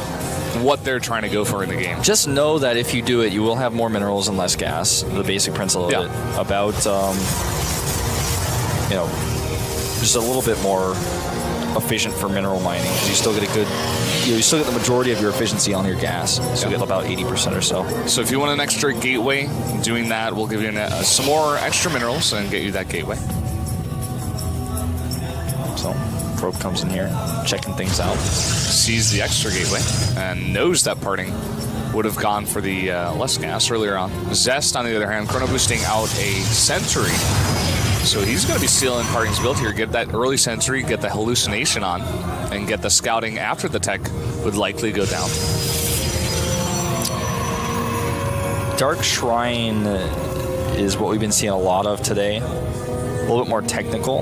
what they're trying to go for in the game. Just know that if you do it, you will have more minerals and less gas. The basic principle of it. About, just a little bit more efficient for mineral mining, because you still get a good, you still get the majority of your efficiency on your gas. So you get about 80% or so. So if you want an extra gateway, doing that will give you some more extra minerals and get you that gateway. So Probe comes in here, checking things out. Sees the extra gateway and knows that Parting would have gone for the less gas earlier on. Zest, on the other hand, chrono boosting out a sentry. So he's going to be stealing Parting's build here, get that early sentry, get the hallucination on, and get the scouting after the tech would likely go down. Dark Shrine is what we've been seeing a lot of today. A little bit more technical,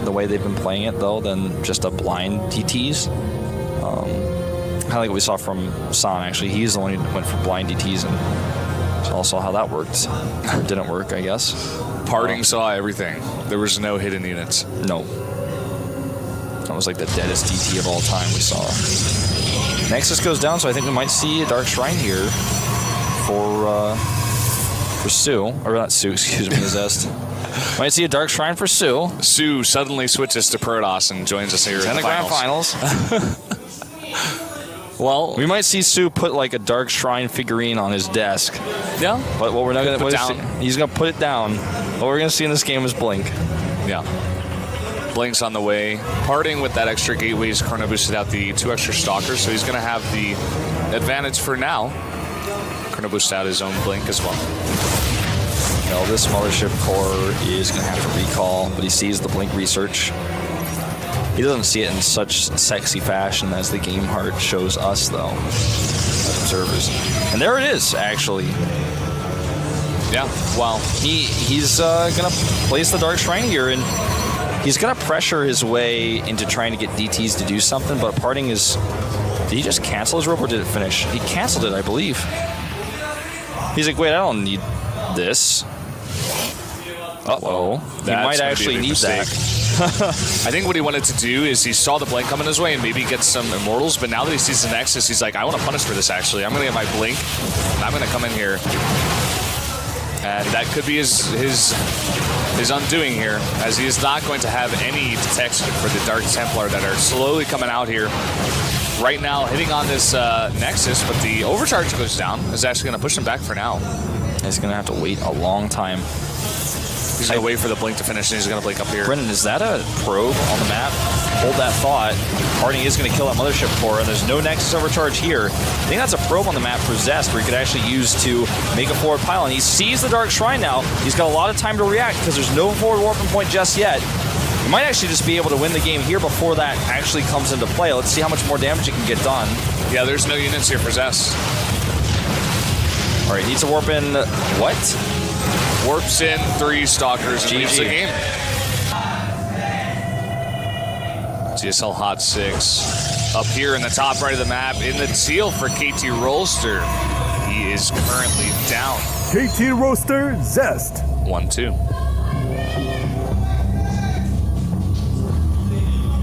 the way they've been playing it, though, than just a blind DTs. Kind of like what we saw from San, actually. He's the one who went for blind DTs, and saw how that worked. It didn't work, I guess. Parting saw everything. There was no hidden units. No. That was like the deadest DT of all time we saw. Nexus goes down, so I think we might see a Dark Shrine here for Sue. Or not Sue, excuse me, Zest. Might see a Dark Shrine for Sue. Sue suddenly switches to Protoss and joins us here in the Grand Finals. Well, we might see Sue put like a Dark Shrine figurine on his desk. Yeah. But what we're not going to put down. He's going to put it down. What we're going to see in this game is Blink. Yeah. Blink's on the way. Parting with that extra gateway, he's chrono boosted out the 2 extra Stalkers, so he's going to have the advantage for now. Chrono boost out his own Blink as well. Well, this Mothership core is going to have to recall, but he sees the Blink research. He doesn't see it in such sexy fashion as the game heart shows us, though, as observers. And there it is, actually. Yeah, well, he's gonna place the Dark Shrine here, and he's gonna pressure his way into trying to get DTs to do something. But Parting is. Did he just cancel his rope or did it finish? He canceled it, I believe. He's like, wait, I don't need this. Uh-oh. He might actually need that. I think what he wanted to do is he saw the blink coming his way and maybe get some immortals, but now that he sees the Nexus, he's like, I want to punish for this, actually. I'm going to get my blink, and I'm going to come in here. And that could be his undoing here, as he is not going to have any detection for the Dark Templar that are slowly coming out here. Right now, hitting on this Nexus, but the overcharge goes down. Is actually going to push him back for now. He's going to have to wait a long time. He's going to wait for the blink to finish, and he's going to blink up here. Brendan, is that a probe on the map? Hold that thought. Parting is going to kill that Mothership core, and there's no Nexus overcharge here. I think that's a probe on the map for Zest, where he could actually use to make a forward pylon. He sees the Dark Shrine now. He's got a lot of time to react, because there's no forward warping point just yet. He might actually just be able to win the game here before that actually comes into play. Let's see how much more damage he can get done. Yeah, there's no units here for Zest. All right, needs to warp in. What? Warps in 3 Stalkers and leaves the game. GSL Hot 6 up here in the top right of the map in the teal for KT Rolster. He is currently down. KT Rolster, Zest. 1-2.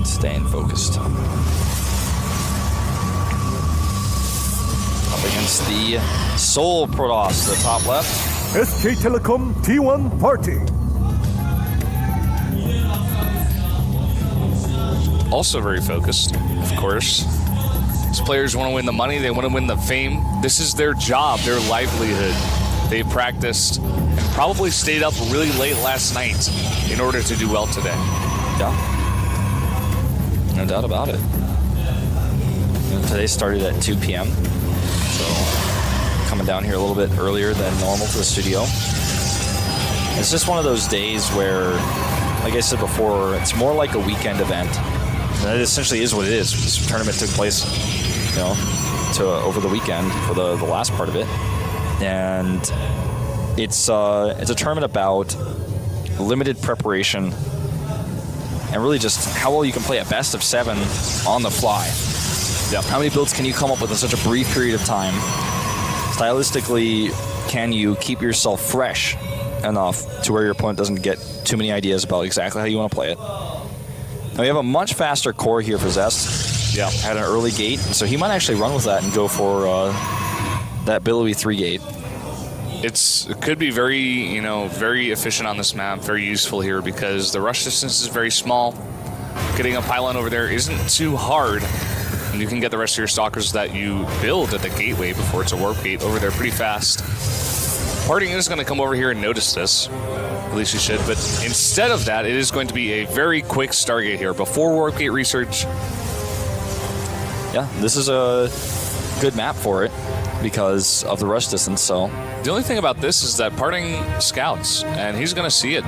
Staying focused. Up against the Soul Protoss, the top left. SK Telecom T1 Party. Also very focused, of course. These players want to win the money, they want to win the fame. This is their job, their livelihood. They practiced and probably stayed up really late last night in order to do well today. Yeah. No doubt about it. And today started at 2 p.m. So coming down here a little bit earlier than normal to the studio. It's just one of those days where, like I said before, it's more like a weekend event. And it essentially is what it is. This tournament took place, over the weekend for the last part of it. And it's a tournament about limited preparation and really just how well you can play a best of 7 on the fly. Yep. How many builds can you come up with in such a brief period of time? Stylistically, can you keep yourself fresh enough to where your opponent doesn't get too many ideas about exactly how you want to play it? Now, we have a much faster core here for Zest. Yeah. Had an early gate, so he might actually run with that and go for that billowy 3 gate. It could be very, very efficient on this map, very useful here because the rush distance is very small. Getting a pylon over there isn't too hard. And you can get the rest of your stalkers that you build at the gateway before it's a warp gate over there pretty fast. Parting is going to come over here and notice this. At least he should. But instead of that, it is going to be a very quick Stargate here before warp gate research. Yeah, this is a good map for it because of the rush distance. So the only thing about this is that Parting scouts, and he's going to see it.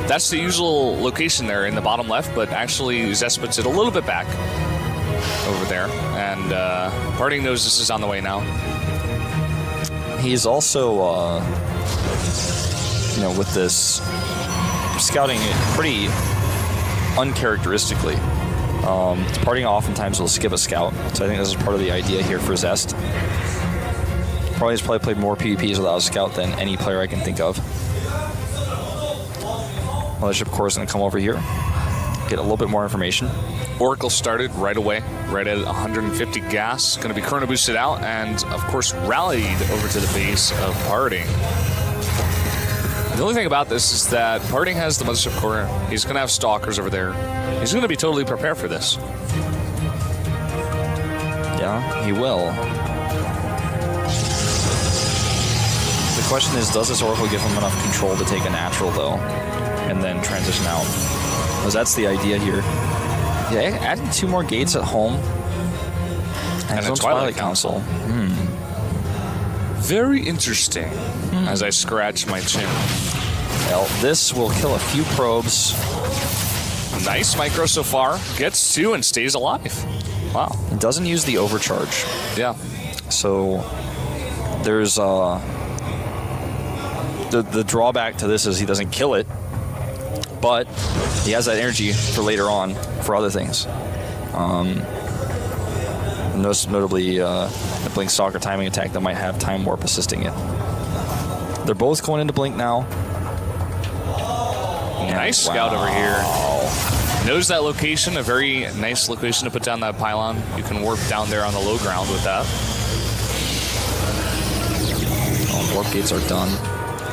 That's the usual location there in the bottom left, but actually Zest puts it a little bit back over there, and Parting knows this is on the way now. He's also, with this scouting it pretty uncharacteristically. Parting oftentimes will skip a scout, so I think this is part of the idea here for Zest. He's probably played more PvPs without a scout than any player I can think of. Mothership Core is going to come over here, get a little bit more information. Oracle started right away, right at 150 gas. Going to be chrono boosted out and, of course, rallied over to the base of Parting. The only thing about this is that Parting has the Mothership Core. He's going to have Stalkers over there. He's going to be totally prepared for this. Yeah, he will. The question is, does this Oracle give him enough control to take a natural, though, and then transition out? Because that's the idea here. Yeah, adding 2 more gates at home. And a Twilight Council. Very interesting, as I scratch my chin. Well, this will kill a few probes. Nice micro so far. Gets 2 and stays alive. Wow. It doesn't use the overcharge. Yeah. So there's the drawback to this is he doesn't kill it, but he has that energy for later on for other things. Most notably, the Blink Stalker timing attack that might have Time Warp assisting it. They're both going into Blink now. Nice scout over here. Knows that location, a very nice location to put down that pylon. You can warp down there on the low ground with that. Warp gates are done.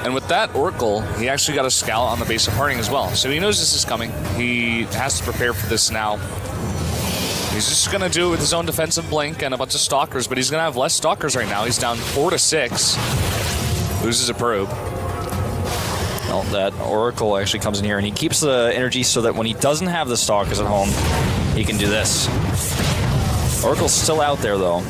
And with that Oracle, he actually got a scout on the base of Parting as well. So he knows this is coming. He has to prepare for this now. He's just going to do it with his own defensive blink and a bunch of stalkers, but he's going to have less stalkers right now. He's down 4 to 6. Loses a probe. Well, that Oracle actually comes in here and he keeps the energy so that when he doesn't have the stalkers at home, he can do this. Oracle's still out there though.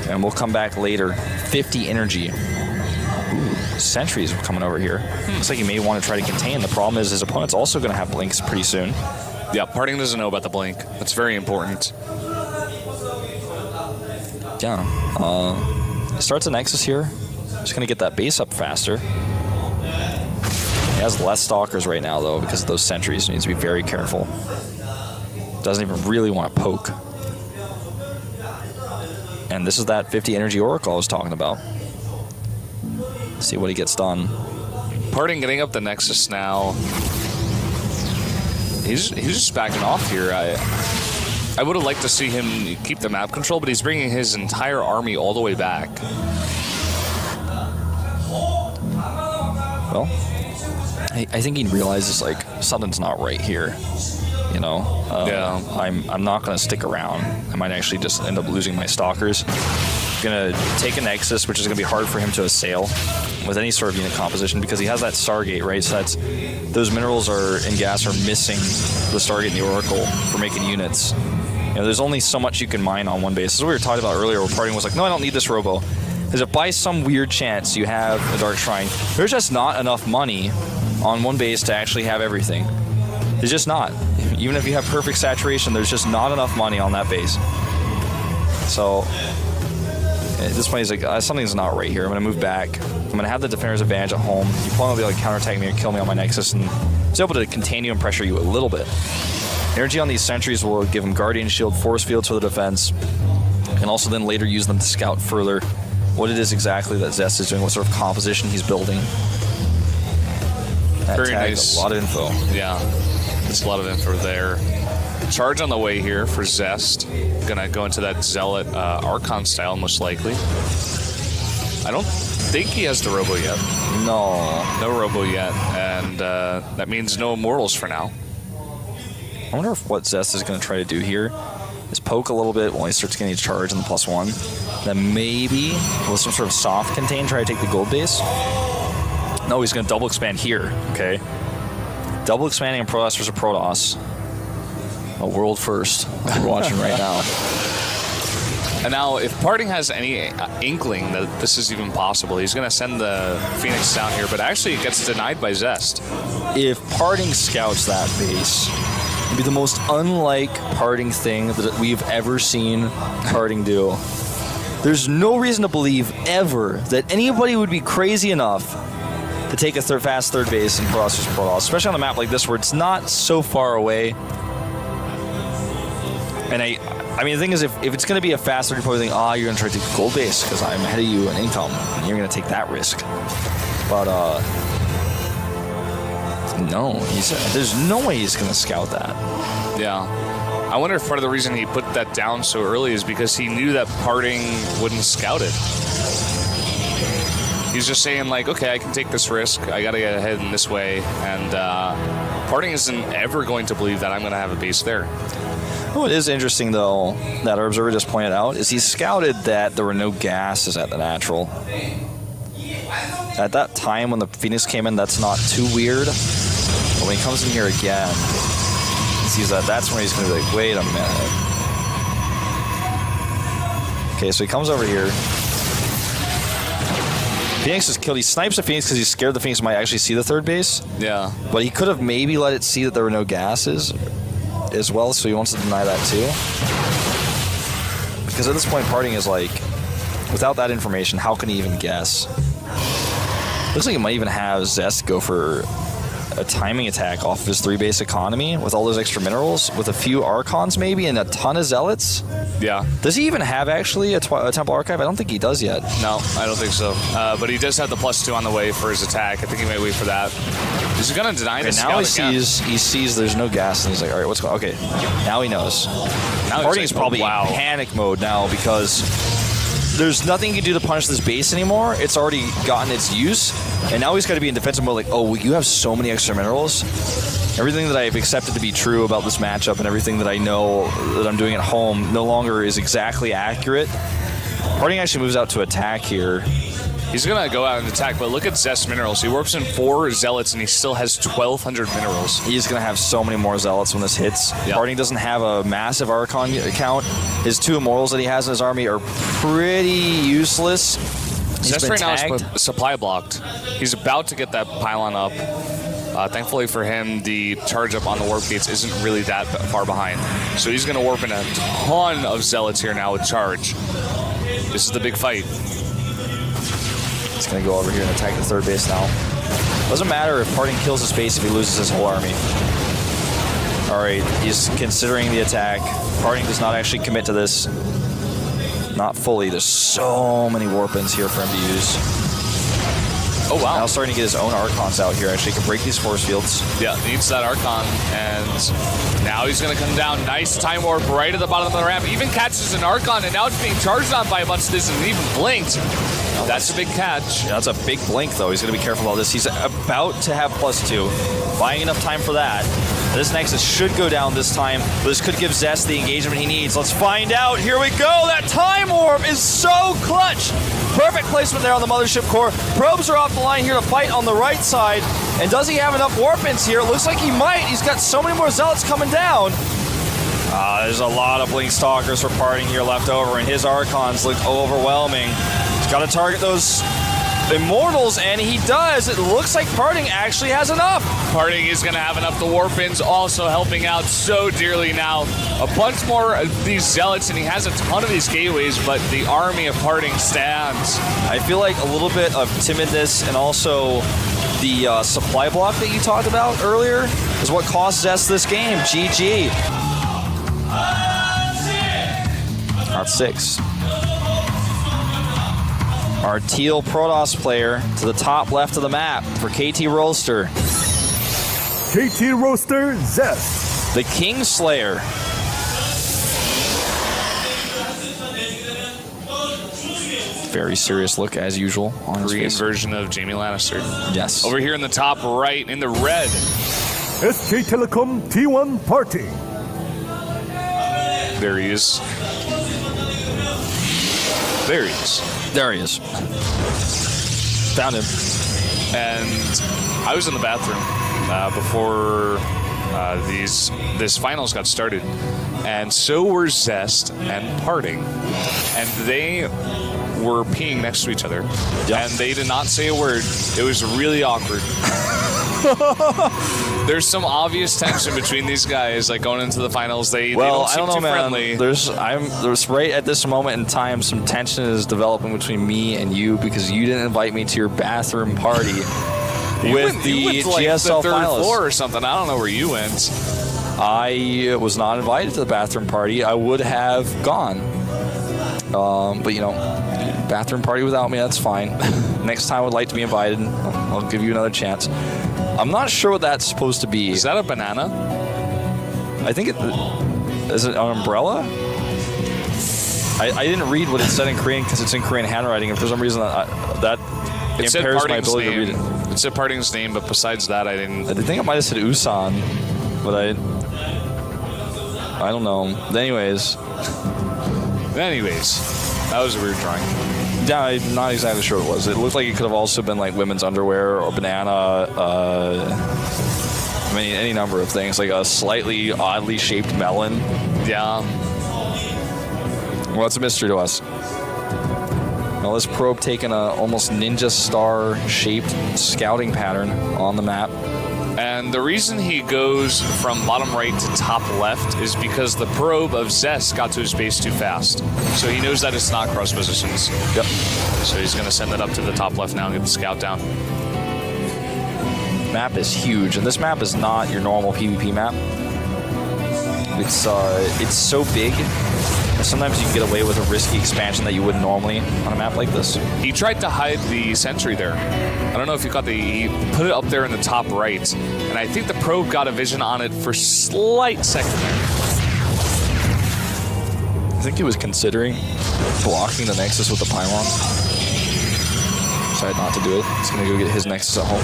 And we'll come back later. 50 energy. Ooh, sentries coming over here. Looks like he may want to try to contain. The problem is his opponent's also going to have blinks pretty soon. Yeah, Parting doesn't know about the blink. That's very important. Yeah. Starts a Nexus here. Just going to get that base up faster. He has less stalkers right now, though, because of those sentries. He needs to be very careful. Doesn't even really want to poke. And this is that 50 energy Oracle I was talking about. Let's see what he gets done. Parting getting up the Nexus now. He's just backing off here. I would have liked to see him keep the map control, but he's bringing his entire army all the way back. Well, I think he realizes like something's not right here. You know, yeah. I'm not going to stick around. I might actually just end up losing my stalkers. Going to take a Nexus, which is going to be hard for him to assail with any sort of unit composition because he has that Stargate, right? So those minerals and gas are missing the Stargate and the Oracle for making units. You know, there's only so much you can mine on one base. This is what we were talking about earlier, where Parting was like, no, I don't need this Robo. Because if by some weird chance you have a Dark Shrine, there's just not enough money on one base to actually have everything. There's just not. Even if you have perfect saturation, there's just not enough money on that base. So at this point, he's like, something's not right here. I'm going to move back. I'm going to have the defender's advantage at home. You probably will be able to counterattack me or kill me on my Nexus, and he's able to contain you and pressure you a little bit. Energy on these sentries will give him Guardian Shield, Force Fields for the defense, and also then later use them to scout further what it is exactly that Zest is doing, what sort of composition he's building. That Very tagged nice. A lot of info. Yeah, there's a lot of info there. Charge on the way here for Zest. Gonna go into that Zealot Archon style, most likely. I don't think he has the Robo yet. No Robo yet, and that means no Immortals for now. I wonder if what Zest is going to try to do here is poke a little bit while he starts getting a charge on the +1. Then maybe with some sort of soft contain, try to take the gold base. No, he's going to double expand here, okay? Double expanding a Protoss versus a Protoss. A world first we're watching right now. And now, if Parting has any inkling that this is even possible, he's going to send the Phoenix down here, but actually it gets denied by Zest. If Parting scouts that base, it'd be the most unlike Parting thing that we've ever seen Parting do. There's no reason to believe ever that anybody would be crazy enough to take a fast third base in Protoss versus Protoss, especially on a map like this where it's not so far away. And I mean, the thing is, if it's going to be a fast third, you're probably thinking, you're going to try to take the gold base because I'm ahead of you in income, and you're going to take that risk. But no, there's no way he's going to scout that. Yeah. I wonder if part of the reason he put that down so early is because he knew that Parting wouldn't scout it. He's just saying, like, okay, I can take this risk. I got to get ahead in this way. And Parting isn't ever going to believe that I'm going to have a base there. What is interesting, though, that our observer just pointed out, is he scouted that there were no gases at the natural. At that time when the Phoenix came in, that's not too weird. But when he comes in here again, he sees that, that's when he's going to be like, wait a minute. Okay, so he comes over here. Phoenix is killed. He snipes the Phoenix because he's scared the Phoenix might actually see the third base. Yeah. But he could have maybe let it see that there were no gases as well, so he wants to deny that too. Because at this point, Parting is like, without that information, how can he even guess? Looks like he might even have Zest go for a timing attack off of his 3-base economy with all those extra minerals, with a few Archons maybe and a ton of Zealots. Yeah. Does he even have actually a Temple Archive? I don't think he does yet. No, I don't think so. But he does have the +2 on the way for his attack. I think he might wait for that. He's going to deny this. Now he sees there's no gas, and he's like, all right, what's going on? Okay, now he knows. Now Parting is probably in panic mode now because there's nothing he can do to punish this base anymore. It's already gotten its use, and now he's got to be in defensive mode like, oh, you have so many extra minerals. Everything that I've accepted to be true about this matchup and everything that I know that I'm doing at home no longer is exactly accurate. Parting actually moves out to attack here. He's going to go out and attack, but look at Zest minerals. He warps in 4 Zealots, and he still has 1,200 minerals. He's going to have so many more Zealots when this hits. Yep. Parting doesn't have a massive Archon count. His 2 Immortals that he has in his army are pretty useless. Zest right now is supply blocked. He's about to get that pylon up. Thankfully for him, the charge up on the warp gates isn't really that far behind. So he's going to warp in a ton of Zealots here now with charge. This is the big fight. He's going to go over here and attack the third base now. Doesn't matter if Parting kills his base if he loses his whole army. Alright, he's considering the attack. Parting does not actually commit to this. Not fully. There's so many warp-ins here for him to use. Oh, wow. Now starting to get his own Archons out here. Actually, can break these force fields. Yeah, needs that Archon. And now he's going to come down. Nice time warp right at the bottom of the ramp. Even catches an Archon, and now it's being charged on by a bunch of this and even blinked. That's a big catch. Yeah, that's a big blink, though. He's going to be careful about this. He's about to have +2. Buying enough time for that. This Nexus should go down this time, but this could give Zest the engagement he needs. Let's find out. Here we go. That time warp is so clutch. Perfect placement there on the Mothership core. Probes are off the line here to fight on the right side. And does he have enough warp-ins here? It looks like he might. He's got so many more Zealots coming down. There's a lot of Blink Stalkers for Parting here left over, and his Archons look overwhelming. He's got to target those Immortals, and he does. It looks like Parting actually has enough. Parting is going to have enough. The Warpins also helping out so dearly now. A bunch more of these Zealots, and he has a ton of these gateways, but the army of Parting stands. I feel like a little bit of timidness and also the supply block that you talked about earlier is what cost Zest this game. GG. Not 6. Our teal Protoss player to the top left of the map for KT Roaster. KT Roaster Zest. The Kingslayer. Very serious look as usual on his Korean face. version of Jaime Lannister. Yes. Over here in the top right in the red. SK Telecom T1 Party. There he is. There he is. There he is. Found him. And I was in the bathroom before this finals got started, and so were Zest and Parting, and they were peeing next to each other, and they did not say a word. It was really awkward. There's some obvious tension between these guys, like going into the finals. They don't seem too friendly. There's right at this moment in time, some tension is developing between me and you because you didn't invite me to your bathroom party with the GSL the third finalists. Floor or something. I don't know where you went. I was not invited to the bathroom party. I would have gone, but you know, bathroom party without me, that's fine. Next time I would like to be invited. I'll give you another chance. I'm not sure what that's supposed to be. Is that a banana? I think is it an umbrella? I didn't read what it said in Korean because it's in Korean handwriting, and for some reason that impairs my ability to read it. It said Parting's name, but besides that, I didn't. I think it might have said Usan, but I don't know. Anyways, that was a weird drawing. Yeah, I'm not exactly sure what it was. It looked like it could have also been like women's underwear or banana. I mean, any number of things, like a slightly oddly shaped melon. Yeah. Well, it's a mystery to us. Now this probe taking a almost ninja star shaped scouting pattern on the map. And the reason he goes from bottom right to top left is because the probe of Zest got to his base too fast. So he knows that it's not cross positions. Yep. So he's going to send it up to the top left now and get the scout down. Map is huge, and this map is not your normal PvP map. It's so big. Sometimes you can get away with a risky expansion that you wouldn't normally on a map like this. He tried to hide the sentry there. I don't know if you caught he put it up there in the top right, and I think the probe got a vision on it for a slight second there. I think he was considering blocking the Nexus with the pylon. Decided not to do it. He's going to go get his Nexus at home.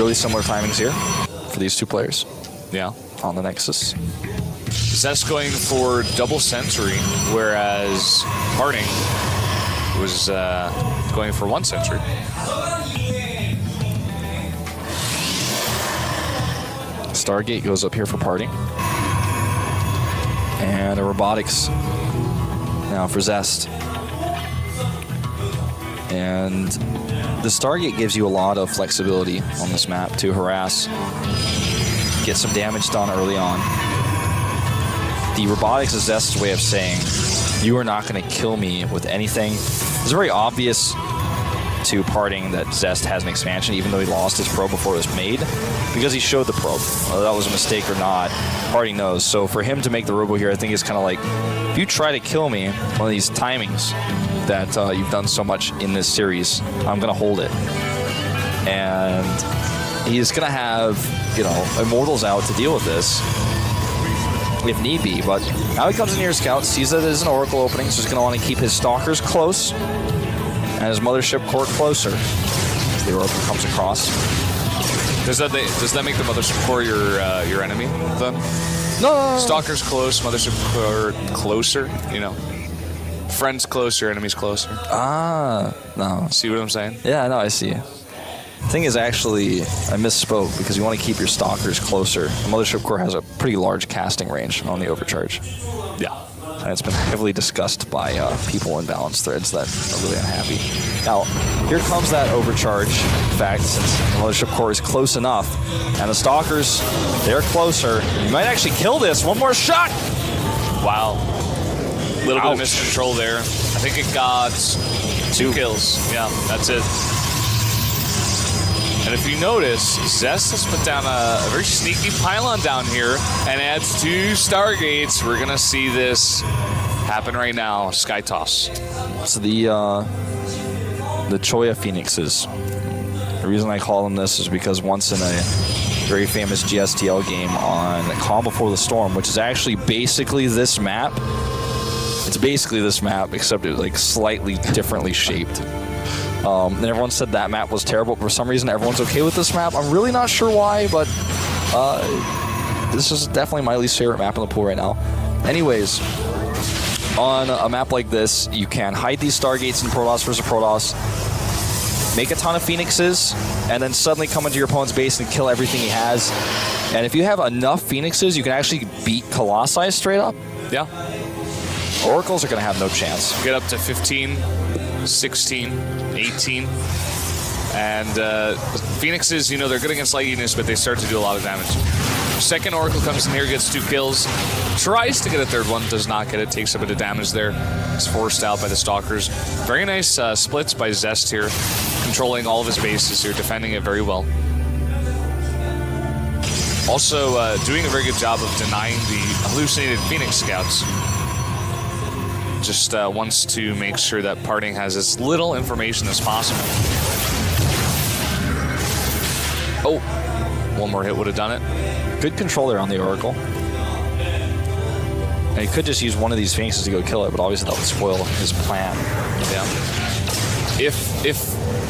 Really similar timings here for these two players. Yeah. On the Nexus. Zest going for double sentry, whereas Parting was going for one sentry. Stargate goes up here for Parting. And a robotics now for Zest. And the Stargate gives you a lot of flexibility on this map to harass, get some damage done early on. The robotics is Zest's way of saying, you are not going to kill me with anything. It's very obvious to Parting that Zest has an expansion, even though he lost his probe before it was made, because he showed the probe. Whether that was a mistake or not, Parting knows. So for him to make the robo here, I think it's kind of like, if you try to kill me, one of these timings that you've done so much in this series, I'm going to hold it. And he's going to have, Immortals out to deal with this, if need be. But now he comes in here, scout, sees that there's an Oracle opening, so he's going to want to keep his Stalkers close and his Mothership Core closer as the Oracle comes across. Does that make the Mothership Core your enemy then? No. Stalkers close, Mothership Core closer. Friends closer, enemies closer. No. See what I'm saying? Yeah, no, I see. The thing is, actually, I misspoke because you want to keep your Stalkers closer. The Mothership Core has a pretty large casting range on the overcharge. Yeah. And it's been heavily discussed by people in balance threads that are really unhappy. Now, here comes that overcharge. In fact, since the Mothership Core is close enough, and the Stalkers, they're closer. You might actually kill this. One more shot! Wow. A little bit of miscontrol there. I think it got 2 kills. Yeah, that's it. And if you notice, Zest has put down a very sneaky pylon down here and adds 2 Stargates. We're going to see this happen right now. Sky Toss. So the Choya Phoenixes. The reason I call them this is because once in a very famous GSTL game on Calm Before the Storm, which is actually basically this map. It's basically this map, except it's like slightly differently shaped. And everyone said that map was terrible. For some reason, everyone's okay with this map. I'm really not sure why, but this is definitely my least favorite map in the pool right now. Anyways, on a map like this, you can hide these Stargates in Protoss versus Protoss, make a ton of Phoenixes, and then suddenly come into your opponent's base and kill everything he has. And if you have enough Phoenixes, you can actually beat Colossi straight up. Yeah. Oracles are going to have no chance. Get up to 15, 16, 18. And Phoenixes, they're good against light units, but they start to do a lot of damage. Second Oracle comes in here, gets 2 kills. Tries to get a third one, does not get it. Takes a bit of damage there. It's forced out by the Stalkers. Very nice splits by Zest here. Controlling all of his bases here, defending it very well. Also doing a very good job of denying the hallucinated Phoenix scouts. Just wants to make sure that Parting has as little information as possible. Oh, one more hit would have done it. Good control there on the Oracle. And he could just use one of these Phoenixes to go kill it, but obviously that would spoil his plan. Yeah. If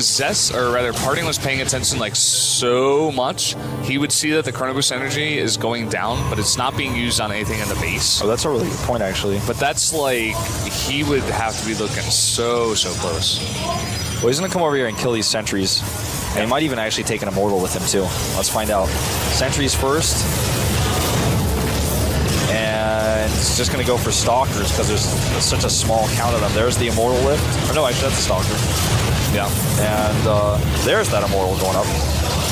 Zest, or rather Parting, was paying attention so much, he would see that the Chronoboost energy is going down, but it's not being used on anything in the base. Oh, that's a really good point, actually. But that's he would have to be looking so close. Well, he's going to come over here and kill these sentries. And he might even actually take an Immortal with him, too. Let's find out. Sentries first. And and it's just going to go for Stalkers because there's such a small count of them. There's the Immortal Lift. Or no, actually, that's a Stalker. Yeah. And there's that Immortal going up.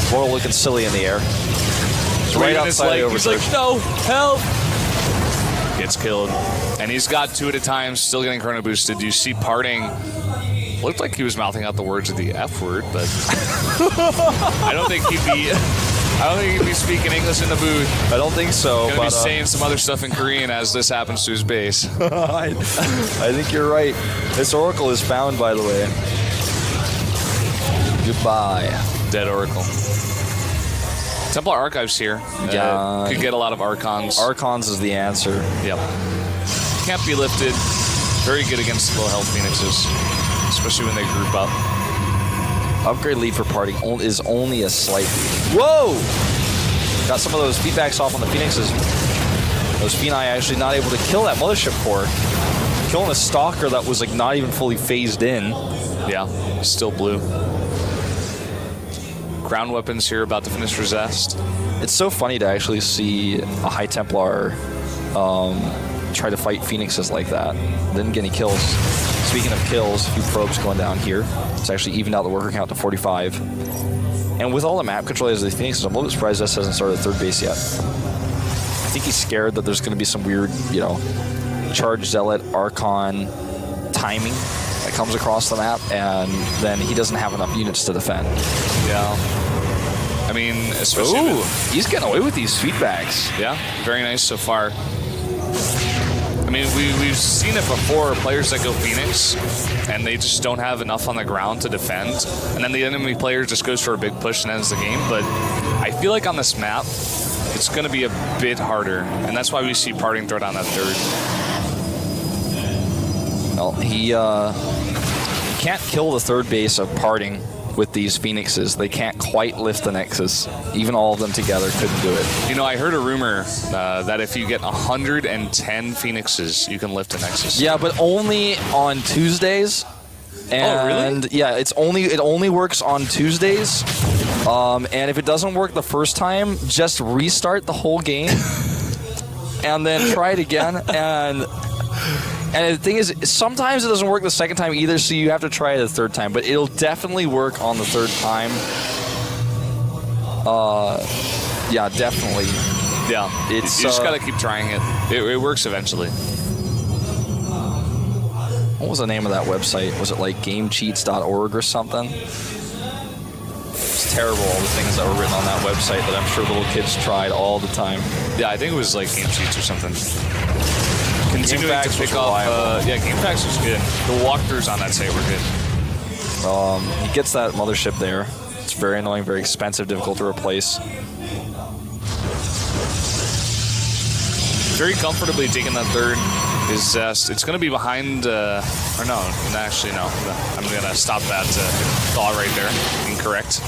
Immortal looking silly in the air. It's right outside over. He's like, no, help! Gets killed. And he's got 2 at a time, still getting chrono boosted. You see Parting. Looked like he was mouthing out the words of the F word, but I don't think he'd be speaking English in the booth. I don't think so. Gonna be saying some other stuff in Korean as this happens to his base. I think you're right. This Oracle is found, by the way. Goodbye. Dead Oracle. Templar Archives here. Yeah. Could get a lot of Archons. Archons is the answer. Yep. Can't be lifted. Very good against low health Phoenixes, especially when they group up. Upgrade lead for Party is only a slight lead. Whoa! Got some of those feedbacks off on the Phoenixes. Those Phoenix actually not able to kill that Mothership Core. Killing a Stalker that was like not even fully phased in. Yeah, still blue. Ground weapons here about to finish Resist. It's so funny to actually see a High Templar try to fight Phoenixes like that. Didn't get any kills. Speaking of kills, a few probes going down here. It's actually evened out the worker count to 45. And with all the map controllers of the Phoenixes, I'm a little bit surprised this hasn't started third base yet. I think he's scared that there's going to be some weird, Charge Zealot, Archon timing that comes across the map, and then he doesn't have enough units to defend. Yeah. I mean, especially he's getting away with these feedbacks. Yeah, very nice so far. I mean, we've seen it before, players that go Phoenix, and they just don't have enough on the ground to defend, and then the enemy player just goes for a big push and ends the game, but I feel like on this map, it's going to be a bit harder, and that's why we see Parting throw down that third. Well, he can't kill the third base of Parting with these Phoenixes. They can't quite lift the Nexus. Even all of them together couldn't do it. I heard a rumor that if you get 110 Phoenixes, you can lift a Nexus. Yeah, but only on Tuesdays. And really? Yeah, it only works on Tuesdays. And if it doesn't work the first time, just restart the whole game and then try it again. And the thing is, sometimes it doesn't work the second time either, so you have to try it the third time. But it'll definitely work on the third time. Yeah, definitely. Yeah, you just gotta keep trying it. It works eventually. What was the name of that website? Was it like gamecheats.org or something? It's terrible, all the things that were written on that website that I'm sure little kids tried all the time. Yeah, I think it was like Game Cheats or something. Continuing to pick up. Game Facts was good. The walkthroughs on that site were good. He gets that Mothership there. It's very annoying, very expensive, difficult to replace. Very comfortably taking that third is Zest. It's going to be behind, no. I'm going to stop that thought right there. Incorrect.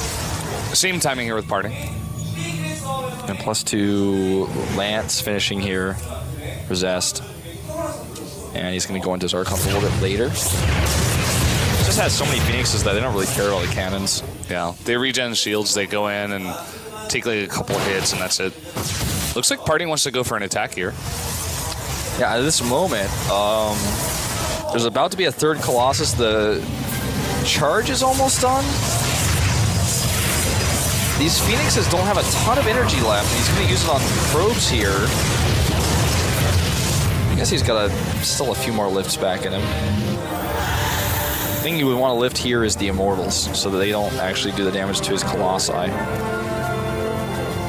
Same timing here with Parting. And +2 Lance finishing here for Zest. And he's going to go into his Archons a little bit later. Just has so many Phoenixes that they don't really care about the cannons. Yeah, they regen shields, they go in and take like a couple of hits, and that's it. Looks like Parting wants to go for an attack here. Yeah, at this moment, there's about to be a third Colossus. The charge is almost done. These Phoenixes don't have a ton of energy left. He's going to use it on probes here. I guess he's got still a few more lifts back in him. The thing you would want to lift here is the Immortals, so that they don't actually do the damage to his Colossi.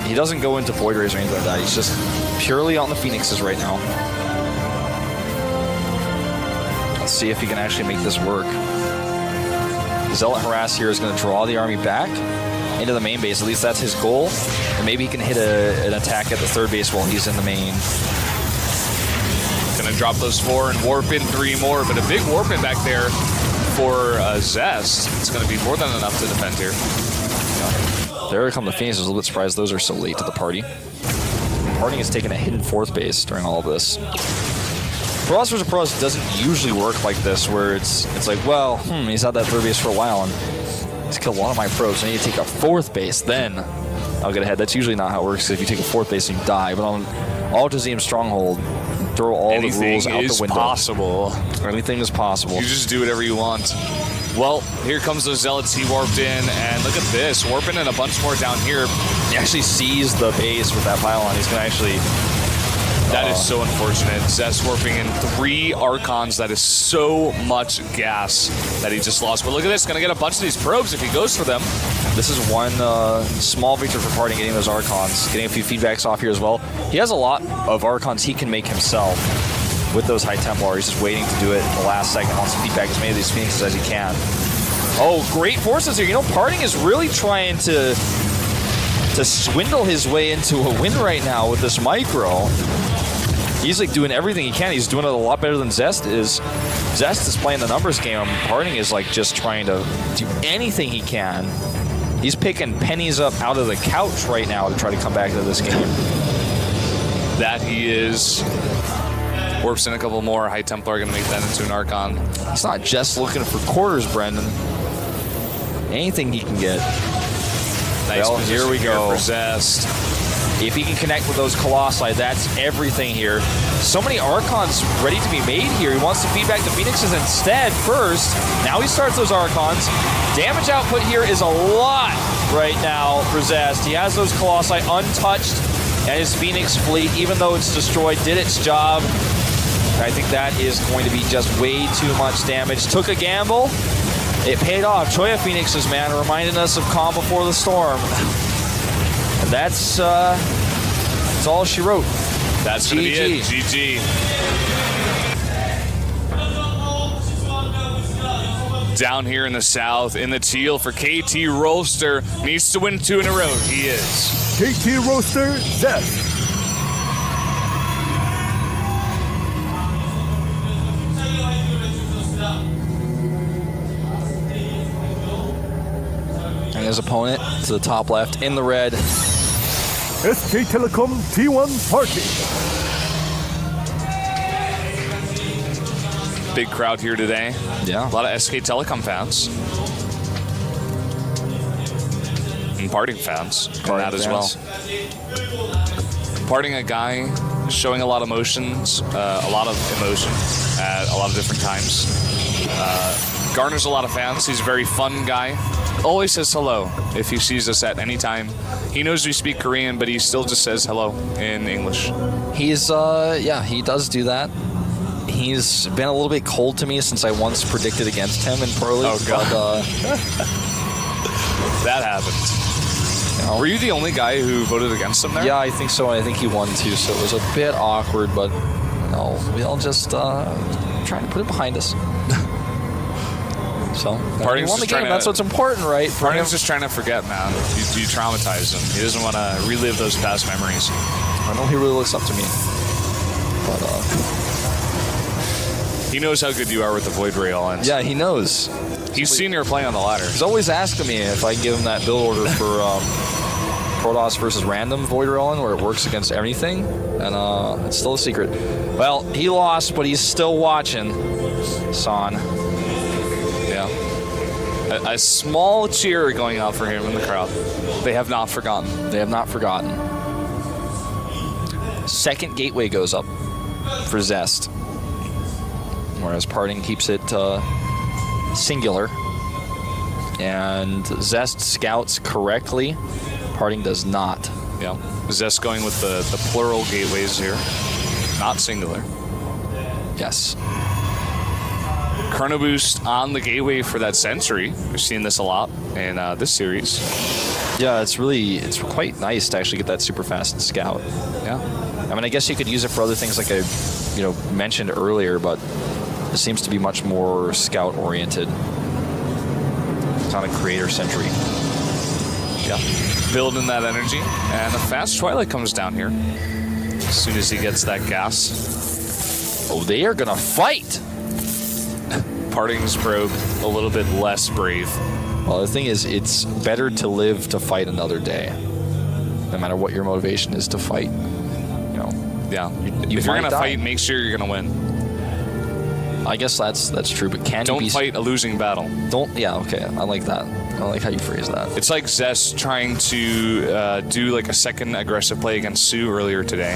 He doesn't go into Void Rays or anything like that. He's just purely on the Phoenixes right now. Let's see if he can actually make this work. Zealot Harass here is going to draw the army back into the main base. At least that's his goal. And maybe he can hit an attack at the third base while he's in the main. Gonna drop those 4 and warp in 3 more, but a big warp in back there for Zest. It's gonna be more than enough to defend here. There come the Phoenix. I was a little bit surprised those are so late to the party. Parting has taken a hidden 4th base during all of this. Pros vs. Pros doesn't usually work like this, where it's like, well, he's had that 3rd base for a while, and he's killed a lot of my probes. I need to take a 4th base, then I'll get ahead. That's usually not how it works. If you take a 4th base and you die, but on Altazim Stronghold, throw all the rules out is the window. Possible. Anything is possible. You just do whatever you want. Well, here comes those Zealots. He warped in, and look at this. Warping in a bunch more down here. He actually sees the base with that pylon. He's going to actually... That is so unfortunate. Zest warping in 3 Archons. That is so much gas that he just lost. But look at this. Going to get a bunch of these probes if he goes for them. This is one small victory for Parting, getting those Archons. Getting a few feedbacks off here as well. He has a lot of Archons he can make himself with those High Templar. He's just waiting to do it in the last second. Wants to feedback as many of these Phoenixes as he can. Oh, great forces here. You know, Parting is really trying to swindle his way into a win right now with this micro. He's like doing everything he can. He's doing it a lot better than Zest is. Zest is playing the numbers game. Parting is like just trying to do anything he can. He's picking pennies up out of the couch right now to try to come back to this game. That he is. Warps in a couple more. High Templar going to make that into an Archon. He's not just looking for quarters, Brendan. Anything he can get. Nice well, here we go. For Zest. If he can connect with those Colossi, that's everything here. So many Archons ready to be made here. He wants to feed back the Phoenixes instead first. Now he starts those Archons. Damage output here is a lot right now for Zest. He has those Colossi untouched, and his Phoenix fleet, even though it's destroyed, did its job. I think that is going to be just way too much damage. Took a gamble. It paid off. Choya Phoenixes, man, reminding us of Calm Before the Storm. And that's all she wrote. That's going to be it. GG. Down here in the south, in the teal for KT Roaster. Needs to win 2 in a row. He is. KT Roaster, Zest. And his opponent to the top left in the red. SK Telecom T1 Party. Big crowd here today. Yeah. A lot of SK Telecom fans. And Parting fans. Coming out as well. Parting, a guy showing a lot of emotions, a lot of emotion at a lot of different times. Garners a lot of fans. He's a very fun guy. Always says hello if he sees us at any time. He knows we speak Korean, but he still just says hello in English. He's, yeah, he does do that. He's been a little bit cold to me since I once predicted against him in Pro League. Oh, God. But, that happened. You know, were you the only guy who voted against him there? Yeah, I think so. I think he won too, so it was a bit awkward, but no, we'll just trying to put it behind us. So, Parting's won the game. That's what's important, right? Parting's just trying to forget, man. You traumatize him. He doesn't want to relive those past memories. I know he really looks up to me. But, he knows how good you are with the Void Rail. And yeah, he knows. He's seen your play on the ladder. He's always asking me if I can give him that build order for Protoss versus random Void Railing, where it works against everything. And it's still a secret. Well, he lost, but he's still watching. Son. Yeah. A small cheer going out for him in the crowd. They have not forgotten. They have not forgotten. Second gateway goes up for Zest. Whereas Parting keeps it singular. And Zest scouts correctly. Parting does not. Yeah. Zest going with the plural gateways here. Not singular. Yes. Chrono Boost on the gateway for that Sentry. We've seen this a lot in this series. Yeah, it's quite nice to actually get that super fast scout. Yeah. I mean, I guess you could use it for other things like I mentioned earlier, but it seems to be much more scout oriented. It's not a creator Sentry. Yeah. Building that energy. And a fast Twilight comes down here. As soon as he gets that gas. Oh, they are gonna fight! Parting's probe a little bit less brave. Well, the thing is, it's better to live to fight another day. No matter what your motivation is to fight. Yeah. If you're going to fight, make sure you're going to win. I guess that's true, but Don't fight a losing battle. Yeah, okay, I like that. I like how you phrase that. It's like Zest trying to do like a second aggressive play against Sue earlier today,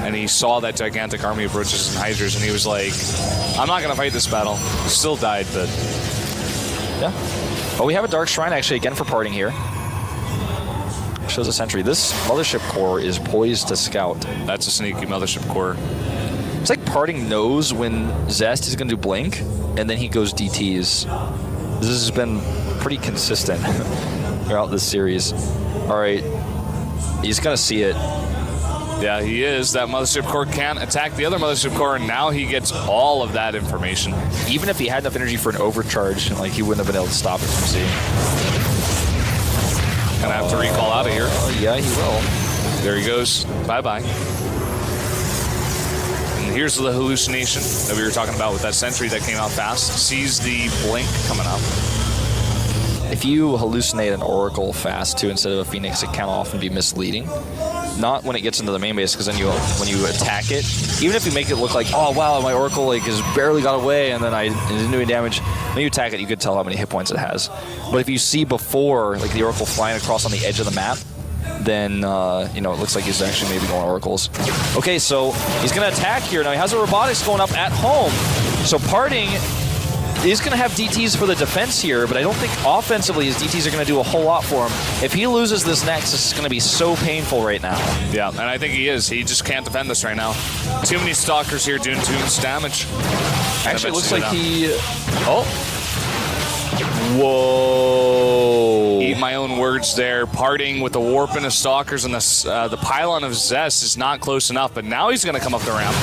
and he saw that gigantic army of roaches and hydras, and he was like, I'm not going to fight this battle. Still died, but... Yeah. Oh, we have a Dark Shrine actually again for parting here. Shows a sentry. This Mothership Core is poised to scout. That's a sneaky Mothership Core. It's like Parting knows when Zest is going to do Blink, and then he goes DTs. This has been pretty consistent throughout this series. All right, he's going to see it. Yeah, he is. That Mothership Core can't attack the other Mothership Core, and now he gets all of that information. Even if he had enough energy for an overcharge, like he wouldn't have been able to stop it from seeing. Gonna have to recall out of here. Oh, yeah, he will. There he goes. Bye-bye. And here's the hallucination that we were talking about with that sentry that came out fast. Sees the blink coming up. If you hallucinate an Oracle fast, too, instead of a Phoenix, it can often be misleading. Not when it gets into the main base, because then when you attack it, even if you make it look like, oh wow, my Oracle has barely got away, and then it didn't do any damage. When you attack it, you could tell how many hit points it has. But if you see before, like the Oracle flying across on the edge of the map, then it looks like he's actually maybe going Oracles. Okay, so he's going to attack here. Now he has a robotics going up at home, so Parting is going to have DTs for the defense here, but I don't think offensively his DTs are going to do a whole lot for him. If he loses this Nexus, it's going to be so painful right now. Yeah, and I think he is. He just can't defend this right now. Too many Stalkers here doing too much damage. Actually, it looks like he... Oh. Whoa. Eat my own words there. Parting with the warp and the Stalkers, and the pylon of Zest is not close enough, but now he's going to come up the ramp.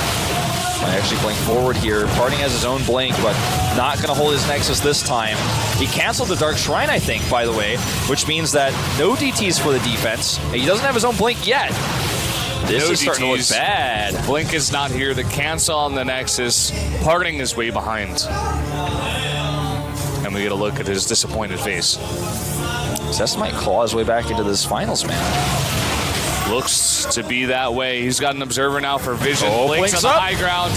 I actually blink forward here. Parting has his own blink, but not going to hold his Nexus this time. He canceled the Dark Shrine, I think, by the way, which means that no DTs for the defense. He doesn't have his own blink yet. This is starting to look bad. Blink is not here. The cancel on the Nexus. Parting is way behind. And we get a look at his disappointed face. Zest might claw his way back into this finals, man. Looks to be that way. He's got an observer now for vision. Oh, Blinks on the high ground.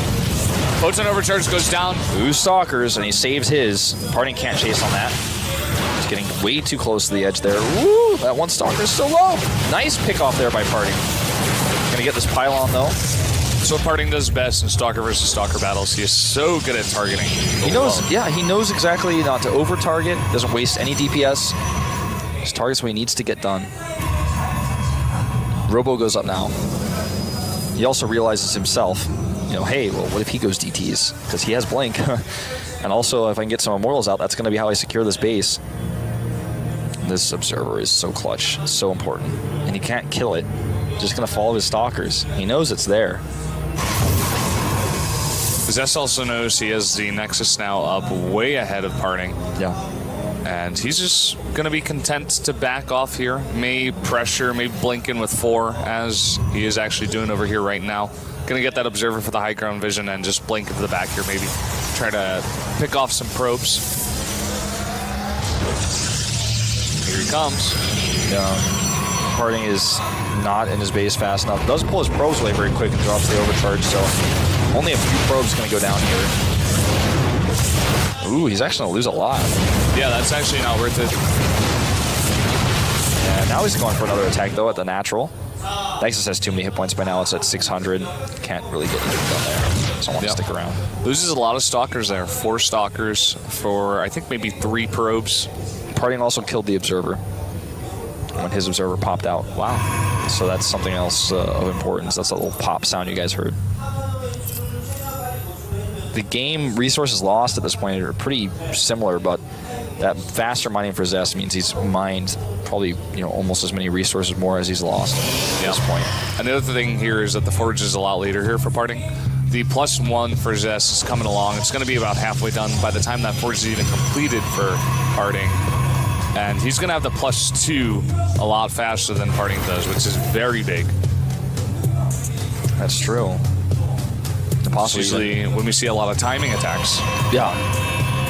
Photon overcharge goes down. 2 Stalkers, and he saves his. Parting can't chase on that. He's getting way too close to the edge there. Woo! That 1 Stalker is so low. Nice pick off there by Parting. Gonna get this pylon though. That's what Parting does best in Stalker versus Stalker battles. He is so good at targeting. He knows exactly not to over target. Doesn't waste any DPS. Just targets what he needs to get done. Robo goes up now. He also realizes himself, hey, well, what if he goes DTs? Because he has Blink. And also, if I can get some Immortals out, that's going to be how I secure this base. This Observer is so clutch, so important. And he can't kill it. Just going to follow his Stalkers. He knows it's there. Zest also knows he has the Nexus now up way ahead of Parting. Yeah. And he's just going to be content to back off here. May pressure, may blink in with 4, as he is actually doing over here right now. Going to get that Observer for the high ground vision and just blink into the back here, maybe. Try to pick off some probes. Here he comes. Yeah. Parting is not in his base fast enough. Does pull his probes away very quick and drops the overcharge, so only a few probes going to go down here. Ooh, he's actually going to lose a lot. Yeah, that's actually not worth it. Yeah, now he's going for another attack, though, at the natural. Nexus has too many hit points by now. It's at 600. Can't really get anything done there. So I want to stick around. Loses a lot of Stalkers there. 4 Stalkers for, I think, maybe 3 probes. Parting also killed the Observer when his Observer popped out. Wow. So that's something else of importance. That's a little pop sound you guys heard. The game resources lost at this point are pretty similar, but that faster mining for Zest means he's mined probably almost as many resources more as he's lost at this point. And the other thing here is that the Forge is a lot later here for Parting. The +1 for Zest is coming along. It's going to be about halfway done by the time that Forge is even completed for Parting. And he's going to have the +2 a lot faster than Parting does, which is very big. That's true. Usually when we see a lot of timing attacks. Yeah.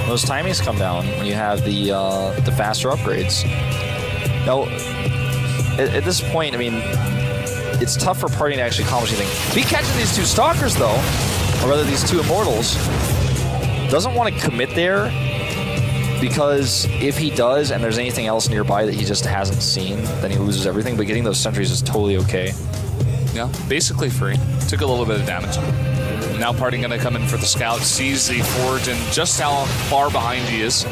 Those timings come down when you have the faster upgrades. Now, at this point, I mean, it's tough for Parting to actually accomplish anything. If he catches these 2 Stalkers, though, or rather these 2 Immortals, doesn't want to commit there, because if he does and there's anything else nearby that he just hasn't seen, then he loses everything. But getting those sentries is totally okay. Yeah, basically free. Took a little bit of damage. Now Parting going to come in for the scout, sees the forge and just how far behind he is.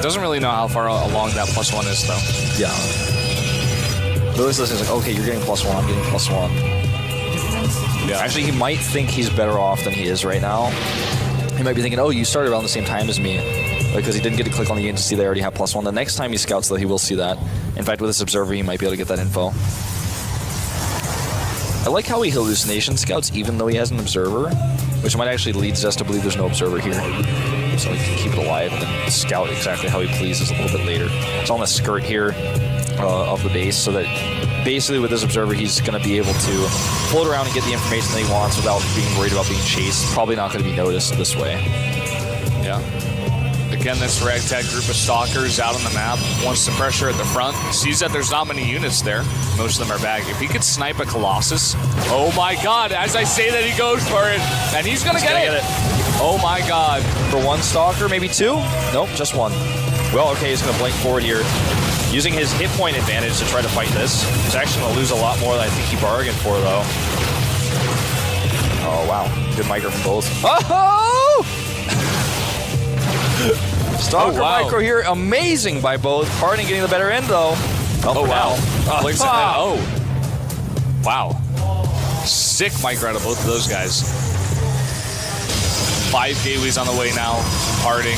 Doesn't really know how far along that +1 is, though. Yeah. Lewis listening is like, okay, you're getting +1, I'm getting +1. Yeah. Actually, he might think he's better off than he is right now. He might be thinking, oh, you started around the same time as me. Because he didn't get to click on the agency, they already have +1. The next time he scouts, though, he will see that. In fact, with this observer, he might be able to get that info. I like how he hallucination scouts even though he has an observer, which might actually lead Zest to believe there's no observer here. So he can keep it alive and then scout exactly how he pleases a little bit later. It's on the skirt here of the base, so that basically with this observer, he's going to be able to float around and get the information that he wants without being worried about being chased. Probably not going to be noticed this way. Yeah. Again, this ragtag group of stalkers out on the map wants the pressure at the front. Sees that there's not many units there. Most of them are back. If he could snipe a Colossus, oh my God! As I say that, he goes for it, and he's gonna get it. Oh my God! For one stalker, maybe two? Nope, just one. Well, okay, he's gonna blink forward here, using his hit point advantage to try to fight this. He's actually gonna lose a lot more than I think he bargained for, though. Oh wow, good micro from both. Oh! Stalker micro here, amazing by both. Parting getting the better end though. Oh wow. Oh. Wow. Sick micro out of both of those guys. 5 gateways on the way now. Parting.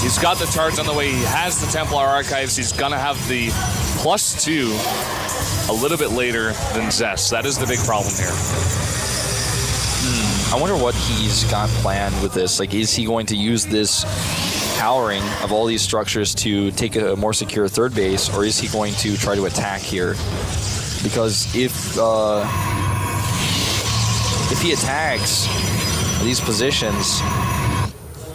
He's got the charge on the way. He has the Templar Archives. He's gonna have the +2 a little bit later than Zest. That is the big problem here. I wonder what he's got planned with this. Like, is he going to use this powering of all these structures to take a more secure third base, or is he going to try to attack here? Because if he attacks these positions,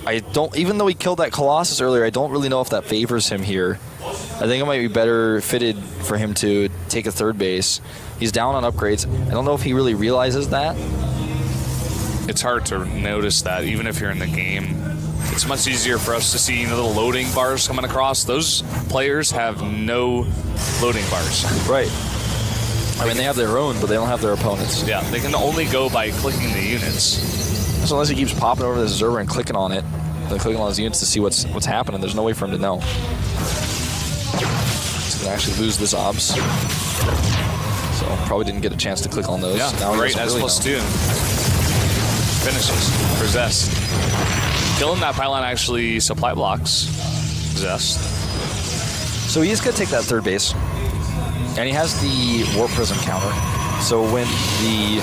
I don't, even though he killed that Colossus earlier, I don't really know if that favors him here. I think it might be better fitted for him to take a third base. He's down on upgrades. I don't know if he really realizes that. It's hard to notice that, even if you're in the game. It's much easier for us to see the little loading bars coming across. Those players have no loading bars. Right. I mean, they have their own, but they don't have their opponents. Yeah, they can only go by clicking the units. So unless he keeps popping over this observer and clicking on it, then clicking on his units to see what's happening, there's no way for him to know. He's going to actually lose this obs. So probably didn't get a chance to click on those. Yeah, now great, that's really +2. Finishes for Zest. Killing that pylon actually supply blocks Zest. So he is going to take that third base. And he has the Warp Prism counter. So when he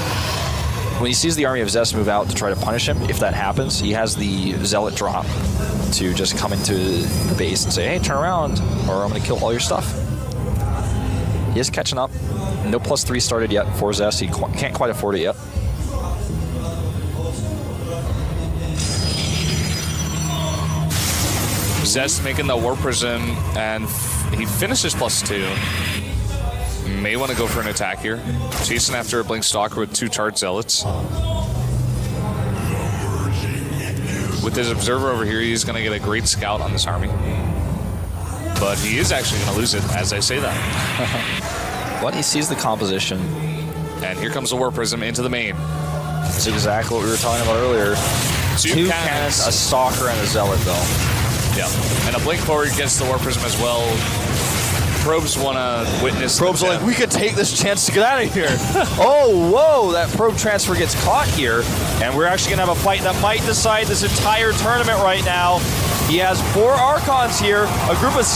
sees the army of Zest move out to try to punish him, if that happens, he has the Zealot drop to just come into the base and say, hey, turn around, or I'm going to kill all your stuff. He is catching up. No +3 started yet for Zest. He can't quite afford it yet. Zest making the Warp Prism, and he finishes +2. May want to go for an attack here. Chasing after a Blink Stalker with 2 charged Zealots. With his Observer over here, he's going to get a great scout on this army. But he is actually going to lose it as I say that. But he sees the composition. And here comes the Warp Prism into the main. That's exactly what we were talking about earlier. Two cannons, a Stalker, and a Zealot, though. Yeah, and a Blink forward gets the Warp Prism as well. Probes want to witness. Probes are like, we could take this chance to get out of here. Oh, whoa, that probe transfer gets caught here. And we're actually going to have a fight that might decide this entire tournament right now. He has 4 Archons here. A group of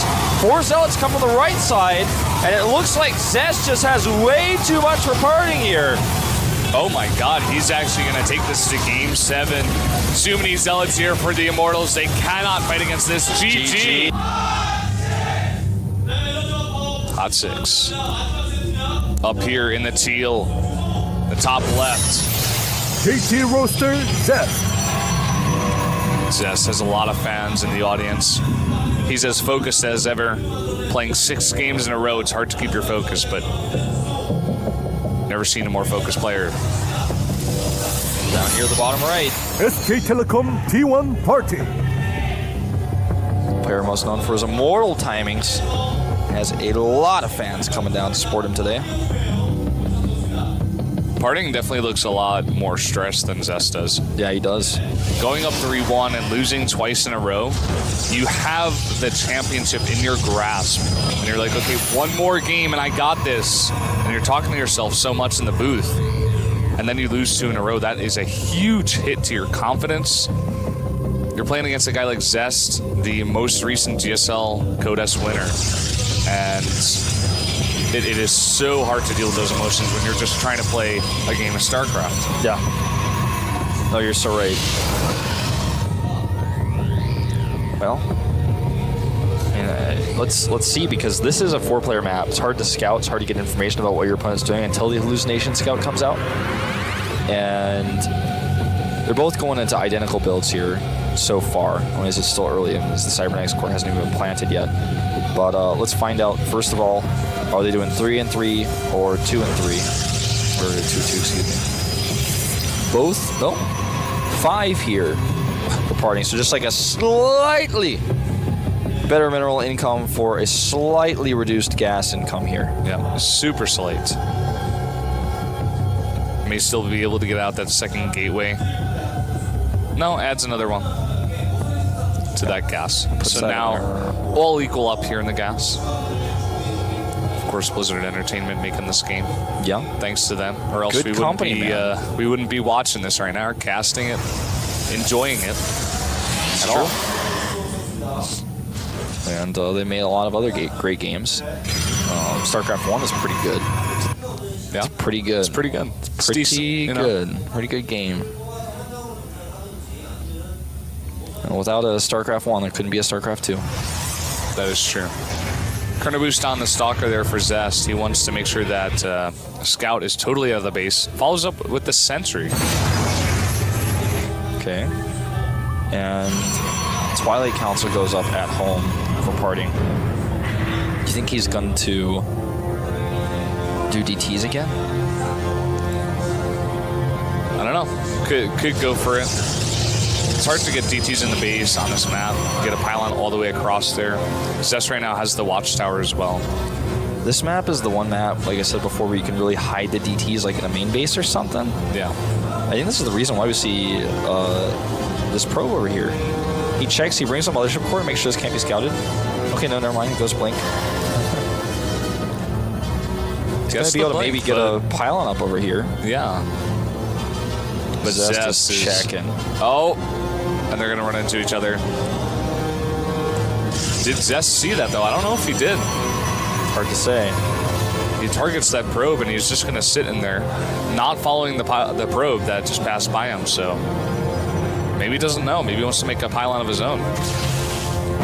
4 Zealots come from the right side. And it looks like Zest just has way too much for Parting here. Oh my God, he's actually going to take this to Game 7. Too many Zealots here for the Immortals. They cannot fight against this. GG. Hot 6. Up here in the teal, the top left. KT Roaster, Zest. Zest has a lot of fans in the audience. He's as focused as ever. Playing 6 games in a row, it's hard to keep your focus, but never seen a more focused player. Down here at the bottom right. SK Telecom T1 Party. Player most known for his immortal timings. Has a lot of fans coming down to support him today. Parting definitely looks a lot more stressed than Zest does. Yeah, he does. Going up 3-1 and losing twice in a row, you have the championship in your grasp. And you're like, okay, one more game and I got this. And you're talking to yourself so much in the booth. And then you lose 2 in a row. That is a huge hit to your confidence. You're playing against a guy like Zest, the most recent GSL Code S winner. And it is so hard to deal with those emotions when you're just trying to play a game of StarCraft. Yeah. No, you're so right. Well, let's see, because this is a 4-player map. It's hard to scout. It's hard to get information about what your opponent's doing until the hallucination scout comes out. And they're both going into identical builds here so far. Only is it still early, and as the Cybernetics core hasn't even been planted yet. But let's find out, first of all, are they doing 3-3 or 2-3? Or 2-2, excuse me. Both? No. 5 here for parting. So just like a slightly better mineral income for a slightly reduced gas income here. Yeah, super slight. May still be able to get out that second gateway. No, adds another one to that gas. So now all equal up here in the gas. Of course, Blizzard Entertainment making this game. Yeah, thanks to them, or else Good company, we wouldn't be watching this right now, or casting it, enjoying it at all. And they made a lot of other great games. StarCraft 1 is pretty good. Yeah, it's pretty good. It's pretty good. It's pretty decent, good. Pretty good game. And without a StarCraft 1, there couldn't be a StarCraft 2. That is true. Chrono Boost on the Stalker there for Zest. He wants to make sure that Scout is totally out of the base. Follows up with the Sentry. Okay. And Twilight Council goes up at home for parting. Do you think he's going to do DTs again? I don't know. Could go for it. It's hard to get DTs in the base on this map. Get a pylon all the way across there. Zest right now has the watchtower as well. This map is the one map, like I said before, where you can really hide the DTs like in a main base or something. Yeah. I think this is the reason why we see this probe over here. He checks, he brings a mothership core to make sure this can't be scouted. Okay, no, never mind. He goes blink. He's going to be able to maybe get a pylon up over here. Yeah. But Zest is checking. Oh, and they're going to run into each other. Did Zest see that, though? I don't know if he did. Hard to say. He targets that probe, and he's just going to sit in there, not following the probe that just passed by him, so maybe he doesn't know. Maybe he wants to make a pylon of his own.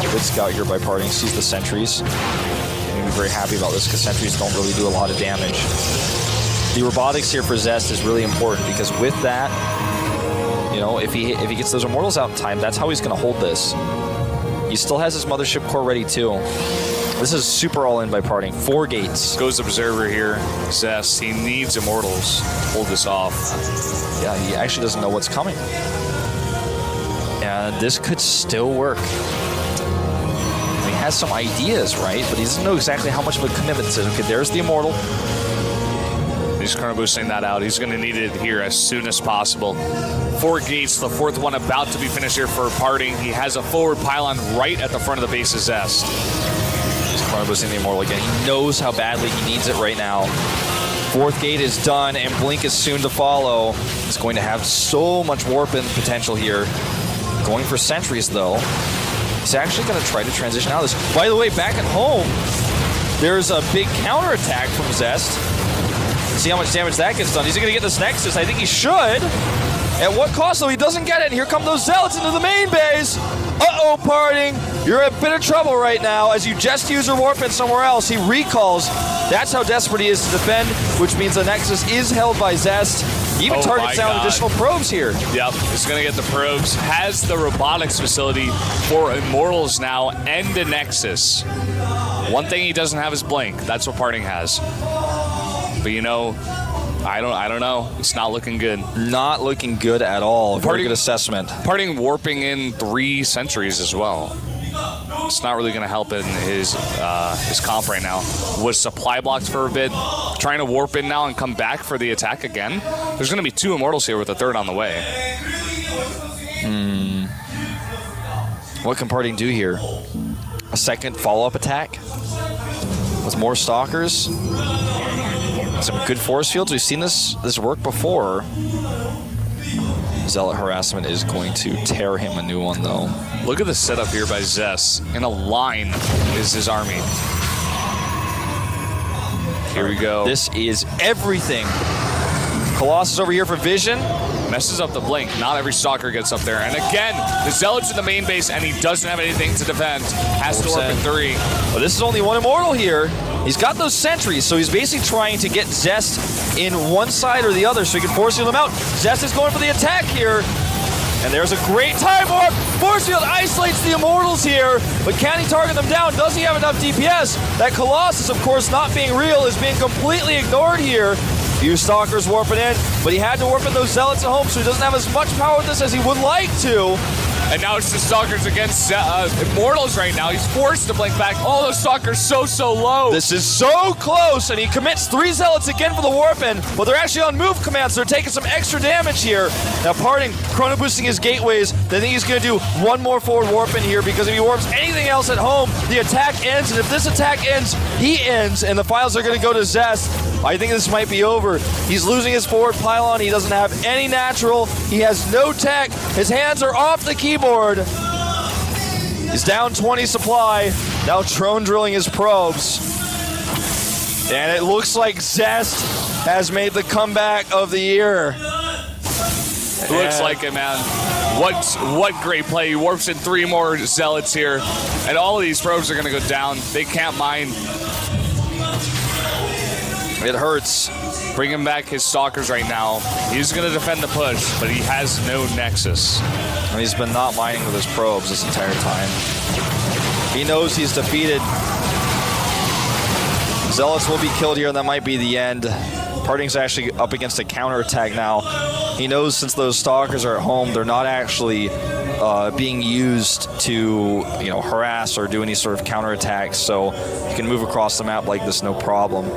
Good scout here by parting. Sees the sentries. He'll be very happy about this because sentries don't really do a lot of damage. The robotics here for Zest is really important because with that, you know, if he gets those immortals out in time, that's how he's going to hold this. He still has his mothership core ready too. This is super all in by parting. 4 gates. Goes Observer here. Zest, he needs immortals to hold this off. Yeah, he actually doesn't know what's coming. And this could still work. He has some ideas, right? But he doesn't know exactly how much of a commitment this is. Okay, there's the immortal. He's Chrono Boosting that out. He's going to need it here as soon as possible. 4 gates, the 4th one about to be finished here for parting. He has a forward pylon right at the front of the base of Zest. He's Chrono Boosting the immortal again. He knows how badly he needs it right now. 4th gate is done, and Blink is soon to follow. He's going to have so much warp-in potential here. Going for sentries, though. He's actually going to try to transition out of this. By the way, back at home, there's a big counterattack from Zest. See how much damage that gets done. He's going to get this Nexus. I think he should. At what cost, though? He doesn't get it. And here come those Zealots into the main base. Uh-oh, parting. You're in a bit of trouble right now as you just use your warp in somewhere else. He recalls. That's how desperate he is to defend, which means the Nexus is held by Zest. He even targets down additional probes here. Yep, he's going to get the probes. Has the robotics facility for Immortals now and a Nexus. One thing he doesn't have is Blink. That's what parting has. But you know, I don't know. It's not looking good. Not looking good at all. Very good assessment. Parting warping in 3 sentries as well. It's not really going to help in his comp right now. Was supply blocked for a bit. Trying to warp in now and come back for the attack again. There's going to be 2 Immortals here with a 3rd on the way. What can Parting do here? A second follow-up attack? With more Stalkers? Some good force fields. We've seen this work before. Zealot harassment is going to tear him a new one, though. Look at the setup here by Zest. In a line is his army. Here we go. This is everything. Colossus over here for vision. Messes up the blink. Not every Stalker gets up there. And again, the Zealot's in the main base, and he doesn't have anything to defend. Has to warp in 3. Well, this is only 1 Immortal here. He's got those sentries, so he's basically trying to get Zest in one side or the other so he can force field him out. Zest is going for the attack here. And there's a great time warp. Force field isolates the Immortals here, but can he target them down? Does he have enough DPS? That Colossus, of course, not being real, is being completely ignored here. Few Stalkers warping in, but he had to warp in those Zealots at home, so he doesn't have as much power with this as he would like to. And now it's the Stalkers against Immortals right now. He's forced to blink back. All those Stalkers so low. This is so close, and he commits 3 Zealots again for the warp in, but they're actually on move commands, so they're taking some extra damage here. Now Parting, chrono boosting his gateways. They think he's going to do 1 more forward warp in here, because if he warps anything else at home, the attack ends, and if this attack ends, he ends, and the files are going to go to Zest. I think this might be over. He's losing his forward pylon. He doesn't have any natural. He has no tech. His hands are off the keyboard. He's down 20 supply. Now drone drilling his probes. And it looks like Zest has made the comeback of the year. Looks like it, man. What great play. He warps in 3 more Zealots here. And all of these probes are going to go down. They can't mine. It hurts. Bringing back his Stalkers right now. He's going to defend the push, but he has no Nexus. And he's been not mining with his probes this entire time. He knows he's defeated. Zealots will be killed here, and that might be the end. Parting's actually up against a counterattack now. He knows since those Stalkers are at home, they're not actually being used to, harass or do any sort of counterattacks, so he can move across the map like this no problem.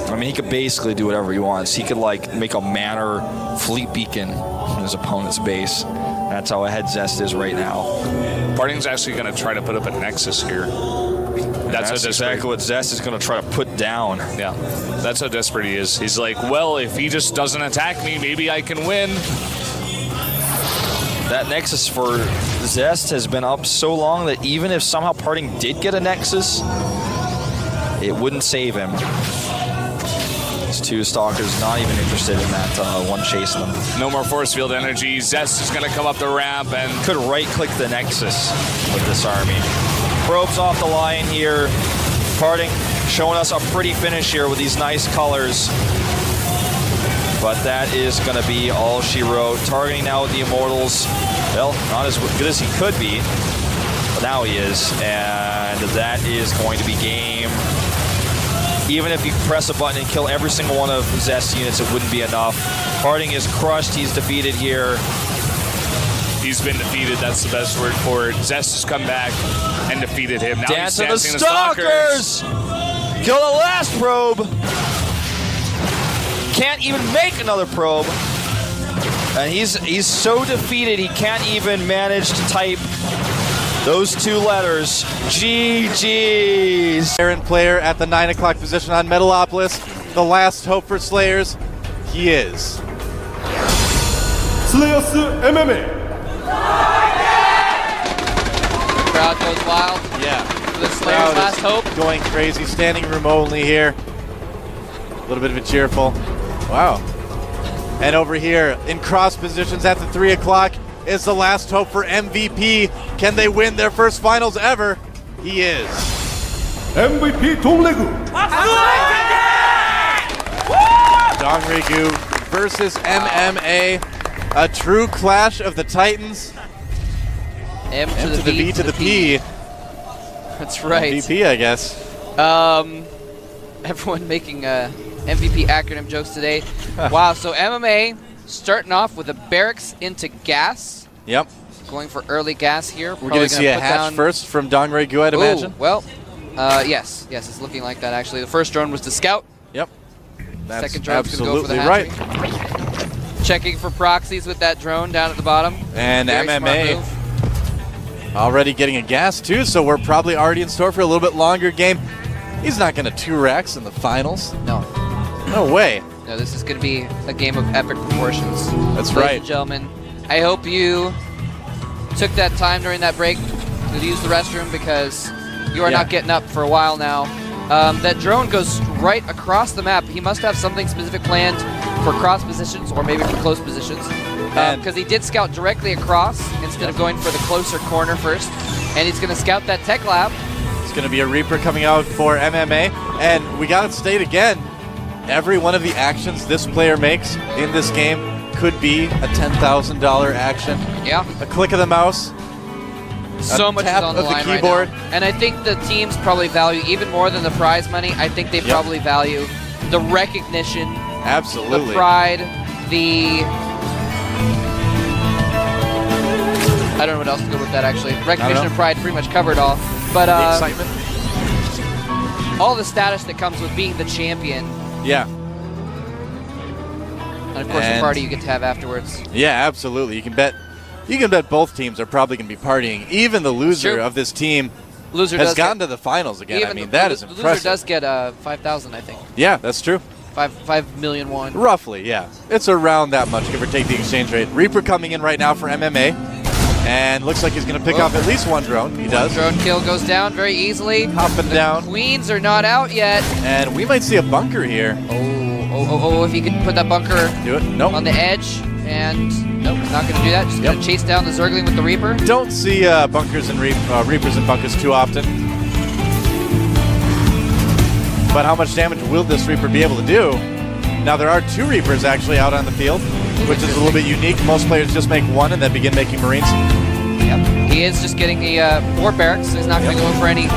I mean, he could basically do whatever he wants. He could, make a Manor fleet beacon in his opponent's base. That's how ahead Zest is right now. Parting's actually going to try to put up a Nexus here. That's exactly what Zest is going to try to put down. Yeah, that's how desperate he is. He's like, well, if he just doesn't attack me, maybe I can win. That Nexus for Zest has been up so long that even if somehow Parting did get a Nexus, it wouldn't save him. These 2 Stalkers not even interested in that one chasing them. No more force field energy. Zest is going to come up the ramp and could right-click the Nexus with this army. Probes off the line here. Parting showing us a pretty finish here with these nice colors. But that is going to be all she wrote. Targeting now with the Immortals. Well, not as good as he could be, but now he is. And that is going to be game. Even if you press a button and kill every single one of Zest's units, it wouldn't be enough. Parting is crushed. He's defeated here. He's been defeated. That's the best word for it. Zest has come back and defeated him. Now Dance he's dancing the Stalkers! Kill the last probe. Can't even make another probe. And he's so defeated he can't even manage to type those 2 letters. GG's. Aaron player at the 9 o'clock position on Metalopolis. The last hope for Slayers. He is. Slayers MMA. Crowd goes wild. Yeah. For the Slayers' last hope. Going crazy. Standing room only here. A little bit of a cheerful. Wow. And over here in cross positions at the 3 o'clock is the last hope for MVP. Can they win their first finals ever? He is. MVP Dongregu. Dongregu versus MMA. A true clash of the Titans. M to the V to the P. That's right. MVP, I guess. Everyone making MVP acronym jokes today. Wow, so MMA starting off with a barracks into gas. Yep. Going for early gas here. We're going to see a hatch first from Dongregu, I'd imagine. Well, yes, it's looking like that actually. The first drone was to scout. Yep. That's second drone's going to go for the right. Checking for proxies with that drone down at the bottom. And Very MMA already getting a gas too, so we're probably already in store for a little bit longer game. He's not going to 2 racks in the finals. No. No way. No, this is going to be a game of epic proportions. That's Ladies right. and gentlemen, I hope you took that time during that break to use the restroom because you are not getting up for a while now. That drone goes right across the map. He must have something specific planned for cross positions or maybe for close positions because he did scout directly across instead of going for the closer corner first. And he's going to scout that tech lab. It's going to be a Reaper coming out for MMA. And we got to state again, every one of the actions this player makes in this game could be a $10,000 action. Yeah. A click of the mouse. So much is tap on the of line the keyboard. right now. And I think the teams probably value, even more than the prize money, I think they probably value the recognition, absolutely, the pride, the... I don't know what else to go with that, actually. Recognition and pride pretty much covered all. But the excitement. All the status that comes with being the champion. Yeah. And of course the party you get to have afterwards. Yeah, absolutely. You can bet both teams are probably going to be partying. Even the loser of this team has gotten to the finals again. I mean, that is impressive. The loser does get 5,000, I think. Yeah, that's true. 5 million won. Roughly, yeah. It's around that much, give or take the exchange rate. Reaper coming in right now for MMA. And looks like he's going to pick off at least one drone. He does. Drone kill goes down very easily. Hopping down. Queens are not out yet. And we might see a bunker here. Oh, if he can put that bunker on the edge. And nope, he's not going to do that. Just going to chase down the Zergling with the Reaper. Don't see bunkers and Reapers and bunkers too often. But how much damage will this Reaper be able to do? Now, there are 2 Reapers actually out on the field, which is a little bit unique. Most players just make 1 and then begin making Marines. Yep. He is just getting the 4 barracks, so he's not going to go for any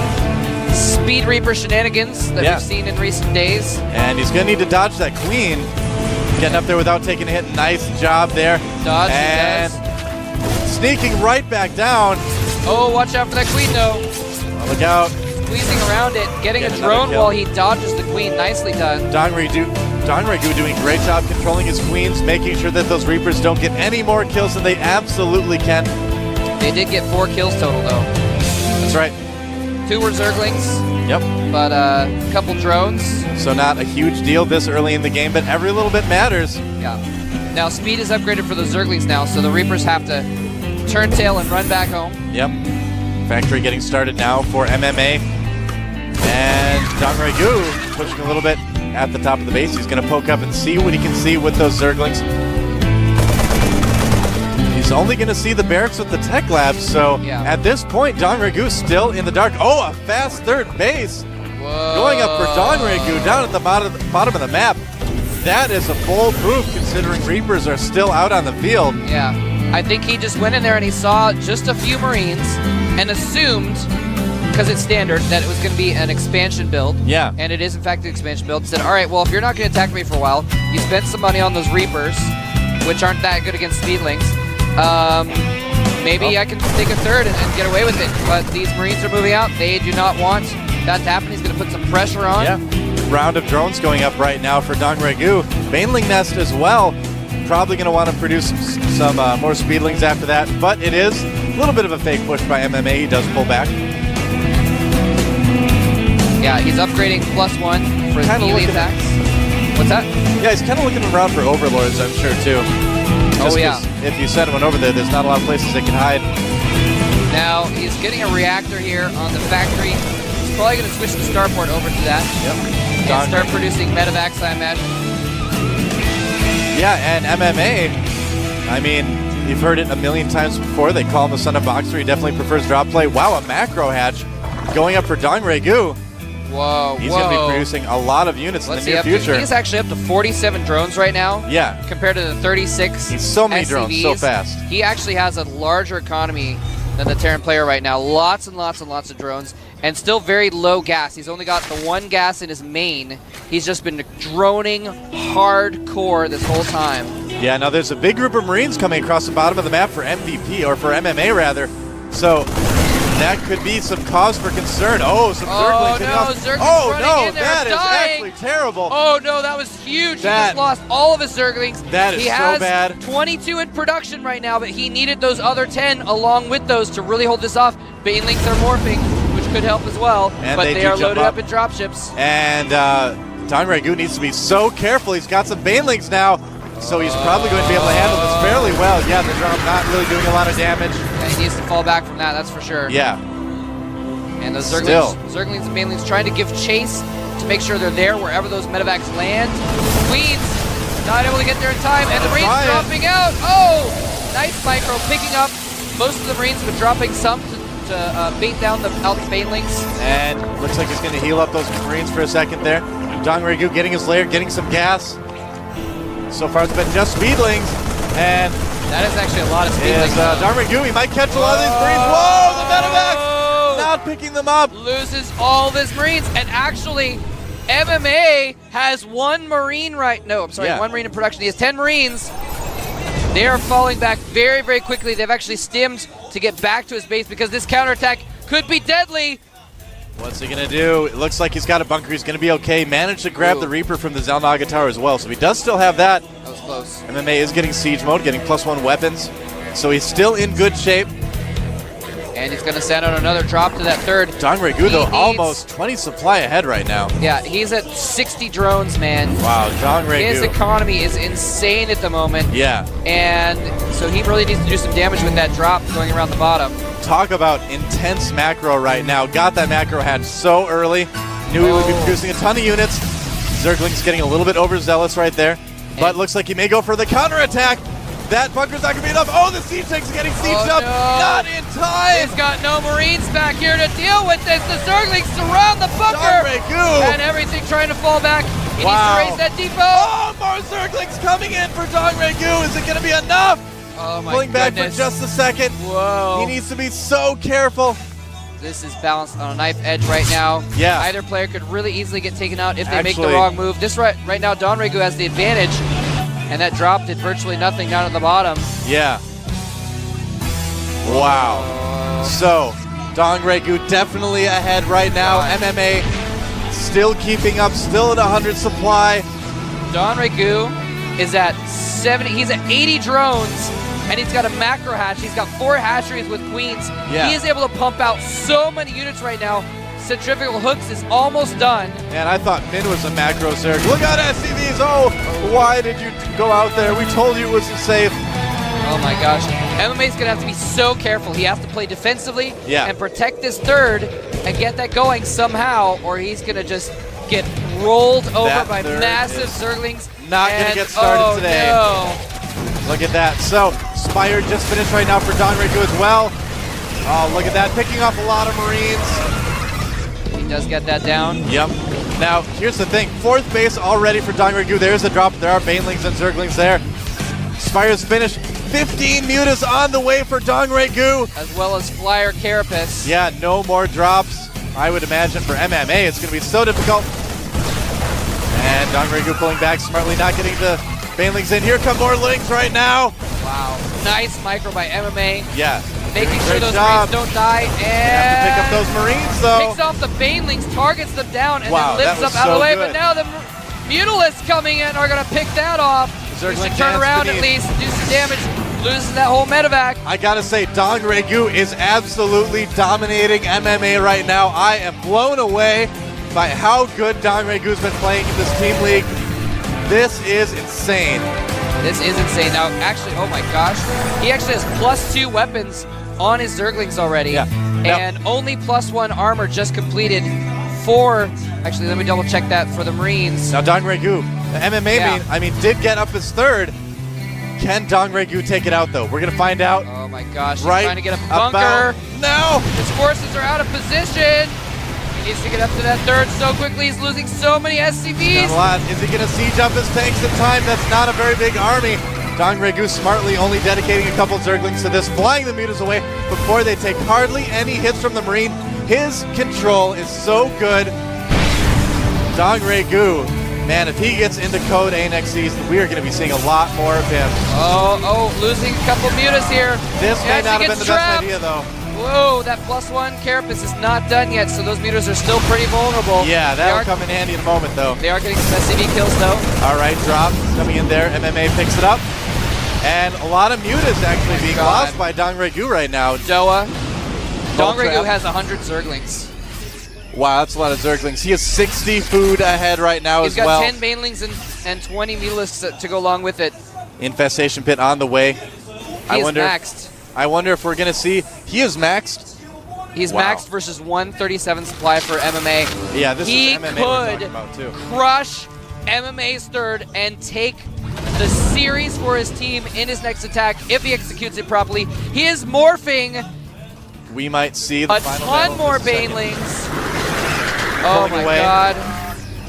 Speed Reaper shenanigans that we've seen in recent days. And he's going to need to dodge that Queen. Getting up there without taking a hit. Nice job there. Dodge, and sneaking right back down. Oh, watch out for that Queen, though. Look out. Squeezing around it, getting a drone while he dodges the Queen. Nicely done. Dongregu doing a great job controlling his Queens, making sure that those Reapers don't get any more kills than they absolutely can. They did get 4 kills total, though. That's right. 2 were Zerglings. Yep. But a couple drones. So not a huge deal this early in the game, but every little bit matters. Yeah. Now speed is upgraded for the Zerglings now, so the Reapers have to turn tail and run back home. Yep. Factory getting started now for MMA. And Dongregu pushing a little bit at the top of the base. He's going to poke up and see what he can see with those Zerglings. He's only going to see the barracks with the tech lab, so at this point, Dongregu still in the dark. Oh, a fast third base. Whoa. Going up for Dongregu down at the bottom of the map. That is a bold move considering Reapers are still out on the field. Yeah. I think he just went in there and he saw just a few Marines and assumed, because it's standard, that it was going to be an expansion build. Yeah. And it is, in fact, an expansion build. Said, all right, well, if you're not going to attack me for a while, you spent some money on those Reapers, which aren't that good against Speedlings. Maybe I can take a third and get away with it. But these Marines are moving out. They do not want that to happen. He's going to put some pressure on. Yeah. Round of drones going up right now for Dongregu. Baneling Nest as well. Probably going to want to produce some more Speedlings after that. But it is a little bit of a fake push by MMA. He does pull back. Yeah, he's upgrading +1 for his melee attacks. What's that? Yeah, he's kind of looking around for Overlords, I'm sure, too. Just if you send one over there, there's not a lot of places they can hide. Now, he's getting a reactor here on the factory. He's probably going to switch the starport over to that. Yep. And start producing medevacs, I imagine. Yeah, and MMA, I mean, you've heard it a million times before. They call him the son of Boxer. He definitely prefers drop play. Wow, a macro hatch going up for Dongregu. Whoa, He's going to be producing a lot of units in the near future. He's actually up to 47 drones right now. Yeah. Compared to the 36 He's so many SCVs. drones, so fast. He actually has a larger economy than the Terran player right now. Lots and lots and lots of drones, and still very low gas. He's only got the 1 gas in his main. He's just been droning hardcore this whole time. Yeah, now there's a big group of Marines coming across the bottom of the map for MVP, or for MMA rather. So that could be some cause for concern. Oh, some Zerglings. Zerglings that is actually terrible. Oh no, that was huge. He That- just lost all of his Zerglings. That is he so has bad. 22 in production right now, but he needed those other 10 along with those to really hold this off. Banelings are morphing, which could help as well, And but they they do are jump loaded up. up in dropships. And Don Ragu needs to be so careful. He's got some Banelings now, so he's probably going to be able to handle this fairly well. Yeah, the drop not really doing a lot of damage. Yeah, he needs to fall back from that, that's for sure. Yeah. And those Still. Zerglings and Banelings trying to give chase to make sure they're there wherever those medevacs land. Queens not able to get there in time, and the Marines dropping out. Oh, nice micro, picking up most of the Marines, but dropping some to bait down the Banelings. And looks like he's going to heal up those Marines for a second there. Don Ragu getting his lair, getting some gas. So far it's been just Speedlings, and that is actually a lot of Speedlings. Don Ragu, he might catch a lot of these Marines. Whoa, the medevacs! Not picking them up. Loses all of his Marines, and actually MMA has 1 Marine one Marine in production. He has 10 Marines. They are falling back very, very quickly. They've actually stimmed to get back to his base because this counterattack could be deadly. What's he going to do? It looks like he's got a bunker. He's going to be okay. Managed to grab the Reaper from the Zalnaga Tower as well, so he does still have that. That was close. MMA is getting siege mode, getting +1 weapons, so he's still in good shape. And he's going to send out another drop to that third. Don Ragu, though, almost 20 supply ahead right now. Yeah, he's at 60 drones, man. Wow, Don Ragu. His economy is insane at the moment. Yeah. And so he really needs to do some damage with that drop going around the bottom. Talk about intense macro right now. Got that macro hatch so early. Knew he would be producing a ton of units. Zergling's getting a little bit overzealous right there. But looks like he may go for the counterattack. That bunker's not going to be enough. Oh, the siege tank's getting sieged up. Not in time. He's got no Marines back here to deal with this. The Zerglings surround the bunker. Don Ragu. And everything trying to fall back. He needs to raise that depot. Oh, more Zerglings coming in for Don Ragu. Is it going to be enough? Oh, my Pulling back for goodness. just a second. Whoa. He needs to be so careful. This is balanced on a knife edge right now. Yeah. Either player could really easily get taken out if they make the wrong move. This right now, Don Ragu has the advantage. And that drop did virtually nothing down at the bottom. Yeah. Wow. So, Don Ragu definitely ahead right now. MMA still keeping up, still at 100 supply. Don Ragu is at 70. He's at 80 drones, and he's got a macro hatch. He's got 4 hatcheries with queens. Yeah. He is able to pump out so many units right now. Centrifugal hooks is almost done. And I thought Min was a macro Zerg. Look out, SCVs! Oh, why did you go out there? We told you it wasn't safe. Oh my gosh. MMA's gonna have to be so careful. He has to play defensively and protect this third and get that going somehow, or he's gonna just get rolled over by massive Zerglings. Not gonna get started today. No. Look at that. So, Spire just finished right now for Don Ragu as well. Oh, look at that. Picking off a lot of Marines. He does get that down. Yep. Now, here's the thing. 4th base already for Don Ragu. There's the drop. There are Banelings and Zerglings there. Spire's finished. 15 mutas on the way for Don Ragu. As well as Flyer Carapace. Yeah, no more drops. I would imagine for MMA, it's going to be so difficult. And Don Ragu pulling back smartly, not getting the Banelings in. Here come more Lings right now. Wow. Nice micro by MMA. Yeah. Making sure Great those job. Marines don't die. And have to pick up those Marines, though. Picks off the Banelings, targets them down, and Wow, then lifts that was them out of the so way. good. But now the Mutalisks coming in are going to pick that off. He Zergling should turn dance around beneath. at least, do some damage, loses that whole medevac. I gotta say, Don Ragu is absolutely dominating MMA right now. I am blown away by how good Don Ragu's been playing in this team league. This is insane. This is insane. Now, actually, oh my gosh, he actually has +2 weapons on his Zerglings already, and only +1 armor just completed for. Actually, let me double check that for the Marines. Now Don Ragu, the MMA did get up his 3rd. Can Don Ragu take it out though? We're gonna find out. Oh my gosh, he's right trying to get a bunker. No! His forces are out of position. He needs to get up to that 3rd so quickly. He's losing so many SCVs. Not a lot. Is he gonna siege up his tanks in time? That's not a very big army. Dong Regu smartly only dedicating a couple Zerglings to this, flying the mutas away before they take hardly any hits from the Marine. His control is so good. Dong Regu, man, if he gets into Code A next season, we are going to be seeing a lot more of him. Oh, losing a couple mutas here. This may not have been the best idea, though. Whoa, that +1 carapace is not done yet, so those mutas are still pretty vulnerable. Yeah, that'll come in handy in a moment, though. They are getting some SCV kills, though. All right, drop coming in there. MMA picks it up. And a lot of mutas actually being lost by Dong Regu right now. Doa. Dong Regu has 100 Zerglings. Wow, that's a lot of Zerglings. He has 60 food ahead right now as well. He's got 10 Banelings and 20 Mutalisks to go along with it. Infestation Pit on the way. He is maxed. I wonder if we're going to see. He is maxed. He's maxed versus 137 supply for MMA. Yeah, this is MMA we're talking about too. Crush MMA's third and take the series for his team in his next attack if he executes it properly. He is morphing. We might see the final ton more Banelings. Oh my god.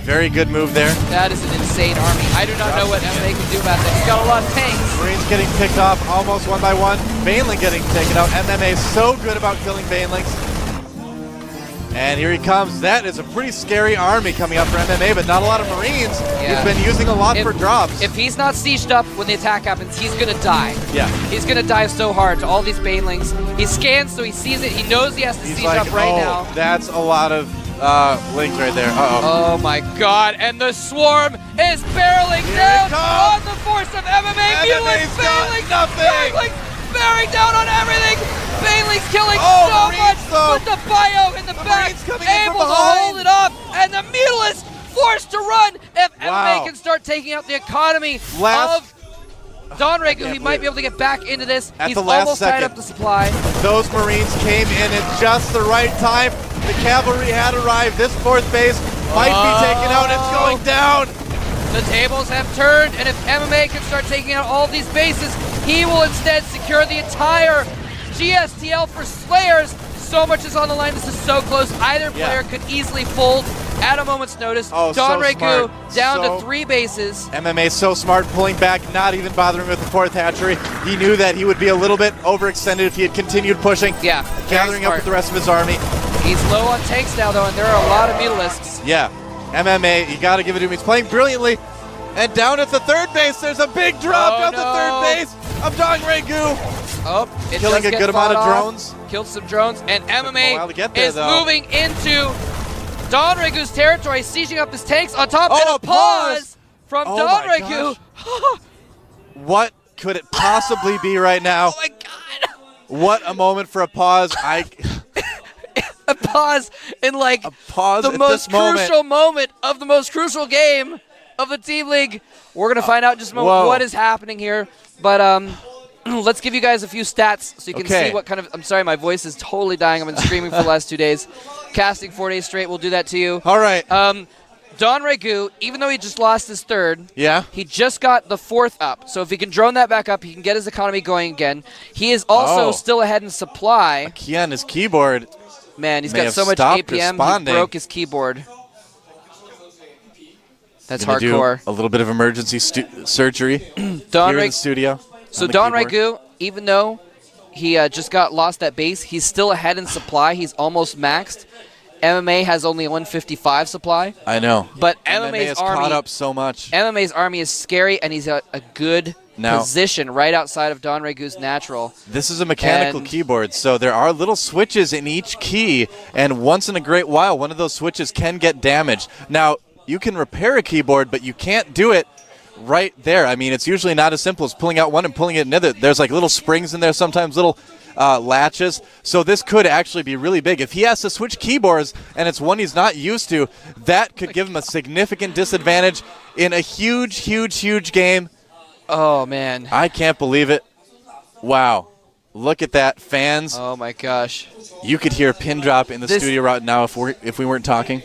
Very good move there. That is an insane army. I do not know what MMA can do about that. He's got a lot of tanks. Marines getting picked off almost one by one. Baneling getting taken out. MMA is so good about killing Banelings. And here he comes. That is a pretty scary army coming up for MMA, but not a lot of Marines. Yeah. He's been using a lot for drops. If he's not sieged up when the attack happens, he's going to die. Yeah. He's going to die so hard to all these Banelings. He scans, so he sees it. He knows he has to siege up right now. That's a lot of links right there. Oh my god, and the swarm is barreling down on the force of MMA. Mutants failing, nothing. Bearing down on everything. Baneling's killing so much with the bio in the back, able to hold it up, and the Mutalist forced to run. If MMA can start taking out the economy of Don Regu, he might be able to get back into this. He's almost tied up the supply. Those Marines came in at just the right time. The cavalry had arrived. This fourth base might be taken out. It's going down. The tables have turned, and if MMA can start taking out all these bases, he will instead secure the entire GSTL for Slayers. So much is on the line. This is so close. Either player could easily fold at a moment's notice. Don Regu down to 3 bases. MMA so smart, pulling back, not even bothering with the fourth hatchery. He knew that he would be a little bit overextended if he had continued pushing. Yeah, gathering up with the rest of his army. He's low on tanks now, though, and there are a lot of Mutalisks. Yeah, MMA, you got to give it to him. He's playing brilliantly. And down at the third base, there's a big drop down the third base of Dong Regu. Oh, killing a good amount of drones. Killed some drones, and MMA is moving into Don Regu's territory, sieging up his tanks on top, and a pause from Don Regu. What could it possibly be right now? Oh my god! What a moment for a pause. A pause in like the most crucial moment of the most crucial game of the Team League. We're going to find out in just a moment what is happening here. But let's give you guys a few stats so you can see what kind of... I'm sorry, my voice is totally dying. I've been screaming for the last 2 days. Casting 4 days straight will do that to you. All right. Don Regu, even though he just lost his third, yeah, he just got the fourth up. So if he can drone that back up, he can get his economy going again. He is also still ahead in supply. A key on his keyboard. Man, he's got so much APM, he broke his keyboard. That's hardcore. A little bit of emergency surgery here in the studio. So Don Regu, even though he just lost that base, he's still ahead in supply. He's almost maxed. MMA has only 155 supply. I know. But MMA's army caught up so much. MMA's army is scary, and he's got a good position right outside of Don Regu's natural. This is a mechanical keyboard, so there are little switches in each key, and once in a great while, one of those switches can get damaged. Now, you can repair a keyboard, but you can't do it right there. I mean, it's usually not as simple as pulling out one and pulling it another. There's like little springs in there, sometimes little latches. So this could actually be really big. If he has to switch keyboards and it's one he's not used to, that could give him a significant disadvantage in a huge, huge, huge game. Oh, man. I can't believe it. Wow. Look at that, fans. Oh, my gosh. You could hear a pin drop in the studio right now if we weren't talking.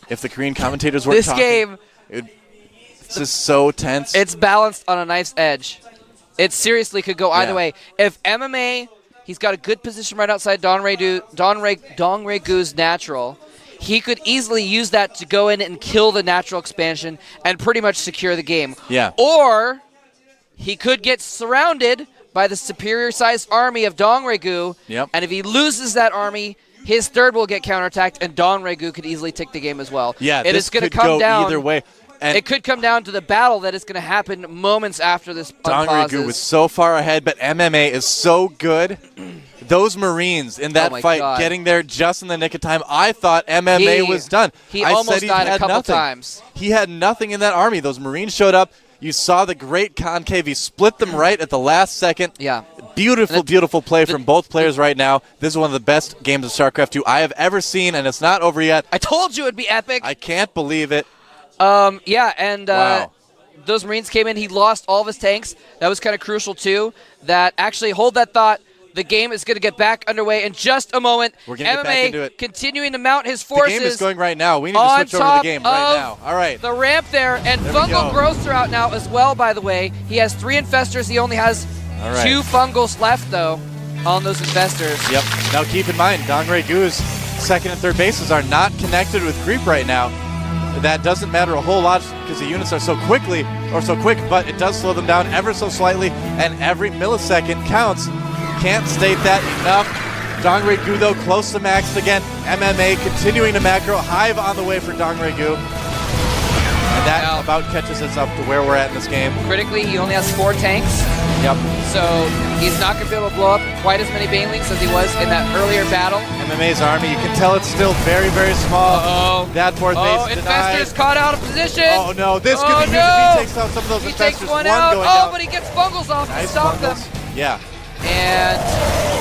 If the Korean commentators weren't talking. This game. This is so tense. It's balanced on a knife's edge. It seriously could go either way. If MMA, he's got a good position right outside Don Regu's natural. He could easily use that to go in and kill the natural expansion and pretty much secure the game. Yeah. Or he could get surrounded by the superior-sized army of Dongregu. Yep. And if he loses that army, his third will get counterattacked, and Dongregu could easily take the game as well. Yeah, it this is gonna could come go down, either way. And it could come down to the battle that is going to happen moments after this Dongregu was so far ahead, but MMA is so good. Those Marines in that fight getting there just in the nick of time. I thought MMA was done. He I almost said died a couple nothing. times. He had nothing in that army. Those Marines showed up. You saw the great concave. He split them right at the last second. Yeah. Beautiful, beautiful play from both players right now. This is one of the best games of StarCraft II I have ever seen, and it's not over yet. I told you it'd be epic. I can't believe it. Yeah, and Wow. those Marines came in. He lost all of his tanks. That was kind of crucial, too. That actually, hold that thought. The game is going to get back underway in just a moment. We're going to get back into it. Continuing to mount his forces. The game is going right now. We need to switch over to the game right now. All right. The ramp there, and There we Fungal go. Growths are out now as well, by the way. He has 3 Infestors. He only has 2 Fungals left, though, on those Infestors. Yep. Now keep in mind, Dongregu's second and third bases are not connected with creep right now. That doesn't matter a whole lot because the units are so quick, but it does slow them down ever so slightly, and every millisecond counts. Can't state that enough. Dongregu, though, close to max again. MMA continuing to macro. Hive on the way for Dongregu. And that about catches us up to where we're at in this game. Critically, he only has 4 tanks. Yep. So he's not going to be able to blow up quite as many Banelings as he was in that earlier battle. MMA's army, you can tell it's still very, very small. Uh-oh. That fourth base denied. Infestors caught out of position. Oh, no. This could be huge if he takes out some of those He Infestors. takes one out. going Oh, down. but he gets Fungals off to stop them. Yeah. And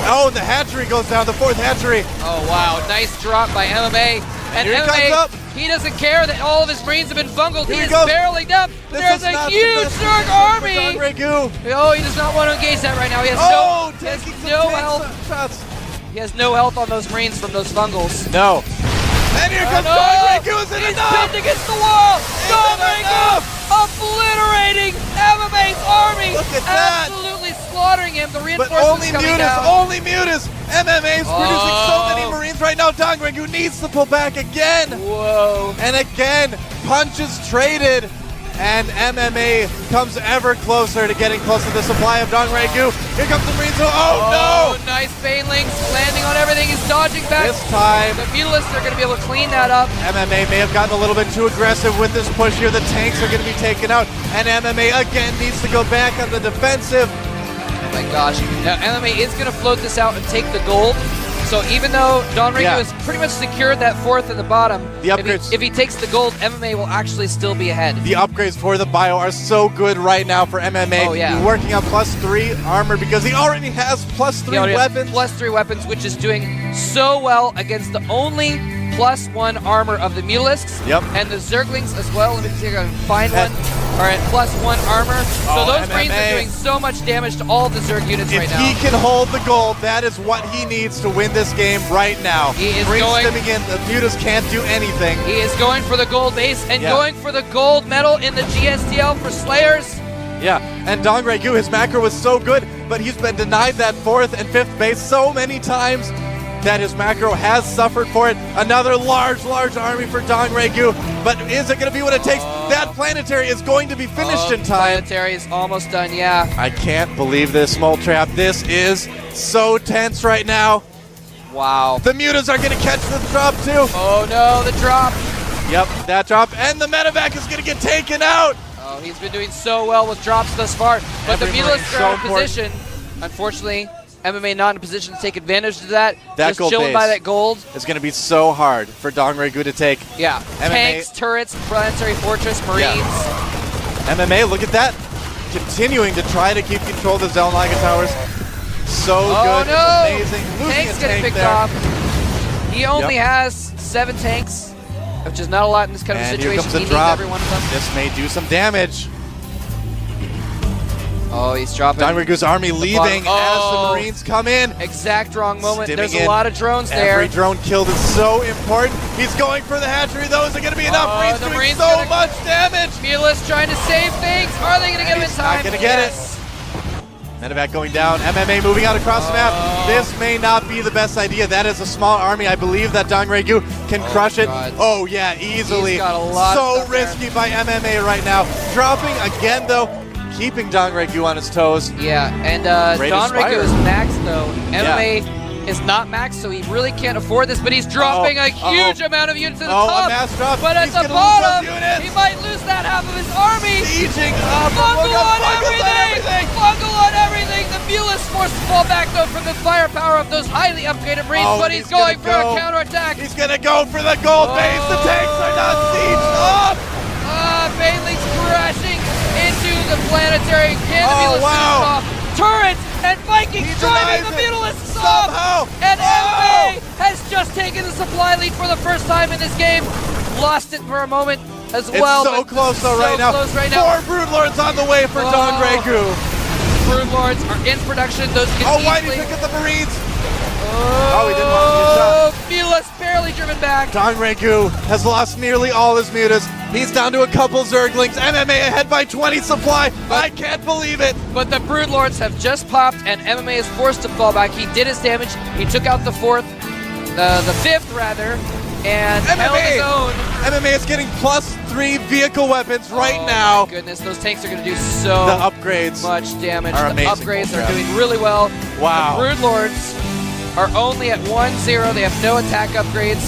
oh, the hatchery goes down, the fourth hatchery. Oh, wow. Nice drop by MMA. And Here he MMA, comes up. he doesn't care that all of his Marines have been fungled. Here He he is goes. barreling up. This There's is a not the huge best Zerg for army. Dongregu. Oh, he does not want to engage that right now. He has no health. He has no health on those Marines from those fungals. No. And here comes Dongregu. Is it He's enough? pinned against the wall. Dongregu obliterating MMA's army. Look at that. Absolutely slaughtering him. The But reinforcements only coming Mutas, down. only Mutas. MMA's producing so many Marines right now. Dongregu needs to pull back again. Whoa. And again, punches traded. And MMA comes ever closer to getting close to the supply of Dongregu. Here comes the Marines. Oh, no! Nice Banelings landing on everything. He's dodging back. This time, the Mutalisks are going to be able to clean that up. MMA may have gotten a little bit too aggressive with this push here. The tanks are going to be taken out. And MMA again needs to go back on the defensive. Oh my gosh. Now, MMA is going to float this out and take the gold. So even though Dongregu has pretty much secured that fourth in the bottom, the upgrades, if he takes the gold, MMA will actually still be ahead. The upgrades for the bio are so good right now for MMA. Oh, yeah. He's working on +3 armor because he already has +3 weapons. +3 weapons, which is doing so well against the only +1 armor of the Mutalisks. Yep. And the Zerglings as well. Let me see if I can find one. Are at +1 armor. So those Marines are doing so much damage to all the Zerg units right now. If he can hold the gold, that is what he needs to win this game right now. He is Marines going. stimming in. The Mutas can't do anything. He is going for the gold base and going for the gold medal in the GSTL for Slayers. Yeah, and Dongregu, his macro was so good, but he's been denied that fourth and fifth base so many times that his macro has suffered for it. Another large army for Dongregu, but is it going to be what it takes? That planetary is going to be finished in time. Planetary is almost done, yeah. I can't believe this, Mole Trap. This is so tense right now. Wow. The Mutas are going to catch the drop too. Oh no, the drop. Yep, that drop, and the medevac is going to get taken out. Oh, he's been doing so well with drops thus far, but the Mutalisks are out of position. Unfortunately, MMA not in a position to take advantage of that. That just gold chilling base by that gold. is going to be so hard for Dongregu to take. Yeah, MMA. tanks, turrets, planetary fortress, Marines. Yeah. MMA, look at that. Continuing to try to keep control of the Zelnaga towers. So good. No. It's amazing. Losing Tanks a getting tank picked there. off. He only has 7 tanks, which is not a lot in this kind of And here situation. comes the He drop. needs every one of them. This may do some damage. Oh, he's dropping. Donregu's army leaving as the Marines come in. Exact wrong moment. Stimming There's in. a lot of drones there. Every drone killed is so important. He's going for the hatchery, though. Is it going to be enough? Marines the doing Marines so much damage. Mutalisks trying to save things. Are they going to get him in time? Not going to get it. Medevac going down. MMA moving out across the map. This may not be the best idea. That is a small army. I believe that Dongregu can crush it. Oh, yeah, easily. He's got a lot of so stuff there. risky by MMA right now. Dropping again, though. keeping Dong Regu on his toes. Yeah, and Great Don Regu Inspire. is maxed though. MMA is not maxed, so he really can't afford this, but he's dropping a huge amount of units at the top. A mass drop. But at He's the gonna lose bottom, those units. he might lose that half of his army. Sieging up. Fungal Look on at Fungal's everything! Fungal on everything! The Mule is forced to fall back though from the firepower of those highly upgraded Marines, but he's going for a counterattack. He's gonna go for the gold base. The tanks are not sieged up. Bailey's crashing into the planetary. Can the Mule finish off? Turrets and Vikings driving the Mutalists off! And MMA has just taken the supply lead for the first time in this game. Lost it for a moment as well. It's so close though right now. Four Broodlords on the way for Dong Regu. Broodlords are in production. Those can why did he pick up the Marines? Oh, he didn't want to get shot. Mutalists barely driven back. Dong Regu has lost nearly all his mutas. He's down to a couple Zerglings. MMA ahead by 20 supply. I can't believe it. But the Broodlords have just popped, and MMA is forced to fall back. He did his damage. He took out the fifth rather, and held his own. MMA is getting +3 vehicle weapons right now. Oh my goodness, those tanks are going to do so the upgrades much damage. are The amazing. upgrades are doing really well. Wow. The Broodlords are only at 1-0. They have no attack upgrades.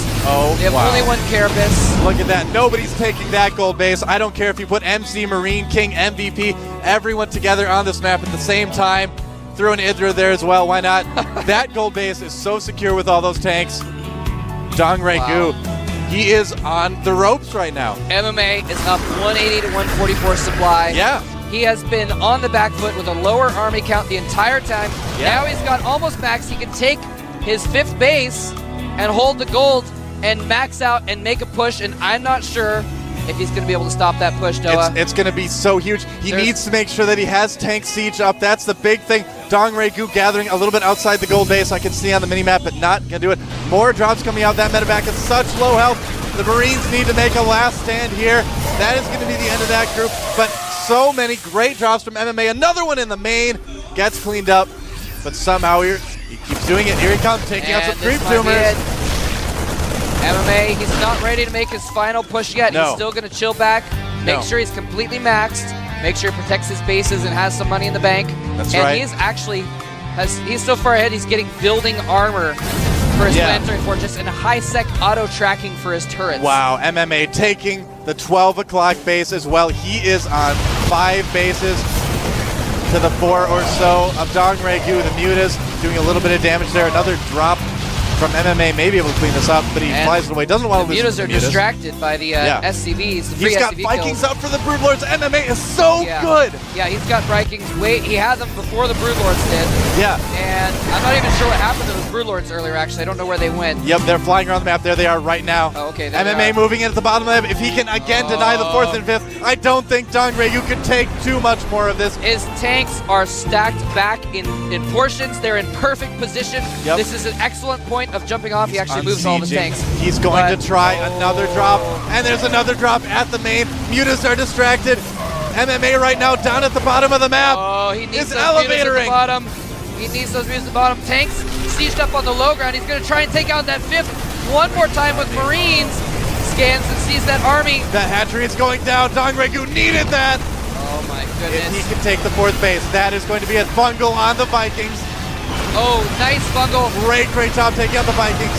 They have only one Carapace. Look at that. Nobody's taking that gold base. I don't care if you put MC, Marine, King, MVP, everyone together on this map at the same time. Threw an Idra there as well. Why not? That gold base is so secure with all those tanks. Dong Regu, he is on the ropes right now. MMA is up 180 to 144 supply. Yeah. He has been on the back foot with a lower army count the entire time. Now he's got almost max. He can take his 5th base and hold the gold and max out and make a push, and I'm not sure if he's going to be able to stop that push, Noah. It's going to be so huge. He needs to make sure that he has tank siege up. That's the big thing. Dong Regu gathering a little bit outside the gold base. I can see on the mini-map, but not going to do it. More drops coming out. That medevac is such low health. The Marines need to make a last stand here. That is going to be the end of that group, but so many great drops from MMA. Another one in the main. Gets cleaned up, but somehow he keeps doing it. Here he comes, taking out some creep tumors. MMA, he's not ready to make his final push yet. He's still going to chill back, make sure he's completely maxed, make sure he protects his bases and has some money in the bank. That's and right. he's actually, he's so far ahead, he's getting building armor for his planetary fortress and high-sec auto-tracking for his turrets. Wow, MMA taking the 12 o'clock base as well. He is on 5 bases to the 4 or so of Dong Regu. The Mutas doing a little bit of damage there. Another drop from MMA, may be able to clean this up, but he flies it away. Doesn't want to lose the Mutas are distracted by the SCVs. The free he's got SCV Vikings kills. up for the Broodlords. MMA is so good. Yeah, he's got Vikings. He had them before the Broodlords did. Yeah. And I'm not even sure what happened to those Broodlords earlier, actually. I don't know where they went. Yep, they're flying around the map. There they are right now. Oh, okay, there they MMA are. moving in at the bottom of the map. If he can again deny the 4th and 5th, I don't think Dong Regu can take too much more of this. His tanks are stacked back in portions. They're in perfect position. Yep. This is an excellent point of jumping off. He actually moves all of his tanks. He's going to try another drop, and there's another drop at the main. Mutas are distracted. MMA right now down at the bottom of the map. Oh, he needs is those mutas at elevatoring. the bottom. He needs those mutas at the bottom. Tanks sieged up on the low ground. He's going to try and take out that 5th one more time with Marines. Scans and sees that army. That hatchery is going down. Dong Regu needed that. Oh my goodness. If he can take the 4th base, that is going to be a fungal on the Vikings. Oh, nice fungal. Great job taking out the Vikings.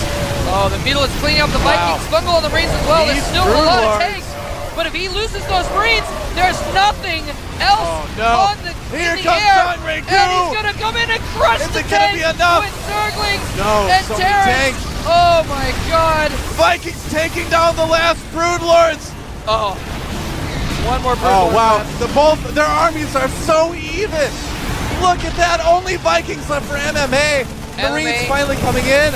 Oh, the Beetle is cleaning up the Vikings. Fungal on the Marines as well. There's still a lot of tanks. But if he loses those Marines, there's nothing else on the Here in the comes air. Dong Regu. And he's going to come in and crush the it gonna tank be enough? with Zerglings No, and so many Terrans. tanks. Oh my god. Vikings taking down the last Broodlords. Oh. One more Broodlord. Oh, wow. Their armies are so even. Look at that. Only Vikings left for MMA. Marines finally coming in.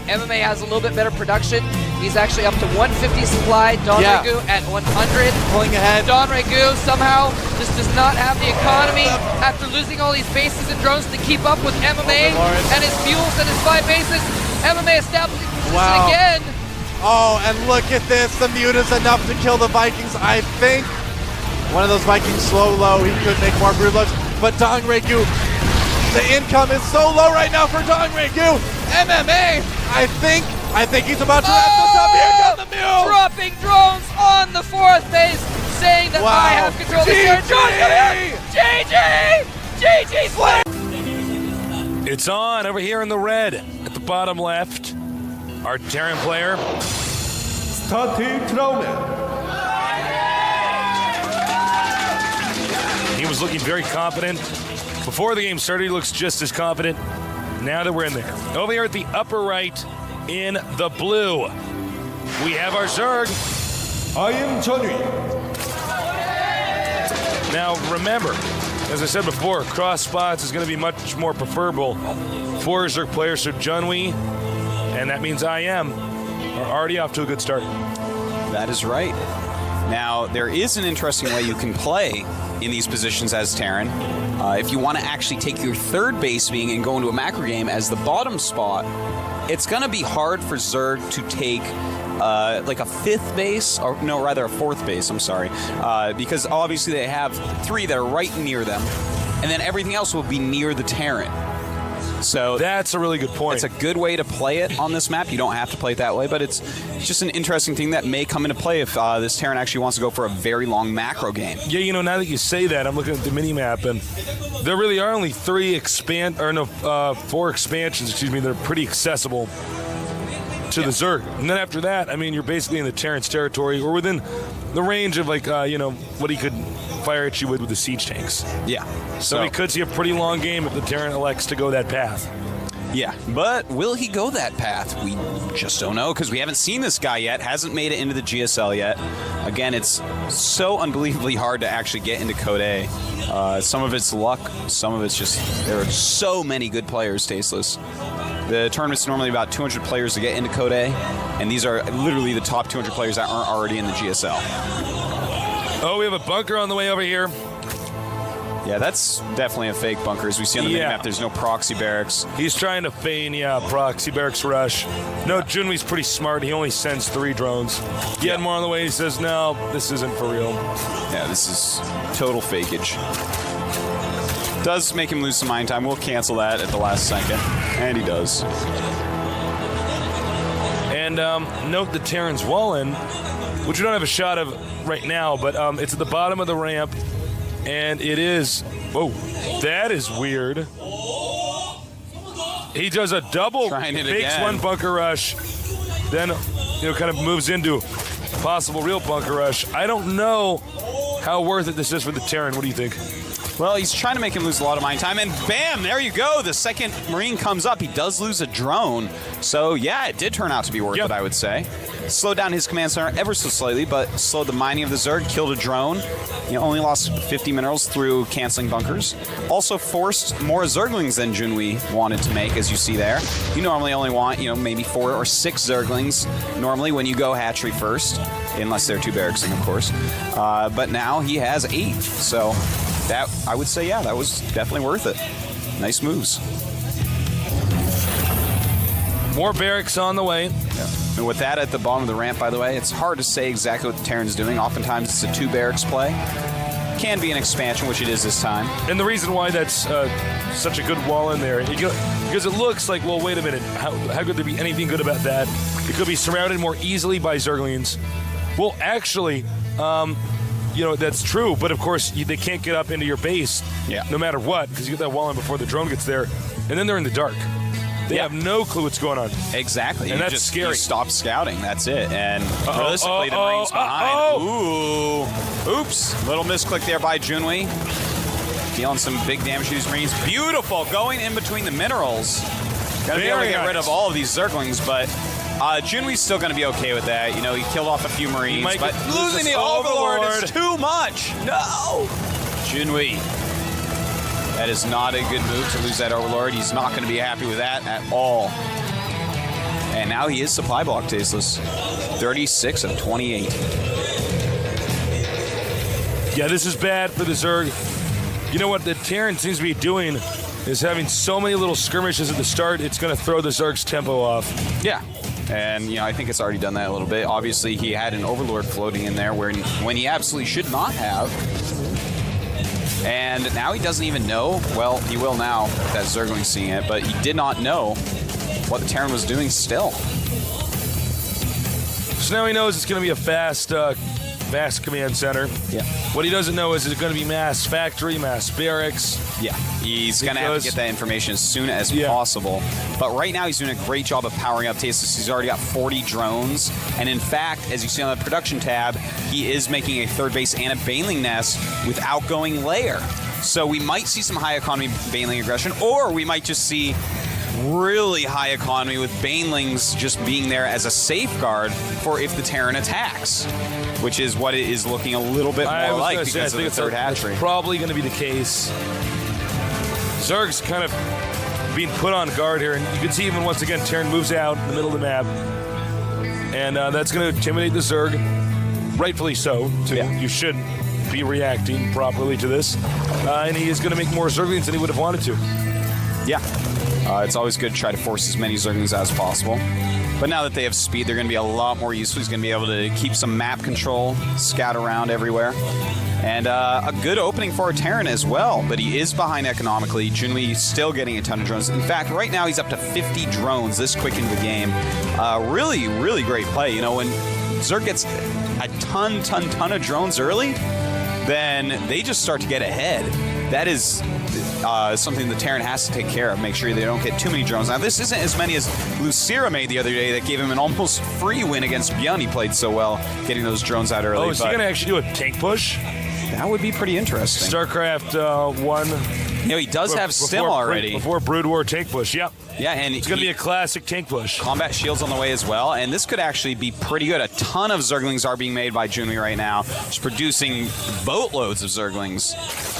MMA has a little bit better production. He's actually up to 150 supply. Don Regu at 100. Pulling ahead. Don Regu somehow just does not have the economy after losing all these bases and drones to keep up with MMA and his mules and his 5 bases. MMA establishing position again. Oh, and look at this. The Muta's enough to kill the Vikings, I think. One of those Vikings slow low. He could make more Broodlords. But Dong Regu, the income is so low right now for Dong Regu. MMA, I think he's about to wrap this up. Here comes the Mule. Dropping drones on the 4th base, saying that I have control of this area. Drones, come here! GG! GG Slayer! It's on over here in the red at the bottom left. Our Terran player. Started round. He was looking very confident. Before the game started, he looks just as confident. Now that we're in there. Over here at the upper right in the blue, we have our Zerg. I am Johnny. Now remember, as I said before, cross spots is going to be much more preferable for Zerg players. So Junwei, and that means I am, are already off to a good start. That is right. Now, there is an interesting way you can play in these positions as Terran. If you want to actually take your third base being and go into a macro game as the bottom spot, it's going to be hard for Zerg to take like a fifth base, or no, rather a fourth base, I'm sorry, because obviously they have three that are right near them, and then everything else will be near the Terran. So that's a really good point. It's a good way to play it on this map. You don't have to play it that way, but it's just an interesting thing that may come into play if this Terran actually wants to go for a very long macro game. Yeah, you know, now that you say that, I'm looking at the mini-map, and there really are only four expansions, that are pretty accessible to the Zerg. And then after that, I mean, you're basically in the Terran's territory, or within the range of, like, what he could fire at you with the siege tanks. Yeah. So we could see a pretty long game if the Terran elects to go that path. Yeah, but will he go that path? We just don't know, because we haven't seen this guy yet, hasn't made it into the GSL yet. Again, it's so unbelievably hard to actually get into Code A. Some of it's luck, some of it's just, there are so many good players, Tasteless. The tournament's normally about 200 players to get into Code A, and these are literally the top 200 players that aren't already in the GSL. Oh, we have a bunker on the way over here. Yeah, that's definitely a fake bunker. As we see on the minimap, there's no proxy barracks. He's trying to feign, proxy barracks rush. No, Junwei's pretty smart. He only sends 3 drones. He had more on the way. He says, no, this isn't for real. Yeah, this is total fakeage. Does make him lose some mine time. We'll cancel that at the last second. And he does. And note the Terran's Wallen, which we don't have a shot of right now, but it's at the bottom of the ramp. And it is, whoa, that is weird. He does a double, fakes one bunker rush, then kind of moves into possible real bunker rush. I don't know how worth it this is for the Terran. What do you think? Well, he's trying to make him lose a lot of mine time, and bam, there you go. The second Marine comes up. He does lose a drone. So, yeah, it did turn out to be worth it, I would say. Slowed down his command center ever so slightly, but slowed the mining of the Zerg, killed a drone. Only lost 50 minerals through canceling bunkers. Also forced more Zerglings than Junwei wanted to make, as you see there. You normally only want, maybe 4 or 6 Zerglings normally when you go hatchery first, unless they're 2 barracksing, of course. But now he has 8, so that, I would say, that was definitely worth it. Nice moves. More barracks on the way. Yeah. And with that at the bottom of the ramp, by the way, it's hard to say exactly what the Terran's doing. Oftentimes it's a 2 barracks play. Can be an expansion, which it is this time. And the reason why that's such a good wall in there, because it looks like, well, wait a minute, how could there be anything good about that? It could be surrounded more easily by Zerglings. Well, actually, that's true, but of course, they can't get up into your base no matter what, because you get that wall in before the drone gets there, and then they're in the dark. They have no clue what's going on. Exactly. And that's scary. You stop scouting. That's it. And realistically, the Marines behind. Ooh. Oops. Little misclick there by Junwei. Dealing some big damage to these Marines. Beautiful. Going in between the minerals. Gotta be able to get rid of all of these Zerglings, but Junwei's still going to be okay with that. He killed off a few Marines, but losing the Overlord is too much. No. Junwei. That is not a good move to lose that Overlord. He's not going to be happy with that at all. And now he is supply block, Tasteless. 36 of 28. Yeah, this is bad for the Zerg. You know what the Terran seems to be doing is having so many little skirmishes at the start, it's going to throw the Zerg's tempo off. Yeah. And, I think it's already done that a little bit. Obviously, he had an Overlord floating in there when he absolutely should not have. And now he doesn't even know. Well, he will now that Zergling's seeing it, but he did not know what the Terran was doing still. So now he knows it's going to be a fast mass command center. Yeah. What he doesn't know is it going to be mass factory, mass barracks? Yeah. He's going to have to get that information as soon as possible. But right now he's doing a great job of powering up Tasteless. He's already got 40 drones. And in fact, as you see on the production tab, he is making a third base and a Baneling nest with outgoing layer. So we might see some high economy Baneling aggression, or we might just see really high economy with Banelings just being there as a safeguard for if the Terran attacks, which is what it is looking a little bit more like because of the third hatchery. It's probably going to be the case. Zerg's kind of being put on guard here, and you can see even once again Terran moves out in the middle of the map, and that's going to intimidate the Zerg, rightfully so. You should be reacting properly to this, and he is going to make more Zerglings than he would have wanted to. Yeah. It's always good to try to force as many Zerglings as possible. But now that they have speed, they're going to be a lot more useful. He's going to be able to keep some map control, scout around everywhere. And a good opening for a Terran as well, but he is behind economically. Junwi still getting a ton of drones. In fact, right now he's up to 50 drones this quick into the game. Really, really great play. You know, when Zerg gets a ton of drones early, then they just start to get ahead. That is something the Terran has to take care of, make sure they don't get too many drones. Now, this isn't as many as Lucira made the other day that gave him an almost free win against Beyond. He played so well getting those drones out early. Oh, is he going to actually do a tank push? That would be pretty interesting. StarCraft 1. You know, he does have Stim already. Before Brood War tank push, yep. Yeah, and it's going to be a classic tank push. Combat shields on the way as well, and this could actually be pretty good. A ton of Zerglings are being made by Junwi right now. Just producing boatloads of Zerglings.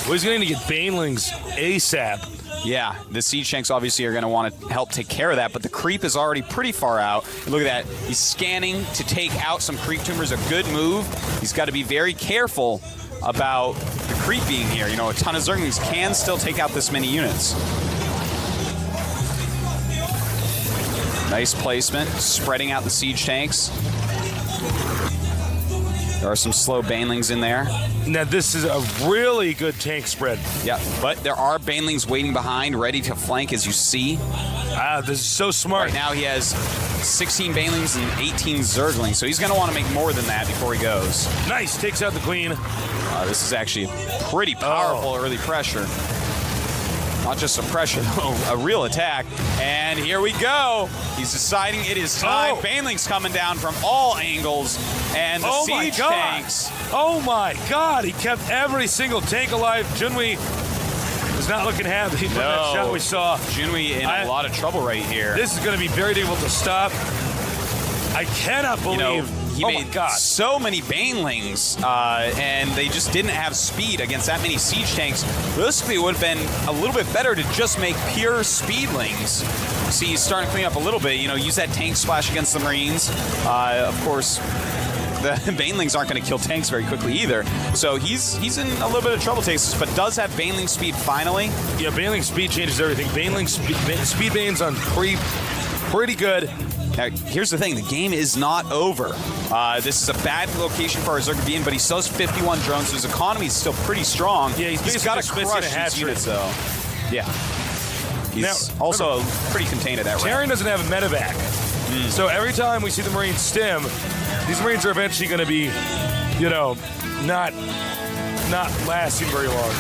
Well, he's going to get Banelings ASAP. Yeah, the Siege Tanks obviously are going to want to help take care of that, but the creep is already pretty far out. Look at that. He's scanning to take out some creep tumors. A good move. He's got to be very careful about the creep being here. You know, a ton of Zerglings can still take out this many units. Nice placement, spreading out the Siege Tanks. There are some slow Banelings in there. Now, this is a really good tank spread. Yeah, but there are Banelings waiting behind, ready to flank, as you see. This is so smart. Right now, he has 16 Banelings and 18 Zerglings, so he's going to want to make more than that before he goes. Nice, takes out the Queen. This is actually pretty powerful early pressure. Not just a pressure, a real attack. And here we go. He's deciding it is time. Banelings coming down from all angles. And the Siege Tanks. Oh my God, he kept every single tank alive. Junwi was not looking happy from that shot we saw. Junwi in a lot of trouble right here. This is going to be very difficult to stop. I cannot believe. He made so many Banelings, and they just didn't have speed against that many Siege Tanks. Realistically, it would have been a little bit better to just make pure Speedlings. See, he's starting to clean up a little bit. You know, use that tank splash against the Marines. Of course, the Banelings aren't going to kill tanks very quickly either. So he's in a little bit of trouble, Tasteless, but does have Baneling speed finally. Yeah, Baneling speed changes everything. Baneling speed banes on creep, pretty good. Now, here's the thing. The game is not over. This is a bad location for our Zerg to be in, but he still has 51 drones, so his economy is still pretty strong. Yeah, he's got to crush these units, though. Yeah. He's also pretty contained at that range. Terran doesn't have a medevac. So every time we see the Marines stim, these Marines are eventually going to be, you know, not lasting very long.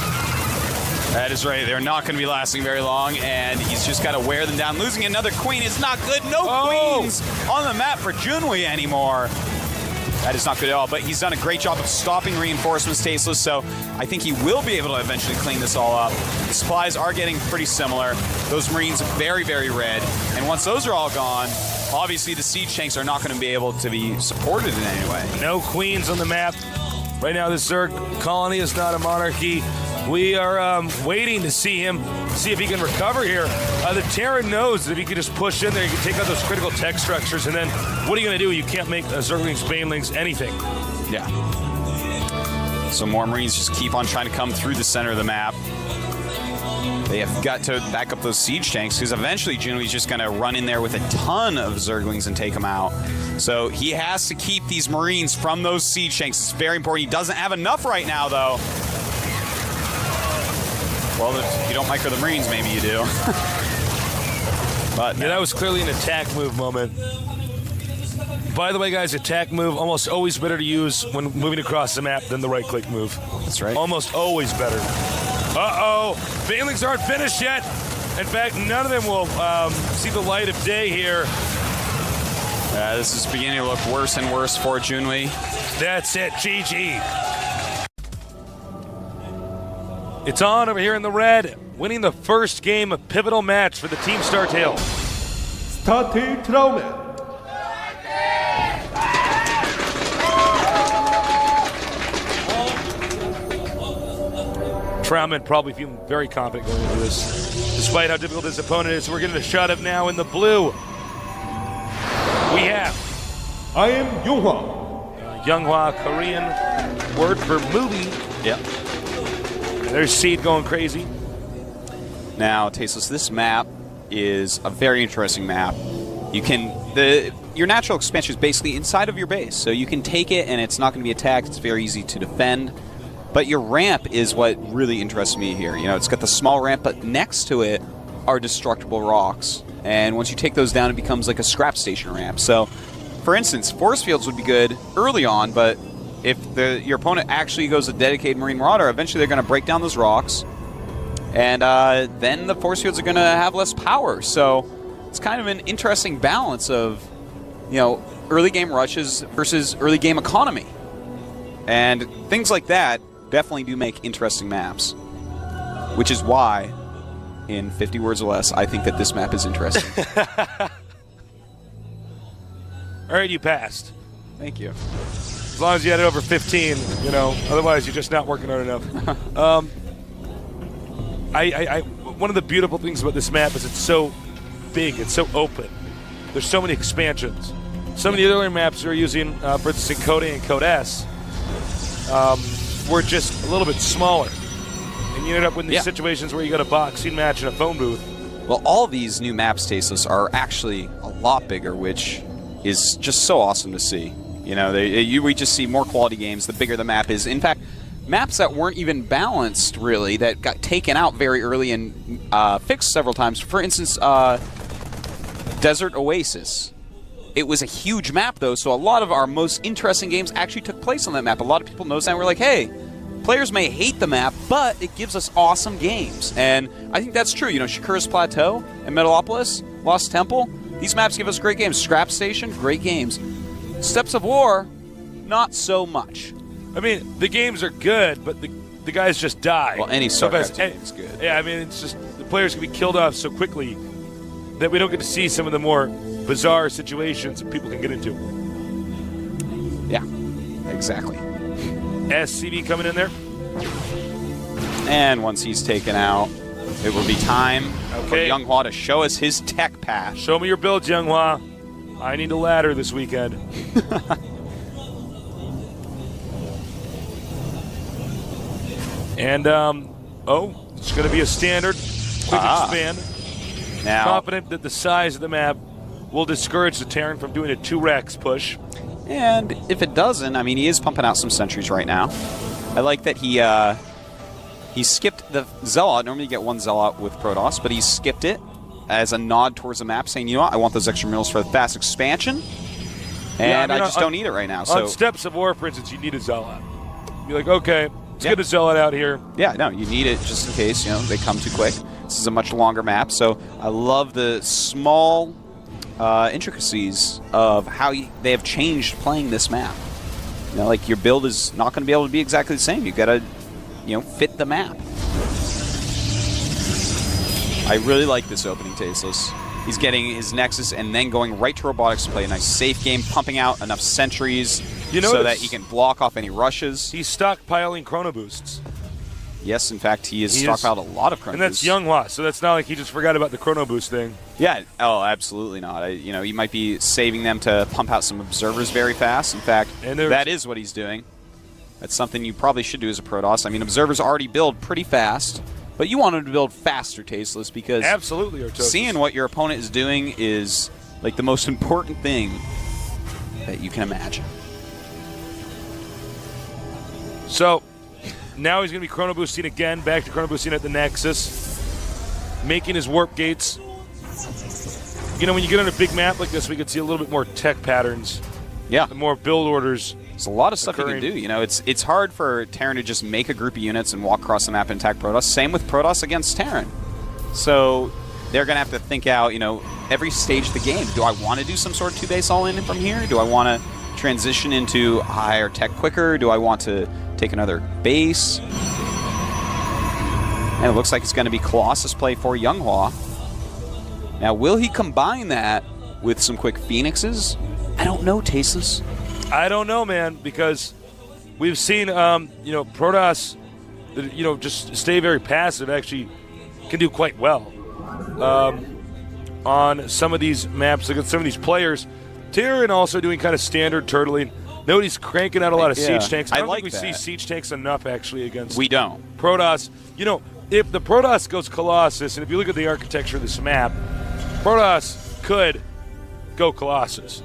That is right. They're not going to be lasting very long, and he's just got to wear them down. Losing another Queen is not good. No Queens on the map for Junwi anymore. That is not good at all, but he's done a great job of stopping reinforcements, Tasteless, so I think he will be able to eventually clean this all up. The supplies are getting pretty similar. Those Marines very, very red, and once those are all gone, obviously the Siege Tanks are not going to be able to be supported in any way. No Queens on the map. Right now, the Zerg colony is not a monarchy. We are waiting to see if he can recover here. The Terran knows that if he can just push in there, he can take out those critical tech structures, and then what are you going to do? You can't make Zerglings, Banelings, anything. Yeah. So more Marines just keep on trying to come through the center of the map. They have got to back up those Siege Tanks, because eventually Junwi's just going to run in there with a ton of Zerglings and take them out. So he has to keep these Marines from those Siege Tanks. It's very important. He doesn't have enough right now, though. Well, if you don't micro the Marines, maybe you do. But yeah, that was clearly an attack move moment. By the way, guys, attack move almost always better to use when moving across the map than the right-click move. That's right. Almost always better. Uh-oh. Banelings aren't finished yet. In fact, none of them will see the light of day here. This is beginning to look worse and worse for Junwei. That's it. GG. It's on over here in the red, winning the first game, a pivotal match for the Team StarTale. Started Trauman. Trauman probably feeling very confident going into this, despite how difficult his opponent is. We're getting a shot of now in the blue. We have I am Yoonghwa. Yoonghwa, Korean word for movie. Yep. There's Seed going crazy. Now, Tasteless, this map is a very interesting map. You can your natural expansion is basically inside of your base, so you can take it and it's not going to be attacked. It's very easy to defend. But your ramp is what really interests me here. You know, it's got the small ramp, but next to it are destructible rocks. And once you take those down, it becomes like a scrap station ramp. So, for instance, force fields would be good early on, but if your opponent actually goes a dedicated Marine Marauder, eventually they're going to break down those rocks, and then the force fields are going to have less power. So it's kind of an interesting balance of, you know, early game rushes versus early game economy. And things like that definitely do make interesting maps, which is why, in 50 words or less, I think that this map is interesting. All right, you passed. Thank you. As long as you had it over 15, you know. Otherwise, you're just not working hard enough. One of the beautiful things about this map is it's so big, it's so open. There's so many expansions. Some of the other maps we're using, for instance, in Code A and Code S, were just a little bit smaller. And you end up with these situations where you got a boxing match in a phone booth. Well, all these new maps, Tasteless, are actually a lot bigger, which is just so awesome to see. You know, we just see more quality games the bigger the map is. In fact, maps that weren't even balanced, really, that got taken out very early and fixed several times. For instance, Desert Oasis. It was a huge map, though, so a lot of our most interesting games actually took place on that map. A lot of people noticed that and were like, hey, players may hate the map, but it gives us awesome games. And I think that's true. You know, Shakura's Plateau and Metalopolis, Lost Temple, these maps give us great games. Scrap Station, great games. Steps of War, not so much. I mean, the games are good, but the guys just die. Well, any StarCraft II is good. Yeah, I mean, it's just the players can be killed off so quickly that we don't get to see some of the more bizarre situations that people can get into. Yeah, exactly. SCV coming in there. And once he's taken out, it will be time for Yoonghwa to show us his tech path. Show me your build, Yoonghwa. I need a ladder this weekend. And, it's going to be a standard quick expand. Now, confident that the size of the map will discourage the Terran from doing a 2-Rex push. And if it doesn't, I mean, he is pumping out some sentries right now. I like that he skipped the Zealot. Normally you get one Zealot with Protoss, but he skipped it as a nod towards the map, saying, you know what, I want those extra minerals for the fast expansion, and I just don't need it right now. So on Steps of War, for instance, you need a Zealot. You're like, okay, let's get a Zealot out here. Yeah, no, you need it just in case, you know, they come too quick. This is a much longer map, so I love the small intricacies of how they have changed playing this map. You know, like your build is not going to be able to be exactly the same. You've got to, you know, fit the map. I really like this opening, Tasteless. He's getting his Nexus and then going right to Robotics to play a nice safe game, pumping out enough sentries so that he can block off any rushes. He's stockpiling Chrono Boosts. Yes, in fact, he has stockpiled a lot of Chrono Boosts. And that's Yoonghwa, so that's not like he just forgot about the Chrono Boost thing. Yeah, oh, absolutely not. You know, he might be saving them to pump out some Observers very fast. In fact, that is what he's doing. That's something you probably should do as a Protoss. I mean, Observers already build pretty fast, but you want them to build faster, Tasteless, because absolutely, seeing what your opponent is doing is like the most important thing that you can imagine. So now he's going to be Chrono Boosting again, back to Chrono Boosting at the Nexus, making his warp gates. you know, when you get on a big map like this, we could see a little bit more tech patterns. Yeah. More build orders. There's a lot of stuff occurring. you can do. You know, it's hard for Terran to just make a group of units and walk across the map and attack Protoss. Same with Protoss against Terran. So they're going to have to think out, you know, every stage of the game. Do I want to do some sort of 2-base all-in from here? Do I want to transition into higher tech quicker? Do I want to take another base? And it looks like it's going to be Colossus play for Younghwa. Now, will he combine that with some quick Phoenixes? I don't know, Tasteless. I don't know, man, because we've seen, you know, Protoss, you know, just stay very passive, actually can do quite well on some of these maps against some of these players. Terran also doing kind of standard turtling. Note he's cranking out a lot of siege tanks. I don't think we see siege tanks enough, actually, against Protoss. You know, if the Protoss goes Colossus, and if you look at the architecture of this map, Protoss could go Colossus.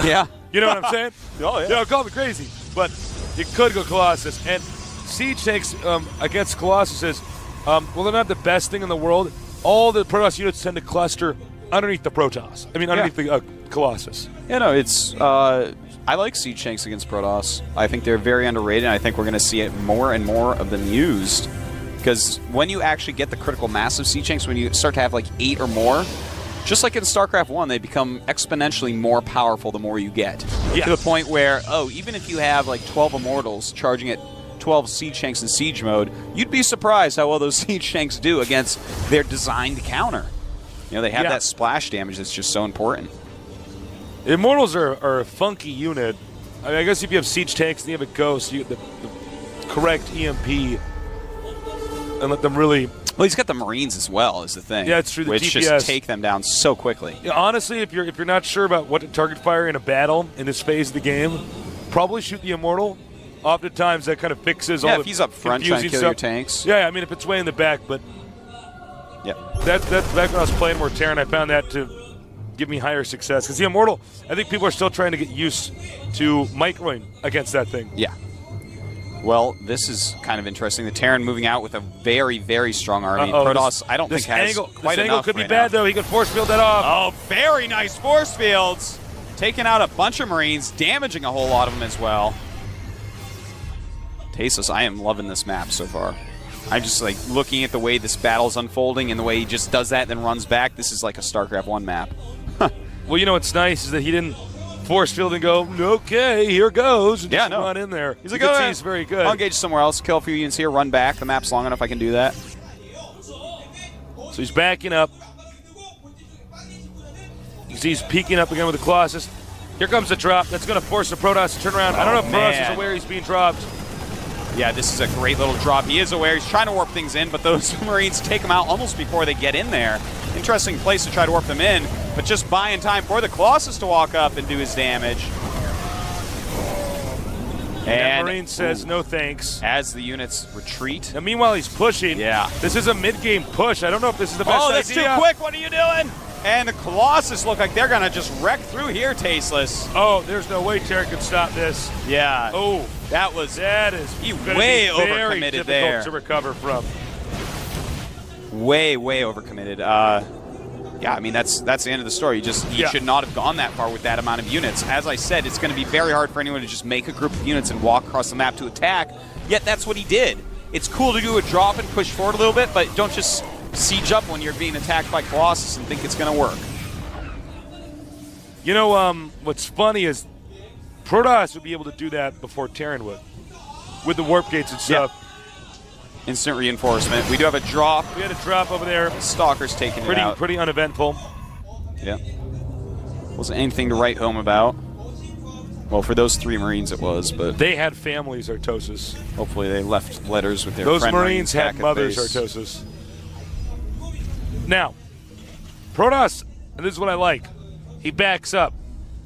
Yeah. You know what I'm saying? Oh, yeah. You know, call me crazy, but it could go Colossus. And siege tanks against Colossuses, well, they're not the best thing in the world. All the Protoss units tend to cluster underneath the Protoss. I mean, underneath the Colossus. Yeah, no, it's... I like siege tanks against Protoss. I think they're very underrated, and I think we're going to see it more and more of them used. Because when you actually get the critical mass of siege tanks, when you start to have like 8 or more, just like in StarCraft 1, they become exponentially more powerful the more you get. To the point where, even if you have like 12 Immortals charging at 12 siege tanks in siege mode, you'd be surprised how well those siege tanks do against their designed counter. You know, they have that splash damage that's just so important. Immortals are a funky unit. I mean, I guess if you have siege tanks and you have a ghost, you get the correct EMP and let them really... Well, he's got the Marines as well, is the thing. Yeah, it's true. The which DPS. just take them down so quickly. Yeah, honestly, if you're not sure about what to target fire in a battle in this phase of the game, probably shoot the Immortal. Oftentimes, that kind of fixes all the if he's up front trying to kill your tanks. Yeah, I mean, if it's way in the back, but... Yeah. That's back when I was playing more Terran, I found that to give me higher success. Because the Immortal, I think people are still trying to get used to microing against that thing. Yeah. Well, this is kind of interesting. The Terran moving out with a very, very strong army. Protoss, I don't think has quite enough. This angle could be bad, though. He could force field that off. Oh, very nice force fields. Taking out a bunch of Marines, damaging a whole lot of them as well. Tasteless, I am loving this map so far. I'm just like looking at the way this battle's unfolding and the way he just does that and then runs back. This is like a StarCraft 1 map. Well, you know what's nice is that he didn't force field and go, okay, here goes, and just run in there. He's like, he's very good. I'll engage somewhere else, kill a few units here, run back. The map's long enough I can do that. So he's backing up. You see he's peeking up again with the Colossus. Here comes the drop. That's going to force the Protoss to turn around. I don't know if Protoss is aware he's being dropped. Yeah, this is a great little drop. He is aware. He's trying to warp things in, but those Marines take him out almost before they get in there. Interesting place to try to warp them in, but just buying time for the Colossus to walk up and do his damage. And Marine says no thanks. As the units retreat. Now, meanwhile, he's pushing. Yeah. This is a mid-game push. I don't know if this is the best idea. Oh, that's too quick. What are you doing? And the Colossus look like they're going to just wreck through here, Tasteless. Oh, there's no way Terran can stop this. Yeah. Oh, that is way overcommitted there. To recover from. Way overcommitted. Yeah, I mean that's the end of the story. He should not have gone that far with that amount of units. As I said, it's going to be very hard for anyone to just make a group of units and walk across the map to attack. Yet that's what he did. It's cool to do a drop and push forward a little bit, but don't just siege up when you're being attacked by Colossus and think it's going to work. You know, what's funny is Protoss would be able to do that before Terran would, with the warp gates and stuff. Yeah. Instant reinforcement. We do have a drop. We had a drop over there. Stalker's taking it out. Pretty uneventful. Yeah. Wasn't anything to write home about. Well, for those 3 Marines it was, but... They had families, Artosis. Hopefully they left letters with their Those friend Marines had mothers, Artosis. Now, Protoss, and this is what I like, he backs up.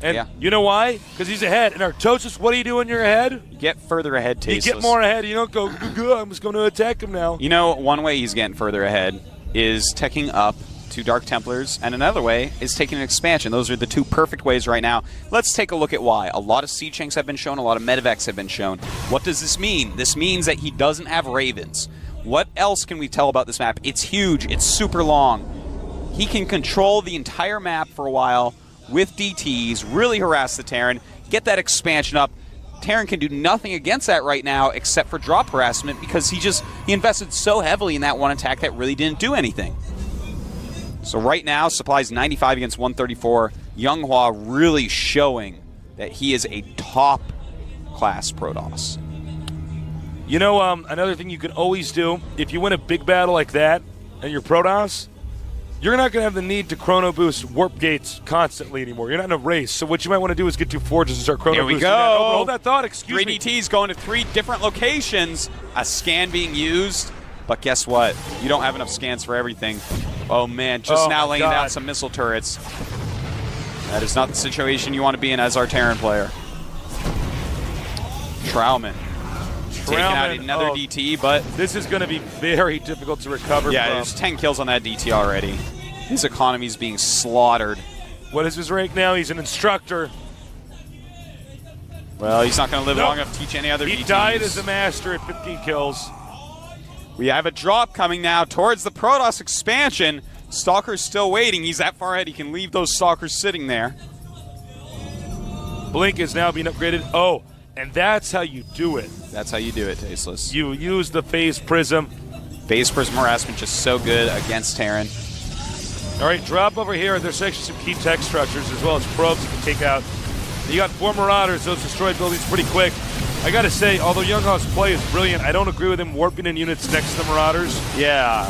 And you know why? Because he's ahead. And Artosis, what do you do when you're ahead? You get further ahead, Tasteless. You get more ahead. You don't go, I'm just going to attack him now. You know, one way he's getting further ahead is teching up to Dark Templars, and another way is taking an expansion. Those are the 2 perfect ways right now. Let's take a look at why. A lot of siege tanks have been shown. A lot of medevacs have been shown. What does this mean? This means that he doesn't have Ravens. What else can we tell about this map? It's huge. It's super long. he can control the entire map for a while with DTs, really harass the Terran, get that expansion up. Terran can do nothing against that right now except for drop harassment because he invested so heavily in that one attack that really didn't do anything. So right now, Supply's 95 against 134. Younghwa really showing that he is a top-class Protoss. You know, another thing you can always do, if you win a big battle like that and you're Protoss, you're not going to have the need to chrono boost warp gates constantly anymore. You're not in a race. So what you might want to do is get 2 forges and start chrono boosting. Here we go. Oh, hold that thought. Excuse me. 3 DTs going to 3 different locations. A scan being used. But guess what? You don't have enough scans for everything. Oh, man. Just now laying down some missile turrets. That is not the situation you want to be in as our Terran player. Trauman. Taking out another DT, but this is going to be very difficult to recover yeah, from. There's 10 kills on that DT already. His economy is being slaughtered. What is his rank now? He's an instructor. Well, he's not going to live long enough to teach any other DTs. He died as a master at 15 kills. We have a drop coming now towards the Protoss expansion. Stalker's still waiting. He's that far ahead. He can leave those Stalkers sitting there. Blink is now being upgraded. Oh, and that's how you do it. That's how you do it, Tasteless. You use the phase prism. Phase prism harassment just so good against Terran. All right, drop over here. There's actually some key tech structures as well as probes you can take out. You got 4 Marauders. Those destroy buildings pretty quick. I got to say, although Younghwa's play is brilliant, I don't agree with him warping in units next to the Marauders. Yeah.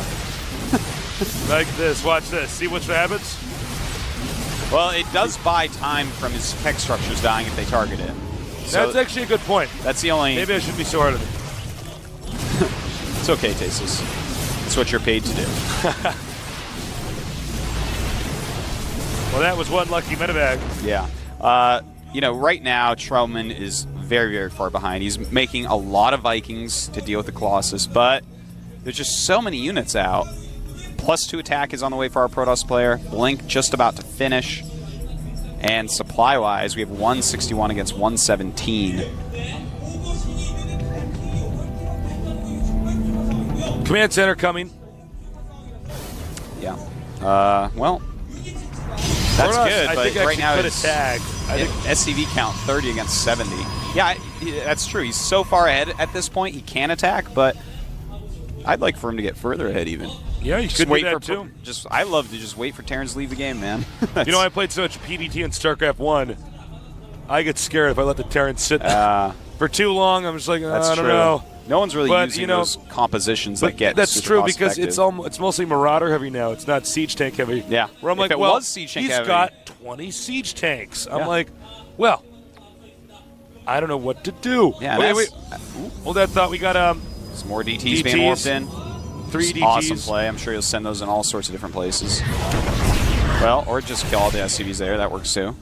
Like this. Watch this. See what happens? Well, it does buy time from his tech structures dying if they target it. So that's actually a good point. That's the only... Maybe I shouldn't be so hard on it. It's okay, Tasteless. It's what you're paid to do. Well, that was one lucky medevac. Yeah. You know, right now, Trauman is very, very far behind. He's making a lot of Vikings to deal with the Colossus, but there's just so many units out. +2 attack is on the way for our Protoss player. Blink just about to finish. And supply-wise, we have 161 against 117. Command center coming. Yeah. Well, that's good, but right now it's tag. I think SCV count 30 against 70. Yeah, that's true. He's so far ahead at this point, he can attack, but I'd like for him to get further ahead even. Yeah, you could do that too. I love to just wait for Terrans to leave the game, man. You know, I played so much PvT in StarCraft 1. I get scared if I let the Terrans sit for too long. I'm just like, I don't know. No one's really using those compositions that get That's true because effective. it's mostly Marauder heavy now. It's not Siege Tank heavy. Yeah. Where I'm If like, it well, was Siege Tank he's heavy. got 20 Siege Tanks. I'm like, well, I don't know what to do. Yeah, wait. Hold that thought. We got some more DTs being warped in. 3 DTs. Awesome play. I'm sure he'll send those in all sorts of different places. Well, or just kill all the SCVs there. That works too.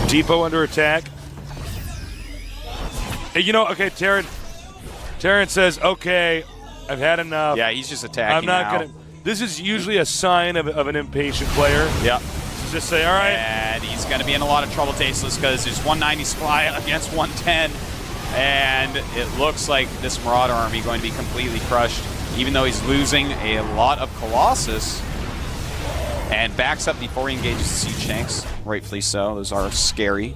Depot under attack. Hey, you know, okay, Terran says, okay, I've had enough. Yeah, he's just attacking I'm not now. going to. This is usually a sign of an impatient player. Yeah. Just say, all right. And he's going to be in a lot of trouble, Tasteless, because there's 190 supply against 110. And it looks like this Marauder army going to be completely crushed, even though he's losing a lot of Colossus. And backs up before he engages the siege tanks. Rightfully so. Those are scary.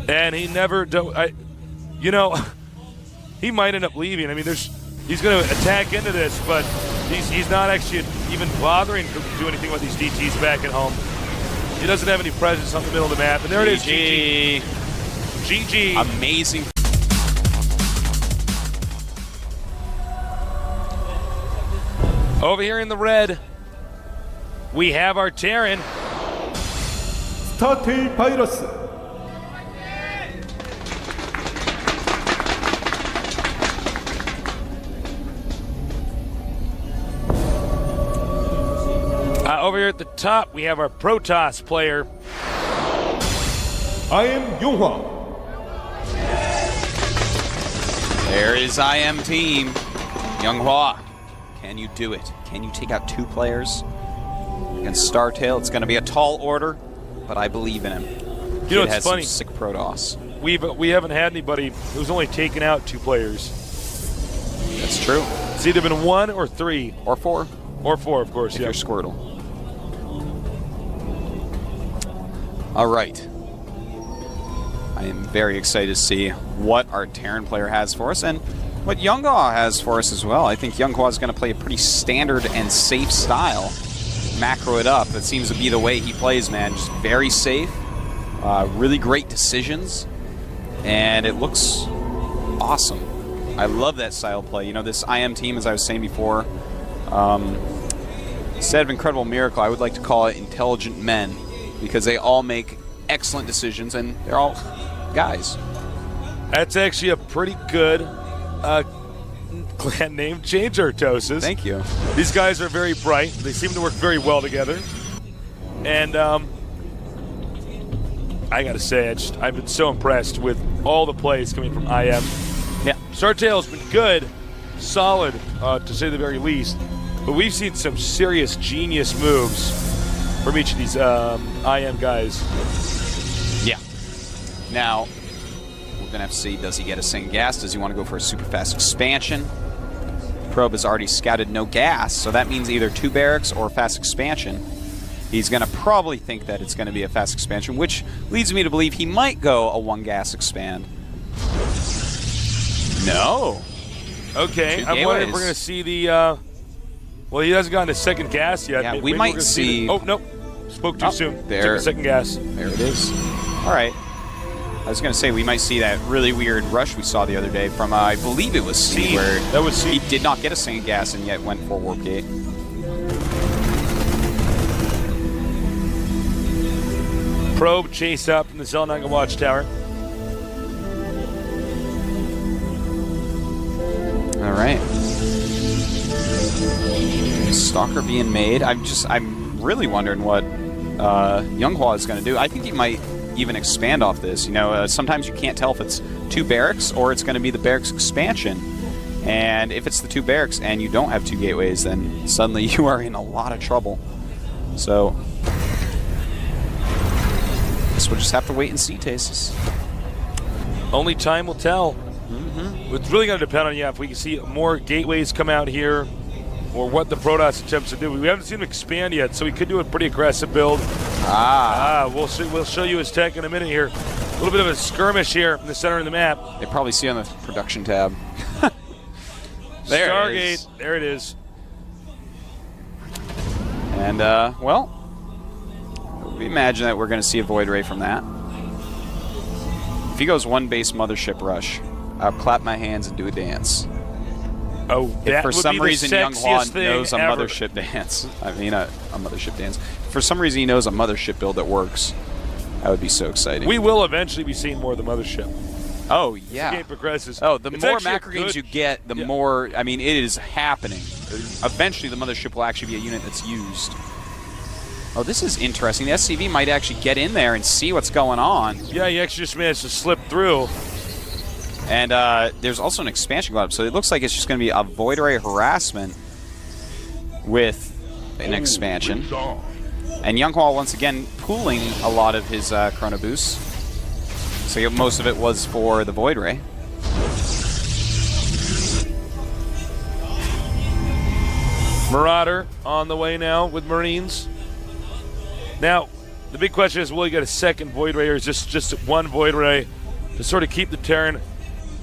And he never, you know, he might end up leaving. I mean, he's going to attack into this, but he's not actually even bothering to do anything with these DTs back at home. He doesn't have any presence on the middle of the map. And there it is, GG. GG. Amazing. Over here in the red, we have our Terran. State Pirates. Over here at the top, we have our Protoss player. I am Younghwa. There is IM team. Younghwa. Can you do it? Can you take out 2 players against Startail? It's going to be a tall order, but I believe in him. You know, it's has funny. Some sick Protoss. we haven't had anybody who's only taken out 2 players. That's true. It's either been 1 or 3. Or 4. Or 4, of course, if yeah. you're Squirtle. All right. I am very excited to see what our Terran player has for us and what Younghwa has for us as well. I think Younghwa is going to play a pretty standard and safe style. Macro it up. That seems to be the way he plays, man. Just very safe. Really great decisions. And it looks awesome. I love that style of play. You know, this IM team, as I was saying before, instead of Incredible Miracle, I would like to call it Intelligent Men, because they all make excellent decisions, and they're all guys. That's actually a pretty good clan name change, Artosis. Thank you. These guys are very bright. They seem to work very well together. And I got to say, I've been so impressed with all the plays coming from IM. Yeah. Sartail's been good, solid, to say the very least. But we've seen some serious genius moves from each of these IM guys. Yeah. Now, we're going to have to see, does he get a second gas? Does he want to go for a super fast expansion? Probe has already scouted no gas, so that means either 2 barracks or fast expansion. He's going to probably think that it's going to be a fast expansion, which leads me to believe he might go a 1 gas expand. No. Okay, I'm wondering if we're going to see the... well, he hasn't gotten a second gas yet. Yeah, Maybe we we're might gonna see... Oh, no. Spoke too soon. There. Took a second gas. There it is. All right. I was going to say we might see that really weird rush we saw the other day from, I believe it was C, where that was C. He did not get a second gas and yet went for Warp Gate. Probe chase up from the Zelnaga watchtower. All right. Stalker being made. I'm really wondering what Younghwa is going to do. I think he might even expand off this. You know, sometimes you can't tell if it's 2 barracks or it's going to be the barracks expansion. And if it's the 2 barracks and you don't have 2 gateways, then suddenly you are in a lot of trouble. So, guess we'll just have to wait and see, Tasis. Only time will tell. It's really going to depend on, if we can see more gateways come out here or what the Protoss attempts to do. We haven't seen him expand yet, so he could do a pretty aggressive build. We'll show you his tech in a minute here. A little bit of a skirmish here in the center of the map. They probably see on the production tab. There Stargate. it is. There it is. And, well, we imagine that we're going to see a Void Ray from that. If he goes 1 base Mothership Rush, I'll clap my hands and do a dance. Oh, if for some reason Younghwa knows a ever. Mothership dance, I mean a Mothership dance. If for some reason he knows a Mothership build that works, that would be so exciting. We will eventually be seeing more of the Mothership. Oh, yeah. As the game progresses. Oh, the It's more actually a macro games good- you get, the more, I mean, it is happening. Eventually the Mothership will actually be a unit that's used. Oh, this is interesting. The SCV might actually get in there and see what's going on. Yeah, he actually just managed to slip through. And there's also an expansion going up, so it looks like it's just going to be a Void Ray harassment with an expansion. And Younghwa, once again, pooling a lot of his Chrono Boosts. So most of it was for the Void Ray. Marauder on the way now with Marines. Now, the big question is, will he get a second Void Ray, or is this just 1 Void Ray to sort of keep the Terran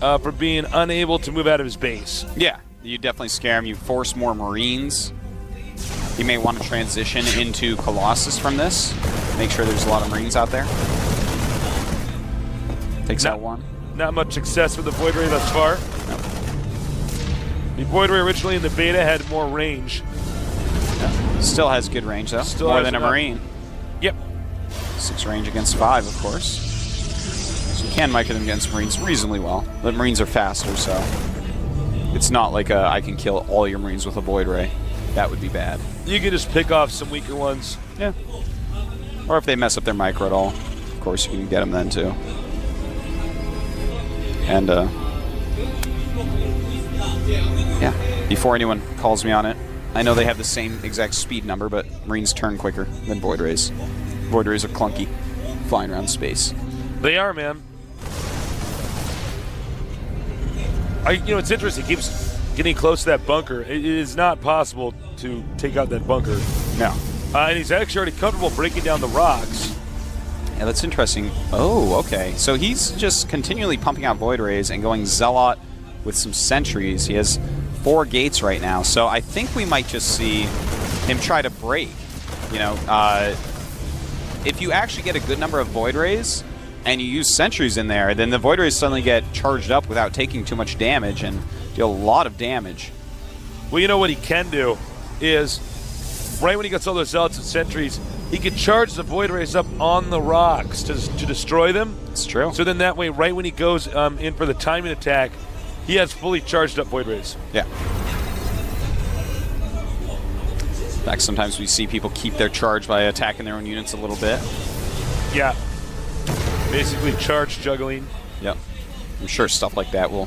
from being unable to move out of his base? Yeah, you definitely scare him. You force more Marines. You may want to transition into Colossus from this. Make sure there's a lot of Marines out there. Takes out 1. Not much success with the Void Ray thus far. No. The Void Ray originally in the beta had more range. Yeah. Still has good range, though. Still more has than a enough. Marine. Yep. 6 range against 5, of course. So you can micro them against Marines reasonably well. The Marines are faster, so it's not like I can kill all your Marines with a Void Ray. That would be bad. You can just pick off some weaker ones. Yeah. Or if they mess up their micro at all, of course you can get them then too. And yeah, before anyone calls me on it, I know they have the same exact speed number, but Marines turn quicker than Void Rays. Void Rays are clunky, flying around space. They are, man. It's interesting. He keeps getting close to that bunker. It is not possible to take out that bunker. No. And he's actually already comfortable breaking down the rocks. Yeah, that's interesting. Oh, okay. So he's just continually pumping out Void Rays and going Zealot with some sentries. He has 4 gates right now, so I think we might just see him try to break. If you actually get a good number of Void Rays and you use sentries in there, then the Void Rays suddenly get charged up without taking too much damage and deal a lot of damage. Well, you know what he can do is, right when he gets all those Zealots and sentries, he can charge the Void Rays up on the rocks to destroy them. It's true. So then that way, right when he goes in for the timing attack, he has fully charged up Void Rays. Yeah. In fact, sometimes we see people keep their charge by attacking their own units a little bit. Yeah. Basically charge juggling. Yep. I'm sure stuff like that will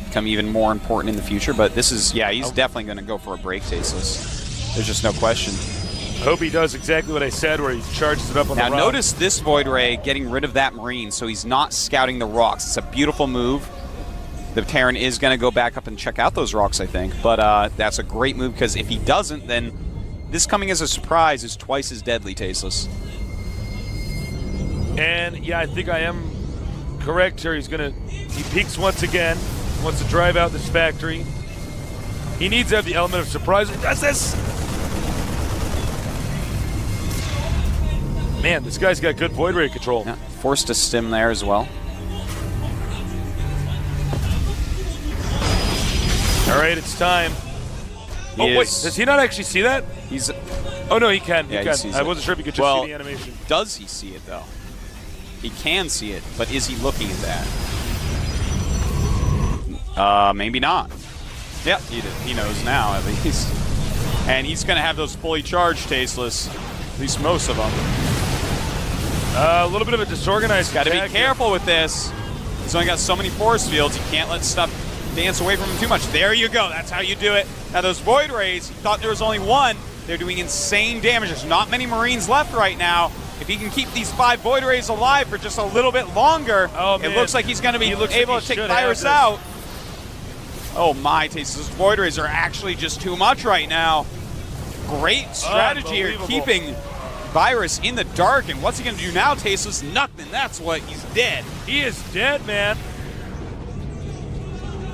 become even more important in the future, but this is, he's definitely going to go for a break, Tasteless. There's just no question. I hope he does exactly what I said, where he charges it up on the rock. Now notice this Void Ray getting rid of that Marine, so he's not scouting the rocks. It's a beautiful move. The Terran is going to go back up and check out those rocks, I think, but that's a great move, because if he doesn't, then this coming as a surprise is twice as deadly, Tasteless. And yeah, I think I am correct here. He peeks once again, wants to drive out this factory. He needs to have the element of surprise. He does this! Man, this guy's got good Void Ray control. Yeah, forced to stim there as well. All right, it's time. Wait, does he not actually see that? Oh, no, he can. Yeah, he can. sees I it. wasn't sure if he could just see the animation. Does he see it, though? He can see it, but is he looking at that? Maybe not. Yep, he knows now, at least. And he's going to have those fully charged Tasteless, at least most of them. A little bit of a disorganized Got to be careful with this. He's only got so many force fields. You can't let stuff dance away from him too much. There you go. That's how you do it. Now, those Void Rays, he thought there was only one. They're doing insane damage. There's not many Marines left right now. If he can keep these 5 Void Rays alive for just a little bit longer, it looks like he's going to be able to take Virus out. Oh my, Tasteless. Void Rays are actually just too much right now. Great strategy here, keeping Virus in the dark. And what's he going to do now, Tasteless? Nothing. That's what. He's dead. He is dead, man.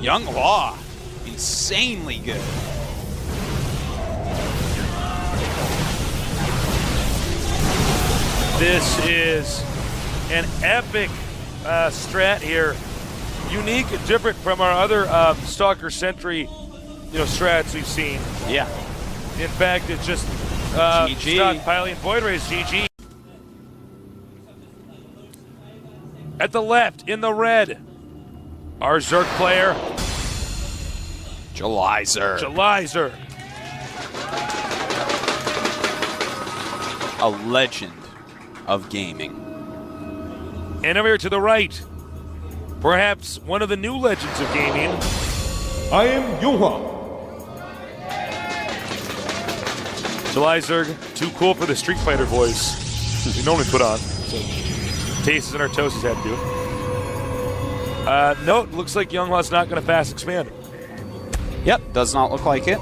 Young Law, insanely good. This is an epic strat here. Unique and different from our other Stalker Sentry, strats we've seen. Yeah. In fact, it's just GG. stockpiling Void Rays. GG. At the left, in the red, our Zerg player, Julyzer. A legend of gaming. And over here to the right, perhaps one of the new legends of gaming. I am Yonghwa. Julyzer, too cool for the Street Fighter voice we normally put on. So Tastes and Artosis had to do it. No, it looks like Younghwa's not going to fast expand. Yep, does not look like it.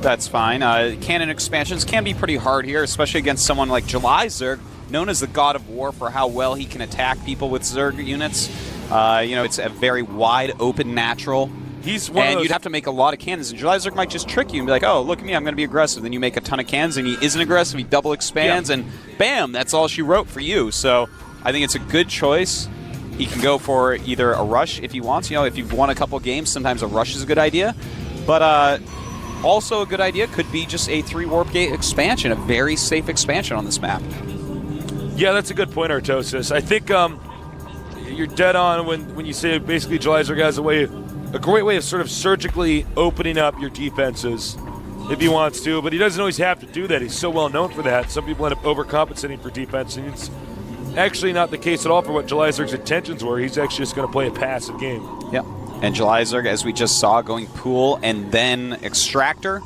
That's fine. Cannon expansions can be pretty hard here, especially against someone like Julyzer, known as the God of War for how well he can attack people with Zerg units. It's a very wide open natural. And you'd have to make a lot of cannons. And Julyzer might just trick you and be like, oh, look at me, I'm going to be aggressive. Then you make a ton of cannons, and he isn't aggressive. He double expands, and bam, that's all she wrote for you. So I think it's a good choice. He can go for either a rush if he wants. If you've won a couple games, sometimes a rush is a good idea. But also a good idea could be just a 3 Warp Gate expansion, a very safe expansion on this map. Yeah, that's a good point, Artosis. I think you're dead on when you say basically Julyzer has a great way of sort of surgically opening up your defenses if he wants to, but he doesn't always have to do that. He's so well known for that. Some people end up overcompensating for defense, and it's actually not the case at all for what Julyzer's intentions were. He's actually just going to play a passive game. Yep. And Julyzer, as we just saw, going Pool and then Extractor.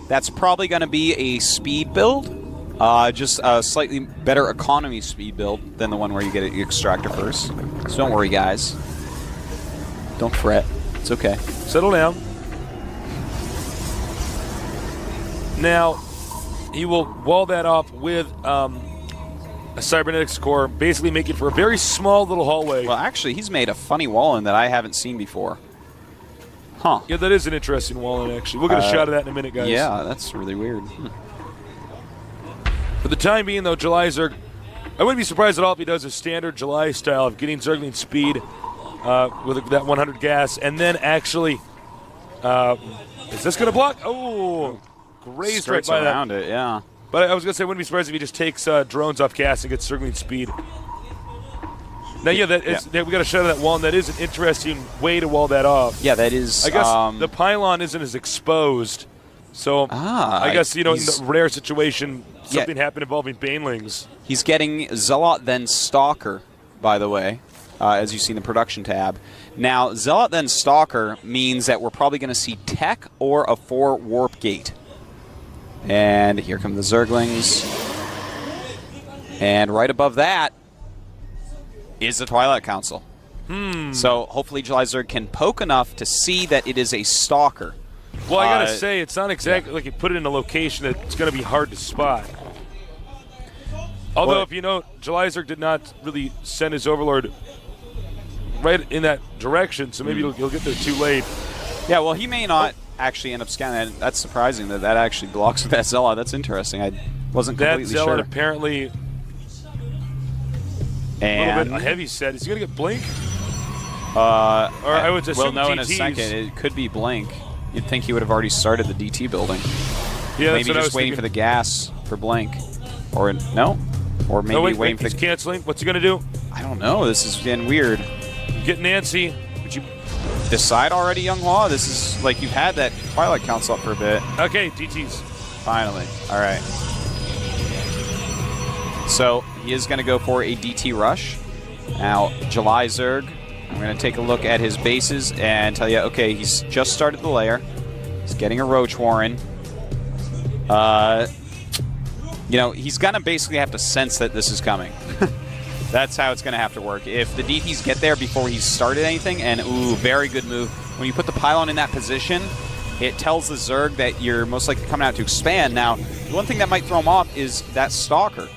That's probably going to be a speed build. Just a slightly better economy speed build than the one where you get your Extractor first. So don't worry, guys. Don't fret. It's okay. Settle down. Now, he will wall that off with a cybernetics core, basically make it for a very small little hallway. Well, actually, he's made a funny wall in that I haven't seen before. Huh. Yeah, that is an interesting wall in, actually. We'll get a shot of that in a minute, guys. Yeah, that's really weird. For the time being, though, July Zerg, I wouldn't be surprised at all if he does a standard July style of getting Zergling speed with that 100 gas, and then actually, is this going to block? Oh, grazed right by around that. it, yeah. But I was going to say, I wouldn't be surprised if he just takes drones off gas and gets Zergling speed. Now, yeah, we got to shut that wall, and that is an interesting way to wall that off. Yeah, that is. I guess the pylon isn't as exposed, so I guess in the rare situation, something happened involving banelings. He's getting Zealot then Stalker, by the way, as you see in the production tab. Now, Zealot then Stalker means that we're probably going to see Tech or a 4 Warp Gate. And here come the Zerglings. And right above that is the Twilight Council. So hopefully July Zerg can poke enough to see that it is a Stalker. Well, I got to say, it's not exactly like you put it in a location that's going to be hard to spot. Although, if you know, July Zerg did not really send his Overlord right in that direction, so maybe he'll get there too late. Yeah, well, he may not actually end up scanning that. That's surprising that actually blocks with that Zealot. That's interesting. I wasn't completely that Zealot sure. Apparently and a little bit heavy set. Is he going to get Blink? Or I would assume we'll know in a DTs. second. It could be Blink. You'd think he would have already started the DT building. Yeah, maybe just waiting for the gas for Blink. Or no? Or maybe waiting for he's canceling. What's he going to do? I don't know. This is getting weird. Get Nancy. Would you decide already, Young Law? This is like you've had that Twilight Council up for a bit. Okay, DTs. Finally. All right. So he is going to go for a DT rush. Now, July Zerg, I'm going to take a look at his bases and tell you, okay, he's just started the lair. He's getting a Roach Warren. He's going to basically have to sense that this is coming. That's how it's going to have to work. If the DTs get there before he's started anything, and very good move. When you put the pylon in that position, it tells the Zerg that you're most likely coming out to expand. Now, the one thing that might throw him off is that Stalker.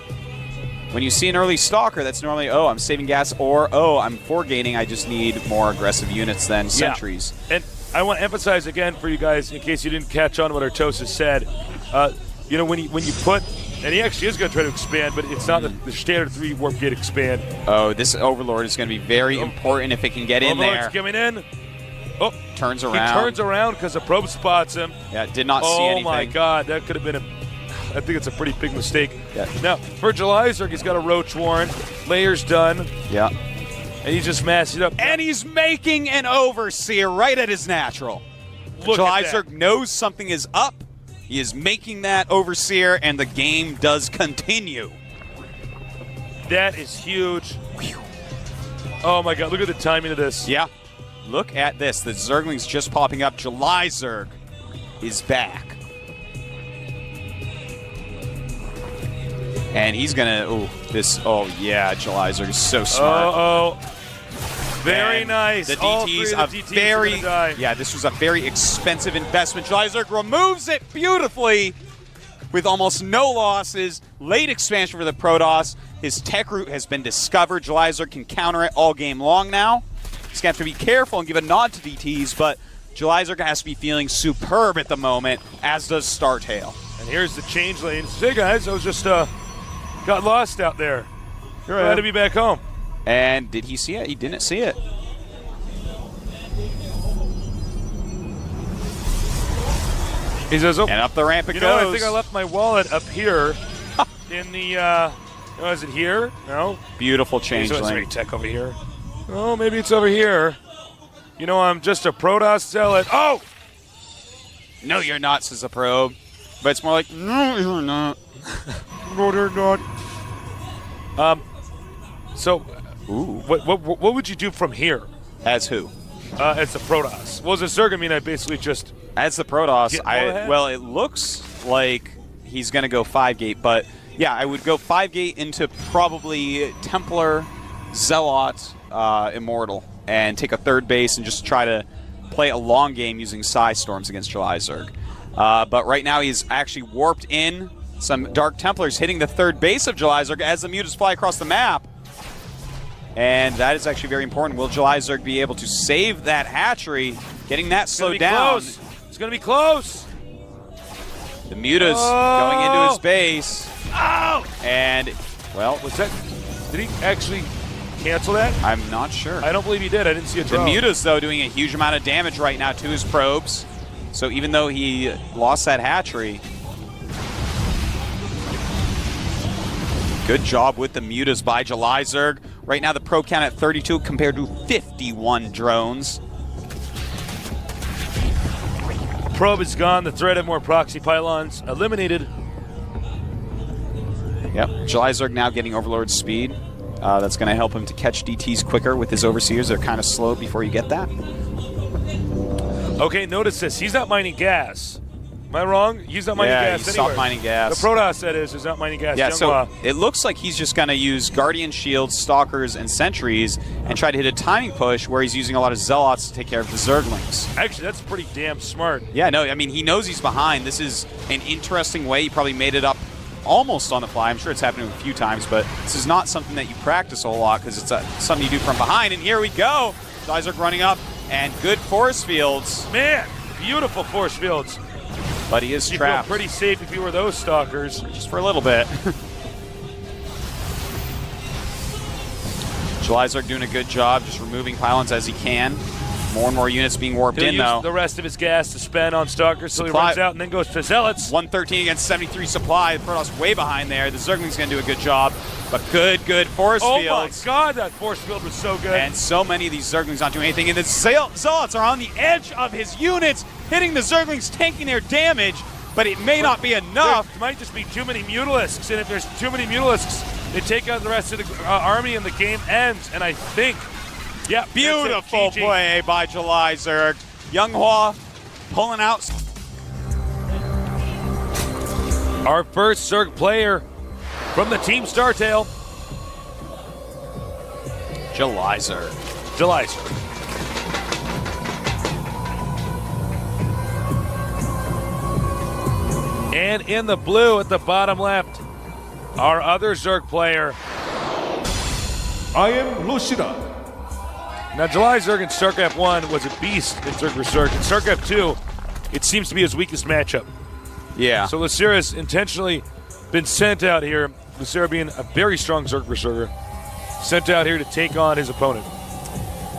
When you see an early Stalker, that's normally, I'm saving gas, or, I'm foregating, I just need more aggressive units than sentries. And I want to emphasize again for you guys, in case you didn't catch on what Artosis said, when you put, and he actually is going to try to expand, but it's not the standard 3 Warp Gate expand. Oh, this Overlord is going to be very important if it can get in there. Overlord's coming in. Oh, turns around. He turns around because the probe spots him. Yeah, did not see anything. Oh my God, that could have been I think it's a pretty big mistake. Yeah. Now, for July Zerg, he's got a Roach Warren. Layer's done. Yeah. And he's just massing up. And he's making an Overseer right at his natural. July Zerg knows something is up. He is making that Overseer, and the game does continue. That is huge. Oh my God, look at the timing of this. Yeah. Look at this. The Zergling's just popping up. July Zerg is back. And he's going to, July Zerg is so smart. Very nice. The DTs, this was a very expensive investment. July Zerg removes it beautifully with almost no losses. Late expansion for the Protoss. His tech route has been discovered. July Zerg can counter it all game long now. He's going to have to be careful and give a nod to DTs, but July Zerg has to be feeling superb at the moment, as does StarTail. And here's the change lanes. Hey guys, I was just got lost out there. Glad to be back home. And did he see it? He didn't see it. He says, and up the ramp it goes. I think I left my wallet up here in the, is it here? No? Beautiful change lane. There's tech over here. Oh, maybe it's over here. I'm just a Protoss zealot. Oh! No, you're not, says a probe. But it's more like, no, you're not. No, they're not. So, what would you do from here? As who? As the Protoss. Well, as a Zerg, I basically just... As the Protoss, it looks like he's going to go 5-gate, but yeah, I would go 5-gate into probably Templar, Zealot, Immortal, and take a third base and just try to play a long game using Psy Storms against July Zerg. But right now he's actually warped in some Dark Templars hitting the third base of July Zerg as the Mutas fly across the map. And that is actually very important. Will July Zerg be able to save that hatchery, getting that slowed down? Close. It's going to be close. The Mutas going into his base. Oh! And, well, was that? Did he actually cancel that? I'm not sure. I don't believe he did. I didn't see a draw. The Mutas, though, doing a huge amount of damage right now to his probes. So even though he lost that hatchery, good job with the Mutas by July Zerg. Right now the probe count at 32 compared to 51 drones. Probe is gone. The threat of more proxy pylons eliminated. Yep, July Zerg now getting Overlord speed. That's going to help him to catch DTs quicker with his Overseers. They're kind of slow before you get that. Okay, notice this. He's not mining gas. Am I wrong? He's not mining gas he anywhere. stopped mining gas. The Protoss, that is not mining gas. Yeah, so it looks like he's just going to use Guardian Shields, Stalkers, and Sentries and try to hit a timing push where he's using a lot of Zealots to take care of the Zerglings. Actually, that's pretty damn smart. Yeah, no, I mean, he knows he's behind. This is an interesting way. He probably made it up almost on the fly. I'm sure it's happened a few times, but this is not something that you practice a whole lot because it's something you do from behind. And here we go. Guys are running up, and good force fields. Man, beautiful force fields. But he is you trapped. Feel pretty safe if you were those stalkers. Just for a little bit. July Zerg doing a good job just removing pylons as he can. More and more units being warped He'll in, use though. the rest of his gas to spend on stalkers, so he runs out and then goes to Zealots. 113 against 73 supply. The Protoss way behind there. The Zergling's going to do a good job. But good force fields. Oh my god, that force field was so good. And so many of these Zerglings not doing anything. And the Zealots are on the edge of his units, hitting the Zerglings, tanking their damage. But it may not be enough. There might just be too many Mutalisks. And if there's too many Mutalisks, they take out the rest of the army and the game ends. And I think, yeah, beautiful play by July Zerg. Younghua pulling out. Our first Zerg player from the Team Startail. July Zerg. July Zerg. And in the blue at the bottom left, our other Zerg player. I am Lushida. Now, July Zerg in StarCraft 1 was a beast in Zerg vs. Zerg. In StarCraft 2, it seems to be his weakest matchup. Yeah. So Lucera's intentionally been sent out here, Lucera being a very strong Zerg vs. Zerger, sent out here to take on his opponent.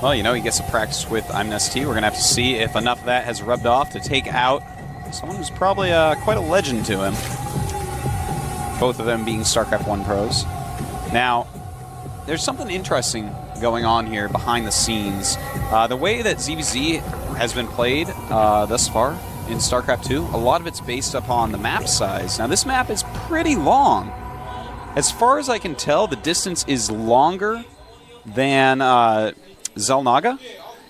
Well, you know, he gets to practice with Amnesty. We're going to have to see if enough of that has rubbed off to take out someone who's probably quite a legend to him. Both of them being StarCraft 1 pros. Now, there's something interesting going on here behind the scenes. The way that ZVZ has been played thus far in StarCraft 2, a lot of it's based upon the map size. Now, this map is pretty long. As far as I can tell, the distance is longer than Xel'Naga,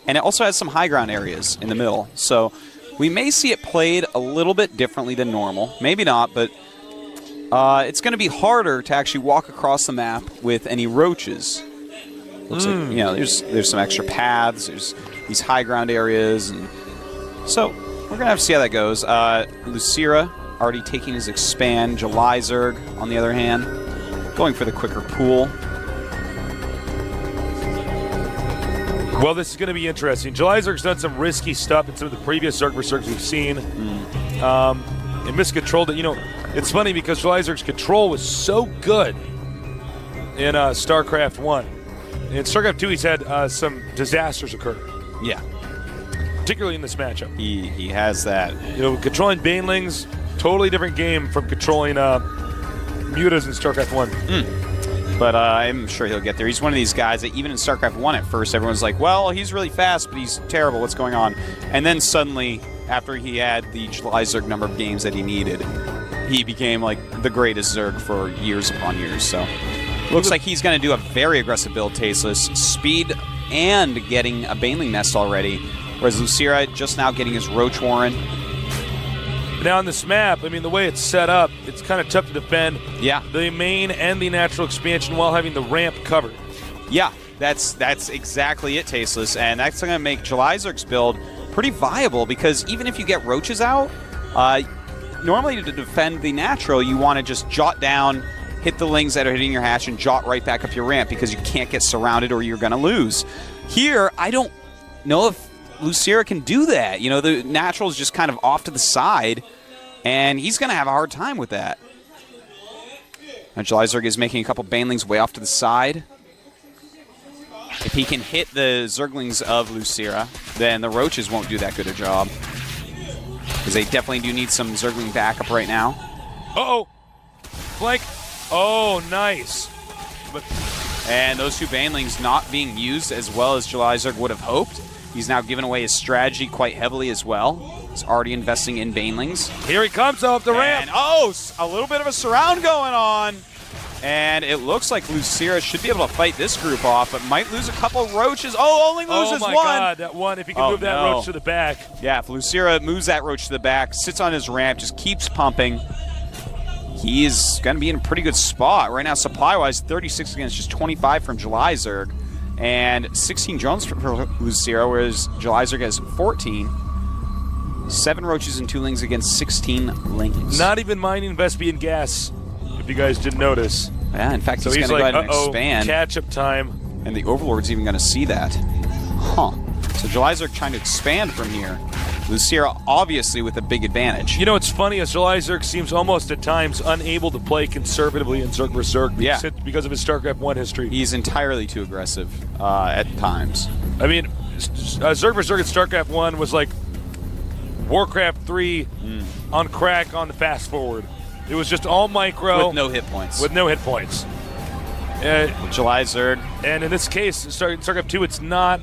and it also has some high ground areas in the middle. So we may see it played a little bit differently than normal. Maybe not, but it's going to be harder to actually walk across the map with any roaches. Looks like, you know, there's some extra paths, there's these high ground areas, and so we're going to have to see how that goes. Lucera already taking his expand. July Zerg, on the other hand, going for the quicker pool. Well, this is going to be interesting. July Zerg's done some risky stuff in some of the previous Zerg vs. Zergs we've seen. And miscontrolled it. You know, it's funny because July Zerg's control was so good in StarCraft 1. In StarCraft 2, he's had some disasters occur. Yeah. Particularly in this matchup. He has that. You know, controlling Banelings, totally different game from controlling Mutas in StarCraft 1. But I'm sure he'll get there. He's one of these guys that even in StarCraft 1 at first, everyone's like, well, he's really fast, but he's terrible. What's going on? And then suddenly, after he had the July Zerg number of games that he needed, he became like the greatest Zerg for years upon years. So looks like he's going to do a very aggressive build, Tasteless. Speed and getting a Baneling Nest already. Whereas Lucera just now getting his Roach Warren. Now on this map, I mean, the way it's set up, it's kind of tough to defend the main and the natural expansion while having the ramp covered. Yeah, that's exactly it, Tasteless. And that's going to make July Zerg's build pretty viable because even if you get roaches out, normally to defend the natural, you want to just jot down, hit the lings that are hitting your hatch, and jot right back up your ramp because you can't get surrounded or you're going to lose. Here, I don't know if Lucira can do that. You know, the natural is just kind of off to the side, and he's going to have a hard time with that. Now, Jelizerg is making a couple Banelings way off to the side. If he can hit the Zerglings of Lucira, then the Roaches won't do that good a job. Because they definitely do need some Zergling backup right now. Uh-oh. Flank. Oh, nice. And those two Banelings not being used as well as Jelizerg would have hoped. He's now given away his strategy quite heavily as well. He's already investing in Banelings. Here he comes off the ramp. And, oh, a little bit of a surround going on. And it looks like Lucira should be able to fight this group off, but might lose a couple Roaches. Oh, only loses one. Oh, my God, that one. If he can move that Roach to the back. Yeah, if Lucira moves that Roach to the back, sits on his ramp, just keeps pumping, he is going to be in a pretty good spot. Right now, supply-wise, 36 against just 25 from Jelizerg, and 16 drones for Lucira, whereas Jelizerg has 14. 7 Roaches and 2 Lings against 16 Lings. Not even mining Vespian gas, if you guys didn't notice. Yeah, in fact, so he's going to go ahead and expand. Catch-up time. And the Overlord's even going to see that. Huh. So Jelizerg trying to expand from here. Lucira obviously with a big advantage. You know, what's funny is Jelizerg seems almost at times unable to play conservatively in Zerg vs. Zerg because of his StarCraft I history. He's entirely too aggressive at times. I mean, Zerg vs. Zerg at StarCraft I was like Warcraft 3 on crack on the fast forward. It was just all micro. With no hit points. With no hit points. Jelizerg. And in this case, StarCraft II, it's not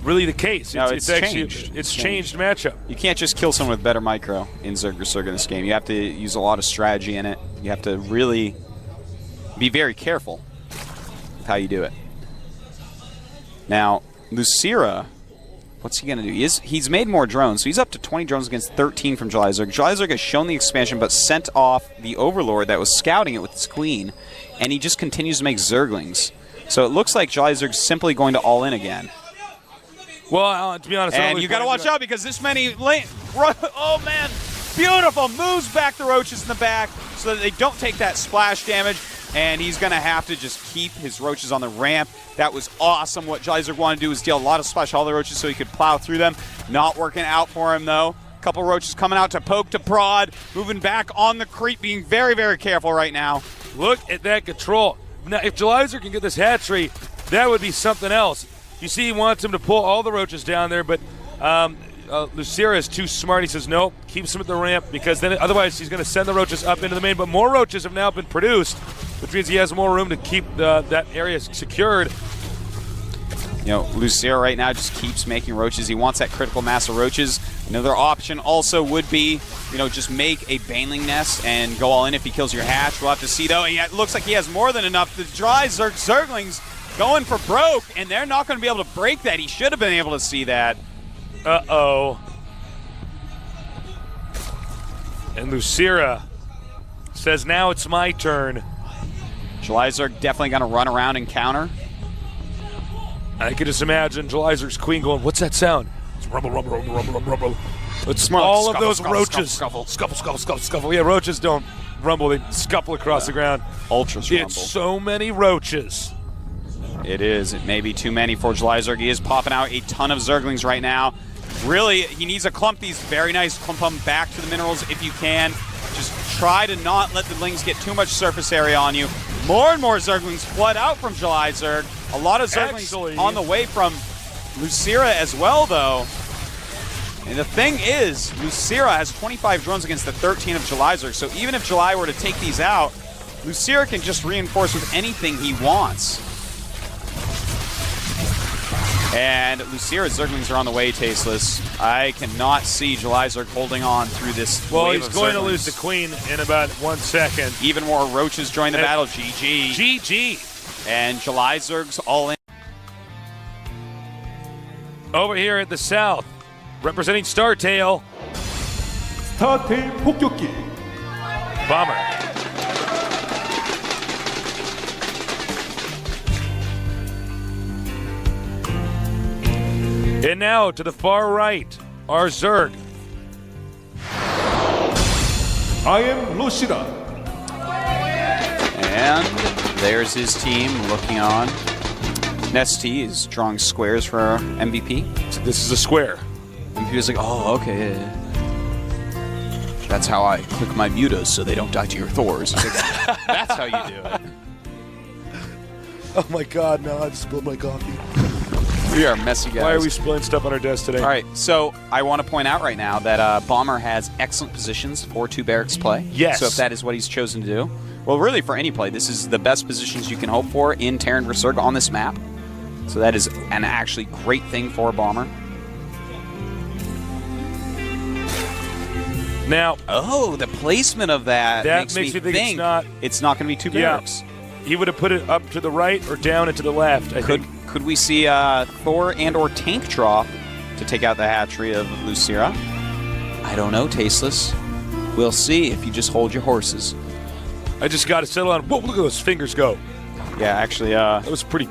really the case. No, it's actually changed. It's changed matchup. You can't just kill someone with better micro in Zerg vs. Zerg in this game. You have to use a lot of strategy in it. You have to really be very careful with how you do it. Now, Lucira, what's he going to do? He's made more drones, so he's up to 20 drones against 13 from Jelizerg. Jelizerg has shown the expansion, but sent off the Overlord that was scouting it with his queen, and he just continues to make Zerglings. So it looks like Jelizerg's simply going to all in again. Well, to be honest, and you got to watch out because this many oh man, beautiful, moves back the Roaches in the back so that they don't take that splash damage, and he's going to have to just keep his Roaches on the ramp. That was awesome. What Jelizerg wanted to do was deal a lot of splash to all the Roaches so he could plow through them. Not working out for him though. A couple Roaches coming out to poke to prod, moving back on the creep, being very, very careful right now. Look at that control. Now, if Jelizerg can get this hatchery, that would be something else. You see, he wants him to pull all the Roaches down there, but Lucira is too smart. He says, no, keeps him at the ramp, because then otherwise he's going to send the Roaches up into the main. But more Roaches have now been produced, which means he has more room to keep that area secured. You know, Lucira right now just keeps making Roaches. He wants that critical mass of Roaches. Another option also would be, you know, just make a Baneling nest and go all in if he kills your hatch. We'll have to see, though. It looks like he has more than enough. The dry Zerglings going for broke, and they're not going to be able to break that. He should have been able to see that. Uh-oh. And Lucira says, now it's my turn. Jelizerg definitely going to run around and counter. I can just imagine Jelizerg's queen going, what's that sound? It's rumble, rumble, rumble, rumble, rumble, rumble. It's all of those Roaches. Scuffle. Scuffle. Yeah, Roaches don't rumble. They scuffle across the ground. Ultras rumble. It's so many Roaches. It is. It may be too many for Jelizerg. He is popping out a ton of Zerglings right now. Really, he needs to clump these very nice. Clump them back to the minerals if you can. Just try to not let the Lings get too much surface area on you. More and more Zerglings flood out from Jelizerg. A lot of Zerglings on the way from Lucira as well, though. And the thing is, Lucira has 25 drones against the 13 of Jelizerg. So even if Jeli were to take these out, Lucira can just reinforce with anything he wants. And Lucira's Zerglings are on the way, Tasteless. I cannot see Jelizerg holding on through this Well, wave he's of going to Zerglings. lose the queen in about 1 second. Even more Roaches join the battle. GG. GG. And Jelizerg's all in. Over here at the south, representing StarTale. StarTale 폭격기. Bomber. And now to the far right, our Zerg. I am Lushida. And there's his team looking on. Nesty is drawing squares for our MVP. So this is a square. MVP was like, oh, okay. That's how I click my mutas so they don't die to your Thors. Like, that's how you do it. Oh my God, now I've spilled my coffee. We are messy guys. Why are we spilling stuff on our desk today? All right, so I want to point out right now that Bomber has excellent positions for 2 barracks play. Yes. So if that is what he's chosen to do, well, really for any play, this is the best positions you can hope for in Terran vs. Zerg on this map. So that is an actually great thing for Bomber. Now, oh, the placement of that makes me think it's not going to be 2 barracks. He would have put it up to the right or down and to the left, I think. Could we see Thor and or Tank drop to take out the hatchery of Lucira? I don't know, Tasteless. We'll see if you just hold your horses. I just got to settle on. Whoa! Look at those fingers go. Yeah, actually, that was pretty.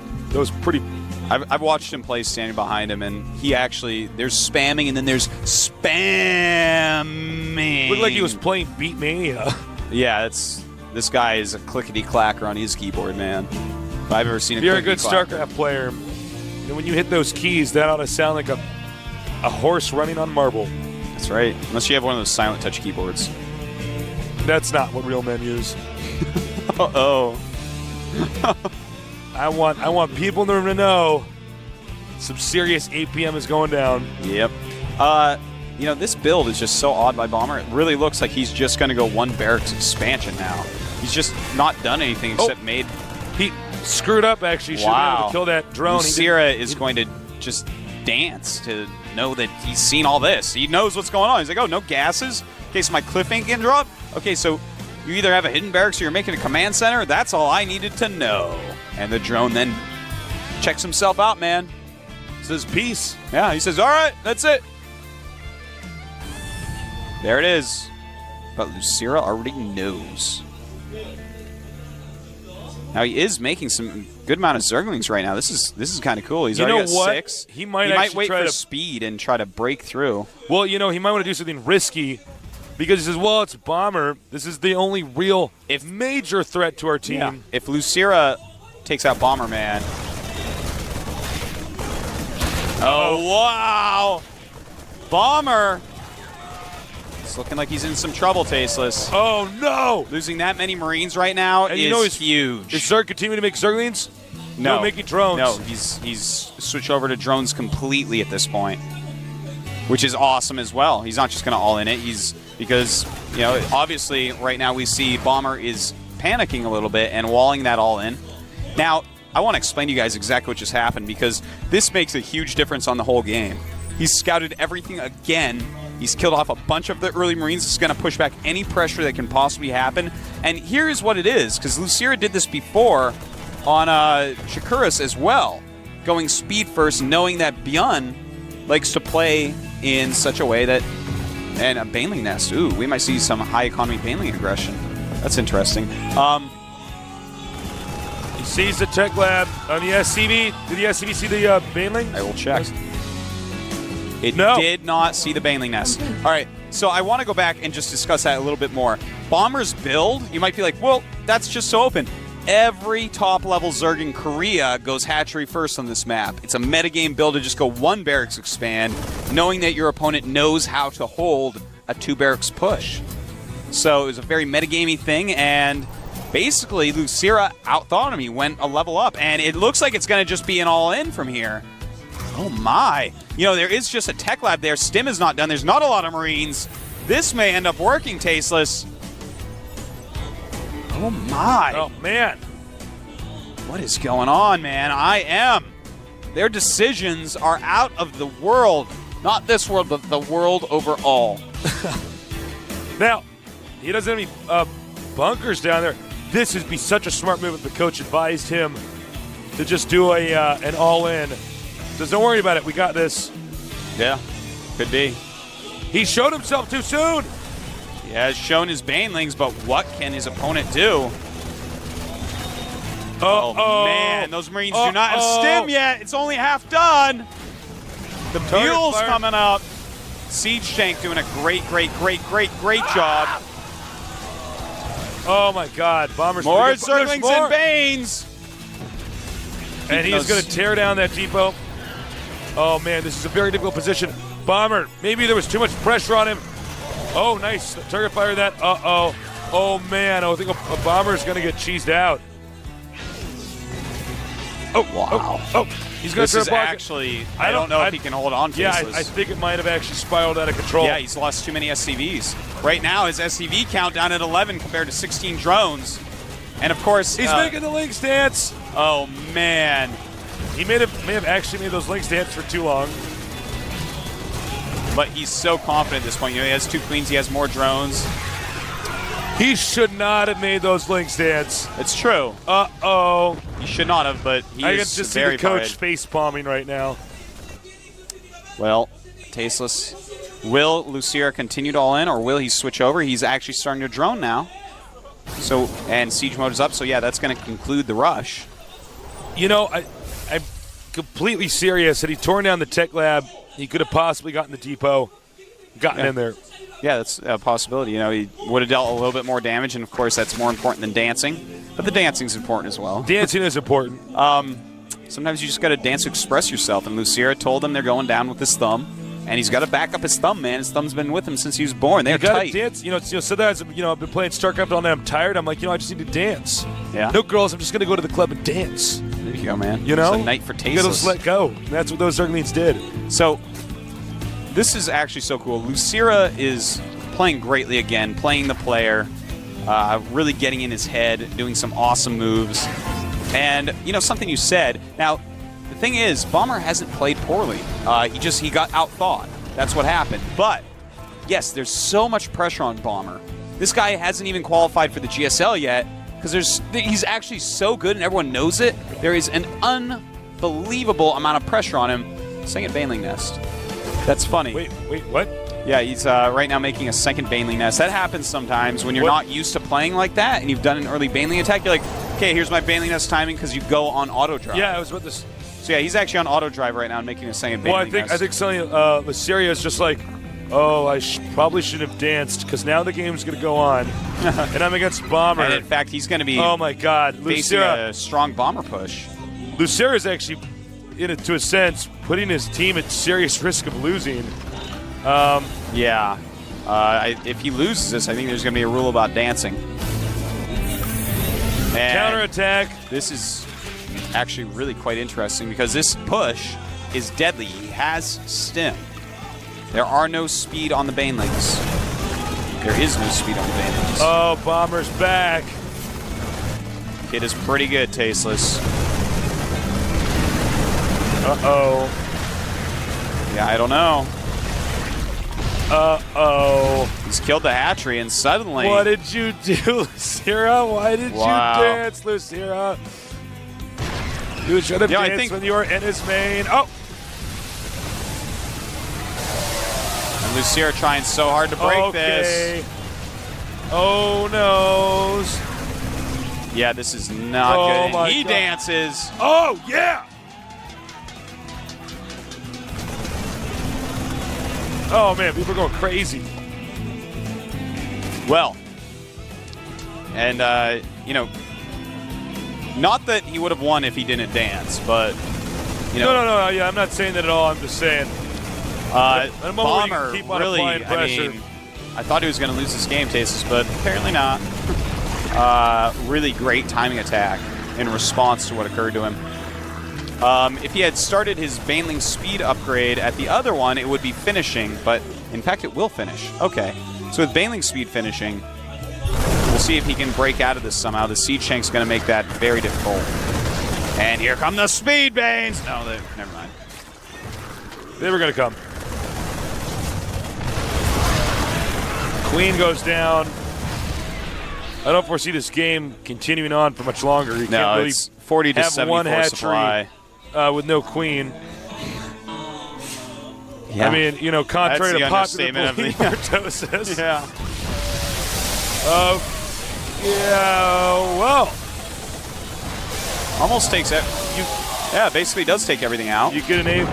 I've watched him play standing behind him, and he actually there's spamming, and then there's spamming. Looked like he was playing Beatmania. Yeah, this guy is a clickety clacker on his keyboard, man. If I've ever seen a If you're a good clickety-clacker. StarCraft player, and when you hit those keys, that ought to sound like a horse running on marble. That's right. Unless you have one of those silent touch keyboards. That's not what real men use. Uh-oh. I want people in the room to know some serious APM is going down. Yep. You know, this build is just so odd by Bomber. It really looks like he's just going to go 1 barracks expansion now. He's just not done anything except made... He screwed up, actually. Should have been able to kill that drone. Lucira is going to just dance to know that he's seen all this. He knows what's going on. He's like, oh, no gases? Okay, so my cliff ain't getting dropped? Okay, so you either have a hidden barracks or you're making a command center? That's all I needed to know. And the drone then checks himself out, man. Says peace. Yeah, he says, all right, that's it. There it is. But Lucira already knows. Now he is making some good amount of Zerglings right now. This is kind of cool. He's already got 6. He might wait try for to speed and try to break through. Well, you know, he might want to do something risky because he says, well, it's Bomber. This is the only real major threat to our team. Yeah. If Lucira takes out Bomberman. Oh, wow. Bomber. It's looking like he's in some trouble, Tasteless. Oh, no. Losing that many Marines right now is huge. Is Zerg continue to make Zerglings? No. Making drones. No, he's switched over to drones completely at this point, which is awesome as well. He's not just going to all in it. Because, you know, obviously right now we see Bomber is panicking a little bit and walling that all in. Now, I want to explain to you guys exactly what just happened because this makes a huge difference on the whole game. He's scouted everything again. He's killed off a bunch of the early Marines. It's going to push back any pressure that can possibly happen. And here's what it is, because Lucira did this before on Shakuras as well, going speed first, knowing that Byun likes to play in such a way that... And a Baneling Nest. Ooh, we might see some high economy Baneling aggression. That's interesting. He sees the tech lab on the SCV. Did the SCV see the Baneling? I will check. It did not see the Baneling Nest. All right, so I want to go back and just discuss that a little bit more. Bomber's build, you might be like, well, that's just so open. Every top-level Zerg in Korea goes hatchery first on this map. It's a metagame build to just go 1 barracks expand, knowing that your opponent knows how to hold a 2 barracks push. So it was a very metagamey thing, and basically Lucira outthought him. He went a level up, and it looks like it's going to just be an all-in from here. Oh my. You know, there is just a tech lab there. Stim is not done. There's not a lot of Marines. This may end up working, Tasteless. Oh my. Oh man. What is going on, man? Their decisions are out of the world. Not this world, but the world overall. Now, he doesn't have any bunkers down there. This would be such a smart move if the coach advised him to just do an all-in. Says, don't worry about it. We got this. Yeah, could be. He showed himself too soon. He has shown his Banelings, but what can his opponent do? Oh man, those Marines do not have stim yet. It's only half done. The Buell's coming up. Siege Tank doing a great job. Oh my God, Bomber's More Zerglings and Banes. And he's going to tear down that depot. Oh man, this is a very difficult position. Bomber, maybe there was too much pressure on him. Oh, nice. Target fire that. Uh-oh. Oh man, I think a Bomber is going to get cheesed out. Oh, wow. Oh, he's going to This is actually, I don't know if he can hold on to this. this. I think it might have actually spiraled out of control. Yeah, he's lost too many SCVs. Right now, his SCV count down at 11 compared to 16 drones. And of course, he's making the Lynx dance. Oh man. He may have actually made those Lynx dance for too long. But he's so confident at this point. You know, he has 2 queens, he has more drones. He should not have made those Lynx dance. It's true. Uh-oh. He should not have, but he I is can just see very the coach fired. face palming right now. Well, tasteless. Will Lucira continue to all in, or will he switch over? He's actually starting to drone now. So, and siege mode is up, so yeah, that's going to conclude the rush. You know, I'm completely serious. Had he torn down the tech lab, he could have possibly gotten the depot, gotten in there. Yeah, that's a possibility. You know, he would have dealt a little bit more damage, and of course, that's more important than dancing. But the dancing's important as well. Dancing is important. Sometimes you just got to dance to express yourself, and Lucira told him they're going down with his thumb, and he's got to back up his thumb, man. His thumb's been with him since he was born. They're tight. Dance. You know, sometimes, I've been playing StarCraft all night. I'm tired. I'm like, I just need to dance. Yeah. No, girls, I'm just going to go to the club and dance. There you go, man. You know? It's a night for You tasteless. gotta just let go. And that's what those Zerglings did. So, this is actually so cool. Lucira is playing greatly again, playing the player, really getting in his head, doing some awesome moves. And, something you said. Now, the thing is, Bomber hasn't played poorly. He got outthought. That's what happened. But, yes, there's so much pressure on Bomber. This guy hasn't even qualified for the GSL yet because he's actually so good and everyone knows it. There is an unbelievable amount of pressure on him. Second Baneling Nest. That's funny. Wait, what? Yeah, he's right now making a second Baneling Nest. That happens sometimes when you're not used to playing like that and you've done an early Baneling attack. You're like, okay, here's my Baneling Nest timing because you go on auto drive. Yeah, I was about to... So yeah, he's actually on auto drive right now and making a second Baneling Nest. I think something Luceria is just like, I probably should have danced because now the game's going to go on and I'm against Bomber. And in fact, he's going to be oh my God, facing a strong Bomber push. Lucera is actually, to a sense, putting his team at serious risk of losing. Yeah. If he loses this, I think there's going to be a rule about dancing. And counterattack. This is actually really quite interesting because this push is deadly. He has stim. There are no speed on the Banelings. There is no speed on the Banelings. Oh, Bomber's back. It is pretty good, Tasteless. Uh-oh. Yeah, I don't know. Uh-oh. He's killed the hatchery, and suddenly... What did you do, Lucera? Why did you dance, Lucera? You should have danced when you were in his main. Oh! And Lucera trying so hard to break this. Oh, no. Yeah, this is not good. He dances. Oh, yeah! Oh, man, people are going crazy. Well, and, not that he would have won if he didn't dance, but, No, yeah, I'm not saying that at all. I'm just saying. Bomber keep on really, applying pressure. I thought he was going to lose this game, Tastes, but apparently not. Really great timing attack in response to what occurred to him. If he had started his Baneling speed upgrade at the other one, it would be finishing, but in fact it will finish. Okay, so with Baneling speed finishing, we'll see if he can break out of this somehow. The Siege Tank's going to make that very difficult. And here come the Speed Banes! No, never mind. They were going to come. Queen goes down. I don't foresee this game continuing on for much longer. You can't really it's 40 to have 74 one hatchery supply. With no queen. Yeah. I mean, contrary to popular understatement belief, Bertosis. Yeah. Yeah, well. Almost takes it. Yeah, basically does take everything out. You get an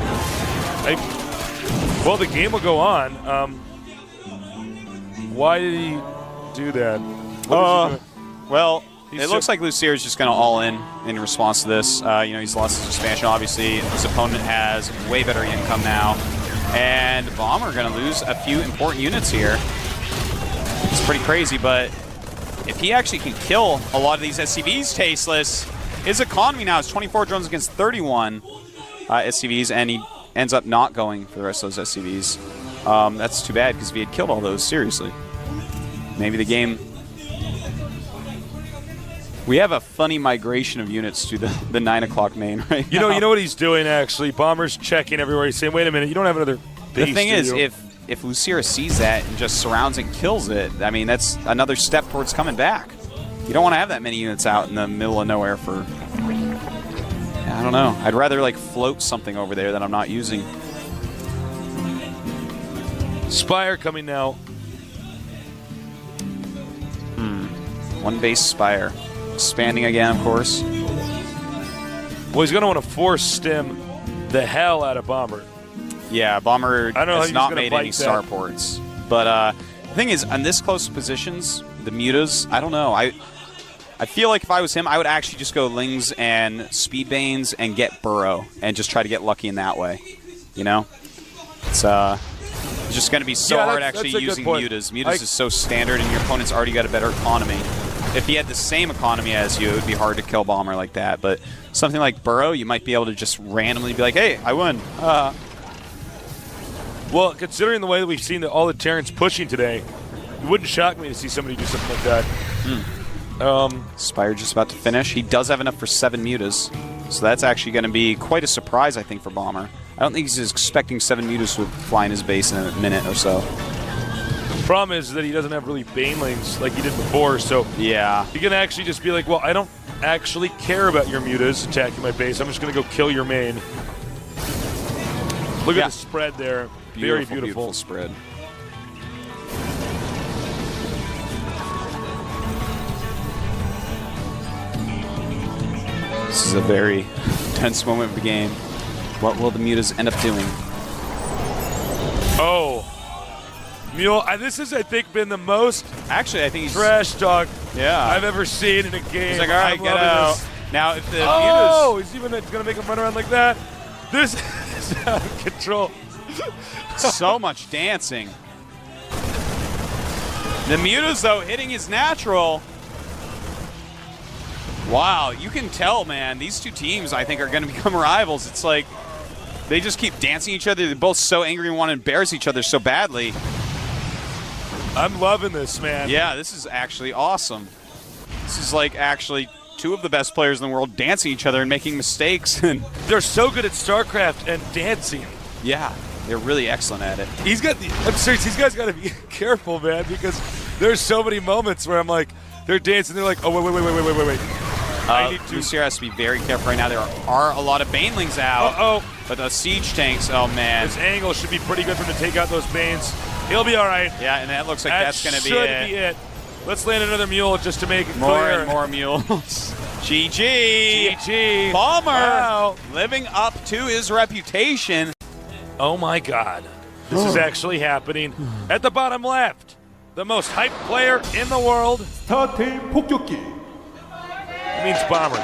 Well, the game will go on. Why did he do that? Well, He's it looks like Lucier is just going to all in response to this. He's lost his expansion, obviously. His opponent has way better income now. And Bomber going to lose a few important units here. It's pretty crazy, but if he actually can kill a lot of these SCVs tasteless, his economy now is 24 drones against 31 SCVs, and he ends up not going for the rest of those SCVs. That's too bad, because if he had killed all those, seriously, maybe the game... We have a funny migration of units to the 9 o'clock main right now. You know what he's doing, actually? Bomber's checking everywhere. He's saying, wait a minute, you don't have another base. The thing is, if Lucier sees that and just surrounds and kills it, I mean, that's another step towards coming back. You don't want to have that many units out in the middle of nowhere for... I don't know. I'd rather, like, float something over there that I'm not using. Spire coming now. One base Spire. Expanding again, of course. Well, he's going to want to force stem the hell out of Bomber. Yeah, Bomber has not made any that. starports. But the thing is, on this close positions, the mutas, I don't know. I feel like if I was him, I would actually just go Lings and Speedbanes and get Burrow and just try to get lucky in that way. You know? It's just going to be so hard actually using mutas. Mutas is so standard, and your opponent's already got a better economy. If he had the same economy as you, it would be hard to kill Bomber like that. But something like Burrow, you might be able to just randomly be like, hey, I won. Well, considering the way that we've seen all the Terrans pushing today, it wouldn't shock me to see somebody do something like that. Spire just about to finish. He does have enough for 7 mutas. So that's actually going to be quite a surprise, I think, for Bomber. I don't think he's expecting 7 mutas to fly in his base in a minute or so. Problem is that he doesn't have really Banelings like he did before, so yeah, he can actually just be like, well, I don't actually care about your mutas attacking my base. I'm just going to go kill your main. Look at the spread there. Very beautiful spread. This is a very tense moment of the game. What will the mutas end up doing? Oh. Mule, this has, I think, been the most I think he's trash talk Yeah. I've ever seen in a game. He's like, all right, get out. Now, if the he's even going to make him run around like that. This is out of control. So much dancing. The mutas, though, hitting his natural. Wow, you can tell, man. These two teams, I think, are going to become rivals. It's like they just keep dancing each other. They're both so angry and want to embarrass each other so badly. I'm loving this, man. Yeah, this is actually awesome. This is like actually two of the best players in the world dancing each other and making mistakes. And they're so good at StarCraft and dancing. Yeah, they're really excellent at it. I'm serious, these guys got to be careful, man, because there's so many moments where I'm like, they're dancing, they're like, oh, wait. Lucier has to be very careful right now. There are a lot of Banelings out. But the siege tanks, oh man. His angle should be pretty good for him to take out those Banes. He'll be all right. Yeah, and that looks like that's going to be it. Let's land another mule just to make it more clear. And more mules. GG. GG. Bomber living up to his reputation. Oh my God. This is actually happening. At the bottom left, the most hyped player in the world. 스타트 폭격기. It means Bomber.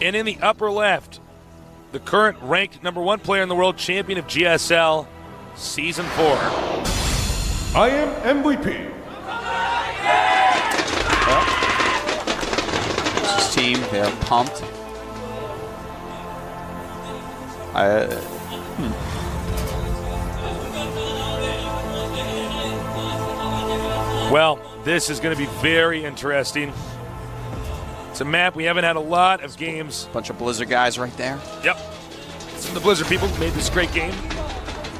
And in the upper left, the current ranked #1 player in the world, champion of GSL, Season 4. I am MVP. This team, they're pumped. Well, this is going to be very interesting. It's a map we haven't had a lot of games. Bunch of Blizzard guys right there. Yep. Some of the Blizzard people made this great game.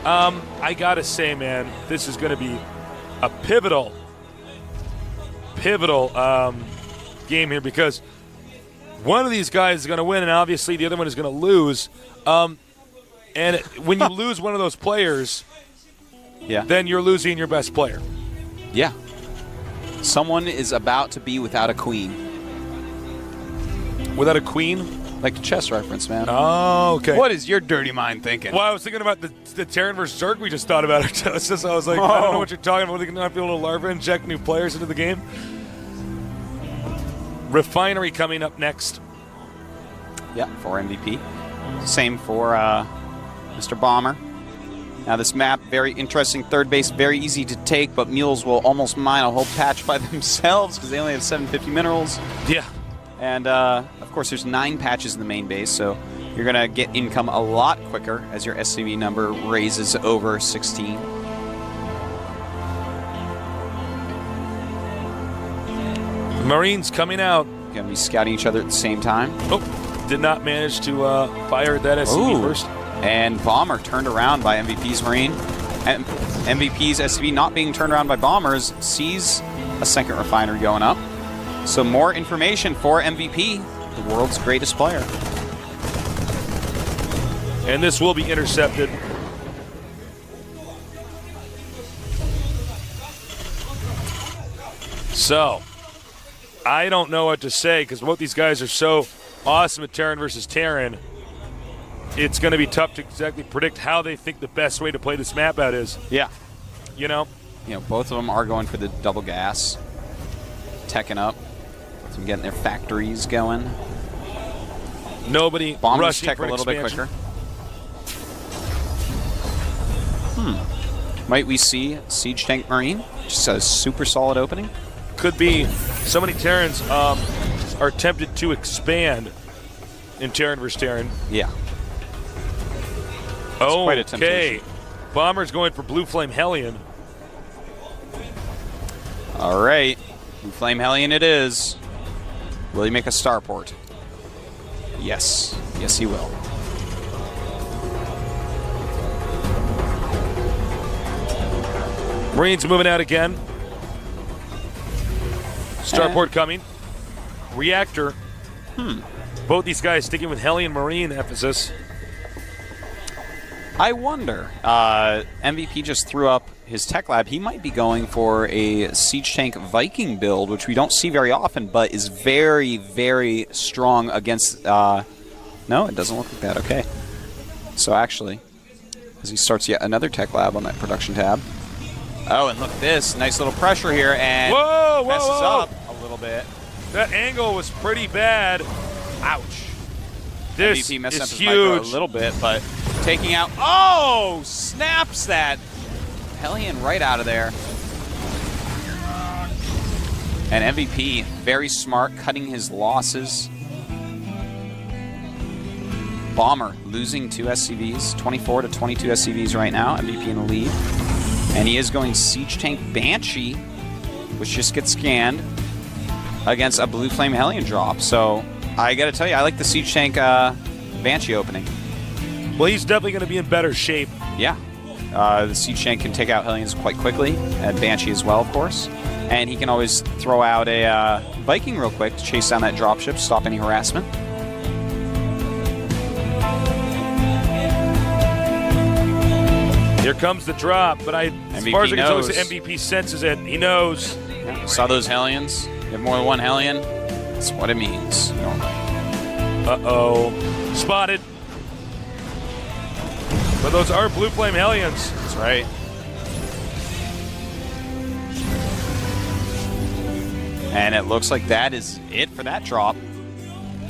I gotta say, man, this is going to be a pivotal game here, because one of these guys is going to win, and obviously the other one is going to lose. And when you lose one of those players, then you're losing your best player. Yeah. Someone is about to be without a queen. Without a queen? Like a chess reference, man. Oh, okay. What is your dirty mind thinking? Well, I was thinking about the Terran versus Zerg we just thought about. I was like, I don't know what you're talking about. Are they going to be able to larva inject new players into the game? Refinery coming up next. Yeah, for MVP. Same for Mr. Bomber. Now this map, very interesting. Third base, very easy to take, but Mules will almost mine a whole patch by themselves because they only have 750 minerals. Yeah. And of course there's 9 patches in the main base, so you're going to get income a lot quicker as your SCV number raises over 16. Marines coming out. Going to be scouting each other at the same time. Oh, did not manage to fire that SCV first. And Bomber turned around by MVP's Marine. And MVP's SCV not being turned around by Bombers sees a second refinery going up. So more information for MVP, the world's greatest player. And this will be intercepted. So, I don't know what to say because both these guys are so awesome at Terran versus Terran. It's going to be tough to exactly predict how they think the best way to play this map out is. Yeah. You know, both of them are going for the double gas. Teching up. So getting their factories going. Nobody Bombers rushing tech for a little expansion. bit quicker. Might we see Siege Tank Marine? Just a super solid opening. Could be. So many Terrans are tempted to expand in Terran versus Terran. Yeah. Oh, quite a okay. temptation. Bomber's going for Blue Flame Hellion. All right. Blue Flame Hellion it is. Will he make a starport? Yes. Yes, he will. Marines moving out again. Starport coming. Reactor. Both these guys sticking with Hellion Marine emphasis. I wonder. MVP just threw up his tech lab. He might be going for a Siege Tank Viking build, which we don't see very often, but is very, very strong against... no, it doesn't look like that. Okay. So actually, as he starts yet another tech lab on that production tab. Oh, and look at this. Nice little pressure here, and messes up a little bit. That angle was pretty bad. Ouch. This MVP messed up is his micro huge. a little bit, but taking out... Oh! Snaps that Hellion right out of there. And MVP, very smart, cutting his losses. Bomber losing 2 SCVs, 24 to 22 SCVs right now. MVP in the lead. And he is going Siege Tank Banshee, which just gets scanned against a Blue Flame Hellion drop. So I gotta tell you, I like the Siege Tank Banshee opening. Well, he's definitely going to be in better shape. Yeah. The Siege Tank can take out Hellions quite quickly, and Banshee as well, of course. And he can always throw out a Viking real quick to chase down that dropship, stop any harassment. Here comes the drop, but as far as I can tell, MVP senses it. He knows. Yeah. Saw those Hellions? You have more than one Hellion? That's what it means normally. Uh-oh. Spotted. But those are Blue Flame Hellions. That's right. And it looks like that is it for that drop.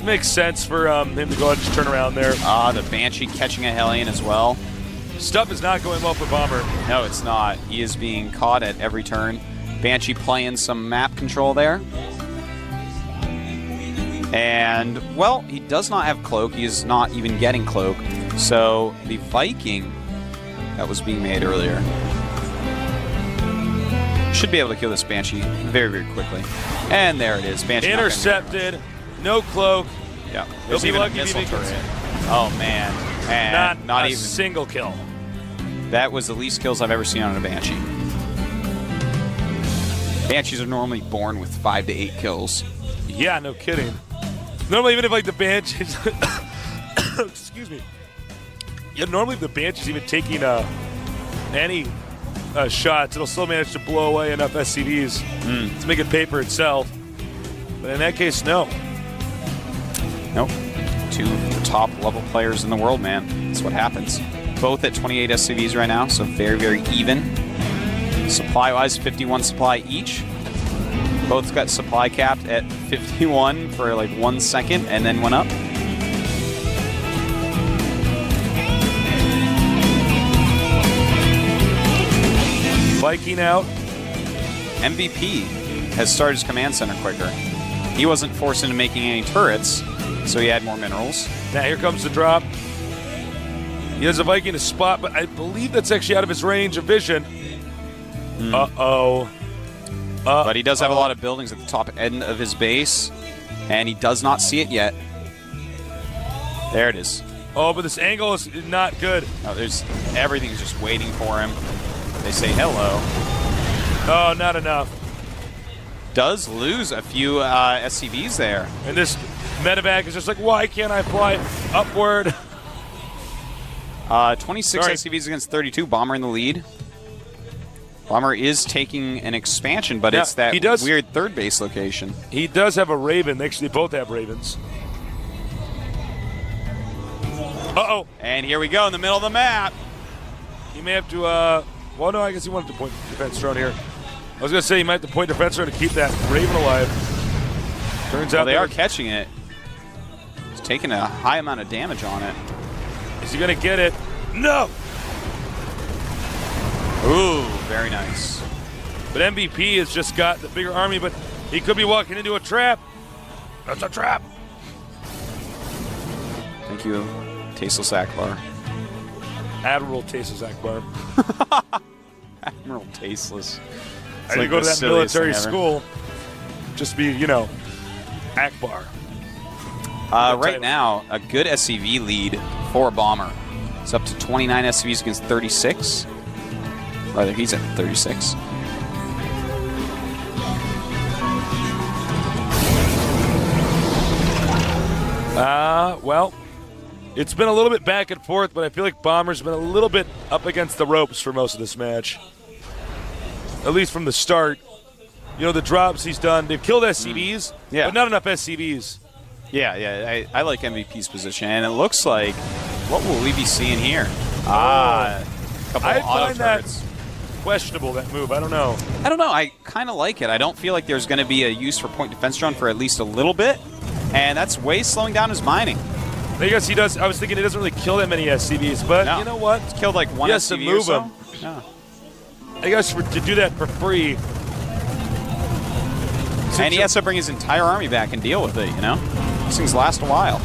Makes sense for him to go ahead and just turn around there. The Banshee catching a Hellion as well. Stuff is not going well for Bomber. No, it's not. He is being caught at every turn. Banshee playing some map control there. And, well, he does not have Cloak. He is not even getting Cloak. So the Viking that was being made earlier should be able to kill this Banshee very, very quickly. And there it is. Banshee intercepted. No Cloak. Yeah. He'll be lucky if he missile gets turret. Oh, man. And not even a single kill. That was the least kills I've ever seen on a Banshee. Banshees are normally born with 5 to 8 kills. Yeah, no kidding. Normally, even if like the Banshees, excuse me. Yeah, normally if the Banshee's even taking any shots, it'll still manage to blow away enough SCVs to make it pay for itself. But in that case, no. Nope. Two top level players in the world, man. That's what happens. Both at 28 SCVs right now, so very, very even. Supply-wise, 51 supply each. Both got supply capped at 51 for like 1 second and then went up. Viking out. MVP has started his command center quicker. He wasn't forced into making any turrets, so he had more minerals. Now here comes the drop. He has a Viking in his spot, but I believe that's actually out of his range of vision. Uh-oh. But he does have a lot of buildings at the top end of his base, and he does not see it yet. There it is. Oh, but this angle is not good. No, everything's just waiting for him. They say hello. Oh, not enough. Does lose a few SCVs there. And this medevac is just like, why can't I fly upward? 26 SCVs against 32. Bomber in the lead. Bomber is taking an expansion, but it's that weird third base location. He does have a Raven. They actually both have Ravens. Uh-oh. And here we go in the middle of the map. He may have to, well, no, I guess he wanted to point defense drone here. I was going to say he might have to point defense drone to keep that Raven alive. Turns out they are catching it. He's taking a high amount of damage on it. Is he going to get it? No! Ooh, very nice. But MVP has just got the bigger army, but he could be walking into a trap. That's a trap. Thank you, Tasteless Akbar. Admiral Tasteless Akbar. Admiral Tasteless. I had to go to that military school. Just be, you know, Akbar. Right now, a good SCV lead for Bomber. It's up to 29 SCVs against 36. Rather, he's at 36. Well, it's been a little bit back and forth, but I feel like Bomber's been a little bit up against the ropes for most of this match. At least from the start. You know, the drops he's done, they've killed SCVs, but not enough SCVs. Yeah, I like MVP's position, and it looks like, what will we be seeing here? A couple I auto find turrets. that questionable, that move. I don't know. I kind of like it. I don't feel like there's going to be a use for point defense drone for at least a little bit, and that's way slowing down his mining. I guess he does. I was thinking he doesn't really kill that many SCVs, but you know what? He's killed like one he has SCV to move or so. them. Yeah. I guess to do that for free. And he has to bring his entire army back and deal with it, you know? These things last a while.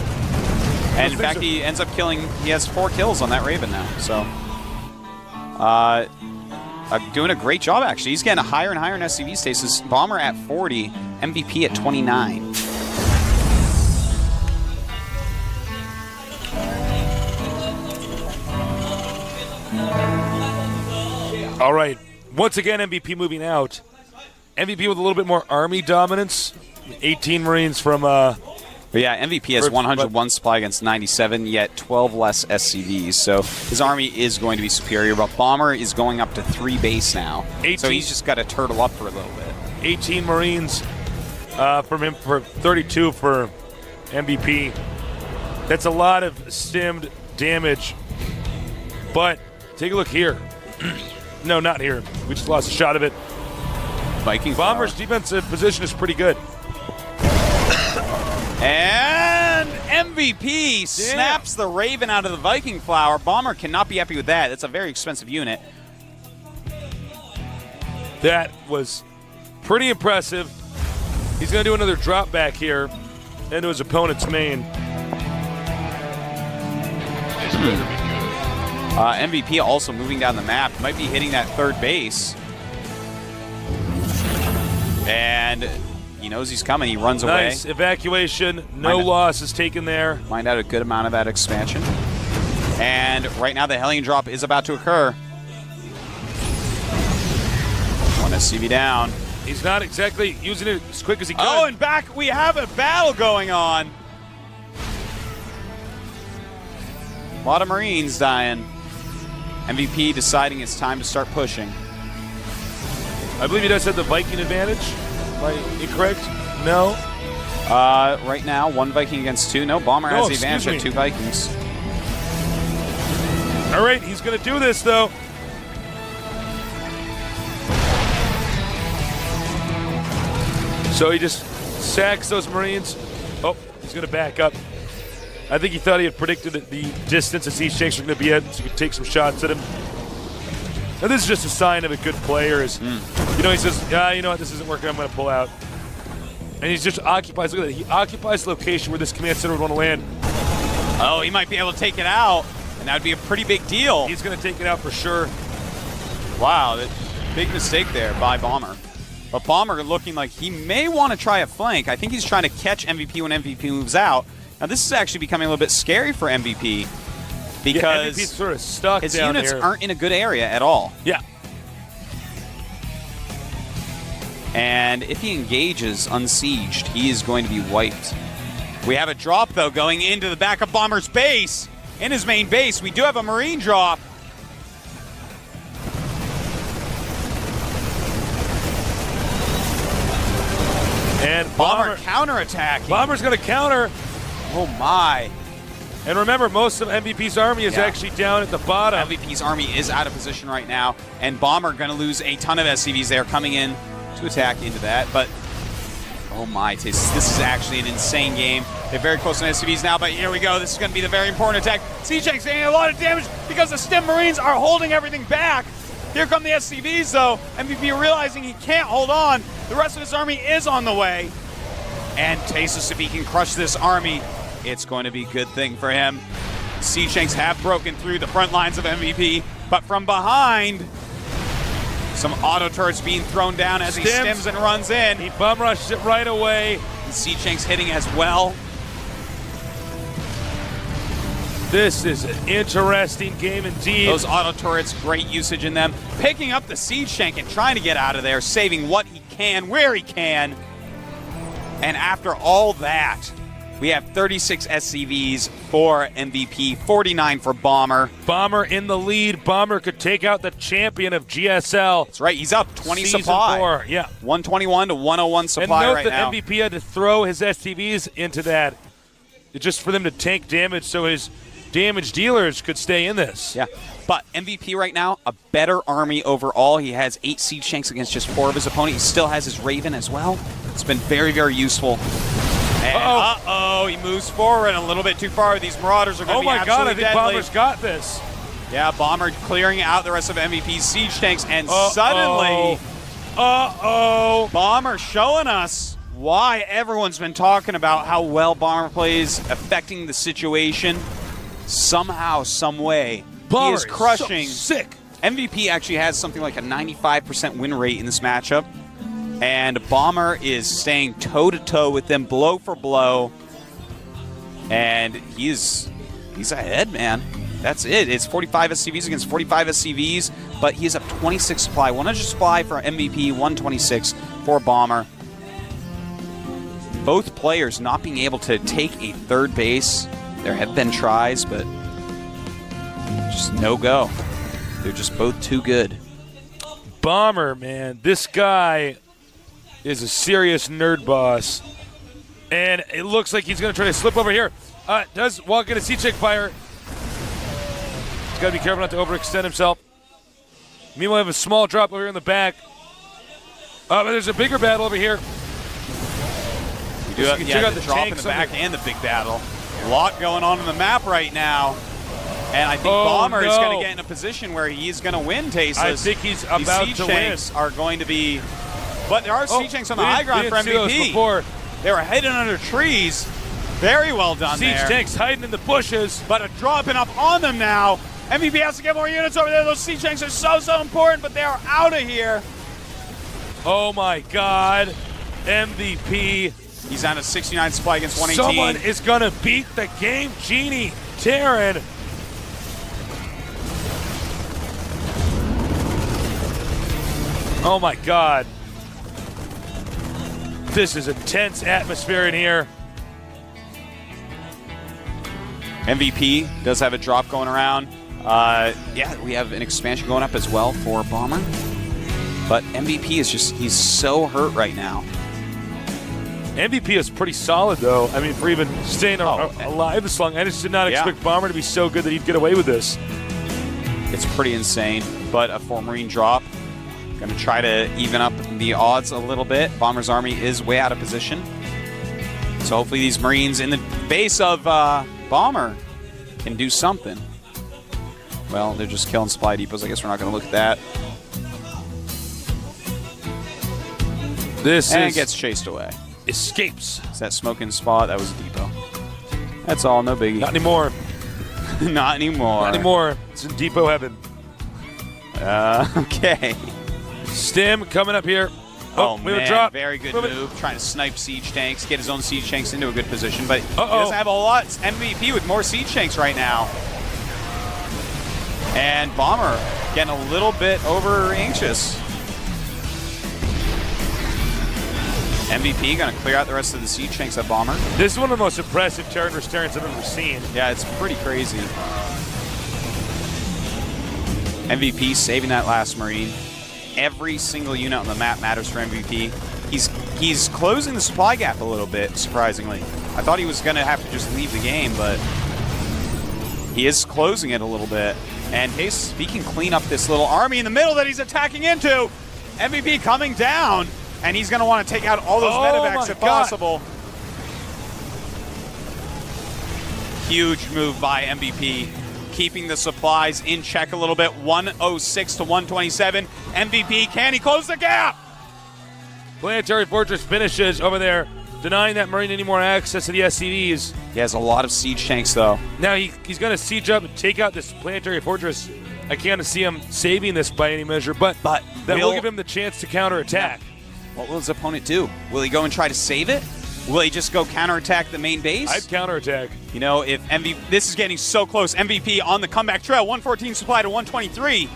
And in fact, he ends up killing, he has 4 kills on that Raven now, so. Doing a great job, actually. He's getting higher and higher in SCV status. Bomber at 40, MVP at 29. All right. Once again, MVP moving out. MVP with a little bit more army dominance. 18 Marines from... But yeah, MVP has 101 supply against 97, yet 12 less SCVs. So his army is going to be superior, but Bomber is going up to 3 base now. So he's just got to turtle up for a little bit. 18 Marines from him for 32 for MVP. That's a lot of stimmed damage. But take a look here. No, not here. We just lost a shot of it. Viking Bomber's defensive position is pretty good. And MVP snaps the Raven out of the Viking Flower. Bomber cannot be happy with that. It's a very expensive unit. That was pretty impressive. He's going to do another drop back here into his opponent's main. MVP also moving down the map. Might be hitting that third base. And he knows he's coming. He runs away. Nice evacuation. No loss is taken there. Find out a good amount of that expansion. And right now the Hellion drop is about to occur. One SCV down. He's not exactly using it as quick as he could. Oh, and back we have a battle going on. A lot of Marines dying. MVP deciding it's time to start pushing. I believe he does have the Viking advantage. Am I incorrect? No. Right now, 1 Viking against 2. No, Bomber has the advantage at 2 Vikings. All right, he's going to do this, though. So he just sacks those Marines. Oh, he's going to back up. I think he thought he had predicted the distance that Siege Tanks were going to be at, so he could take some shots at him. Now, this is just a sign of a good player. You know, he says, you know what, this isn't working, I'm going to pull out. And he just occupies, look at that, he occupies the location where this command center would want to land. Oh, he might be able to take it out, and that would be a pretty big deal. He's going to take it out for sure. Wow, big mistake there by Bomber. But Bomber looking like he may want to try a flank. I think he's trying to catch MVP when MVP moves out. Now, this is actually becoming a little bit scary for MVP because MVP's sort of stuck his down units here. aren't in a good area at all. Yeah. And if he engages unsieged, he is going to be wiped. We have a drop, though, going into the back of Bomber's base. In his main base, we do have a Marine drop. And Bomber counterattacking. Bomber's going to counter. Oh, my. And remember, most of MVP's army is actually down at the bottom. MVP's army is out of position right now, and Bomber going to lose a ton of SCVs there coming in to attack into that. But, oh my, this is actually an insane game. They're very close to SCVs now, but here we go. This is going to be the very important attack. Siege Tank's getting a lot of damage because the Stim Marines are holding everything back. Here come the SCVs, though. MVP realizing he can't hold on. The rest of his army is on the way. And Tasus, if he can crush this army, it's going to be a good thing for him. Siege Tanks have broken through the front lines of MVP, but from behind, some auto turrets being thrown down as he stims and runs in. He bum rushes it right away. And Siege Tanks hitting as well. This is an interesting game indeed. Those auto turrets, great usage in them. Picking up the Siege Tank and trying to get out of there, saving what he can, where he can. And after all that, we have 36 SCVs for MVP, 49 for Bomber. Bomber in the lead. Bomber could take out the champion of GSL. That's right. He's up 20 Season supply. 4, yeah. 121 to 101 supply and note right that now. MVP had to throw his SCVs into that just for them to tank damage so his damage dealers could stay in this. Yeah. But MVP right now, a better army overall. He has 8 Siege Tanks against just 4 of his opponent. He still has his Raven as well. It's been very, very useful. And he moves forward a little bit too far. These Marauders are going to be absolutely God, I think deadly. Bomber's got this. Yeah, Bomber clearing out the rest of MVP's Siege Tanks, and suddenly, Bomber showing us why everyone's been talking about how well Bomber plays, affecting the situation somehow, some way. Bomber he is crushing. So sick. MVP actually has something like a 95% win rate in this matchup. And Bomber is staying toe-to-toe with them, blow for blow. And he's ahead, man. That's it. It's 45 SCVs against 45 SCVs, but he's up 26 supply. 100 supply for MVP, 126 for Bomber. Both players not being able to take a third base. There have been tries, but just no go. They're just both too good. Bomber, man. This guy is a serious nerd boss. And it looks like he's going to try to slip over here. Does walk into Siege Tank fire. He's got to be careful not to overextend himself. Meanwhile, I have a small drop over here in the back. But there's a bigger battle over here. We do have the drop in the back and the big battle. A lot going on in the map right now. And I think Bomber is going to get in a position where he's going to win, Tasus. I think he's about These to Siege win. Tanks are going to be... But there are Siege Tanks on the high ground for MVP. Before. They were hidden under trees. Very well done Siege there. Tanks hiding in the bushes. But a dropping up on them now. MVP has to get more units over there. Those Siege Tanks are so important, but they are out of here. Oh my God. MVP. He's on a 69 supply against 118. Someone is going to beat the game genie, Terran. Oh my God. This is a tense atmosphere in here. MVP does have a drop going around. Yeah, we have an expansion going up as well for Bomber. But MVP is just, he's so hurt right now. MVP is pretty solid, though. I mean, for even staying alive this long, I just did not expect Bomber to be so good that he'd get away with this. It's pretty insane, but a 4-Marine drop. Going to try to even up the odds a little bit. Bomber's army is way out of position. So hopefully these Marines in the base of Bomber can do something. Well, they're just killing supply depots. I guess we're not going to look at that. And gets chased away. Escapes. It's that smoking spot. That was a depot. That's all. No biggie. Not anymore. Not anymore. Not anymore. It's in depot heaven. Okay. Stim coming up here. Oh, we man. drop. Very good move. Trying to snipe siege tanks, get his own siege tanks into a good position. But he doesn't have a lot. It's MVP with more siege tanks right now. And Bomber getting a little bit over anxious. MVP going to clear out the rest of the siege tanks at Bomber. This is one of the most impressive Terran vs. Terrans I've ever seen. Yeah, it's pretty crazy. MVP saving that last Marine. Every single unit on the map matters for MVP. He's closing the supply gap a little bit, surprisingly. I thought he was going to have to just leave the game, but he is closing it a little bit. And he can clean up this little army in the middle that he's attacking into. MVP coming down. And he's going to want to take out all those medevacs if possible. Huge move by MVP. Keeping the supplies in check a little bit. 106 to 127. MVP, can he close the gap? Planetary Fortress finishes over there, denying that Marine any more access to the SCVs. He has a lot of siege tanks, though. Now he's going to siege up and take out this Planetary Fortress. I can't see him saving this by any measure, but that will give him the chance to counterattack. What will his opponent do? Will he go and try to save it? Will he just go counterattack the main base? I'd counterattack. You know, if MVP, this is getting so close. MVP on the comeback trail, 114 supply to 123.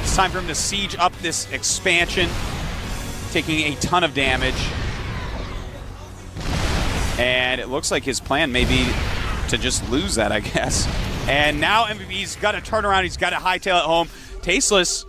It's time for him to siege up this expansion, taking a ton of damage. And it looks like his plan may be to just lose that, I guess. And now MVP's got to turn around. He's got to hightail it home. Tasteless.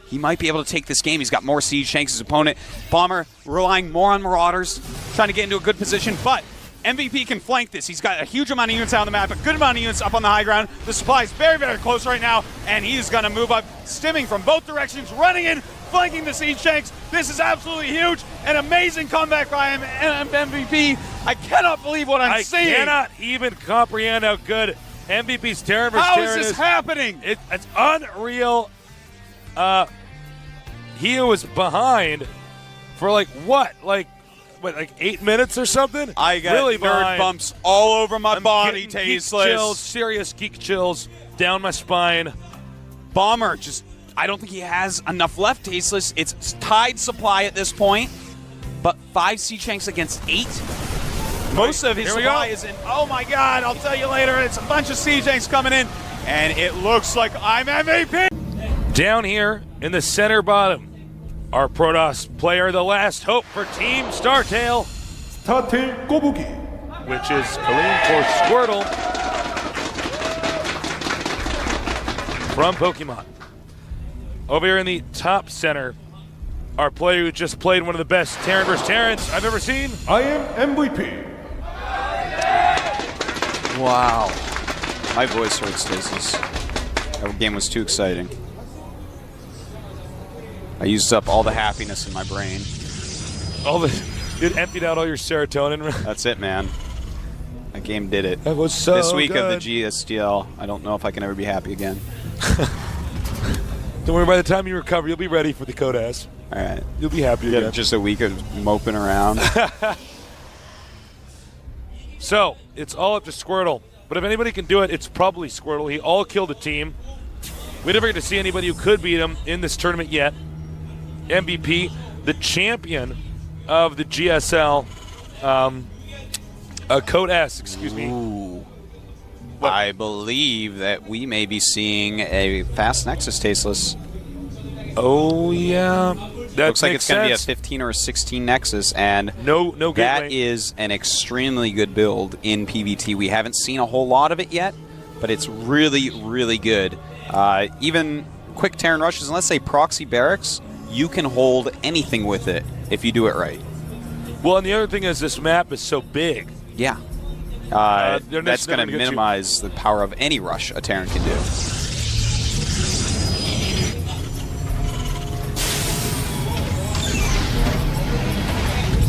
He might be able to take this game. He's got more siege tanks. His opponent, Bomber, relying more on Marauders, trying to get into a good position. But MVP can flank this. He's got a huge amount of units out on the map, a good amount of units up on the high ground. The supply is very, very close right now, and he's going to move up, stimming from both directions, running in, flanking the siege tanks. This is absolutely huge. An amazing comeback by MVP. I cannot believe what I'm seeing. I cannot even comprehend how good MVP's Terran vs. How is this happening? It's unreal. He was behind for like 8 minutes or something? I got really nerd bumps all over my body, Tasteless. Chills, serious geek chills down my spine. Bomber I don't think he has enough left, Tasteless. It's tied supply at this point, but 5 siege tanks against 8. Most of his supply is in. Oh my God! I'll tell you later. It's a bunch of siege tanks coming in, and it looks like I'm MVP. Down here in the center bottom, our Protoss player, the last hope for Team Startail, 스타테일 꼬부기, which is Kaleen for Squirtle from Pokemon. Over here in the top center, our player who just played one of the best Terran vs. Terrans I've ever seen. I am MVP. Wow. My voice hurts, Tasteless. That game was too exciting. I used up all the happiness in my brain. It emptied out all your serotonin. That's it, man. That game did it. That was so This week good. of the GSTL, I don't know if I can ever be happy again. Don't worry, by the time you recover, you'll be ready for the Codas. All right. You'll be happy again. Just a week of moping around. So, it's all up to Squirtle. But if anybody can do it, it's probably Squirtle. He all-killed a team. We never get to see anybody who could beat him in this tournament yet. MVP, the champion of the GSL, Code S, excuse me. Ooh. I believe that we may be seeing a fast Nexus, Tasteless. Oh, yeah. That looks like makes it's going to be a sense. 15 or a 16 Nexus, and no that gateway. is an extremely good build in PvT. We haven't seen a whole lot of it yet, but it's really, really good. Even quick Terran rushes, and let's say proxy barracks, you can hold anything with it if you do it right. Well, and the other thing is this map is so big. Yeah. That's going to minimize the power of any rush a Terran can do.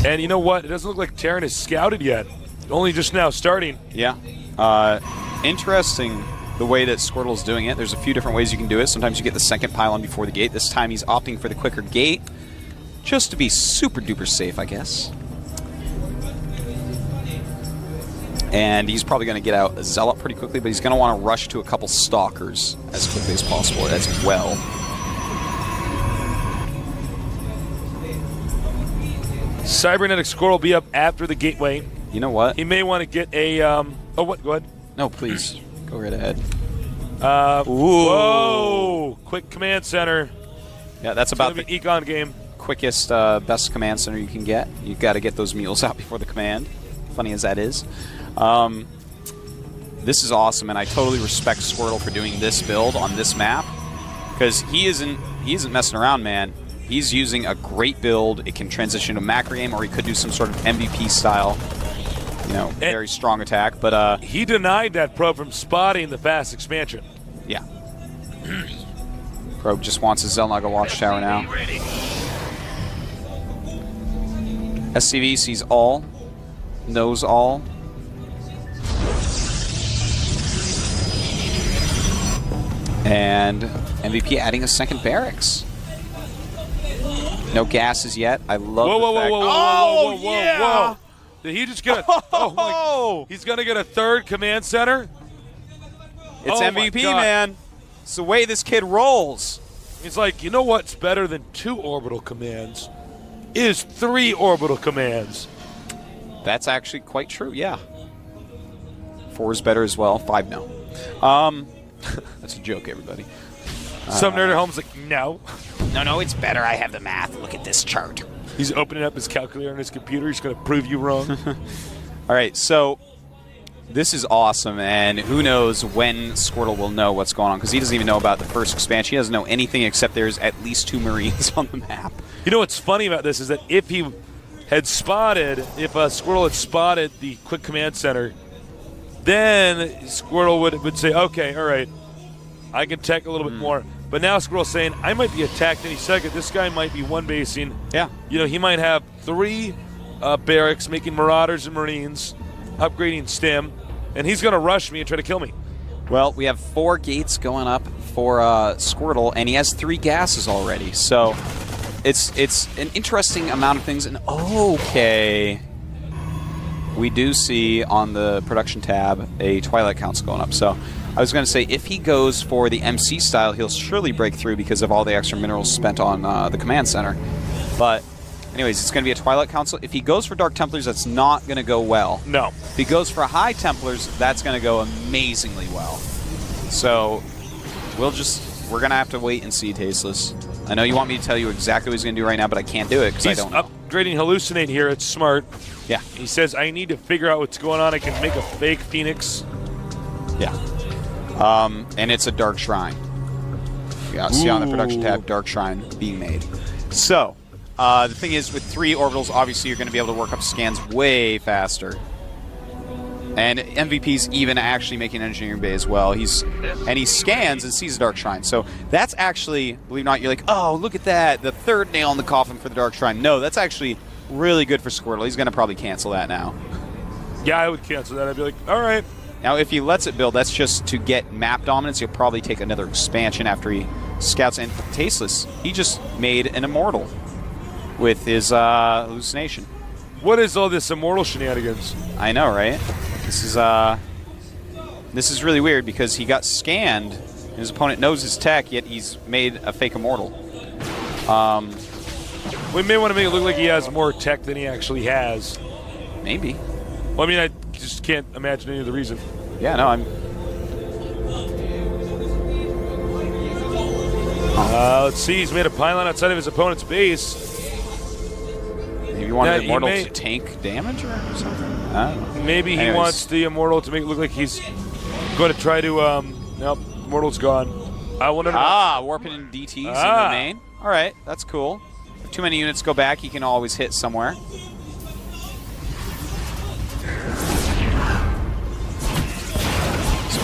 And you know what? It doesn't look like Terran is scouted yet. Only just now starting. Yeah. Interesting the way that Squirtle's doing it. There's a few different ways you can do it. Sometimes you get the second pylon before the gate. This time he's opting for the quicker gate just to be super duper safe, I guess. And he's probably going to get out a Zealot pretty quickly, but he's going to want to rush to a couple Stalkers as quickly as possible as well. Cybernetic Squirrel will be up after the gateway. You know what? He may want to get a... oh, what? Go ahead. No, please. Go right ahead. Whoa! Quick command center. Yeah, that's about the econ game. Quickest, best command center you can get. You've got to get those mules out before the command. Funny as that is. This is awesome, and I totally respect Squirtle for doing this build on this map, because he isn't messing around, man. He's using a great build. It can transition to macro game, or he could do some sort of MVP style, you know, very strong attack. But he denied that probe from spotting the fast expansion. Yeah. Probe just wants his Zelnaga Watchtower now. SCV sees all, knows all. And MVP adding a second barracks. No gases yet. I love the fact. Whoa. Did he just get a... Oh, he's going to get a third command center? It's MVP, man. It's the way this kid rolls. He's like, you know what's better than 2 orbital commands? Is 3 orbital commands. That's actually quite true, yeah. 4 is better as well. 5, no. That's a joke, everybody. Some nerd at home's like, no. No, it's better. I have the math. Look at this chart. He's opening up his calculator on his computer. He's going to prove you wrong. All right, so this is awesome, and who knows when Squirtle will know what's going on, because he doesn't even know about the first expansion. He doesn't know anything except there's at least 2 Marines on the map. You know what's funny about this is that if he had spotted, if Squirtle had spotted the quick command center, then Squirtle would say, okay, all right, I can tech a little bit more. But now Squirrel's saying, I might be attacked any second. This guy might be one basing. Yeah. You know, he might have 3 barracks making Marauders and Marines, upgrading STEM, and he's going to rush me and try to kill me. Well, we have 4 gates going up for Squirtle, and he has 3 gases already. So it's an interesting amount of things. And okay, we do see on the production tab a Twilight Council going up. So I was going to say, if he goes for the MC style, he'll surely break through because of all the extra minerals spent on the command center. But anyways, it's going to be a Twilight Council. If he goes for Dark Templars, that's not going to go well. No. If he goes for High Templars, that's going to go amazingly well. So we're going to have to wait and see, Tasteless. I know you want me to tell you exactly what he's going to do right now, but I can't do it because I don't know. Upgrading Hallucinate here. It's smart. Yeah. He says, I need to figure out what's going on. I can make a fake Phoenix. Yeah. And it's a Dark Shrine. Yeah, see on the production tab, Dark Shrine being made. So, the thing is, with 3 orbitals, obviously you're going to be able to work up scans way faster. And MVP's even actually making an engineering bay as well. He scans and sees a Dark Shrine. So that's actually, believe it or not, you're like, oh, look at that, the 3rd nail in the coffin for the Dark Shrine. No, that's actually really good for Squirtle. He's going to probably cancel that now. Yeah, I would cancel that. I'd be like, all right. Now, if he lets it build, that's just to get map dominance. He'll probably take another expansion after he scouts. And Tasteless, he just made an Immortal with his hallucination. What is all this Immortal shenanigans? I know, right? This is really weird because he got scanned, and his opponent knows his tech, yet he's made a fake Immortal. We may want to make it look like he has more tech than he actually has. Maybe. Well, I mean, I just can't imagine any other reason. Yeah, no, I'm... Let's see, he's made a pylon outside of his opponent's base. Maybe you want the Immortal to tank damage or something? I don't know. Maybe he wants the Immortal to make it look like he's going to try to... nope, Immortal's gone. I will never know. Warping in DTs in the main. All right, that's cool. If too many units go back, he can always hit somewhere.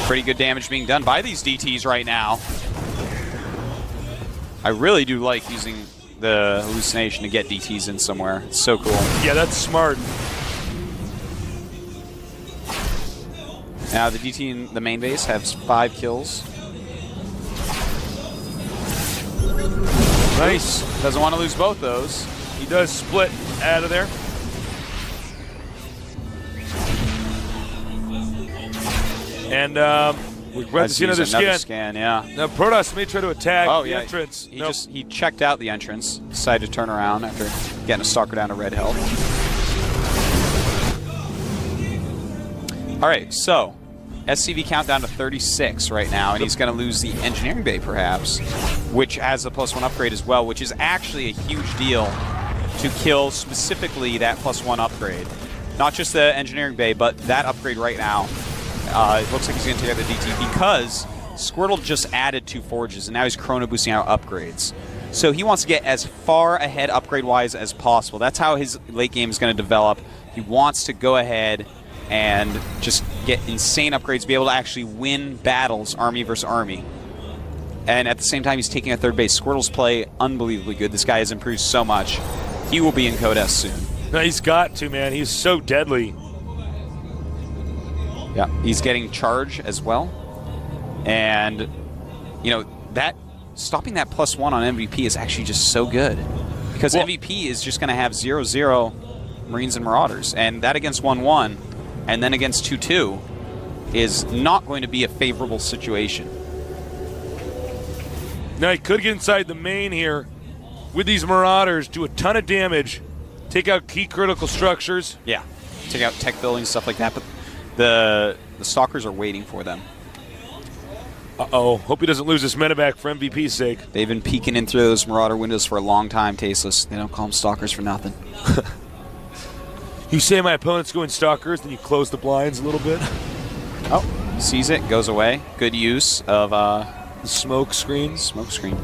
Pretty good damage being done by these DTs right now. I really do like using the hallucination to get DTs in somewhere. It's so cool. Yeah, that's smart. Now the DT in the main base has 5 kills. Nice. Doesn't want to lose both those. He does split out of there. And we're glad to see another scan. Yeah. Now Protoss may try to attack the entrance. He checked out the entrance, decided to turn around after getting a Stalker down to red health. All right, so SCV count down to 36 right now, and he's going to lose the engineering bay perhaps, which has a +1 upgrade as well, which is actually a huge deal to kill specifically that +1 upgrade. Not just the engineering bay, but that upgrade right now. It looks like he's going to take out the DT because Squirtle just added 2 forges, and now he's chrono boosting out upgrades. So he wants to get as far ahead upgrade-wise as possible. That's how his late game is going to develop. He wants to go ahead and just get insane upgrades, be able to actually win battles, army versus army. And at the same time, he's taking a 3rd base. Squirtle's play, unbelievably good. This guy has improved so much. He will be in Code S soon. No, he's got to, man. He's so deadly. Yeah, he's getting charge as well. And, you know, that stopping that +1 on MVP is actually just so good. Because MVP is just going to have 0-0 Marines and Marauders. And that against 1-1 and then against 2-2 is not going to be a favorable situation. Now he could get inside the main here with these Marauders, do a ton of damage, take out key critical structures. Yeah, take out tech buildings, stuff like that, but the Stalkers are waiting for them. Uh-oh, hope he doesn't lose this medevac for MVP's sake. They've been peeking in through those Marauder windows for a long time, Tasteless. They don't call them Stalkers for nothing. You say my opponent's going Stalkers, then you close the blinds a little bit. Oh, sees it, goes away. Good use of the smoke screen. Smoke screen.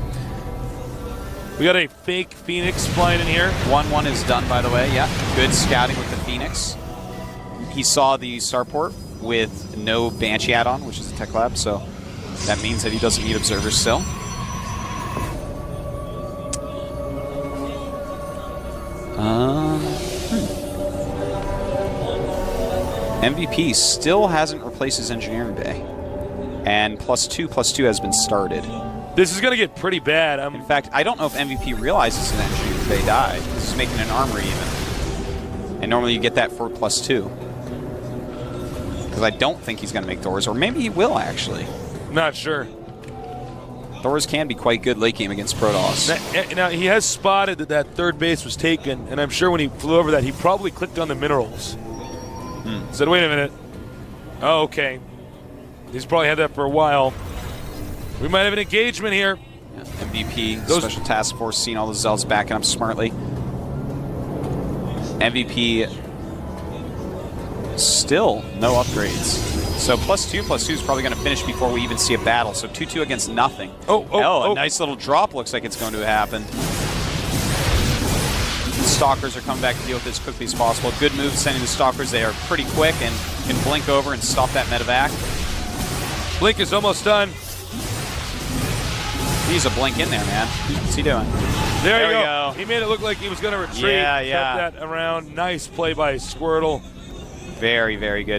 We got a fake Phoenix flying in here. 1-1 is done, by the way. Yeah, good scouting with the Phoenix. He saw the starport with no Banshee add-on, which is a tech lab, so that means that he doesn't need observers still. MVP still hasn't replaced his engineering bay, and +2/+2 has been started. This is going to get pretty bad. In fact, I don't know if MVP realizes his engineering bay died. This is making an armory even, and normally you get that for +2. Because I don't think he's going to make doors, or maybe he will actually. Not sure. Thors can be quite good late game against Protoss. Now, he has spotted that 3rd base was taken, and I'm sure when he flew over that, he probably clicked on the minerals. Said, wait a minute. Oh, okay. He's probably had that for a while. We might have an engagement here. Yeah, MVP, Special Task Force, seeing all the Zealots backing up smartly. MVP still no upgrades. So +2/+2 is probably going to finish before we even see a battle. So 2-2 against nothing. A nice little drop looks like it's going to happen. The Stalkers are coming back to deal with it as quickly as possible. Good move sending the Stalkers. They are pretty quick and can blink over and stop that medevac. Blink is almost done. He's a blink in there, man. What's he doing? There you go. He made it look like he was going to retreat. Yeah. Kept that around. Nice play by Squirtle. Very, very good.